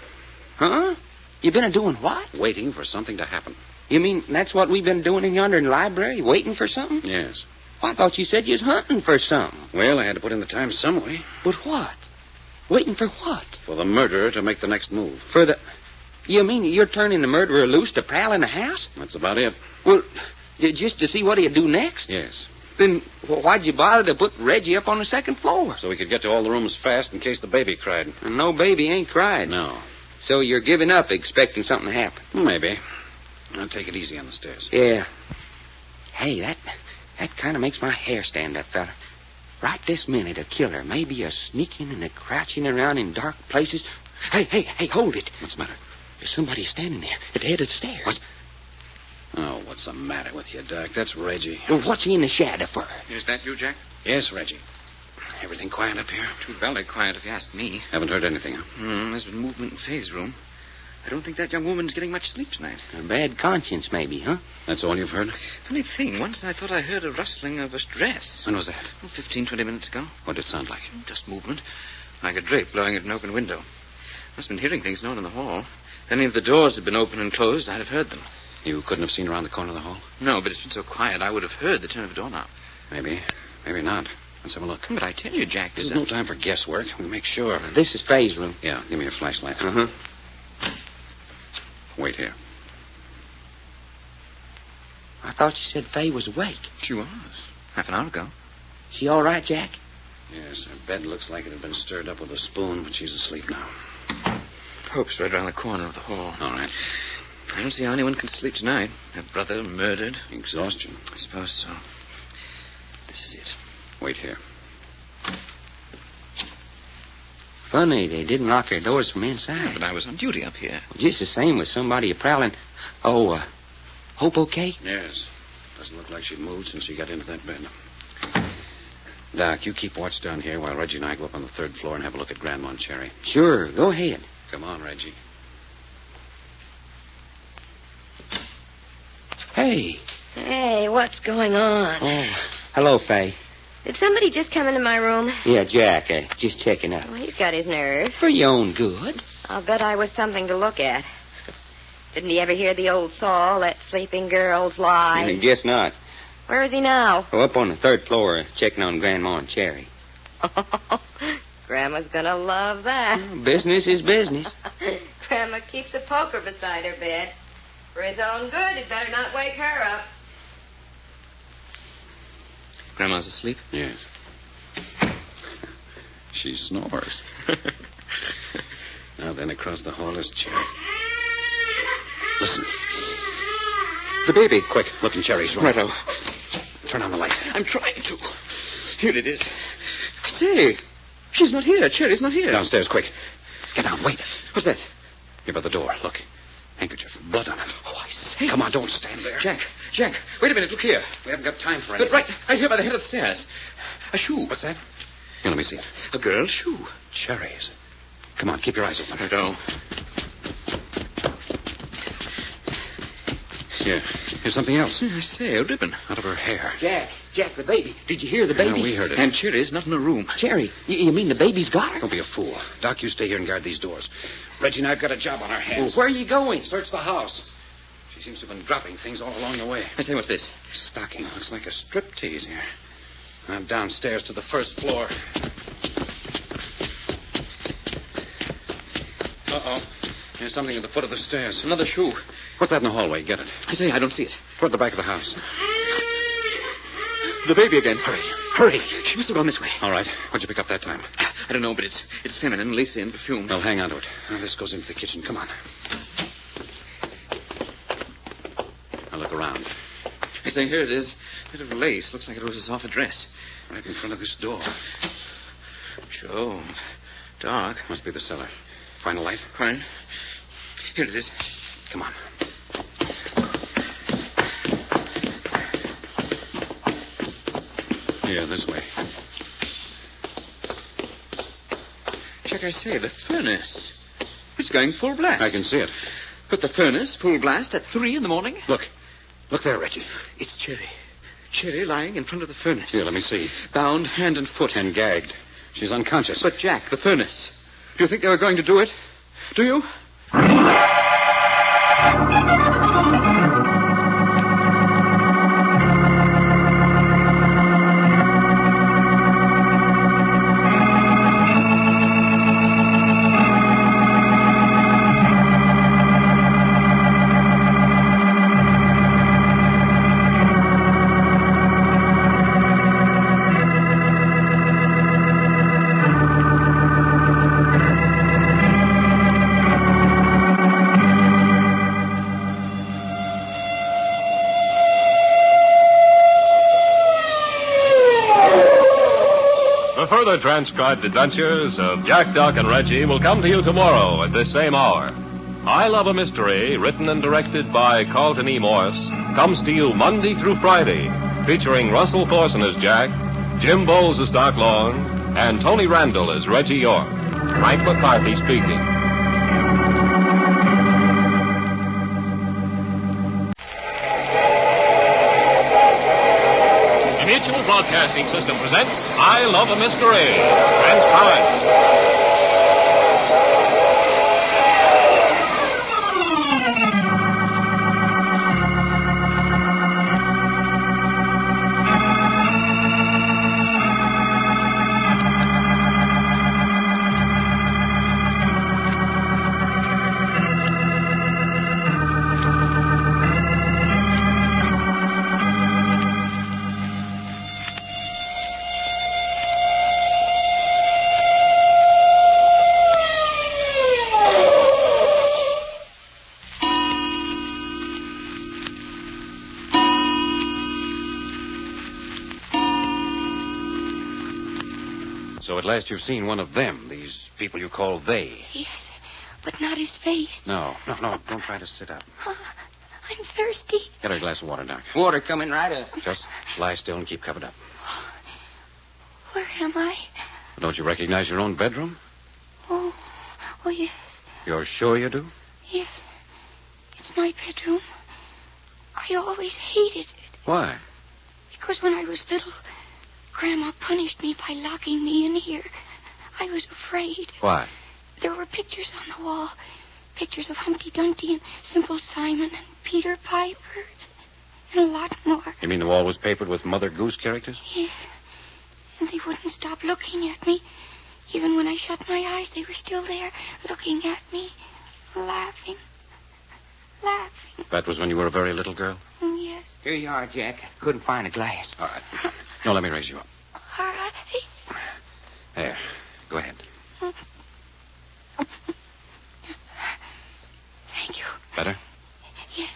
S10: Huh? You been doing what?
S3: Waiting for something to happen.
S10: You mean that's what we've been doing in yonder in the library, waiting for something?
S3: Yes.
S10: Well, I thought you said you was hunting for something.
S3: Well, I had to put in the time some way.
S10: But what? Waiting for what?
S3: For the murderer to make the next move.
S10: For the... You mean you're turning the murderer loose to prowl in the house?
S3: That's about it.
S10: Well, just to see what he'd do next?
S3: Yes.
S10: Then why'd you bother to put Reggie up on the second floor?
S3: So we could get to all the rooms fast in case the baby cried.
S10: And no baby ain't cried.
S3: No.
S10: So you're giving up expecting something to happen?
S3: Maybe. I'll take it easy on the stairs.
S10: Yeah. Hey, that kind of makes my hair stand up, fella. Right this minute, a killer may be a sneaking and a crouching around in dark places. Hey, hold it.
S3: What's the matter?
S10: There's somebody standing there at the head of the stairs.
S3: What? Oh, what's the matter with you, Doc? That's Reggie.
S10: Well, what's he in the shadow for?
S22: Is that you, Jack?
S3: Yes, Reggie. Everything quiet up here?
S22: Too belly quiet, if you ask me.
S3: Haven't heard anything, huh?
S22: There's been movement in Fay's room. I don't think that young woman's getting much sleep tonight.
S10: A bad conscience, maybe, huh?
S3: That's all you've heard?
S2: Funny thing, once I thought I heard a rustling of a dress.
S3: When was that?
S2: 15, 20 minutes ago.
S3: What did it sound like?
S2: Just movement. Like a drape blowing at an open window. Must have been hearing things no one in the hall. If any of the doors had been open and closed, I'd have heard them.
S3: You couldn't have seen around the corner of the hall?
S2: No, but it's been so quiet, I would have heard the turn of a doorknob.
S3: Maybe. Maybe not. Let's have a look.
S2: But I tell you, Jack,
S3: There's no time for guesswork. We'll make sure.
S20: This is Faye's room.
S3: Yeah, give me a flashlight.
S20: Uh-huh.
S3: Wait here.
S20: I thought you said Faye was awake.
S2: She was. Half an hour ago.
S20: She all right, Jack?
S3: Yes, her bed looks like it had been stirred up with a spoon, but she's asleep now.
S2: Pope's right around the corner of the hall.
S3: All right.
S2: I don't see how anyone can sleep tonight. Her brother murdered.
S3: Exhaustion.
S2: I suppose so. This is it.
S3: Wait here.
S20: Funny, they didn't lock their doors from inside.
S2: Yeah, but I was on duty up here.
S20: Just the same with somebody prowling. Oh, Hope okay?
S3: Yes. Doesn't look like she'd moved since she got into that bed. Doc, you keep watch down here while Reggie and I go up on the 3rd floor and have a look at Grandma and Cherry.
S20: Sure, go ahead.
S3: Come on, Reggie.
S20: Hey.
S16: Hey, what's going on?
S20: Oh, hello, Faye.
S16: Did somebody just come into my room?
S20: Yeah, Jack, just checking up.
S16: Well, he's got his nerve.
S20: For your own good.
S16: I'll bet I was something to look at. Didn't he ever hear the old saw, let sleeping girls lie?
S20: I guess not.
S16: Where is he now?
S20: Oh, up on the 3rd floor, checking on Grandma and Cherry.
S16: Grandma's gonna love that.
S20: Business is business.
S16: Grandma keeps a poker beside her bed. For his own good, he'd better not wake her up.
S2: Grandma's asleep?
S3: Yes. She snores. Now then, across the hall is Cherry. Listen.
S2: The baby.
S3: Quick, look in Cherry's room.
S2: Righto.
S3: Turn on the light.
S2: I'm trying to. Here it is. I say, she's not here. Cherry's not here.
S3: Downstairs, quick. Get down, wait.
S2: What's that?
S3: Here by the door, look. Handkerchief, blood on it.
S2: Oh, I say.
S3: Come on, don't stand there.
S2: Jack, wait a minute, look here.
S3: We haven't got time for anything.
S2: But right here by the head of the stairs. A shoe.
S3: What's that? Here, let me see it.
S2: A girl's shoe.
S3: Cherry's. Come on, keep your eyes open.
S2: Righto.
S3: Here. Here's something else.
S2: I say, a ribbon.
S3: Out of her hair.
S20: Jack, the baby. Did you hear the baby?
S3: Yeah, we heard it.
S2: And Cherry's not in the room.
S20: Cherry, you mean the baby's got her?
S3: Don't be a fool. Doc, you stay here and guard these doors. Reggie and I've got a job on our hands.
S20: Well, where are you going?
S3: Search the house. She seems to have been dropping things all along the way.
S2: I say, what's this?
S3: Stocking. Looks like a striptease here. I'm downstairs to the 1st floor. Uh-oh. There's something at the foot of the stairs.
S2: Another shoe.
S3: What's that in the hallway? Get it.
S2: I say, I don't see it.
S3: Toward the back of the house.
S2: The baby again.
S3: Hurry.
S2: She must have gone this way.
S3: All right. What'd you pick up that time?
S2: I don't know, but it's feminine, lacy, and perfumed.
S3: Well, hang on to it. Now, this goes into the kitchen. Come on. Now, look around.
S2: I say, here it is. A bit of lace. Looks like it was off a dress.
S3: Right in front of this door.
S2: Sure. Dark.
S3: Must be the cellar. Find a light?
S2: Fine. Here it is.
S3: Come on. Here, this way.
S2: Jack, I say, the furnace. It's going full blast.
S3: I can see it.
S2: But the furnace, full blast, at 3 in the morning?
S3: Look. Look there, Reggie.
S2: It's Cherry. Cherry lying in front of the furnace.
S3: Here, let me see.
S2: Bound hand and foot.
S3: And gagged. She's unconscious.
S2: But, Jack, the furnace. Do you think they were going to do it? Do you?
S1: Further transcribed adventures of Jack, Doc, and Reggie will come to you tomorrow at this same hour. I Love a Mystery, written and directed by Carleton E. Morse, comes to you Monday through Friday, featuring Russell Thorson as Jack, Jim Bowles as Doc Long, and Tony Randall as Reggie York. Frank McCarthy speaking.
S12: Mutual Broadcasting System presents I Love a Mystery. Transcribed.
S3: So at last you've seen one of them, these people you call they.
S18: Yes, but not his face.
S3: No, don't try to sit up.
S18: I'm thirsty.
S3: Get her a glass of water, Doc.
S20: Water coming right up.
S3: Just lie still and keep covered up.
S18: Where am I?
S3: Don't you recognize your own bedroom?
S18: Oh, yes.
S3: You're sure you do?
S18: Yes. It's my bedroom. I always hated it.
S3: Why?
S18: Because when I was little, Grandma punished me by locking me in here. I was afraid.
S3: Why?
S18: There were pictures on the wall. Pictures of Humpty Dumpty and Simple Simon and Peter Piper and a lot more.
S3: You mean the wall was papered with Mother Goose characters?
S18: Yes. And they wouldn't stop looking at me. Even when I shut my eyes, they were still there, looking at me, laughing.
S3: That was when you were a very little girl?
S18: Yes.
S20: Here you are, Jack. Couldn't find a glass.
S3: All right. No, let me raise you up.
S18: All right.
S3: There. Go ahead.
S18: Thank you.
S3: Better?
S18: Yes.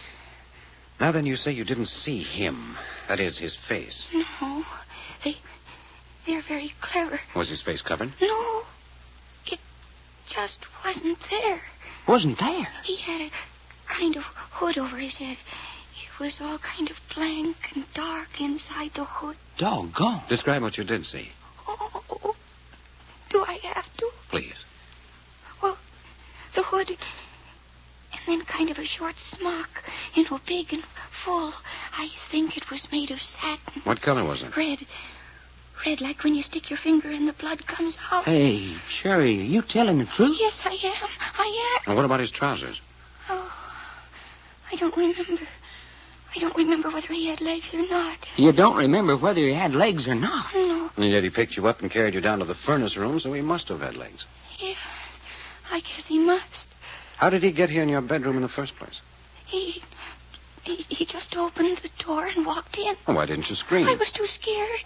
S3: Now then, you say you didn't see him. That is, his face.
S18: No. They're very clever.
S3: Was his face covered?
S18: No. It just wasn't there.
S20: Wasn't there?
S18: He had a kind of hood over his head. It was all kind of blank and dark inside the hood.
S20: Doggone.
S3: Describe what you did see.
S18: Oh, do I have to?
S3: Please.
S18: Well, the hood, and then kind of a short smock, big and full. I think it was made of satin.
S3: What color was it?
S18: Red. Red, like when you stick your finger and the blood comes out.
S20: Hey, Sherry, are you telling the truth?
S18: Yes, I am.
S3: And what about his trousers?
S18: Oh, I don't remember. I don't remember whether he had legs or not.
S20: You don't remember whether he had legs or not?
S18: No.
S3: And yet he picked you up and carried you down to the furnace room, so he must have had legs.
S18: Yeah, I guess he must.
S3: How did he get here in your bedroom in the first place?
S18: He just opened the door and walked in.
S3: Oh, why didn't you scream?
S18: I was too scared.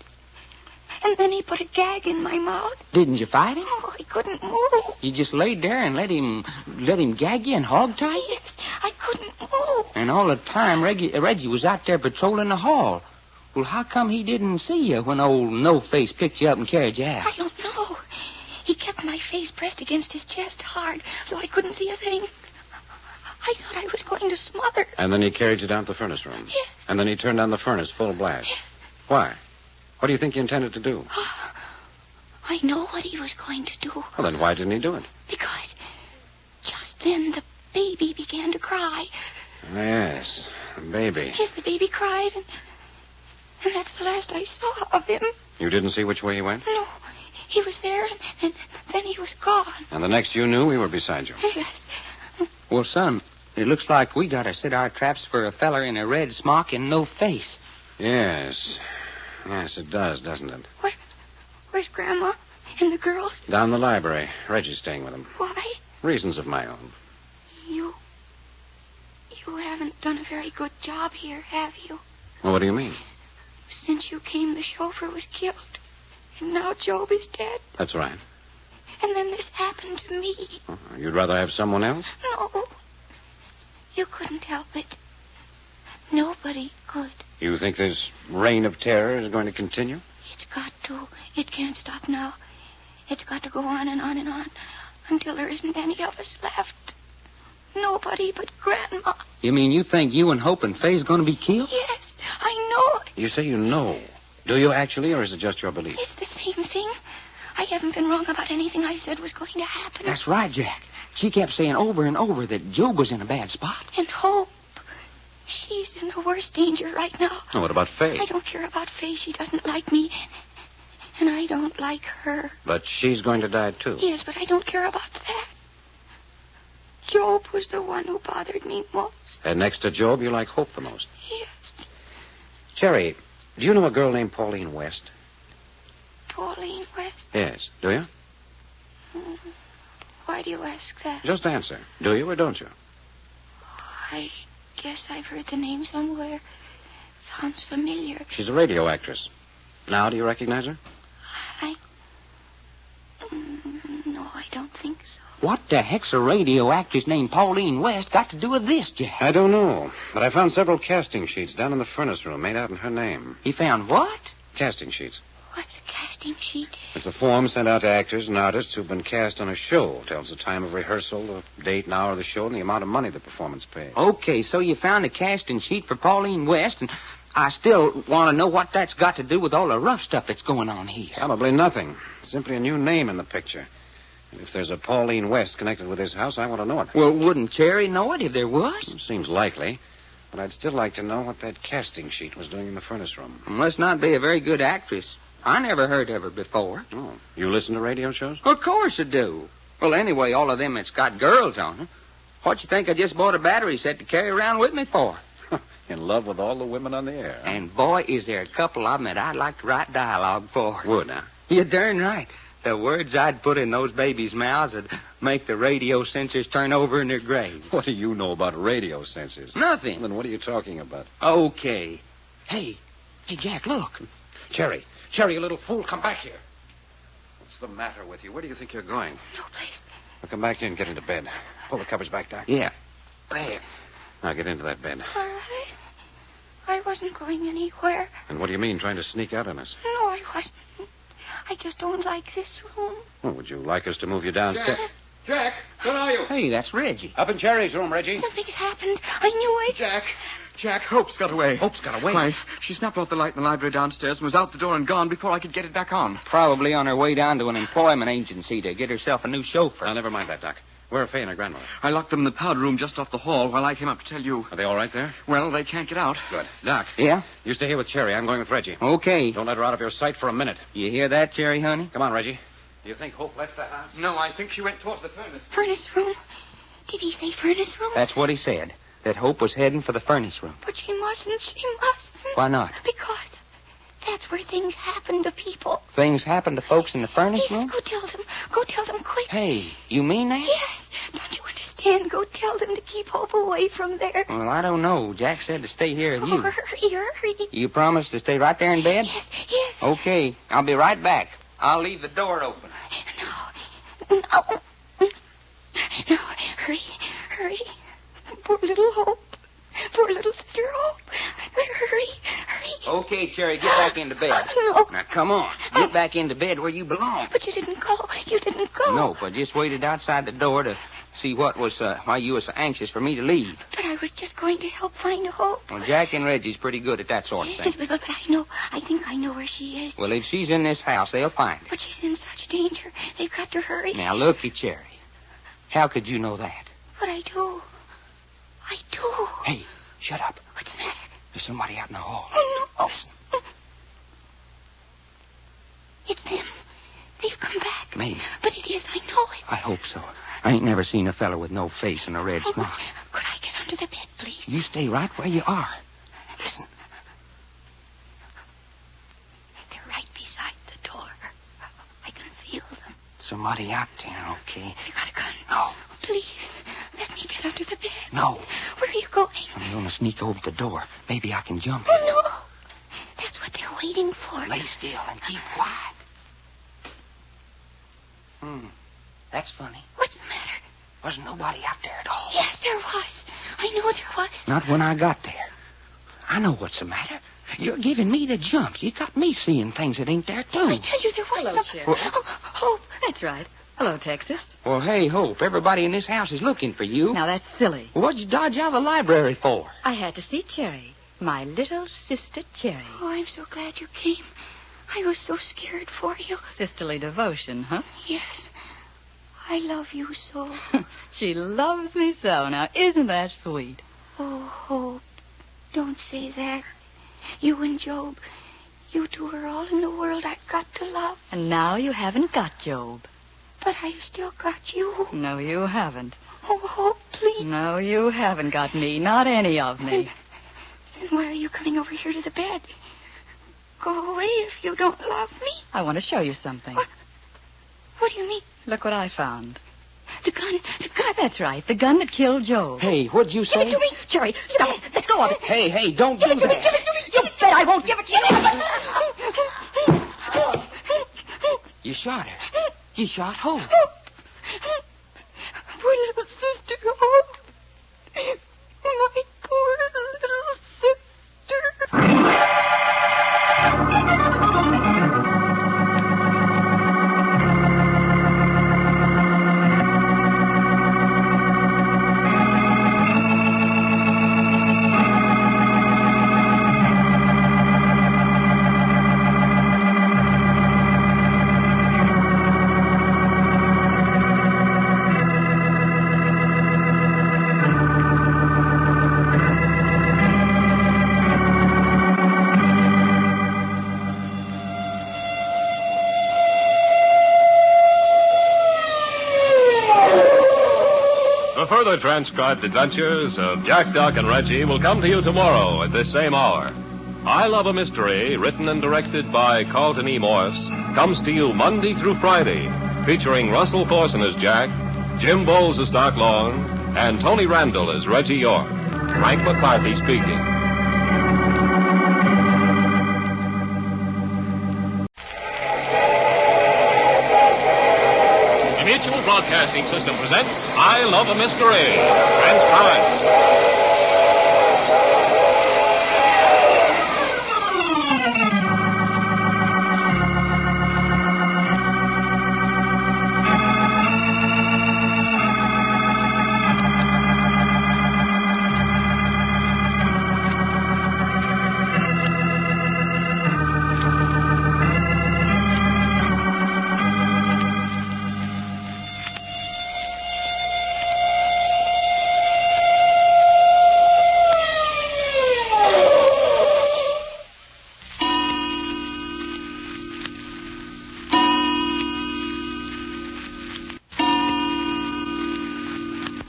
S18: And then he put a gag in my mouth.
S20: Didn't you fight him?
S18: Oh, I couldn't move.
S20: You just laid there and let him gag you and hog tie you?
S18: Yes, I couldn't move.
S20: And all the time, Reggie was out there patrolling the hall. Well, how come he didn't see you when old No-Face picked you up and carried you out?
S18: I don't know. He kept my face pressed against his chest hard, so I couldn't see a thing. I thought I was going to smother.
S3: And then he carried you down to the furnace room?
S18: Yes.
S3: And then he turned on the furnace full blast?
S18: Yes.
S3: Why? What do you think he intended to do?
S18: I know what he was going to do.
S3: Well, then why didn't he do it?
S18: Because just then the baby began to cry.
S3: Yes, the baby.
S18: Yes, the baby cried, and that's the last I saw of him.
S3: You didn't see which way he went?
S18: No, he was there, and then he was gone.
S3: And the next you knew, we were beside you.
S18: Yes.
S20: Well, son, it looks like we got to set our traps for a feller in a red smock and no face.
S3: Yes. Yes, it does, doesn't it?
S18: Where's Grandma and the girls?
S3: Down the library. Reggie's staying with them.
S18: Why?
S3: Reasons of my own.
S18: You haven't done a very good job here, have you?
S3: Well, what do you mean?
S18: Since you came, the chauffeur was killed. And now Job is dead.
S3: That's right.
S18: And then this happened to me.
S3: You'd rather have someone else?
S18: No. You couldn't help it. Nobody could.
S3: You think this reign of terror is going to continue?
S18: It's got to. It can't stop now. It's got to go on and on and on until there isn't any of us left. Nobody but Grandma.
S20: You mean you think you and Hope and Faye's going to be killed?
S18: Yes, I know it.
S3: You say you know. Do you actually, or is it just your belief?
S18: It's the same thing. I haven't been wrong about anything I said was going to happen.
S20: That's right, Jack. She kept saying over and over that Job was in a bad spot.
S18: And Hope. She's in the worst danger right now.
S3: Oh, what about Faye?
S18: I don't care about Faye. She doesn't like me. And I don't like her.
S3: But she's going to die, too.
S18: Yes, but I don't care about that. Job was the one who bothered me most.
S3: And next to Job, you like Hope the most.
S18: Yes.
S3: Cherry, do you know a girl named Pauline West?
S18: Pauline West?
S3: Yes. Do you?
S18: Why do you ask that?
S3: Just answer. Do you or don't you?
S18: I guess I've heard the name somewhere. Sounds familiar.
S3: She's a radio actress. Now, do you recognize her?
S18: No, I don't think so.
S20: What the heck's a radio actress named Pauline West got to do with this, Jack?
S3: I don't know, but I found several casting sheets down in the furnace room made out in her name.
S20: You found what?
S3: Casting sheets.
S18: What's a casting sheet?
S3: It's a form sent out to actors and artists who've been cast on a show. Tells the time of rehearsal, the date and hour of the show, and the amount of money the performance pays.
S20: Okay, so you found a casting sheet for Pauline West, and I still want to know what that's got to do with all the rough stuff that's going on here.
S3: Probably nothing. Simply a new name in the picture. And if there's a Pauline West connected with this house, I want to know it.
S20: Well, wouldn't Cherry know it if there was?
S3: Seems likely. But I'd still like to know what that casting sheet was doing in the furnace room.
S20: Must not be a very good actress. I never heard of her before.
S3: Oh, you listen to radio shows?
S20: Of course I do. Well, anyway, all of them that's got girls on them. What you think I just bought a battery set to carry around with me for?
S3: In love with all the women on the air. Huh?
S20: And, boy, is there a couple of them that I'd like to write dialogue for.
S3: Would, huh?
S20: You're darn right. The words I'd put in those babies' mouths would make the radio censors turn over in their graves.
S3: What do you know about radio censors?
S20: Nothing.
S3: Then what are you talking about?
S20: Okay. Hey, Jack, look.
S3: Cherry, you little fool, come back here. What's the matter with you? Where do you think you're going?
S18: No place.
S3: Well, come back here and get into bed. Pull the covers back, Doc.
S20: Yeah. There.
S3: Now get into that bed.
S18: All right. I wasn't going anywhere.
S3: And what do you mean, trying to sneak out on us?
S18: No, I wasn't. I just don't like this room.
S3: Well, would you like us to move you downstairs?
S21: Jack, where are you?
S20: Hey, that's Reggie.
S3: Up in Cherry's room, Reggie.
S18: Something's happened. I knew it.
S21: Jack, Hope's got away.
S3: Hope's got away?
S21: Why, she snapped off the light in the library downstairs and was out the door and gone before I could get it back on.
S20: Probably on her way down to an employment agency to get herself a new chauffeur.
S3: Now, never mind that, Doc. Where are Faye and her grandmother?
S21: I locked them in the powder room just off the hall while I came up to tell you.
S3: Are they all right there?
S21: Well, they can't get out.
S3: Good. Doc.
S20: Yeah?
S3: You stay here with Cherry. I'm going with Reggie.
S20: Okay.
S3: Don't let her out of your sight for a minute.
S20: You hear that, Cherry, honey?
S3: Come on, Reggie. Do you think Hope left the house?
S21: No, I think she went towards the furnace.
S18: Furnace room? Did he say furnace room?
S20: That's what he said. That Hope was heading for the furnace room.
S18: But she mustn't. She mustn't.
S20: Why not?
S18: Because that's where things happen to people.
S20: Things happen to folks in the furnace room?
S18: Yes, go tell them. Go tell them quick.
S20: Hey, you mean that?
S18: Yes. Don't you understand? Go tell them to keep Hope away from there.
S20: Well, I don't know. Jack said to stay here with you.
S18: Oh, hurry.
S20: You promise to stay right there in bed?
S18: Yes.
S20: Okay, I'll be right back. I'll leave the door open.
S18: No. Hurry. Poor little Hope. Poor little sister Hope. Hurry.
S20: Okay, Cherry, get back into bed.
S18: No.
S20: Now, come on. Get back into bed where you belong.
S18: But you didn't go.
S20: No, I just waited outside the door to see why you were so anxious for me to leave.
S18: But I was just going to help find Hope.
S20: Well, Jack and Reggie's pretty good at that sort of thing.
S18: Yes, but I know. I think I know where she is.
S20: Well, if she's in this house, they'll find her.
S18: But she's in such danger. They've got to hurry.
S20: Now, looky, Cherry. How could you know that?
S18: But I do.
S20: Hey, shut up.
S18: What's the matter?
S20: There's somebody out in the hall.
S18: Oh, no.
S20: Listen.
S18: It's them. They've come back.
S20: Maybe.
S18: But it is. I know it.
S20: I hope so. I ain't never seen a fella with no face and a red smile.
S18: Could I get under the bed, please?
S20: You stay right where you are. Listen.
S18: They're right beside the door. I can feel them.
S20: Somebody out there, okay?
S18: Have you got a gun?
S20: No.
S18: Please, let me get under the bed.
S20: No.
S18: Where are you going?
S20: I'm going to sneak over the door. Maybe I can jump.
S18: Oh, no. That's what they're waiting for.
S20: Lay still and keep quiet. That's funny.
S18: What's the matter?
S20: Wasn't nobody out there at all.
S18: Yes, there was. I know there was.
S20: Not when I got there. I know what's the matter. You're giving me the jumps. You got me seeing things that ain't there, too.
S18: I tell you, there was
S4: Hello,
S18: some...
S4: Cherry.
S18: Hope.
S4: That's right. Hello, Texas.
S20: Well, hey, Hope, everybody in this house is looking for you.
S4: Now, that's silly.
S20: What'd you dodge out of the library for?
S4: I had to see Cherry. My little sister Cherry.
S18: Oh, I'm so glad you came. I was so scared for you.
S4: Sisterly devotion, huh?
S18: Yes. I love you so.
S4: She loves me so. Now, isn't that sweet?
S18: Oh, Hope. Don't say that. You and Job, you two are all in the world I've got to love.
S4: And now you haven't got Job.
S18: But I've still got you.
S4: No, you haven't.
S18: Oh, please.
S4: No, you haven't got me. Not any of me.
S18: Then why are you coming over here to the bed? Go away if you don't love me.
S4: I want to show you something.
S18: What do you mean?
S4: Look what I found.
S18: The gun.
S4: That's right. The gun that killed Joe.
S19: Hey, what'd you say?
S18: Give it to me.
S4: Jerry, stop. Let go of it.
S19: Hey, don't do that.
S18: Give it to me.
S4: You bet I won't give it to you.
S19: You shot her. You shot Hope.
S18: Poor little sister Hope. My poor little sister.
S1: Further transcribed adventures of Jack, Doc, and Reggie will come to you tomorrow at this same hour. I Love a Mystery, written and directed by Carleton E. Morse, comes to you Monday through Friday, featuring Russell Thorson as Jack, Jim Bowles as Doc Long, and Tony Randall as Reggie York. Frank McCarthy speaking.
S12: Mutual Broadcasting System presents I Love a Mystery. Transcribed.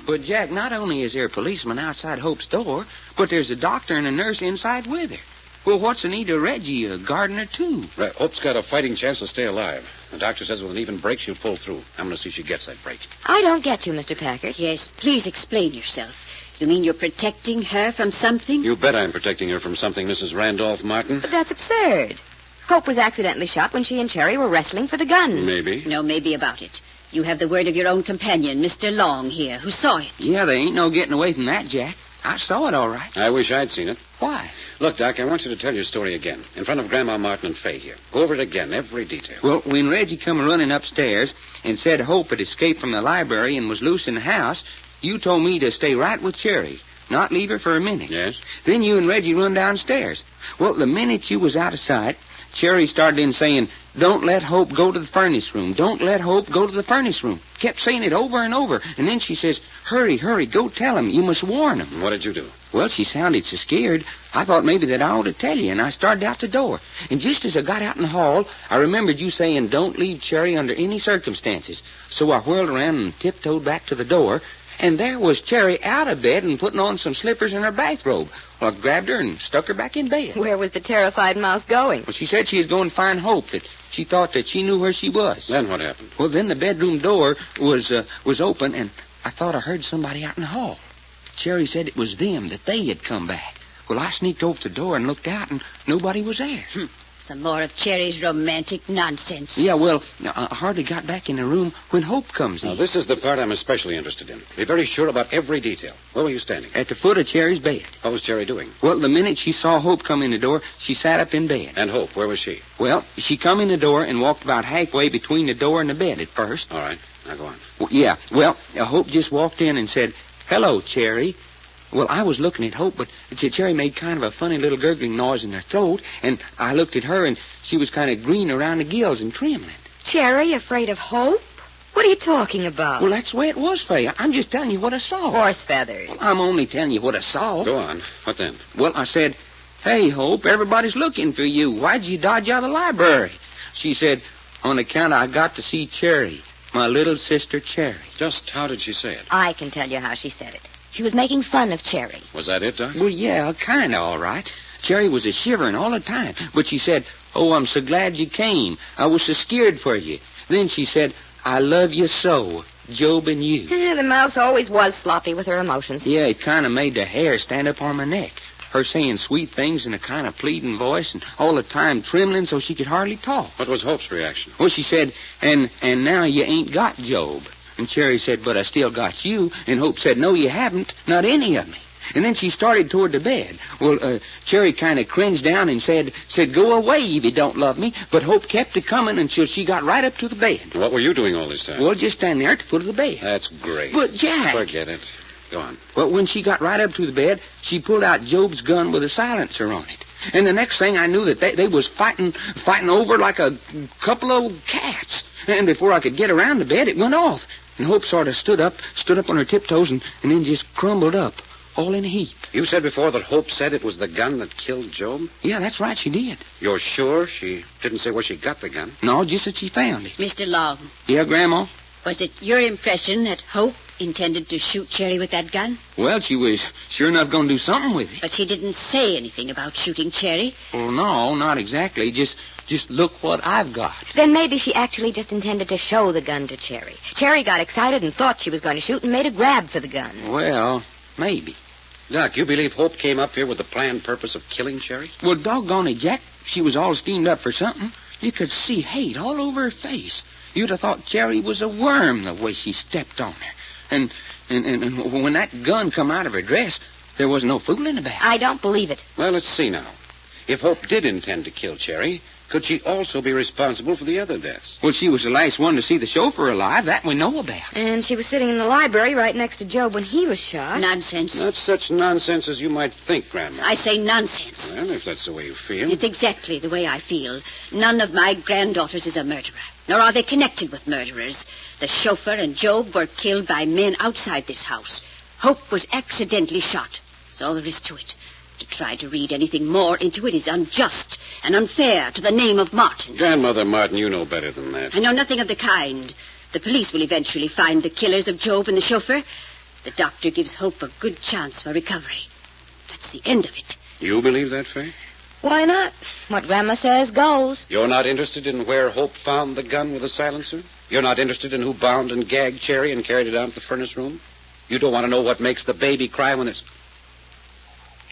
S20: But, Jack, not only is there a policeman outside Hope's door, but there's a doctor and a nurse inside with her. Well, what's the need of Reggie, a gardener, too?
S3: Right. Hope's got a fighting chance to stay alive. The doctor says with an even break, she'll pull through. I'm going to see she gets that break.
S15: I don't get you, Mr. Packard. Yes, please explain yourself. You mean you're protecting her from something?
S3: You bet I'm protecting her from something, Mrs. Randolph Martin.
S16: But that's absurd. Hope was accidentally shot when she and Cherry were wrestling for the gun.
S3: Maybe.
S15: No, maybe about it. You have the word of your own companion, Mr. Long here, who saw it.
S20: Yeah, there ain't no getting away from that, Jack. I saw it all right.
S3: I wish I'd seen it.
S20: Why?
S3: Look, Doc, I want you to tell your story again, in front of Grandma Martin and Fay here. Go over it again, every detail.
S20: Well, when Reggie come running upstairs and said Hope had escaped from the library and was loose in the house, you told me to stay right with Cherry, not leave her for a minute.
S3: Yes?
S20: Then you and Reggie run downstairs. Well, the minute you was out of sight, Cherry started in saying, "Don't let Hope go to the furnace room. Don't let Hope go to the furnace room." Kept saying it over and over. And then she says, "Hurry, hurry, go tell him. You must warn him."
S3: What did you do?
S20: Well, she sounded so scared, I thought maybe that I ought to tell you, and I started out the door. And just as I got out in the hall, I remembered you saying, "Don't leave Cherry under any circumstances." So I whirled around and tiptoed back to the door, and there was Cherry out of bed and putting on some slippers and her bathrobe. Well, I grabbed her and stuck her back in bed.
S16: Where was the terrified mouse going?
S20: Well, she said she was going to find Hope, that she thought that she knew where she was.
S3: Then what happened?
S20: Well, then the bedroom door was open, and I thought I heard somebody out in the hall. Cherry said it was them, that they had come back. Well, I sneaked over to the door and looked out, and nobody was there.
S15: Some more of Cherry's romantic nonsense.
S20: Yeah, well, I hardly got back in the room when Hope comes in.
S3: Now, this is the part I'm especially interested in. Be very sure about every detail. Where were you standing?
S20: At the foot of Cherry's bed.
S3: What was Cherry doing?
S20: Well, the minute she saw Hope come in the door, she sat up in bed.
S3: And Hope, where was she?
S20: Well, she come in the door and walked about halfway between the door and the bed at first.
S3: All right. Now go on.
S20: Well, yeah. Well, Hope just walked in and said, "Hello, Cherry." Well, I was looking at Hope, but Cherry made kind of a funny little gurgling noise in her throat, and I looked at her, and she was kind of green around the gills and trembling.
S16: Cherry afraid of Hope? What are you talking about?
S20: Well, that's the way it was, Fay. I'm just telling you what I saw.
S16: Horse feathers.
S20: Well, I'm only telling you what I saw.
S3: Go on. What then?
S20: Well, I said, "Hey, Hope, everybody's looking for you. Why'd you dodge out of the library?" She said, "On account I got to see Cherry, my little sister Cherry."
S3: Just how did she say it?
S16: I can tell you how she said it. She was making fun of Cherry.
S3: Was that it, Doc?
S20: Well, yeah, kind of all right. Cherry was a shivering all the time, but she said, "Oh, I'm so glad you came. I was so scared for you." Then she said, "I love you so, Job and you."
S16: The mouse always was sloppy with her emotions.
S20: Yeah, it kind of made the hair stand up on my neck. Her saying sweet things in a kind of pleading voice and all the time trembling so she could hardly talk.
S3: What was Hope's reaction?
S20: Well, she said, and now you ain't got Job. And Cherry said, "But I still got you." And Hope said, "No, you haven't. Not any of me." And then she started toward the bed. Well, Cherry kind of cringed down and said, "Go away if you don't love me." But Hope kept it coming until she got right up to the bed.
S3: What were you doing all this time?
S20: Well, just standing there at the foot of the bed.
S3: That's great.
S20: But, Jack...
S3: Forget it. Go on.
S20: Well, when she got right up to the bed, she pulled out Job's gun with a silencer on it. And the next thing I knew that they was fighting over like a couple of cats. And before I could get around the bed, it went off. And Hope sort of stood up on her tiptoes and then just crumbled up, all in a heap.
S3: You said before that Hope said it was the gun that killed Job?
S20: Yeah, that's right, she did.
S3: You're sure she didn't say where she got the gun?
S20: No, just that she found it.
S15: Mr. Long,
S20: Yeah, Grandma?
S15: was it your impression that Hope intended to shoot Cherry with that gun?
S20: Well, she was sure enough going to do something with it.
S15: But she didn't say anything about shooting Cherry.
S20: Well, no, not exactly. Just look what I've got.
S16: Then maybe she actually just intended to show the gun to Cherry. Cherry got excited and thought she was going to shoot and made a grab for the gun.
S20: Well, maybe.
S3: Doc, you believe Hope came up here with the planned purpose of killing Cherry?
S20: Well, doggone it, Jack. She was all steamed up for something. You could see hate all over her face. You'd have thought Cherry was a worm the way she stepped on her. And when that gun come out of her dress, there was no fooling about it.
S16: I don't believe it.
S3: Well, let's see now. If Hope did intend to kill Cherry, could she also be responsible for the other deaths?
S20: Well, she was the last one to see the chauffeur alive. That we know about.
S16: And she was sitting in the library right next to Job when he was shot.
S15: Nonsense.
S3: Not such nonsense as you might think, Grandma.
S15: I say nonsense.
S3: Well, if that's the way you feel.
S15: It's exactly the way I feel. None of my granddaughters is a murderer, nor are they connected with murderers. The chauffeur and Job were killed by men outside this house. Hope was accidentally shot. That's all there is to it. To try to read anything more into it is unjust and unfair to the name of Martin.
S3: Grandmother Martin, you know better than that.
S15: I know nothing of the kind. The police will eventually find the killers of Job and the chauffeur. The doctor gives Hope a good chance for recovery. That's the end of it.
S3: You believe that, Fay?
S16: Why not? What Grandma says goes.
S3: You're not interested in where Hope found the gun with the silencer? You're not interested in who bound and gagged Cherry and carried it out to the furnace room? You don't want to know what makes the baby cry when it's...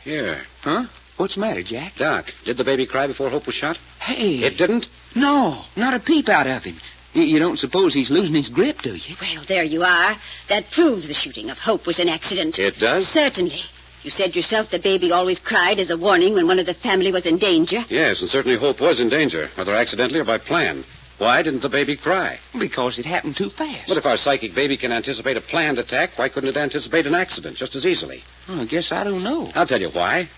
S3: Here.
S20: Huh? What's the matter, Jack?
S3: Doc, did the baby cry before Hope was shot?
S20: Hey.
S3: It didn't?
S20: No, not a peep out of him. You don't suppose he's losing his grip, do you?
S15: Well, there you are. That proves the shooting of Hope was an accident.
S3: It does?
S15: Certainly. You said yourself the baby always cried as a warning when one of the family was in danger.
S3: Yes, and certainly Hope was in danger, whether accidentally or by plan. Why didn't the baby cry?
S20: Because it happened too fast.
S3: But if our psychic baby can anticipate a planned attack, why couldn't it anticipate an accident just as easily?
S20: Well, I guess I don't know.
S3: I'll tell you why.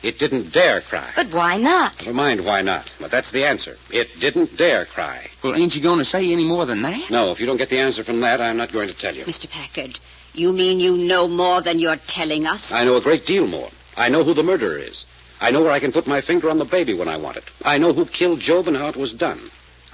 S3: It didn't dare cry.
S16: But why not?
S3: Never mind why not. But that's the answer. It didn't dare cry.
S20: Well, ain't you going to say any more than that?
S3: No, if you don't get the answer from that, I'm not going to tell you.
S15: Mr. Packard, you mean you know more than you're telling us?
S3: I know a great deal more. I know who the murderer is. I know where I can put my finger on the baby when I want it. I know who killed Job and how it was done.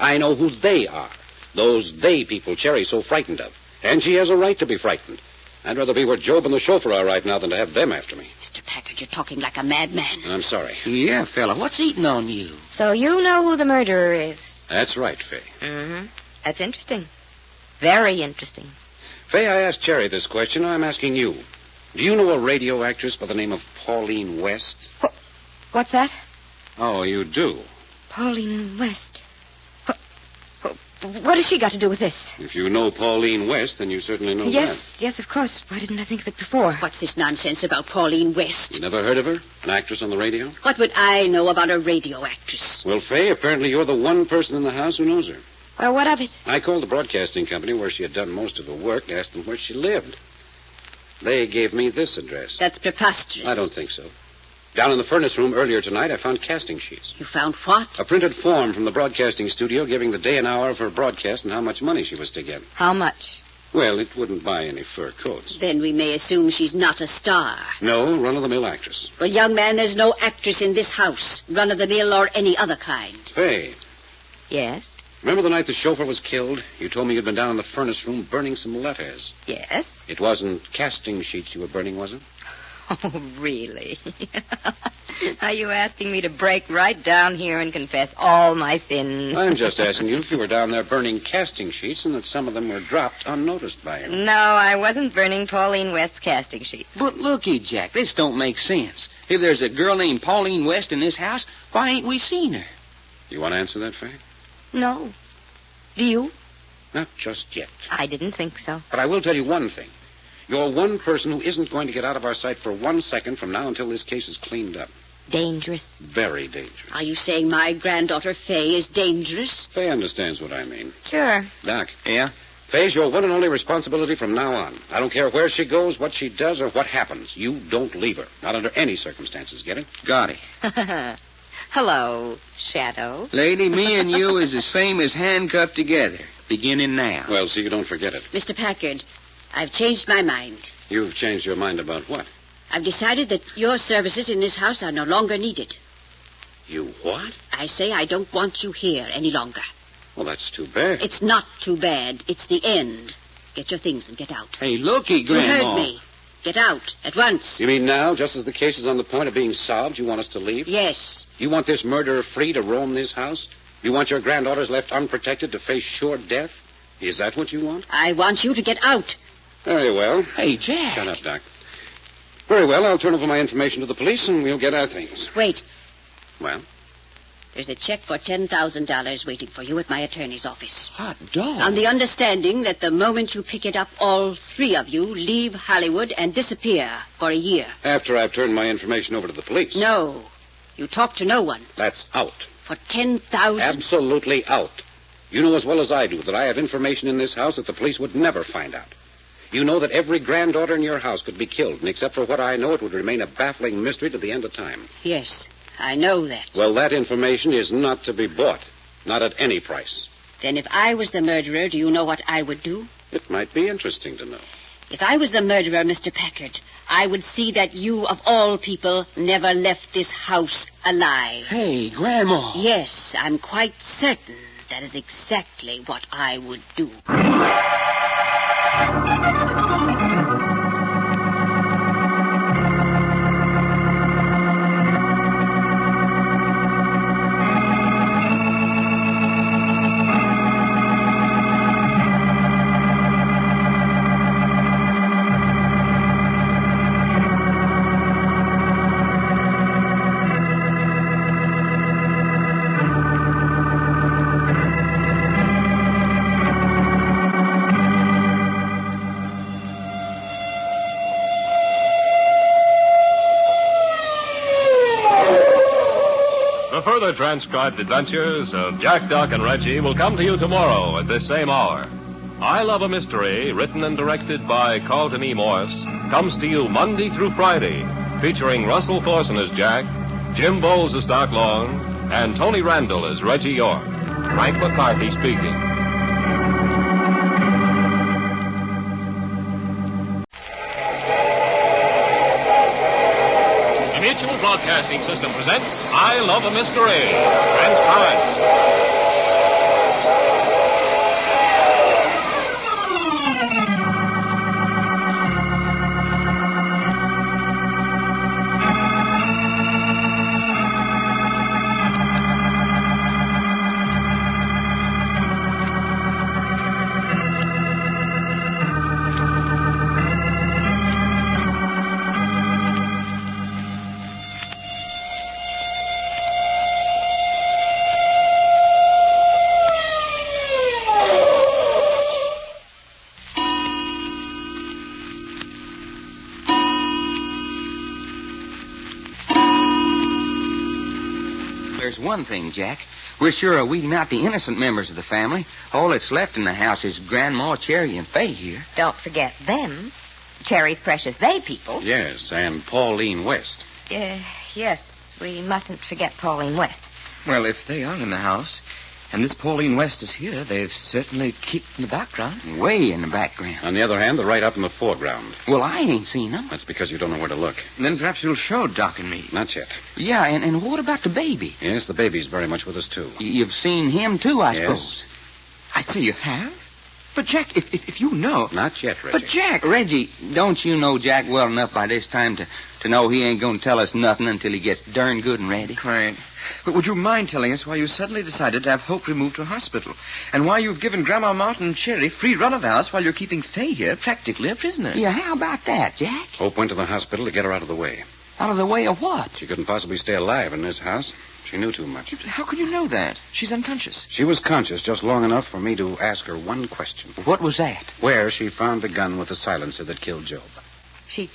S3: I know who they are. Those they people Cherry's so frightened of. And she has a right to be frightened. I'd rather be where Job and the chauffeur are right now than to have them after me.
S15: Mr. Packard, you're talking like a madman.
S3: I'm sorry.
S20: Yeah, fella, what's eating on you?
S16: So you know who the murderer is?
S3: That's right, Fay.
S16: Mm-hmm. That's interesting. Very interesting.
S3: Fay, I asked Cherry this question. I'm asking you. Do you know a radio actress by the name of Pauline West?
S16: What's that?
S3: Oh, you do?
S16: Pauline West. What has she got to do with this?
S3: If you know Pauline West, then you certainly know
S16: Yes, of course. Why didn't I think of it before?
S15: What's this nonsense about Pauline West?
S3: You never heard of her? An actress on the radio?
S15: What would I know about a radio actress?
S3: Well, Fay, apparently you're the one person in the house who knows her.
S16: Well, what of it?
S3: I called the broadcasting company where she had done most of her work and asked them where she lived. They gave me this address.
S15: That's preposterous.
S3: I don't think so. Down in the furnace room earlier tonight, I found casting sheets.
S15: You found what?
S3: A printed form from the broadcasting studio giving the day and hour of her broadcast and how much money she was to get.
S15: How much?
S3: Well, it wouldn't buy any fur coats.
S15: Then we may assume she's not a star.
S3: No, run-of-the-mill actress.
S15: Well, young man, there's no actress in this house, run-of-the-mill or any other kind.
S3: Faye,
S15: Yes?
S3: remember the night the chauffeur was killed? You told me you'd been down in the furnace room burning some letters.
S15: Yes?
S3: It wasn't casting sheets you were burning, was it?
S16: Oh, really? Are you asking me to break right down here and confess all my sins?
S3: I'm just asking you if you were down there burning casting sheets and that some of them were dropped unnoticed by you.
S16: No, I wasn't burning Pauline West's casting sheet.
S10: But looky, Jack, this don't make sense. If there's a girl named Pauline West in this house, why ain't we seen her?
S3: You want to answer that, Faye?
S16: No. Do you?
S3: Not just yet.
S16: I didn't think so.
S3: But I will tell you one thing. You're one person who isn't going to get out of our sight for 1 second from now until this case is cleaned up.
S16: Dangerous?
S3: Very dangerous.
S15: Are you saying my granddaughter Faye is dangerous?
S3: Faye understands what I mean.
S16: Sure.
S3: Doc.
S10: Yeah?
S3: Faye's your one and only responsibility from now on. I don't care where she goes, what she does, or what happens. You don't leave her. Not under any circumstances. Get it?
S10: Got it.
S16: Hello, Shadow.
S10: Lady, me and you is the same as handcuffed together, beginning now.
S3: Well, so you don't forget it.
S15: Mr. Packard, I've changed my mind.
S3: You've changed your mind about what?
S15: I've decided that your services in this house are no longer needed.
S3: You what?
S15: I say I don't want you here any longer.
S3: Well, that's too bad.
S15: It's not too bad. It's the end. Get your things and get out.
S10: Hey, looky,
S15: You
S10: Grandma.
S15: heard me. Get out at once.
S3: You mean now, just as the case is on the point of being solved, you want us to leave?
S15: Yes.
S3: You want this murderer free to roam this house? You want your granddaughters left unprotected to face sure death? Is that what you want?
S15: I want you to get out.
S3: Very well.
S10: Hey, Jack.
S3: Shut up, Doc. Very well, I'll turn over my information to the police and we'll get our things.
S15: Wait.
S3: Well?
S15: There's a check for $10,000 waiting for you at my attorney's office.
S10: Hot dog.
S15: On the understanding that the moment you pick it up, all three of you leave Hollywood and disappear for a year.
S3: After I've turned my information over to the police.
S15: No. You talk to no one.
S3: That's out.
S15: For $10,000.
S3: Absolutely out. You know as well as I do that I have information in this house that the police would never find out. You know that every granddaughter in your house could be killed, and except for what I know, it would remain a baffling mystery to the end of time.
S15: Yes, I know that.
S3: Well, that information is not to be bought. Not at any price.
S15: Then if I was the murderer, do you know what I would do?
S3: It might be interesting to know.
S15: If I was the murderer, Mr. Packard, I would see that you, of all people, never left this house alive.
S10: Hey, Grandma.
S15: Yes, I'm quite certain that is exactly what I would do.
S12: The further transcribed adventures of Jack, Doc, and Reggie will come to you tomorrow at this same hour. I Love a Mystery, written and directed by Carleton E. Morse, comes to you Monday through Friday, featuring Russell Thorson as Jack, Jim Bowles as Doc Long, and Tony Randall as Reggie York. Frank McCarthy speaking. The Mutual Broadcasting System presents I Love a Mystery, transcribed.
S10: There's one thing, Jack. We're sure of weeding out the innocent members of the family. All that's left in the house is Grandma, Cherry, and Fay here.
S16: Don't forget them. Cherry's precious they people.
S3: Yes, and Pauline West.
S16: Yes, we mustn't forget Pauline West.
S2: Well, if they are in the house, and this Pauline West is here, they've certainly kept in the background.
S20: Way in the background.
S3: On the other hand, they're right up in the foreground.
S20: Well, I ain't seen them.
S3: That's because you don't know where to look.
S2: Then perhaps you'll show Doc and me.
S3: Not yet.
S20: Yeah, and what about the baby?
S3: Yes, the baby's very much with us, too.
S20: You've seen him, too, I
S3: Yes.
S20: suppose.
S2: I say you have? But, Jack, if you know...
S3: Not yet, Reggie.
S20: But, Jack, Reggie, don't you know Jack well enough by this time to know he ain't going to tell us nothing until he gets darn good and ready?
S2: Right. But would you mind telling us why you suddenly decided to have Hope removed to a hospital? And why you've given Grandma Martin and Cherry free run of the house while you're keeping Fay here practically a prisoner?
S20: Yeah, how about that, Jack?
S3: Hope went to the hospital to get her out of the way.
S20: Out of the way of what?
S3: She couldn't possibly stay alive in this house. She knew too much.
S2: How could you know that? She's unconscious.
S3: She was conscious just long enough for me to ask her one question.
S20: What was that?
S3: Where she found the gun with the silencer that killed Job.
S16: She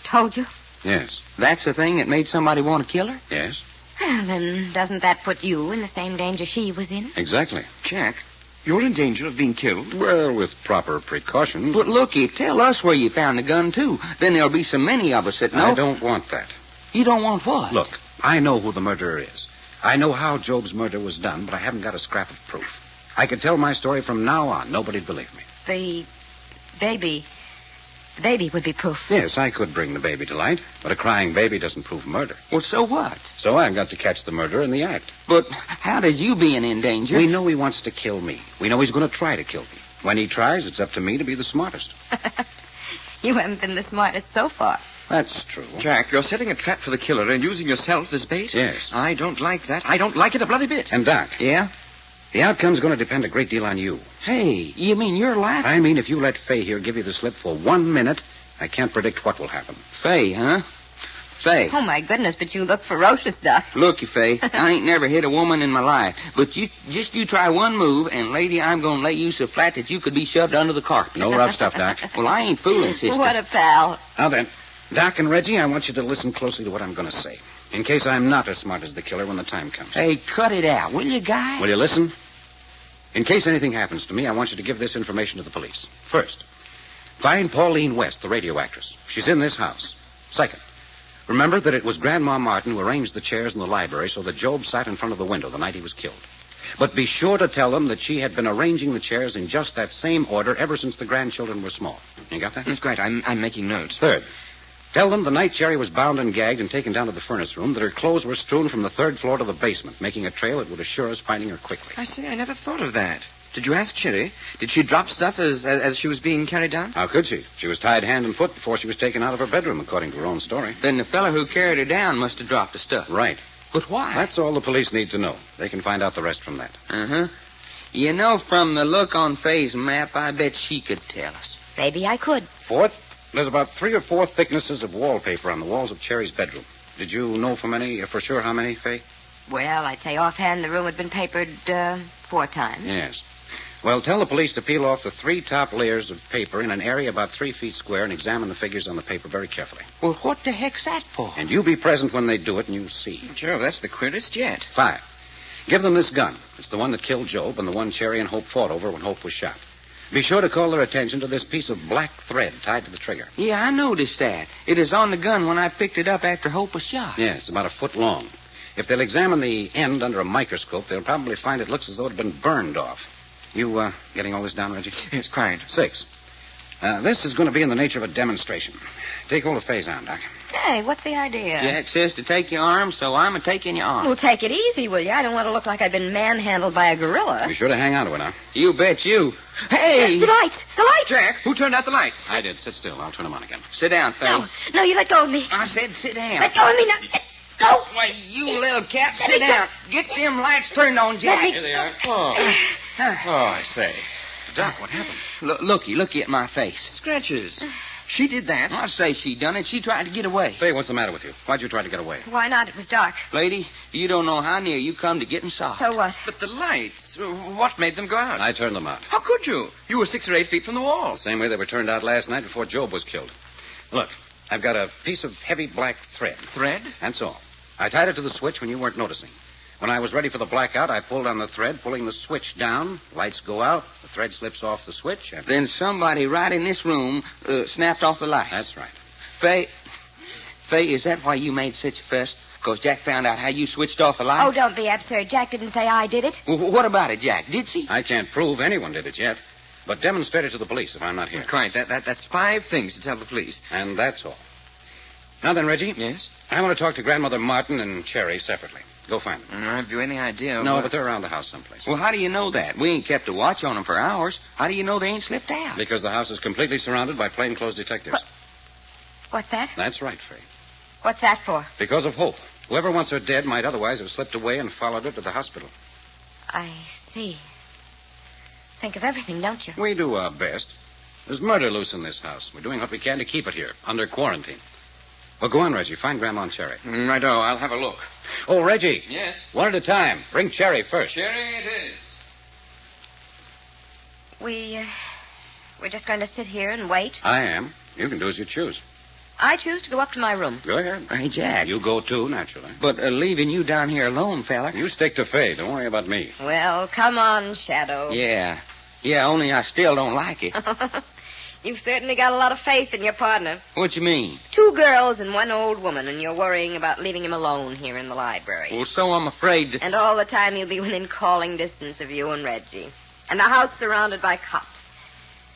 S16: told you?
S3: Yes.
S20: That's the thing that made somebody want to kill her?
S3: Yes.
S16: Well, then doesn't that put you in the same danger she was in?
S3: Exactly.
S2: Jack, you're in danger of being killed.
S3: Well, with proper precautions.
S20: But looky, tell us where you found the gun, too. Then there'll be so many of us that know.
S3: I don't want that.
S20: You don't want what?
S3: Look, I know who the murderer is. I know how Job's murder was done, but I haven't got a scrap of proof. I could tell my story from now on. Nobody'd believe me.
S16: The baby would be proof.
S3: Yes, I could bring the baby to light, but a crying baby doesn't prove murder.
S20: Well, so what?
S3: So I've got to catch the murderer in the act.
S20: But how does you being in danger?
S3: We know he wants to kill me. We know he's going to try to kill me. When he tries, it's up to me to be the smartest.
S16: You haven't been the smartest so far.
S3: That's true.
S2: Jack, you're setting a trap for the killer and using yourself as bait?
S3: Yes.
S2: I don't like that. I don't like it a bloody bit.
S3: And Doc.
S20: Yeah?
S3: The outcome's going to depend a great deal on you.
S20: Hey, you mean you're laughing?
S3: I mean, if you let Fay here give you the slip for 1 minute, I can't predict what will happen.
S20: Fay, huh? Fay.
S16: Oh, my goodness, but you look ferocious, Doc.
S20: Looky, Fay, I ain't never hit a woman in my life. But you try one move, and, lady, I'm going to lay you so flat that you could be shoved under the carpet.
S3: No rough stuff, Doc.
S20: Well, I ain't fooling, sister.
S16: What a pal.
S3: Now then, Doc and Reggie, I want you to listen closely to what I'm going to say, in case I'm not as smart as the killer when the time comes.
S20: Hey, cut it out, will you, guy?
S3: Will you listen? In case anything happens to me, I want you to give this information to the police. First, find Pauline West, the radio actress. She's in this house. Second, remember that it was Grandma Martin who arranged the chairs in the library so that Job sat in front of the window the night he was killed. But be sure to tell them that she had been arranging the chairs in just that same order ever since the grandchildren were small. You got that?
S2: That's great. I'm making notes.
S3: Third, tell them the night Cherry was bound and gagged and taken down to the furnace room that her clothes were strewn from the 3rd floor to the basement, making a trail that would assure us finding her quickly.
S2: I say, I never thought of that. Did you ask Cherry? Did she drop stuff as she was being carried down?
S3: How could she? She was tied hand and foot before she was taken out of her bedroom, according to her own story.
S20: Then the fella who carried her down must have dropped the stuff.
S3: Right.
S20: But why?
S3: That's all the police need to know. They can find out the rest from that.
S20: Uh-huh. You know, from the look on Fay's map, I bet she could tell us.
S16: Maybe I could.
S3: Fourth, there's about 3 or 4 thicknesses of wallpaper on the walls of Cherry's bedroom. Did you know for sure how many, Fay?
S16: Well, I'd say offhand the room had been papered 4 times.
S3: Yes. Well, tell the police to peel off the 3 top layers of paper in an area about 3 feet square and examine the figures on the paper very carefully.
S20: Well, what the heck's that for?
S3: And you be present when they do it, and you'll see.
S2: Joe, that's the queerest yet.
S3: 5, give them this gun. It's the one that killed Job and the one Cherry and Hope fought over when Hope was shot. Be sure to call their attention to this piece of black thread tied to the trigger.
S20: Yeah, I noticed that. It is on the gun when I picked it up after Hope was shot.
S3: Yes, about a foot long. If they'll examine the end under a microscope, they'll probably find it looks as though it had been burned off. You, getting all this down, Reggie?
S2: Yes, quite.
S3: 6. This is going to be in the nature of a demonstration. Take hold of Fay's arm, Doc.
S16: Hey, what's the idea?
S20: Jack says to take your arm, so I'm a-taking your arm.
S16: Well, take it easy, will you? I don't want to look like I've been manhandled by a gorilla.
S3: Be sure to hang on to it now.
S20: You bet you. Hey!
S16: The lights! The lights!
S2: Jack, who turned out the lights?
S3: I did. Sit still. I'll turn them on again.
S20: Sit down, Fay.
S16: No, you let go of me.
S20: I said sit down.
S16: Let go of me now. Go!
S20: Why, you little cat, sit down. Get them lights turned on, Jack.
S3: Here they are. Oh, I say. Doc, what happened?
S20: Looky at my face.
S2: Scratches. She did that.
S20: I say she done it. She tried to get away.
S3: Fay, what's the matter with you? Why'd you try to get away?
S16: Why not? It was dark.
S20: Lady, you don't know how near you come to getting soft.
S16: So what?
S2: But the lights, what made them go out?
S3: I turned them out.
S2: How could you? You were 6 or 8 feet from the wall.
S3: The same way they were turned out last night before Job was killed. Look, I've got a piece of heavy black thread.
S2: Thread?
S3: That's all. I tied it to the switch when you weren't noticing. When I was ready for the blackout, I pulled on the thread, pulling the switch down. Lights go out. The thread slips off the switch. And
S20: then somebody right in this room snapped off the lights.
S3: That's right.
S10: Faye, is that why you made such a fuss? Because Jack found out how you switched off the light?
S16: Oh, don't be absurd. Jack didn't say I did it.
S10: Well, what about it, Jack? Did she?
S3: I can't prove anyone did it yet. But demonstrate it to the police if I'm not here.
S2: Quite. That's 5 things to tell the police.
S3: And that's all. Now then, Reggie.
S2: Yes?
S3: I want to talk to Grandmother Martin and Cherry separately. Go find them.
S2: Have you any idea?
S3: No, but they're around the house someplace.
S10: Well, how do you know that? We ain't kept a watch on them for hours. How do you know they ain't slipped out?
S3: Because the house is completely surrounded by plainclothes detectives.
S16: What's that?
S3: That's right, Faye.
S16: What's that for?
S3: Because of Hope. Whoever wants her dead might otherwise have slipped away and followed her to the hospital.
S16: I see. Think of everything, don't you?
S3: We do our best. There's murder loose in this house. We're doing what we can to keep it here, under quarantine. Well, go on, Reggie. Find Grandma and Cherry.
S2: Righto, I'll have a look.
S3: Oh, Reggie.
S2: Yes?
S3: One at a time. Bring Cherry first.
S2: Cherry it is.
S16: We're just going to sit here and wait.
S3: I am. You can do as you choose.
S16: I choose to go up to my room.
S3: Go ahead.
S10: Hey, Jack.
S3: You go too, naturally.
S10: But leaving you down here alone, fella.
S3: You stick to Faye. Don't worry about me.
S16: Well, come on, Shadow.
S10: Yeah, only I still don't like it.
S16: You've certainly got a lot of faith in your partner.
S10: What you mean?
S16: 2 girls and 1 old woman, and you're worrying about leaving him alone here in the library.
S10: Well, so I'm afraid to...
S16: And all the time he'll be within calling distance of you and Reggie. And the house surrounded by cops.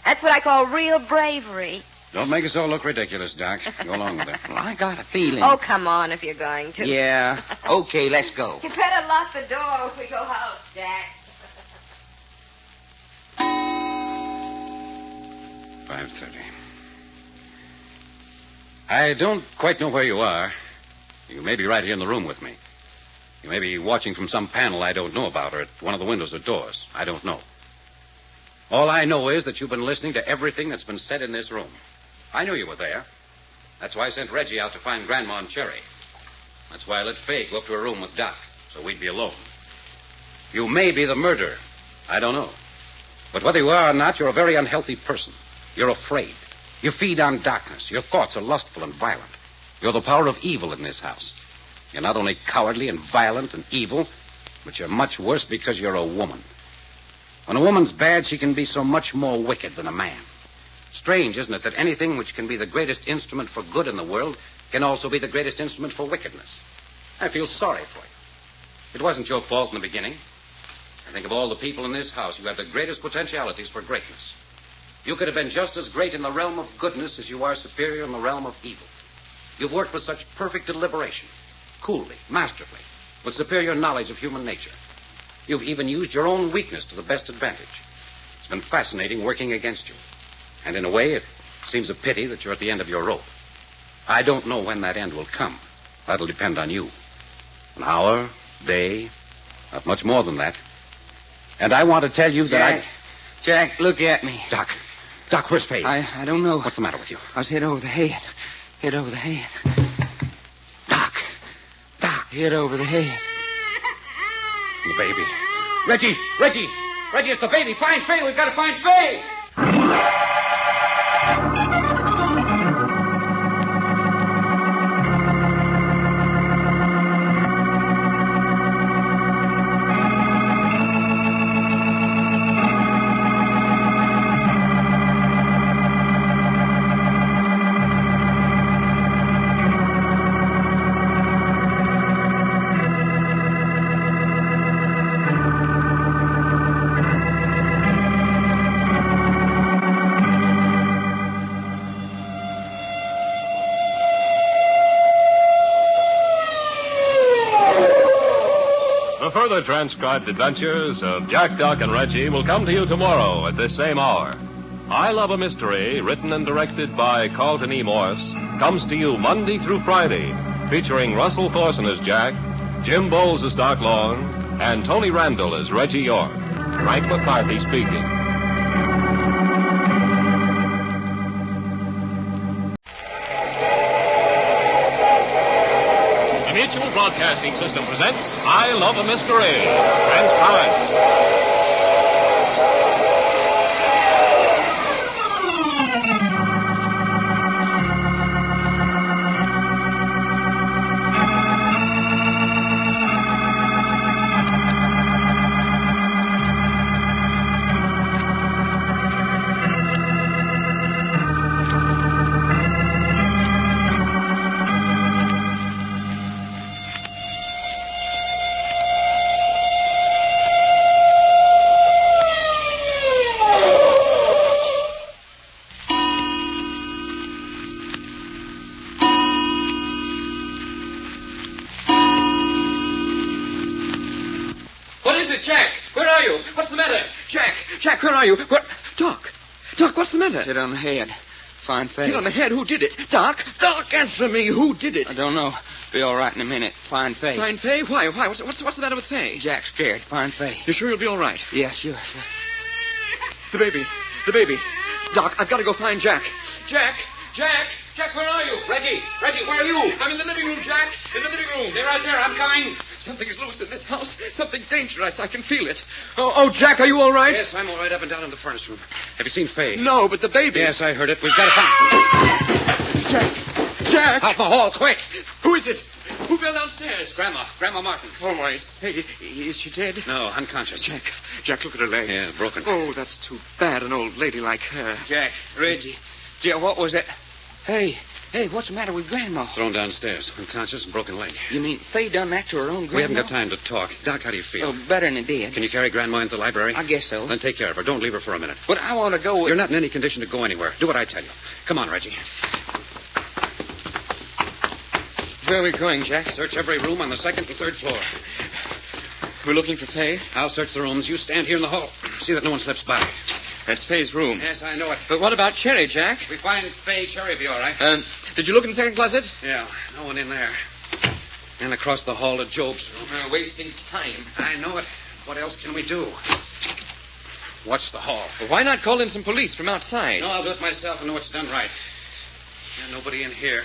S16: That's what I call real bravery.
S3: Don't make us all look ridiculous, Doc. Go along with it.
S10: Well, I got a feeling...
S16: Oh, come on if you're going to.
S10: Yeah. Okay, let's go.
S16: You better lock the door if we go out, Jack.
S3: 5:30. I don't quite know where you are. You may be right here in the room with me. You may be watching from some panel I don't know about, or at one of the windows or doors. I don't know. All I know is that you've been listening to everything that's been said in this room. I knew you were there. That's why I sent Reggie out to find Grandma and Cherry. That's why I let Faye go up to her room with Doc, so we'd be alone. You may be the murderer. I don't know. But whether you are or not, you're a very unhealthy person. You're afraid. You feed on darkness. Your thoughts are lustful and violent. You're the power of evil in this house. You're not only cowardly and violent and evil, but you're much worse because you're a woman. When a woman's bad, she can be so much more wicked than a man. Strange, isn't it, that anything which can be the greatest instrument for good in the world can also be the greatest instrument for wickedness? I feel sorry for you. It wasn't your fault in the beginning. I think of all the people in this house, you had the greatest potentialities for greatness. You could have been just as great in the realm of goodness as you are superior in the realm of evil. You've worked with such perfect deliberation, coolly, masterfully, with superior knowledge of human nature. You've even used your own weakness to the best advantage. It's been fascinating working against you. And in a way, it seems a pity that you're at the end of your rope. I don't know when that end will come. That'll depend on you. An hour, day, not much more than that. And I want to tell you that
S10: Jack, look at me.
S3: Doc, where's Faye?
S10: I don't know.
S3: What's the matter with you?
S10: I was hit over the head. Hit over the head. Doc. Hit over the head.
S3: The baby. Reggie, it's the baby. Find Faye. We've got to find Faye.
S12: The further transcribed adventures of Jack, Doc, and Reggie will come to you tomorrow at this same hour. I Love a Mystery, written and directed by Carleton E. Morse, comes to you Monday through Friday, featuring Russell Thorson as Jack, Jim Bowles as Doc Long, and Tony Randall as Reggie York. Frank McCarthy speaking. Mutual Broadcasting System presents I Love a Mystery, transcribed.
S2: it, Jack? Where are you? What's the matter? Jack, where are you? What? Doc, what's the matter?
S10: Hit on the head. Find Fay.
S2: Hit on the head? Who did it? Doc, answer me. Who did it?
S10: I don't know. Be all right in a minute. Find Fay.
S2: Find Fay? Why? What's the matter with Fay?
S10: Jack's scared. Find Fay.
S2: You sure you'll be all right?
S10: Yeah, sure.
S2: The baby. Doc, I've got to go find Jack. Jack, where are you?
S3: Reggie, where are you?
S2: I'm in the living room, Jack. In the living room.
S3: Stay right there. I'm coming.
S2: Something's loose in this house. Something dangerous. I can feel it. Oh, Jack, are you all right?
S3: Yes, I'm all right up and down in the furnace room. Have you seen Fay?
S2: No, but the baby.
S3: Yes, I heard it. We've got to find...
S2: Jack!
S3: Out the hall, quick!
S2: Who is it? Who fell downstairs?
S3: Grandma Martin.
S2: Oh, I say. Is she dead?
S3: No, unconscious.
S2: Jack, look at her leg.
S3: Yeah, broken.
S2: Oh, that's too bad, an old lady like her.
S10: Jack, Reggie. Dear, what was it? Hey, what's the matter with Grandma?
S3: Thrown downstairs, unconscious and broken leg.
S10: You mean Fay done that to her own Grandma?
S3: We haven't got time to talk. Doc, how do you feel?
S10: Oh, better than it did.
S3: Can you carry Grandma into the library?
S10: I guess so.
S3: Then take care of her. Don't leave her for a minute.
S10: But I want to go with...
S3: You're not in any condition to go anywhere. Do what I tell you. Come on, Reggie.
S2: Where are we going, Jack?
S3: Search every room on the second and third floor.
S2: We're looking for Fay?
S3: I'll search the rooms. You stand here in the hall. See that no one slips by.
S2: That's Fay's room.
S3: Yes, I know it.
S2: But what about Cherry, Jack?
S3: If we find Fay, Cherry'll be all right.
S2: Did you look in the second closet?
S3: Yeah, no one in there. And across the hall to Job's room.
S2: We're wasting time.
S3: I know it. What else can we do? Watch the hall.
S2: Well, why not call in some police from outside?
S3: No, I'll do it myself and know it's done right. Yeah, nobody in here.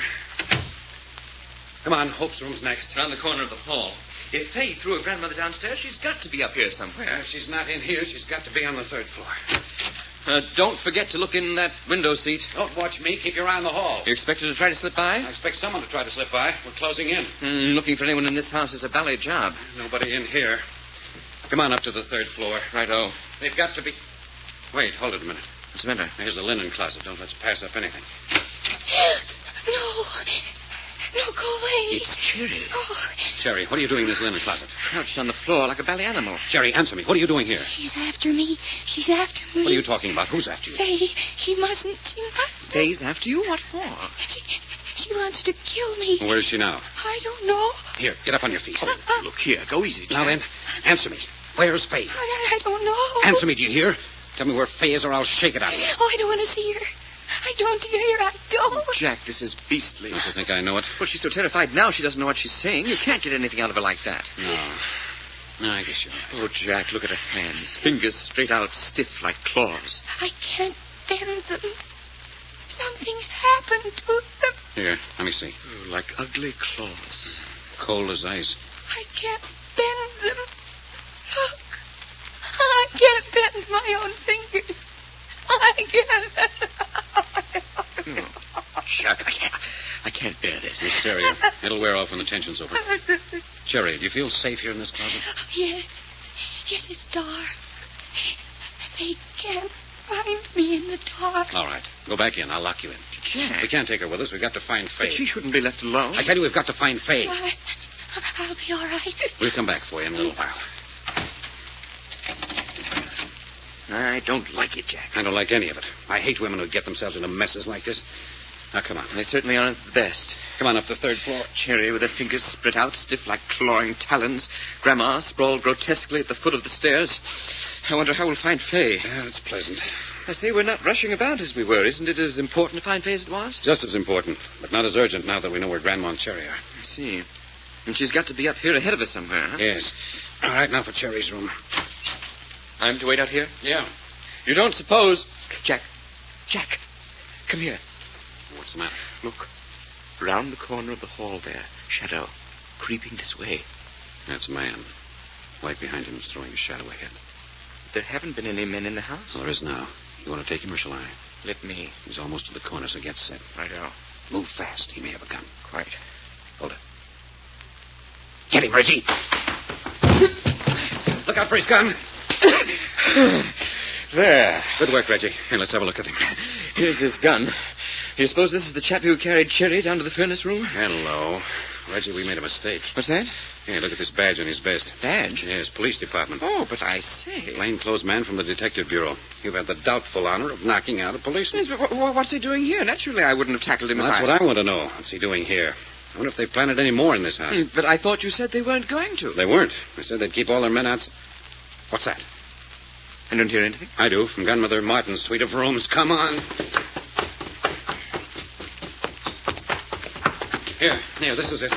S3: Come on, Hope's room's next.
S2: Around the corner of the hall. If Fay threw her grandmother downstairs, she's got to be up here somewhere.
S3: If she's not in here, she's got to be on the third floor.
S2: Don't forget to look in that window seat.
S3: Don't watch me. Keep your eye on the hall.
S2: You expect her to try to slip by?
S3: I expect someone to try to slip by. We're closing in.
S2: Looking for anyone in this house is a ballet job.
S3: Nobody in here. Come on up to the third floor.
S2: Righto.
S3: They've got to be... Wait, hold it a minute.
S2: What's the matter?
S3: Here's the linen closet. Don't let's pass up anything.
S18: No, go away.
S2: It's Cherry.
S18: Oh.
S3: Cherry, what are you doing in this linen closet?
S2: Crouched on the floor like a ballet animal.
S3: Cherry, answer me. What are you doing here?
S18: She's after me.
S3: What are you talking about? Who's after you?
S18: Fay, she mustn't.
S2: Fay's after you? What for?
S18: She wants to kill me.
S3: Where is she now?
S18: I don't know.
S3: Here, get up on your feet.
S2: Oh, look here. Go easy, Jack.
S3: Now then, answer me. Where's Fay?
S18: I don't know.
S3: Answer me, do you hear? Tell me where Fay is or I'll shake it out of you.
S18: Oh, I don't want to see her. I don't dare. I don't.
S2: Jack, this is beastly.
S3: Don't you think I know it?
S2: Well, she's so terrified now she doesn't know what she's saying. You can't get anything out of her like that.
S3: No, I guess you're right.
S2: Oh, Jack, look at her hands. Fingers straight out, stiff like claws.
S18: I can't bend them. Something's happened to them.
S3: Here, let me see.
S2: Oh, like ugly claws.
S3: Cold as ice.
S18: I can't bend them. Look. I can't bend my own fingers. I can't.
S2: Oh, Jack, I can't bear this.
S3: Hysteria. It'll wear off when the tension's over. Cherry, do you feel safe here in this closet?
S18: Yes, it's dark. They can't find me in the dark.
S3: All right. Go back in. I'll lock you in.
S2: Jack.
S3: We can't take her with us. We've got to find Fay.
S2: But she shouldn't be left alone.
S3: I tell you, we've got to find Fay.
S18: I'll be all right.
S3: We'll come back for you in a little while.
S2: I don't like it, Jack.
S3: I don't like any of it. I hate women who get themselves into messes like this. Now, come on.
S2: They certainly aren't the best.
S3: Come on up the third floor.
S2: Cherry with her fingers spread out, stiff like clawing talons. Grandma sprawled grotesquely at the foot of the stairs. I wonder how we'll find Fay.
S3: Yeah, that's pleasant.
S2: I say we're not rushing about as we were. Isn't it as important to find Fay as it was?
S3: Just as important, but not as urgent now that we know where Grandma and Cherry are.
S2: I see. And she's got to be up here ahead of us somewhere, huh?
S3: Yes. All right, now for Cherry's room.
S2: I'm to wait out here?
S3: Yeah.
S2: You don't suppose... Jack, come here.
S3: What's the matter?
S2: Look, round the corner of the hall there, shadow, creeping this way.
S3: That's a man. Light behind him is throwing a shadow ahead.
S2: There haven't been any men in the house?
S3: Well, there is now. You want to take him or shall I?
S2: Let me.
S3: He's almost to the corner, so get set.
S2: Righto.
S3: Move fast. He may have a gun.
S2: Quite.
S3: Hold it. Get him, Reggie. Look out for his gun.
S2: There.
S3: Good work, Reggie. Here, let's have a look at him.
S2: Here's his gun. You suppose this is the chap who carried Cherry down to the furnace room?
S3: Hello. Reggie, we made a mistake.
S2: What's that?
S3: Here, look at this badge on his vest.
S2: Badge?
S3: Yes, police department.
S2: Oh, but I say.
S3: Plainclothes man from the detective bureau. You've had the doubtful honor of knocking out a policeman.
S2: Yes, but what's he doing here? Naturally, I wouldn't have tackled him
S3: Well, that's what I want to know. What's he doing here? I wonder if they've planted any more in this house.
S2: But I thought you said they weren't going to.
S3: They weren't. They said they'd keep all their men out. What's that?
S2: I don't hear anything.
S3: I do, from Grandmother Martin's suite of rooms. Come on. Here, this is it.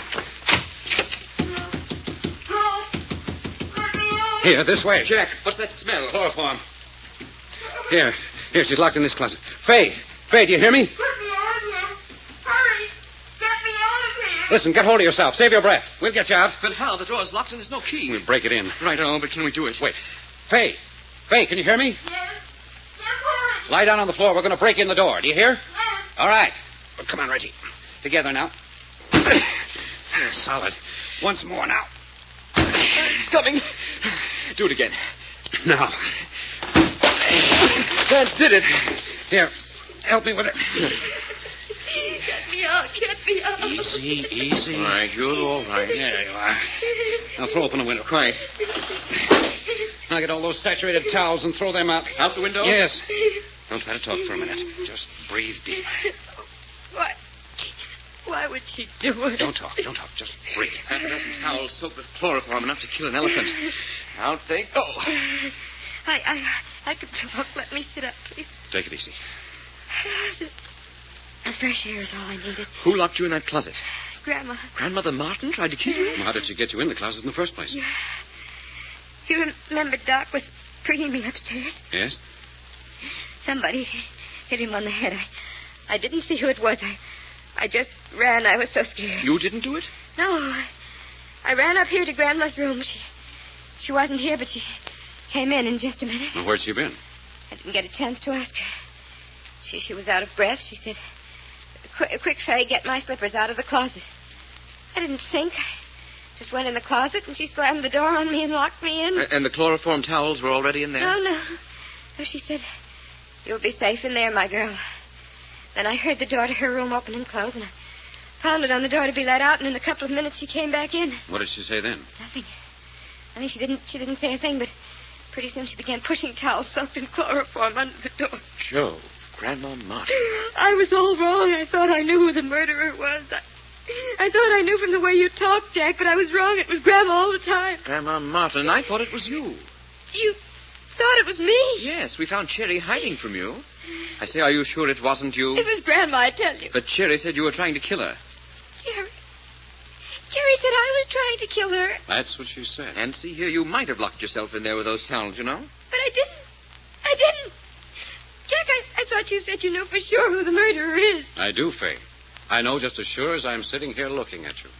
S3: Here, this way.
S2: Jack, what's that smell?
S3: Chloroform. Here, she's locked in this closet. Faye, do you hear me?
S14: Hurry! Get me out of here!
S3: Listen, get hold of yourself. Save your breath. We'll get you out.
S2: But how? The door's locked and there's no key.
S3: We'll break it in.
S2: Right on, but can we do it?
S3: Wait. Faye, can you hear me?
S14: Yes, hurry!
S3: Lie down on the floor. We're going to break in the door. Do you hear?
S14: Yes.
S3: All right. Well, come on, Reggie. Together now. Solid. Once more now.
S2: It's coming. Do it again.
S3: Now.
S2: That did it.
S3: Here, help me with it.
S14: Get me out.
S3: Easy.
S2: All right, you're all right.
S3: There you are. Now throw open the window.
S2: Quiet.
S3: Now get all those saturated towels and throw them out.
S2: Out the window?
S3: Yes. Don't try to talk for a minute. Just breathe deep.
S14: Why would she do it?
S3: Don't talk. Just breathe.
S2: Half a dozen towels soaked with chloroform, enough to kill an elephant. Out they go.
S14: I can talk. Let me sit up, please.
S3: Take it easy.
S14: Fresh air is all I needed.
S2: Who locked you in that closet?
S14: Grandma.
S2: Grandmother Martin tried to kill you?
S3: Well, how did she get you in the closet in the first place?
S14: Yeah. You remember Doc was bringing me upstairs?
S3: Yes?
S14: Somebody hit him on the head. I didn't see who it was. I just ran. I was so scared.
S2: You didn't do it?
S14: No. I ran up here to Grandma's room. She wasn't here, but she came in just a minute.
S3: Well, where'd she been?
S14: I didn't get a chance to ask her. She was out of breath. She said, Quick, Faye, get my slippers out of the closet. I didn't think. I just went in the closet, and she slammed the door on me and locked me in.
S2: And the chloroform towels were already in there?
S14: No, she said, you'll be safe in there, my girl. Then I heard the door to her room open and close, and I pounded on the door to be let out, and in a couple of minutes she came back in.
S3: What did she say then?
S14: Nothing. I think she didn't say a thing, but pretty soon she began pushing towels soaked in chloroform under the door.
S2: Joe, Grandma Martin.
S14: I was all wrong. I thought I knew who the murderer was. I thought I knew from the way you talked, Jack, but I was wrong. It was Grandma all the time.
S2: Grandma Martin, I thought it was you.
S14: You thought it was me?
S2: Yes, we found Cherry hiding from you. I say, are you sure it wasn't you?
S14: It was Grandma, I tell you.
S2: But Cherry said you were trying to kill her.
S14: Jerry said I was trying to kill her.
S3: That's what she said.
S2: And see here, you might have locked yourself in there with those towels, you know.
S14: But I didn't. Jack, I thought you said you knew for sure who the murderer is.
S3: I do, Faye. I know just as sure as I'm sitting here looking at you.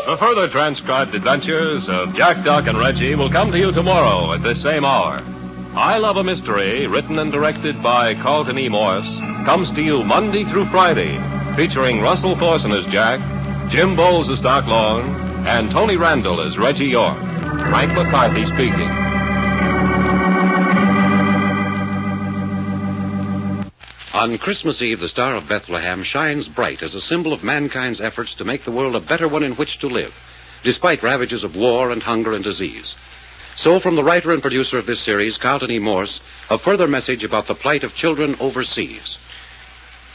S12: The further transcribed adventures of Jack, Doc, and Reggie will come to you tomorrow at this same hour. I Love a Mystery, written and directed by Carleton E. Morse, comes to you Monday through Friday, featuring Russell Thorson as Jack, Jim Bowles as Doc Long, and Tony Randall as Reggie York. Frank McCarthy speaking.
S3: On Christmas Eve, the Star of Bethlehem shines bright as a symbol of mankind's efforts to make the world a better one in which to live, despite ravages of war and hunger and disease. So, from the writer and producer of this series, Carleton E. Morse, a further message about the plight of children overseas.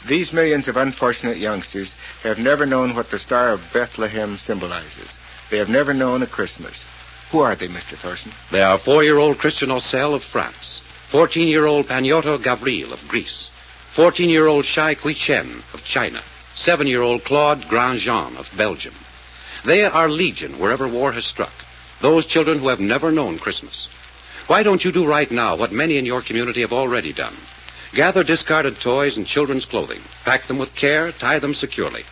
S17: These millions of unfortunate youngsters have never known what the Star of Bethlehem symbolizes. They have never known a Christmas. Who are they, Mr. Thorson?
S3: They are 4-year-old Christian Ocel of France, 14-year-old Pagnoto Gavril of Greece, 14-year-old Shai Quichen of China, 7-year-old Claude Grandjean of Belgium. They are legion wherever war has struck, those children who have never known Christmas. Why don't you do right now what many in your community have already done? Gather discarded toys and children's clothing, pack them with care, tie them securely.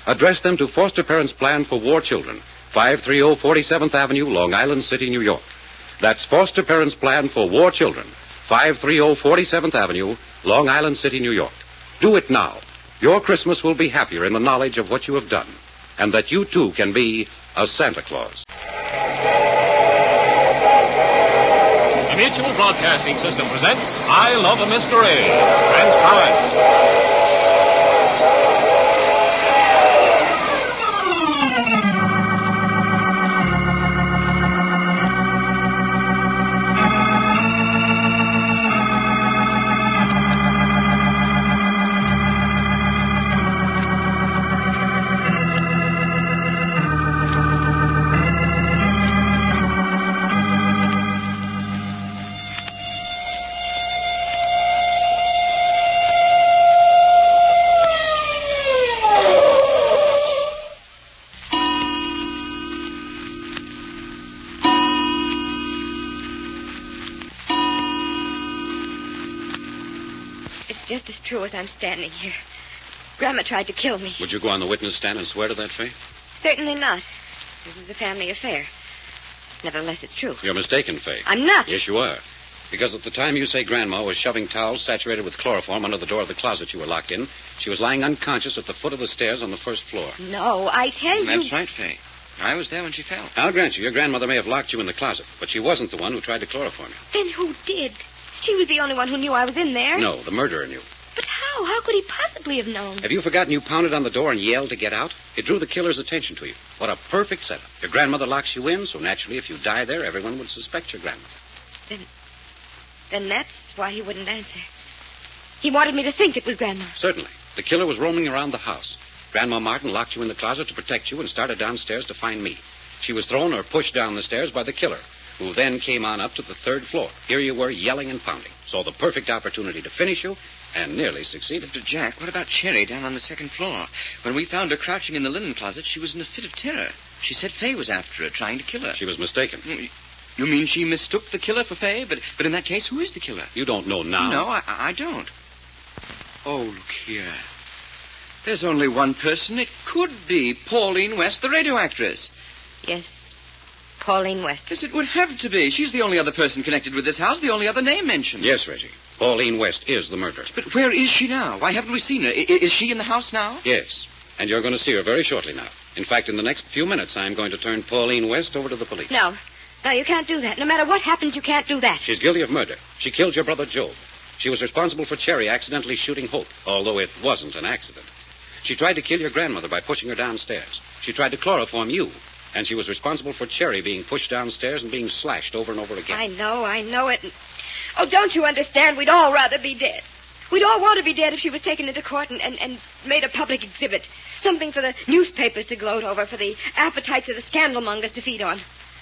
S3: Address them to Foster Parents Plan for War Children, 530 47th Avenue, Long Island City, New York. That's Foster Parents Plan for War Children, 530 47th Avenue, Long Island City, New York. Do it now. Your Christmas will be happier in the knowledge of what you have done, and that you too can be a Santa Claus.
S12: The Mutual Broadcasting System presents I Love a Mystery. Transcribed.
S14: Just as true as I'm standing here. Grandma tried to kill me.
S3: Would you go on the witness stand and swear to that, Fay?
S14: Certainly not. This is a family affair. Nevertheless, it's true.
S3: You're mistaken, Fay.
S14: I'm not.
S3: Yes, you are. Because at the time you say Grandma was shoving towels saturated with chloroform under the door of the closet you were locked in, she was lying unconscious at the foot of the stairs on the first floor.
S14: No, I tell you.
S2: That's right, Fay. I was there when she fell.
S3: I'll grant you, your grandmother may have locked you in the closet, but she wasn't the one who tried to chloroform you.
S14: Then who did? She was the only one who knew I was in there.
S3: No, the murderer knew.
S14: But how? How could he possibly have known?
S3: Have you forgotten you pounded on the door and yelled to get out? It drew the killer's attention to you. What a perfect setup. Your grandmother locks you in, so naturally if you die there, everyone would suspect your grandmother.
S14: Then that's why he wouldn't answer. He wanted me to think it was Grandma.
S3: Certainly. The killer was roaming around the house. Grandma Martin locked you in the closet to protect you and started downstairs to find me. She was thrown or pushed down the stairs by the killer, who then came on up to the third floor. Here you were, yelling and pounding. Saw the perfect opportunity to finish you, and nearly succeeded.
S2: But, Jack, what about Cherry down on the second floor? When we found her crouching in the linen closet, she was in a fit of terror. She said Fay was after her, trying to kill her.
S3: She was mistaken.
S2: You mean she mistook the killer for Fay? But in that case, who is the killer?
S3: You don't know now.
S2: No, I don't. Oh, look here. There's only one person. It could be Pauline West, the radio actress.
S14: Yes, Pauline West.
S2: Yes, it would have to be. She's the only other person connected with this house, the only other name mentioned.
S3: Yes, Reggie. Pauline West is the murderer.
S2: But where is she now? Why haven't we seen her? Is she in the house now?
S3: Yes, and you're going to see her very shortly now. In fact, in the next few minutes, I'm going to turn Pauline West over to the police.
S14: No, you can't do that. No matter what happens, you can't do that.
S3: She's guilty of murder. She killed your brother Job. She was responsible for Cherry accidentally shooting Hope, although it wasn't an accident. She tried to kill your grandmother by pushing her downstairs. She tried to chloroform you, and she was responsible for Cherry being pushed downstairs and being slashed over and over again.
S14: I know it. Oh, don't you understand? We'd all rather be dead. We'd all want to be dead if she was taken into court and made a public exhibit. Something for the newspapers to gloat over, for the appetites of the scandalmongers to feed on.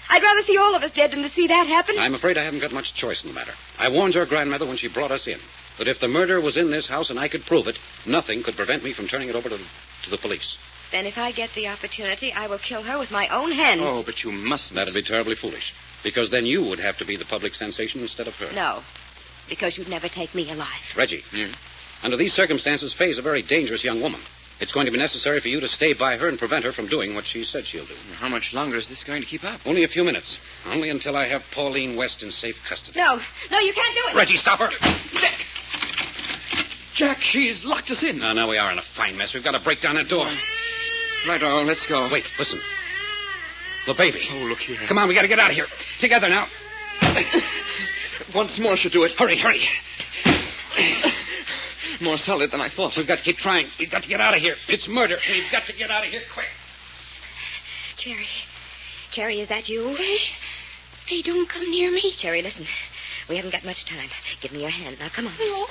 S14: I'd rather see all of us dead than to see that happen.
S3: I'm afraid I haven't got much choice in the matter. I warned your grandmother when she brought us in that if the murderer was in this house and I could prove it, nothing could prevent me from turning it over to the police.
S14: Then if I get the opportunity, I will kill her with my own hands.
S2: Oh, but you mustn't.
S3: That'd be terribly foolish, because then you would have to be the public sensation instead of her.
S14: No, because you'd never take me alive.
S3: Reggie, under these circumstances, Faye's a very dangerous young woman. It's going to be necessary for you to stay by her and prevent her from doing what she said she'll do.
S2: How much longer is this going to keep up?
S3: Only a few minutes. Only until I have Pauline West in safe custody.
S14: No, you can't do it.
S3: Reggie, stop her.
S2: Jack, she's locked us in.
S3: Now we are in a fine mess. We've got to break down that door.
S2: Right on, let's go.
S3: Wait, listen. The baby.
S2: Oh, look here.
S3: Come on, we got to get out of here. Together now.
S2: Once more should do it.
S3: Hurry.
S2: More solid than I thought.
S3: We've got to keep trying. We've got to get out of here. It's murder. We've got to get out of here quick.
S14: Cherry, is that you?
S18: Hey, don't come near me.
S14: Cherry, listen. We haven't got much time. Give me your hand. Now, come on.
S18: No,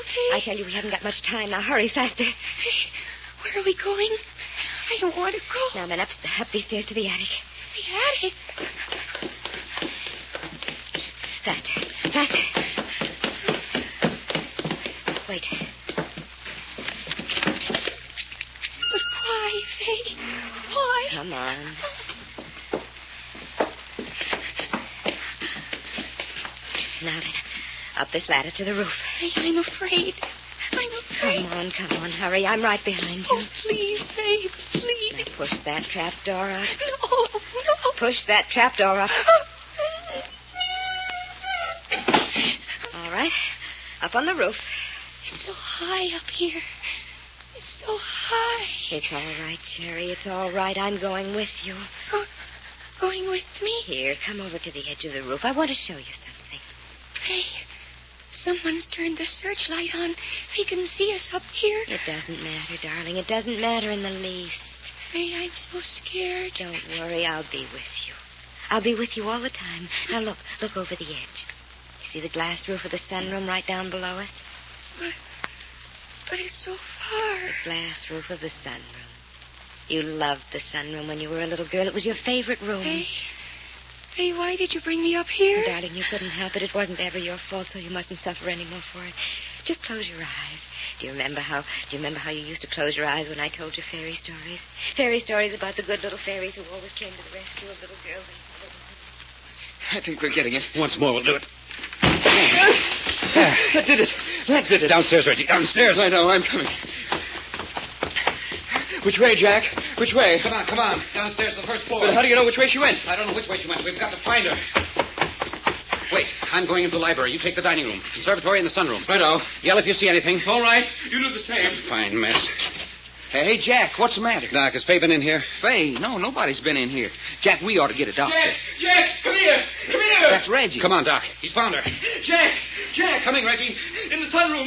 S18: Faye.
S14: I tell you, we haven't got much time. Now, hurry, faster.
S18: Hey, where are we going? I don't want to go.
S14: Now, then, up these stairs to the attic.
S18: The attic?
S14: Faster. Wait.
S18: But why, Faye? Why?
S14: Come on. Now then, up this ladder to the roof.
S18: I'm afraid.
S14: Come on, hurry. I'm right behind you.
S18: Oh, please, babe, please.
S14: Now push that trap door up.
S18: No.
S14: Push that trap door up. All right, up on the roof.
S18: It's so high up here.
S14: It's so high.
S16: It's all right, Cherry. It's all right. I'm going with you.
S14: Going with me?
S16: Here, come over to the edge of the roof. I want to show you something.
S14: Hey, someone's turned the searchlight on. They can see us up here.
S16: It doesn't matter, darling. It doesn't matter in the least.
S14: Ray, I'm so scared.
S16: Don't worry. I'll be with you. I'll be with you all the time. Now, look over the edge. You see the glass roof of the sunroom right down below us?
S14: But it's so far.
S16: The glass roof of the sunroom. You loved the sunroom when you were a little girl. It was your favorite room.
S14: Hey, why did you bring me up here?
S16: Darling, you couldn't help it. It wasn't ever your fault, so you mustn't suffer any more for it. Just close your eyes. Do you remember how you used to close your eyes when I told you fairy stories? Fairy stories about the good little fairies who always came to the rescue of little girls and...
S2: I think we're getting it.
S3: Once more, we'll do it.
S2: That did it. That did it.
S3: Downstairs, Reggie. Downstairs.
S2: I know. I'm coming. Which way, Jack? Which way?
S3: Come on. Downstairs to the first floor.
S2: But how do you know which way she went?
S3: I don't know which way she went. We've got to find her. Wait, I'm going into the library. You take the dining room, conservatory, and the sunroom.
S2: Righto.
S3: Yell if you see anything.
S2: All right. You do the same.
S3: Fine mess.
S10: Hey, Jack, what's the matter?
S3: Doc, has Fay been in here?
S10: Fay? No, nobody's been in here. Jack, we ought to get a doctor.
S2: Jack, come here. Come here.
S10: That's Reggie.
S3: Come on, Doc. He's found her.
S2: Jack.
S3: Coming, Reggie.
S2: In the sunroom.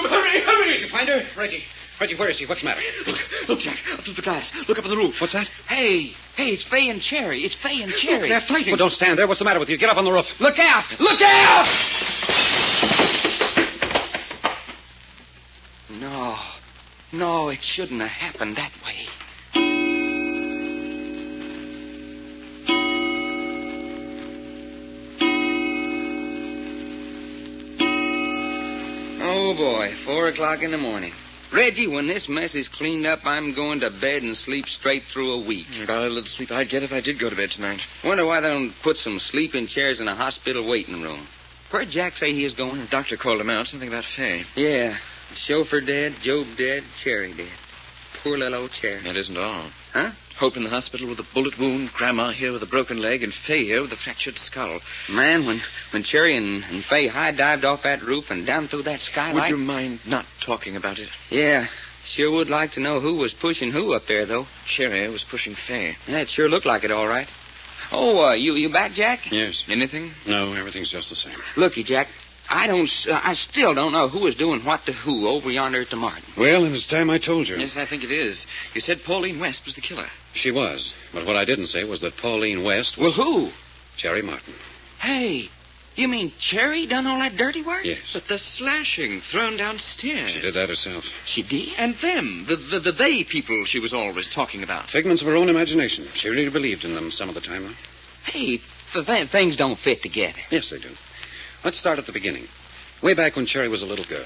S2: Hurry.
S3: Did you find her? Reggie, where is she? What's the matter?
S2: Look, Jack, up through the glass. Look up on the roof.
S3: What's that?
S10: Hey, it's Fay and Cherry. Look,
S2: they're fighting.
S3: Well, don't stand there. What's the matter with you? Get up on the roof.
S10: Look out! No, it shouldn't have happened that way. Oh, boy, 4 o'clock in the morning. Reggie, when this mess is cleaned up, I'm going to bed and sleep straight through a week.
S2: About a little sleep I'd get if I did go to bed tonight.
S10: Wonder why they don't put some sleeping chairs in a hospital waiting room. Where'd Jack say he is going?
S2: The doctor called him out. Something about Fay.
S10: Yeah. The chauffeur dead, Job dead, Cherry dead. Poor little old Cherry.
S2: That isn't all.
S10: Huh?
S2: Hope in the hospital with a bullet wound, Grandma here with a broken leg, and Fay here with a fractured skull.
S10: Man, when Cherry and Fay high-dived off that roof and down through that skylight...
S2: Would you mind not talking about it?
S10: Yeah. Sure would like to know who was pushing who up there, though.
S2: Cherry was pushing Fay.
S10: Yeah, it sure looked like it, all right. Oh, you back, Jack?
S3: Yes.
S2: Anything?
S3: No, everything's just the same.
S10: Looky, Jack, I still don't know who is doing what to who over yonder at the Martin.
S3: Well, it was time I told you.
S2: Yes, I think it is. You said Pauline West was the killer.
S3: She was. But what I didn't say was that Pauline West was...
S10: Well, who?
S3: Cherry Martin.
S10: Hey, you mean Cherry done all that dirty work?
S3: Yes.
S2: But the slashing thrown downstairs.
S3: She did that herself.
S10: She did?
S2: And them, the they people she was always talking about.
S3: Figments of her own imagination. She really believed in them some of the time, though.
S10: Hey, things don't fit together.
S3: Yes, they do. Let's start at the beginning. Way back when Cherry was a little girl.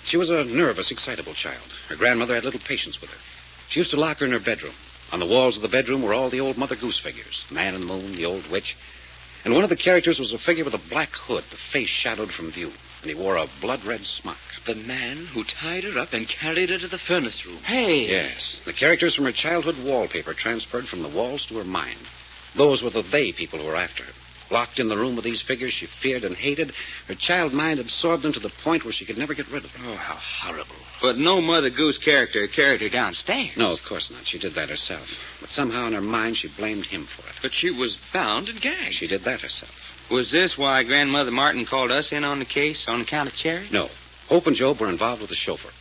S3: She was a nervous, excitable child. Her grandmother had little patience with her. She used to lock her in her bedroom. On the walls of the bedroom were all the old Mother Goose figures. Man and the Moon, the old witch. And one of the characters was a figure with a black hood, the face shadowed from view. And he wore a blood-red smock.
S2: The man who tied her up and carried her to the furnace room.
S10: Hey!
S3: Yes. The characters from her childhood wallpaper transferred from the walls to her mind. Those were the they people who were after her. Locked in the room with these figures she feared and hated, her child mind absorbed them to the point where she could never get rid of them.
S10: Oh, how horrible. But no Mother Goose character carried her downstairs.
S3: No, of course not. She did that herself. But somehow in her mind she blamed him for it.
S2: But she was bound and gagged.
S3: She did that herself.
S10: Was this why Grandmother Martin called us in on the case on account of Cherry?
S3: No. Hope and Job were involved with the chauffeur.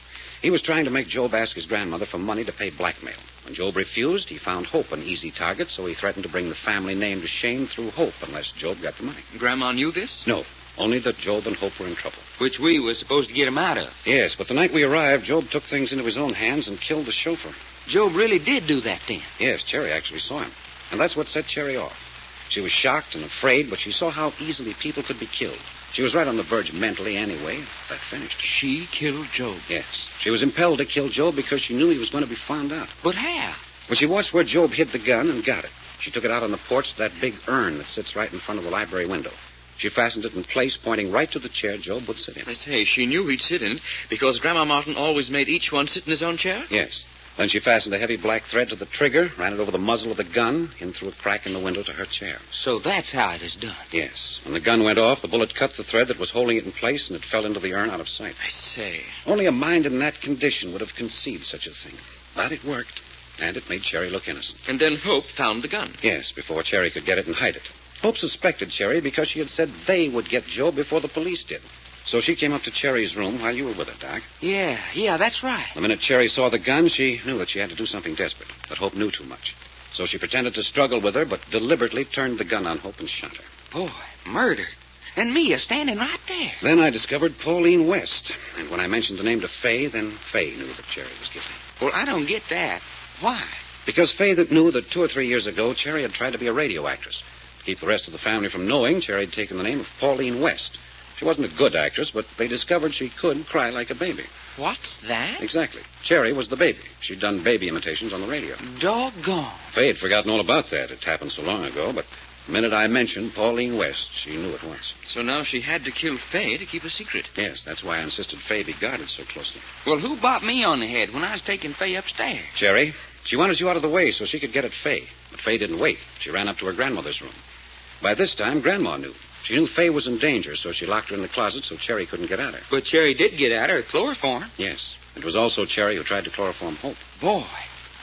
S3: He was trying to make Job ask his grandmother for money to pay blackmail. When Job refused, he found Hope an easy target, so he threatened to bring the family name to shame through Hope unless Job got the money.
S2: Grandma knew this?
S3: No, only that Job and Hope were in trouble.
S10: Which we were supposed to get him out of.
S3: Yes, but the night we arrived, Job took things into his own hands and killed the chauffeur.
S10: Job really did do that then?
S3: Yes, Cherry actually saw him. And that's what set Cherry off. She was shocked and afraid, but she saw how easily people could be killed. She was right on the verge mentally anyway. That finished.
S2: She killed Job?
S3: Yes. She was impelled to kill Job because she knew he was going to be found out.
S10: But how?
S3: Well, she watched where Job hid the gun and got it. She took it out on the porch to that big urn that sits right in front of the library window. She fastened it in place, pointing right to the chair Job would sit in.
S2: I say, she knew he'd sit in it because Grandma Martin always made each one sit in his own chair?
S3: Yes. Then she fastened a heavy black thread to the trigger, ran it over the muzzle of the gun, in through a crack in the window to her chair.
S10: So that's how it is done.
S3: Yes. When the gun went off, the bullet cut the thread that was holding it in place, and it fell into the urn out of sight.
S10: I say.
S3: Only a mind in that condition would have conceived such a thing. But it worked, and it made Cherry look innocent.
S10: And then Hope found the gun.
S3: Yes, before Cherry could get it and hide it. Hope suspected Cherry because she had said they would get Joe before the police did. So she came up to Cherry's room while you were with her, Doc.
S10: Yeah, that's right.
S3: The minute Cherry saw the gun, she knew that she had to do something desperate, that Hope knew too much. So she pretended to struggle with her, but deliberately turned the gun on Hope and shot her.
S10: Boy, murder. And me standing right there.
S3: Then I discovered Pauline West. And when I mentioned the name to Fay, then Fay knew that Cherry was guilty.
S10: Well, I don't get that. Why?
S3: Because Fay knew that 2 or 3 years ago, Cherry had tried to be a radio actress. To keep the rest of the family from knowing, Cherry had taken the name of Pauline West. She wasn't a good actress, but they discovered she could cry like a baby.
S10: What's that?
S3: Exactly. Cherry was the baby. She'd done baby imitations on the radio.
S10: Doggone.
S3: Fay had forgotten all about that. It happened so long ago, but the minute I mentioned Pauline West, she knew at once.
S10: So now she had to kill Fay to keep a secret.
S3: Yes, that's why I insisted Fay be guarded so closely.
S10: Well, who bopped me on the head when I was taking Fay upstairs?
S3: Cherry. She wanted you out of the way so she could get at Fay. But Fay didn't wait. She ran up to her grandmother's room. By this time, Grandma knew. She knew Fay was in danger, so she locked her in the closet so Cherry couldn't get at her.
S10: But Cherry did get at her at chloroform.
S3: Yes. It was also Cherry who tried to chloroform Hope.
S10: Boy,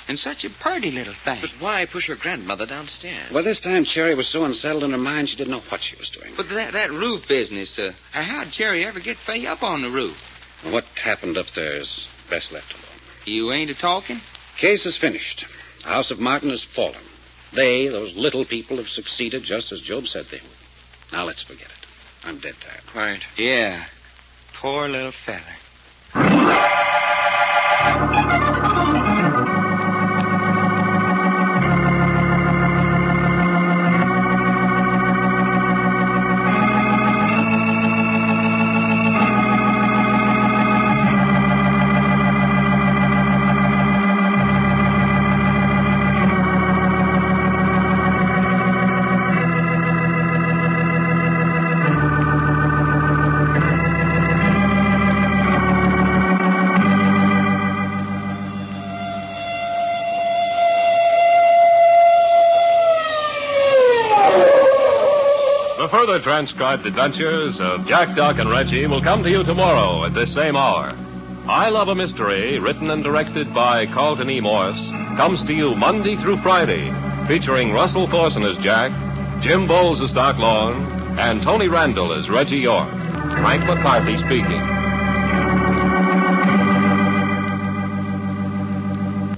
S10: and such a pretty little thing.
S2: But why push her grandmother downstairs?
S3: Well, this time Cherry was so unsettled in her mind she didn't know what she was doing.
S10: But that roof business, how'd Cherry ever get Fay up on the roof?
S3: Well, what happened up there is best left alone.
S10: You ain't a-talking?
S3: Case is finished. The House of Martin has fallen. They, those little people, have succeeded just as Job said they would. Now let's forget it. I'm dead tired.
S10: Quiet. Yeah. Poor little feller.
S12: Further transcribed adventures of Jack, Doc, and Reggie will come to you tomorrow at this same hour. I Love a Mystery, written and directed by Carleton E. Morse, comes to you Monday through Friday, featuring Russell Thorson as Jack, Jim Bowles as Doc Long, and Tony Randall as Reggie York. Frank McCarthy speaking.